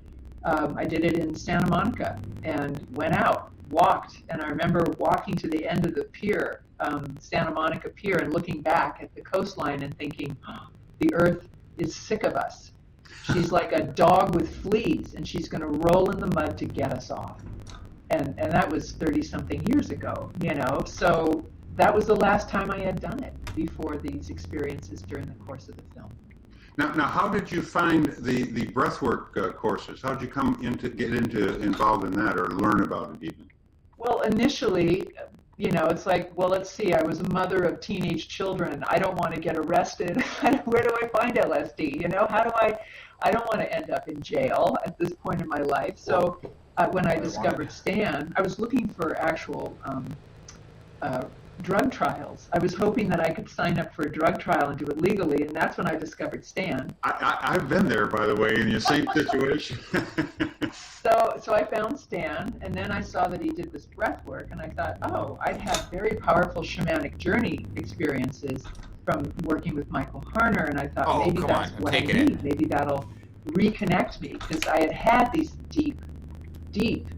I did it in Santa Monica and went out, walked, and I remember walking to the end of the pier, Santa Monica Pier, and looking back at the coastline and thinking, oh, the earth is sick of us. She's like a dog with fleas, and she's going to roll in the mud to get us off. And that was 30-something years ago, you know, so that was the last time I had done it before these experiences during the course of the film. Now, how did you find the breathwork courses? How did you get involved in that, or learn about it even? Well, initially, you know, it's like, well, let's see, I was a mother of teenage children. I don't want to get arrested. Where do I find LSD? You know, I don't want to end up in jail at this point in my life. So when I discovered Stan, I was looking for actual drug trials. I was hoping that I could sign up for a drug trial and do it legally, and that's when I discovered Stan. I've been there, by the way, in the same situation. So I found Stan, and then I saw that he did this breath work, and I thought, oh, I'd have very powerful shamanic journey experiences from working with Michael Harner, and I thought maybe that's what I need. Maybe that'll reconnect me, because I had had these deep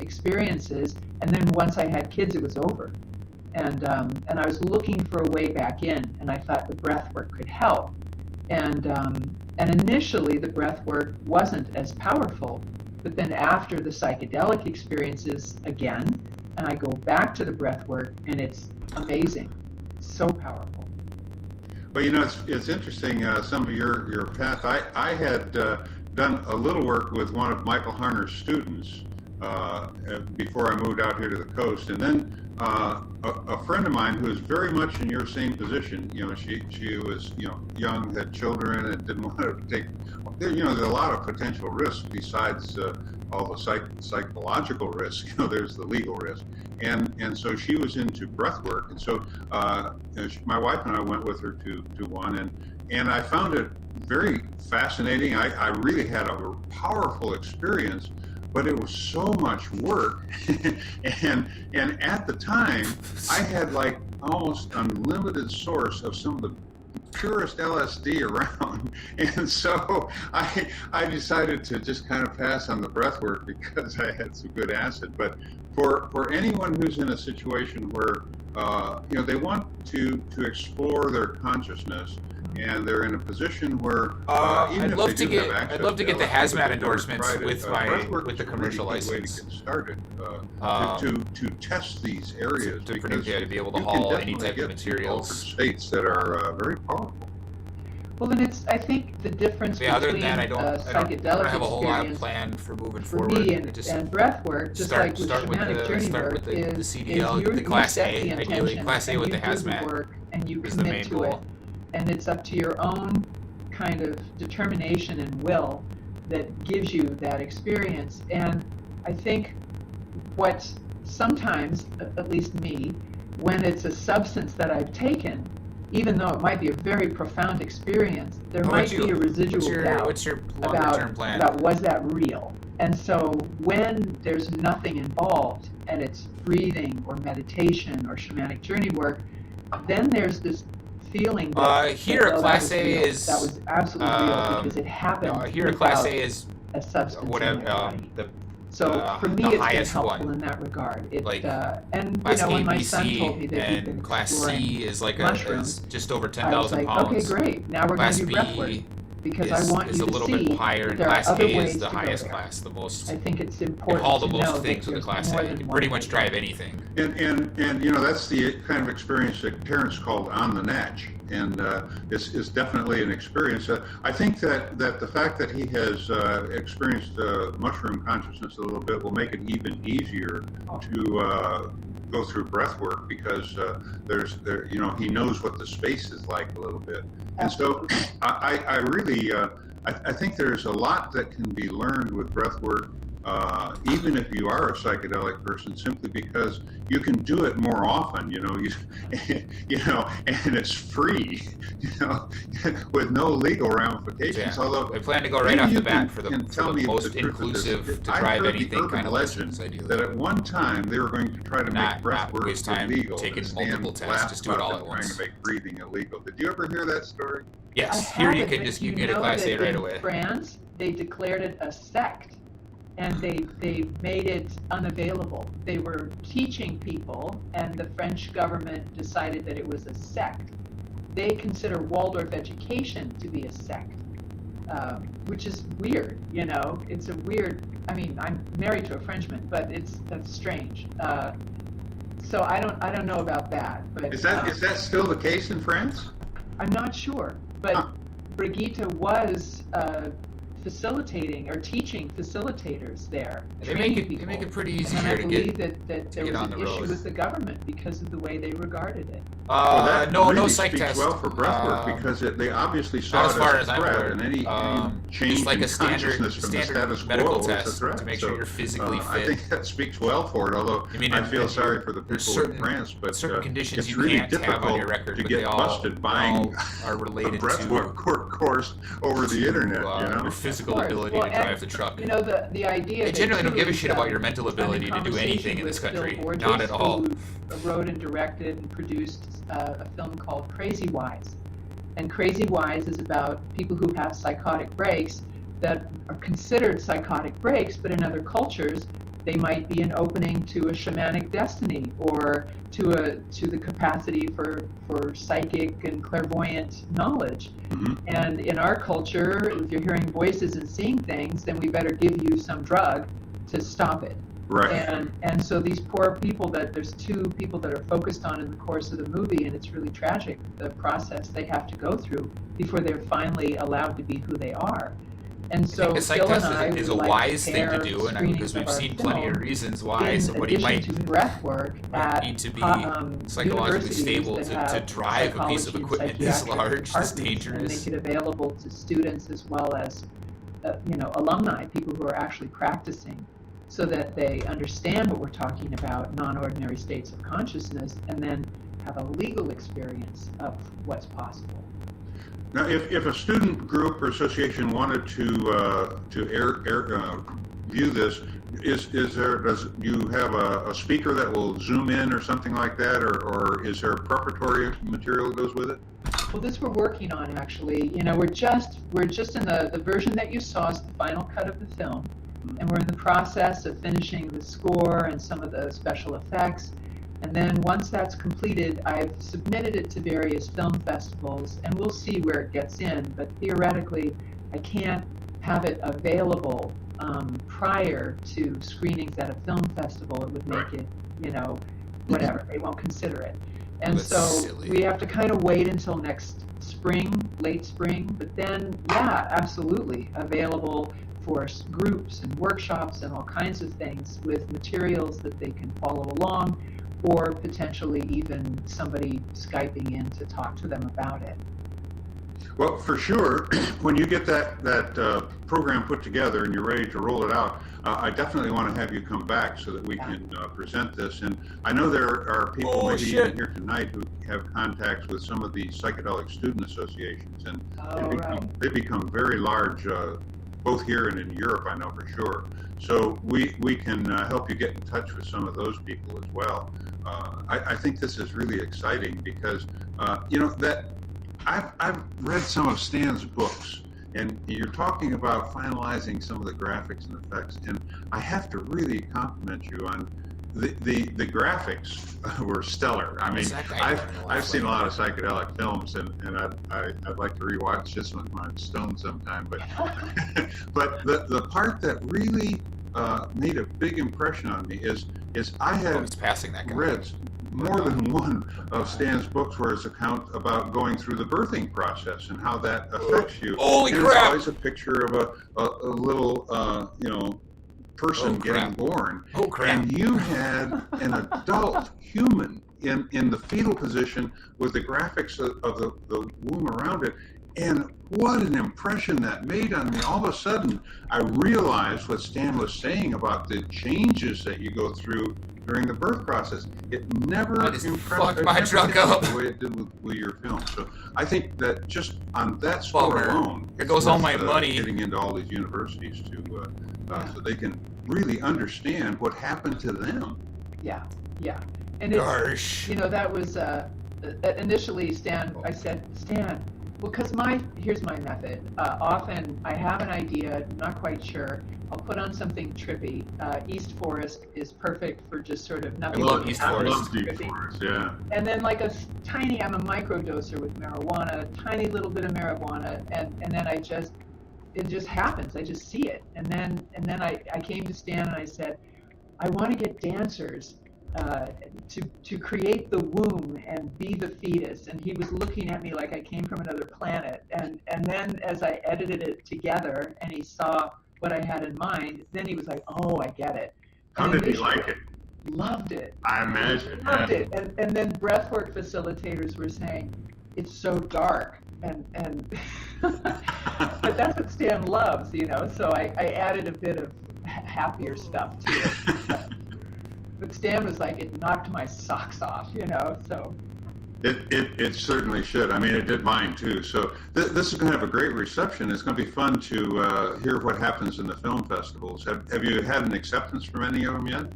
experiences, and then once I had kids, it was over. And I was looking for a way back in, and I thought the breath work could help. And initially, the breath work wasn't as powerful, but then after the psychedelic experiences again, and I go back to the breath work, and it's amazing, so powerful. Well, you know, it's interesting. Some of your path. I had done a little work with one of Michael Harner's students before I moved out here to the coast, and then a friend of mine who is very much in your same position. You know, she was young, had children, and didn't want to take. There's a lot of potential risks besides all the psychological risk. There's the legal risk, and so she was into breath work, and so my wife and I went with her to one, and I found it very fascinating. I really had a powerful experience, but it was so much work. and at the time, I had like almost unlimited source of some of the purest LSD around. And so I decided to just kind of pass on the breath work because I had some good acid. But for anyone who's in a situation where they want to explore their consciousness, and they're in a position where I'd love to get the hazmat endorsements with the commercial license. To get started to test these areas to be able to haul any type of materials. States that are very powerful. Well, then I think the difference between other than that, I don't have a whole lot planned for moving forward. Me and breath work, just like with shamanic journey work, the CDL, the Class A, ideally Class A with the hazmat work, and you is the commit main to goal. it. And it's up to your own kind of determination and will that gives you that experience. And I think what sometimes, at least me, when it's a substance that I've taken, even though it might be a very profound experience, there might be a residual doubt what's your longer-term plan? about was that real? And so when there's nothing involved and it's breathing or meditation or shamanic journey work, then there's this feeling that here a Class A is that was absolutely real because it happened. Here a Class A is a substance. Whatever So for me, it's been helpful one. In that regard. It, like and Class when A, my B, son C, told me that he'd been and Class exploring C is like mushrooms, is just over I was 10,000 like, pounds. okay, great. Now we're going to do breath work because I want you to a little see bit higher, and there Class are other A ways is the to go highest there. class, the most. I think it's You important haul the to most know things that with the there's Class more A. You than can one pretty way. much drive anything. And that's the kind of experience that Terrence called on the natch, and is definitely an experience. I think that the fact that he has experienced mushroom consciousness a little bit will make it even easier to go through breath work because he knows what the space is like a little bit. And so I really I think there's a lot that can be learned with breath work. Even if you are a psychedelic person, simply because you can do it more often, and it's free, with no legal ramifications. Yeah. Although I plan to go right off the bat for the truth most of inclusive this. to I've drive heard the anything urban kind of legend license, ideally. that at one time they were going to try to make breath work waste time illegal. taking and multiple stand tests, just do it laugh all about at them once. trying to make breathing illegal. Did you ever hear that story? Yes, I here you haven't, can but you get a know Class A that right in away. France, they declared it a sect, and they made it unavailable. They were teaching people, and the French government decided that it was a sect. They consider Waldorf education to be a sect, which is weird. It's a weird. I mean, I'm married to a Frenchman, but that's strange. So I don't know about that. But Is that still the case in France? I'm not sure, but Brigitte was facilitating or teaching facilitatators there. They make it pretty easy and here I to believe get that there get was on an the issue road. with the government because of the way they regarded it. No psych speaks test. well for breathwork because they obviously saw Not as far it as a I'm threat, aware. and any change Just like in a standard consciousness from the status medical quo is a test threat. to make sure you're physically I fit. think that speaks well for it. Although I feel sorry for the people in France, but certain conditions it's you really can't have difficult on your record, to but get they all busted buying are related a breathwork course over the internet. your physical Of course. ability Well, to drive and, the truck. The idea. They generally don't too give a is, shit about your mental I'm in ability to do anything in this conversation with country. Phil Borges, Not at all. Who wrote and directed and produced a film called Crazy Wise. And Crazy Wise is about people who have psychotic breaks that are considered psychotic breaks, but in other cultures, they might be an opening to a shamanic destiny or to the capacity for psychic and clairvoyant knowledge. Mm-hmm. And in our culture, if you're hearing voices and seeing things, then we better give you some drug to stop it. Right. And so these poor people there's two people that are focused on in the course of the movie, and it's really tragic, the process they have to go through before they're finally allowed to be who they are. And so a psych Phil test and I is a would wise thing to pair do, and screenings because we've of our seen plenty of film reasons why in somebody addition might to breath work at need to be psychologically universities stable that to have drive a piece of psychology and equipment this psychiatric large, this departments, and dangerous. make it available to students as well as alumni, people who are actually practicing, so that they understand what we're talking about, non-ordinary states of consciousness, and then have a legal experience of what's possible. Now, if a student group or association wanted to view this, does you have a speaker that will zoom in or something like that, or is there preparatory material that goes with it? Well, this we're working on, actually. We're just in the version that you saw is the final cut of the film, and we're in the process of finishing the score and some of the special effects. And then once that's completed, I've submitted it to various film festivals, and we'll see where it gets in. But theoretically, I can't have it available prior to screenings at a film festival. It would make it, whatever. They won't consider it. And That's so silly. we have to kind of wait until next spring, late spring. But then, yeah, absolutely available for groups and workshops and all kinds of things with materials that they can follow along, or potentially even somebody Skyping in to talk to them about it. Well, for sure, when you get that program put together and you're ready to roll it out, I definitely want to have you come back so that we can present this. And I know there are people even here tonight who have contacts with some of the psychedelic student associations, and they become very large, both here and in Europe, I know for sure. So we can help you get in touch with some of those people as well. I think this is really exciting because, that I've read some of Stan's books, and you're talking about finalizing some of the graphics and effects, and I have to really compliment you on the graphics were stellar. I mean, I've seen a lot of psychedelic films, and I'd like to rewatch this one when I'm stoned sometime. But but the part that really made a big impression on me is I had read more than one of Stan's books where it's account about going through the birthing process and how that affects you. Holy and crap! It's always a picture of a little person getting born. Oh crap! And you had an adult human in the fetal position with the graphics of the womb around it. And what an impression that made on me. All of a sudden, I realized what Stan was saying about the changes that you go through during the birth process. It never fucked my truck up the way it did with your film. So I think that just on that score alone, there goes all my money. Getting into all these universities so they can really understand what happened to them. Yeah. And it's, that was initially Stan. I said, Stan, well, because here's my method. Often I have an idea, not quite sure. I'll put on something trippy. East Forest is perfect for just sort of nothing. I love East Forest, yeah. And then like I'm a microdoser with marijuana, a tiny little bit of marijuana, and then it just happens. I just see it. And then I came to Stan and I said, I want to get dancers to create the womb and be the fetus. And he was looking at me like I came from another planet. And then as I edited it together and he saw what I had in mind, then he was like, oh, I get it. How did he like it? Loved it. I imagine. Loved it. And then breathwork facilitators were saying, it's so dark. And but that's what Stan loves, so I added a bit of happier stuff to it. But Stan was like, it knocked my socks off, so. It certainly should. I mean, it did mine too. So this is going to have a great reception. It's going to be fun to hear what happens in the film festivals. Have you had an acceptance from any of them yet?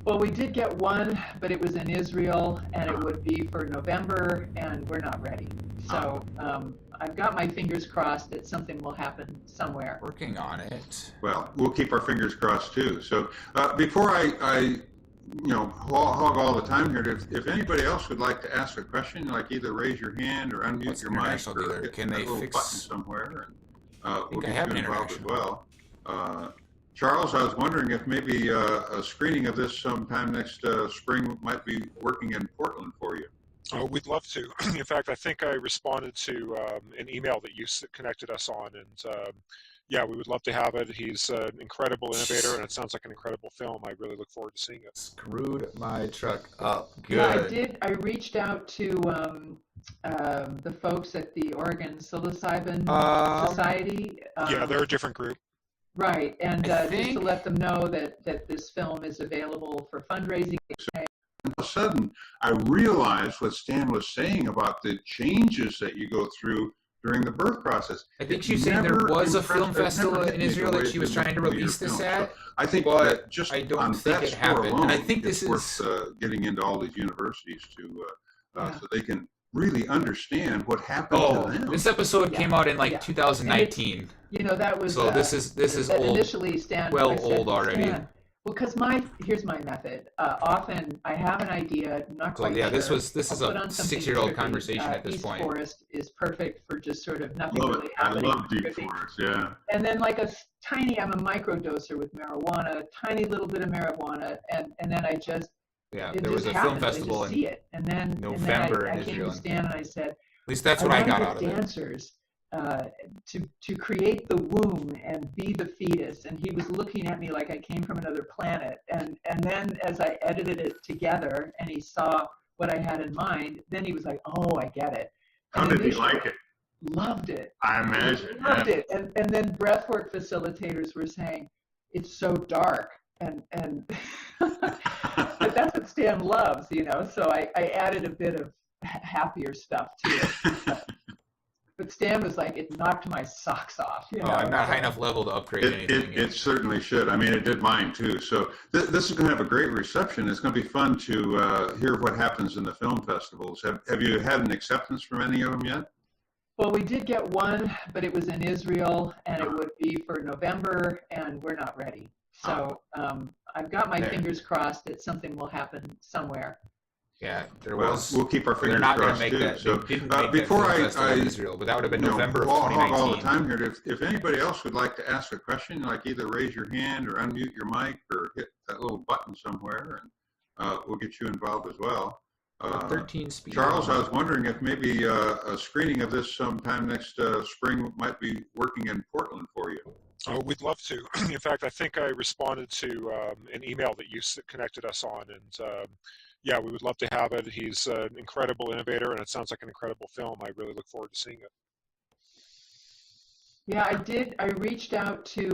Well, we did get one, but it was in Israel, and it would be for November, and we're not ready. So I've got my fingers crossed that something will happen somewhere. Working on it. Well, we'll keep our fingers crossed too. So before I hog all the time here, if anybody else would like to ask a question, like either raise your hand or unmute your mic, or hit can they little fix button somewhere, and we'll I get have you an involved as well. Charles, I was wondering if maybe a screening of this sometime next spring might be working in Portland for you. Oh, we'd love to. In fact, I think I responded to an email that you connected us on, and yeah, we would love to have it. He's an incredible innovator, and it sounds like an incredible film. I really look forward to seeing it. Screwed my truck up. Good. Yeah, I did. I reached out to the folks at the Oregon Psilocybin Society. Yeah, they're a different group. Right, and I just to think- let them know that this film is available for fundraising. All of a sudden, I realized what Stan was saying about the changes that you go through during the birth process. I think It she was saying there never was a impressed- film it never festival hit in me the Israel way that it she was did trying to with your release this film. at. So I think but that just I don't on think that it score happened. alone, And I think it's this is worth getting into all these universities to so they can really understand what happened to them. This episode came out in like Yeah. 2019. You know, that was So this is that old. initially Stan. Well, I said, old already. Stan, well, because here's my method. Often I have an idea, not So quite yeah, sure. this is I'll put a on something 6-year-old trippy. conversation at this East point. Forest is perfect for just sort of nothing Love really it. I happening. love Deep trippy. Forest, yeah. And then like I'm a microdoser with marijuana, tiny little bit of marijuana, and then I just Yeah, it there was just a film happens. I festival just in see it, and then November I in came Israel. to Stan and I said, At least that's what I got wanna out of get it. dancers to create the womb and be the fetus, and he was looking at me like I came from another planet. And then as I edited it together, and he saw what I had in mind, then he was like, "Oh, I get it." How And did he initially, like it? Loved it. I imagine. Loved yeah. it. And then breathwork facilitators were saying, "It's so dark," and but that's what Stan loves, you know. So I added a bit of happier stuff to it. But Stan was like, it knocked my socks off. You know? I'm not high enough level to upgrade anything. It certainly should. I mean, it did mine too. So this is going to have a great reception. It's going to be fun to hear what happens in the film festivals. Have you had an acceptance from any of them yet? Well, we did get one, but it was in Israel, and it would be for November, and we're not ready. So I've got my fingers crossed that something will happen somewhere. Yeah, there Well, was. we'll keep our They're fingers not going to crossed make too. that. So They didn't make before that film festival in Israel, but that would have been November of we'll hog 2019. all the time here. If anybody else would like to ask a question, like either raise your hand or unmute your mic or hit that little button somewhere, and we'll get you involved as well. 13 speed. Charles, I was wondering if maybe a screening of this sometime next spring might be working in Portland for you. Oh, we'd love to. In fact, I think I responded to an email that you connected us on, and yeah, we would love to have it. He's an incredible innovator, and it sounds like an incredible film. I really look forward to seeing it. Yeah, I did. I reached out to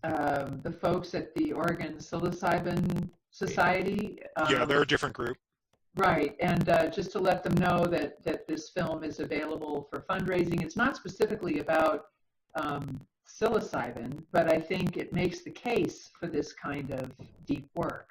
the folks at the Oregon Psilocybin Society. Yeah, they're a different group. Right, and just to let them know that this film is available for fundraising. It's not specifically about psilocybin, but I think it makes the case for this kind of deep work.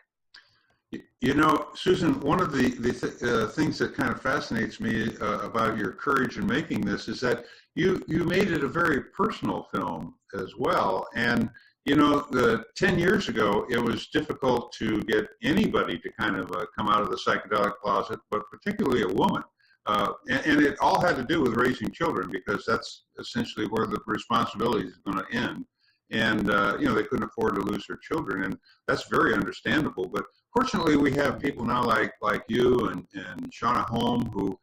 You know, Susan, one of the things that kind of fascinates me about your courage in making this is that you made it a very personal film as well. And, you know, 10 years ago, it was difficult to get anybody to kind of come out of the psychedelic closet, but particularly a woman. And it all had to do with raising children, because that's essentially where the responsibility is going to end. And, you know, they couldn't afford to lose their children. And that's very understandable. But fortunately, we have people now like you and Shauna Holm, who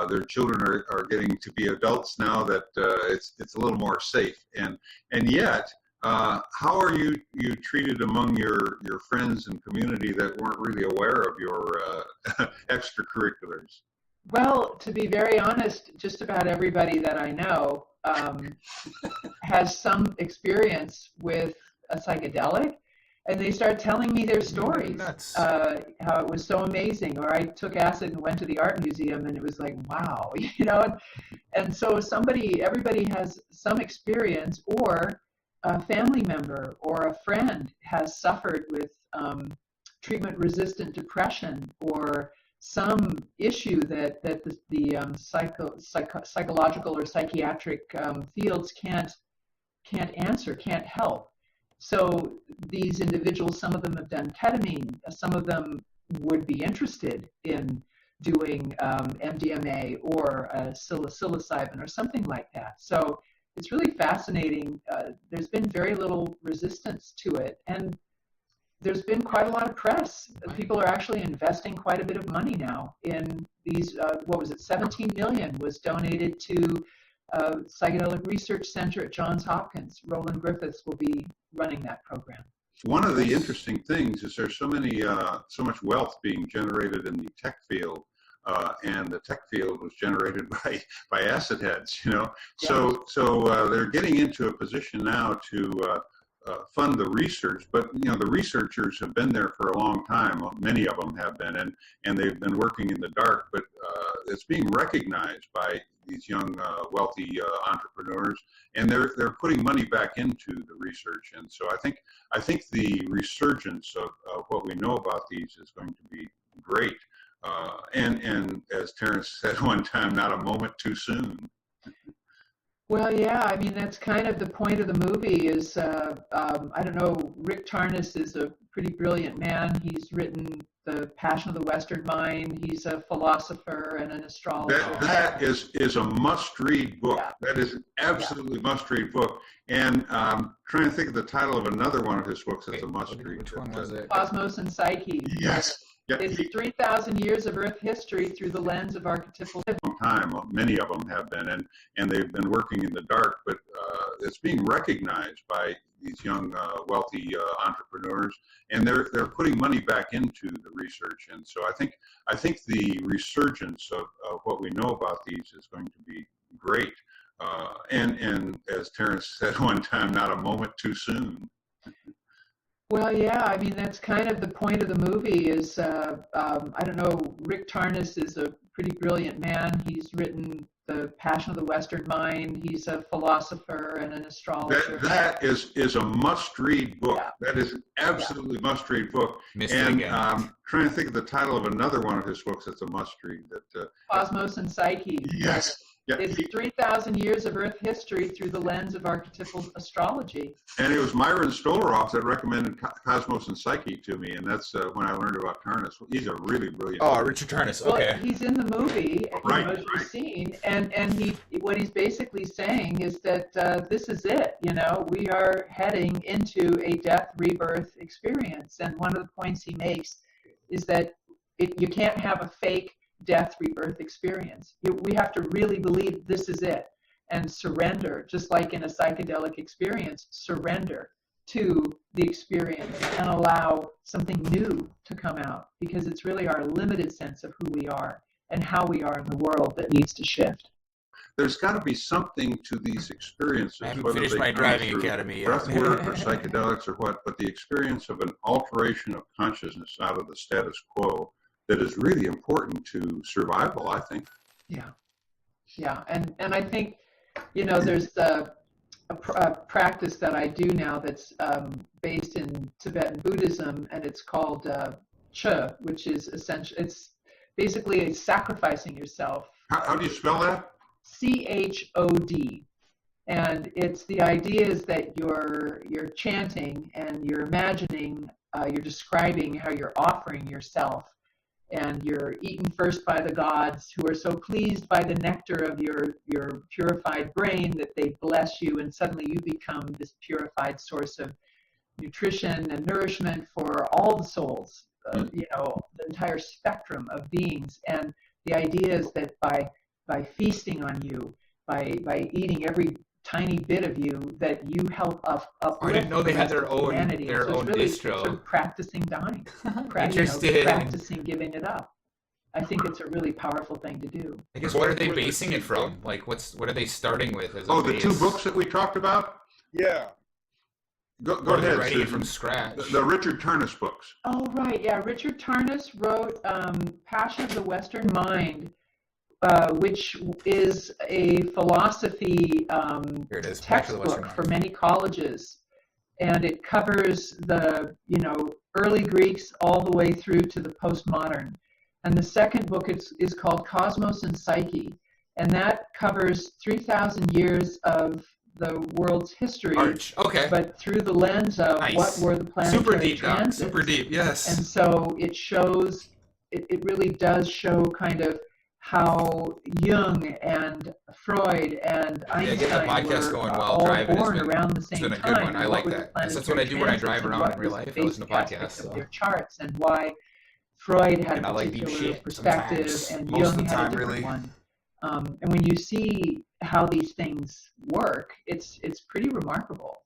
their children are getting to be adults now, that it's a little more safe. And yet, how are you treated among your friends and community that weren't really aware of your extracurriculars? Well, to be very honest, just about everybody that I know has some experience with a psychedelic, and they start telling me their stories, how it was so amazing, or I took acid and went to the art museum and it was like, wow, you know, and so everybody has some experience, or a family member or a friend has suffered with treatment-resistant depression, or some issue that the psychological or psychiatric fields can't answer, can't help. So these individuals, some of them have done ketamine, some of them would be interested in doing MDMA or psilocybin or something like that. So it's really fascinating. There's been very little resistance to it, and there's been quite a lot of press. People are actually investing quite a bit of money now in these. What was it? 17 million was donated to Psychedelic Research Center at Johns Hopkins. Roland Griffiths will be running that program. One of the interesting things is there's so much wealth being generated in the tech field, and the tech field was generated by acid heads, you know. Yeah. So they're getting into a position now to fund the research, but you know the researchers have been there for a long time. Many of them have been, and they've been working in the dark. But it's being recognized by these young, wealthy entrepreneurs, and they're putting money back into the research. And so I think the resurgence of what we know about these is going to be great. And as Terrence said one time, not a moment too soon. Well, yeah, I mean, that's kind of the point of the movie is, I don't know, Rick Tarnas is a pretty brilliant man. He's written The Passion of the Western Mind. He's a philosopher and an astrologer. That is a must-read book. Yeah. That is an absolutely must-read book. And trying to think of the title of another one of his books that's a must-read. Which one was it? Cosmos and Psyche. Yes. Yeah, it's 3,000 years of Earth history through the lens of archetypal. Time, many of them have been, and they've been working in the dark, but it's being recognized by these young, wealthy entrepreneurs, and they're putting money back into the research. And so I think the resurgence of what we know about these is going to be great. And as Terrence said one time, not a moment too soon. Well, yeah, I mean, that's kind of the point of the movie is, I don't know, Rick Tarnas is a pretty brilliant man. He's written The Passion of the Western Mind. He's a philosopher and an astrologer. That is a must-read book. Yeah. That is an absolutely must-read book. And trying to think of the title of another one of his books that's a must-read. Cosmos and Psyche. Yes. Yeah. It's 3,000 years of Earth history through the lens of archetypal astrology. And it was Myron Stolaroff that recommended Cosmos and Psyche to me, and that's when I learned about Tarnas. He's a really brilliant. Oh, Richard Tarnas. Okay. Well, he's in the movie, right, as you've seen, and what he's basically saying is that this is it. You know, we are heading into a death rebirth experience, and one of the points he makes is that you can't have a fake death rebirth experience. We have to really believe this is it and surrender, just like in a psychedelic experience, surrender to the experience and allow something new to come out, because it's really our limited sense of who we are and how we are in the world that needs to shift. There's got to be something to these experiences. I haven't finished my driving academy yet. Breathwork or psychedelics or what, but the experience of an alteration of consciousness out of the status quo that is really important to survival, I think. Yeah, and I think, you know, there's a practice that I do now that's based in Tibetan Buddhism, and it's called Che, which is essentially, it's basically sacrificing yourself. How do you spell that? CHOD. And it's the idea is that you're chanting and you're imagining, you're describing how you're offering yourself, and you're eaten first by the gods, who are so pleased by the nectar of your purified brain that they bless you, and suddenly you become this purified source of nutrition and nourishment for all the souls, you know, the entire spectrum of beings. And the idea is that by feasting on you, by eating every tiny bit of you, that you help uplift. I didn't know they had their own humanity. So it's really distro. Sort of practicing dying, Interesting. practicing giving it up. I think it's a really powerful thing to do. I guess what are they basing it from? Like, what are they starting with as a the base? 2 books that we talked about? Yeah. Go ahead. Writing it from scratch. The Richard Tarnas books. Oh, right. Yeah. Richard Tarnas wrote Passion of the Western Mind, which is a philosophy textbook for many colleges, and it covers the early Greeks all the way through to the postmodern. And the second book is called Cosmos and Psyche, and that covers 3,000 years of the world's history, but through the lens of what were the planetary transits. Super deep, yes. And so it shows, it really does show kind of how Jung and Freud and Einstein get the podcast were going while all driving. born around the same It's been a time. good one. I and like what were that. the That's what I do when I drive planetary around transits in real and life. what I listen to was the basic podcasts. aspects So. of their charts, and why Freud had And a I like deep particular shit perspective sometimes. and Most of Jung the had a time, different really. one. And when you see how these things work, it's pretty remarkable.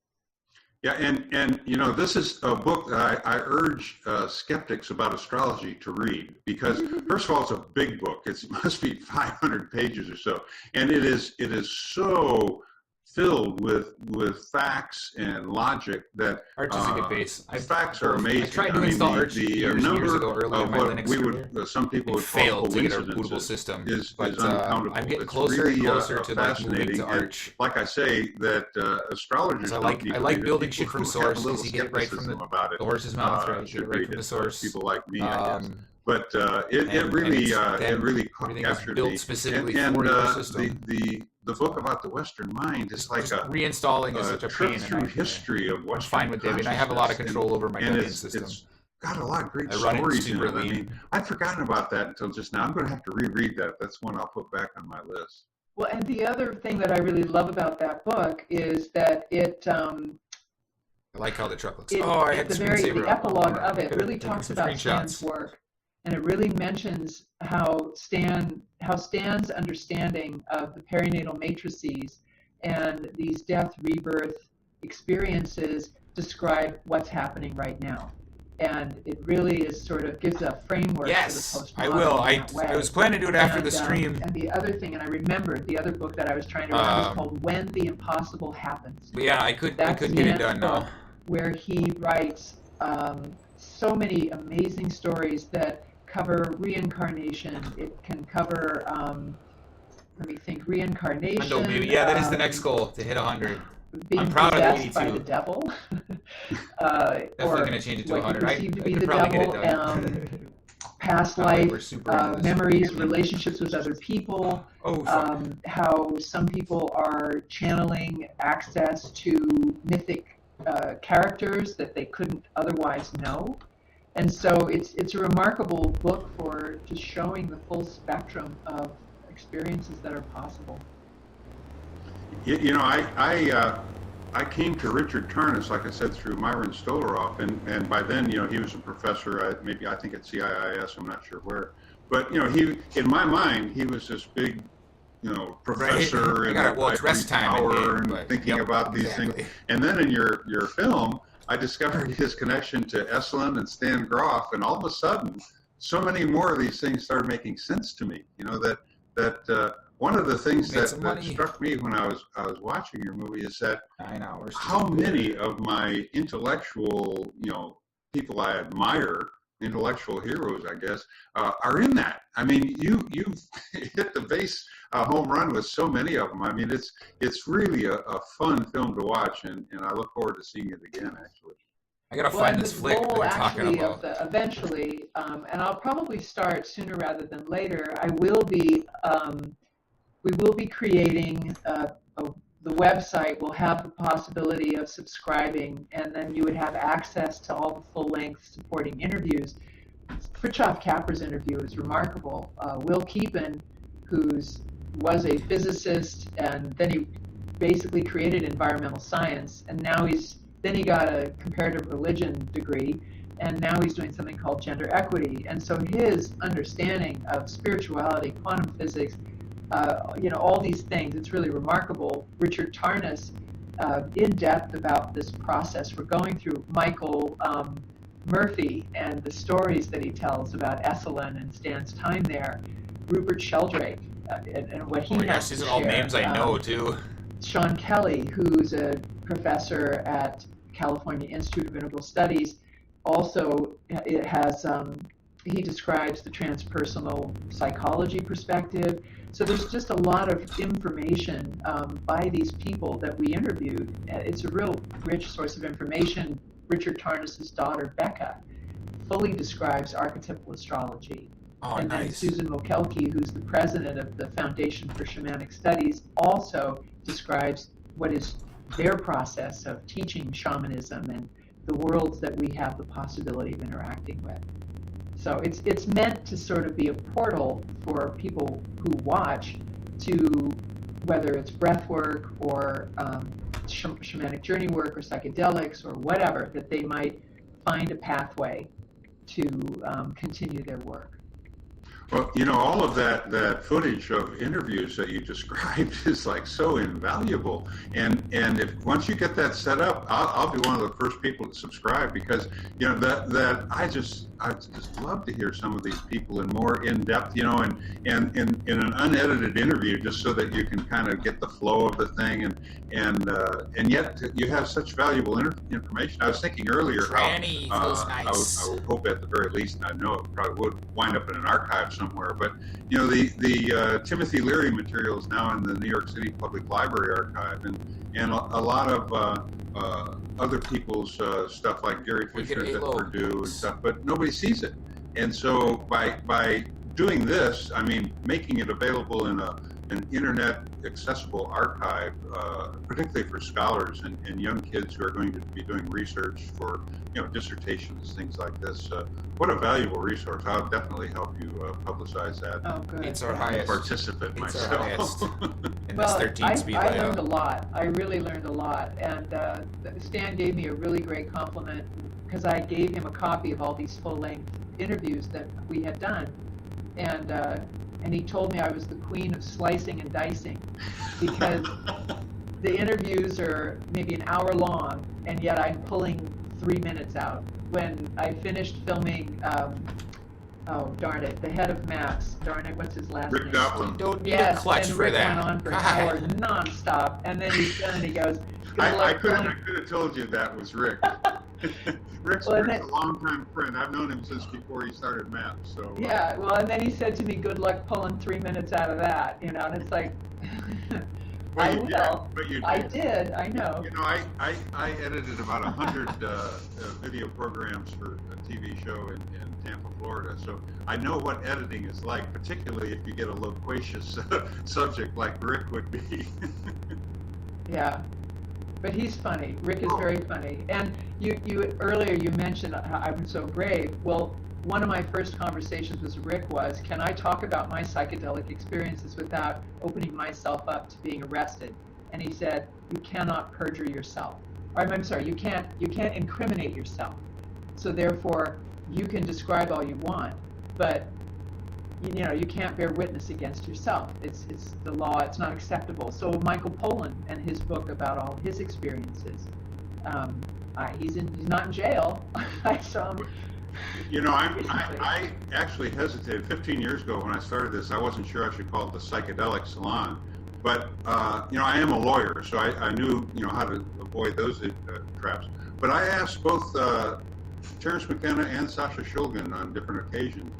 Yeah, and you know, this is a book that I urge skeptics about astrology to read, because first of all, it's a big book. It must be 500 pages or so, and it is so filled with facts and logic that Arch is a good base. the facts are amazing. I tried to install Arch years ago earlier in my what Linux we server. would some people would call Failed to get a coincidences bootable system, is but uncountable. I'm getting It's closer really, and closer to like moving fascinating. to Arch. And like I say, that astrologers I don't like need I to like read it. building People shit from who have source. a little Because you get it right from skepticism the about it, horse's mouth, right? You should get it right read from it. the source. People like me, I guess. But and it really everything is captured built me. specifically And for your system. the book about the Western mind is like a reinstalling is such a trip pain. through history of Western fine with Debian. I have a lot of consciousness, control over my and Debian it's system. got a lot of great I run it stories in super it. I lean. mean, I'd forgotten about that until just now. I'm going to have to reread that. That's one I'll put back on my list. Well, and the other thing that I really love about that book is that it I like how the truck looks. it, I had the epilogue of it really talks about Stan's screenshots. work, and it really mentions how Stan's understanding of the perinatal matrices and these death rebirth experiences describe what's happening right now. And it really is sort of gives a framework Yes, for the postmodern I will. in that way. I was planning to do it after the And, stream. And the other thing, and I remembered the other book that I was trying to remember is called When the Impossible Happens. But yeah, I could That's get it done book now. Where he writes so many amazing stories that cover reincarnation. It can cover, let me think, reincarnation. Hundo, baby. Yeah, that is the next goal, to hit 100. Being I'm proud of possessed by 82. the devil. Definitely going to change it to what 100. you I perceive to be could the probably get it devil, done. past That way life we're super memories, relationships with other people, how some people are channeling access to mythic characters that they couldn't otherwise know. And so it's a remarkable book for just showing the full spectrum of experiences that are possible. You know, I came to Richard Tarnas, like I said, through Myron Stolaroff, and by then, you know, he was a professor at maybe, I think at CIIS, I'm not sure where, but you know, he, in my mind, he was this big, you know, professor Right. and Well, it's rest time in power game, and thinking about these things. And then in your film, I discovered his connection to Esalen and Stan Grof, and all of a sudden, so many more of these things started making sense to me. You know, that one of the things that struck me when I was watching your movie is that how many of my intellectual, you know, people I admire, intellectual heroes, I guess, are in that. I mean, you've hit the base home run with so many of them. I mean, it's really a fun film to watch, and I look forward to seeing it again, actually. I gotta find this flick that you're talking about. Eventually, and I'll probably start sooner rather than later, we will be creating the website will have the possibility of subscribing, and then you would have access to all the full-length supporting interviews. Fritjof Capper's interview is remarkable. Will Keepan, was a physicist, and then he basically created environmental science, and now he got a comparative religion degree, and now he's doing something called gender equity. And so his understanding of spirituality, quantum physics, you know, all these things, it's really remarkable. Richard Tarnas, in depth about this process we're going through. Michael Murphy and the stories that he tells about Esalen and Stan's time there. Rupert Sheldrake and what he has to these are share. all names I know too. Sean Kelly, who's a professor at California Institute of Integral Studies, also it has he describes the transpersonal psychology perspective. So there's just a lot of information by these people that we interviewed. It's a real rich source of information. Richard Tarnas' daughter, Becca, fully describes archetypal astrology. And then Susan Mokelke, who's the president of the Foundation for Shamanic Studies, also describes what is their process of teaching shamanism and the worlds that we have the possibility of interacting with. So it's meant to sort of be a portal for people who watch to, whether it's breath work or shamanic journey work or psychedelics or whatever, that they might find a pathway to continue their work. Well, you know, all of that footage of interviews that you described is like so invaluable. And if once you get that set up, I'll be one of the first people to subscribe, because you know that I just love to hear some of these people in more in depth, you know, and in an unedited interview, just so that you can kind of get the flow of the thing, and yet you have such valuable information. I was thinking earlier Tranny feels nice. I would hope at the very least, and I know it probably would wind up in an archive somewhere, but you know, the Timothy Leary material is now in the New York City Public Library archive, and a lot of other people's stuff, like Gary Fisher's at Purdue and stuff, but nobody sees it. And so by doing this, I mean, making it available in an internet accessible archive, particularly for scholars and young kids who are going to be doing research for, you know, dissertations, things like this. What a valuable resource. I'll definitely help you publicize that. Oh, good. It's our highest participant it's myself. Our highest in Well, this 13-speed I layout. learned a lot. I really learned a lot. And Stan gave me a really great compliment, because I gave him a copy of all these full-length interviews that we had done. And he told me I was the queen of slicing and dicing, because the interviews are maybe an hour long, and yet I'm pulling 3 minutes out. When I finished filming, oh darn it, the head of MAPS, darn it, what's his last name? Rick Doblin. Don't need Yes, a clutch and for Rick that. went on for an hour nonstop, and then he's done, and he goes, I could have told you that was Rick. Rick's a longtime friend. I've known him since before he started MAPS. So yeah, well, and then he said to me, good luck pulling 3 minutes out of that, you know, and it's like, Well, I you will. did, but you did. I did, I know. You know, I edited about 100 video programs for a TV show in Tampa, Florida. So I know what editing is like, particularly if you get a loquacious subject like Rick would be. Yeah, but he's funny. Rick is very funny. And you earlier you mentioned how I'm so brave. Well, one of my first conversations with Rick was, can I talk about my psychedelic experiences without opening myself up to being arrested? And he said, you cannot perjure yourself. Or, I'm sorry, you can't incriminate yourself. So therefore, you can describe all you want, but you know, you can't bear witness against yourself. It's the law. It's not acceptable. So Michael Pollan and his book about all his experiences, he's not in jail. I saw him. You know, I actually hesitated 15 years ago when I started this. I wasn't sure I should call it the Psychedelic Salon, but you know, I am a lawyer, so I knew, you know, how to avoid those traps. But I asked both Terence McKenna and Sasha Shulgin on different occasions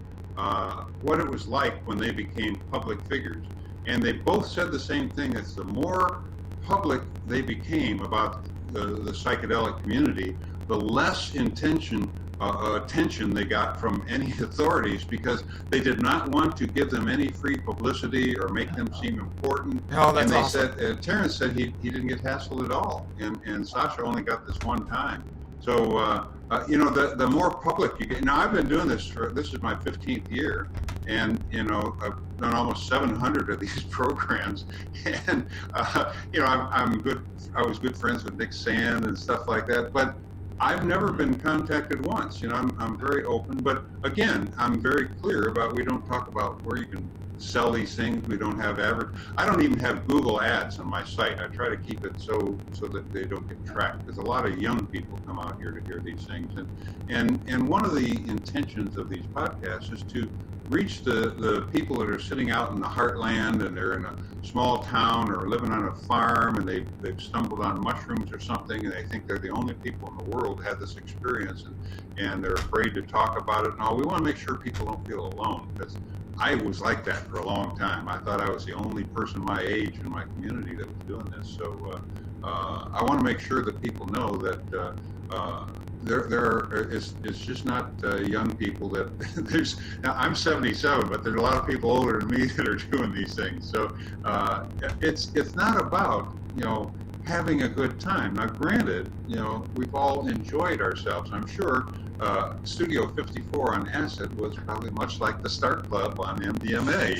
what it was like when they became public figures, and they both said the same thing: it's the more public they became about the psychedelic community, the less attention they got from any authorities, because they did not want to give them any free publicity or make them seem important. Oh, that's and they awesome. said, Terence said he didn't get hassled at all, and Sasha only got this one time. So, you know, the more public you get. Now, I've been doing this this is my 15th year, and, you know, I've done almost 700 of these programs, and, you know, I was good friends with Nick Sand and stuff like that, but I've never been contacted once. You know, I'm very open, but again, I'm very clear about, we don't talk about where you can sell these things. We don't have I don't even have Google ads on my site. I try to keep it so that they don't get tracked, because a lot of young people come out here to hear these things, and one of the intentions of these podcasts is to reach the people that are sitting out in the heartland, and they're in a small town or living on a farm, and they've stumbled on mushrooms or something, and they think they're the only people in the world who have this experience, and they're afraid to talk about it and all. We want to make sure people don't feel alone, because I was like that for a long time. I thought I was the only person my age in my community that was doing this. So I want to make sure that people know that it's just not young people that there's. Now, I'm 77, but there's a lot of people older than me that are doing these things. So it's not about, you know, having a good time. Now, granted, we've all enjoyed ourselves. I'm sure Studio 54 on acid was probably much like the Start Club on MDMA.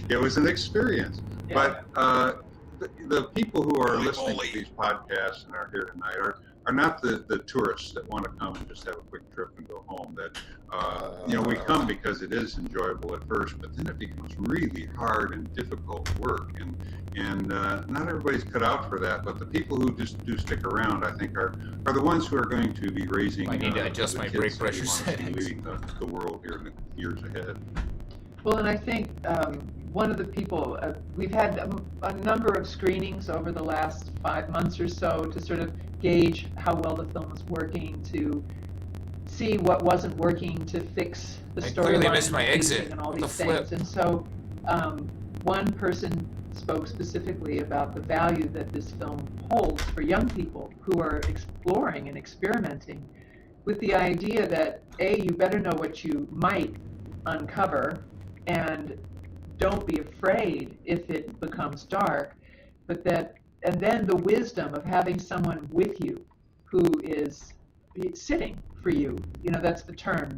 It was an experience. Yeah. But the people who are listening to these podcasts and are here tonight are not the tourists that want to come and just have a quick trip and go home. That we come because it is enjoyable at first, but then it becomes really hard and difficult work, and not everybody's cut out for that. But the people who just do stick around, I think, are the ones who are going to be raising. I need to adjust my brake pressure settings. Leading the world here in the years ahead. Well, and I think one of the people, we've had a number of screenings over the last 5 months or so to sort of gauge how well the film was working, to see what wasn't working, to fix the storyline. I clearly missed my exit. And all these things. And so one person spoke specifically about the value that this film holds for young people who are exploring and experimenting with the idea that, A, you better know what you might uncover, and don't be afraid if it becomes dark, and then the wisdom of having someone with you who is sitting for you. That's the term.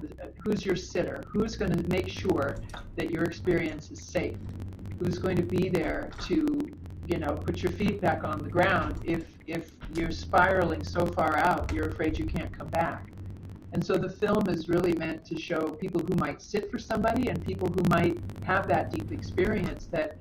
Who's your sitter? Who's going to make sure that your experience is safe? Who's going to be there to, put your feet back on the ground if you're spiraling so far out, you're afraid you can't come back. And so the film is really meant to show people who might sit for somebody and people who might have that deep experience that,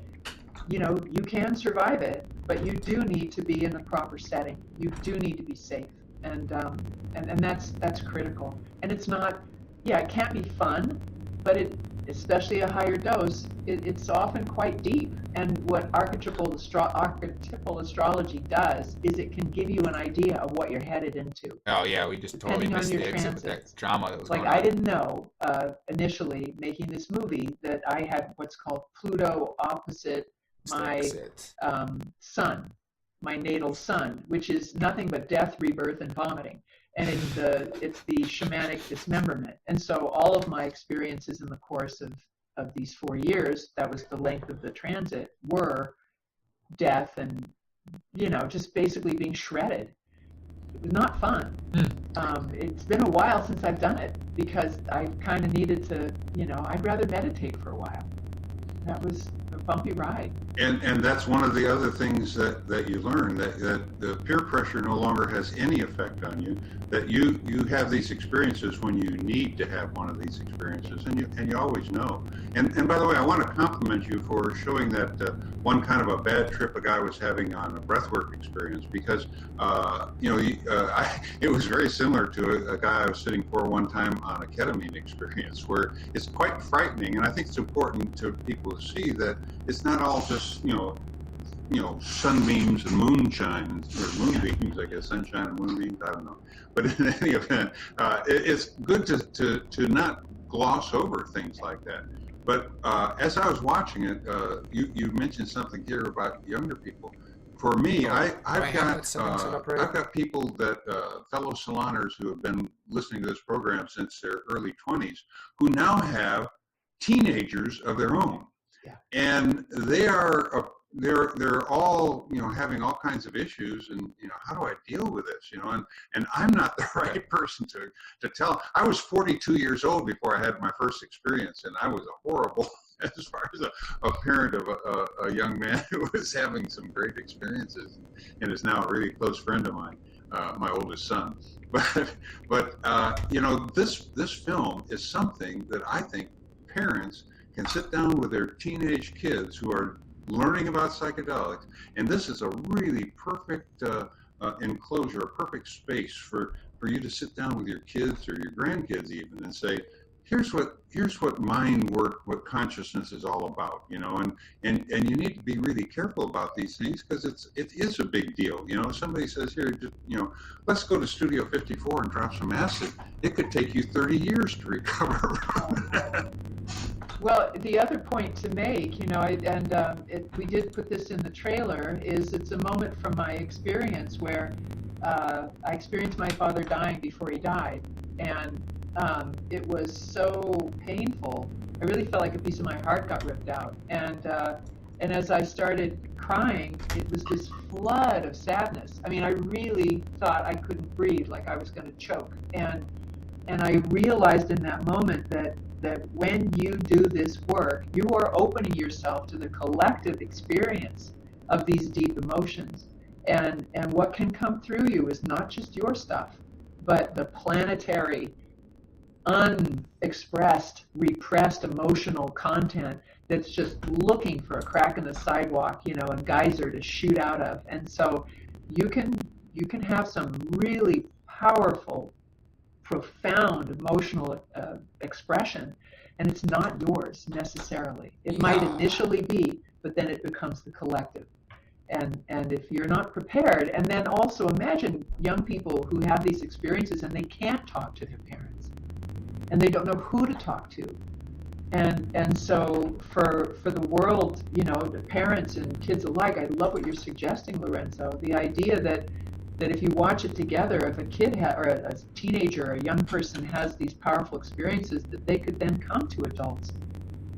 you can survive it, but you do need to be in the proper setting. You do need to be safe. And that's critical. And it's not, it can't be fun, but especially a higher dose, it's often quite deep. And what archetypal astrology does is it can give you an idea of what you're headed into. Oh yeah, we just totally missed the exit with that drama that was going on. I didn't know initially making this movie that I had what's called Pluto opposite my sun, my natal sun, which is nothing but death, rebirth, and vomiting. And it's the shamanic dismemberment. And so all of my experiences in the course of these 4 years, that was the length of the transit, were death and, just basically being shredded. It was not fun. It's been a while since I've done it because I kind of needed to, I'd rather meditate for a while. That was a bumpy ride. And that's one of the other things that you learn, that the peer pressure no longer has any effect on you, that you have these experiences when you need to have one of these experiences, and you always know. And by the way, I want to compliment you for showing that one kind of a bad trip a guy was having on a breathwork experience, because it was very similar to a guy I was sitting for one time on a ketamine experience, where it's quite frightening. And I think it's important to people to see that it's not all just sunbeams and moonshine, or moonbeams, I guess, sunshine and moonbeams, I don't know. But in any event, it's good to not gloss over things like that. But as I was watching it, you mentioned something here about younger people. For me, I've got people that fellow saloners who have been listening to this program since their early 20s, who now have teenagers of their own. Yeah. And they're all having all kinds of issues, and how do I deal with this, and I'm not the right person to tell. I was 42 years old before I had my first experience, and I was a horrible as far as a parent of a young man who was having some great experiences and is now a really close friend of mine, my oldest son. But this film is something that I think parents can sit down with their teenage kids who are learning about psychedelics, and this is a really perfect enclosure, a perfect space for you to sit down with your kids or your grandkids even and say, here's what mind work, what consciousness is all about, and you need to be really careful about these things, because it is a big deal. If somebody says, here, just, let's go to Studio 54 and drop some acid, it could take you 30 years to recover from that. Well, the other point to make, we did put this in the trailer, is it's a moment from my experience where I experienced my father dying before he died, and it was so painful. I really felt like a piece of my heart got ripped out, and And as I started crying, it was this flood of sadness. I mean, I really thought I couldn't breathe, like I was going to choke. And I realized in that moment that when you do this work, you are opening yourself to the collective experience of these deep emotions. And what can come through you is not just your stuff, but the planetary, unexpressed, repressed emotional content that's just looking for a crack in the sidewalk, you know, a geyser to shoot out of. And so you can have some really powerful, profound emotional expression, and it's not yours necessarily. It might initially be, but then it becomes the collective. And if you're not prepared, and then also imagine young people who have these experiences and they can't talk to their parents, and they don't know who to talk to. And so for the world, you know, the parents and kids alike, I love what you're suggesting, Lorenzo. The idea that if you watch it together, if a kid or a teenager or a young person has these powerful experiences, that they could then come to adults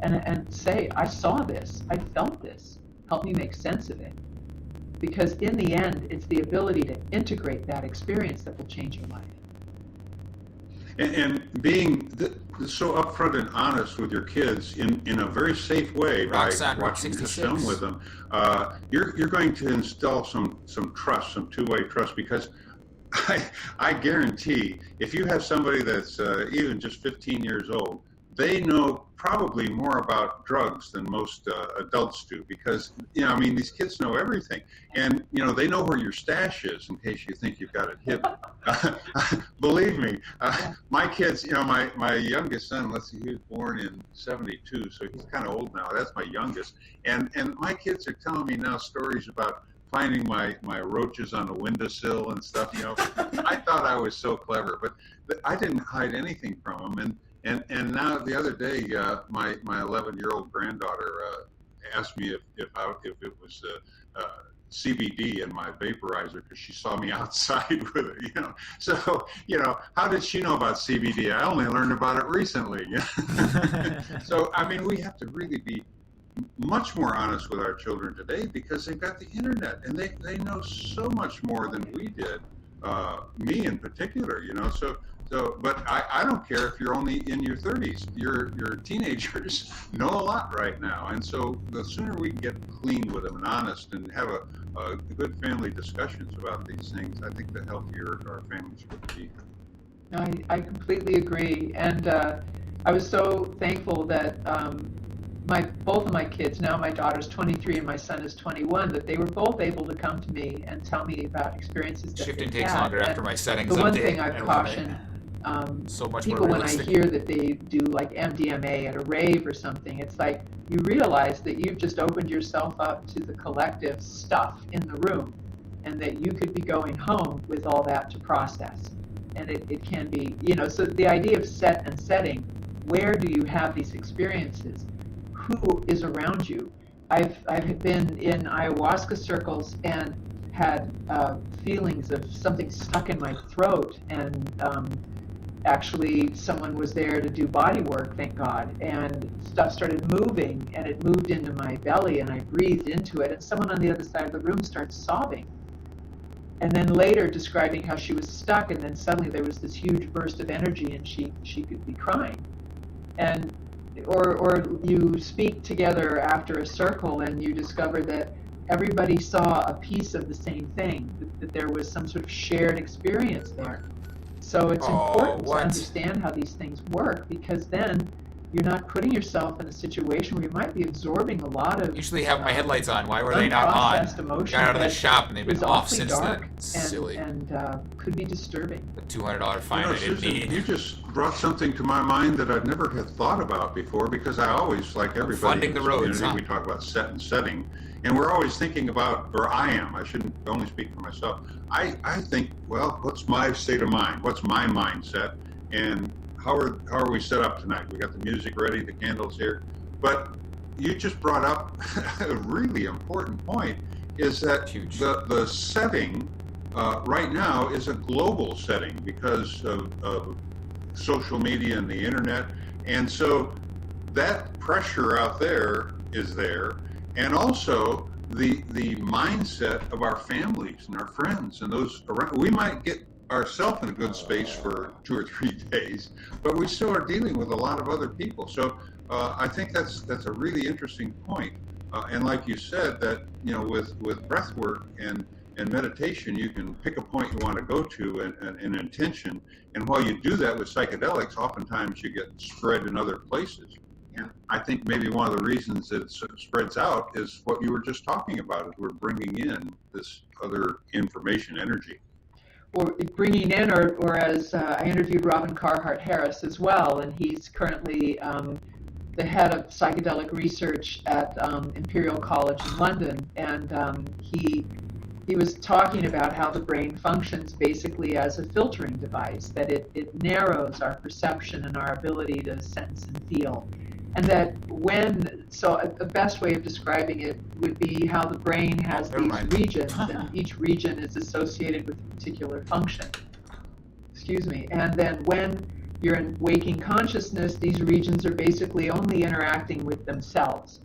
and say, I saw this, I felt this, help me make sense of it. Because in the end, it's the ability to integrate that experience that will change your life. And being so upfront and honest with your kids in a very safe way by watching this film with them, you're going to instill some trust, some two-way trust, because I guarantee if you have somebody that's even just 15 years old, they know probably more about drugs than most adults do, because, you know, I mean, these kids know everything. And, you know, they know where your stash is in case you think you've got it hidden. Believe me, my kids, you know, my youngest son, let's see, he was born in 72, so he's kind of old now. That's my youngest. And my kids are telling me now stories about finding my roaches on the windowsill and stuff, you know. I thought I was so clever, but I didn't hide anything from them. And now the other day, my 11-year-old granddaughter asked me if it was CBD in my vaporizer, because she saw me outside with it, you know. So, you know, how did she know about CBD? I only learned about it recently. So, I mean, we have to really be much more honest with our children today, because they've got the internet and they know so much more than we did, me in particular, you know. So, but I don't care if you're only in your 30s. Your teenagers know a lot right now, and so the sooner we can get clean with them and honest and have a good family discussions about these things, I think the healthier our families would be. I completely agree, and I was so thankful that both of my kids, now my daughter's 23 and my son is 21, that they were both able to come to me and tell me about experiences that Shifting they takes had. longer And after my settings the one update. thing I've cautioned so much people more when I realistic. hear that they do like MDMA at a rave or something, it's like you realize that you've just opened yourself up to the collective stuff in the room, and that you could be going home with all that to process. And it can be, you know, so the idea of set and setting, where do you have these experiences? Who is around you? I've been in ayahuasca circles and had feelings of something stuck in my throat, and actually someone was there to do body work, thank God, and stuff started moving, and it moved into my belly, and I breathed into it, and someone on the other side of the room starts sobbing, and then later describing how she was stuck, and then suddenly there was this huge burst of energy, and she could be crying. And or you speak together after a circle, and you discover that everybody saw a piece of the same thing, that there was some sort of shared experience there. So it's important to understand how these things work, because then you're not putting yourself in a situation where you might be absorbing a lot of Usually have my headlights on. Why were they not on? Emotion Got out of the shop and they've been off since then. Silly. And could be disturbing. The $200 fine I didn't Susan, need. you just brought something to my mind that I'd never had thought about before, because I always, like everybody Funding in the this roads, community, we talk about set and setting, and we're always thinking about, or I am, I shouldn't only speak for myself, I think, well, what's my state of mind? What's my mindset? And how are we set up tonight? We got the music ready, the candles here, but you just brought up a really important point, is that the setting right now is a global setting because of social media and the internet, and so that pressure out there is there, and also the mindset of our families and our friends and those around. We might get ourselves in a good space for 2 or 3 days, but we still are dealing with a lot of other people. So I think that's a really interesting point. And like you said, that with breath work and meditation, you can pick a point you want to go to and an intention. And while you do that with psychedelics, oftentimes you get spread in other places. And I think maybe one of the reasons that it spreads out is what you were just talking about, is we're bringing in this other information energy. Or bringing in, or as I interviewed Robin Carhart Harris as well, and he's currently the head of psychedelic research at Imperial College in London, and he was talking about how the brain functions basically as a filtering device, that it narrows our perception and our ability to sense and feel. And that the best way of describing it would be how the brain has these regions, and each region is associated with a particular function. Excuse me. And then when you're in waking consciousness, these regions are basically only interacting with themselves.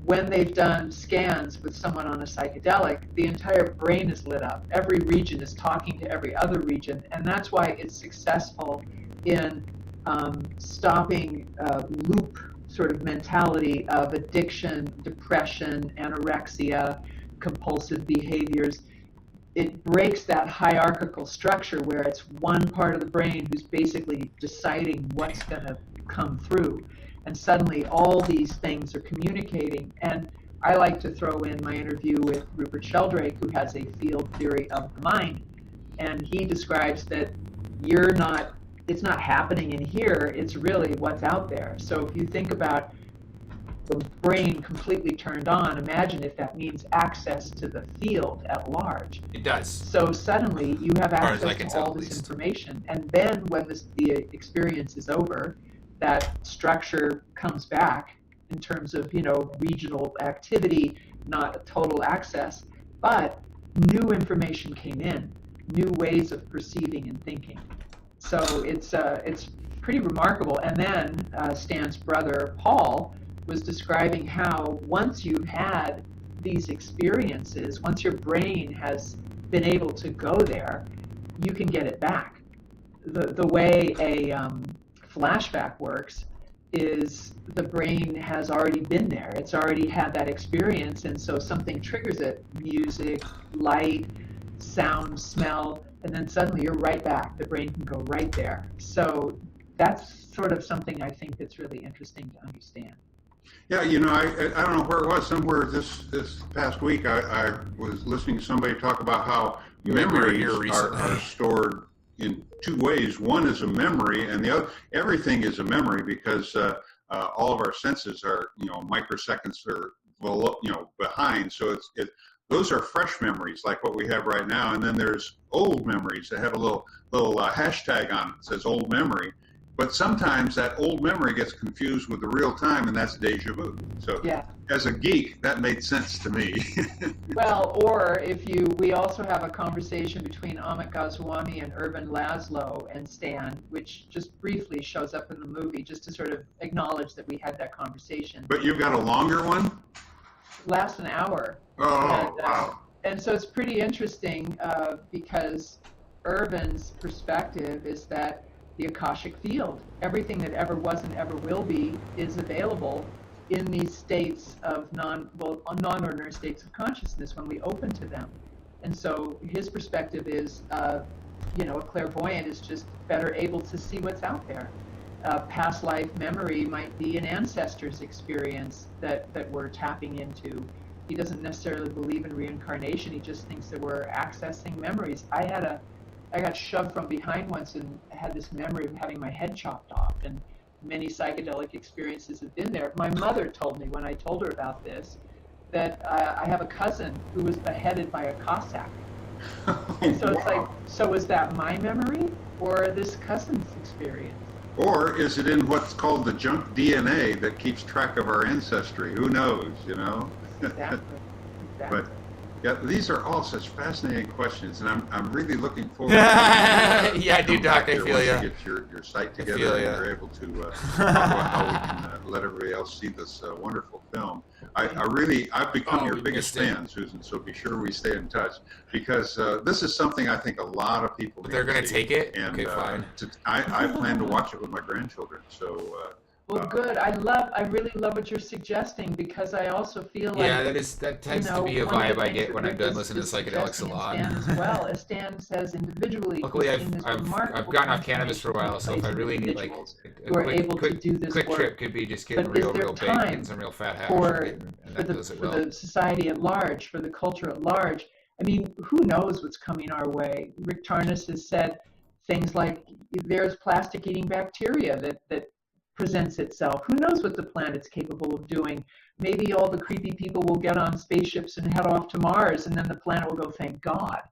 When they've done scans with someone on a psychedelic, the entire brain is lit up. Every region is talking to every other region, and that's why it's successful in stopping loop sort of mentality of addiction, depression, anorexia, compulsive behaviors. It breaks that hierarchical structure where it's one part of the brain who's basically deciding what's going to come through. And suddenly all these things are communicating. And I like to throw in my interview with Rupert Sheldrake, who has a field theory of the mind. And he describes that it's not happening in here, it's really what's out there. So if you think about the brain completely turned on, imagine if that means access to the field at large. It does. So suddenly you have access to all this information. And then when the experience is over, that structure comes back in terms of, regional activity, not a total access, but new information came in, new ways of perceiving and thinking. So it's pretty remarkable. And then Stan's brother, Paul, was describing how once you've had these experiences, once your brain has been able to go there, you can get it back. The way a flashback works is the brain has already been there. It's already had that experience, and so something triggers it. Music, light, sound, smell, and then suddenly you're right back. The brain can go right there. So that's sort of something I think that's really interesting to understand. Yeah, I don't know where it was. Somewhere this past week, I was listening to somebody talk about how memories are stored in 2 ways. One is a memory, and the other, everything is a memory, because all of our senses are, microseconds or behind. So those are fresh memories, like what we have right now. And then there's old memories that have a little hashtag on it that says old memory. But sometimes that old memory gets confused with the real time, and that's deja vu. So as a geek, that made sense to me. Well, or we also have a conversation between Amit Goswami and Urban Laszlo and Stan, which just briefly shows up in the movie, just to sort of acknowledge that we had that conversation. But you've got a longer one? Lasts an hour. Oh, wow. And so it's pretty interesting because Urban's perspective is that the Akashic field, everything that ever was and ever will be, is available in these states of non-ordinary states of consciousness when we open to them. And so his perspective is, a clairvoyant is just better able to see what's out there. Past life memory might be an ancestor's experience that we're tapping into. He doesn't necessarily believe in reincarnation. He just thinks that we're accessing memories. I got shoved from behind once and had this memory of having my head chopped off, and many psychedelic experiences have been there. My mother told me when I told her about this that I have a cousin who was beheaded by a Cossack. And so it's like, so is that my memory or this cousin's experience? Or is it in what's called the junk DNA that keeps track of our ancestry? Who knows, Exactly. But Yeah, these are all such fascinating questions, and I'm really looking forward. Yeah, I do, Doc. I feel once ya. you get your site I together feel and ya. you're able to talk about how we can let everybody else see this wonderful film. I've become your biggest fan, Susan. So be sure we stay in touch because this is something I think a lot of people. They're gonna take it. And Okay, fine. I plan to watch it with my grandchildren. So. Well, good. I really love what you're suggesting because I also feel like that tends to be a vibe I get when I'm done listening to Psychedelics a lot. Stan as well, as Stan says individually. Luckily, I've gotten off cannabis for a while, so if I really need like a quick trip, could be just getting real baked, getting some real fat hash, and that does it well. For the society at large, for the culture at large. I mean, who knows what's coming our way? Rick Tarnas has said things like there's plastic-eating bacteria that presents itself. Who knows what the planet's capable of doing? Maybe all the creepy people will get on spaceships and head off to Mars, and then the planet will go, thank God.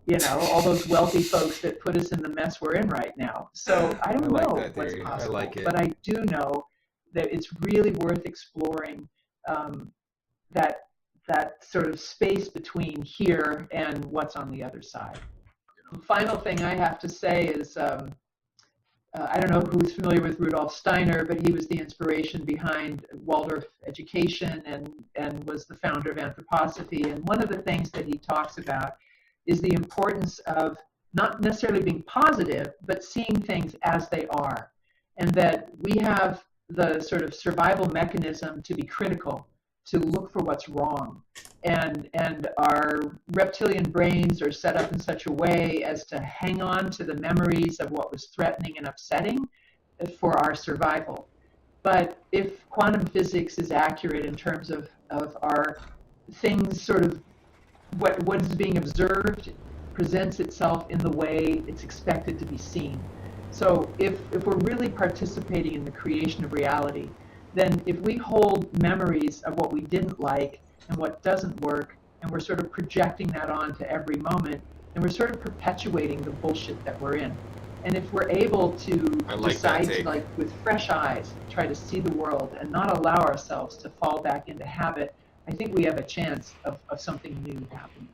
You know, all those wealthy folks that put us in the mess we're in right now. So I don't know what's possible, but I do know that it's really worth exploring that sort of space between here and what's on the other side. The final thing I have to say is, I don't know who's familiar with Rudolf Steiner, but he was the inspiration behind Waldorf education and was the founder of anthroposophy. And one of the things that he talks about is the importance of not necessarily being positive, but seeing things as they are. And that we have the sort of survival mechanism to be critical, to look for what's wrong. And our reptilian brains are set up in such a way as to hang on to the memories of what was threatening and upsetting for our survival. But if quantum physics is accurate in terms of our things, sort of what is being observed presents itself in the way it's expected to be seen. So if we're really participating in the creation of reality, then if we hold memories of what we didn't like and what doesn't work, and we're sort of projecting that onto every moment, and we're sort of perpetuating the bullshit that we're in. And if we're able to decide to, like, with fresh eyes, try to see the world and not allow ourselves to fall back into habit, I think we have a chance of something new happening.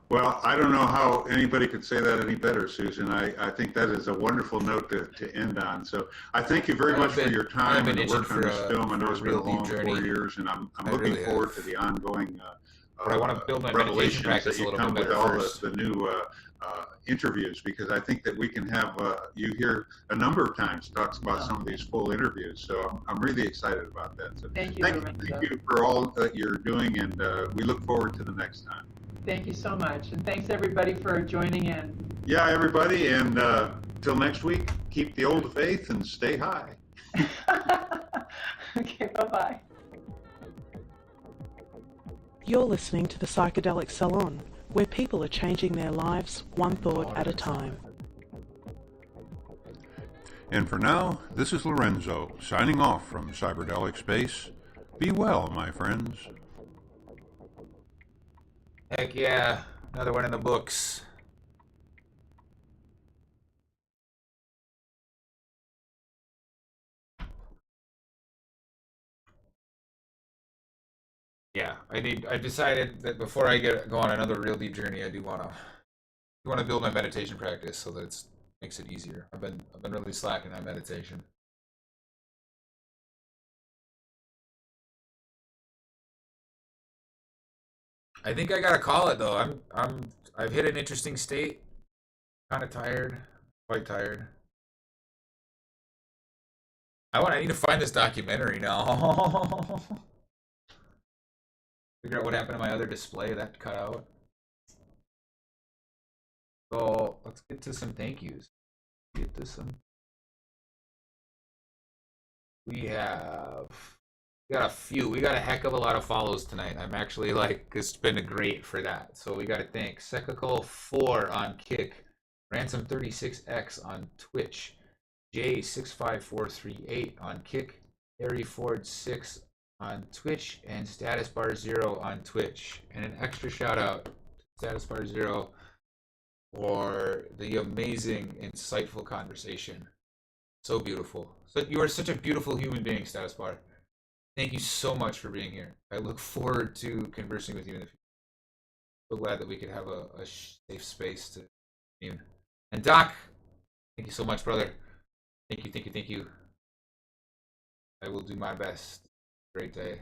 Well, I don't know how anybody could say that any better, Susan. I think that is a wonderful note to end on. So I thank you very much for your time and the work on this film. I know it's been a long 4 years, and I'm looking forward to the ongoing I want to build my meditation practice a little bit better first. The new interviews, because I think that we can have you here a number of times talks about some of these full interviews. So I'm really excited about that. So thank you for all that you're doing, and we look forward to the next time. Thank you so much, and thanks everybody for joining in. Yeah, everybody, and till next week, keep the old faith and stay high. Okay, bye-bye. You're listening to the Psychedelic Salon, where people are changing their lives one thought at a time. And for now, this is Lorenzo, signing off from Cyberdelic Space. Be well, my friends. Heck yeah, another one in the books. Yeah, I've decided that before I go on another real deep journey, I do want to build my meditation practice so that it makes it easier. I've been really slacking on meditation. I think I gotta call it though. I've hit an interesting state. Kind of tired, quite tired. I need to find this documentary now. Figure out what happened to my other display that cut out. So let's get to some thank yous. We got a few. We got a heck of a lot of follows tonight. I'm actually it's been great for that. So we got to thank Secacle4 on Kick, Ransom36X on Twitch, J65438 on Kick, Harry Ford 6 on Twitch, and Status Bar 0 on Twitch. And an extra shout out to Status Bar 0 for the amazing, insightful conversation. So beautiful. So you are such a beautiful human being, Status Bar. Thank you so much for being here. I look forward to conversing with you in the future. So glad that we could have a safe space to stream. And Doc, thank you so much, brother. Thank you, thank you, thank you. I will do my best. Great day.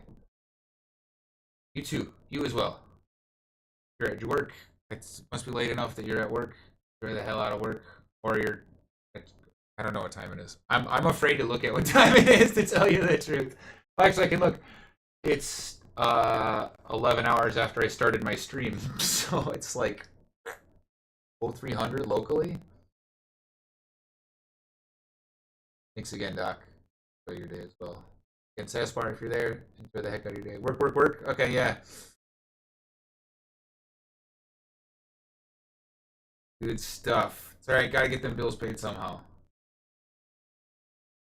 You too. You as well. You're at your work. It must be late enough that you're at work. You're the hell out of work, or you're. I don't know what time it is. I'm afraid to look at what time it is, to tell you the truth. Actually, I can look. It's 11 hours after I started my stream, so it's like 0300 locally. Thanks again, Doc. Enjoy your day as well. Again, Saspar, if you're there, enjoy the heck out of your day. Work, work, work. Okay, yeah. Good stuff. It's alright, gotta get them bills paid somehow.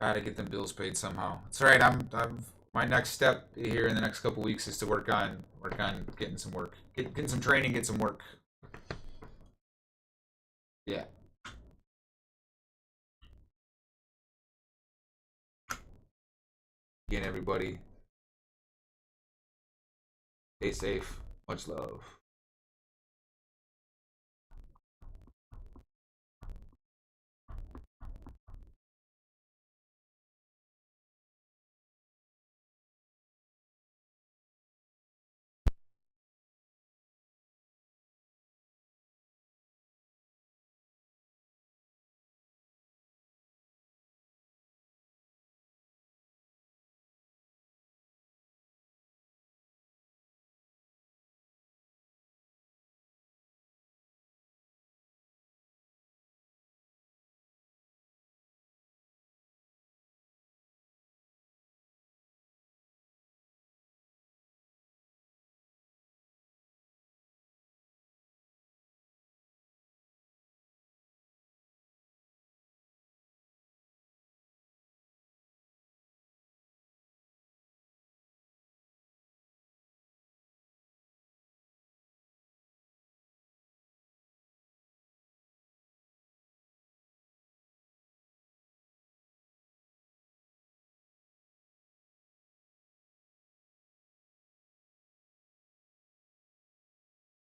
Gotta get them bills paid somehow. It's alright, I'm my next step here in the next couple weeks is to work on getting some work. Getting some training, get some work. Yeah. Again, everybody, stay safe. Much love.